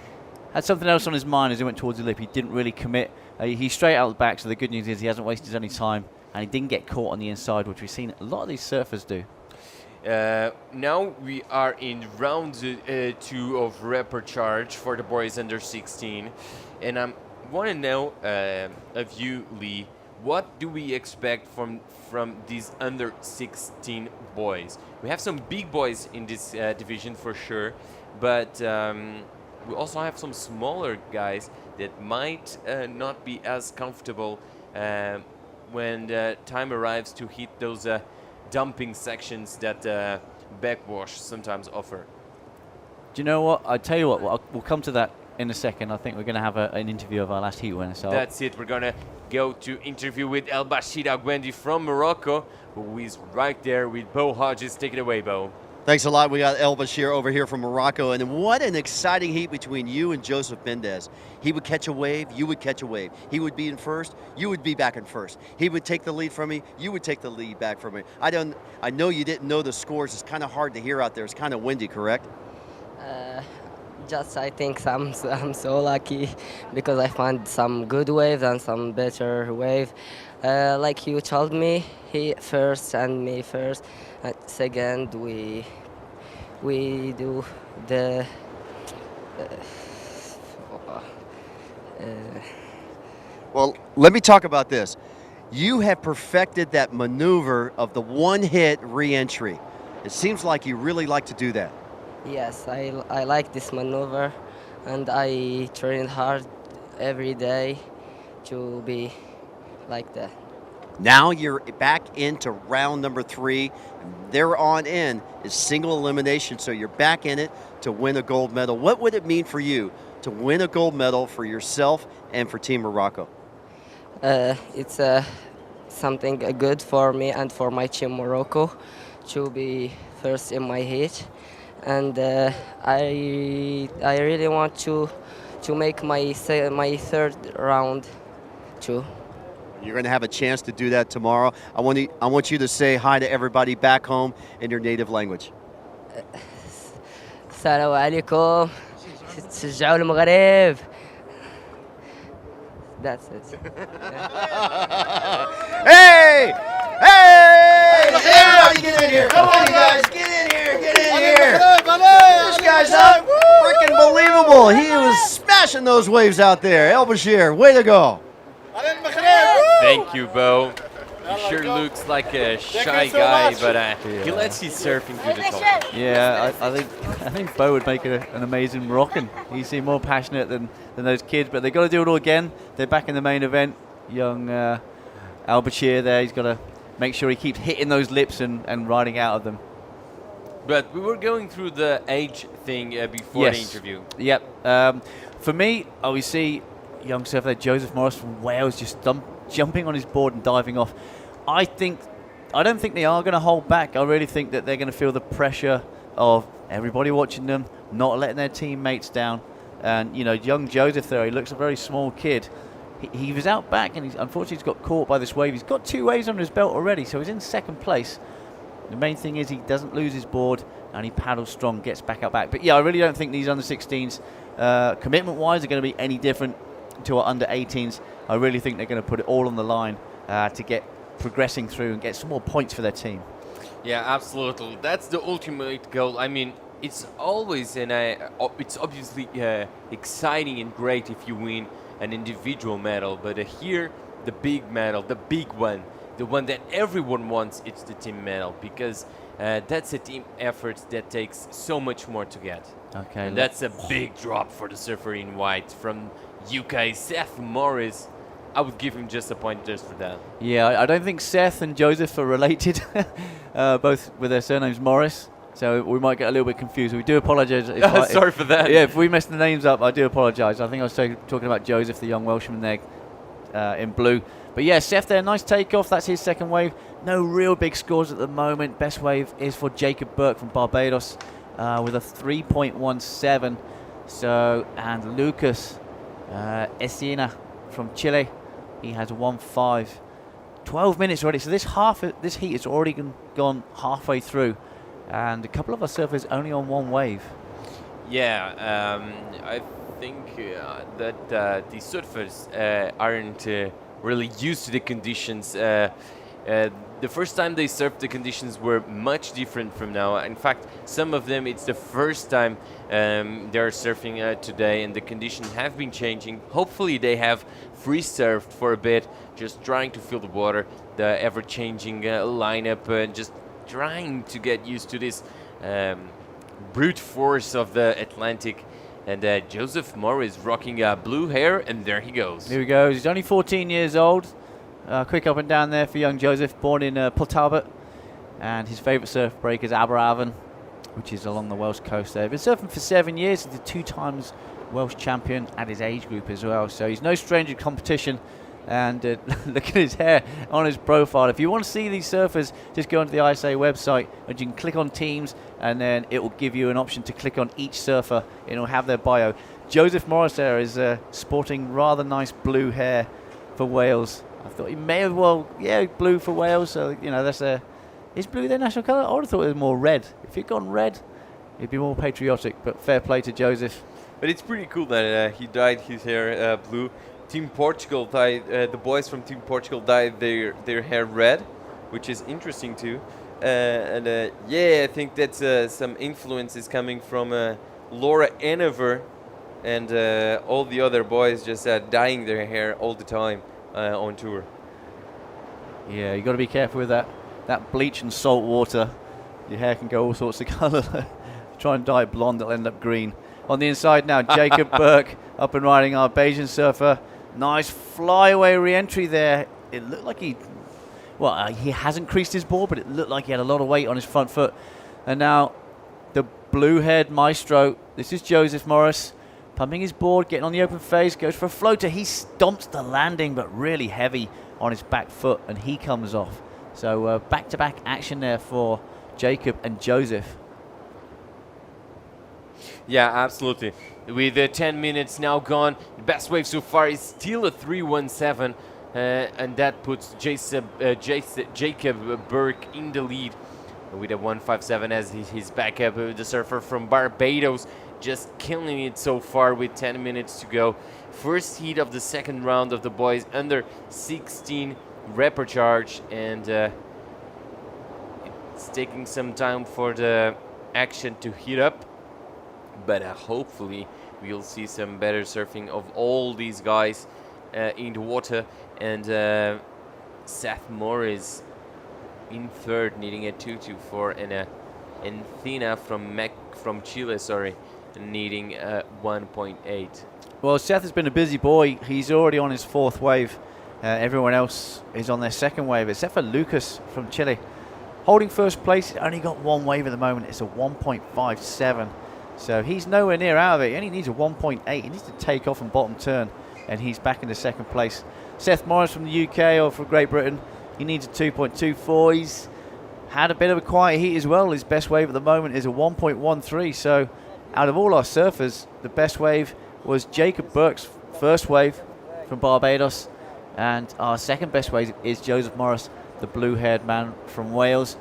something else on his mind as he went towards the lip. He didn't really commit. He's straight out the back, so the good news is he hasn't wasted any time, and he didn't get caught on the inside, which we've seen a lot of these surfers do. Now we are in round 2 of repecharge for the boys under 16, and I want to know of you, Lee, what do we expect from these under 16 boys? We have some big boys in this division for sure, but we also have some smaller guys that might not be as comfortable when the time arrives to hit those dumping sections that backwash sometimes offer. Do you know what? I tell you what, we'll come to that in a second. I think we're going to have an interview of our last heat winner. So that's it. We're going to go to interview with El Bashir Agwendi from Morocco, who is right there with Bo Hodges. Take it away, Bo. Thanks a lot. We got El Bashir over here from Morocco, and what an exciting heat between you and Joseph Mendez. He would catch a wave, you would catch a wave. He would be in first, you would be back in first. He would take the lead from me, you would take the lead back from me. I know you didn't know the scores. It's kind of hard to hear out there. It's kind of windy, correct? Just I think I'm so lucky because I found some good waves and some better wave. Like you told me, he first and me first. Second, we do the well, let me talk about this. You have perfected that maneuver of the one-hit re-entry. It seems like you really like to do that. Yes, I like this maneuver, and I train hard every day to be like that. Now you're back into round number 3. There on in is single elimination, so you're back in it to win a gold medal. What would it mean for you to win a gold medal for yourself and for Team Morocco? It's something good for me and for my team Morocco to be first in my heat, and I really want to make my third round too. You're going to have a chance to do that tomorrow. I want you to say hi to everybody back home in your native language. السلام عليكم تشجعوا المغرب. That's it. Hey! Hey! Everybody get in here. Come on, you guys. Get in here. Get in here. This guy's freaking believable. He was smashing those waves out there. El Bashir, way to go. Thank you, Bo. He sure looks like a shy guy, but he lets his surfing do the talking. Yeah, I think Bo would make an amazing Moroccan. He seemed more passionate than those kids, but they've got to do it all again. They're back in the main event. Young Al Bashir there, he's got to make sure he keeps hitting those lips and riding out of them. But we were going through the age thing before the interview. Yep. For me, we see young surfer there, Joseph Morris from Wales, just jumping on his board and diving off. I don't think they are going to hold back. I really think that they're going to feel the pressure of everybody watching them, not letting their teammates down. And, young Joseph there, he looks a very small kid. He was out back, and unfortunately he's got caught by this wave. He's got 2 waves under his belt already, so he's in second place. The main thing is he doesn't lose his board, and he paddles strong, gets back out back. But, yeah, I really don't think these under-16s, commitment-wise, are going to be any different to our under-18s. I really think they're going to put it all on the line to get progressing through and get some more points for their team. Yeah, absolutely. That's the ultimate goal. I mean, it's always it's obviously exciting and great if you win an individual medal, but here the big medal, the big one, the one that everyone wants, it's the team medal, because that's a team effort that takes so much more to get. Okay, and that's a big drop for the surfer in white from UK, Seth Morris. I would give him just a point just for that. Yeah, I don't think Seth and Joseph are related, both with their surnames Morris. So we might get a little bit confused. We do apologise. Sorry for that. Yeah, if we messed the names up, I do apologise. I think I was talking about Joseph, the young Welshman there in blue. But yeah, Seth there, nice takeoff. That's his second wave. No real big scores at the moment. Best wave is for Jacob Burke from Barbados with a 3.17. So, and Lucas Esina from Chile, he has 1.5. 12 minutes already. So this heat has already gone halfway through. And a couple of our surfers only on 1 wave. Yeah, I think that the surfers aren't really used to the conditions The first time they surfed, the conditions were much different from now. In fact, some of them, it's the first time they're surfing today, and the conditions have been changing. Hopefully they have free surfed for a bit, just trying to feel the water, the ever-changing lineup, just trying to get used to this brute force of the Atlantic. And Joseph Morris rocking blue hair, and there he goes. Here he goes. He's only 14 years old. Quick up and down there for young Joseph, born in Port and his favourite surf break is Aberavon, which is along the Welsh coast there. Been surfing for 7 years. He's a 2 times Welsh champion at his age group as well, so he's no stranger to competition. And look at his hair on his profile. If you want to see these surfers, just go onto the ISA website and you can click on teams, and then it will give you an option to click on each surfer. It will have their bio. Joseph Morris there is sporting rather nice blue hair for Wales. I thought he may have, blue for Wales. So, that's is blue their national colour? I would have thought it was more red. If he'd gone red, he'd be more patriotic. But fair play to Joseph. But it's pretty cool that he dyed his hair blue. Team Portugal dyed, the boys from Team Portugal dyed their hair red, which is interesting too. I think that's some influence is coming from Laura Enever and all the other boys just dyeing their hair all the time on tour. Yeah, you got to be careful with that bleach and salt water. Your hair can go all sorts of colour. Try and dye it blonde, it'll end up green. On the inside now, Jacob Burke up and riding, our Bayesian surfer. Nice flyaway re-entry there. It looked like he hasn't creased his board, but it looked like he had a lot of weight on his front foot. And now the blue-haired maestro, this is Joseph Morris, pumping his board, getting on the open face, goes for a floater. He stomps the landing, but really heavy on his back foot, and he comes off. So back-to-back action there for Jacob and Joseph. Yeah, absolutely. With 10 minutes now gone, the best wave so far is still a 3:17, and that puts Jacob Burke in the lead with a 1:57 as his backup. The surfer from Barbados just killing it so far with 10 minutes to go. First heat of the second round of the boys under 16 report charge, and it's taking some time for the action to heat up. But hopefully we'll see some better surfing of all these guys in the water. And Seth Morris in third, needing a 2:24, and Encina from Chile, needing 1.8. Well, Seth has been a busy boy. He's already on his 4th wave. Everyone else is on their 2nd wave, except for Lucas from Chile. Holding first place, he's only got 1 wave at the moment. It's a 1.57. So he's nowhere near out of it. He only needs a 1.8. He needs to take off and bottom turn, and he's back into 2nd place. Seth Morris from the UK or from Great Britain, he needs a 2.24. He's had a bit of a quiet heat as well. His best wave at the moment is a 1.13. So out of all our surfers, the best wave was Jacob Burke's first wave from Barbados, and our second best wave is Joseph Morris, the blue-haired man from Wales.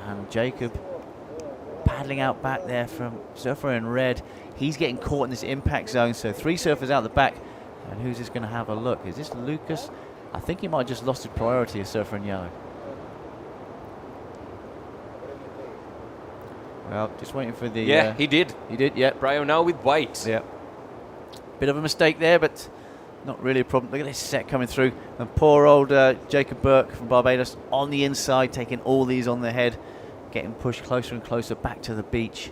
And Jacob paddling out back there from surfer in red. He's getting caught in this impact zone, so 3 surfers out the back. And who's this going to have a look? Is this Lucas? I think he might have just lost his priority, a surfer in yellow. Well, just waiting for the... Yeah, he did. He did, yeah. Brian now with white. Yeah. Bit of a mistake there, but not really a problem. Look at this set coming through. And poor old Jacob Burke from Barbados on the inside, taking all these on the head, getting pushed closer and closer back to the beach.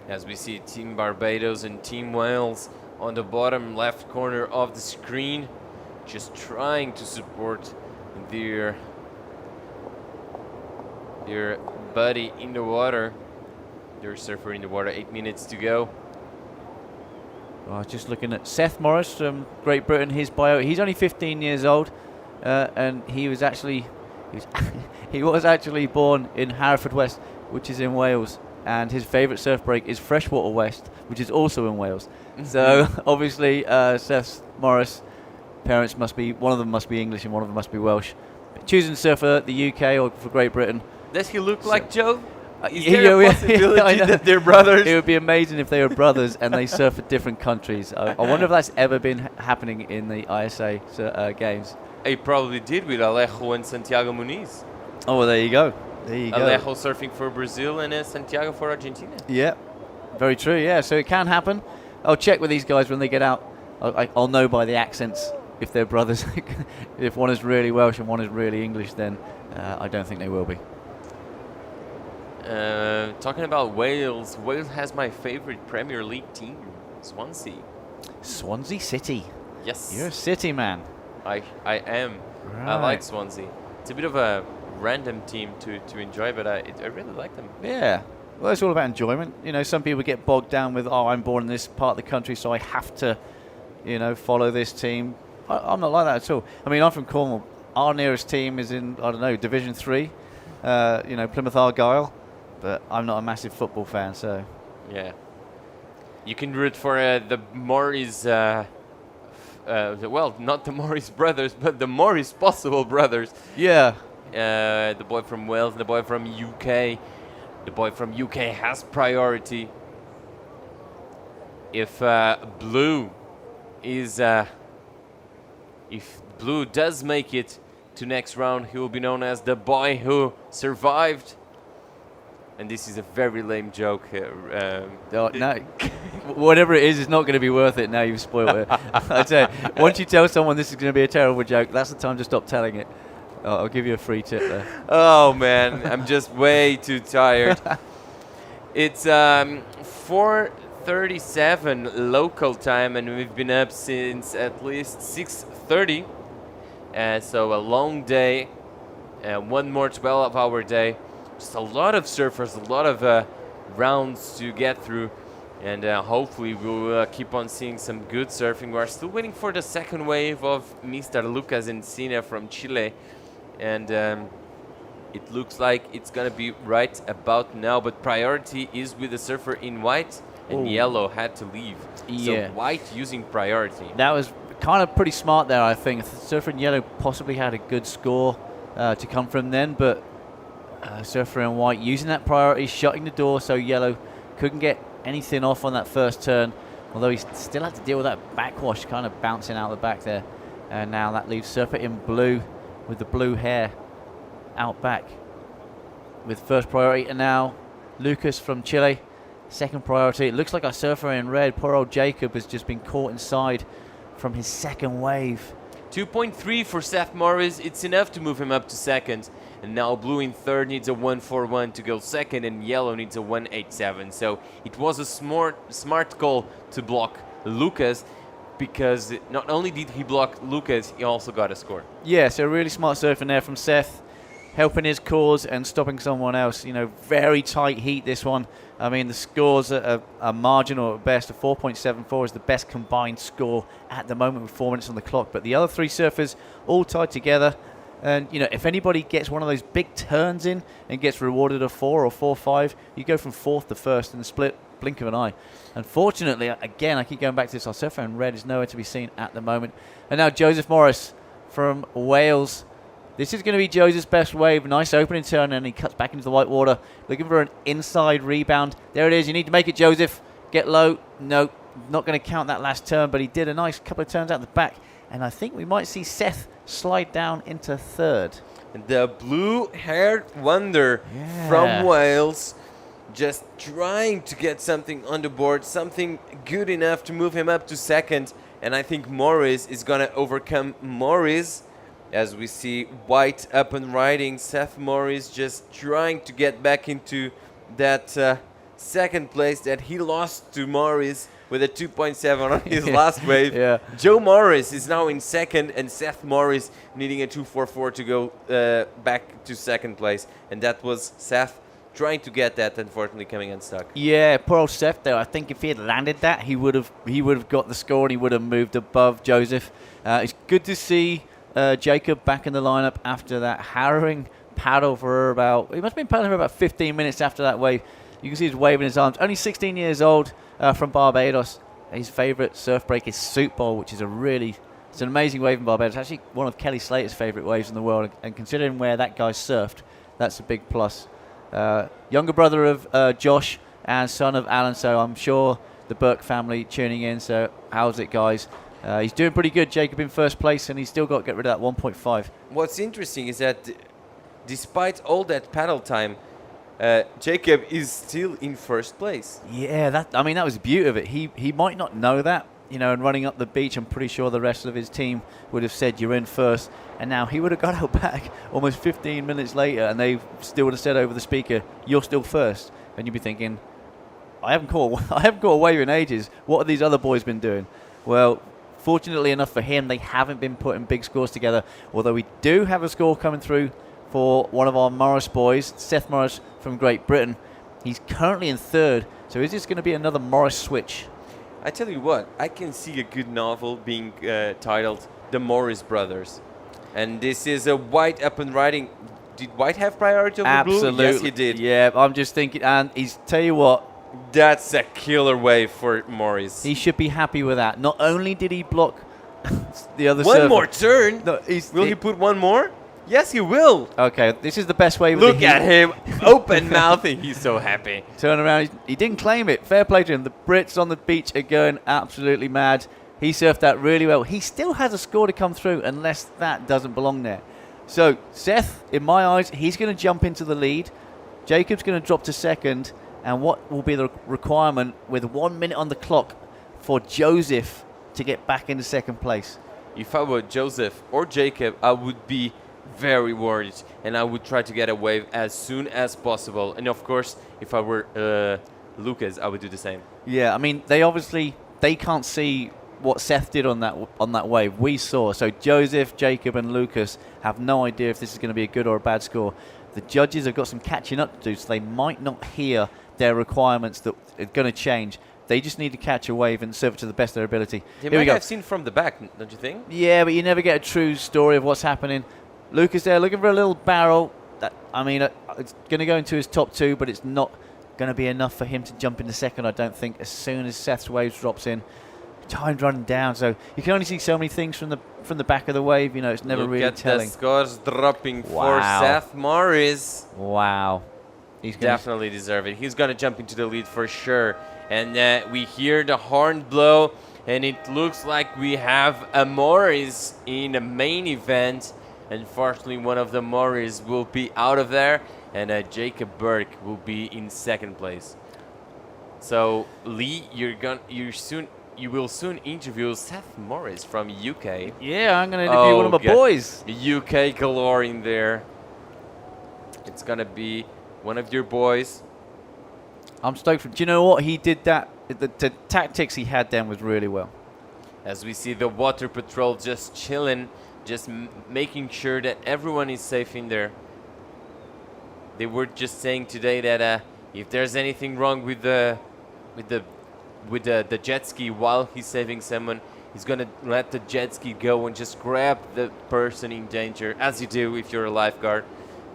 As we see Team Barbados and Team Wales on the bottom left corner of the screen, just trying to support their buddy in the water, their surfer in the water. 8 minutes to go. Well, just looking at Seth Morris from Great Britain, his bio. He's only 15 years old, and he was actually born in Haverfordwest, which is in Wales, and his favourite surf break is Freshwater West, which is also in Wales. So obviously, Seth Morris, parents must be, one of them must be English and one of them must be Welsh. But choosing to surf for the UK or for Great Britain. Does he look like Joe? Is there a possibility that they're brothers? It would be amazing if they were brothers and they surf for different countries. I wonder if that's ever been happening in the ISA games. he probably did with Alejo and Santiago Muniz. Oh, well, there you go. There you go. Alejo surfing for Brazil and Santiago for Argentina. Yeah, very true. Yeah, so it can happen. I'll check with these guys when they get out. I'll know by the accents if they're brothers. If one is really Welsh and one is really English, then I don't think they will be. Talking about Wales, Wales has my favorite Premier League team, Swansea. Swansea City. Yes. You're a City man. I am. Right. I like Swansea. It's a bit of a random team to enjoy, but I really like them. Yeah. Well, it's all about enjoyment. You know, some people get bogged down with, oh, I'm born in this part of the country, so I have to, you know, follow this team. I'm not like that at all. I mean, I'm from Cornwall. Our nearest team is in, I don't know, Division 3, you know, Plymouth Argyle. But I'm not a massive football fan, so... Yeah. You can root for the Morris... well, not the Morris brothers, but the Morris possible brothers. Yeah. The boy from Wales, the boy from UK. The boy from UK has priority. If Blue is... if Blue does make it to next round, he will be known as the boy who survived. And this is a very lame joke. No, whatever it is, it's not going to be worth it now you've spoiled it. I tell you, once you tell someone this is going to be a terrible joke, that's the time to stop telling it. I'll give you a free tip there. Oh, man. I'm just way too tired. It's 4:37 local time, and we've been up since at least 6:30. So a long day. One more 12-hour day. Just a lot of surfers, a lot of rounds to get through, and hopefully we'll keep on seeing some good surfing. We're still waiting for the second wave of Mr. Lucas Encina from Chile, and it looks like it's gonna be right about now, but priority is with the surfer in white, and yellow had to leave. Yeah. So white using priority. That was kind of pretty smart there, I think. The surfer in yellow possibly had a good score to come from then, but surfer in white using that priority, shutting the door so yellow couldn't get anything off on that first turn, although he still had to deal with that backwash kind of bouncing out the back there. And now that leaves surfer in blue with the blue hair out back with first priority. And now Lucas from Chile, second priority. It looks like our surfer in red, poor old Jacob, has just been caught inside from his second wave. 2.3 for Seth Morris. It's enough to move him up to second. And now blue in third needs a 141 to go second, and yellow needs a 187. So it was a smart call to block Lucas, because not only did he block Lucas, he also got a score. Yeah, so really smart surfing there from Seth, helping his cause and stopping someone else. You know, very tight heat, this one. I mean, the scores are marginal at best. A 4.74 is the best combined score at the moment with 4 minutes on the clock. But the other three surfers all tied together. And, you know, if anybody gets one of those big turns in and gets rewarded a 4 or 4-5, you go from fourth to first in the split blink of an eye. Unfortunately, again, I keep going back to this, our surfer in red is nowhere to be seen at the moment. And now Joseph Morris from Wales. This is going to be Joseph's best wave. Nice opening turn, and he cuts back into the white water, looking for an inside rebound. There it is. You need to make it, Joseph. Get low. No, not going to count that last turn, but he did a nice couple of turns out the back. And I think we might see Seth slide down into third. The blue-haired wonder from Wales, just trying to get something on the board, something good enough to move him up to second. And I think Morris is going to overcome Morris. As we see white up and riding, Seth Morris just trying to get back into that second place that he lost to Morris with a 2.7 on his last wave. Yeah. Joe Morris is now in second, and Seth Morris needing a 2.44 to go back to second place. And that was Seth trying to get that, unfortunately coming unstuck. Yeah, poor old Seth though. I think if he had landed that, he would have got the score, and he would have moved above Joseph. It's good to see Jacob back in the lineup after that harrowing paddle for about, he must have been paddling for about 15 minutes after that wave. You can see he's waving his arms. Only 16 years old, from Barbados. His favourite surf break is Soup Bowl, which is it's an amazing wave in Barbados. Actually, one of Kelly Slater's favourite waves in the world. And considering where that guy surfed, that's a big plus. Younger brother of Josh and son of Alan, so I'm sure the Burke family tuning in. So how's it, guys? He's doing pretty good, Jacob in first place, and he's still got to get rid of that 1.5. What's interesting is that despite all that paddle time, Jacob is still in first place. Yeah, that was the beauty of it. He might not know that, and running up the beach, I'm pretty sure the rest of his team would have said you're in first, and now he would have got out back almost 15 minutes later, and they still would have said over the speaker, you're still first, and you'd be thinking, I haven't caught a wave in ages. What have these other boys been doing? Well, fortunately enough for him, they haven't been putting big scores together, although we do have a score coming through for one of our Morris boys, Seth Morris from Great Britain. He's currently in third, so is this going to be another Morris switch? I tell you what, I can see a good novel being titled The Morris Brothers. And this is a White up and riding. Did White have priority over Absolutely. Blue? Yes, he did. Yeah, I'm just thinking, and tell you what. That's a killer wave for Morris. He should be happy with that. Not only did he block the other One server. more turn? No, will he put one more? Yes, he will. Okay, this is the best wave. Look at him, open mouthing. He's so happy. Turn around. He didn't claim it. Fair play to him. The Brits on the beach are going absolutely mad. He surfed that really well. He still has a score to come through unless that doesn't belong there. So Seth, in my eyes, he's going to jump into the lead. Jacob's going to drop to second. And what will be the requirement with 1 minute on the clock for Joseph to get back into second place? If I were Joseph or Jacob, I would be very worried, and I would try to get a wave as soon as possible. And of course, if I were Lucas, I would do the same. Yeah, I mean, they can't see what Seth did on that wave. We saw. So Joseph, Jacob, and Lucas have no idea if this is going to be a good or a bad score. The judges have got some catching up to do, so they might not hear their requirements that are going to change. They just need to catch a wave and serve it to the best of their ability. They might have seen from the back, don't you think? Yeah, but you never get a true story of what's happening. Lucas there looking for a little barrel. It's going to go into his top two, but it's not going to be enough for him to jump into second, I don't think, as soon as Seth's wave drops in. Time's running down, so you can only see so many things from the back of the wave. It's never really telling. Look at the scores dropping for Seth Morris. Wow. He's definitely deserve it. He's going to jump into the lead for sure. And we hear the horn blow, and it looks like we have a Morris in the main event. Unfortunately, one of the Morris will be out of there, and Jacob Burke will be in second place. So, Lee, you will soon interview Seth Morris from UK. Yeah, I'm going to interview one of my boys. UK galore in there. It's going to be one of your boys. I'm stoked. Do you know what? He did that. The tactics he had then was really well. As we see the water patrol just chilling, just making sure that everyone is safe in there. They were just saying today that if there's anything wrong with the jet ski while he's saving someone, he's gonna let the jet ski go and just grab the person in danger, as you do if you're a lifeguard.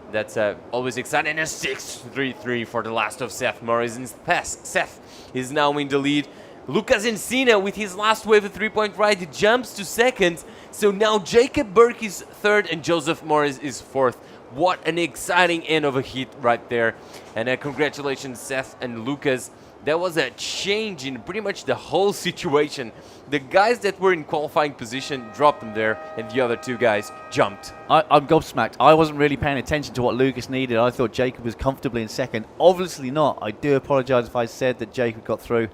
That's always exciting. And a 6.33 for the last of Seth Morris. And Seth is now in the lead. Lucas Encina with his last wave of 3-point ride jumps to second. So now Jacob Burke is third and Joseph Morris is fourth. What an exciting end of a heat right there. And congratulations, Seth and Lucas. That was a change in pretty much the whole situation. The guys that were in qualifying position dropped them there, and the other two guys jumped. I'm gobsmacked. I wasn't really paying attention to what Lucas needed. I thought Jacob was comfortably in second. Obviously not. I do apologise if I said that Jacob got through.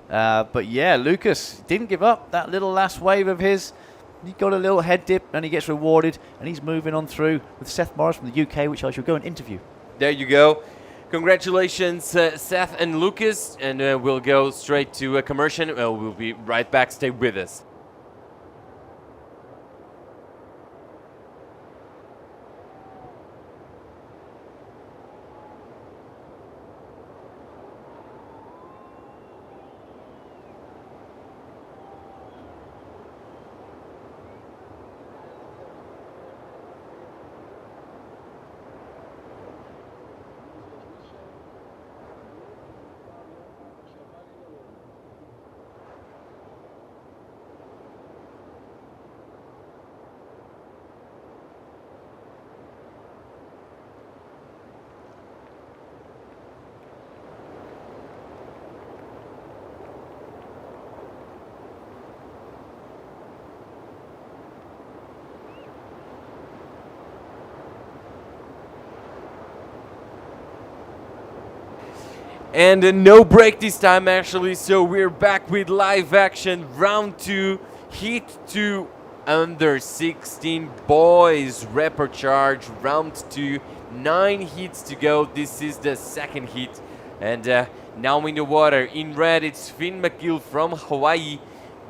But yeah, Lucas didn't give up. That little last wave of his, he got a little head dip, and he gets rewarded, and he's moving on through with Seth Morris from the UK, which I shall go and interview. There you go. Congratulations, Seth and Lucas, and we'll go straight to a commercial. We'll be right back. Stay with us. And no break this time actually, so we're back with live action. Round 2, heat 2, under 16 boys repecharge. Round 2, 9 heats to go. This is the second heat. And now in the water, in red it's Finn McGill from Hawaii,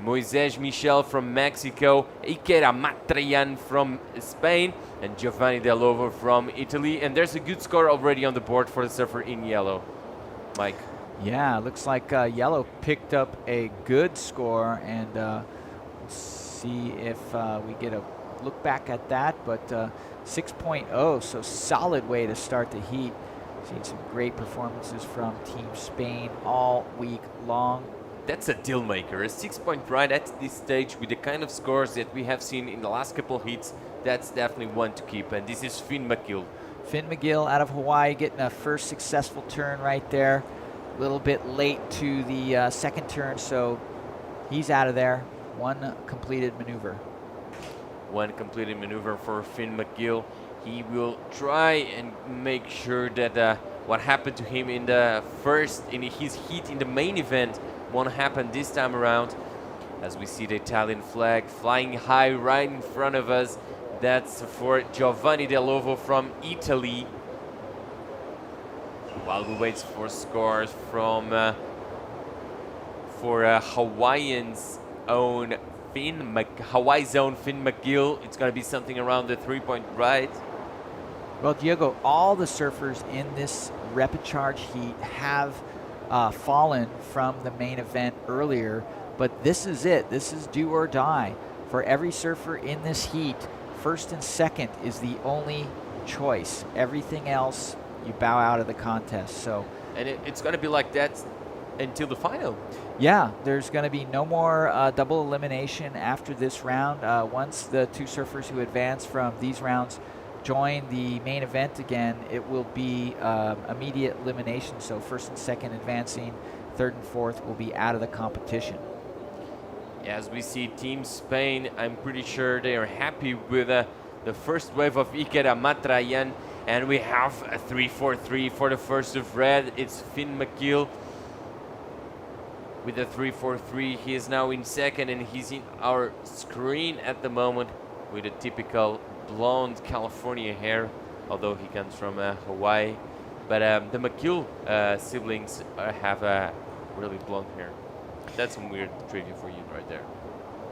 Moises Michel from Mexico, Iker Amatrayan from Spain, and Giovanni Delovo from Italy. And there's a good score already on the board for the surfer in yellow. Mike. Yeah, looks like yellow picked up a good score, and let's see if we get a look back at that. But 6.0, so solid way to start the heat. Seen some great performances from Team Spain all week long. That's a deal maker. A 6-point ride at this stage with the kind of scores that we have seen in the last couple heats, that's definitely one to keep. And this is Finn McGill. Finn McGill out of Hawaii getting a first successful turn right there. A little bit late to the second turn, so he's out of there. One completed maneuver. One completed maneuver for Finn McGill. He will try and make sure that what happened to him in his heat in the main event won't happen this time around. As we see the Italian flag flying high right in front of us. That's for Giovanni Delovo from Italy. While we wait for scores from Hawaii's own Finn McGill, it's going to be something around the 3-point ride. Well, Diego, all the surfers in this repecharge heat have fallen from the main event earlier, but this is it. This is do or die. For every surfer in this heat, first and second is the only choice. Everything else, you bow out of the contest. So, and it's going to be like that until the final. Yeah, there's going to be no more double elimination after this round. Once the two surfers who advance from these rounds join the main event again, it will be immediate elimination. So first and second advancing, third and fourth will be out of the competition. As we see Team Spain, I'm pretty sure they are happy with the first wave of Iker Amatrayan. And we have a 3-4-3 for the first of red. It's Finn McGill with a 3-4-3. He is now in second, and he's in our screen at the moment with a typical blonde California hair, although he comes from Hawaii. But the McGill siblings have really blonde hair. That's some weird trivia for you right there.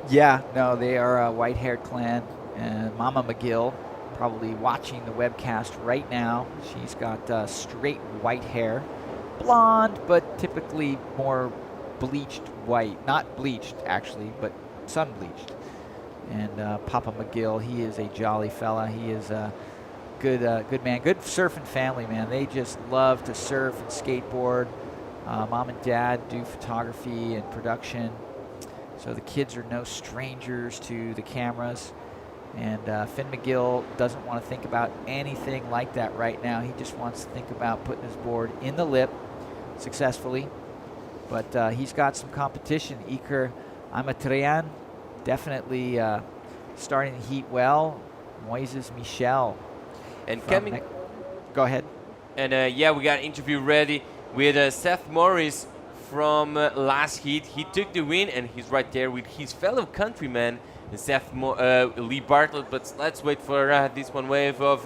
Yeah, no, they are a white-haired clan. And Mama McGill, probably watching the webcast right now. She's got straight white hair. Blonde, but typically more bleached white. Not bleached, actually, but sun-bleached. And Papa McGill, he is a jolly fella. He is a good man. Good surfing family, man. They just love to surf and skateboard. Mom and Dad do photography and production. So the kids are no strangers to the cameras. And Finn McGill doesn't want to think about anything like that right now. He just wants to think about putting his board in the lip successfully. But he's got some competition. Iker Amatrayan definitely starting the heat well. Moises Michel. And coming. Go ahead. And yeah, we got an interview ready with Seth Morris from last heat. He took the win, and he's right there with his fellow countryman, Lee Bartlett. But let's wait for this one wave of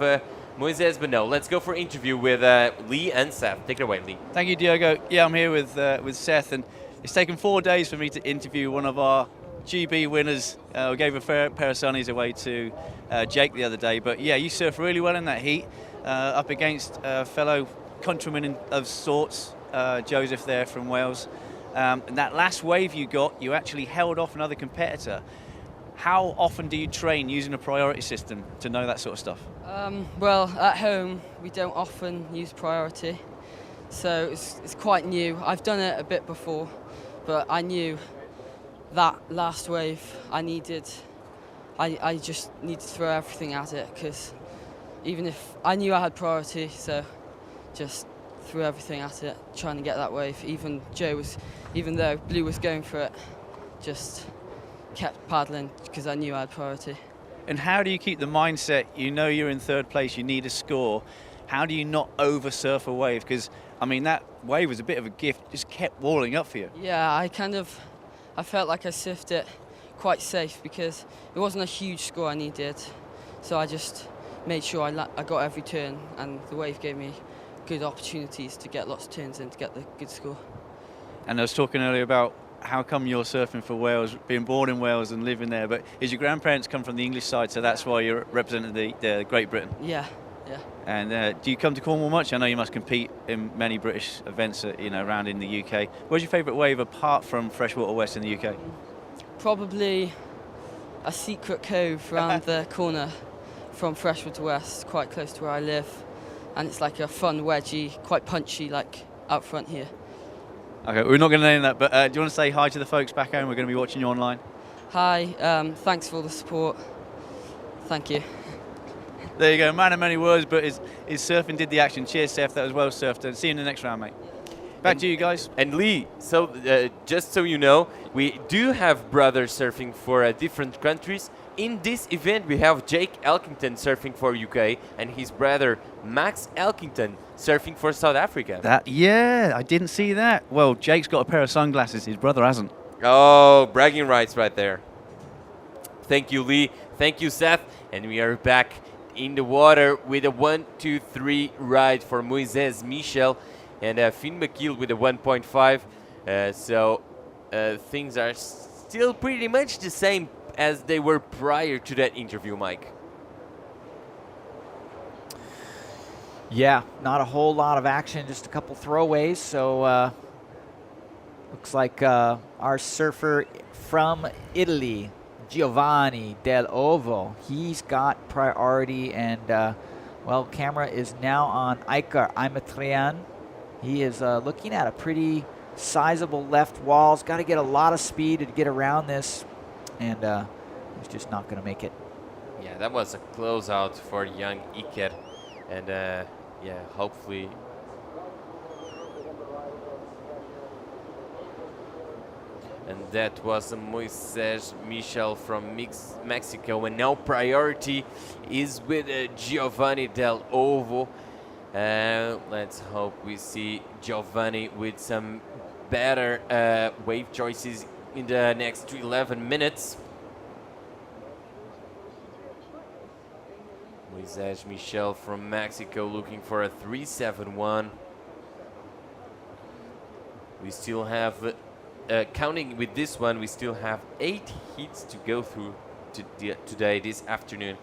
Moises. But no, let's go for interview with Lee and Seth. Take it away, Lee. Thank you, Diogo. Yeah, I'm here with Seth, and it's taken 4 days for me to interview one of our GB winners. We gave a pair of sunnies away to Jake the other day. But yeah, you surfed really well in that heat, up against fellow countryman of sorts, Joseph there from Wales. And that last wave you got, you actually held off another competitor. How often do you train using a priority system to know that sort of stuff? Well, at home we don't often use priority, so it's quite new. I've done it a bit before, but I knew that last wave I just need to throw everything at it, because even if I knew I had priority, so just threw everything at it, trying to get that wave. Even though Blue was going for it, just kept paddling because I knew I had priority. And how do you keep the mindset, you know you're in third place, you need a score, how do you not over surf a wave? Because I mean, that wave was a bit of a gift. It just kept walling up for you. Yeah, I felt like I surfed it quite safe because it wasn't a huge score I needed. So I just made sure I got every turn, and the wave gave me good opportunities to get lots of turns in to get the good score. And I was talking earlier about how come you're surfing for Wales, being born in Wales and living there, but is your grandparents come from the English side, so that's why you're representing the Great Britain? Yeah. And do you come to Cornwall much? I know you must compete in many British events, around in the UK. Where's your favourite wave apart from Freshwater West in the UK? Probably a secret cove round the corner from Freshwater West, quite close to where I live, and it's like a fun wedgie, quite punchy, like out front here. Okay, we're not going to name that, but do you want to say hi to the folks back home? We're going to be watching you online. Hi, thanks for all the support. Thank you. There you go, man of many words, but his surfing did the action. Cheers, Seth, that was well surfed, and see you in the next round, mate. Back to you guys. And Lee, so just so you know, we do have brothers surfing for different countries. In this event, we have Jake Elkington surfing for UK, and his brother Max Elkington surfing for South Africa. Yeah, I didn't see that. Well, Jake's got a pair of sunglasses, his brother hasn't. Oh, bragging rights right there. Thank you, Lee. Thank you, Seth. And we are back in the water with a 1-2-3 ride for Moises Michel and Finn McKeel with a 1.5. So things are still pretty much the same as they were prior to that interview, Mike. Yeah, not a whole lot of action, just a couple throwaways. So looks like our surfer from Italy, Giovanni Del Ovo, he's got priority, and camera is now on Iker Imatrian. He is looking at a pretty sizable left wall. He's got to get a lot of speed to get around this, and he's just not going to make it. Yeah, that was a closeout for young Iker, and hopefully. And that was Moises Michel from Mexico. And now priority is with Giovanni Del Ovo. Let's hope we see Giovanni with some better wave choices in the next 11 minutes. Moises Michel from Mexico looking for a 3.71. We still have... counting with this one, we still have 8 heats to go through today, this afternoon.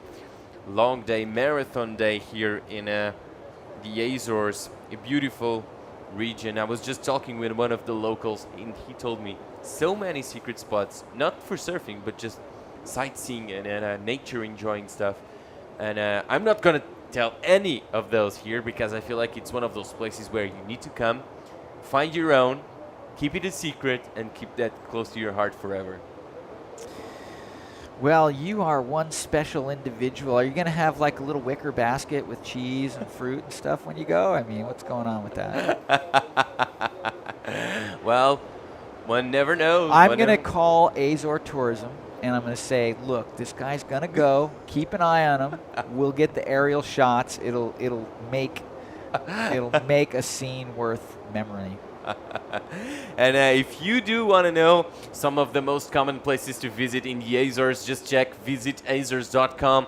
Long day, marathon day here in the Azores, a beautiful region. I was just talking with one of the locals, and he told me so many secret spots, not for surfing, but just sightseeing and nature enjoying stuff. And I'm not going to tell any of those here because I feel like it's one of those places where you need to come, find your own, keep it a secret, and keep that close to your heart forever. Well, you are one special individual. Are you going to have like a little wicker basket with cheese and fruit and stuff when you go? I mean, what's going on with that? Well, one never knows. I'm going to call Azor Tourism, and I'm going to say, look, this guy's going to go. Keep an eye on him. We'll get the aerial shots. It'll make a scene worth memory. And if you do want to know some of the most common places to visit in the Azores, just check visitazores.com.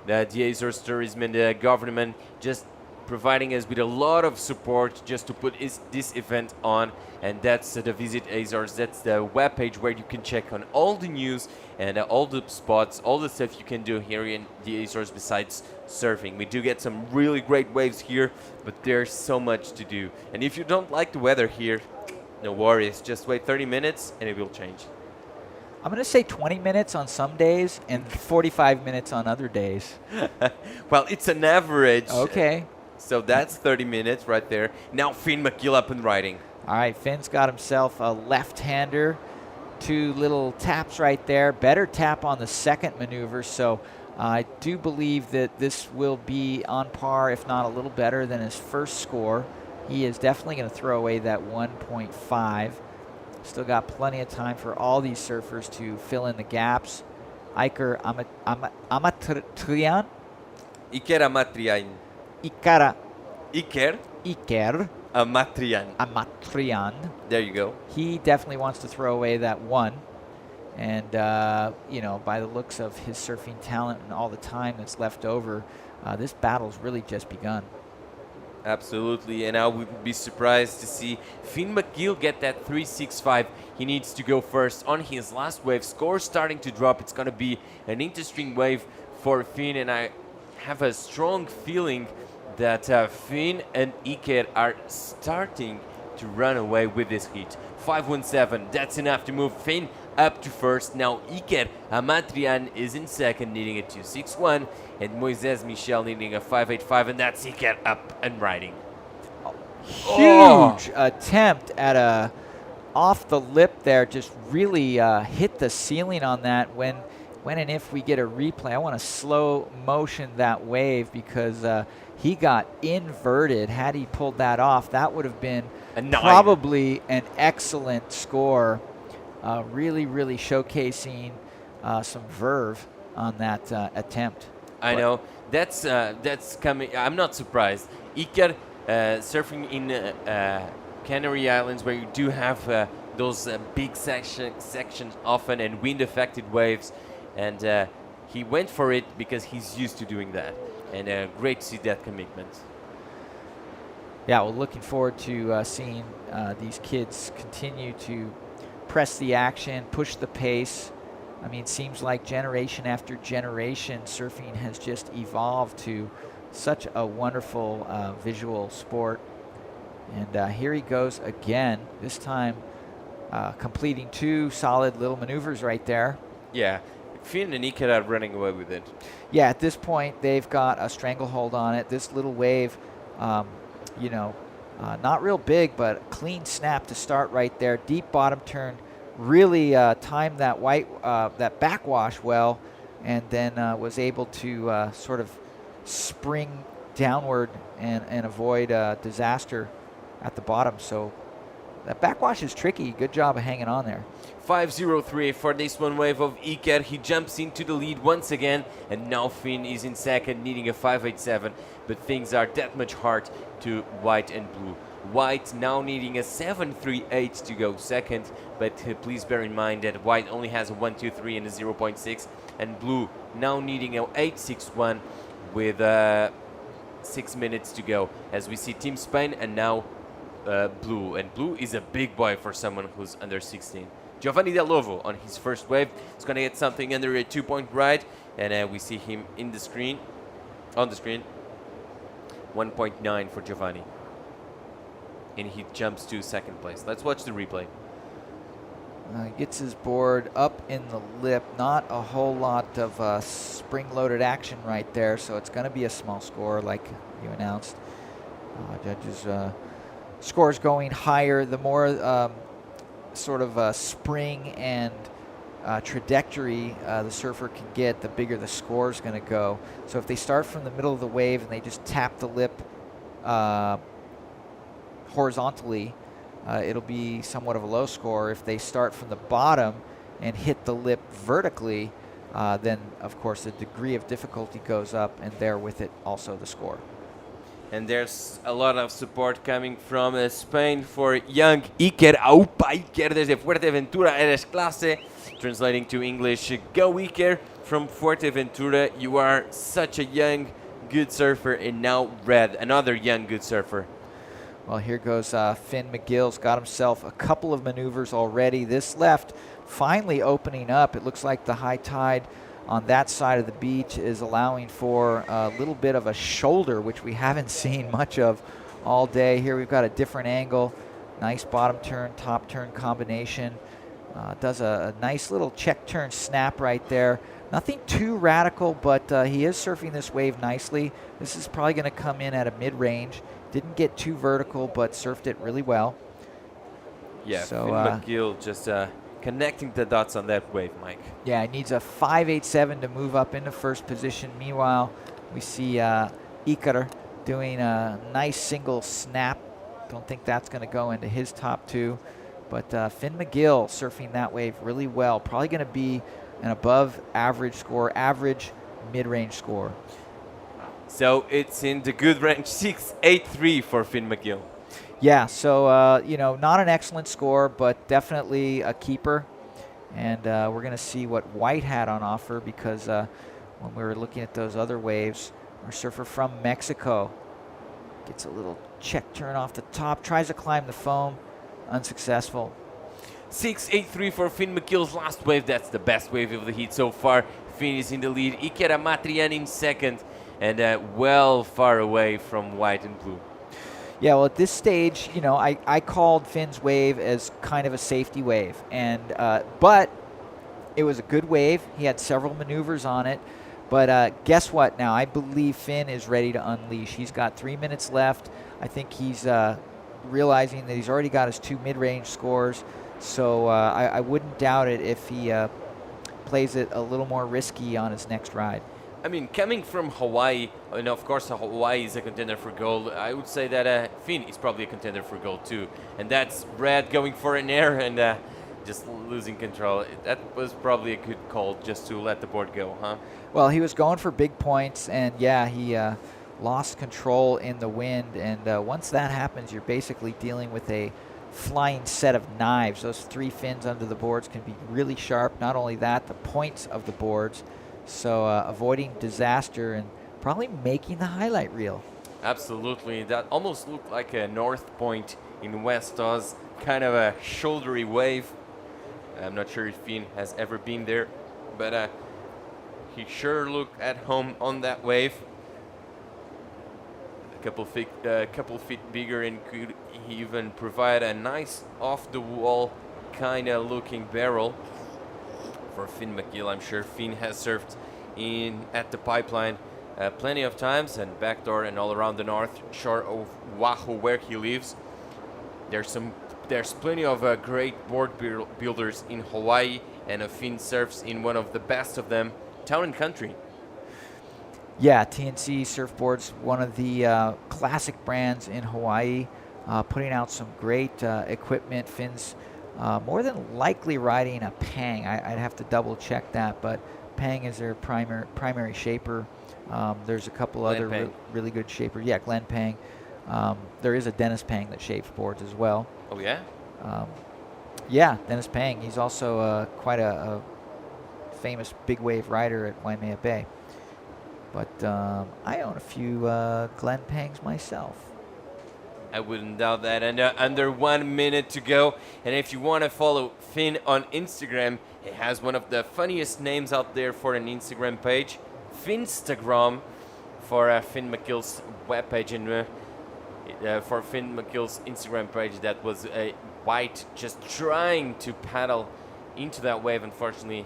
The Azores Tourism and the government just providing us with a lot of support just to put this event on, and that's the Visit Azores. That's the webpage where you can check on all the news and all the spots, all the stuff you can do here in the Azores besides surfing. We do get some really great waves here, but there's so much to do. And if you don't like the weather here, no worries. Just wait 30 minutes and it will change. I'm going to say 20 minutes on some days and 45 minutes on other days. Well, it's an average. Okay. So that's 30 minutes right there. Now Finn McKeel up and riding. All right, Finn's got himself a left-hander. 2 little taps right there. Better tap on the second maneuver. So I do believe that this will be on par, if not a little better than his first score. He is definitely going to throw away that 1.5. Still got plenty of time for all these surfers to fill in the gaps. Iker Amatrian. Iker Amatrian. Iker. Iker. Iker. Amatrian. There you go. He definitely wants to throw away that one. And, you know, by the looks of his surfing talent and all the time that's left over, this battle's really just begun. Absolutely, and I wouldn't be surprised to see Finn McGill get that 3.65. He needs to go first on his last wave. Score starting to drop. It's going to be an interesting wave for Finn, and I have a strong feeling that Finn and Iker are starting to run away with this heat. 5.17, that's enough to move Finn up to first. Now Iker Amatrian is in second, needing a 2.61, and Moises Michel needing a 5.85, and that's Iker up and riding. Huge attempt at a off the lip there, just really hit the ceiling on that. When and if we get a replay, I want to slow motion that wave because he got inverted. Had he pulled that off, that would have been probably an excellent score. Really Showcasing some verve on that attempt. I know. That's coming. I'm not surprised. Iker surfing in Canary Islands, where you do have those big sections often and wind-affected waves, and he went for it because he's used to doing that. And great to see that commitment. Yeah, well, looking forward to seeing these kids continue to press the action, push the pace. I mean, it seems like generation after generation, surfing has just evolved to such a wonderful visual sport. And here he goes again, this time completing two solid little maneuvers right there. Yeah, Finn and Iker are running away with it. Yeah, at this point, they've got a stranglehold on it. This little wave, you know, not real big, but clean snap to start right there. Deep bottom turn, really timed that that backwash well, and then was able to sort of spring downward and avoid disaster at the bottom. So that backwash is tricky. Good job of hanging on there. 5.03 for this one wave of Iker. He jumps into the lead once again, and now Finn is in second, needing a 5.87. But things are that much hard to White and Blue. White now needing a 7.38 to go second, but please bear in mind that White only has a 1.23 and a 0.6, and Blue now needing a 8.61 with 6 minutes to go. As we see Team Spain and now Blue, and Blue is a big boy for someone who's under 16. Giovanni Del Lovo on his first wave is going to get something under a 2-point ride, and we see him on the screen. 1.9 for Giovanni. And he jumps to second place. Let's watch the replay. Gets his board up in the lip. Not a whole lot of spring-loaded action right there, so it's going to be a small score like you announced. Judges' scores going higher. The more sort of spring and trajectory the surfer can get, the bigger the score is going to go. So if they start from the middle of the wave and they just tap the lip horizontally, it'll be somewhat of a low score. If they start from the bottom and hit the lip vertically, then of course the degree of difficulty goes up, and there with it also the score. And there's a lot of support coming from Spain for young Iker. Aupa Iker desde Fuerteventura, eres clase. Translating to English, go Iker from Fuerteventura. You are such a young, good surfer, and now Red, another young, good surfer. Well, here goes Finn McGill's got himself a couple of maneuvers already. This left finally opening up. It looks like the high tide on that side of the beach is allowing for a little bit of a shoulder, which we haven't seen much of all day. Here we've got a different angle. Nice bottom turn, top turn combination. Does a nice little check turn snap right there. Nothing too radical, but he is surfing this wave nicely. This is probably going to come in at a mid-range. Didn't get too vertical, but surfed it really well. Yeah, so, Finn McGill just connecting the dots on that wave, Mike. Yeah, he needs a 5.87 to move up into first position. Meanwhile, we see Iker doing a nice single snap. Don't think that's going to go into his top two. But Finn McGill surfing that wave really well. Probably going to be an above average score, average mid-range score. So it's in the good range, 6.83 for Finn McGill. Yeah, so, you know, not an excellent score, but definitely a keeper. And we're going to see what White had on offer because when we were looking at those other waves, our surfer from Mexico gets a little check turn off the top, tries to climb the foam, unsuccessful. 6.83 for Finn McKill's last wave. That's the best wave of the heat so far. Finn is in the lead. Iker Amatrian in second, and well far away from White and Blue. Yeah, well, at this stage, you know, I called Finn's wave as kind of a safety wave, and but it was a good wave. He had several maneuvers on it, but guess what? Now I believe Finn is ready to unleash. He's got 3 minutes left. I think he's realizing that he's already got his 2 mid-range scores, so I wouldn't doubt it if he plays it a little more risky on his next ride. I mean, coming from Hawaii, and of course Hawaii is a contender for gold, I would say that Finn is probably a contender for gold too. And that's Red going for an air and just losing control. That was probably a good call just to let the board go, huh? Well, he was going for big points, and yeah, he lost control in the wind. And once that happens, you're basically dealing with a flying set of knives. Those 3 fins under the boards can be really sharp. Not only that, the points of the boards. So avoiding disaster and probably making the highlight reel. Absolutely. That almost looked like a North Point in West Oz, kind of a shouldery wave. I'm not sure if Finn has ever been there, but he sure looked at home on that wave. A couple feet bigger, and could even provide a nice off-the-wall kind of looking barrel for Finn McGill. I'm sure Finn has surfed in at the pipeline plenty of times, and backdoor and all around the north shore of Oahu where he lives. There's plenty of great board builders in Hawaii, and Finn surfs in one of the best of them, Town and Country. Yeah, TNC Surfboards, one of the classic brands in Hawaii, putting out some great equipment. Finn's more than likely riding a Pang. I'd have to double check that, but Pang is their primary shaper. There's a couple other really good shapers. Yeah, Glenn Pang. There is a Dennis Pang that shapes boards as well. Oh, yeah? Yeah, Dennis Pang. He's also quite a famous big wave rider at Waimea Bay. But I own a few Glenn Pangs myself. I wouldn't doubt that. And under 1 minute to go. And if you want to follow Finn on Instagram, he has one of the funniest names out there for an Instagram page, Finstagram, for Finn McGill's webpage. And for Finn McGill's Instagram page, that was White just trying to paddle into that wave. Unfortunately,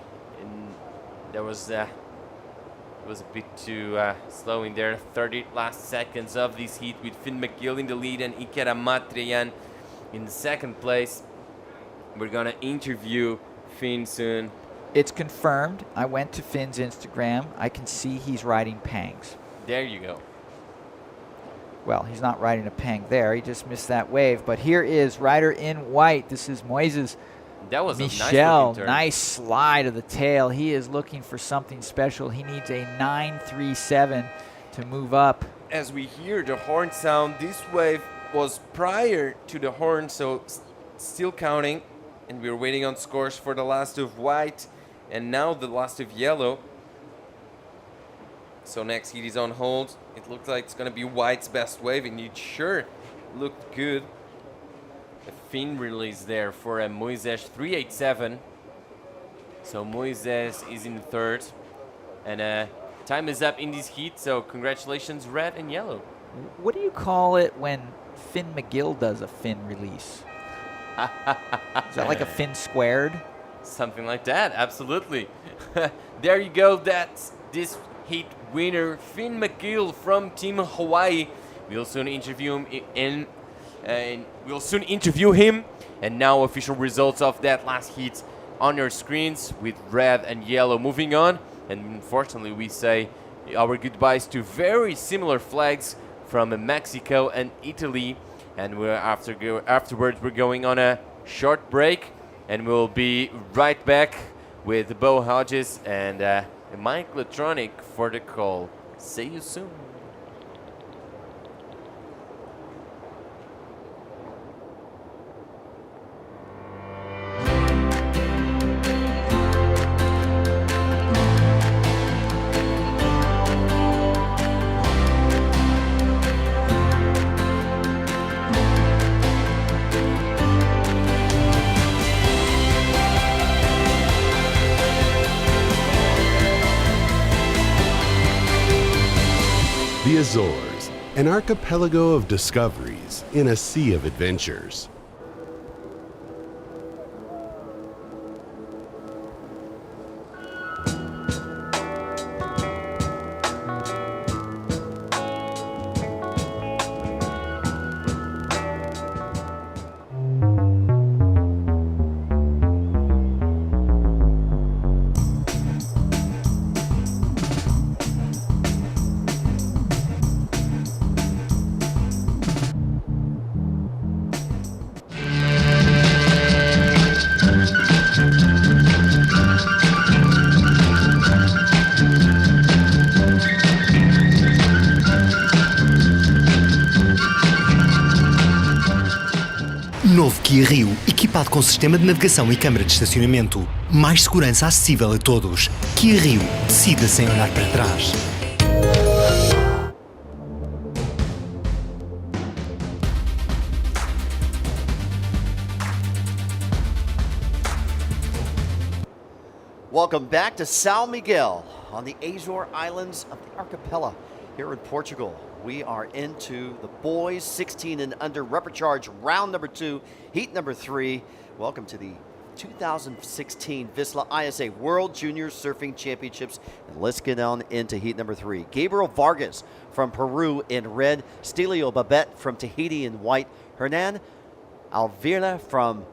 there was it was a bit too slow in there. 30 last seconds of this heat with Finn McGill in the lead and Iker Amatrian in second place. We're going to interview Finn soon. It's confirmed. I went to Finn's Instagram. I can see he's riding Pangs. There you go. Well, he's not riding a Pang there. He just missed that wave. But here is rider in white. This is Moises. That was Michel. a nice, nice slide of the tail. He is looking for something special. He needs a 937 to move up. As we hear the horn sound, this wave was prior to the horn, so still counting. And we're waiting on scores for the last of white and now the last of yellow. So next heat is on hold. It looked like it's going to be white's best wave, and it sure looked good. A fin release there for a Moises 387. So Moises is in third. And time is up in this heat, so congratulations, red and yellow. What do you call it when Finn McGill does a fin release? Is that like a fin squared? Something like that, absolutely. There you go, that's this heat winner, Finn McGill from Team Hawaii. We'll soon interview him and now official results of that last heat on your screens with red and yellow moving on. And unfortunately, we say our goodbyes to very similar flags from Mexico and Italy. And afterwards, we're going on a short break, and we'll be right back with Bo Hodges and Mike Latronic for the call. See you soon. The Azores, an archipelago of discoveries in a sea of adventures. Novo Kia Rio, equipado com sistema de navegação e câmara de estacionamento. Mais segurança acessível a todos. Kia Rio, decida sem olhar para trás. Welcome back to São Miguel on the Azore Islands of the archipelago here in Portugal. We are into the boys 16 and under repechage round number 2, heat number 3. Welcome to the 2016 VISSLA ISA World Junior Surfing Championships. And let's get on into heat number 3. Gabriel Vargas from Peru in red, Stelio Babette from Tahiti in white, Hernan Alvira from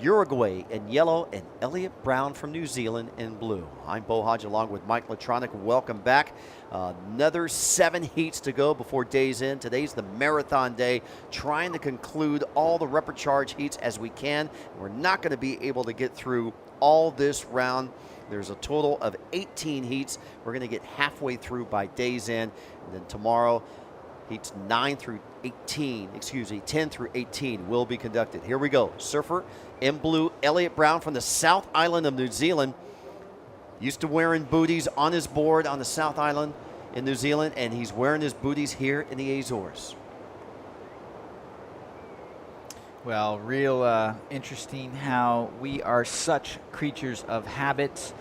Uruguay in yellow, and Elliot Brown from New Zealand in blue. I'm Bo Hodge along with Mike Latronic. Welcome back. Another 7 heats to go before day's end. Today's the marathon day, trying to conclude all the repechage heats as we can. We're not going to be able to get through all this round. There's a total of 18 heats. We're going to get halfway through by day's end, and then tomorrow heats 10 through 18 will be conducted. Here we go. Surfer in blue, Elliot Brown from the South Island of New Zealand. Used to wearing booties on his board on the South Island in New Zealand, and he's wearing his booties here in the Azores. Well, real interesting how we are such creatures of habits.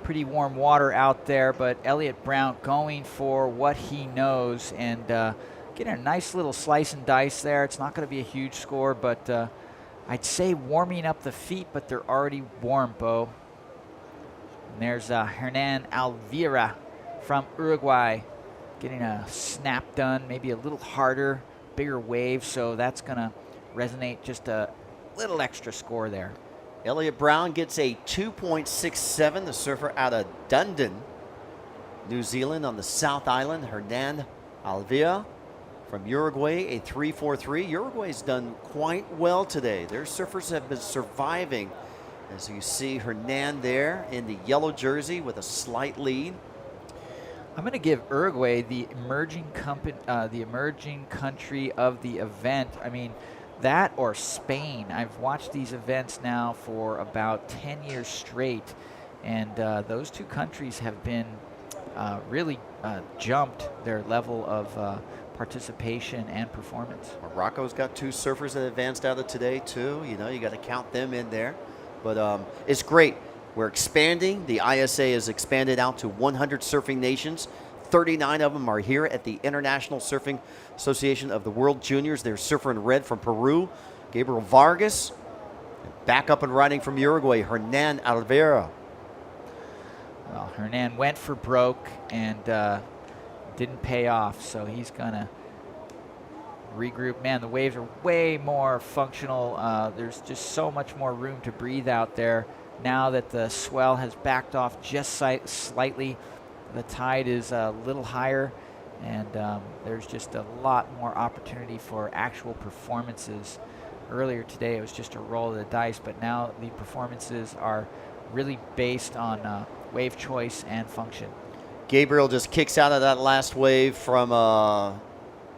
Pretty warm water out there, but Elliot Brown going for what he knows and getting a nice little slice and dice there. It's not going to be a huge score, but I'd say warming up the feet, but they're already warm, Bo. And there's Hernan Alvira from Uruguay getting a snap done, maybe a little harder, bigger wave, so that's going to resonate just a little extra score there. Elliot Brown gets a 2.67, the surfer out of Dunedin, New Zealand on the South Island. Hernan Alvira from Uruguay, a 3.43. Uruguay's done quite well today. Their surfers have been surviving. As you see Hernan there in the yellow jersey with a slight lead. I'm going to give Uruguay the emerging country of the event. I mean, that or Spain. I've watched these events now for about 10 years straight, and those two countries have been really jumped their level of participation and performance. Morocco's got 2 surfers that advanced out of today too. You know, you got to count them in there. But it's great. We're expanding. The ISA is expanded out to 100 surfing nations. 39 of them are here at the International Surfing Association of the World Juniors. There's surfer in red from Peru, Gabriel Vargas. Back up and riding from Uruguay, Hernan Alvira. Well, Hernan went for broke and didn't pay off, so he's going to regroup. Man, the waves are way more functional. There's just so much more room to breathe out there. Now that the swell has backed off just slightly, the tide is a little higher, and there's just a lot more opportunity for actual performances. Earlier today, it was just a roll of the dice, but now the performances are really based on wave choice and function. Gabriel just kicks out of that last wave from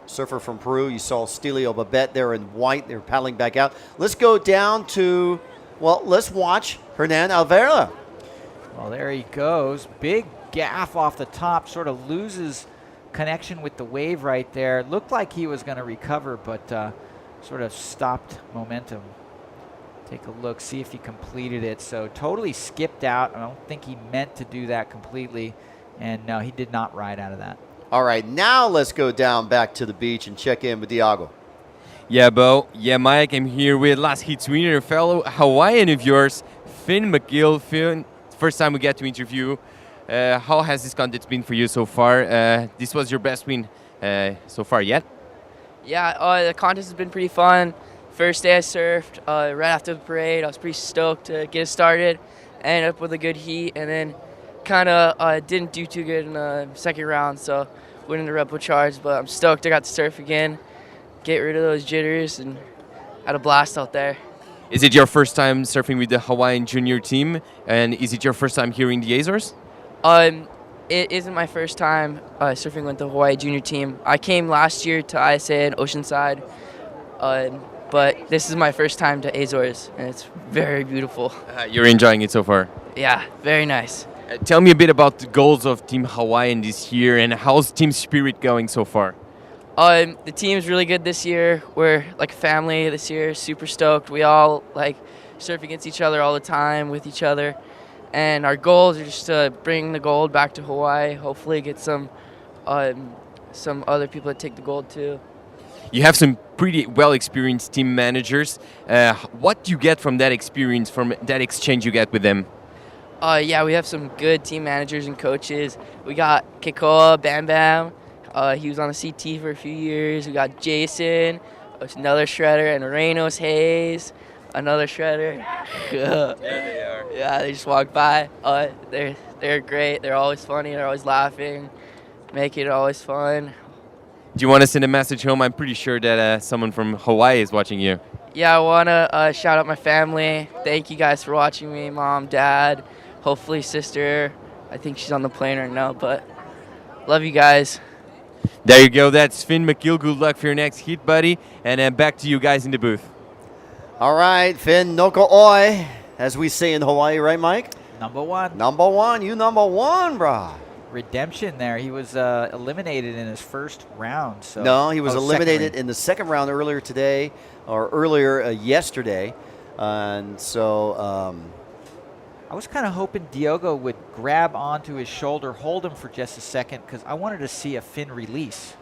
surfer from Peru. You saw Stelio Babette there in white. They're paddling back out. Let's go down to, well, let's watch Hernan Alvira. Well, there he goes. Big gaff off the top, sort of loses connection with the wave right there. Looked like he was going to recover, but sort of stopped momentum. Take a look, see if he completed it. So totally skipped out. I don't think he meant to do that completely. And no, he did not ride out of that. All right, now let's go down back to the beach and check in with Diago. Yeah, Bo. Yeah, Mike, I'm here with last heat's winner, fellow Hawaiian of yours, Finn McGill. Finn, first time we get to interview. How has this contest been for you so far? This was your best win so far yet? Yeah, the contest has been pretty fun. First day I surfed, right after the parade, I was pretty stoked to get it started. I ended up with a good heat, and then kind of didn't do too good in the second round, so went into Red Bull Charge, but I'm stoked I got to surf again, get rid of those jitters, and had a blast out there. Is it your first time surfing with the Hawaiian junior team, and is it your first time here in the Azores? It isn't my first time surfing with the Hawaii junior team. I came last year to ISA in Oceanside, but this is my first time to Azores, and it's very beautiful. You're enjoying it so far? Yeah, very nice. Tell me a bit about the goals of Team Hawaiian this year, and how's team spirit going so far? The team's really good this year. We're like a family this year, super stoked. We all like surf against each other all the time with each other. And our goals are just to bring the gold back to Hawaii, hopefully get some other people to take the gold too. You have some pretty well-experienced team managers. What do you get from that experience, from that exchange you get with them? Yeah, we have some good team managers and coaches. We got Kekoa Bam Bam. He was on the CT for a few years. We got Jason, another shredder, and Reynolds Hayes, another shredder. There they are. Yeah, they just walked by. They're great. They're always funny. They're always laughing. Make it always fun. Do you want to send a message home? I'm pretty sure that someone from Hawaii is watching you. Yeah, I want to shout out my family. Thank you guys for watching me, Mom, Dad, hopefully sister. I think she's on the plane right now, but love you guys. There you go. That's Finn McGill. Good luck for your next heat, buddy. And back to you guys in the booth. All right, Finn Noko Oi, as we say in Hawaii, right, Mike? Number one. Number one. You number one, brah. Redemption there. He was eliminated in his first round. So no, he was eliminated in the second round earlier today, or earlier yesterday. And so I was kind of hoping Diogo would grab onto his shoulder, hold him for just a second, because I wanted to see a fin release.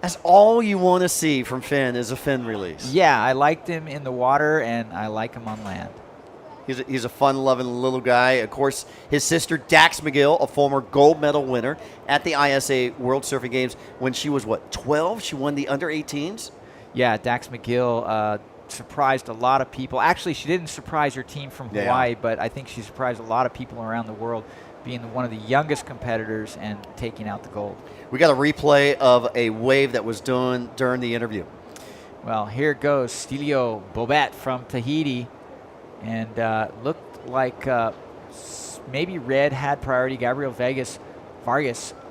That's all you want to see from Finn is a fin release. Yeah, I liked him in the water, and I like him on land. He's a fun-loving little guy. Of course, his sister, Dax McGill, a former gold medal winner at the ISA World Surfing Games when she was, 12? She won the under-18s? Yeah, Dax McGill surprised a lot of people. Actually, she didn't surprise her team from Hawaii, but I think she surprised a lot of people around the world, being one of the youngest competitors and taking out the gold. We got a replay of a wave that was done during the interview. Well, here goes Stilio Bobet from Tahiti. And looked like maybe Red had priority. Gabriel Vargas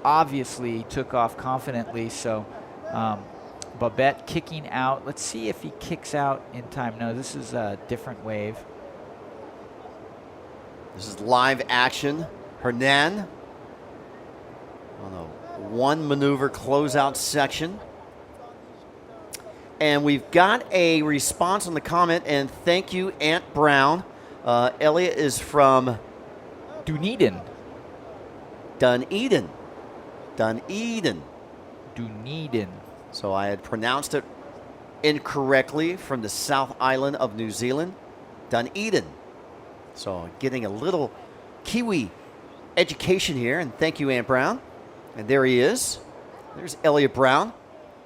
obviously took off confidently. So Babette kicking out. Let's see if he kicks out in time. No, this is a different wave. This is live action. Hernan on a one maneuver closeout section. And we've got a response on the comment, and thank you, Aunt Brown. Elliot is from Dunedin. Dunedin. So I had pronounced it incorrectly from the South Island of New Zealand. Dunedin. So getting a little Kiwi education here, and thank you, Aunt Brown. And there he is. There's Elliot Brown.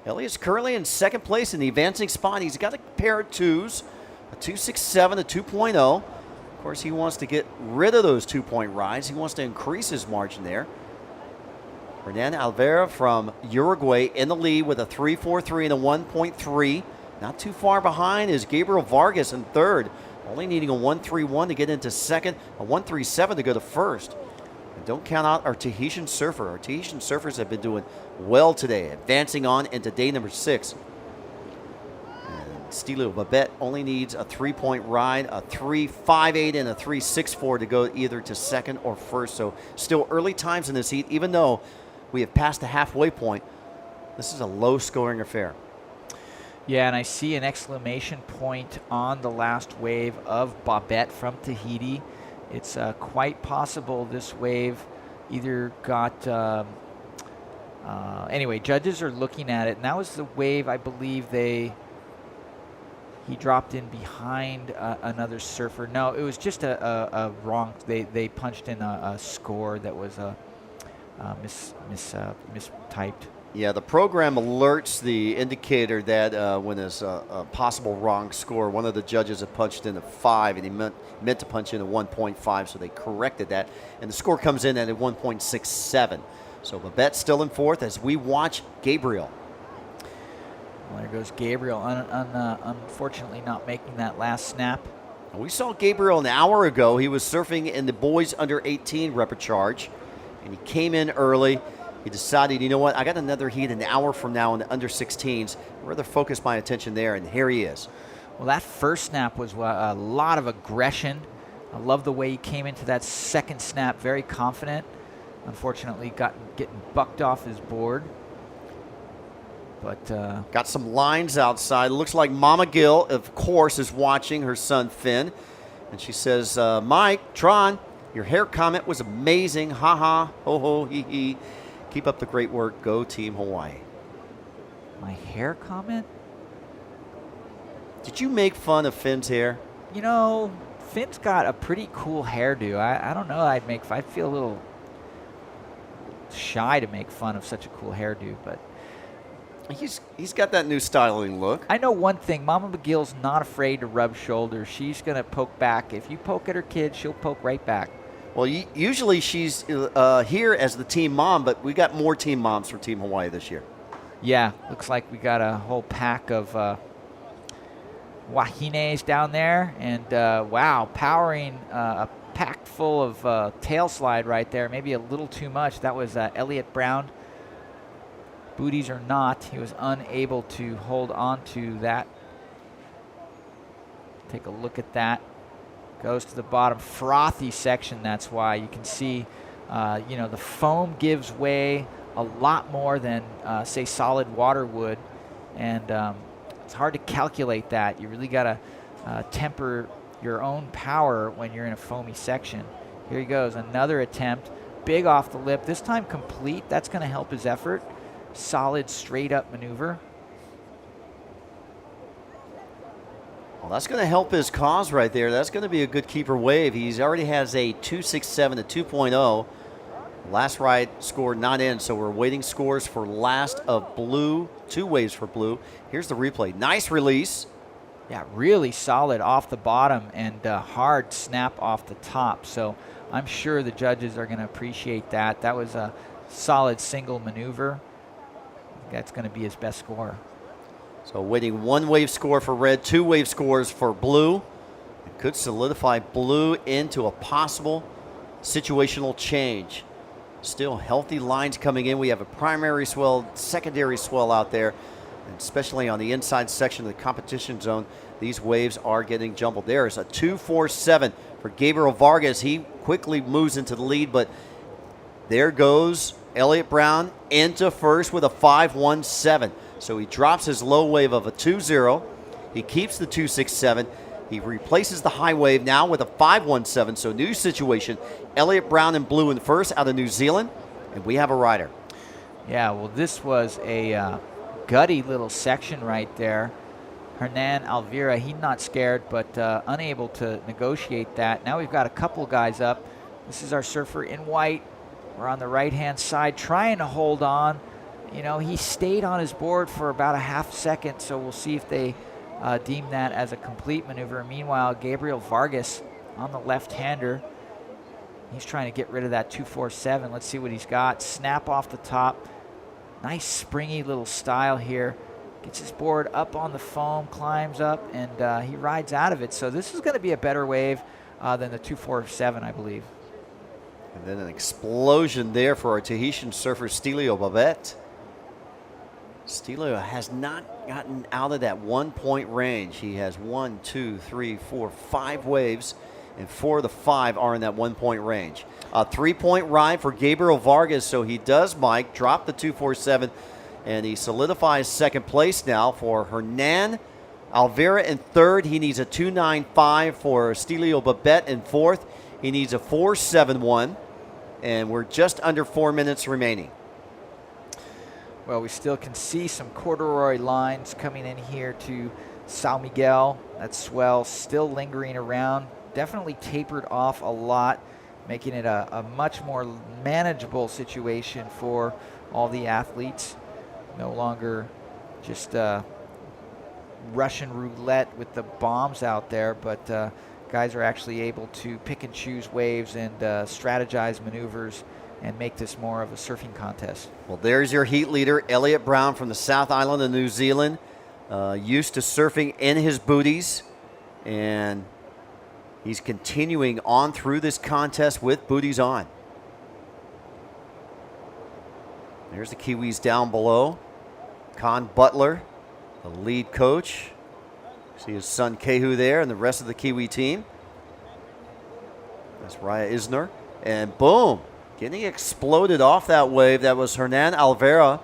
Elliot's currently in second place in the advancing spot. He's got a pair of twos, a 2.67, a 2.0. Of course, he wants to get rid of those 2-point rides. He wants to increase his margin there. Hernan Alvera from Uruguay in the lead with a 3.43 and a 1.3. Not too far behind is Gabriel Vargas in third, only needing a 1.31 to get into second, a 1.37 to go to first. And don't count out our Tahitian surfer. Our Tahitian surfers have been doing well today, advancing on into day number 6. And Stilio Babette only needs a 3-point ride, a 3.58 and a 3.64 to go either to second or first. So still early times in this heat, even though we have passed the halfway point. This is a low-scoring affair. Yeah, and I see an exclamation point on the last wave of Babette from Tahiti. It's quite possible this wave either got Anyway, judges are looking at it, and that was the wave I believe he dropped in behiend another surfer. No, it was just a wrong. They punched in a score that was mistyped. Yeah, the program alerts the indicator that when there's a possible wrong score, one of the judges had punched in a 5, and he meant to punch in a 1.5, so they corrected that, and the score comes in at a 1.67. So Babette still in fourth as we watch Gabriel. Well, there goes Gabriel, unfortunately not making that last snap. We saw Gabriel an hour ago. He was surfing in the boys under 18 repechage, and he came in early. He decided, you know what, I got another heat an hour from now in the under 16s. I'd rather focus my attention there, and here he is. Well, that first snap was a lot of aggression. I love the way he came into that second snap, very confident. Unfortunately, getting bucked off his board. But got some lines outside. Looks like Mama Gill, of course, is watching her son Finn. And she says, Mike, Tron, your hair comment was amazing. Ha ha, ho ho, hee hee. Keep up the great work. Go Team Hawaii. My hair comment? Did you make fun of Finn's hair? You know, Finn's got a pretty cool hairdo. I don't know. I'd feel a little shy to make fun of such a cool hairdo, but he's got that new styling look. I know one thing: Mama McGill's not afraid to rub shoulders. She's gonna poke back. If you poke at her kid, she'll poke right back. Well, usually she's here as the team mom, but we got more team moms for Team Hawaii this year. Yeah, looks like we got a whole pack of wahines down there, and wow, powering a pack full of tail slide right there. Maybe a little too much. That was Elliott Brown. Booties or not, he was unable to hold on to that. Take a look at that. Goes to the bottom, frothy section. That's why you can see, the foam gives way a lot more than say solid water would, and it's hard to calculate that. You really got to temper your own power when you're in a foamy section. Here he goes, another attempt, big off the lip, this time complete. That's going to help his effort. Solid straight up maneuver. Well, that's going to help his cause right there. That's going to be a good keeper wave. He's already has a 2.67 to 2.0. Last ride scored not in, so we're waiting scores for last of blue. 2 waves for blue. Here's the replay. Nice release. Yeah, really solid off the bottom and hard snap off the top. So I'm sure the judges are going to appreciate that. That was a solid single maneuver. That's going to be his best score. So waiting 1 wave score for red, 2 wave scores for blue. It could solidify blue into a possible situational change. Still healthy lines coming in. We have a primary swell, secondary swell out there, and especially on the inside section of the competition zone. These waves are getting jumbled. There's a 2.47 for Gabriel Vargas. He quickly moves into the lead, but there goes Elliott Brown into first with a 5.17. So he drops his low wave of a 2.0. He keeps the 2.67. He replaces the high wave now with a 5.17. So new situation. Elliott Brown in blue in first out of New Zealand. And we have a rider. Yeah, well, this was a gutty little section right there. Hernan Alvira, he's not scared, but unable to negotiate that. Now we've got a couple guys up. This is our surfer in white. We're on the right-hand side trying to hold on. You know, he stayed on his board for about a half second, so we'll see if they deem that as a complete maneuver. Meanwhile, Gabriel Vargas on the left-hander. He's trying to get rid of that 2.47. Let's see what he's got. Snap off the top. Nice springy little style here. Gets his board up on the foam, climbs up, and he rides out of it. So this is going to be a better wave than the 2.47, I believe. And then an explosion there for our Tahitian surfer, Stelio Babette. Stelio has not gotten out of that 1 point range. He has 1, 2, 3, 4, 5 waves, and 4 of the 5 are in that 1 point range. A 3 point ride for Gabriel Vargas, so he does, Mike, drop the 2.47, and he solidifies second place now for Hernan Alvira in third. He needs a 2.95 for Stelio Babette in fourth. He needs a 4.71, and we're just under 4 minutes remaining. Well, we still can see some corduroy lines coming in here to São Miguel. That swell still lingering around. Definitely tapered off a lot, making it a much more manageable situation for all the athletes. No longer just Russian roulette with the bombs out there, but guys are actually able to pick and choose waves and strategize maneuvers and make this more of a surfing contest. Well, there's your heat leader, Elliot Brown from the South Island of New Zealand, used to surfing in his booties, and he's continuing on through this contest with booties on. There's the Kiwis down below. Con Butler, the lead coach. See his son Kehu there and the rest of the Kiwi team. That's Raya Isner. And boom, getting exploded off that wave. That was Hernan Alvera.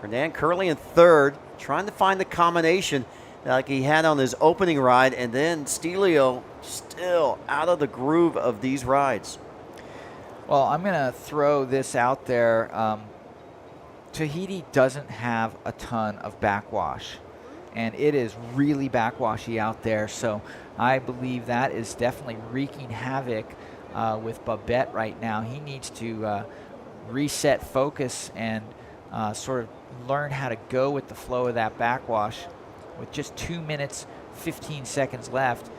Hernan currently in third, trying to find the combination like he had on his opening ride, and then Stelio still out of the groove of these rides. Well, I'm going to throw this out there. Tahiti doesn't have a ton of backwash, and it is really backwashy out there, so I believe that is definitely wreaking havoc with Babette right now. He needs to reset focus and sort of learn how to go with the flow of that backwash. With just 2 minutes, 15 seconds left,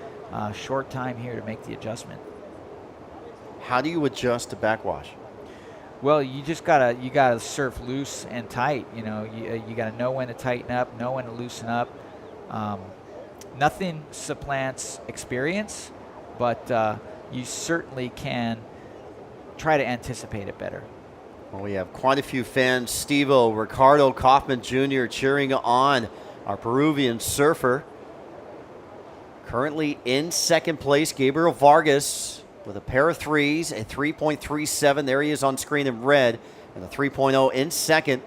short time here to make the adjustment. How do you adjust to backwash? Well, you just gotta surf loose and tight. You know, you gotta know when to tighten up, know when to loosen up. Nothing supplants experience, but you certainly can try to anticipate it better. Well, we have quite a few fans. Steve-O, Ricardo Kaufman Jr. cheering on our Peruvian surfer. Currently in second place, Gabriel Vargas with a pair of threes, a 3.37. There he is on screen in red, and a 3.0 in second.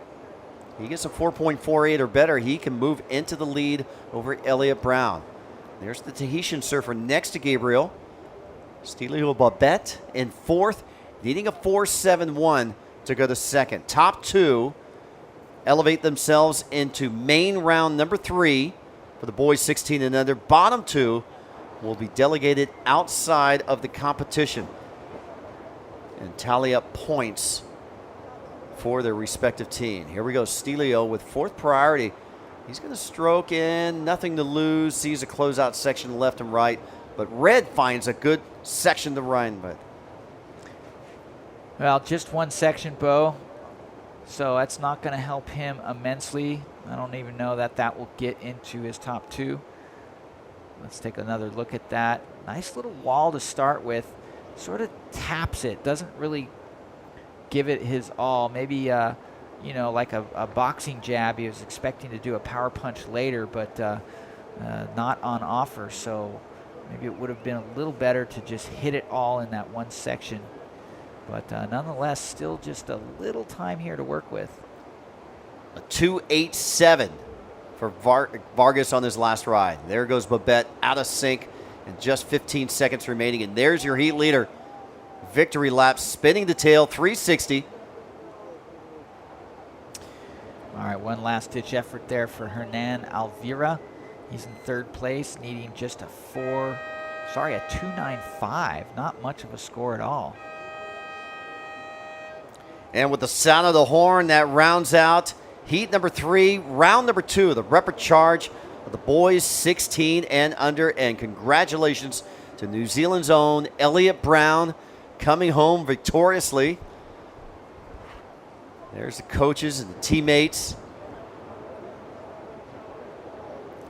He gets a 4.48 or better. He can move into the lead over Elliot Brown. There's the Tahitian surfer next to Gabriel. Stelio Babette in fourth, needing a 4.71 to go to second. Top two elevate themselves into main round number 3 for the boys 16 and under. Bottom two will be delegated outside of the competition and tally up points for their respective team. Here we go, Stelio with fourth priority. He's going to stroke in, nothing to lose, sees a closeout section left and right, but red finds a good section to run with. Well, just one section, Bo, so that's not going to help him immensely. I don't even know that will get into his top two. Let's take another look at that. Nice little wall to start with. Sort of taps it, doesn't really give it his all. Maybe, you know, like a boxing jab. He was expecting to do a power punch later, but not on offer. So maybe it would have been a little better to just hit it all in that one section. But nonetheless, still just a little time here to work with. A 2.87 for Vargas on his last ride. There goes Babette out of sync and just 15 seconds remaining. And there's your heat leader. Victory lap, spinning the tail, 360. All right, one last ditch effort there for Hernan Alvera. He's in third place, needing just a 2.95. Not much of a score at all. And with the sound of the horn, that rounds out heat number 3, round number 2, the repercharge of the boys 16 and under. And congratulations to New Zealand's own Elliot Brown coming home victoriously. There's the coaches and the teammates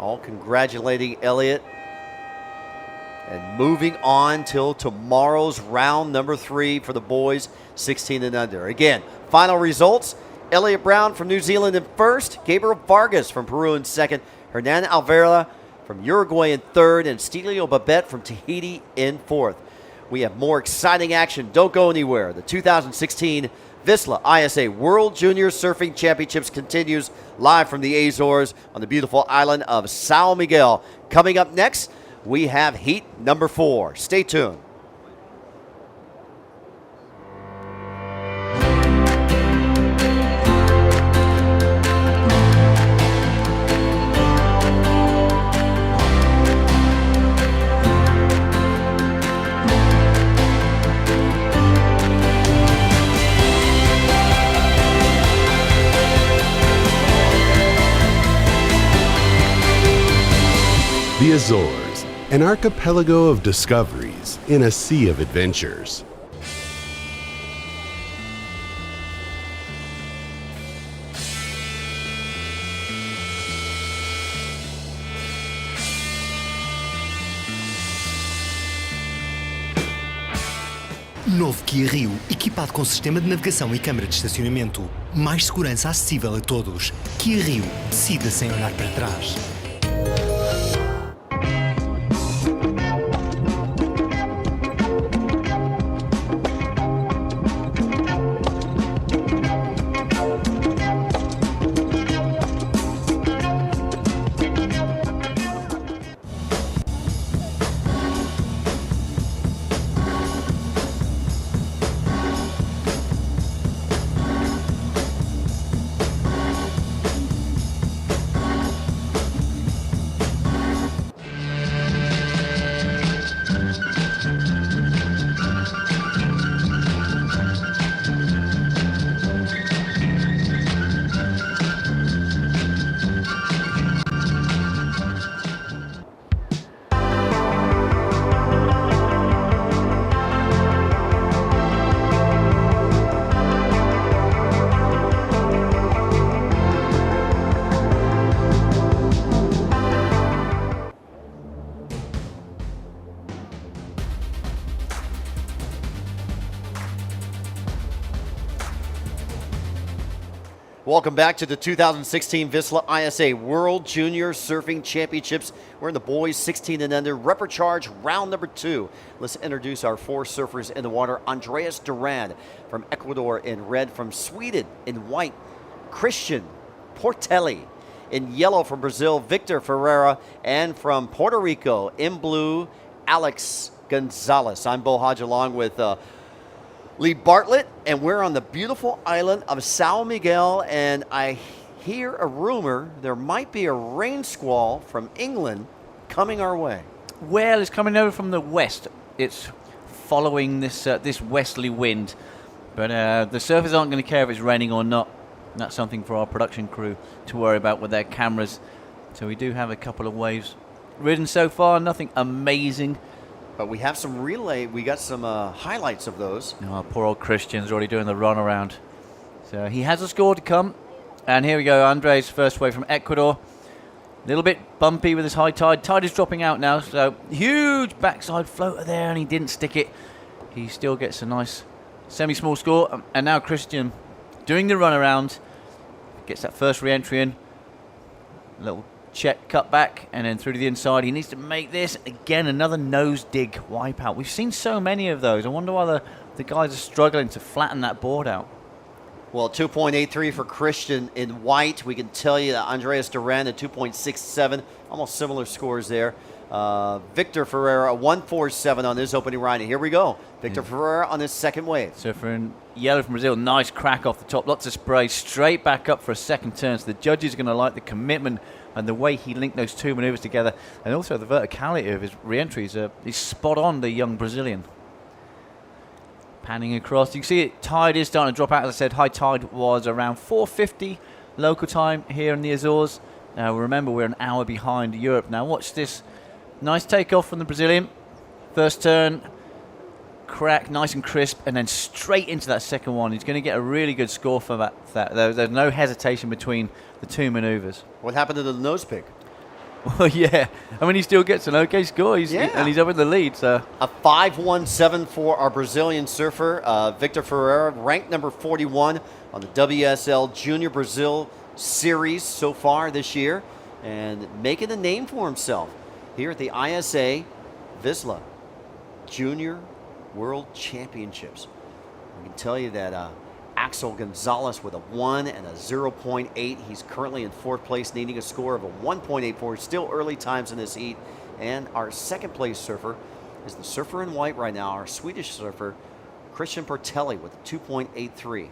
all congratulating Elliot and moving on till tomorrow's round number 3 for the boys 16 and under. Again, final results: Elliot Brown from New Zealand in first, Gabriel Vargas from Peru in second, Hernan Alvera from Uruguay in third, and Stelio Babette from Tahiti in fourth. We have more exciting action. Don't go anywhere. The 2016 VISSLA ISA World Junior Surfing Championships continues live from the Azores on the beautiful island of São Miguel. Coming up next, we have heat number 4. Stay tuned. The Azores, an archipelago of discoveries in a sea of adventures. Novo Kia Rio, equipado com sistema de navegação e câmara de estacionamento. Mais segurança acessível a todos. Kia Rio, decida sem olhar para trás. Welcome back to the 2016 VISSLA ISA World Junior Surfing Championships. We're in the boys 16 and under Reprecharge round number 2. Let's introduce our 4 surfers in the water. Andreas Duran from Ecuador in red, from Sweden in white, Christian Portelli in yellow from Brazil, Victor Ferreira, and from Puerto Rico in blue, Alex Gonzalez. I'm Bo Hodge along with Lee Bartlett, and we're on the beautiful island of Sao Miguel, and I hear a rumor there might be a rain squall from England coming our way. Well, it's coming over from the west. It's following this this westerly wind, but the surfers aren't going to care if it's raining or not. That's something for our production crew to worry about with their cameras. So we do have a couple of waves ridden so far, nothing amazing. But we have some relay. We got some highlights of those. Oh, poor old Christian's already doing the run around. So he has a score to come. And here we go, Andre's first wave from Ecuador. A little bit bumpy with his high tide. Tide is dropping out now, so huge backside floater there, and he didn't stick it. He still gets a nice semi-small score. And now Christian doing the run around. Gets that first re-entry in. Little check, cut back, and then through to the inside. He needs to make this. Again, another nose dig wipeout. We've seen so many of those. I wonder why the guys are struggling to flatten that board out. Well, 2.83 for Christian in white. We can tell you that Andreas Duran at 2.67. Almost similar scores there. Victor Ferreira, 1.47 on this opening ride. And here we go. Victor Ferreira on his second wave. Surfer in yellow from Brazil. Nice crack off the top. Lots of spray. Straight back up for a second turn. So the judges are going to like the commitment and the way he linked those two maneuvers together. And also the verticality of his re-entries. He's spot on, the young Brazilian. Panning across. You can see it, tide is starting to drop out. As I said, high tide was around 4:50 local time here in the Azores. Remember, we're an hour behind Europe. Now watch this. Nice takeoff from the Brazilian. First turn, crack, nice and crisp, and then straight into that second one. He's going to get a really good score for that. There's no hesitation between the two maneuvers. What happened to the nose pick? Well, yeah. I mean, he still gets an okay score, and he's up in the lead. So a 5.17 for our Brazilian surfer, Victor Ferreira, ranked number 41 on the WSL Junior Brazil Series so far this year, and making a name for himself here at the ISA VISSLA Junior World Championships. I can tell you that Axel Gonzalez with a 1 and a 0.8. He's currently in 4th place, needing a score of a 1.84. Still early times in this heat. And our second place surfer is the surfer in white right now, our Swedish surfer, Christian Portelli with a 2.83.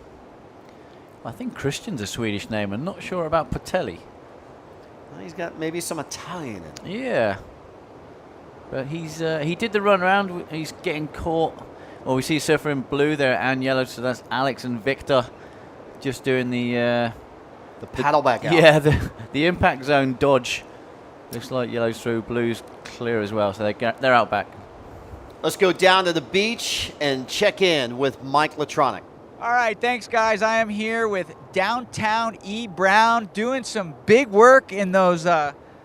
I think Christian's a Swedish name. I'm not sure about Portelli. Well, he's got maybe some Italian in him. Yeah. But he did the run around. He's getting caught. Well, we see a surfer in blue there and yellow, so that's Alex and Victor just doing the paddle back out. Yeah, the impact zone dodge Looks like yellow's through, blue's clear as well, so they're out back. Let's go down to the beach and check in with Mike Latronic. All right, thanks, guys. I am here with Downtown E. Brown doing some big work in those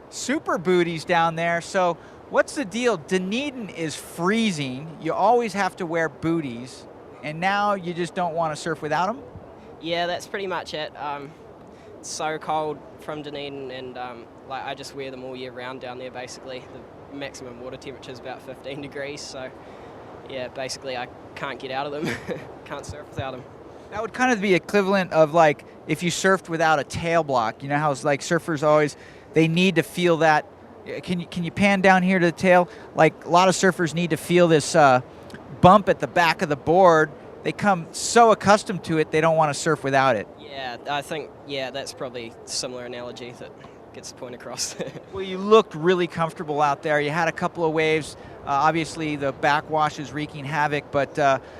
super booties down there. So what's the deal? Dunedin is freezing. You always have to wear booties, and now you just don't want to surf without them? Yeah, that's pretty much it. It's so cold from Dunedin, and like I just wear them all year round down there. Basically, the maximum water temperature is about 15 degrees. So, yeah, basically I can't get out of them. Can't surf without them. That would kind of be equivalent of like if you surfed without a tail block. You know how it's like surfers always they need to feel that. Can you pan down here to the tail? Like a lot of surfers need to feel this bump at the back of the board. They come so accustomed to it, they don't want to surf without it. Yeah, I think, that's probably a similar analogy that gets the point across. Well, you looked really comfortable out there. You had a couple of waves. Obviously, the backwash is wreaking havoc, but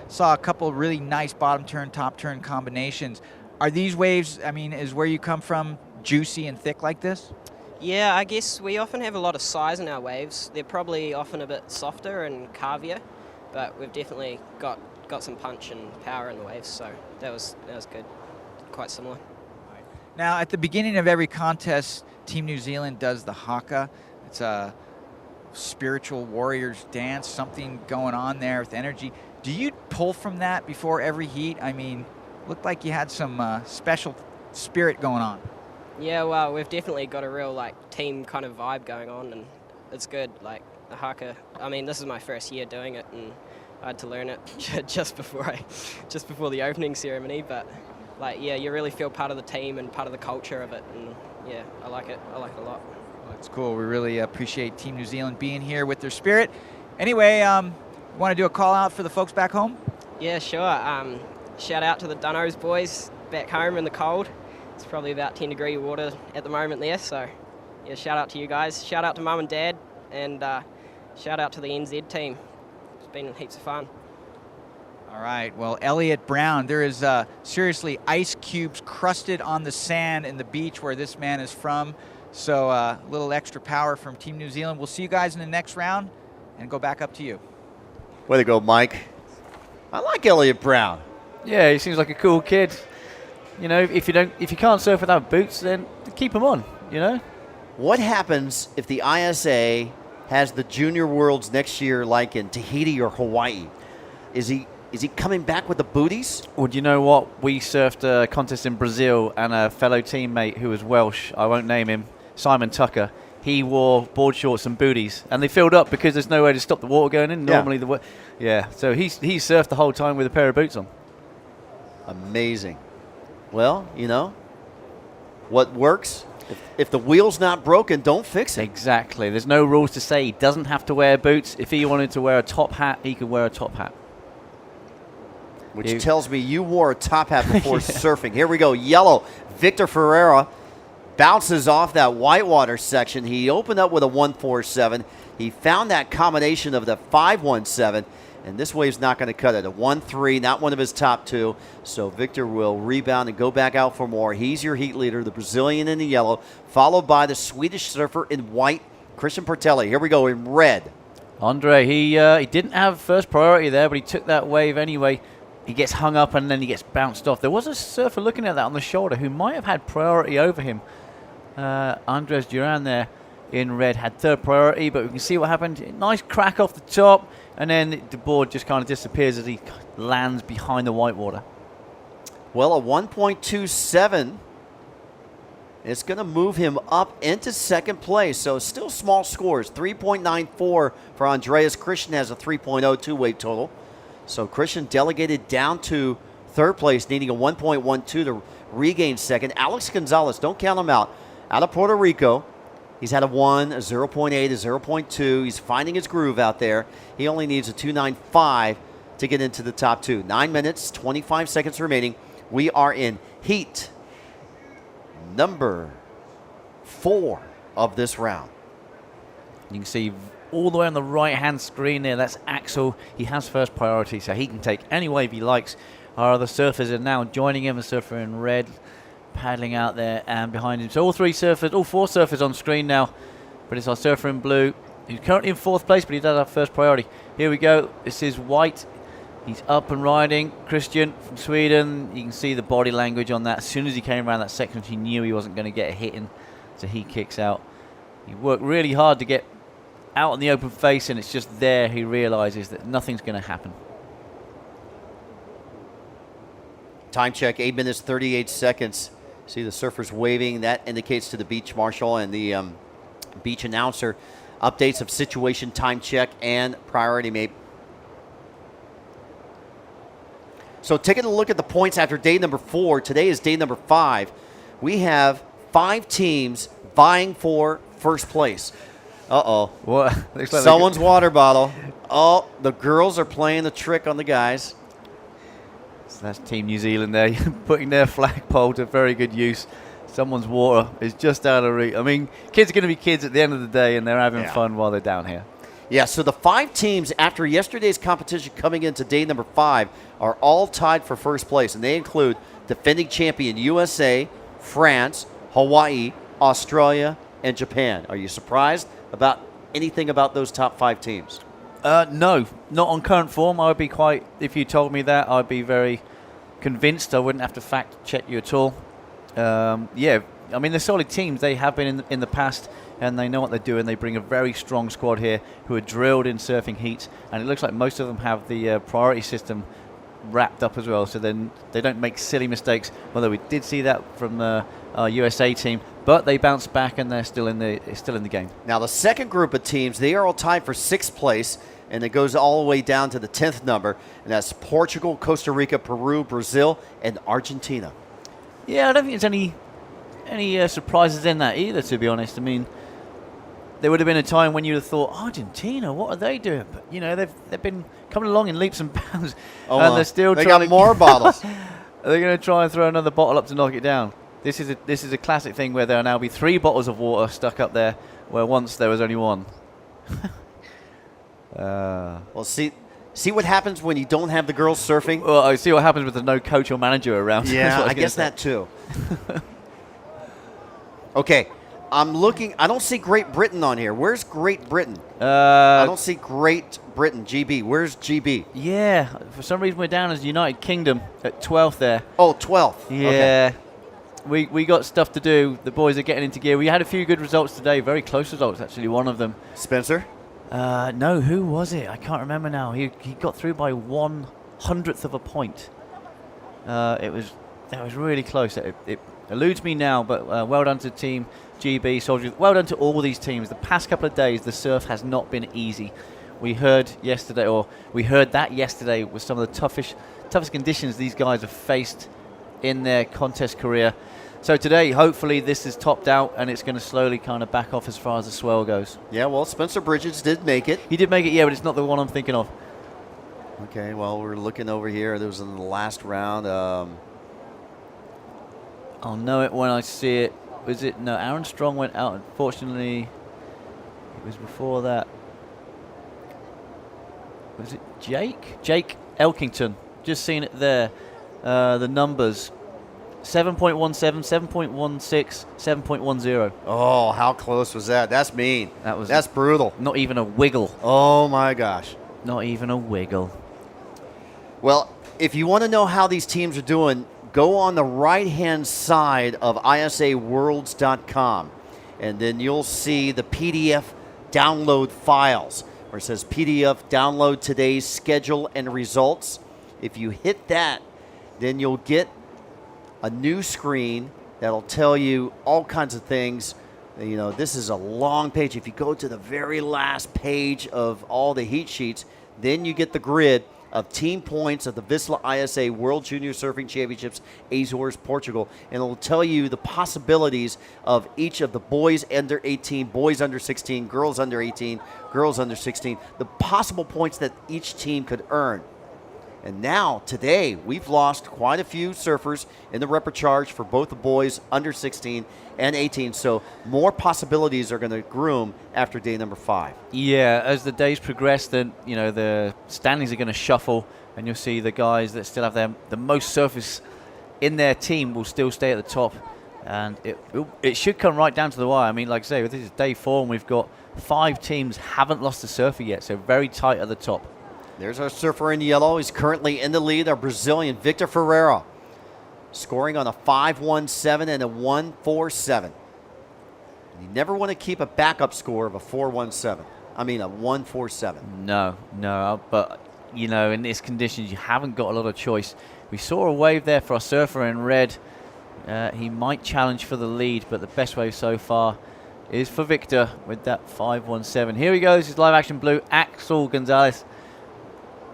saw a couple of really nice bottom turn, top turn combinations. Are these waves, I mean, is where you come from, juicy and thick like this? Yeah, I guess we often have a lot of size in our waves. They're probably often a bit softer and carvier, but we've definitely got some punch and power in the waves, so that was good. Quite similar. Now, at the beginning of every contest, Team New Zealand does the haka. It's a spiritual warrior's dance, something going on there with energy. Do you pull from that before every heat? I mean, looked like you had some special spirit going on. Yeah, well, we've definitely got a real team kind of vibe going on, and it's good. Like the haka. I mean, this is my first year doing it, and I had to learn it just before the opening ceremony. But you really feel part of the team and part of the culture of it, and yeah, I like it. I like it a lot. Well, that's cool. We really appreciate Team New Zealand being here with their spirit. Anyway, want to do a call out for the folks back home? Yeah, sure. Shout out to the Dunnos boys back home in the cold. It's probably about 10-degree water at the moment there, so yeah, shout out to you guys. Shout out to Mum and Dad, and shout out to the NZ team. It's been heaps of fun. All right, well, Elliot Brown, there is seriously ice cubes crusted on the sand in the beach where this man is from, so a little extra power from Team New Zealand. We'll see you guys in the next round and go back up to you. Way to go, Mike. I like Elliot Brown. Yeah, he seems like a cool kid. You know, if you can't surf without boots, then keep them on, you know? What happens if the ISA has the Junior Worlds next year like in Tahiti or Hawaii? Is he coming back with the booties? Well, do you know what? We surfed a contest in Brazil, and a fellow teammate who was Welsh, I won't name him, Simon Tucker, he wore board shorts and booties, and they filled up because there's no way to stop the water going in. Normally, so he surfed the whole time with a pair of boots on. Amazing. Well, you know, what works? If the wheel's not broken, don't fix it. Exactly. There's no rules to say he doesn't have to wear boots. If he wanted to wear a top hat, he could wear a top hat. Which tells me you wore a top hat before surfing. Here we go. Yellow. Victor Ferreira bounces off that whitewater section. He opened up with a 147. He found that combination of the 517. And this wave's not going to cut it. A 1-3, not one of his top two. So Victor will rebound and go back out for more. He's your heat leader, the Brazilian in the yellow, followed by the Swedish surfer in white, Christian Portelli. Here we go in red. Andre, he didn't have first priority there, but he took that wave anyway. He gets hung up and then he gets bounced off. There was a surfer looking at that on the shoulder who might have had priority over him. Andres Duran there in red had third priority, but we can see what happened. Nice crack off the top. And then the board just kind of disappears as he lands behind the whitewater. Well, a 1.27. It's going to move him up into second place. So still small scores. 3.94 for Andreas. Christian has a 3.02 wave total. So Christian delegated down to third place, needing a 1.12 to regain second. Alex Gonzalez, don't count him out of Puerto Rico. He's had a 1, a 0.8, a 0.2. He's finding his groove out there. He only needs a 2.95 to get into the top two. 9 minutes, 25 seconds remaining. We are in heat number 4 of this round. You can see all the way on the right-hand screen there, that's Axel. He has first priority, so he can take any wave he likes. Our other surfers are now joining him, a surfer in red, paddling out there and behind him. So all four surfers on screen now. but it's our surfer in blue. He's currently in 4th place, but he does have first priority. Here we go. This is White. He's up and riding. Christian from Sweden. You can see the body language on that. As soon as he came around that section, he knew he wasn't going to get a hit in, so he kicks out. He worked really hard to get out in the open face, and it's just there he realizes that nothing's going to happen. Time check, 8 minutes, 38 seconds. See the surfers waving. That indicates to the beach marshal and the beach announcer updates of situation, time check, and priority mate. So taking a look at the points after day number 4, today is day number 5. We have 5 teams vying for first place. Uh-oh. What? Someone's water bottle. Oh, the girls are playing the trick on the guys. So that's Team New Zealand there, putting their flagpole to very good use. Someone's water is just out of reach. I mean, kids are going to be kids at the end of the day, and they're having fun while they're down here. Yeah, so the 5 teams after yesterday's competition coming into day number 5 are all tied for first place, and they include defending champion USA, France, Hawaii, Australia, and Japan. Are you surprised about anything about those top 5 teams? No, not on current form. I would be quite, if you told me that, I'd be very convinced. I wouldn't have to fact check you at all. Yeah, I mean, they're solid teams. They have been in the past, and they know what they're doing. They bring a very strong squad here who are drilled in surfing heats, and it looks like most of them have the priority system wrapped up as well, so then they don't make silly mistakes, although we did see that from the USA team, but they bounced back and they're still in the game. Now the second group of teams, they are all tied for 6th place, and it goes all the way down to the 10th number, and that's Portugal, Costa Rica, Peru, Brazil, and Argentina. Yeah, I don't think there's any surprises in that either, to be honest. I mean, there would have been a time when you'd have thought, Argentina, what are they doing? But, you know, they've been coming along in leaps and bounds, and they're still they trying got more bottles. They're going to try and throw another bottle up to knock it down. This is a classic thing where there will now be 3 bottles of water stuck up there, where once there was only 1. Well, see what happens when you don't have the girls surfing? Well, I see what happens with the no coach or manager around. Yeah, I guess that too. Okay, I'm looking. I don't see Great Britain on here. Where's Great Britain? I don't see Great Britain. GB. Where's GB? Yeah, for some reason we're down as United Kingdom at 12th there. Oh, 12th. Yeah. Okay. We got stuff to do. The boys are getting into gear. We had a few good results today. Very close results, actually. One of them. Spencer? No, who was it? I can't remember now. He got through by 1/100th of a point. That was really close. It eludes me now, but well done to Team GB, Soldier. Well done to all these teams. The past couple of days, the surf has not been easy. We heard that yesterday was some of the toughest conditions these guys have faced in their contest career. So today, hopefully, this is topped out, and it's going to slowly kind of back off as far as the swell goes. Yeah, well, Spencer Bridges did make it. He did make it, yeah, but it's not the one I'm thinking of. Okay, well, we're looking over here. There was in the last round. I'll know it when I see it. Was it? No, Aaron Strong went out. Unfortunately, it was before that. Was it Jake? Jake Elkington. Just seen it there. The numbers. 7.17, 7.16, 7.10. Oh, how close was that? That's mean. That's brutal. Not even a wiggle. Oh, my gosh. Not even a wiggle. Well, if you want to know how these teams are doing, go on the right-hand side of isaworlds.com, and then you'll see the PDF download files where it says PDF download today's schedule and results. If you hit that, then you'll get a new screen that'll tell you all kinds of things. You know, this is a long page. If you go to the very last page of all the heat sheets, then you get the grid of team points of the VISSLA ISA World Junior Surfing Championships, Azores, Portugal. And it will tell you the possibilities of each of the boys under 18, boys under 16, girls under 18, girls under 16, the possible points that each team could earn. And now, today, we've lost quite a few surfers in the repercharge for both the boys under 16 and 18. So more possibilities are going to groom after day number 5. Yeah, as the days progress, then the standings are going to shuffle, and you'll see the guys that still have the most surfers in their team will still stay at the top. And it should come right down to the wire. I mean, like I say, this is day 4, and we've got 5 teams haven't lost a surfer yet, so very tight at the top. There's our surfer in yellow. He's currently in the lead, our Brazilian Victor Ferreira, scoring on a 5.17 and a 1.47. You never want to keep a backup score of a 4.17. I mean, a 1.47. No, but, you know, in these conditions, you haven't got a lot of choice. We saw a wave there for our surfer in red. He might challenge for the lead, but the best wave so far is for Victor with that 5.17. Here he goes, his live action blue, Axel Gonzalez.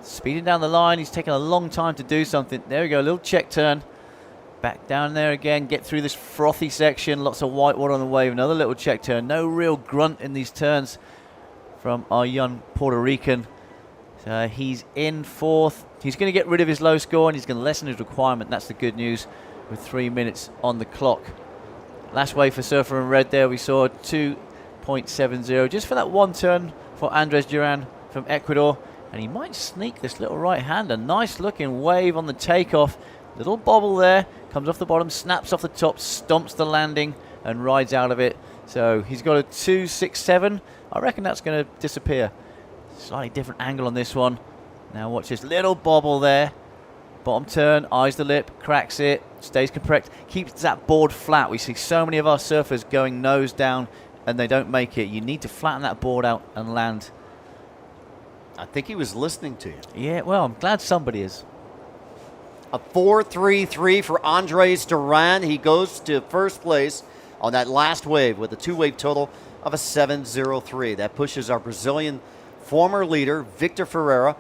Speeding down the line, he's taking a long time to do something. There we go, a little check turn. Back down there again, get through this frothy section, lots of white water on the wave, another little check turn. No real grunt in these turns from our young Puerto Rican. So he's in 4th. He's going to get rid of his low score and he's going to lessen his requirement. That's the good news with 3 minutes on the clock. Last wave for surfer in red there, we saw 2.70 just for that one turn for Andres Duran from Ecuador. And he might sneak this little right-hander. Nice looking wave on the takeoff. Little bobble there, comes off the bottom, snaps off the top, stomps the landing and rides out of it. So he's got a 2.67. I reckon that's going to disappear. Slightly different angle on this one. Now watch this little bobble there. Bottom turn, eyes the lip, cracks it, stays compressed, keeps that board flat. We see so many of our surfers going nose down and they don't make it. You need to flatten that board out and land. I think he was listening to you. Yeah, well, I'm glad somebody is. A 4.33 for Andres Duran. He goes to first place on that last wave with a 2-wave total of a 7.03. That pushes our Brazilian former leader, Victor Ferreira,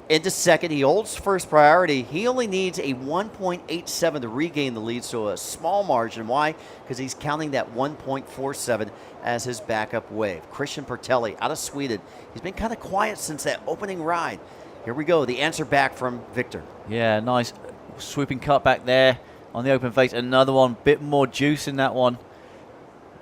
into second. He holds first priority. He only needs a 1.87 to regain the lead, so a small margin. Why? Because he's counting that 1.47 as his backup wave. Christian Pertelli out of Sweden. He's been kind of quiet since that opening ride. Here we go, the answer back from Victor. Yeah, nice swooping cut back there on the open face. Another one, bit more juice in that one.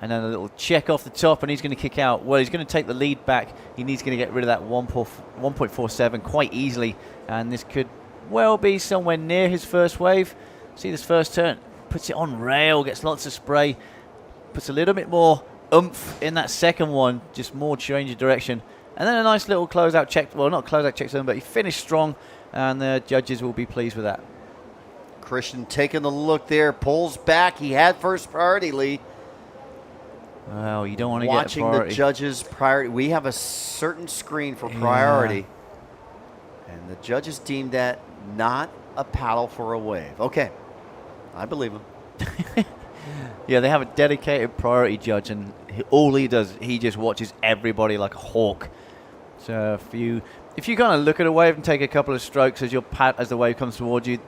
And then a little check off the top, and he's going to kick out. Well, he's going to take the lead back. He needs to get rid of that 1.47 quite easily. And this could well be somewhere near his first wave. See this first turn, puts it on rail, gets lots of spray. Puts a little bit more oomph in that second one, just more change of direction. And then a nice little closeout check, well, not closeout check zone, but he finished strong, and the judges will be pleased with that. Christian taking a look there, pulls back. He had first priority, Lee. Well, you don't want to get watching priority. The judges' priority. We have a certain screen for priority, and the judges deemed that not a paddle for a wave. Okay, I believe him. Yeah, they have a dedicated priority judge, and all he does, he just watches everybody like a hawk. So if you kind of look at a wave and take a couple of strokes as the wave comes towards you,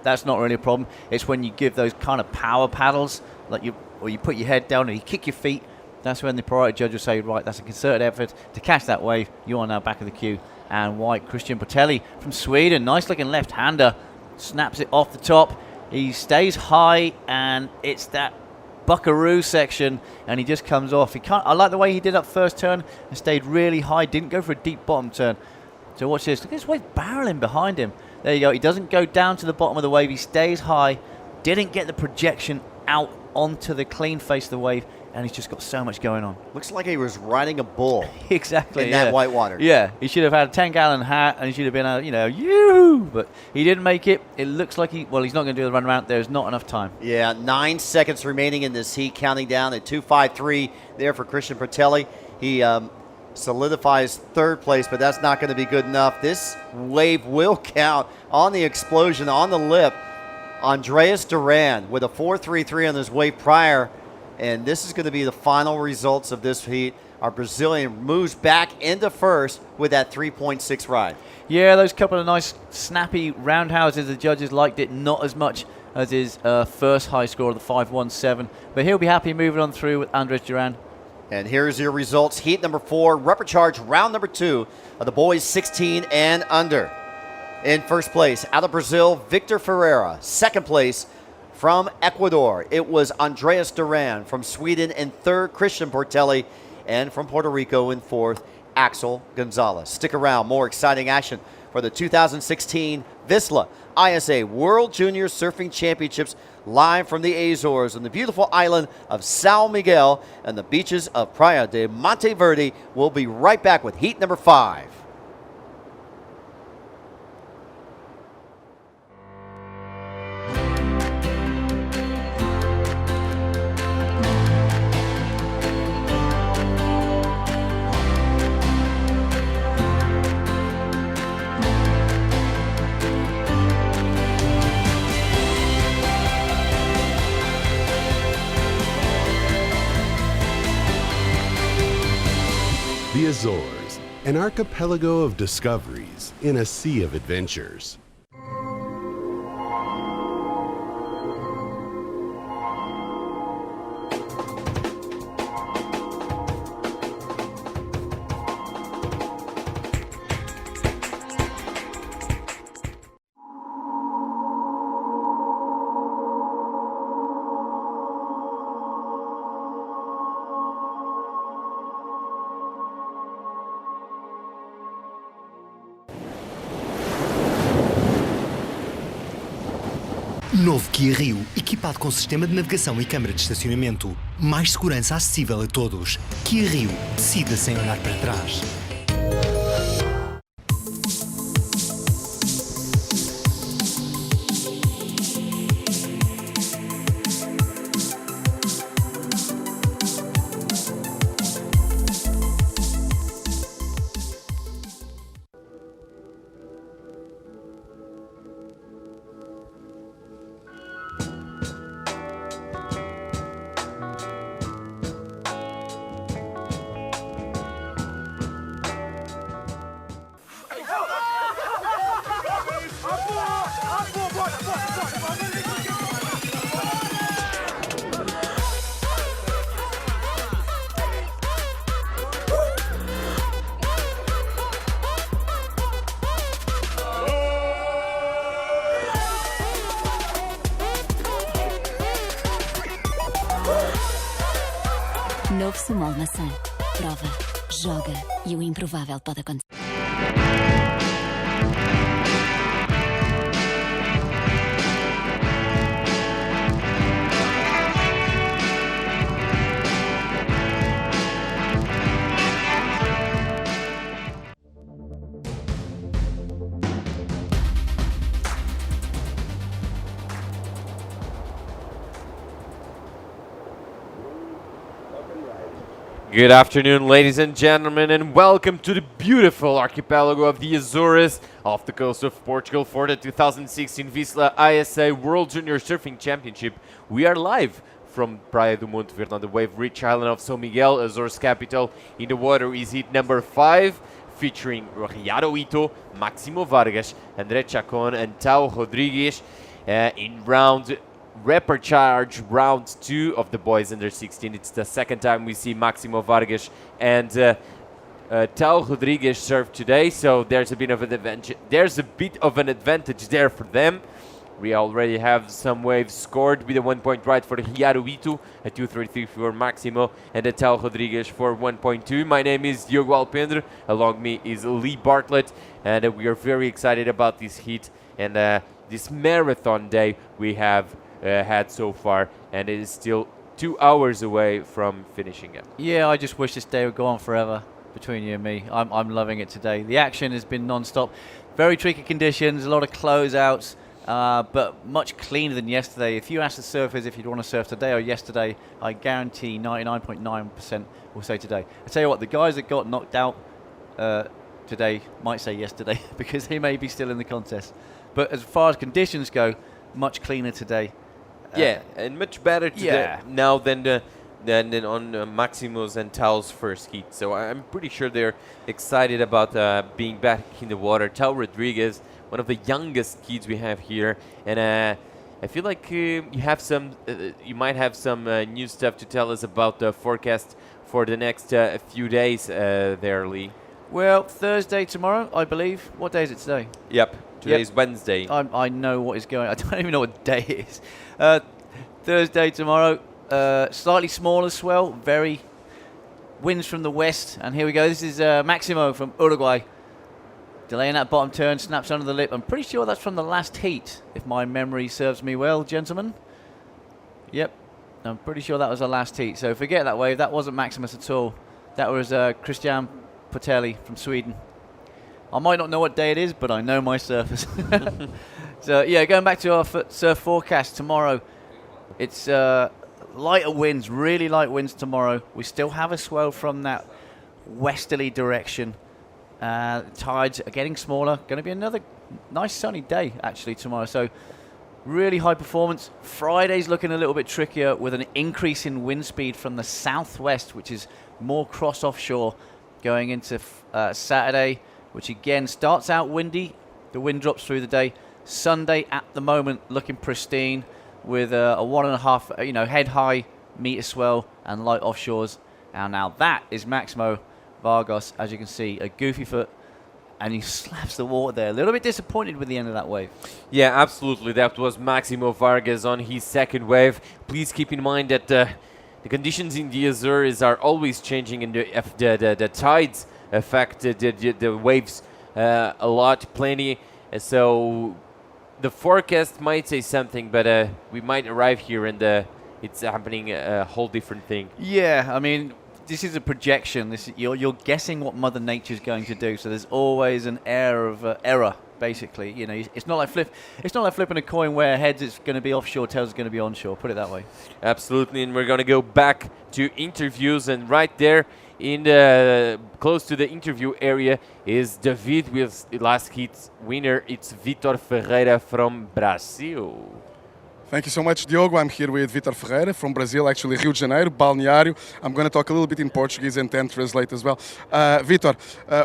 that's not really a problem. It's when you give those kind of power paddles, like you put your head down and you kick your feet. That's when the priority judge will say, right, that's a concerted effort to catch that wave. You are now back of the queue. And white Christian Pertelli from Sweden, nice looking left-hander, snaps it off the top. He stays high, and it's that buckaroo section, and he just comes off. I like the way he did that first turn and stayed really high, didn't go for a deep bottom turn. So watch this. Look at this wave barreling behind him. There you go. He doesn't go down to the bottom of the wave. He stays high, didn't get the projection out onto the clean face of the wave, and he's just got so much going on. Looks like he was riding a bull. Exactly. In that white water. Yeah, he should have had a 10-gallon hat, and he should have been, yoo! But he didn't make it. It looks like he's not going to do the run around. There's not enough time. Yeah, 9 seconds remaining in this heat, counting down at 2.53 there for Christian Pertelli. He solidifies third place, but that's not going to be good enough. This wave will count on the explosion on the lip. Andres Duran with a 4.33 on his wave prior, and this is going to be the final results of this heat. Our Brazilian moves back into first with that 3.6 ride. Yeah, those couple of nice snappy roundhouses. The judges liked it not as much as his first high score of the 5.17, but he'll be happy moving on through with Andres Duran. And here's your results. Heat number 4, repechage round number 2 of the boys 16 and under. In first place, out of Brazil, Victor Ferreira. Second place, from Ecuador, it was Andres Duran. From Sweden in third, Christian Pertelli. And from Puerto Rico in fourth, Axel Gonzalez. Stick around, more exciting action for the 2016 VISSLA ISA World Junior Surfing Championships, live from the Azores on the beautiful island of São Miguel and the beaches of Praia de Monteverde. We'll be right back with heat number 5. The Azores, an archipelago of discoveries in a sea of adventures. Novo Kia Rio, equipado com sistema de navegação e câmara de estacionamento. Mais segurança acessível a todos. Kia Rio, decida sem olhar para trás. Novo Sumol Maçã. Prova, joga e o improvável pode acontecer. Good afternoon, ladies and gentlemen, and welcome to the beautiful archipelago of the Azores off the coast of Portugal for the 2016 VISSLA ISA World Junior Surfing Championship. We are live from Praia do Monteverde on the wave-rich island of São Miguel, Azores capital. In the water is heat number 5, featuring Ricardo Ito, Máximo Vargas, André Chacon, and Tao Rodrigues in round repechage round 2 of the boys under 16. It's the second time we see Máximo Vargas and Tao Rodrigues serve today, so there's a bit of an advantage. There's a bit of an advantage there for them. We already have some waves scored with a 1 point right for Ricardo Ito, a 2.33 for Máximo, and a Tao Rodrigues for 1.2. My name is Diogo Alpendre. Along me is Lee Bartlett, and we are very excited about this heat and this marathon day we have had so far, and it is still 2 hours away from finishing it. Yeah, I just wish this day would go on forever between you and me. I'm loving it today. The action has been non-stop. Very tricky conditions, a lot of closeouts, but much cleaner than yesterday. If you ask the surfers if you'd want to surf today or yesterday, I guarantee 99.9% will say today. I tell you what, the guys that got knocked out today might say yesterday because they may be still in the contest. But as far as conditions go, much cleaner today. Yeah, and much better today now than on Máximo's and Tao's first heat. So I'm pretty sure they're excited about being back in the water. Tao Rodrigues, one of the youngest kids we have here, and I feel like you might have some new stuff to tell us about the forecast for the next few days there, Lee. Well, Thursday tomorrow, I believe. What day is it today? Yep. Today's Wednesday. I know what is going on. I don't even know what day it is. Thursday tomorrow, slightly smaller swell, very winds from the west. And here we go. This is Máximo from Uruguay. Delaying that bottom turn, snaps under the lip. I'm pretty sure that's from the last heat, if my memory serves me well, gentlemen. Yep, I'm pretty sure that was the last heat. So forget that wave. That wasn't Maximus at all. That was Christian Potelli from Sweden. I might not know what day it is, but I know my surfers. So yeah, going back to our surf forecast tomorrow, it's lighter winds, really light winds tomorrow. We still have a swell from that westerly direction. Tides are getting smaller. Going to be another nice sunny day actually tomorrow. So really high performance. Friday's looking a little bit trickier with an increase in wind speed from the southwest, which is more cross offshore, going into Saturday, which again starts out windy. The wind drops through the day. Sunday at the moment looking pristine with a 1.5 head high meter swell and light offshores. And now that is Maximo Vargas, as you can see, a goofy foot, and he slaps the water there. A little bit disappointed with the end of that wave. Yeah, absolutely. That was Maximo Vargas on his second wave. Please keep in mind that the conditions in the Azores are always changing, and the tides affect the waves a lot, plenty. So the forecast might say something, but we might arrive here and it's happening a whole different thing. Yeah, I mean, this is a projection. You're guessing what Mother Nature's going to do. So there's always an air of error, basically. You know, it's not like flipping a coin where heads it's going to be offshore, tails is going to be onshore. Put it that way. Absolutely, and we're going to go back to interviews, and right there in the close to the interview area is David with last heat winner. It's Vitor Ferreira from Brazil. Thank you so much, Diogo. I'm here with Vitor Ferreira from Brazil, actually Rio de Janeiro, Balneário. I'm going to talk a little bit in Portuguese and then translate as well. Vitor,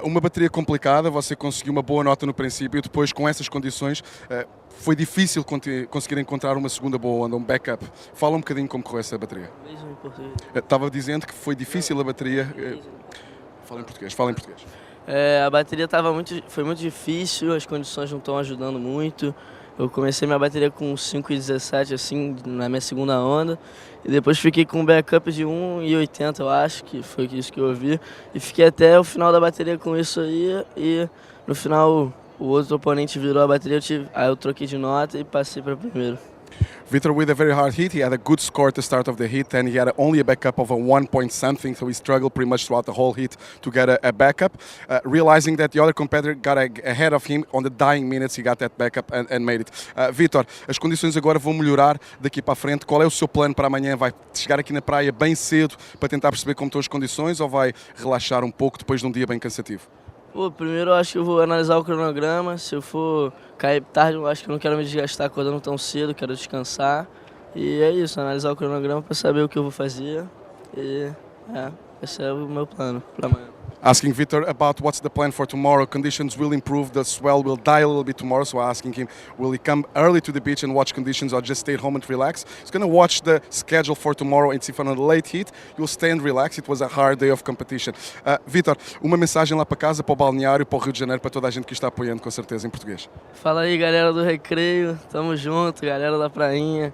uma bateria complicada, você conseguiu uma boa nota no princípio, depois com essas condições foi difícil conseguir encontrar uma segunda boa onda, um backup. Fala um bocadinho como correu essa bateria. Mesmo em português. Estava dizendo que foi difícil a bateria. Fala em português. A bateria foi muito difícil, as condições não estão ajudando muito. Eu comecei minha bateria com 5,17 assim, na minha segunda onda. E depois fiquei com um backup de 1,80, eu acho, que foi isso que eu ouvi. E fiquei até o final da bateria com isso aí. E no final o outro oponente virou a bateria, aí eu troquei de nota e passei para primeiro. Vitor, with a very hard hit, he had a good score at the start of the hit, and he had only a backup of a 1 point something, so he struggled pretty much throughout the whole hit to get a backup. Realizing that the other competitor got ahead of him on the dying minutes, he got that backup and made it. Vitor, as condições agora vão melhorar daqui para a frente. Qual é o seu plano para amanhã? Vai chegar aqui na praia bem cedo para tentar perceber como estão as condições, ou vai relaxar um pouco depois de um dia bem cansativo? Pô, primeiro eu acho que eu vou analisar o cronograma. Se eu for cair tarde, eu acho que eu não quero me desgastar acordando tão cedo, quero descansar. E é isso, analisar o cronograma para saber o que eu vou fazer. E esse é o meu plano para amanhã. Asking Vitor about what's the plan for tomorrow. Conditions will improve, the swell will die a little bit tomorrow, so asking him, will he come early to the beach and watch conditions or just stay at home and relax? He's going to watch the schedule for tomorrow and see if on a late heat you'll stay and relax. It was a hard day of competition. Vitor, uma mensagem lá para casa, para o balneário, para o Rio de Janeiro, para toda a gente que está apoiando, com certeza, em português. Fala aí, galera do Recreio, tamo junto, galera da prainha.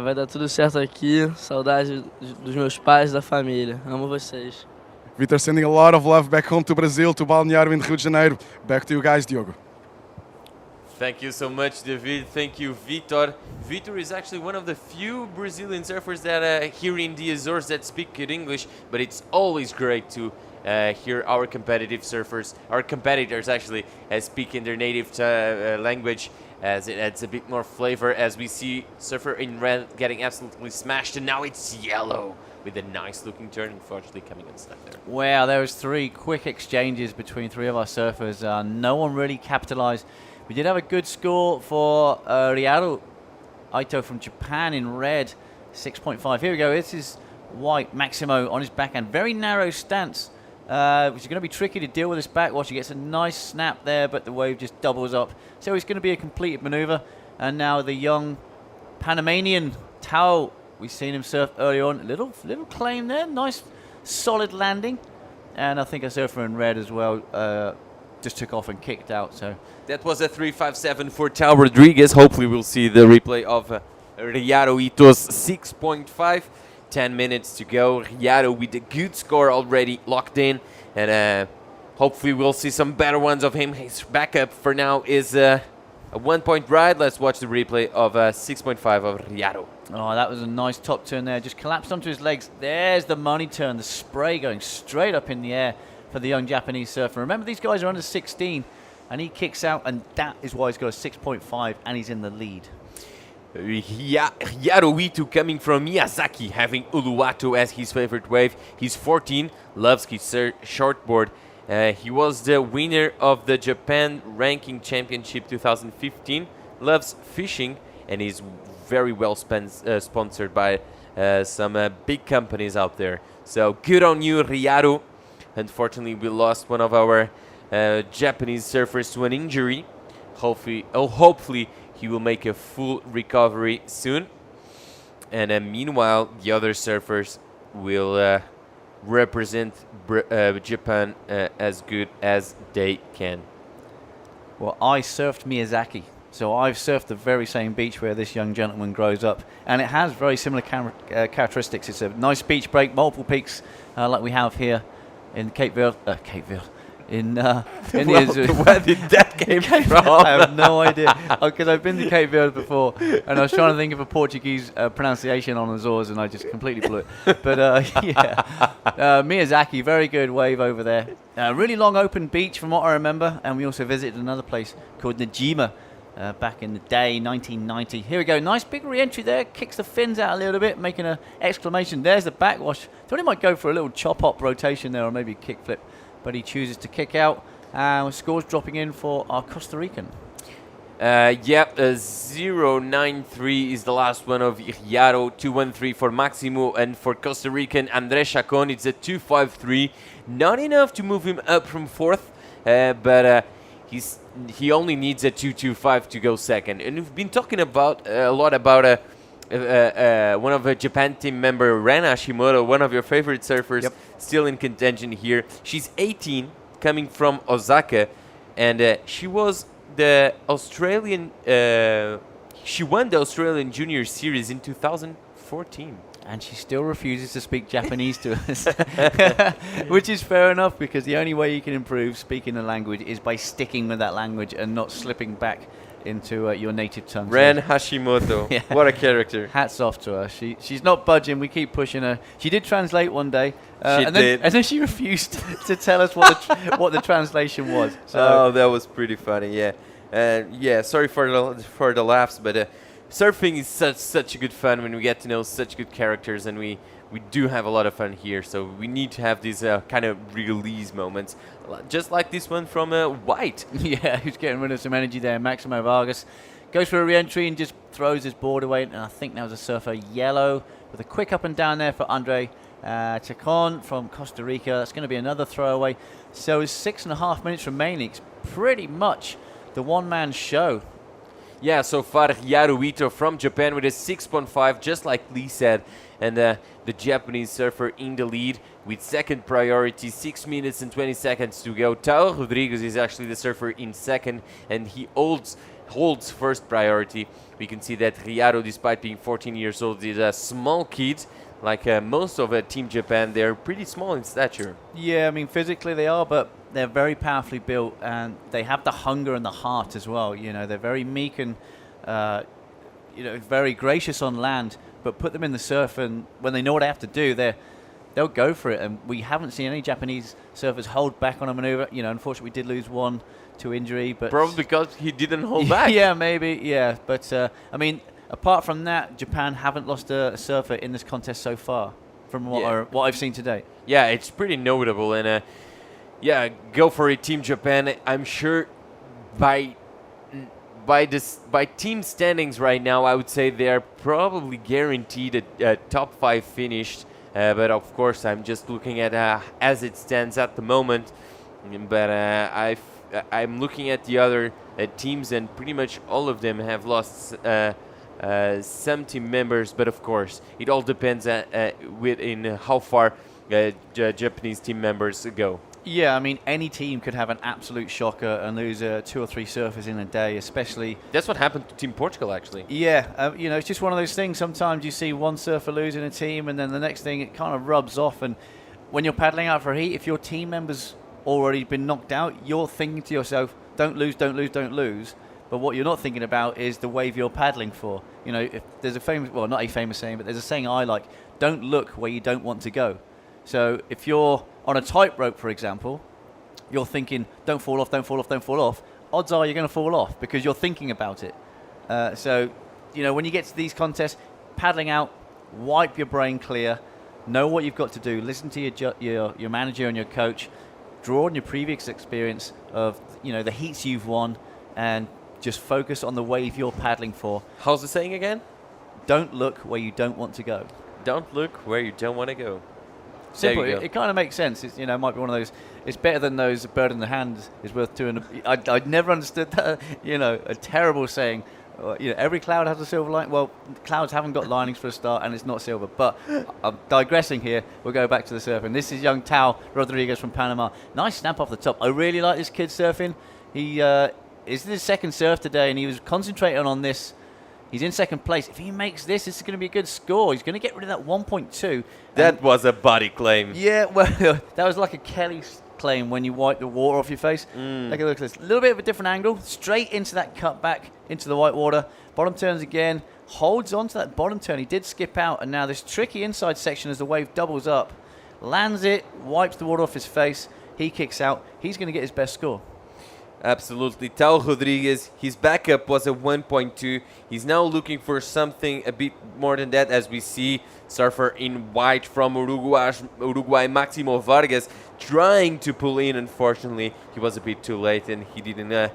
Vai dar tudo certo aqui, saudade dos meus pais, da família. Amo vocês. Vitor sending a lot of love back home to Brazil, to Balneário in Rio de Janeiro. Back to you guys, Diogo. Thank you so much, David. Thank you, Vitor. Vitor is actually one of the few Brazilian surfers that here in the Azores that speak good English, but it's always great to hear our competitive surfers, our competitors actually, speak in their native language, as it adds a bit more flavor, as we see surfer in red getting absolutely smashed, and now it's yellow with a nice looking turn, unfortunately coming unstuck there. Wow, there was 3 quick exchanges between 3 of our surfers. No one really capitalized. We did have a good score for Ryaru Aito from Japan in red, 6.5. Here we go, this is white, Maximo on his backhand. Very narrow stance, which is going to be tricky to deal with this backwash. He gets a nice snap there, but the wave just doubles up. So it's going to be a completed maneuver. And now the young Panamanian Tao, we've seen him surf earlier on. Little claim there, nice solid landing. And I think a surfer in red as well just took off and kicked out. So that was a 3.57 for Tao Rodriguez. Hopefully we'll see the replay of Ryaru Ito's 6.5. 10 minutes to go. Ryaru with a good score already locked in. And hopefully we'll see some better ones of him. His backup for now is a 1-point ride. Let's watch the replay of 6.5 of Riaro. Oh, that was a nice top turn there. Just collapsed onto his legs. There's the money turn. The spray going straight up in the air for the young Japanese surfer. Remember, these guys are under 16, and he kicks out, and that is why he's got a 6.5, and he's in the lead. Riaro Ito coming from Miyazaki, having Uluwatu as his favorite wave. He's 14, loves his shortboard. He was the winner of the Japan Ranking Championship 2015, loves fishing, and is very well sponsored by some big companies out there. So good on you, Riaro. Unfortunately, we lost one of our Japanese surfers to an injury. Hopefully he will make a full recovery soon. And meanwhile, the other surfers will represent Japan as good as they can. Well, I surfed Miyazaki, so I've surfed the very same beach where this young gentleman grows up, and it has very similar characteristics. It's a nice beach break, multiple peaks like we have here in Cape Verde. In the where did that came from? I have no idea, because I've been to Cape Verde before, and I was trying to think of a Portuguese pronunciation on Azores, and I just completely blew it. But Miyazaki, very good wave over there. Really long open beach from what I remember, and we also visited another place called Najima back in the day, 1990. Here we go, nice big re-entry there, kicks the fins out a little bit, making an exclamation. There's the backwash. Thought he might go for a little chop-hop rotation there, or maybe a kickflip, but he chooses to kick out. Scores dropping in for our Costa Rican. 0.93 is the last one of Riaro, 2.13 for Maximo, and for Costa Rican André Chacon, it's a 2.53. Not enough to move him up from fourth, but he only needs a 2.25 to go second. And we've been talking about a lot about one of the Japan team member, Ren Hashimoto, one of your favorite surfers, still in contention here. She's 18, coming from Osaka, and she was the Australian. She won the Australian Junior Series in 2014. And she still refuses to speak Japanese to us, which is fair enough, because the only way you can improve speaking the language is by sticking with that language and not slipping back into your native tongue. Ren Hashimoto, yeah. What a character. Hats off to her. She's not budging. We keep pushing her. She did translate one day. And then she refused to tell us what the translation was. So. Oh, that was pretty funny, yeah. Sorry for the laughs, but surfing is such a good fun when we get to know such good characters, and we do have a lot of fun here, so we need to have these kind of release moments, just like this one from White. Yeah, who's getting rid of some energy there. Maximo Vargas goes for a re-entry and just throws his board away, and I think that was a surfer yellow with a quick up and down there for Andre Chacon from Costa Rica. That's going to be another throwaway. So it's 6.5 minutes remaining. It's pretty much the one-man show. Yeah, so far Riaro Ito from Japan with a 6.5, just like Lee said, and the Japanese surfer in the lead with second priority, 6 minutes and 20 seconds to go. Tao Rodriguez is actually the surfer in second, and he holds first priority. We can see that Riaro, despite being 14 years old, is a small kid. Like most of Team Japan, they're pretty small in stature. Yeah, I mean, physically they are, but they're very powerfully built, and they have the hunger and the heart as well. You know, they're very meek and, very gracious on land, but put them in the surf, and when they know what they have to do, they'll go for it. And we haven't seen any Japanese surfers hold back on a maneuver. You know, unfortunately, we did lose one to injury, but probably because he didn't hold back. Yeah, maybe. Yeah, but I mean, apart from that, Japan haven't lost a surfer in this contest so far, from what I've seen today. Yeah, it's pretty notable, and go for it, Team Japan. I'm sure by team standings right now, I would say they are probably guaranteed a top 5 finished. But of course, I'm just looking at as it stands at the moment. But I'm looking at the other teams, and pretty much all of them have lost some team members. But of course, it all depends in how far Japanese team members go. Yeah, I mean, any team could have an absolute shocker and lose 2 or 3 surfers in a day, especially... That's what happened to Team Portugal, actually. Yeah, it's just one of those things. Sometimes you see one surfer lose in a team, and then the next thing, it kind of rubs off. And when you're paddling out for a heat, if your team members already been knocked out, you're thinking to yourself, don't lose, don't lose, don't lose. But what you're not thinking about is the wave you're paddling for. You know, if there's a famous, well, not a famous saying, but there's a saying I like, don't look where you don't want to go. So if you're on a tightrope, for example, you're thinking, don't fall off, don't fall off, don't fall off. Odds are you're going to fall off because you're thinking about it. So, you know, when you get to these contests, paddling out, wipe your brain clear, know what you've got to do, listen to your manager and your coach, draw on your previous experience of, you know, the heats you've won, and just focus on the wave you're paddling for. How's the saying again? Don't look where you don't want to go. Don't look where you don't want to go. Simple. It kind of makes sense. It's, you know, it might be one of those. It's better than those bird in the hand is worth two. I'd never understood that. You know, a terrible saying. You know, every cloud has a silver lining. Well, clouds haven't got linings for a start, and it's not silver. But I'm digressing here. We'll go back to the surfing. This is young Tao Rodriguez from Panama. Nice snap off the top. I really like this kid surfing. He is his second surf today, and he was concentrating on this. He's in second place. If he makes this is going to be a good score. He's going to get rid of that 1.2. That was a body claim. Yeah, well, that was like a Kelly claim when you wipe the water off your face. Take a look at this. A little bit of a different angle. Straight into that cut back into the white water. Bottom turns again. Holds on to that bottom turn. He did skip out. And now this tricky inside section as the wave doubles up. Lands it. Wipes the water off his face. He kicks out. He's going to get his best score. Absolutely. Tao Rodriguez, his backup was a 1.2. He's now looking for something a bit more than that, as we see surfer in white from Uruguay, Maximo Vargas, trying to pull in. Unfortunately, he was a bit too late and he didn't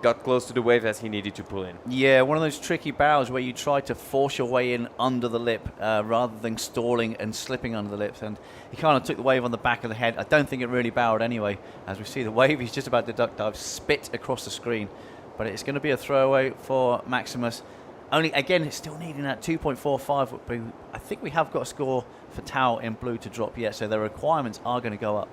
got close to the wave as he needed to pull in. Yeah, one of those tricky barrels where you try to force your way in under the lip rather than stalling and slipping under the lips. And he kind of took the wave on the back of the head. I don't think it really barreled anyway. As we see the wave, he's just about to duck dive, spit across the screen. But it's going to be a throwaway for Maximus. Only, again, it's still needing that 2.45. I think we have got a score for Tao in blue to drop yet, so their requirements are going to go up.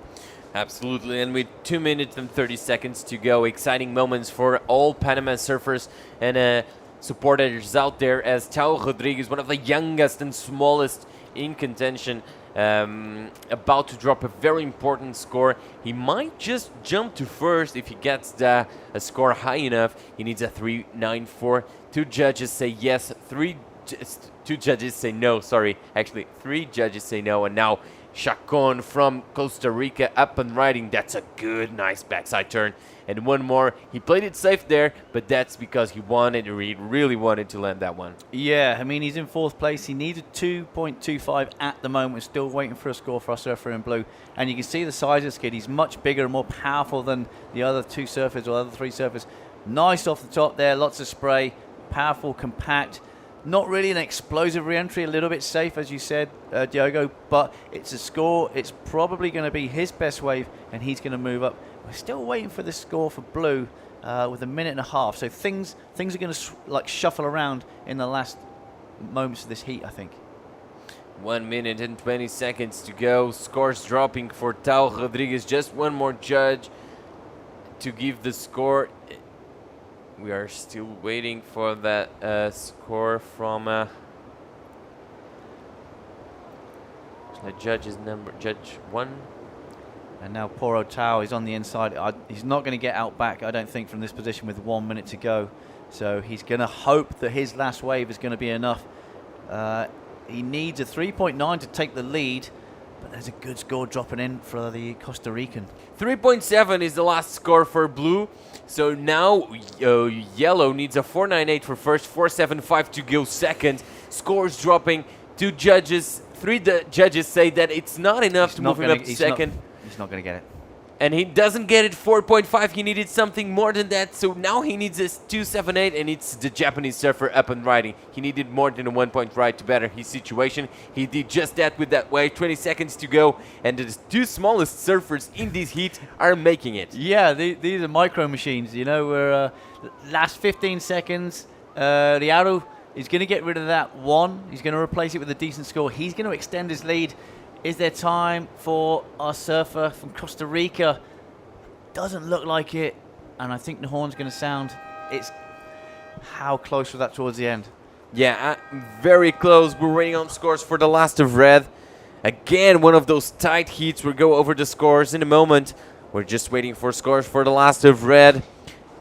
Absolutely, and with 2 minutes and 30 seconds to go, exciting moments for all Panama surfers and supporters out there, as Tao Rodriguez, one of the youngest and smallest in contention, about to drop a very important score. He might just jump to first if he gets a score high enough. He needs a 3.94. Two judges say yes, two judges say no, sorry. Actually, 3 judges say no, and now Chacon from Costa Rica up and riding. That's a good, nice backside turn. And one more. He played it safe there, but that's because he wanted, or he really wanted to land that one. Yeah, I mean, he's in 4th place. He needed 2.25 at the moment. We're still waiting for a score for our surfer in blue. And you can see the size of this kid. He's much bigger and more powerful than the other 2 surfers or other 3 surfers. Nice off the top there. Lots of spray. Powerful, compact. Not really an explosive re-entry, a little bit safe, as you said, Diogo, but it's a score. It's probably going to be his best wave, and he's going to move up. We're still waiting for this score for blue with 1.5 minutes. So things are going to shuffle around in the last moments of this heat, I think. 1 minute and 20 seconds to go. Scores dropping for Tao Rodriguez. Just one more judge to give the score. We are still waiting for that score from the judge's number, Judge 1. And now poor old Tao is on the inside. He's not going to get out back, I don't think, from this position with 1 minute to go. So he's going to hope that his last wave is going to be enough. He needs a 3.9 to take the lead, but there's a good score dropping in for the Costa Rican. 3.7 is the last score for blue. So now yellow needs a 4.98 for first, 4.75 to go second. Scores dropping. 2 judges, 3 judges say that it's not enough to move him up to second. He's not going to get it. And he doesn't get it 4.5. He needed something more than that. So now he needs a 2.78, and it's the Japanese surfer up and riding. He needed more than a 1 point ride to better his situation. He did just that with that wave. 20 seconds to go, and the 2 smallest surfers in this heat are making it. Yeah, these are micro machines. You know, we're last 15 seconds. Riaru is going to get rid of that 1. He's going to replace it with a decent score. He's going to extend his lead. Is there time for our surfer from Costa Rica? Doesn't look like it. And I think the horn's going to sound. It's how close was that towards the end? Yeah, very close. We're waiting on scores for the last of red. Again, one of those tight heats. We'll go over the scores in a moment. We're just waiting for scores for the last of Red.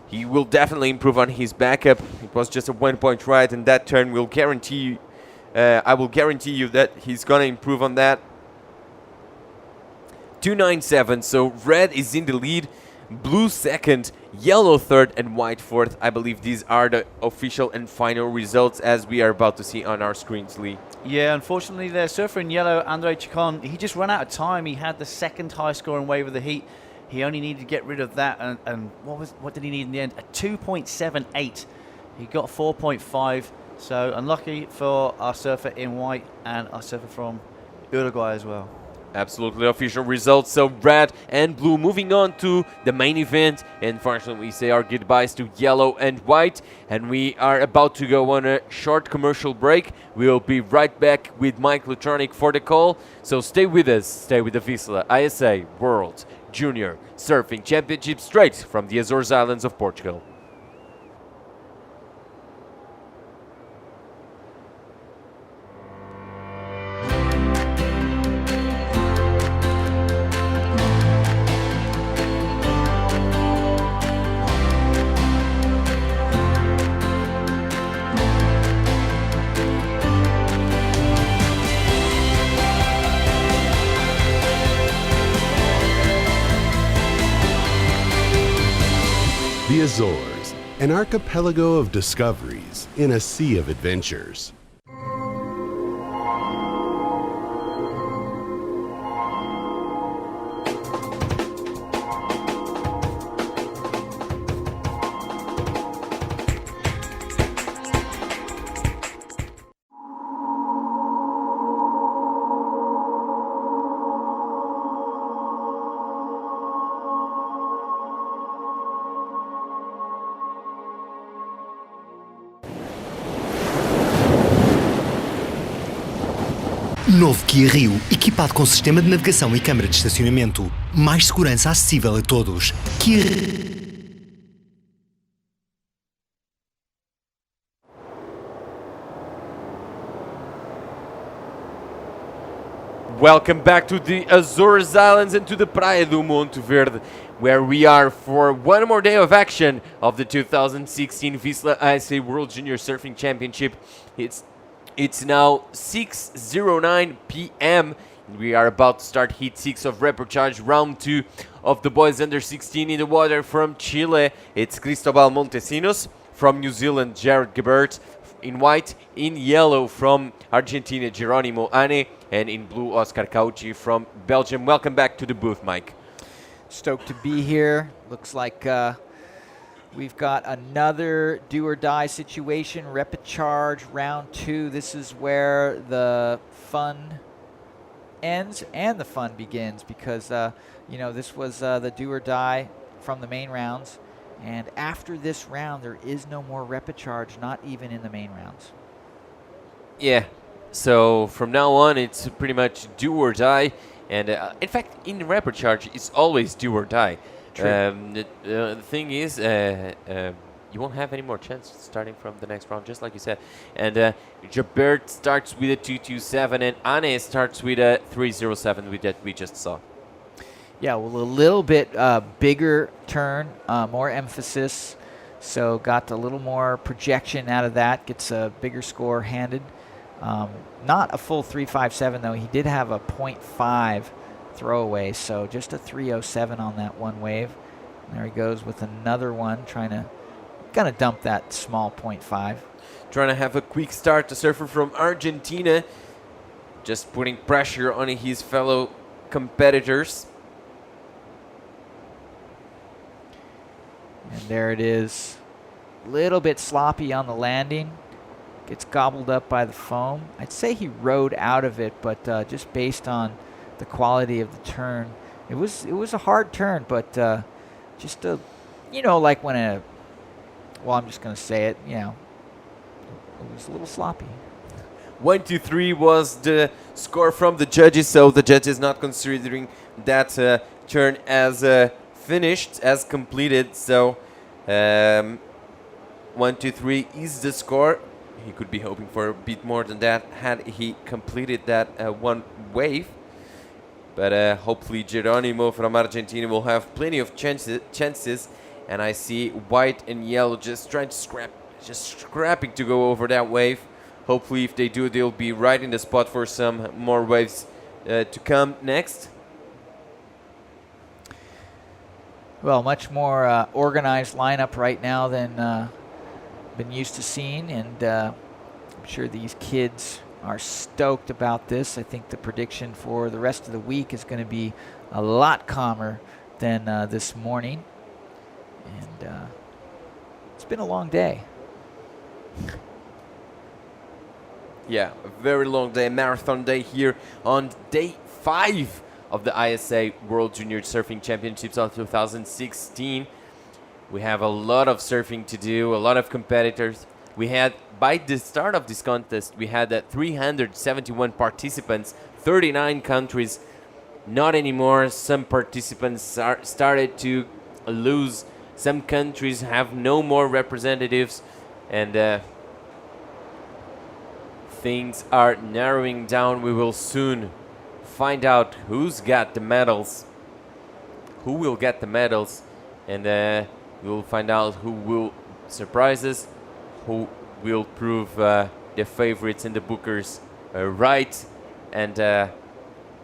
He will definitely improve on his backup. It was just a 1 point right, and that turn will guarantee. I will guarantee you that he's gonna improve on that. 297. So Red is in the lead, Blue second, Yellow third, and White fourth. I believe these are the official and final results as we are about to see on our screens, Lee. Yeah, unfortunately, their surfer in yellow, Andre Chacon, he just ran out of time. He had the second high scoring wave of the heat. He only needed to get rid of that, and what did he need in the end? A 2.78. He got 4.5. So unlucky for our surfer in white and our surfer from Uruguay as well. Absolutely official results. So Red and Blue moving on to the main event. Unfortunately, we say our goodbyes to Yellow and White, and we are about to go on a short commercial break. We'll be right back with Mike Lutronic for the call. So stay with us. Stay with the VISSLA ISA World Junior Surfing Championship straight from the Azores Islands of Portugal. The Azores, an archipelago of discoveries in a sea of adventures. Novo Kia Rio, equipado com sistema de navegação e câmara de estacionamento. Mais segurança acessível a todos. Kia Welcome back to the Azores Islands and to the Praia do Monte Verde, where we are for one more day of action of the 2016 VISSLA ISA World Junior Surfing Championship. It's now 6:09 p.m. We are about to start Heat 6 of Repechage, Round 2 of the boys under 16 in the water. From Chile, it's Cristobal Montesinos. From New Zealand, Jared Gebert. In white, in yellow from Argentina, Geronimo Ane. And in blue, Oscar Cauchi from Belgium. Welcome back to the booth, Mike. Stoked to be here. Looks like we've got another do or die situation. Repechage round 2. This is where the fun ends and the fun begins, because this was the do or die from the main rounds. And after this round, there is no more repechage, not even in the main rounds. Yeah. So from now on, it's pretty much do or die. And in fact, in repechage, it's always do or die. The thing is, you won't have any more chance starting from the next round, just like you said. And Jabert starts with a 227, and Ane starts with a 307, with that we just saw. Yeah, well, a little bit bigger turn, more emphasis. So got a little more projection out of that, gets a bigger score handed. Not a full 357, though. He did have a 0.5 throwaway, so just a 307 on that one wave. And there he goes with another one, gonna dump that small 0.5. Trying to have a quick start. The surfer from Argentina, just putting pressure on his fellow competitors. And there it is. A little bit sloppy on the landing. Gets gobbled up by the foam. I'd say he rode out of it, but just based on the quality of the turn, it was a hard turn, but just like when I'm just gonna say it, it was a little sloppy. 1, 2, 3 was the score from the judges, so the judges not considering that turn as finished, as completed. So 1, 2, 3 is the score. He could be hoping for a bit more than that had he completed that one wave. But hopefully Geronimo from Argentina will have plenty of chances. And I see white and yellow just trying to scrapping to go over that wave. Hopefully if they do, they'll be right in the spot for some more waves to come next. Well, much more organized lineup right now than been used to seeing, and I'm sure these kids are stoked about this. I think the prediction for the rest of the week is going to be a lot calmer than this morning, and it's been a long day. Yeah, a very long day, marathon day here on day 5 of the ISA World Junior Surfing Championships of 2016. We have a lot of surfing to do, a lot of competitors. We had, by the start of this contest, we had 371 participants, 39 countries. Not anymore. Some participants started to lose. Some countries have no more representatives, and things are narrowing down. We will soon find out who's got the medals, who will get the medals, and we'll find out who will surprise us, who will prove the favorites and the bookers right, and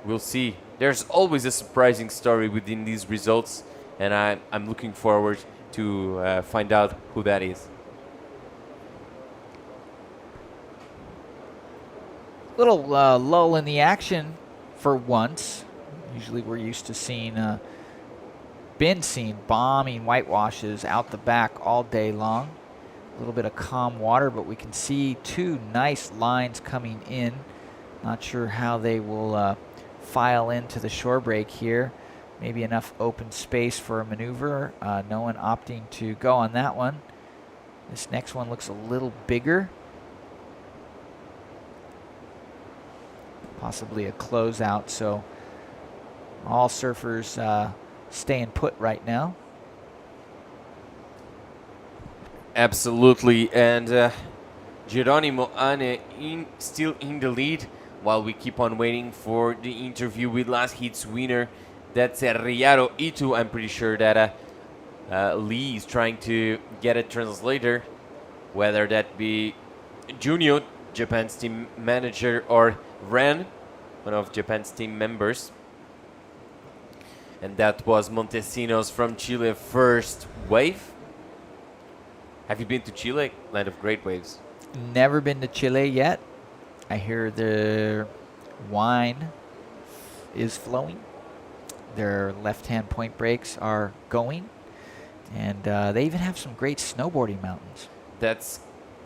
we'll see. There's always a surprising story within these results, and I'm looking forward to find out who that is. Little lull in the action for once. Usually we're used to seeing, been seeing bombing whitewashes out the back all day long. A little bit of calm water, but we can see 2 nice lines coming in. Not sure how they will file into the shore break here. Maybe enough open space for a maneuver. No one opting to go on that one. This next one looks a little bigger. Possibly a closeout, so all surfers staying put right now. Absolutely, and Geronimo Ane still in the lead while we keep on waiting for the interview with last heat's winner. That's Riyaro Ito. I'm pretty sure that Lee is trying to get a translator, whether that be Junio, Japan's team manager, or Ren, one of Japan's team members. And that was Montesinos from Chile, first wave. Have you been to Chile? Land of great waves. Never been to Chile yet. I hear their wine is flowing. Their left-hand point breaks are going. And they even have some great snowboarding mountains. That's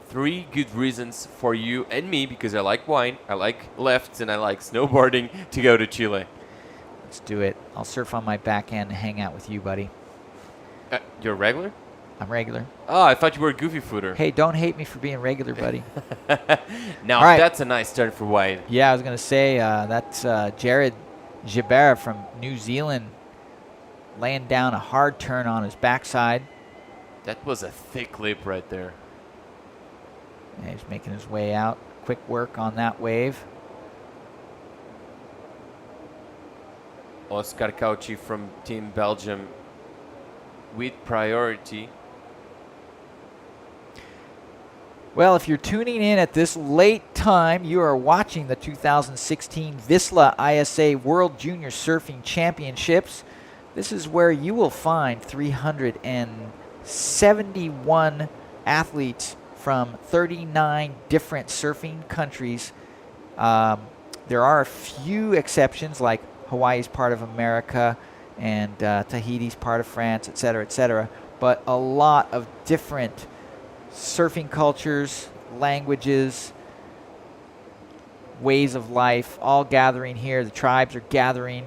3 good reasons for you and me, because I like wine, I like lefts, and I like snowboarding, to go to Chile. Let's do it. I'll surf on my backhand and hang out with you, buddy. You're regular? I'm regular. Oh, I thought you were a goofy footer. Hey, don't hate me for being regular, buddy. Now, right. That's a nice turn for wide. Yeah, I was going to say, that's Jared Gibert from New Zealand laying down a hard turn on his backside. That was a thick lip right there. Yeah, he's making his way out. Quick work on that wave. Oscar Cauchi from Team Belgium with priority. Well, if you're tuning in at this late time, you are watching the 2016 VISSLA ISA World Junior Surfing Championships. This is where you will find 371 athletes from 39 different surfing countries. There are a few exceptions, like Hawaii's part of America and Tahiti's part of France, etc., but a lot of different surfing cultures, languages, ways of life, all gathering here. The tribes are gathering,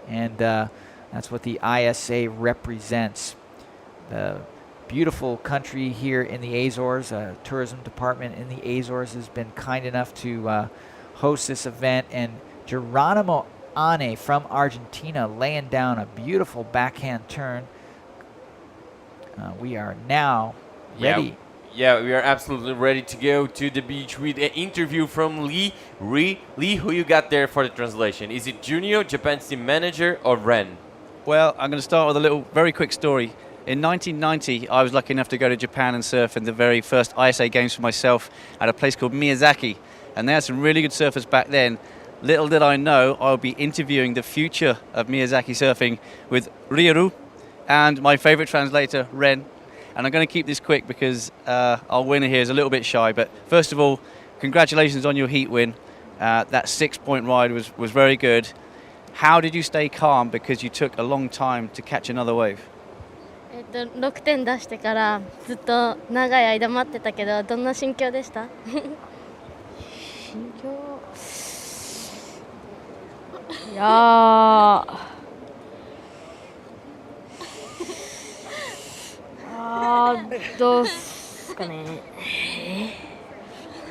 and that's what the ISA represents. The beautiful country here in the Azores, tourism department in the Azores has been kind enough to host this event, and Geronimo Ane from Argentina laying down a beautiful backhand turn. We are now ready. Yeah, we are absolutely ready to go to the beach with an interview from Lee. Lee, who you got there for the translation? Is it Junio, Japan's team manager, or Ren? Well, I'm going to start with a little, very quick story. In 1990, I was lucky enough to go to Japan and surf in the very first ISA games for myself at a place called Miyazaki. And they had some really good surfers back then. Little did I know I'll be interviewing the future of Miyazaki surfing with Ryoru and my favorite translator, Ren. And I'm going to keep this quick because our winner here is a little bit shy. But first of all, congratulations on your heat win. That 6-point ride was very good. How did you stay calm because you took a long time to catch another wave? 6点出してからずっと長い間待ってたけど、どんな心境でした？心境、いやどうすかね。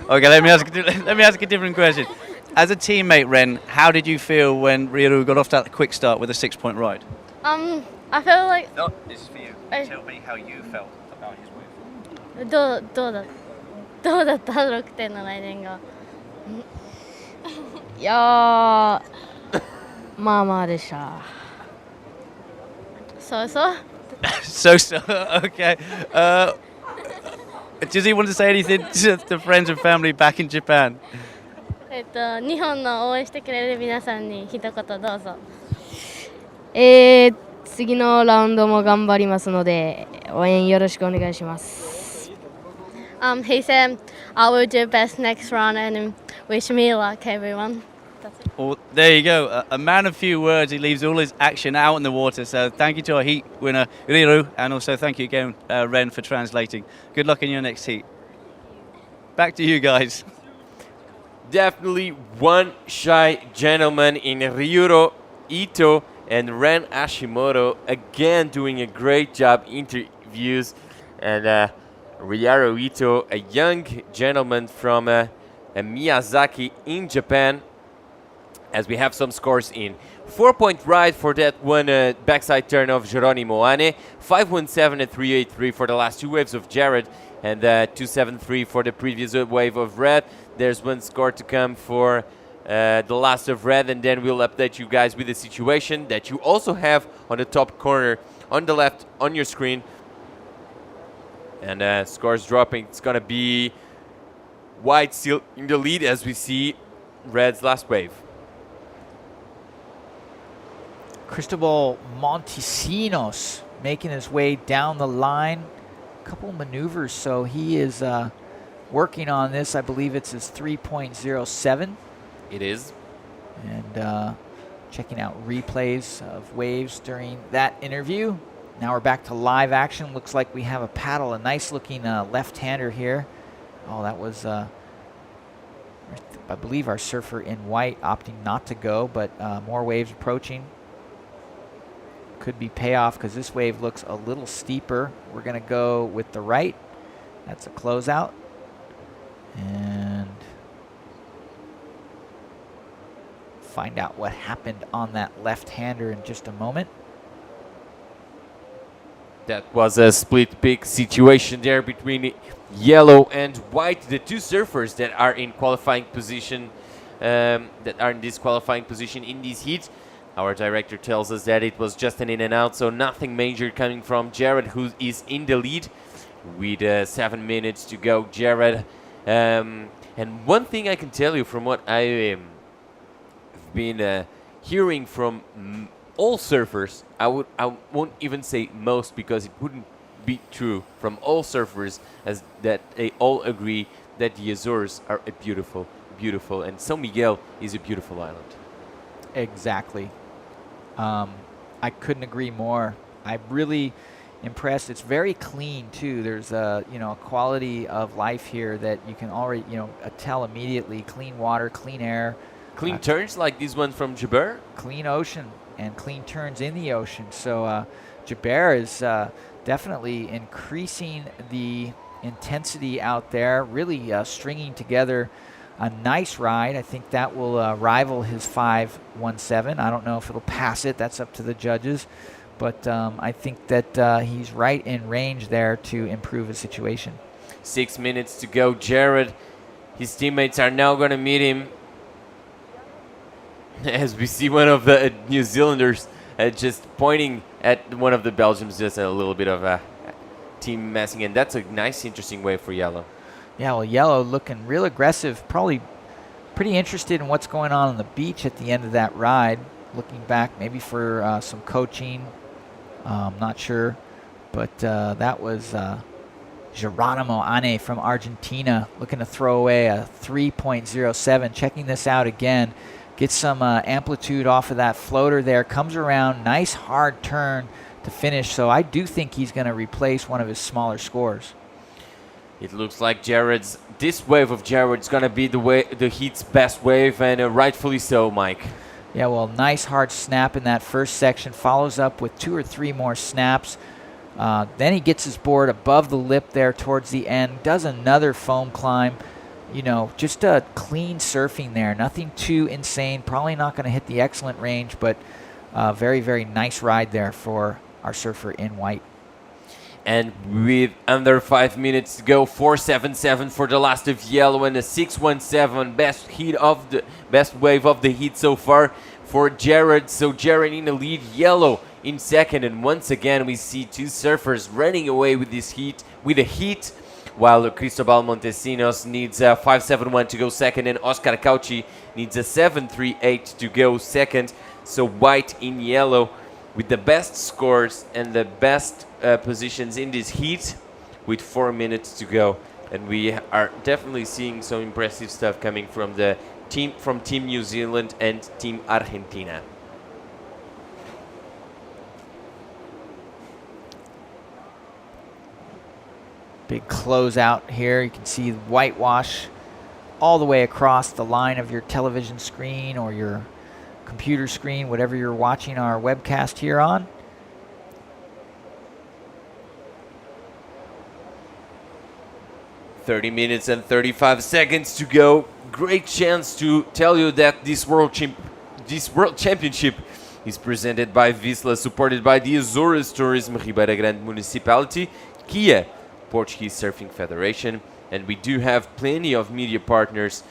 Okay, let me ask a different question. As a teammate, Ren, how did you feel when Ryoru got off that quick start with a 6-point ride? I felt like. No, this is for you. Tell me how you felt about his wave. どうだった6点の来年が。いやまあまあでした。So. So, okay. Does he want to say anything to friends and family back in Japan? 日本の応援してくれる皆さんに一言どうぞ。次のラウンドも頑張りますので応援よろしくお願いします。He said, I will do best next round and wish me luck, everyone. Well, there you go. A man of few words. He leaves all his action out in the water. So thank you to our heat winner, Ryoru, and also thank you again, Ren, for translating. Good luck in your next heat. Back to you guys. Definitely one shy gentleman in Ryuro Ito and Ren Hashimoto, again doing a great job interviews. And Ryuro Ito, a young gentleman from Miyazaki in Japan. As we have some scores in. 4-point ride for that one backside turn of Geronimo Ane. 517 and 383 for the last two waves of Jared. And 273 for the previous wave of Red. There's one score to come for the last of Red. And then we'll update you guys with the situation that you also have on the top corner on the left on your screen. And scores dropping. It's going to be White still in the lead as we see Red's last wave. Cristobal Montesinos making his way down the line. A couple maneuvers, so he is working on this. I believe it's his 3.07. It is. And checking out replays of waves during that interview. Now we're back to live action. Looks like we have a paddle, a nice looking left-hander here. Oh, that was, I believe, our surfer in white opting not to go, but more waves approaching. Could be payoff because this wave looks a little steeper. We're going to go with the right. That's a closeout. And find out what happened on that left-hander in just a moment. That was a split pick situation there between yellow and white. The two surfers that are in qualifying position, that are in this qualifying position in these heats. Our director tells us that it was just an in and out, so nothing major coming from Jared, who is in the lead with 7 minutes to go. Jared, and one thing I can tell you from what I've been hearing from all surfers, I won't even say most because it wouldn't be true, from all surfers, as that they all agree that the Azores are a beautiful, and São Miguel is a beautiful island. Exactly. I couldn't agree more. I'm really impressed. It's very clean too. There's a quality of life here that you can already tell immediately. Clean water, clean air, clean turns like this one from Jaber. Clean ocean and clean turns in the ocean. So Jaber is definitely increasing the intensity out there. Really stringing together a nice ride. I think that will rival his 5.17. I don't know if it'll pass it. That's up to the judges. But I think that he's right in range there to improve his situation. 6 minutes to go. Jared, his teammates are now going to meet him. As we see one of the New Zealanders just pointing at one of the Belgians, just a little bit of a team messing. And that's a nice, interesting wave for Yellow. Yeah, well, Yellow looking real aggressive, probably pretty interested in what's going on the beach at the end of that ride. Looking back maybe for some coaching, not sure. But that was Geronimo Ane from Argentina looking to throw away a 3.07. Checking this out again. Gets some amplitude off of that floater there. Comes around, nice hard turn to finish. So I do think he's going to replace one of his smaller scores. It looks like this wave of Jared's going to be the heat's best wave, and rightfully so, Mike. Yeah, well, nice hard snap in that first section. Follows up with 2 or 3 more snaps. Then he gets his board above the lip there towards the end. Does another foam climb. You know, just a clean surfing there. Nothing too insane. Probably not going to hit the excellent range, but very, very nice ride there for our surfer in white. And with under 5 minutes to go, 4.77 for the last of Yellow and a 6.17 best wave of the heat so far for Jared. So Jared in the lead, Yellow in second, and once again we see 2 surfers running away with this heat, while Cristobal Montesinos needs a 5.71 to go second, and Oscar Cauchi needs a 7.38 to go second. So white in Yellow with the best scores and the best positions in this heat with 4 minutes to go. And we are definitely seeing some impressive stuff coming from the team, from Team New Zealand and Team Argentina. Big closeout here. You can see whitewash all the way across the line of your television screen or your computer screen, whatever you're watching our webcast here on. "30 minutes and 35 seconds to go. Great chance to tell you that this World Championship is presented by VISSLA, supported by the Azores Tourism Ribeira Grande Municipality, Kia, Portuguese Surfing Federation, and we do have plenty of media partners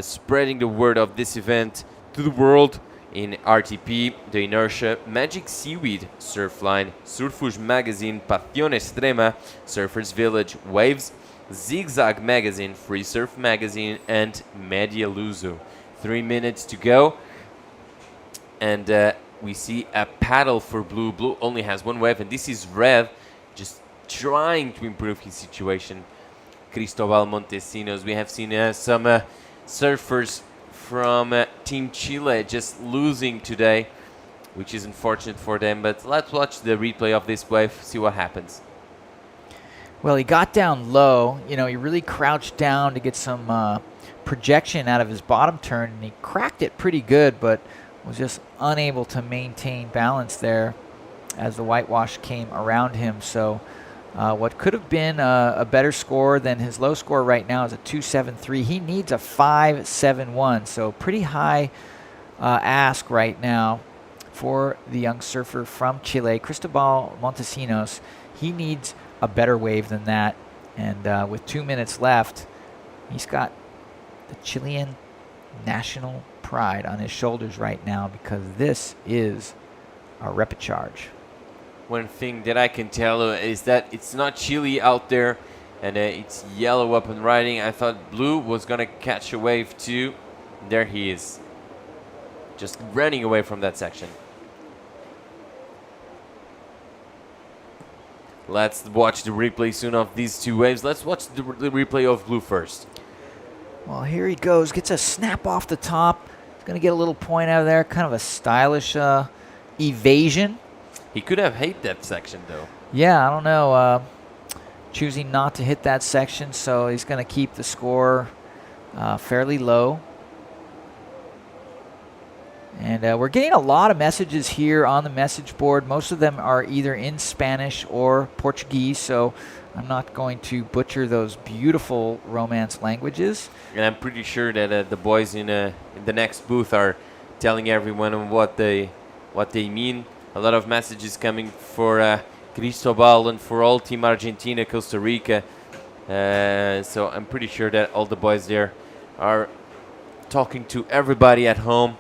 spreading the word of this event to the world in RTP, The Inertia, Magic Seaweed, Surfline, Surfus Magazine, Pasión Extrema, Surfers Village, Waves, Zigzag Magazine, Free Surf Magazine, and Media Luso. 3 minutes to go, and we see a paddle for Blue. Blue only has 1 wave, and this is Red, just trying to improve his situation. Cristobal Montesinos. We have seen some surfers from Team Chile just losing today, which is unfortunate for them. But let's watch the replay of this wave, see what happens. Well, he got down low. You know, he really crouched down to get some projection out of his bottom turn, and he cracked it pretty good, but was just unable to maintain balance there as the whitewash came around him. So what could have been a better score than his low score right now is a 2.73. He needs a 5.71, so pretty high ask right now for the young surfer from Chile, Cristobal Montesinos. He needs a better wave than that, and with 2 minutes left, he's got the Chilean national pride on his shoulders right now, because this is a repecharge. One thing that I can tell is that it's not Chile out there, and it's Yellow up and riding. I thought Blue was going to catch a wave too. There he is, just running away from that section. Let's watch the replay soon of these 2 waves. Let's watch the replay of Blue first. Well, here he goes. Gets a snap off the top. He's going to get a little point out of there. Kind of a stylish evasion. He could have hit that section, though. Yeah, I don't know. Choosing not to hit that section, so he's going to keep the score fairly low. And we're getting a lot of messages here on the message board. Most of them are either in Spanish or Portuguese, so I'm not going to butcher those beautiful Romance languages. And I'm pretty sure that the boys in the next booth are telling everyone what they mean. A lot of messages coming for Cristobal and for all Team Argentina, Costa Rica, So I'm pretty sure that all the boys there are talking to everybody at home.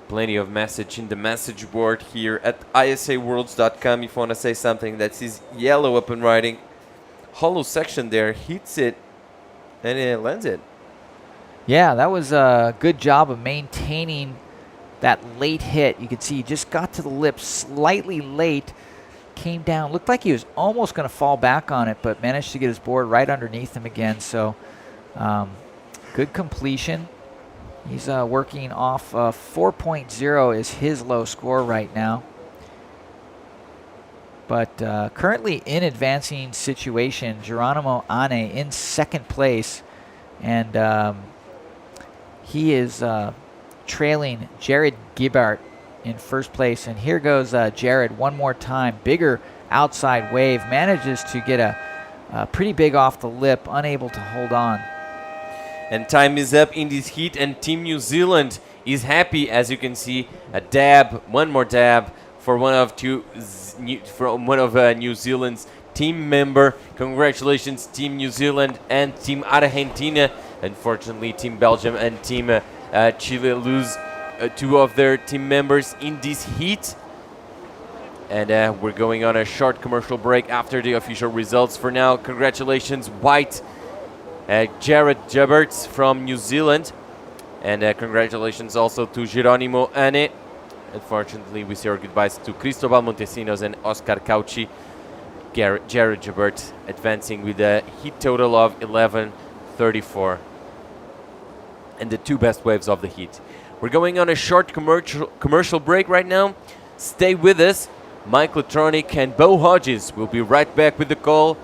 Plenty of message in the message board here at isaworlds.com. If you want to say something, that says yellow up and riding. Hollow section there, hits it, and it lands it. Yeah, that was a good job of maintaining that late hit. You could see he just got to the lip slightly late, came down. Looked like he was almost going to fall back on it, but managed to get his board right underneath him again. So good completion. He's working off 4.0 is his low score right now. But currently in advancing situation, Geronimo Ane in second place. And he is trailing Jared Gibbart in first place. And here goes Jared one more time. Bigger outside wave. Manages to get a pretty big off the lip. Unable to hold on. And time is up in this heat, and Team New Zealand is happy, as you can see. A dab, one more dab for one of New Zealand's team member. Congratulations, Team New Zealand and Team Argentina. Unfortunately, Team Belgium and Team Chile lose two of their team members in this heat. And we're going on a short commercial break after the official results. For now, congratulations, White. Jared Jabberts from New Zealand, and congratulations also to Geronimo Ane. Unfortunately, we say our goodbyes to Cristobal Montesinos and Oscar Cauchi. Jared Jabert advancing with a heat total of 11:34, and the two best waves of the heat. We're going on a short commercial break right now. Stay with us. Mike Latronic and Bo Hodges will be right back with the call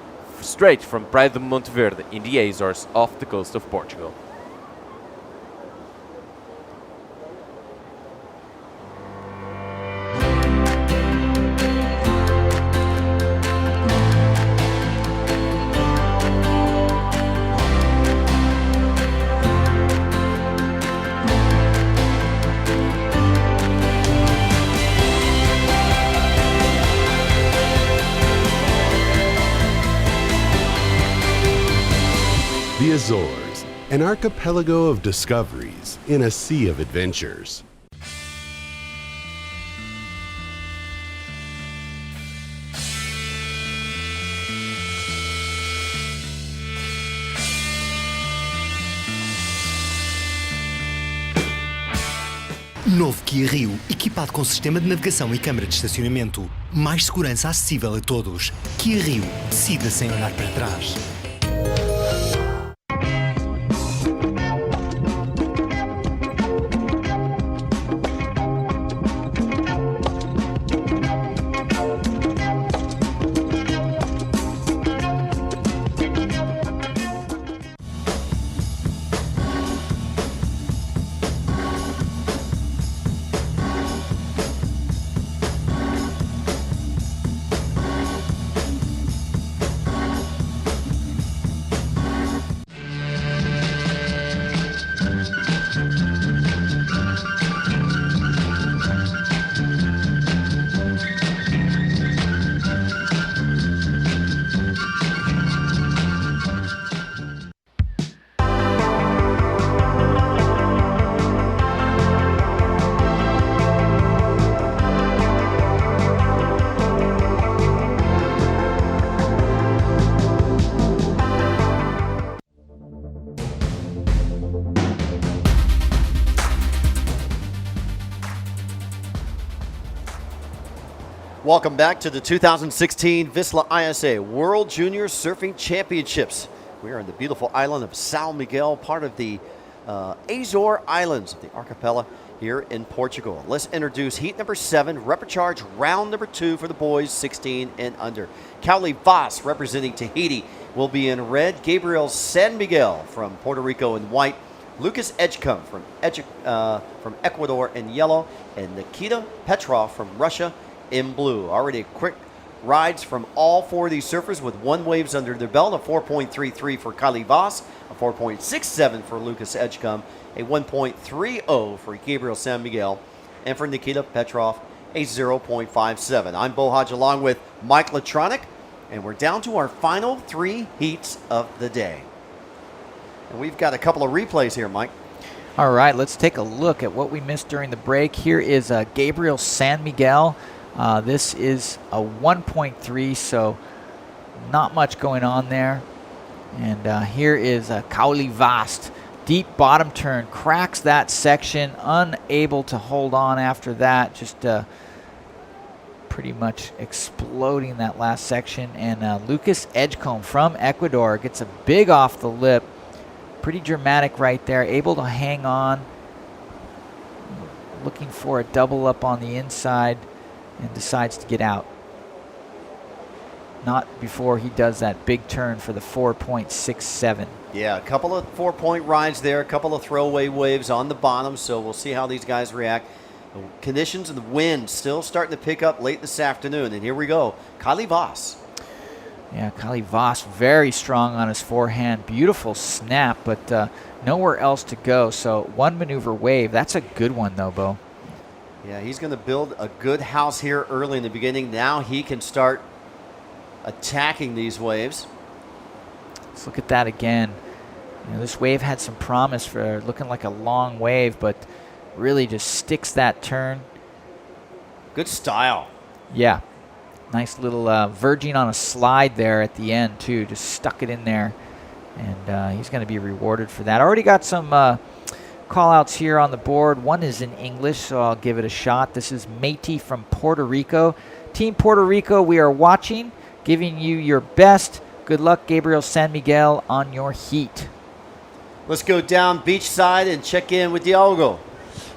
straight from Praia de Monteverde in the Azores off the coast of Portugal. The Azores, an archipelago of discoveries in a sea of adventures. Novo Kia Rio, equipado com sistema de navegação e câmara de estacionamento. Mais segurança acessível a todos. Kia Rio, decida sem olhar para trás. Welcome back to the 2016 VISSLA ISA World Junior Surfing Championships. We are in the beautiful island of São Miguel, part of the Azore Islands of the archipelago here in Portugal. Let's introduce heat number 7, repecharge round number 2 for the boys 16 and under. Cowley Voss representing Tahiti will be in red. Gabriel San Miguel from Puerto Rico in white. Lucas Edgecombe from Ecuador in yellow. And Nikita Petrov from Russia in blue. Already quick rides from all four of these surfers with one waves under their belt. A 4.33 for Kylie Voss, a 4.67 for Lucas Edgecombe, a 1.30 for Gabriel San Miguel, and for Nikita Petrov, a 0.57. I'm Bo Hodge along with Mike Latronic. And we're down to our final 3 heats of the day. And we've got a couple of replays here, Mike. All right, let's take a look at what we missed during the break. Here is Gabriel San Miguel. This is a 1.3, so not much going on there. And here is Kauli Vast. Deep bottom turn, cracks that section, unable to hold on after that. Just pretty much exploding that last section. And Lucas Edgecombe from Ecuador gets a big off the lip. Pretty dramatic right there, able to hang on. Looking for a double up on the inside and decides to get out. Not before he does that big turn for the 4.67. Yeah, a couple of 4-point rides there, a couple of throwaway waves on the bottom, so we'll see how these guys react. The conditions and the wind still starting to pick up late this afternoon, and here we go. Kylie Voss. Yeah, Kylie Voss very strong on his forehand. Beautiful snap, but nowhere else to go. So 1 maneuver wave. That's a good one, though, Bo. Yeah, he's going to build a good house here early in the beginning. Now he can start attacking these waves. Let's look at that again. You know, this wave had some promise for looking like a long wave, but really just sticks that turn. Good style. Yeah. Nice little verging on a slide there at the end, too. Just stuck it in there. And he's going to be rewarded for that. Already got some call-outs here on the board. One is in English, so I'll give it a shot. This is Matey from Puerto Rico. Team Puerto Rico, we are watching, giving you your best. Good luck, Gabriel San Miguel, on your heat. Let's go down beachside and check in with Diogo.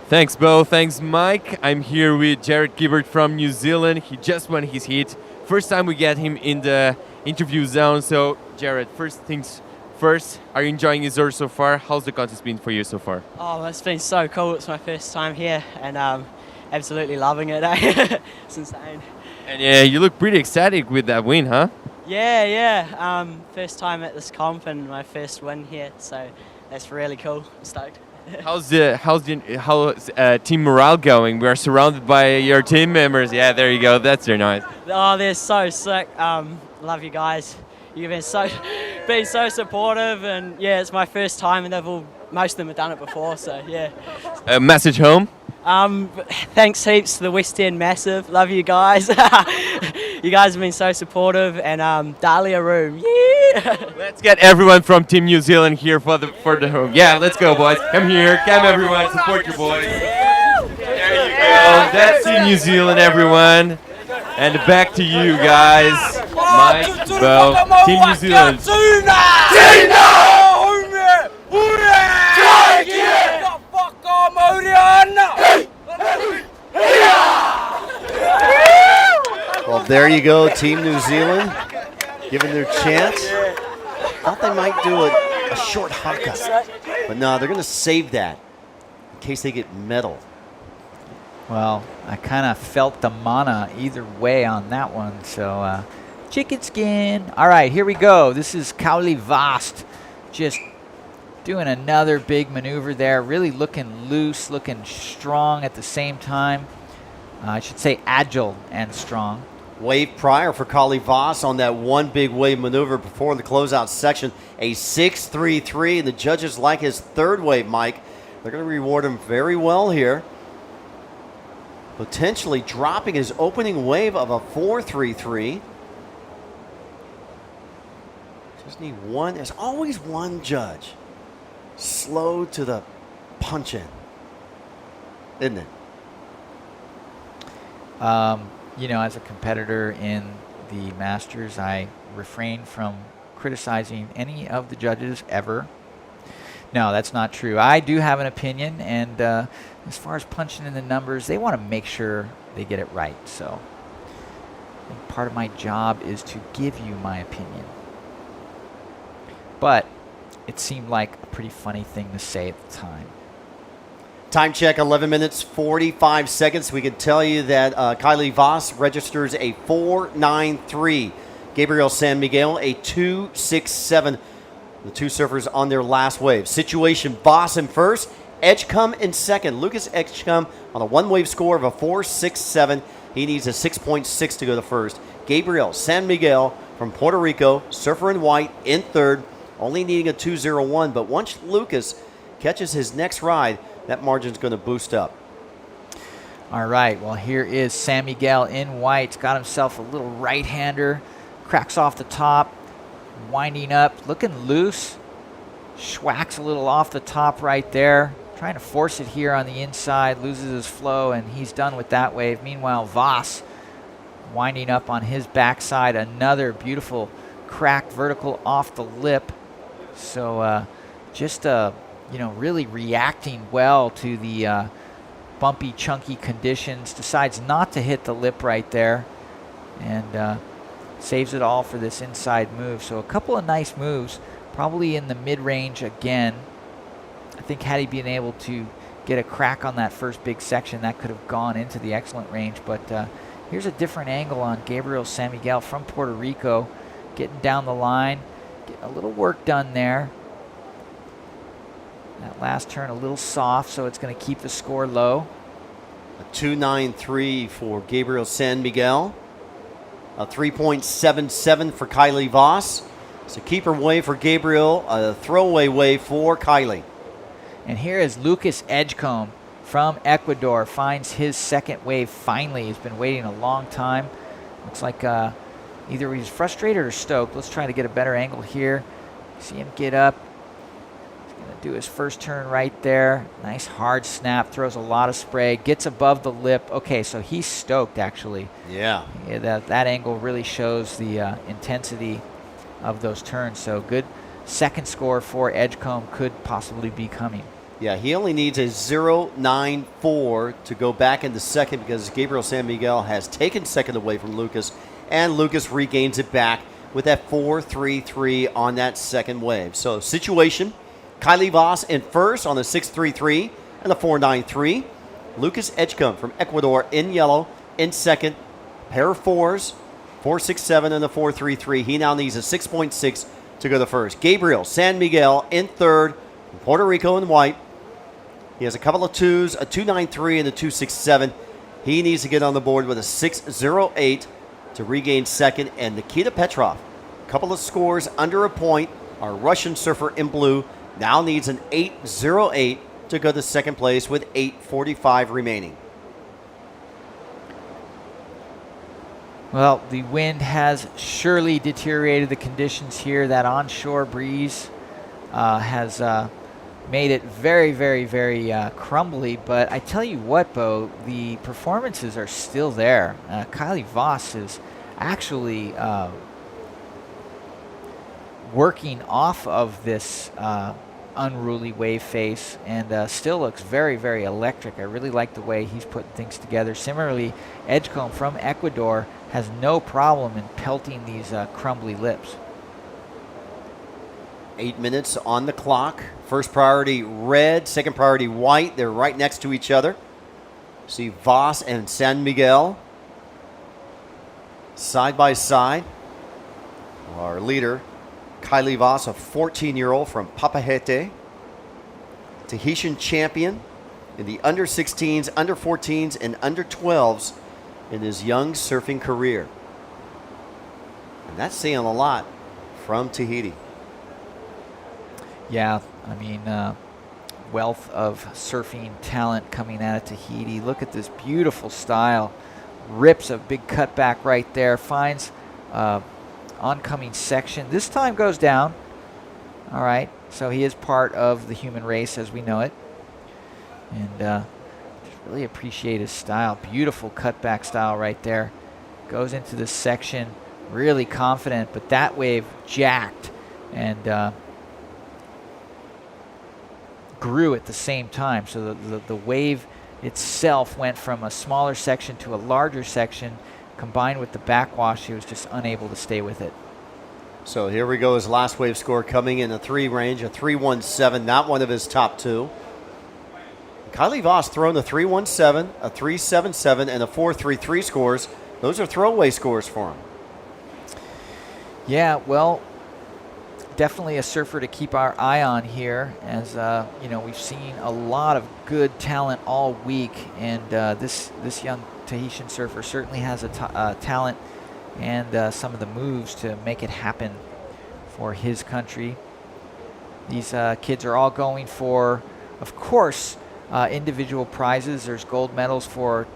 Thanks, Bo. Thanks, Mike. I'm here with Jared Gibbert from New Zealand. He just won his heat. First time we get him in the interview zone. So, Jared, first things first, are you enjoying Azores so far? How's the contest been for you so far? Oh, it's been so cool. It's my first time here and absolutely loving it. It's insane. And yeah, you look pretty ecstatic with that win, huh? Yeah. First time at this comp and my first win here, so that's really cool. I'm stoked. How's team morale going? We are surrounded by your team members. Yeah, there you go. That's very nice. Oh, they're so sick. Love you guys. You've been so supportive, and yeah, it's my first time, and most of them have done it before. So yeah. A message home. Thanks heaps to the West End Massive. Love you guys. You guys have been so supportive, and Dahlia Room. Yeah. Let's get everyone from Team New Zealand here for the home. Yeah, let's go, boys. Come here. Come, everyone. Support your boys. There you go. That's Team New Zealand, everyone. And back to you guys. Mike, Bo, Team New Zealand. Well, there you go, Team New Zealand, giving their chance. Thought they might do a short haka, but no, they're going to save that in case they get medal. Well, I kind of felt the mana either way on that one, so chicken skin. All right, here we go. This is Kauli Vast, just doing another big maneuver there, really looking loose, looking strong at the same time. I should say agile and strong. Wave prior for Kauli Voss on that one big wave maneuver before the closeout section. A 6.33, and the judges like his third wave, Mike. They're going to reward him very well here. Potentially dropping his opening wave of a 4.33. Just need one. There's always one judge slow to the punch in, isn't it? You know, as a competitor in the Masters, I refrain from criticizing any of the judges ever. No, that's not true. I do have an opinion, and as far as punching in the numbers, they want to make sure they get it right. So I think part of my job is to give you my opinion. But it seemed like a pretty funny thing to say at the time. Time check, 11 minutes, 45 seconds. We can tell you that Kauli Voss registers a 4.93. Gabriel San Miguel, a 2.67. The two surfers on their last wave. Situation, Voss in first, Edgecombe in second. Lucas Edgecombe on a one-wave score of a 4.67. He needs a 6.6 to go to first. Gabriel San Miguel from Puerto Rico, surfer in white, in third, only needing a 2:01. But once Lucas catches his next ride, that margin's going to boost up. All right, well, here is San Miguel in white. Got himself a little right-hander. Cracks off the top, winding up, looking loose. Schwacks a little off the top right there. Trying to force it here on the inside, loses his flow, and he's done with that wave. Meanwhile, Voss winding up on his backside. Another beautiful cracked vertical off the lip. So just, really reacting well to the bumpy, chunky conditions. Decides not to hit the lip right there and saves it all for this inside move. So a couple of nice moves, probably in the mid-range again. I think had he been able to get a crack on that first big section, that could have gone into the excellent range. But here's a different angle on Gabriel San Miguel from Puerto Rico, getting down the line, getting a little work done there. That last turn a little soft, so it's going to keep the score low. A 2.93 for Gabriel San Miguel. A 3.77 for Kylie Voss. It's a keeper wave for Gabriel, a throwaway wave for Kylie. And here is Lucas Edgecombe from Ecuador. Finds his second wave finally. He's been waiting a long time. Looks like either he's frustrated or stoked. Let's try to get a better angle here. See him get up. He's going to do his first turn right there. Nice hard snap. Throws a lot of spray. Gets above the lip. Okay, so he's stoked actually. Yeah. That angle really shows the intensity of those turns. So good second score for Edgecombe could possibly be coming. Yeah, he only needs a 0.94 to go back into second because Gabriel San Miguel has taken second away from Lucas, and Lucas regains it back with that 4.33 on that second wave. So situation, Kylie Voss in first on the 6.33 and the 4.93. Lucas Edgecombe from Ecuador in yellow in second. Pair of fours, 4.67 and the 4.33. He now needs a 6.6 to go to first. Gabriel San Miguel in third, Puerto Rico in white. He has a couple of twos, a 2.93 and a 2.67. He needs to get on the board with a 6.08 to regain second. And Nikita Petrov, a couple of scores under a point. Our Russian surfer in blue now needs an 8.08 to go to second place with 8.45 remaining. Well, the wind has surely deteriorated the conditions here. That onshore breeze has made it very, very, very crumbly. But I tell you what, Bo, the performances are still there. Kylie Voss is actually working off of this unruly wave face and still looks very, very electric. I really like the way he's putting things together. Similarly, Edgecombe from Ecuador has no problem in pelting these crumbly lips. 8 minutes on the clock. First priority red, second priority white. They're right next to each other. See Voss and San Miguel side by side. Our leader, Kylie Voss, a 14-year-old from Papahete, Tahitian champion in the under 16s, under 14s, and under 12s in his young surfing career. And that's saying a lot from Tahiti. Yeah, I mean, wealth of surfing talent coming out of Tahiti. Look at this beautiful style. Rips a big cutback right there. Finds oncoming section. This time goes down. All right, so he is part of the human race as we know it. And just really appreciate his style. Beautiful cutback style right there. Goes into this section, really confident, but that wave jacked and grew at the same time. So the wave itself went from a smaller section to a larger section. Combined with the backwash, he was just unable to stay with it. So here we go, his last wave score coming in a 3 range, a 3.17, not one of his top two. Kylie Voss throwing a 3.17, a 3.77, and a 4.33 scores. Those are throwaway scores for him. Yeah, well, definitely a surfer to keep our eye on here, as we've seen a lot of good talent all week, and this young Tahitian surfer certainly has a talent and some of the moves to make it happen for his country. These kids are all going for, of course, individual prizes. There's gold medals for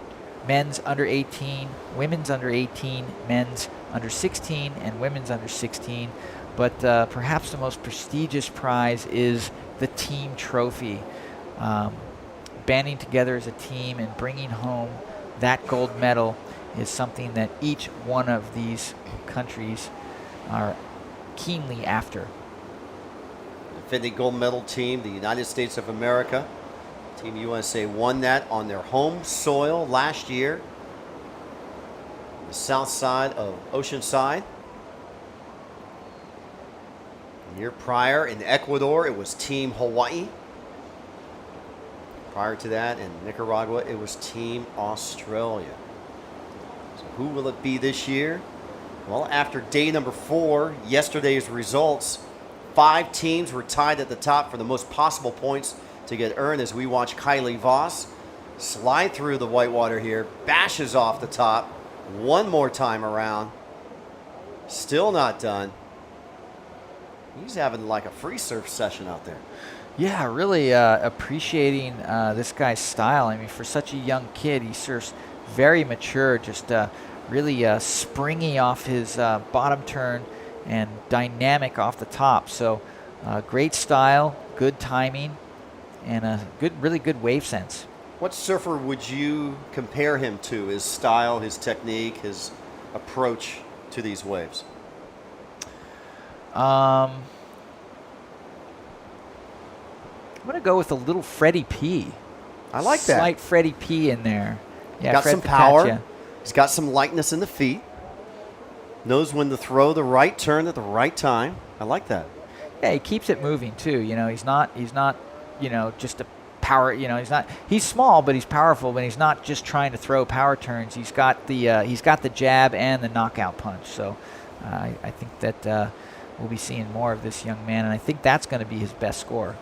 men's under 18, women's under 18, men's under 16, and women's under 16. But perhaps the most prestigious prize is the team trophy. Banding together as a team and bringing home that gold medal is something that each one of these countries are keenly after. Defending gold medal team, the United States of America. Team USA won that on their home soil last year. The south side of Oceanside. The year prior in Ecuador, it was Team Hawaii. Prior to that in Nicaragua, it was Team Australia. So who will it be this year? Well, after day number 4, yesterday's results, 5 teams were tied at the top for the most possible points to get earned as we watch Kylie Voss slide through the whitewater here, bashes off the top one more time around. Still not done. He's having like a free surf session out there. Yeah, really appreciating this guy's style. I mean, for such a young kid, he surfs very mature, just really springy off his bottom turn and dynamic off the top. So great style, good timing, and a really good wave sense. What surfer would you compare him to? His style, his technique, his approach to these waves? I'm going to go with a little Freddie P. I like that. Slight Freddie P in there. Yeah, got Fred some power. Patcha. He's got some lightness in the feet. Knows when to throw the right turn at the right time. I like that. Yeah, he keeps it moving too. You know, he's not, you know, just a power. You know, he's small, but he's powerful. But he's not just trying to throw power turns. He's got the jab and the knockout punch. So I think that we'll be seeing more of this young man, and I think that's going to be his best score.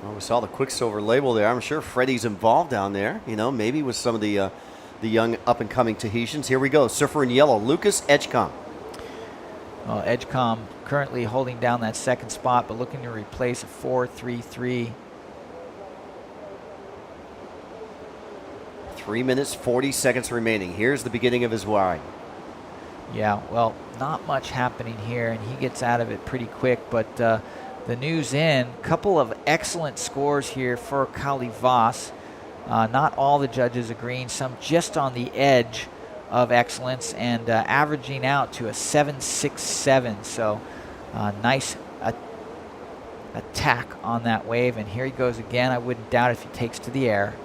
Well, we saw the Quicksilver label there. I'm sure Freddie's involved down there, you know, maybe with some of the young up-and-coming Tahitians. Here we go. Surfer in yellow, Lucas Edgecombe. Well, Edgecombe currently holding down that second spot, but looking to replace a 4.33. 3 minutes, 40 seconds remaining. Here's the beginning of his ride. Yeah, well, not much happening here, and he gets out of it pretty quick, but the news in, couple of excellent scores here for Kylie Voss. Not all the judges agreeing, some just on the edge of excellence, and averaging out to a 7.67. So nice attack on that wave, and here he goes again. I wouldn't doubt if he takes to the air.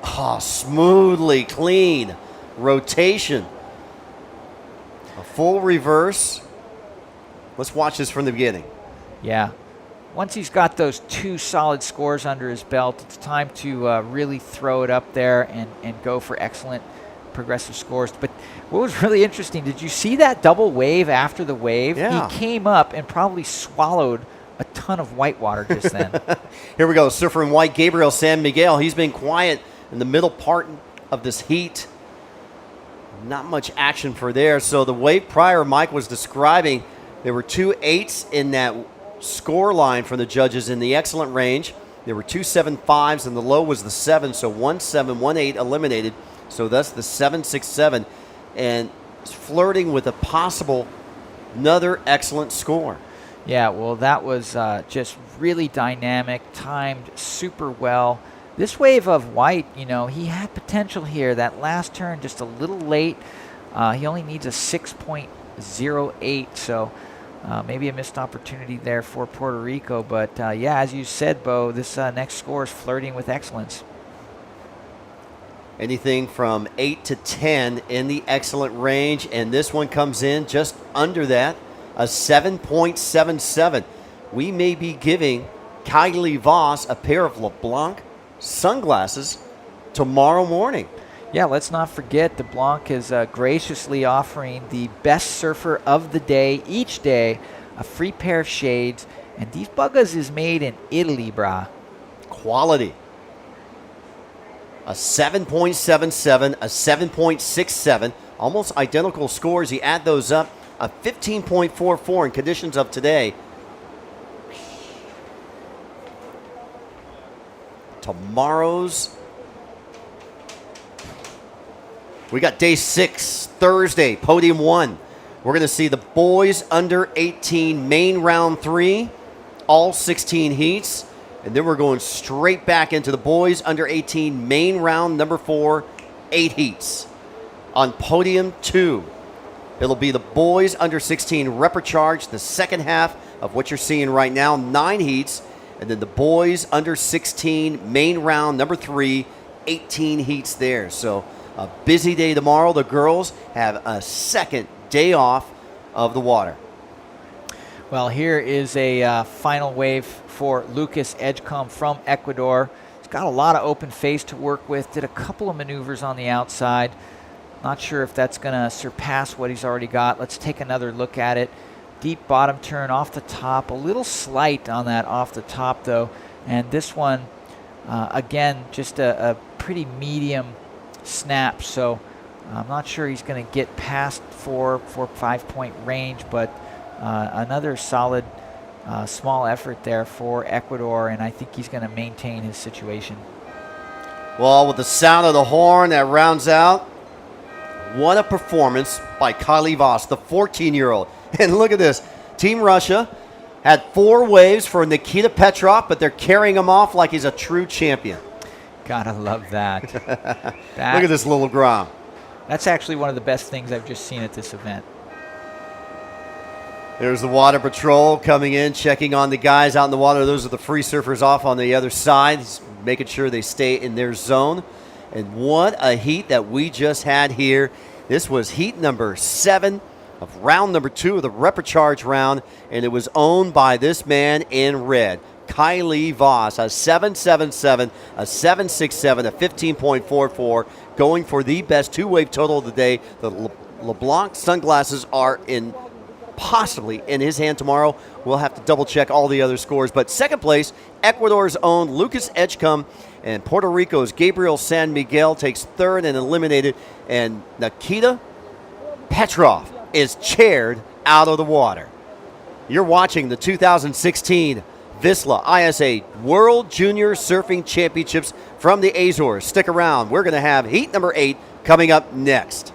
Oh, smoothly clean rotation. A full reverse. Let's watch this from the beginning. Yeah. Once he's got those 2 solid scores under his belt, it's time to really throw it up there and go for excellent progressive scores. But what was really interesting, did you see that double wave after the wave? Yeah. He came up and probably swallowed a ton of whitewater just then. Here we go. Surfer in white, Gabriel San Miguel. He's been quiet in the middle part of this heat. Not much action for there. So the wave prior Mike was describing, there were 2 8s in that score line from the judges in the excellent range. There were 2 7.5s and the low was the 7, so 1.7, 1.8 eliminated. So that's the 7.67, and flirting with a possible another excellent score. Yeah, well, that was just really dynamic, timed super well. This wave of white, you know, he had potential here. That last turn just a little late. He only needs a 6.08, so maybe a missed opportunity there for Puerto Rico. But yeah, as you said, Bo, this next score is flirting with excellence. Anything from 8 to 10 in the excellent range, and this one comes in just under that, a 7.77. We may be giving Kylie Voss a pair of LeBlanc sunglasses tomorrow morning. Yeah, let's not forget LeBlanc is graciously offering the best surfer of the day each day a free pair of shades, and these buggas is made in Italy, brah. Quality. A 7.77, a 7.67, almost identical scores. You add those up, a 15.44 in conditions of today. Tomorrow's, we got day 6, Thursday, podium 1. We're going to see the boys under 18 main round 3, all 16 heats. And then we're going straight back into the boys under 18 main round number 4, 8 heats. On podium 2, it'll be the boys under 16 Reprecharge, the second half of what you're seeing right now, 9 heats. And then the boys under 16 main round number 3, 18 heats there. So a busy day tomorrow. The girls have a second day off of the water. Well, here is a final wave for Lucas Edgecombe from Ecuador. He's got a lot of open face to work with, did a couple of maneuvers on the outside. Not sure if that's going to surpass what he's already got. Let's take another look at it. Deep bottom turn off the top, a little slight on that off the top though. And this one, again, just a pretty medium snap. So I'm not sure he's going to get past 4 or 5 point range, but another solid small effort there for Ecuador, and I think he's going to maintain his situation. Well, with the sound of the horn, that rounds out. What a performance by Kylie Voss, the 14-year-old. And look at this. Team Russia had 4 waves for Nikita Petrov, but they're carrying him off like he's a true champion. Gotta love that. Look at this little Grom. That's actually one of the best things I've just seen at this event. There's the water patrol coming in, checking on the guys out in the water. Those are the free surfers off on the other side, making sure they stay in their zone. And what a heat that we just had here. This was heat number 7 of round number 2 of the Reprecharge round, and it was owned by this man in red, Kylie Voss, a 7.77, a 7.67, a 15.44, going for the best 2-wave total of the day. The LeBlanc sunglasses are possibly in his hand tomorrow. We'll have to double check all the other scores. But second place, Ecuador's own Lucas Edgecombe, and Puerto Rico's Gabriel San Miguel takes third and eliminated. And Nikita Petrov is chaired out of the water. You're watching the 2016 VISSLA ISA World Junior Surfing Championships from the Azores. Stick around. We're going to have heat number 8 coming up next.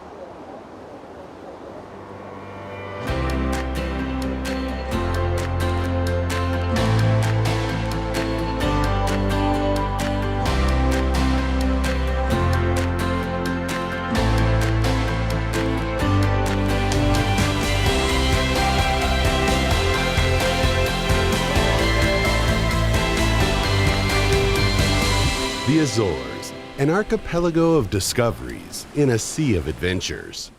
The Azores, an archipelago of discoveries in a sea of adventures.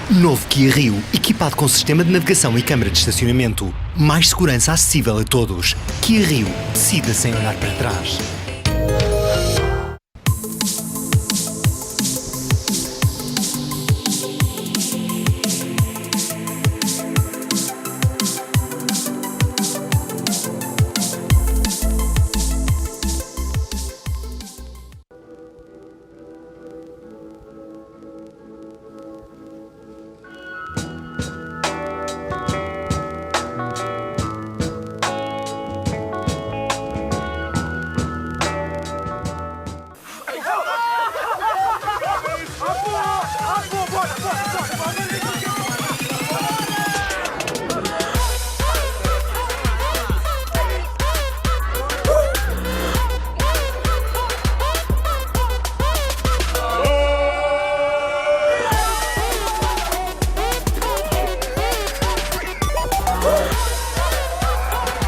Novo Kia Rio, equipado com sistema de navegação e câmara de estacionamento. Mais segurança acessível a todos. Kia Rio, decida sem olhar para trás.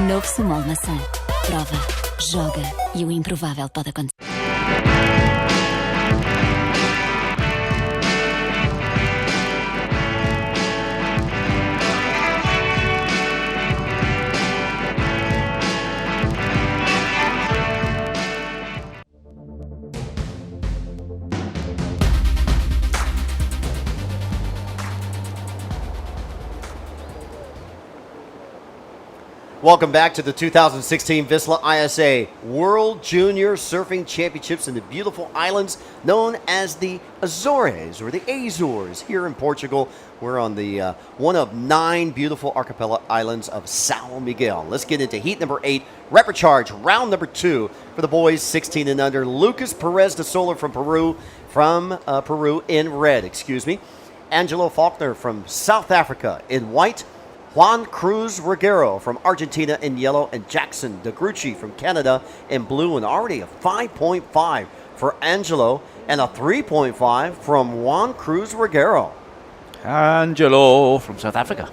Novo Sumol Maçã. Prova, joga e o improvável pode acontecer. Welcome back to the 2016 VISSLA ISA World Junior Surfing Championships in the beautiful islands known as the Azores, or the Azores, here in Portugal. We're on the one of 9 beautiful archipelago islands of São Miguel. Let's get into heat number 8, repechage, round number 2 for the boys 16 and under. Lucas Perez de Sola from Peru in red, Angelo Faulkner from South Africa in white. Juan Cruz Reguero from Argentina in yellow, and Jackson De Grucci from Canada in blue, and already a 5.5 for Angelo and a 3.5 from Juan Cruz Reguero. Angelo from South Africa.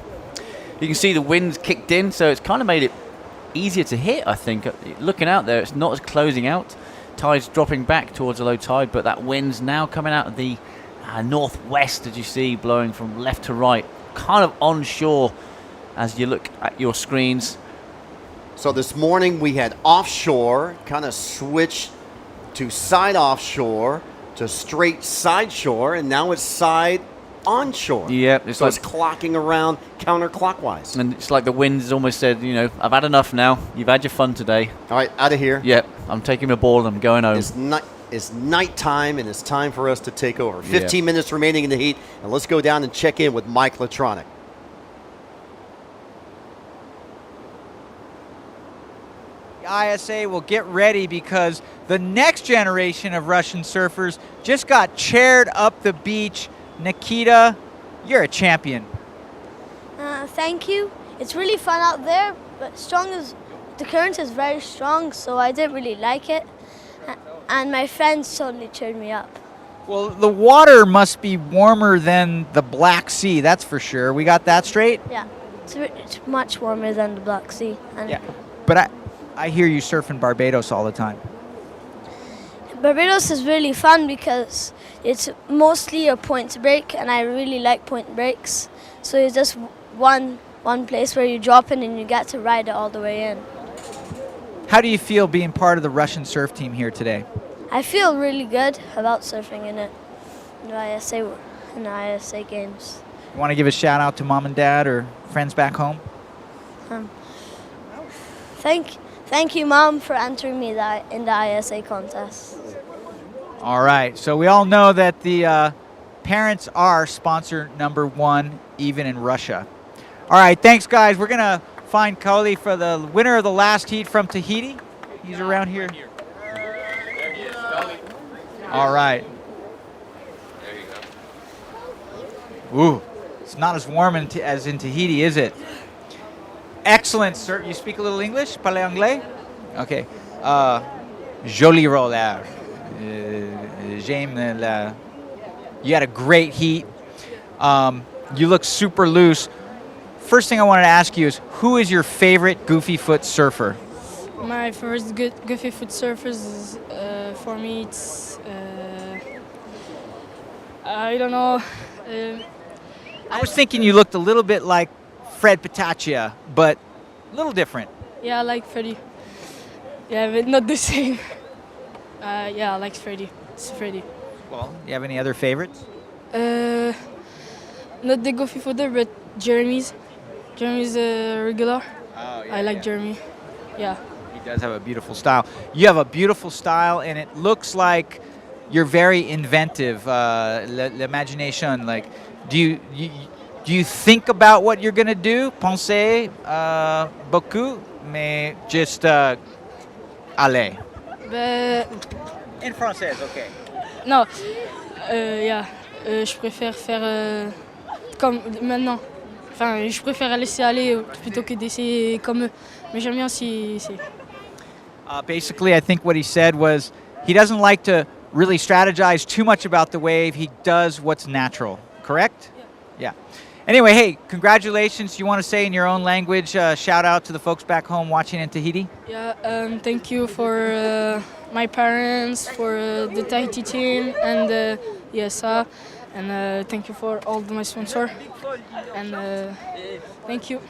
You can see the wind's kicked in, so it's kind of made it easier to hit, I think. Looking out there, it's not as closing out. Tide's dropping back towards a low tide, but that wind's now coming out of the northwest, as you see, blowing from left to right, kind of onshore as you look at your screens. So this morning we had offshore, kind of switched to side offshore to straight side shore, and now it's side onshore. Yep. So it's clocking around counterclockwise. And it's like the wind's almost said, you know, I've had enough now. You've had your fun today. All right, out of here. Yep. I'm taking my ball and I'm going home. It's nighttime, and it's time for us to take over. 15 minutes remaining in the heat, and let's go down and check in with Mike Latronic. ISA will get ready because the next generation of Russian surfers just got chaired up the beach. Nikita, you're a champion. Thank you. It's really fun out there, but the current is very strong, so I didn't really like it. And my friends totally cheered me up. Well, the water must be warmer than the Black Sea, that's for sure. We got that straight? Yeah, it's much warmer than the Black Sea. And yeah, but I hear you surf in Barbados all the time. Barbados is really fun because it's mostly a point break, and I really like point breaks. So it's just one place where you drop in and you get to ride it all the way in. How do you feel being part of the Russian surf team here today? I feel really good about surfing in the ISA games. You want to give a shout out to mom and dad or friends back home? Thank you, Mom, for entering me in the ISA contest. All right, so we all know that the parents are sponsor number 1, even in Russia. All right, thanks, guys. We're going to find Kaoli for the winner of the last heat from Tahiti. He's around here. There he is, Kaoli. All right. There you go. Ooh, it's not as warm as in Tahiti, is it? Excellent, sir. You speak a little English? Parlez anglais? Okay. Joli roller. J'aime la. You had a great heat. You look super loose. First thing I wanted to ask you is, who is your favorite goofy foot surfer? My favorite goofy foot surfers is, for me, it's, I don't know. I was thinking you looked a little bit like Fred Patachia, but a little different. Yeah, I like Freddie. Yeah, but not the same. Yeah, I like Freddie. It's Freddie. Well, do you have any other favorites? Not the goofy footer, but Jeremy's. Jeremy's regular. Oh, yeah, I like Jeremy. Yeah. He does have a beautiful style. You have a beautiful style, and it looks like you're very inventive. L'imagination, like, do you think about what you're gonna do? Pensez beaucoup, mais just allez. In français, okay. Non, yeah. Je préfère faire comme maintenant. Enfin, je préfère laisser aller plutôt que d'essayer comme eux. Mais j'aime bien aussi essayer. Basically, I think what he said was he doesn't like to really strategize too much about the wave. He does what's natural, correct? Yeah. Anyway, hey, congratulations. You want to say in your own language, shout out to the folks back home watching in Tahiti? Yeah, thank you for my parents, for the Tahiti team, and ESA. And thank you for all my sponsors. And thank you.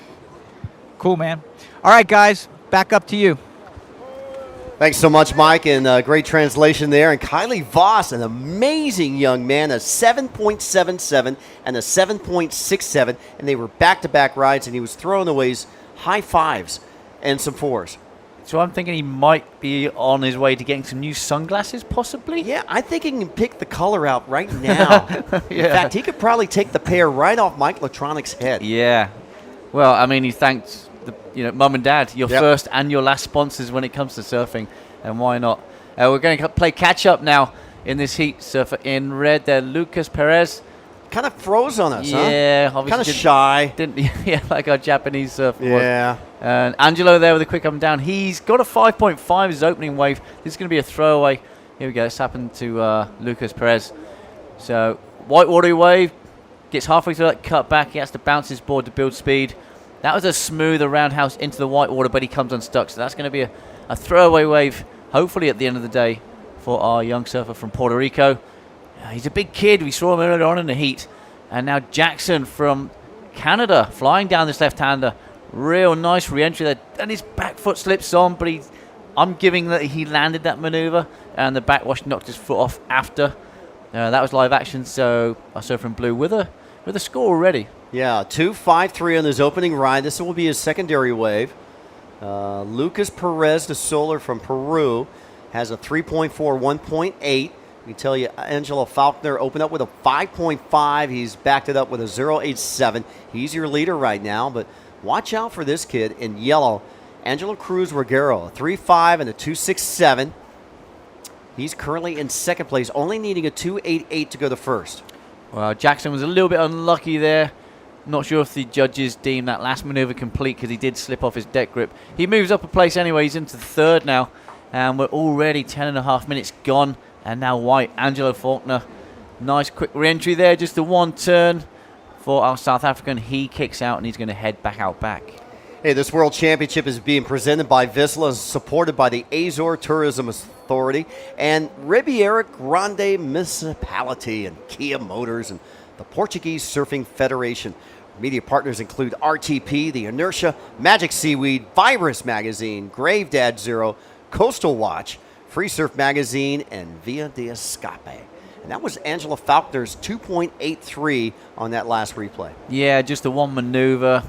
Cool, man. All right, guys, back up to you. Thanks so much, Mike, and great translation there. And Kylie Voss, an amazing young man, a 7.77 and a 7.67, and they were back-to-back rides, and he was throwing away high fives and some 4s. So I'm thinking he might be on his way to getting some new sunglasses, possibly? Yeah, I think he can pick the color out right now. In fact, he could probably take the pair right off Mike Latronic's head. Yeah. Well, I mean, he thanked Mum and Dad, your first and your last sponsors when it comes to surfing, and why not? We're going to play catch-up now in this heat. Surfer in red there, Lucas Perez. Kind of froze on us, yeah, huh? Kind of shy. Yeah, like our Japanese surfer Yeah. was. And Angelo there with a quick up and down. He's got a 5.5 as opening wave. This is going to be a throwaway. Here we go. It's happened to Lucas Perez. So, whitewater wave. Gets halfway through that cut back. He has to bounce his board to build speed. That was a smooth roundhouse into the whitewater, but he comes unstuck. So that's going to be a throwaway wave, hopefully at the end of the day, for our young surfer from Puerto Rico. He's a big kid. We saw him earlier on in the heat. And now Jackson from Canada flying down this left-hander. Real nice re-entry there. And his back foot slips on, but I'm giving that he landed that maneuver, and the backwash knocked his foot off after. That was live action, so our surfer in blue with a score already. Yeah, 2.53 on his opening ride. This will be his secondary wave. Lucas Perez, the Solar from Peru, has a 3.4, 1.8. We tell you, Angelo Faulkner opened up with a 5.5. He's backed it up with a 0.87. He's your leader right now, but watch out for this kid in yellow. Angelo Cruz Reguero, a 3.5 and a 2.67. He's currently in second place, only needing a 2.88 to go to first. Well, Jackson was a little bit unlucky there. Not sure if the judges deemed that last maneuver complete because he did slip off his deck grip. He moves up a place anyway. He's into third now, and we're already 10.5 minutes gone. And now white, Angelo Faulkner. Nice quick re-entry there, just the one turn for our South African. He kicks out and he's going to head back out back. Hey, this World Championship is being presented by VISSLA, supported by the Azore Tourism Authority and Riviera Grande Municipality and Kia Motors and the Portuguese Surfing Federation. Media partners include RTP, The Inertia, Magic Seaweed, Virus Magazine, Grave Dad Zero, Coastal Watch, Free Surf Magazine, and Via de Escape. And that was Angelo Faulkner's 2.83 on that last replay. Yeah, just the one maneuver.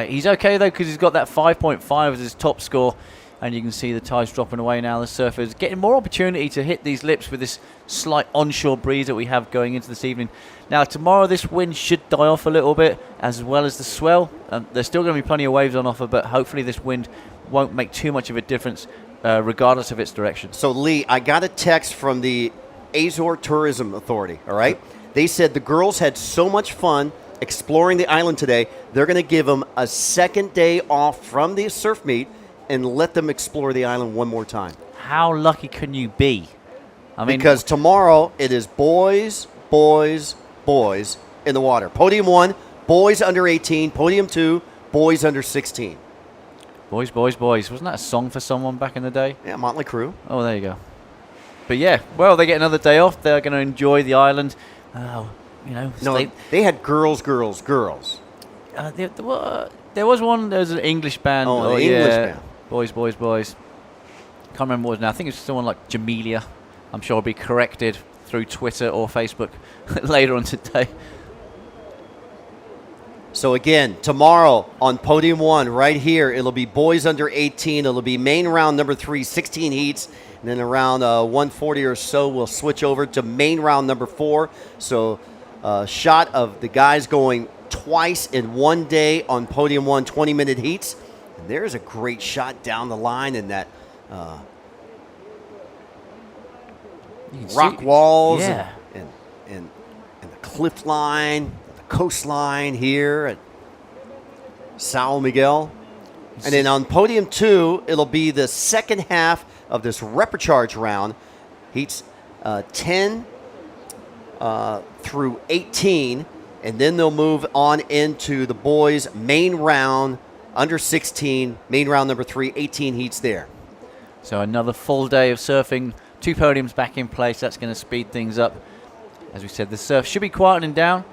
He's okay, though, because he's got that 5.5 as his top score. And you can see the tides dropping away now. The surfer's getting more opportunity to hit these lips with this slight onshore breeze that we have going into this evening. Now, tomorrow this wind should die off a little bit, as well as the swell. There's still going to be plenty of waves on offer, but hopefully this wind won't make too much of a difference regardless of its direction. So, Lee, I got a text from the Azore Tourism Authority, all right? They said the girls had so much fun exploring the island today, they're going to give them a second day off from the surf meet and let them explore the island one more time. How lucky can you be? I mean, because tomorrow it is boys, boys, boys in the water. Podium 1, boys under 18. Podium 2, boys under 16. Boys, boys, boys. Wasn't that a song for someone back in the day? Yeah, Motley Crue. Oh, there you go. But yeah, well, they get another day off. They're going to enjoy the island. No, they had girls, girls, girls. There was one. There was an English band. Oh, the English band. Boys, boys, boys. Can't remember what it was now. I think it's someone like Jamelia. I'm sure I'll be corrected through Twitter or Facebook later on today. So again, tomorrow on Podium 1, right here, it'll be boys under 18. It'll be main round number 3, 16 heats. And then around 140 or so, we'll switch over to main round number 4. So a shot of the guys going twice in one day on Podium 1, 20-minute heats. And there's a great shot down the line in that rock walls and the cliff line, the coastline here at São Miguel. And then on Podium 2, it'll be the second half of this reprecharge round. Heats 10 through 18, and then they'll move on into the boys' main round, under 16, main round number 3, 18 heats there. So another full day of surfing, 2 podiums back in place. That's going to speed things up. As we said, the surf should be quietening down.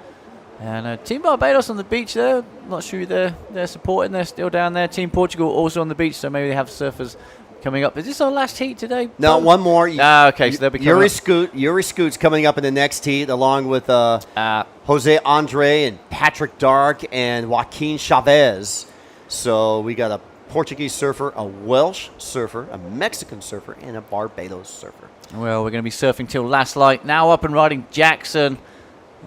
And Team Barbados on the beach there. Not sure they're supporting. They're still down there. Team Portugal also on the beach, so ose they have surfers coming up. Is this our last heat today? No, one more. Okay, so they'll be coming up. Yuri Scoot's coming up in the next heat, along with Jose Andre and Patrick Dark and Joaquin Chavez. So we got a Portuguese surfer, a Welsh surfer, a Mexican surfer, and a Barbados surfer. Well, we're going to be surfing till last light. Now up and riding Jackson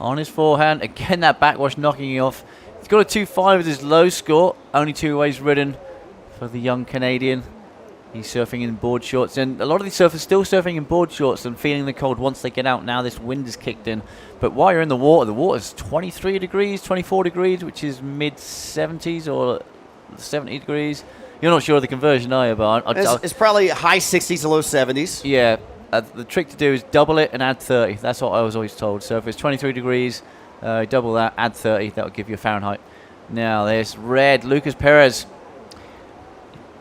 on his forehand. Again, that backwash knocking you off. He's got a 2.5 with his low score. Only 2 waves ridden for the young Canadian. He's surfing in board shorts. And a lot of these surfers still surfing in board shorts and feeling the cold once they get out. Now this wind is kicked in. But while you're in the water's 23 degrees, 24 degrees, which is mid-70s or 70 degrees. You're not sure of the conversion, are you? But It's probably high 60s to low 70s. Yeah. The trick to do is double it and add 30. That's what I was always told. So if it's 23 degrees, double that, add 30. That will give you a Fahrenheit. Now there's red, Lucas Perez.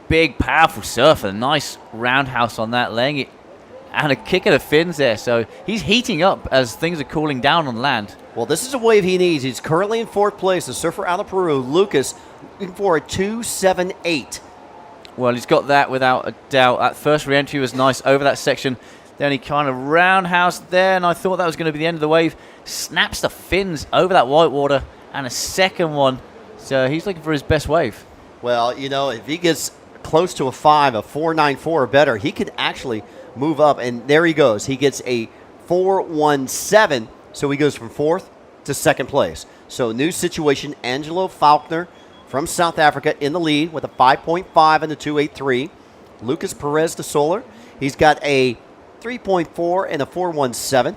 Big, powerful surfer. Nice roundhouse on that, laying it. And a kick of the fins there. So he's heating up as things are cooling down on land. Well, this is a wave he needs. He's currently in 4th place. The surfer out of Peru, Lucas, looking for a 2.78. Well, he's got that without a doubt. That first re-entry was nice over that section. Then he kind of roundhoused there, and I thought that was going to be the end of the wave. Snaps the fins over that white water, and a second one. So he's looking for his best wave. Well, you know, if he gets close to a 5, a 4.94 or better, he could actually move up. And there he goes. He gets a 4.17, so he goes from 4th to 2nd place. So new situation, Angelo Faulkner from South Africa in the lead with a 5.5 and a 2.83. Lucas Perez de Soler, he's got a 3.4 and a 4.17.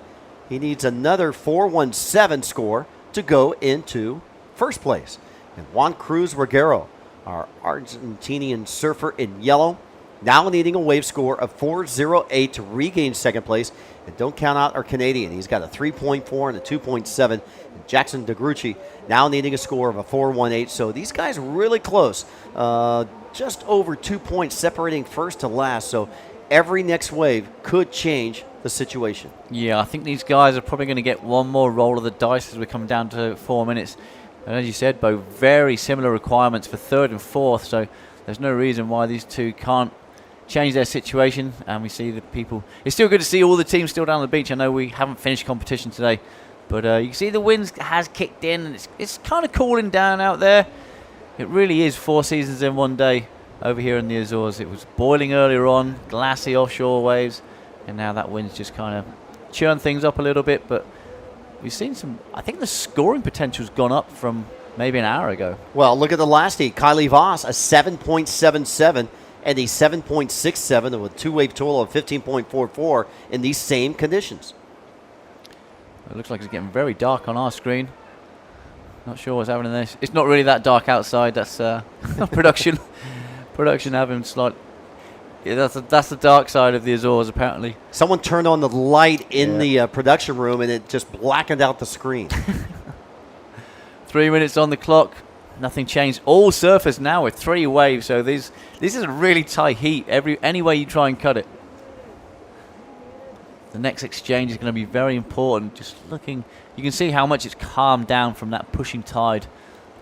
He needs another 4.17 score to go into 1st place. And Juan Cruz Reguero, our Argentinian surfer in yellow, now needing a wave score of 4.08 to regain 2nd place. And don't count out our Canadian. He's got a 3.4 and a 2.7. And Jackson DeGrucci now needing a score of a 4.18. So these guys are really close. Just over 2 points separating first to last. So every next wave could change the situation. Yeah, I think these guys are probably going to get one more roll of the dice as we come down to 4 minutes. And as you said, Bo, very similar requirements for 3rd and 4th. So there's no reason why these two can't change their situation. And we see the people. It's still good to see all the teams still down on the beach. I know we haven't finished competition today, but you can see the wind has kicked in, and it's kind of cooling down out there. It really is 4 seasons in one day over here in the Azores. It was boiling earlier on, glassy offshore waves, and now that wind's just kind of churned things up a little bit. But we've seen some. I think the scoring potential's gone up from maybe an hour ago. Well, look at the last heat. Kylie Voss, a 7.77 and a 7.67 with a 2-wave total of 15.44 in these same conditions. It looks like it's getting very dark on our screen. Not sure what's happening there. It's not really that dark outside. That's production. Production having slight. Yeah, that's the dark side of the Azores, apparently. Someone turned on the light in the production room, and it just blackened out the screen. 3 minutes on the clock. Nothing changed. All surfers now with 3 waves, so this is a really tight heat. Any way you try and cut it. The next exchange is going to be very important. Just looking, you can see how much it's calmed down from that pushing tide.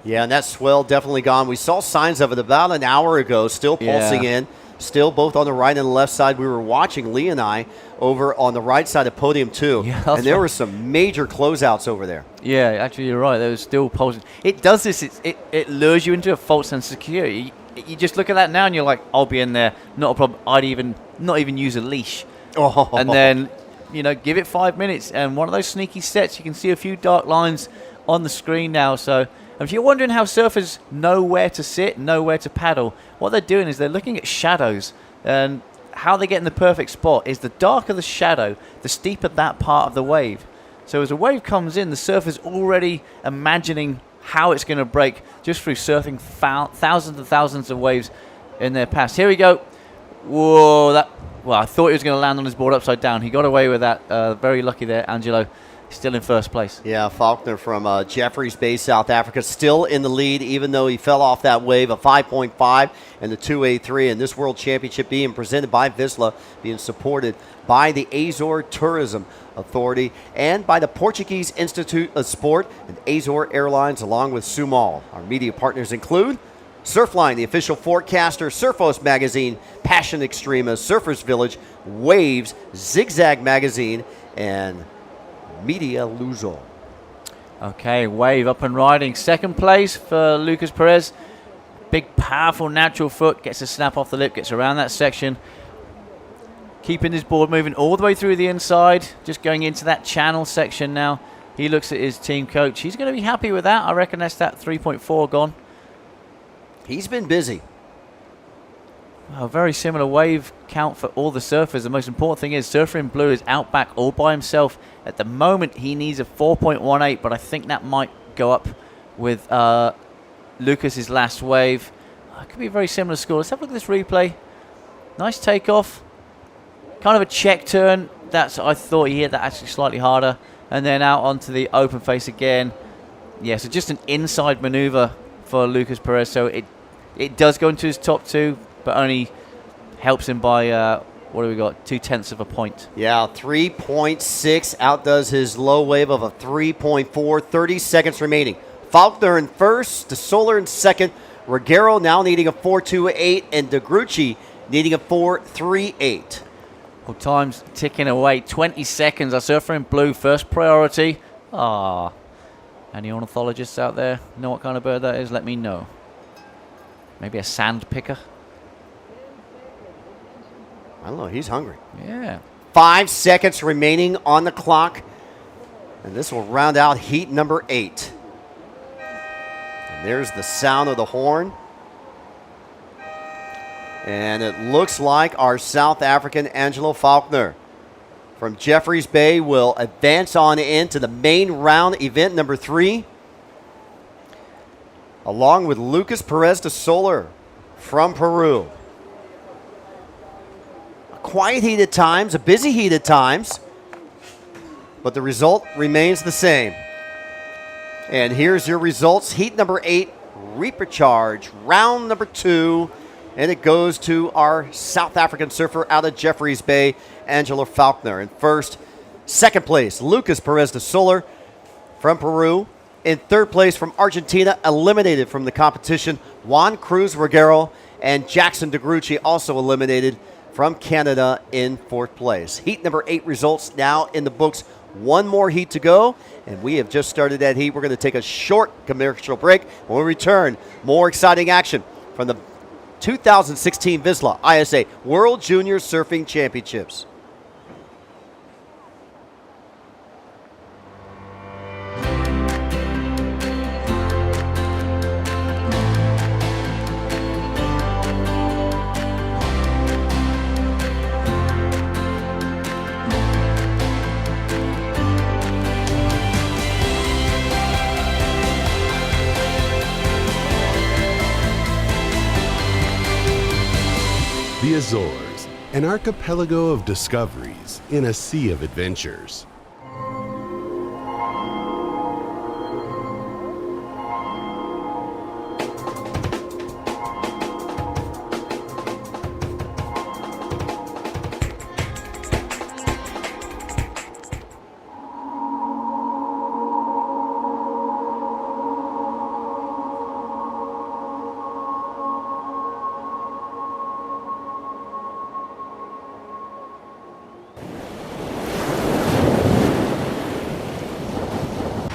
Yeah, and that swell definitely gone. We saw signs of it about an hour ago, still pulsing in. Still both on the right and the left side. We were watching, Lee and I, over on the right side of podium 2. Yeah, and there were some major closeouts over there. Yeah, actually you're right. There was still pulsing. It does this. It lures you into a false sense of security. You just look at that now and you're like, I'll be in there. Not a problem. I'd not even use a leash. Oh. And then, give it 5 minutes. And one of those sneaky sets, you can see a few dark lines on the screen now. So if you're wondering how surfers know where to sit, know where to paddle, what they're doing is they're looking at shadows, and how they get in the perfect spot is the darker the shadow, the steeper that part of the wave. So as a wave comes in, the surfer's already imagining how it's going to break just through surfing thousands and thousands of waves in their past. Here we go. Whoa, I thought he was going to land on his board upside down. He got away with that. Very lucky there, Angelo. Still in first place. Yeah, Faulkner from Jeffreys Bay, South Africa, still in the lead, even though he fell off that wave, a 5.5 and the 2.83. And this World Championship being presented by VISSLA, being supported by the Azore Tourism Authority and by the Portuguese Institute of Sport and Azore Airlines, along with Sumal. Our media partners include Surfline, the official forecaster, Surfos Magazine, Passion Extrema, Surfers Village, Waves, Zigzag Magazine, and Media Luso. Okay, wave up and riding. Second place for Lucas Perez. Big, powerful, natural foot. Gets a snap off the lip, gets around that section. Keeping his board moving all the way through the inside. Just going into that channel section now. He looks at his team coach. He's going to be happy with that. I reckon that's that 3.4 gone. He's been busy. A very similar wave count for all the surfers. The most important thing is surfer in blue is out back all by himself. At the moment, he needs a 4.18, but I think that might go up with Lucas's last wave. It could be a very similar score. Let's have a look at this replay. Nice takeoff. Kind of a check turn. I thought he hit that actually slightly harder. And then out onto the open face again. Yeah, so just an inside maneuver for Lucas Perez. So it does go into his top two, but only helps him by, what do we got, 0.2 of a point. Yeah, 3.6 outdoes his low wave of a 3.4. 30 seconds remaining. Faulkner in first, DeSoler in second, Ruggiero now needing a 4.28, and DeGrucci needing a 4.38. Well, time's ticking away. 20 seconds. Our surfer in blue, first priority. Any ornithologists out there know what kind of bird that is? Let me know. Maybe a sand picker? I don't know. He's hungry. Yeah. 5 seconds remaining on the clock. And this will round out heat number 8. And there's the sound of the horn. And it looks like our South African Angelo Faulkner from Jeffreys Bay will advance on into the main round, event number 3, along with Lucas Perez de Soler from Peru. A quiet heat at times, a busy heat at times, but the result remains the same. And here's your results. Heat number 8, Reaper Charge, round number 2. And it goes to our South African surfer out of Jeffreys Bay, Angelo Faulkner. In first, second place, Lucas Perez de Soler from Peru. In third place from Argentina, eliminated from the competition, Juan Cruz Ruggiero, and Jackson DeGrucci also eliminated from Canada in fourth place. Heat number 8 results now in the books. One more heat to go, and we have just started that heat. We're going to take a short commercial break. When we return, more exciting action from the 2016 VISSLA ISA World Junior Surfing Championships. The Azores, an archipelago of discoveries in a sea of adventures.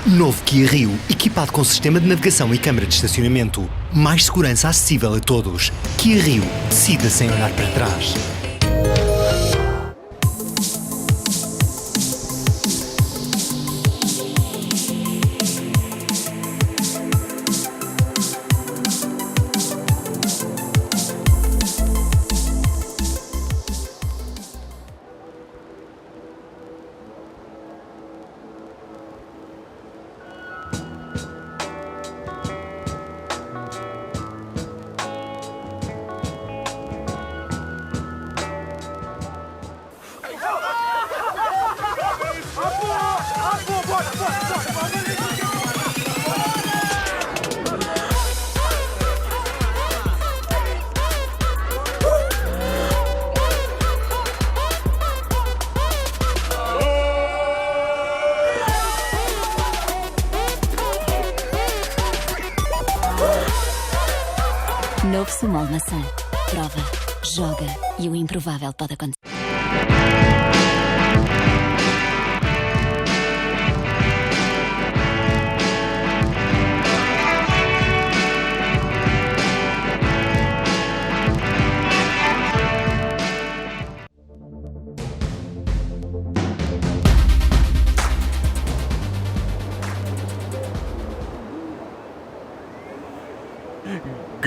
Novo Kia Rio, equipado com sistema de navegação e câmara de estacionamento. Mais segurança acessível a todos. Kia Rio, decida sem olhar para trás. Novo Small Maçã. Prova, joga e o improvável pode acontecer.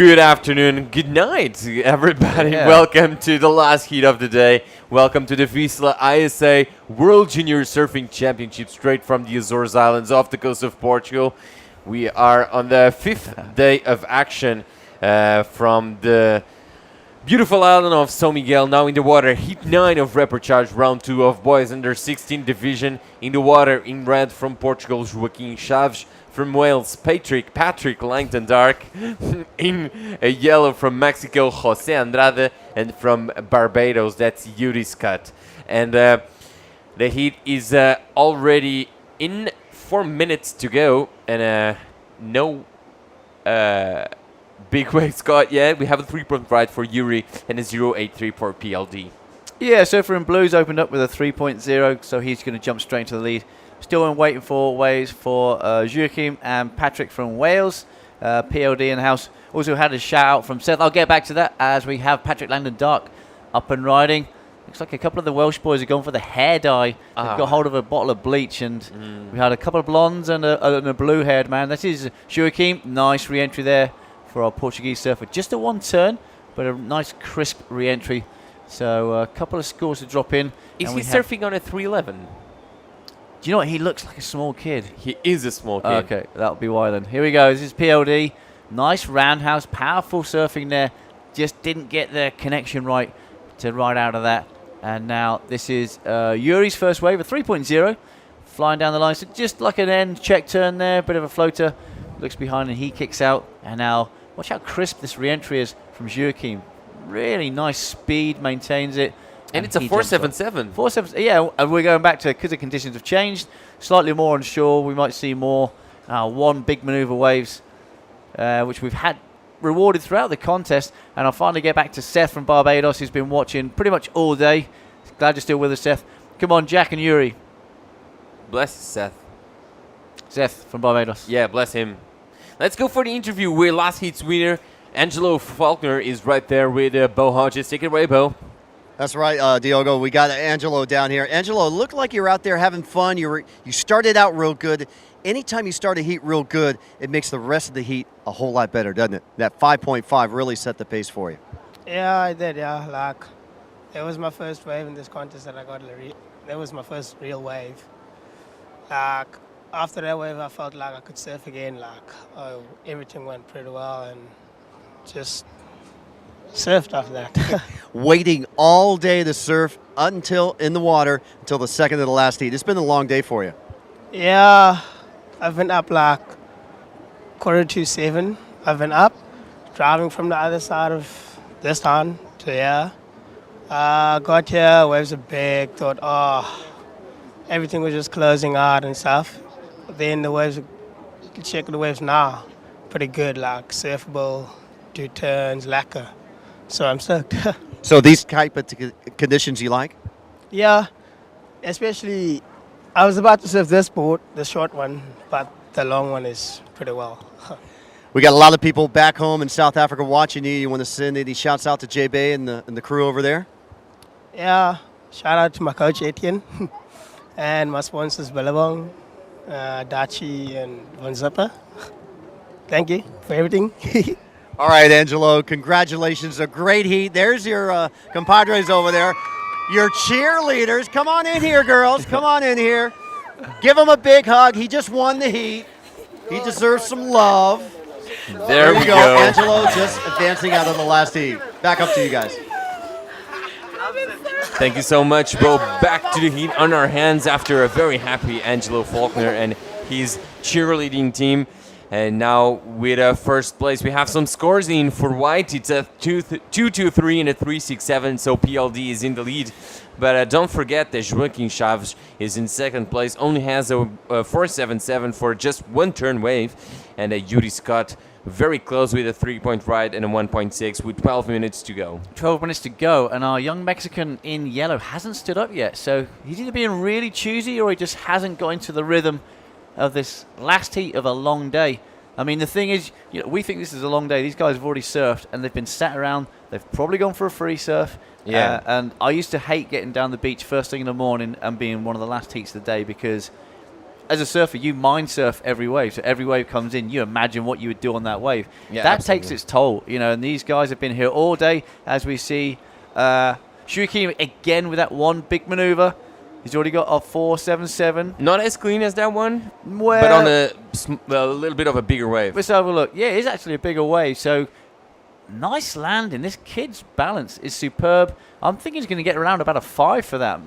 Good afternoon, good night, everybody. Yeah. Welcome to the last heat of the day. Welcome to the VISSLA ISA World Junior Surfing Championship straight from the Azores Islands off the coast of Portugal. We are on the 5th day of action from the beautiful island of São Miguel, now in the water. Heat 9 of Repechage, round 2 of boys under 16 division. In the water, in red from Portugal, Joaquim Chaves. From Wales, Patrick Langton Dark. In yellow from Mexico, Jose Andrade. And from Barbados, that's Yuri Scott. And the heat is already in 4 minutes to go. And no big waves caught yet. We have a 3-point ride for Yuri and a 0.83 for PLD. Yeah, Surfer in Blues opened up with a 3.0, so he's going to jump straight into the lead. Still waiting for waves for Joachim and Patrick from Wales. PLD in the house. Also had a shout out from Seth. I'll get back to that as we have Patrick Langdon Dark up and riding. Looks like a couple of the Welsh boys have gone for the hair dye. They've got hold of a bottle of bleach, and we had a couple of blondes and a blue-haired man. This is Joachim. Nice re-entry there for our Portuguese surfer. Just a one turn, but a nice crisp re-entry. So a couple of scores to drop in. Is he surfing on a 311? Do you know what? He looks like a small kid. He is a small kid. Okay, that'll be why then. Here we go. This is PLD. Nice roundhouse, powerful surfing there. Just didn't get the connection right to ride out of that. And now this is Yuri's first wave, a 3.0. Flying down the line. So just like an end check turn there. Bit of a floater. Looks behind and he kicks out. And now watch how crisp this re-entry is from Joachim. Really nice speed, maintains it. And it's a 477. 477, yeah, and we're going back to, because the conditions have changed, slightly more on shore. We might see more one big maneuver waves, which we've had rewarded throughout the contest. And I'll finally get back to Seth from Barbados, who's been watching pretty much all day. Glad you're still with us, Seth. Come on, Jack and Yuri. Bless Seth. Seth from Barbados. Yeah, bless him. Let's go for the interview with last heat's winner. Angelo Faulkner is right there with Bo Hodges. Take it away, Bo. That's right, Diogo. We got Angelo down here. Angelo, it looked like you were out there having fun. You started out real good. Anytime you start a heat real good, it makes the rest of the heat a whole lot better, doesn't it? That 5.5 really set the pace for you. Yeah, I did, yeah. Like, it was my first wave in this contest that I got. That was my first real wave. Like, after that wave, I felt like I could surf again. Like, everything went pretty well and just surfed after that. Waiting all day to surf until in the water until the second of the last heat. It's been a long day for you. Yeah, I've been up like 7:15. I've been up, driving from the other side of this town to here. Got here, waves are big, thought, everything was just closing out and stuff. Then the waves, you can check the waves now, pretty good, like surfable, do turns, lacquer. So I'm stoked. So these type of conditions you like? Yeah, especially I was about to surf this board, the short one, but the long one is pretty well. We got a lot of people back home in South Africa watching you. You want to send any shouts out to J-Bay and the crew over there? Yeah, shout out to my coach Etienne and my sponsors Billabong, Dachi and Von Zipper. Thank you for everything. All right, Angelo, congratulations. A great heat. There's your compadres over there. Your cheerleaders. Come on in here, girls. Come on in here. Give him a big hug. He just won the heat. He deserves some love. There we go. Angelo just advancing out of the last heat. Back up to you guys. Thank you so much, Bo. Back to the heat on our hands after a very happy Angelo Faulkner and his cheerleading team. And now with first place, we have some scores in for white. It's a 2-2-3 and a 3-6-7, so PLD is in the lead. But don't forget that Joaquim Chaves is in second place, only has a 4.77 for just one turn wave. And Yuri Scott very close with a 3-point ride and a 1.6 with 12 minutes to go. 12 minutes to go, and our young Mexican in yellow hasn't stood up yet. So he's either being really choosy or he just hasn't got into the rhythm of this last heat of a long day. I mean, the thing is, we think this is a long day. These guys have already surfed, and they've been sat around. They've probably gone for a free surf. Yeah. And I used to hate getting down the beach first thing in the morning and being one of the last heats of the day because as a surfer, you mind surf every wave. So every wave comes in, you imagine what you would do on that wave. Yeah, that absolutely. takes its toll, you know. And these guys have been here all day, as we see. Shuichi again with that one big maneuver. He's already got a 4.77. Not as clean as that one, Well, but on a little bit of a bigger wave. Let's have a look. Yeah, it's actually a bigger wave. So nice landing. This kid's balance is superb. I'm thinking he's going to get around about a 5 for that.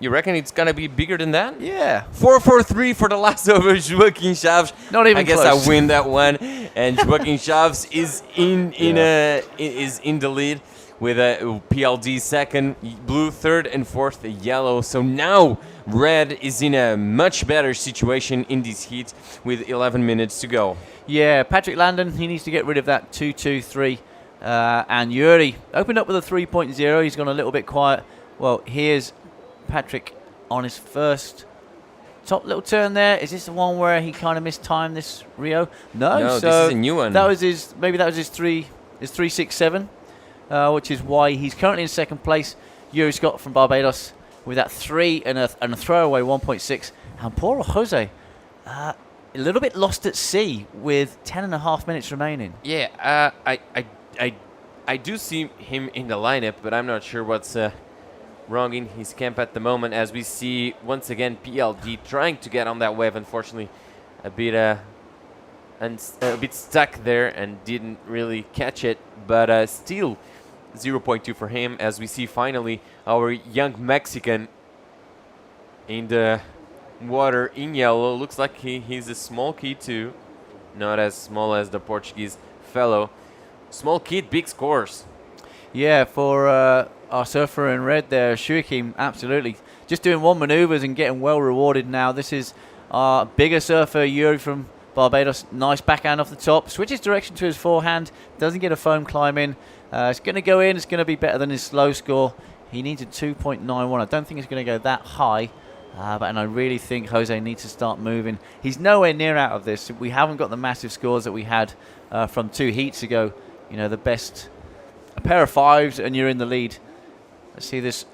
You reckon it's going to be bigger than that? Yeah. 4.43 for the last over Joaquim Chaves. Not even I guess close. I win that one. And Joaquim Chaves is in the lead with a PLD second, blue third, and fourth yellow. So now red is in a much better situation in this heat with 11 minutes to go. Yeah, Patrick Landon, he needs to get rid of that 2.23. And Yuri opened up with a 3.0. He's gone a little bit quiet. Well, here's Patrick on his first top little turn there. Is this the one where he kind of mistimed this Rio? No, so this is a new one. That was his 3.67, which is why he's currently in second place. Yuri Scott from Barbados with that 3 and a throwaway 1.6. And poor Jose, a little bit lost at sea with 10.5 minutes remaining. Yeah, I do see him in the lineup, but I'm not sure what's wrong in his camp at the moment, as we see once again PLD trying to get on that wave. Unfortunately, a bit stuck there and didn't really catch it, but still 0.2 for him, as we see finally our young Mexican in the water in yellow. Looks like he's a small kid too, not as small as the Portuguese fellow. Small kid, big scores. Yeah, for our surfer in red there, Shuichi, absolutely. Just doing one maneuvers and getting well rewarded now. This is our bigger surfer, Yuri from Barbados. Nice backhand off the top. Switches direction to his forehand. Doesn't get a foam climb in. It's going to go in. It's going to be better than his slow score. He needs a 2.91. I don't think it's going to go that high. And I really think Jose needs to start moving. He's nowhere near out of this. We haven't got the massive scores that we had from 2 heats ago. You know, the best, a pair of 5s and you're in the lead. Let's see this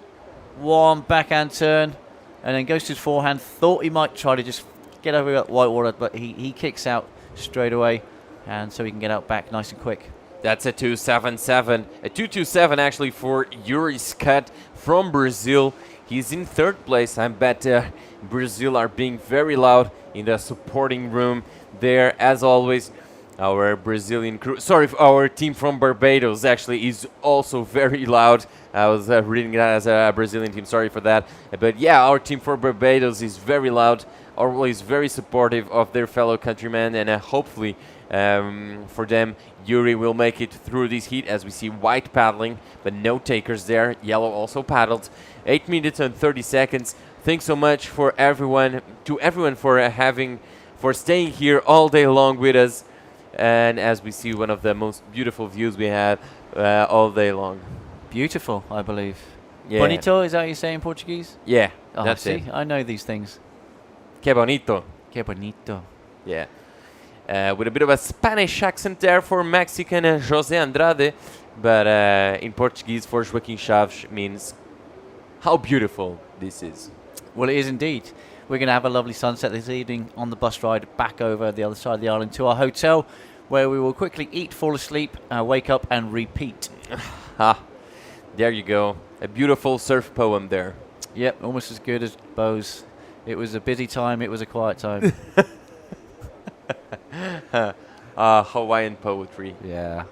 one backhand turn and then goes to his forehand. Thought he might try to just get over that white water, but he kicks out straight away, and so he can get out back nice and quick. That's a 2.77. A 2.27 actually for Yuri Scott from Brazil. He's in third place. I bet Brazil are being very loud in the supporting room there, as always. Our Brazilian crew, our team from Barbados actually is also very loud. I was reading that as a Brazilian team, sorry for that. But yeah, our team from Barbados is very loud, always very supportive of their fellow countrymen, and hopefully for them, Yuri will make it through this heat, as we see white paddling, but no takers there. Yellow also paddled. 8 minutes and 30 seconds. Thanks so much for everyone for staying here all day long with us. And as we see, one of the most beautiful views we have all day long. Beautiful, I believe. Yeah. Bonito, is that what you say in Portuguese? Yeah, oh, that's see, it. I know these things. Que bonito. Que bonito. Yeah. With a bit of a Spanish accent there for Mexican Jose Andrade, but in Portuguese for Joaquim Chaves means how beautiful this is. Well, it is indeed. We're going to have a lovely sunset this evening on the bus ride back over the other side of the island to our hotel, where we will quickly eat, fall asleep, wake up, and repeat. There you go. A beautiful surf poem there. Yep, almost as good as Bo's. It was a busy time, it was a quiet time. Hawaiian poetry. Yeah.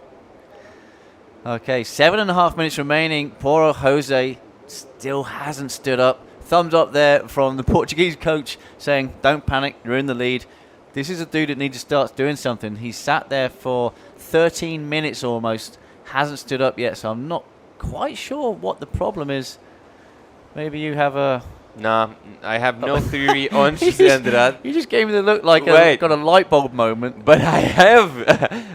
Okay, 7.5 minutes remaining. Poor Jose still hasn't stood up. Thumbs up there from the Portuguese coach saying, don't panic, you're in the lead. This is a dude that needs to start doing something. He's sat there for 13 minutes almost, hasn't stood up yet, so I'm not quite sure what the problem is. Maybe you have a... Nah, I have no theory on Jose Andrade. You just gave me the look like got a light bulb moment. But I have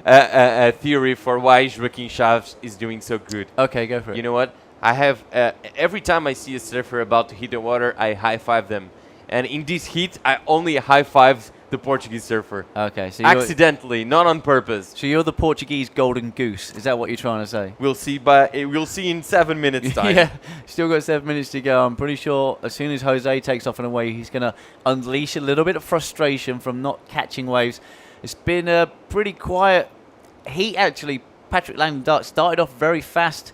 a theory for why Joaquim Chaves is doing so good. Okay, go for it. You know what? I have every time I see a surfer about to hit the water, I high-five them. And in this heat, I only high-fived the Portuguese surfer. Okay, so accidentally, not on purpose. So you're the Portuguese golden goose. Is that what you're trying to say? We'll see. But we'll see in 7 minutes time. Yeah, still got 7 minutes to go. I'm pretty sure as soon as Jose takes off and away, he's going to unleash a little bit of frustration from not catching waves. It's been a pretty quiet heat, actually. Patrick Langdon started off very fast.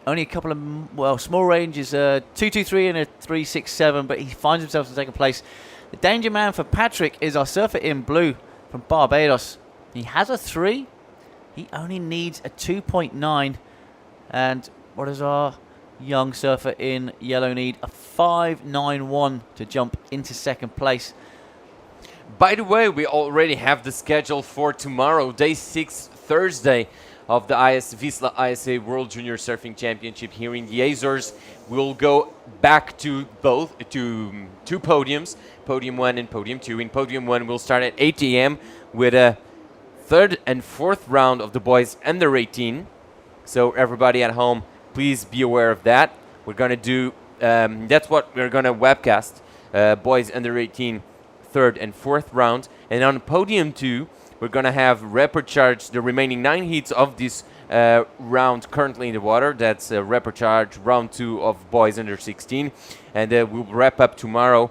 Only a couple of, small ranges, 2.23 and a 3.67, but he finds himself in second place. The danger man for Patrick is our surfer in blue from Barbados. He has a 3. He only needs a 2.9. And what does our young surfer in yellow need? A 5.91 to jump into second place. By the way, we already have the schedule for tomorrow, day 6, Thursday, of the VISSLA ISA World Junior Surfing Championship here in the Azores. We'll go back to two podiums, Podium 1 and Podium 2. In Podium 1, we'll start at 8 a.m. with a third and fourth round of the boys under 18. So everybody at home, please be aware of that. We're going to do, that's what we're going to webcast, boys under 18, third and fourth round. And on Podium 2, we're going to have reprecharge the remaining 9 heats of this round currently in the water. That's reprecharge round 2 of boys under 16. And we'll wrap up tomorrow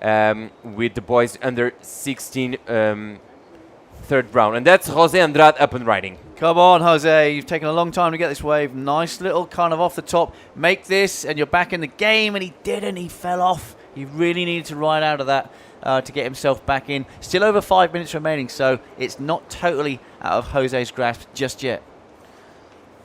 with the boys under 16 third round. And that's Jose Andrade up and riding. Come on, Jose. You've taken a long time to get this wave. Nice little kind of off the top. Make this and you're back in the game. And he didn't. He fell off. He really needed to ride out of that to get himself back in. Still over 5 minutes remaining, so it's not totally out of Jose's grasp just yet.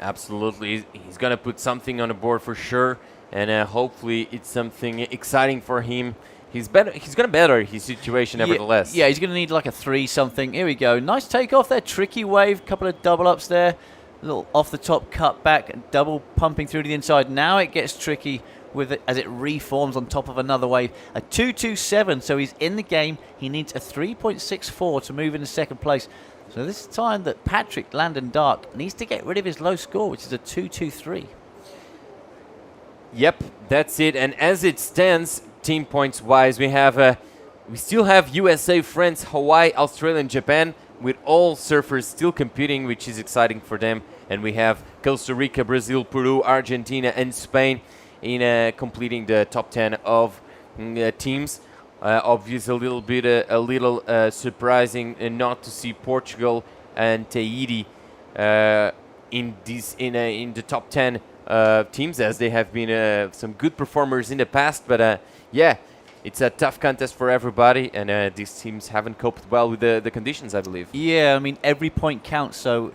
Absolutely. He's going to put something on the board for sure, and hopefully it's something exciting for him. He's going to better his situation nevertheless. Yeah, he's going to need like a 3 something. Here we go. Nice takeoff there. Tricky wave. Couple of double ups there. A little off the top cut back. Double pumping through to the inside. Now it gets tricky with it as it reforms on top of another wave. A 2.27, so he's in the game. He needs a 3.64 to move into second place. So this is time that Patrick Landon Dark needs to get rid of his low score, which is a 2.23. Yep, that's it. And as it stands, team points wise, we still have USA, France, Hawaii, Australia, and Japan, with all surfers still competing, which is exciting for them. And we have Costa Rica, Brazil, Peru, Argentina, and Spain in completing the top 10 of teams. Obviously, a little surprising not to see Portugal and Tahiti in the top 10 teams, as they have been some good performers in the past. But yeah, it's a tough contest for everybody, and these teams haven't coped well with the conditions, I believe. Yeah, I mean, every point counts. So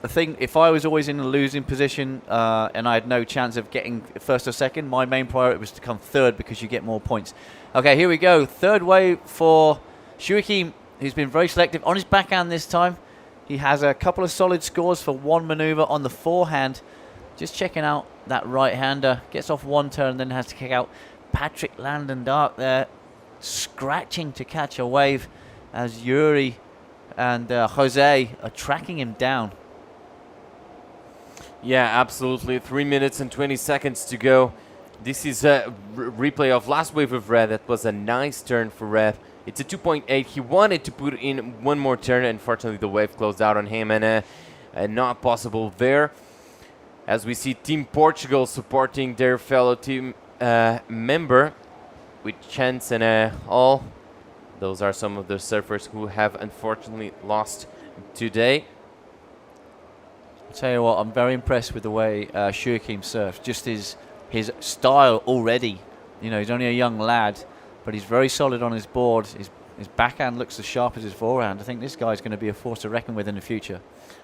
the thing, if I was always in a losing position and I had no chance of getting first or second, my main priority was to come third because you get more points. Okay, here we go. Third wave for Shuakim, who's been very selective on his backhand this time. He has a couple of solid scores for one maneuver on the forehand. Just checking out that right-hander. Gets off one turn and then has to kick out. Patrick Landon Dark there, scratching to catch a wave as Yuri and Jose are tracking him down. Yeah, absolutely. 3 minutes and 20 seconds to go. This is a replay of last wave of red. That was a nice turn for Red. It's a 2.8. He wanted to put in one more turn. Unfortunately, the wave closed out on him, and not possible there. As we see Team Portugal supporting their fellow team member with Chance and all. Those are some of the surfers who have unfortunately lost today. I'll tell you what, I'm very impressed with the way Shuakim surfs. Just his style already. You know, he's only a young lad, but he's very solid on his board. His backhand looks as sharp as his forehand. I think this guy's going to be a force to reckon with in the future.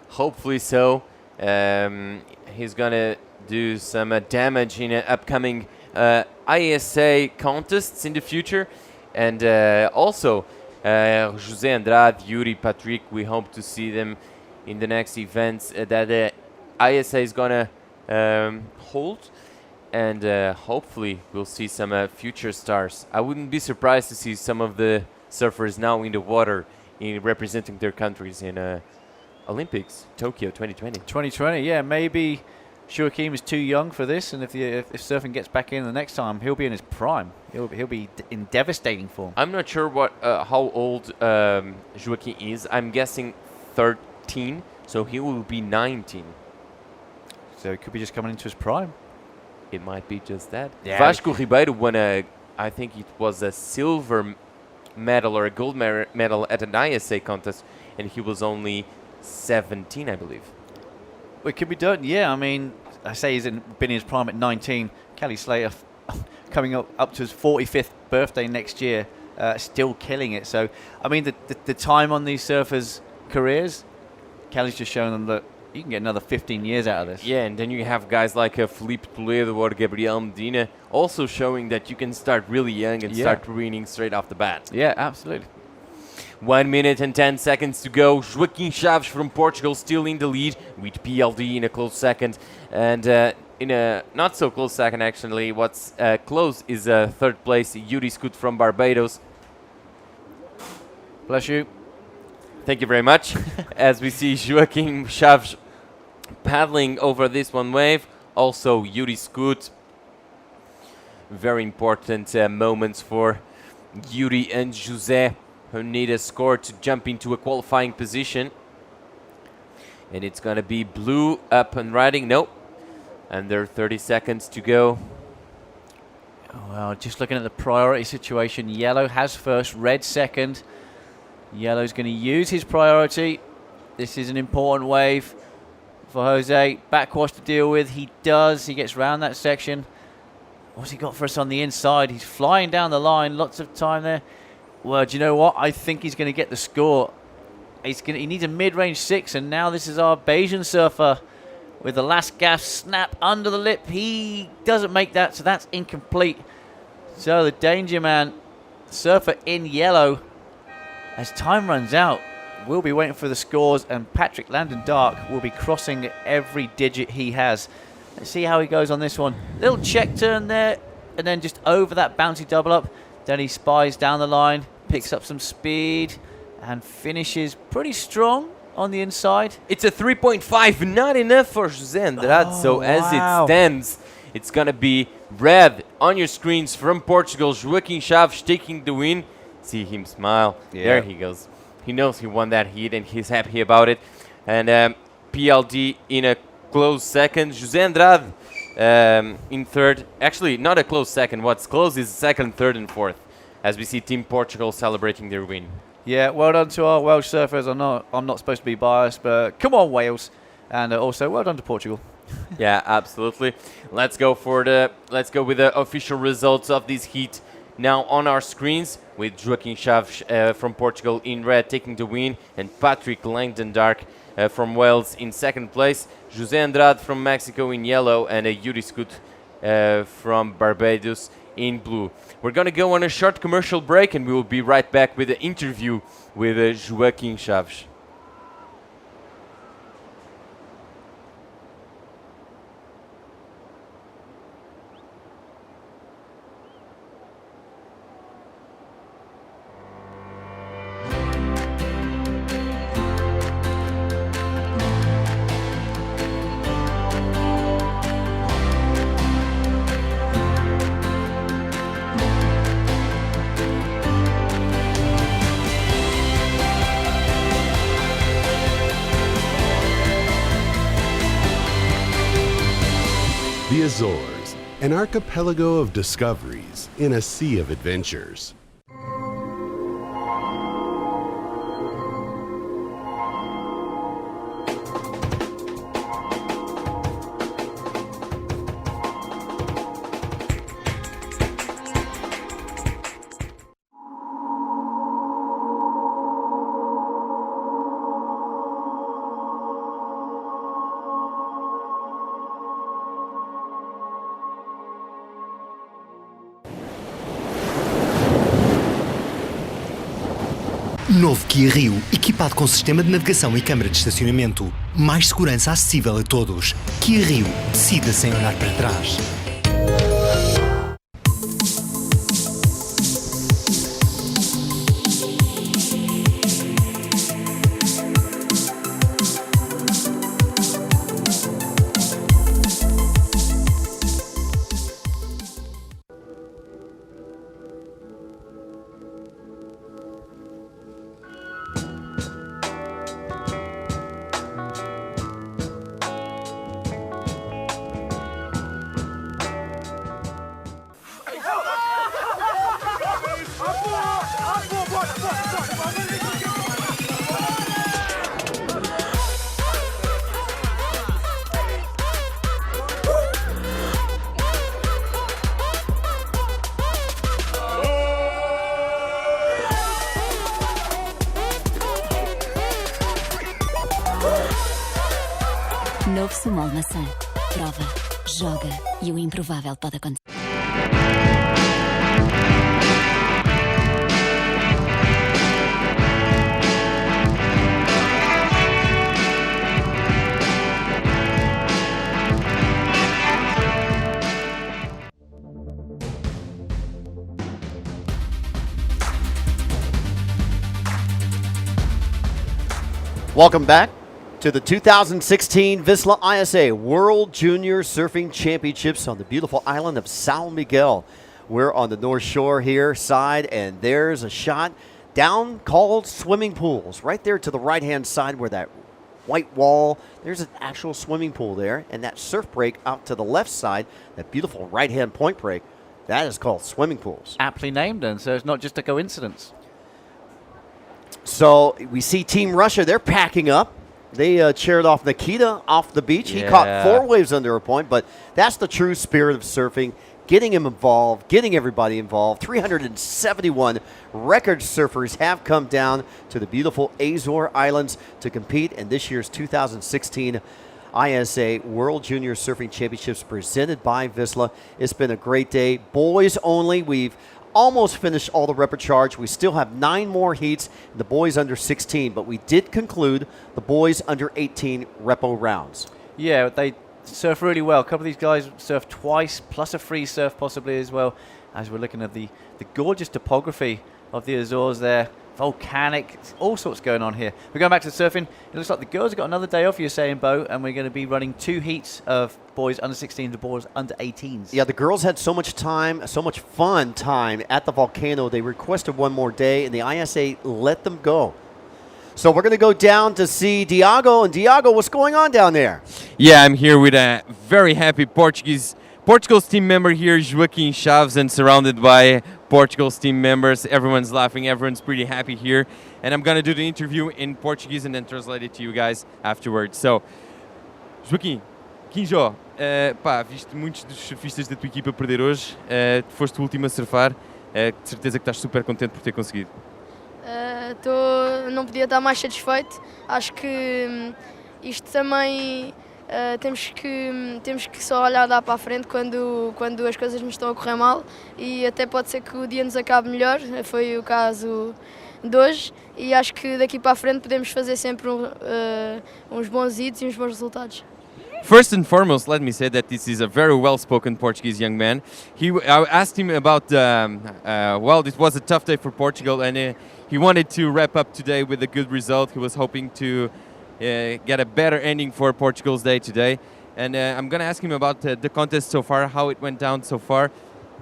Hopefully so. He's going to do some damage in upcoming ISA contests in the future. And also, Jose Andrade, Yuri, Patrick, we hope to see them in the next events that ISA is going to hold. And hopefully we'll see some future stars. I wouldn't be surprised to see some of the surfers now in the water in representing their countries in Olympics, Tokyo 2020. 2020, yeah, maybe Joachim is too young for this, and if surfing gets back in the next time, he'll be in his prime. He'll be in devastating form. I'm not sure how old Joachim is. I'm guessing 13, so he will be 19. So he could be just coming into his prime. It might be just that. Yeah. Vasco Ribeiro won I think it was a silver medal or a gold medal at an ISA contest, and he was only 17, I believe. Well, it could be done, yeah. I mean, I say he's been in his prime at 19. Kelly Slater coming up to his 45th birthday next year, still killing it. So, I mean, the time on these surfers' careers, Kelly's just showing them that you can get another 15 years out of this. Yeah, and then you have guys like Felipe Toledo or Gabriel Medina also showing that you can start really young and start winning straight off the bat. Yeah, absolutely. 1 minute and 10 seconds to go. Joaquim Chaves from Portugal still in the lead with PLD in a close second. And in a not so close second, actually, what's close is third place, Yuri Scoot from Barbados. Bless you. Thank you very much. As we see Joaquim Chaves paddling over this one wave. Also Yuri Scoot. Very important moments for Yuri and José, who need a score to jump into a qualifying position. And it's going to be blue up and riding. Nope. Under 30 seconds to go. Well, just looking at the priority situation, yellow has first, red second. Yellow's going to use his priority. This is an important wave for Jose. Backwash to deal with. He does. He gets round that section. What's he got for us on the inside? He's flying down the line. Lots of time there. Well, do you know what? I think he's going to get the score. He needs a mid-range 6, and now this is our Bayesian surfer with the last gaff snap under the lip. He doesn't make that, so that's incomplete. So the danger man, surfer in yellow, as time runs out, we'll be waiting for the scores, and Patrick Landon Dark will be crossing every digit he has. Let's see how he goes on this one. Little check turn there, and then just over that bouncy double up. Then he spies down the line, picks up some speed, and finishes pretty strong on the inside. It's a 3.5, not enough for José Andrade. So as it stands, it's going to be red on your screens from Portugal. Joaquim Chaves taking the win. See him smile. Yeah. There he goes. He knows he won that heat, and he's happy about it. And PLD in a close second. José Andrade in third. Actually, not a close second. What's close is second, third, and fourth, as we see Team Portugal celebrating their win. Yeah, well done to our Welsh surfers. I'm not supposed to be biased, but come on, Wales. And also, well done to Portugal. Yeah, absolutely. Let's go with the official results of this heat now on our screens, with Joaquim Chaves from Portugal in red taking the win, and Patrick Langdon Dark from Wales in second place, José Andrade from Mexico in yellow, and Yuri Scoot from Barbados in blue. We're going to go on a short commercial break, and we will be right back with an interview with Joaquim Chaves. The Azores, an archipelago of discoveries in a sea of adventures. Novo Kia Rio, equipado com sistema de navegação e câmara de estacionamento. Mais segurança acessível a todos. Kia Rio, decida sem olhar para trás. Novo Sumol Maçã. Prova, joga e o improvável pode acontecer. Welcome back to the 2016 VISSLA ISA World Junior Surfing Championships on the beautiful island of São Miguel. We're on the North Shore here side, and there's a shot down called swimming pools. Right there to the right-hand side where that white wall, there's an actual swimming pool there, and that surf break out to the left side, that beautiful right-hand point break, that is called swimming pools. Aptly named, then, so it's not just a coincidence. So we see Team Russia, they're packing up. They cheered off Nikita off the beach. He caught 4 waves under a point, but that's the true spirit of surfing, getting him involved, getting everybody involved. 371 record surfers have come down to the beautiful Azore Islands to compete in this year's 2016 ISA World Junior Surfing Championships presented by VISSLA. It's been a great day. Boys only. We've almost finished all the repercharge. We still have 9 more heats, the boys under 16, but we did conclude the boys under 18 repo rounds. Yeah, they surf really well. A couple of these guys surf twice, plus a free surf possibly as well, as we're looking at the gorgeous topography of the Azores there. Volcanic, all sorts going on here. We're going back to surfing. It looks like the girls have got another day off, you're saying, Bo, and we're going to be running 2 heats of boys under 16 to boys under 18s. Yeah, the girls had so much time, so much fun time at the volcano. They requested one more day, and the ISA let them go. So we're going to go down to see Diago. And Diago, what's going on down there? Yeah, I'm here with a very happy Portugal's team member here, Joaquim Chaves, and surrounded by Portugal's team members. Everyone's laughing, everyone's pretty happy here. And I'm going to do the interview in Portuguese and then translate it to you guys afterwards. So, Joaquim, Quinjó, pá, viste muitos dos surfistas da tua equipa perder hoje, foste o último a surfar, de certeza que estás super contente por ter conseguido. Não podia estar mais satisfeito. Acho que isto também temos que só olhar lá para a frente quando as coisas nos estão a correr mal, e até pode ser que o dia nos acabe melhor. Foi o caso de hoje, e acho que daqui para a frente podemos fazer sempre uns bons hits e uns bons resultados. First and foremost, let me say that this is a very well-spoken Portuguese young man. I asked him about, well, it was a tough day for Portugal, and he wanted to wrap up today with a good result. He was hoping to get a better ending for Portugal's day today. And I'm going to ask him about the contest so far, how it went down so far.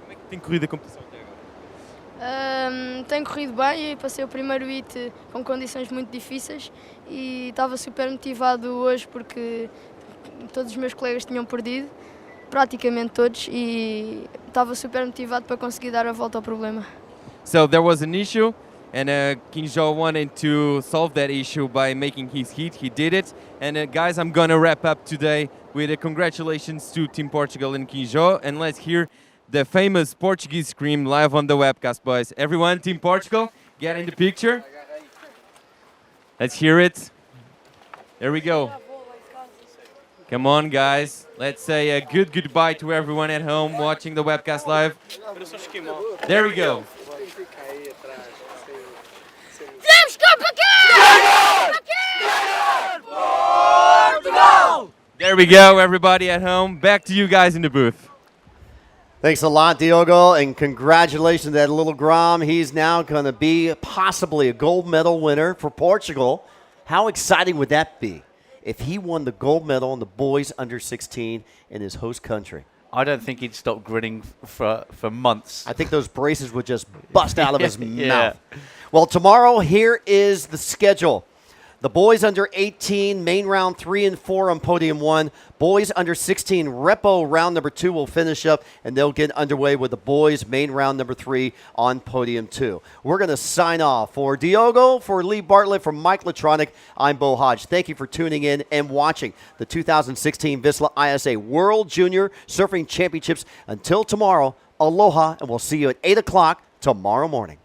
Como é que tem corrido a competição até agora? Tem corrido bem, e passei o primeiro hit com condições muito difíceis e estava super motivado hoje porque todos os meus colegas tinham perdido, praticamente todos, e estava super motivado para conseguir dar a volta ao problema. So there was an issue, and Quinjó wanted to solve that issue by making his heat. He did it. And guys, I'm going to wrap up today with a congratulations to Team Portugal and Quinjó. And let's hear the famous Portuguese scream live on the webcast, boys. Everyone, Team Portugal, get in the picture. Let's hear it. There we go. Come on, guys. Let's say a good goodbye to everyone at home watching the webcast live. There we go. There we go, everybody at home. Back to you guys in the booth. Thanks a lot, Diogo, and congratulations to that little Grom. He's now going to be possibly a gold medal winner for Portugal. How exciting would that be if he won the gold medal in the boys under 16 in his host country? I don't think he'd stop grinning for months. I think those braces would just bust out of his mouth. Well, tomorrow, here is the schedule. The boys under 18, main round 3 and 4 on podium 1. Boys under 16, repo round number 2 will finish up, and they'll get underway with the boys main round number 3 on podium 2. We're going to sign off. For Diogo, for Lee Bartlett, for Mike Latronic, I'm Bo Hodge. Thank you for tuning in and watching the 2016 VISSLA ISA World Junior Surfing Championships. Until tomorrow, aloha, and we'll see you at 8 o'clock tomorrow morning.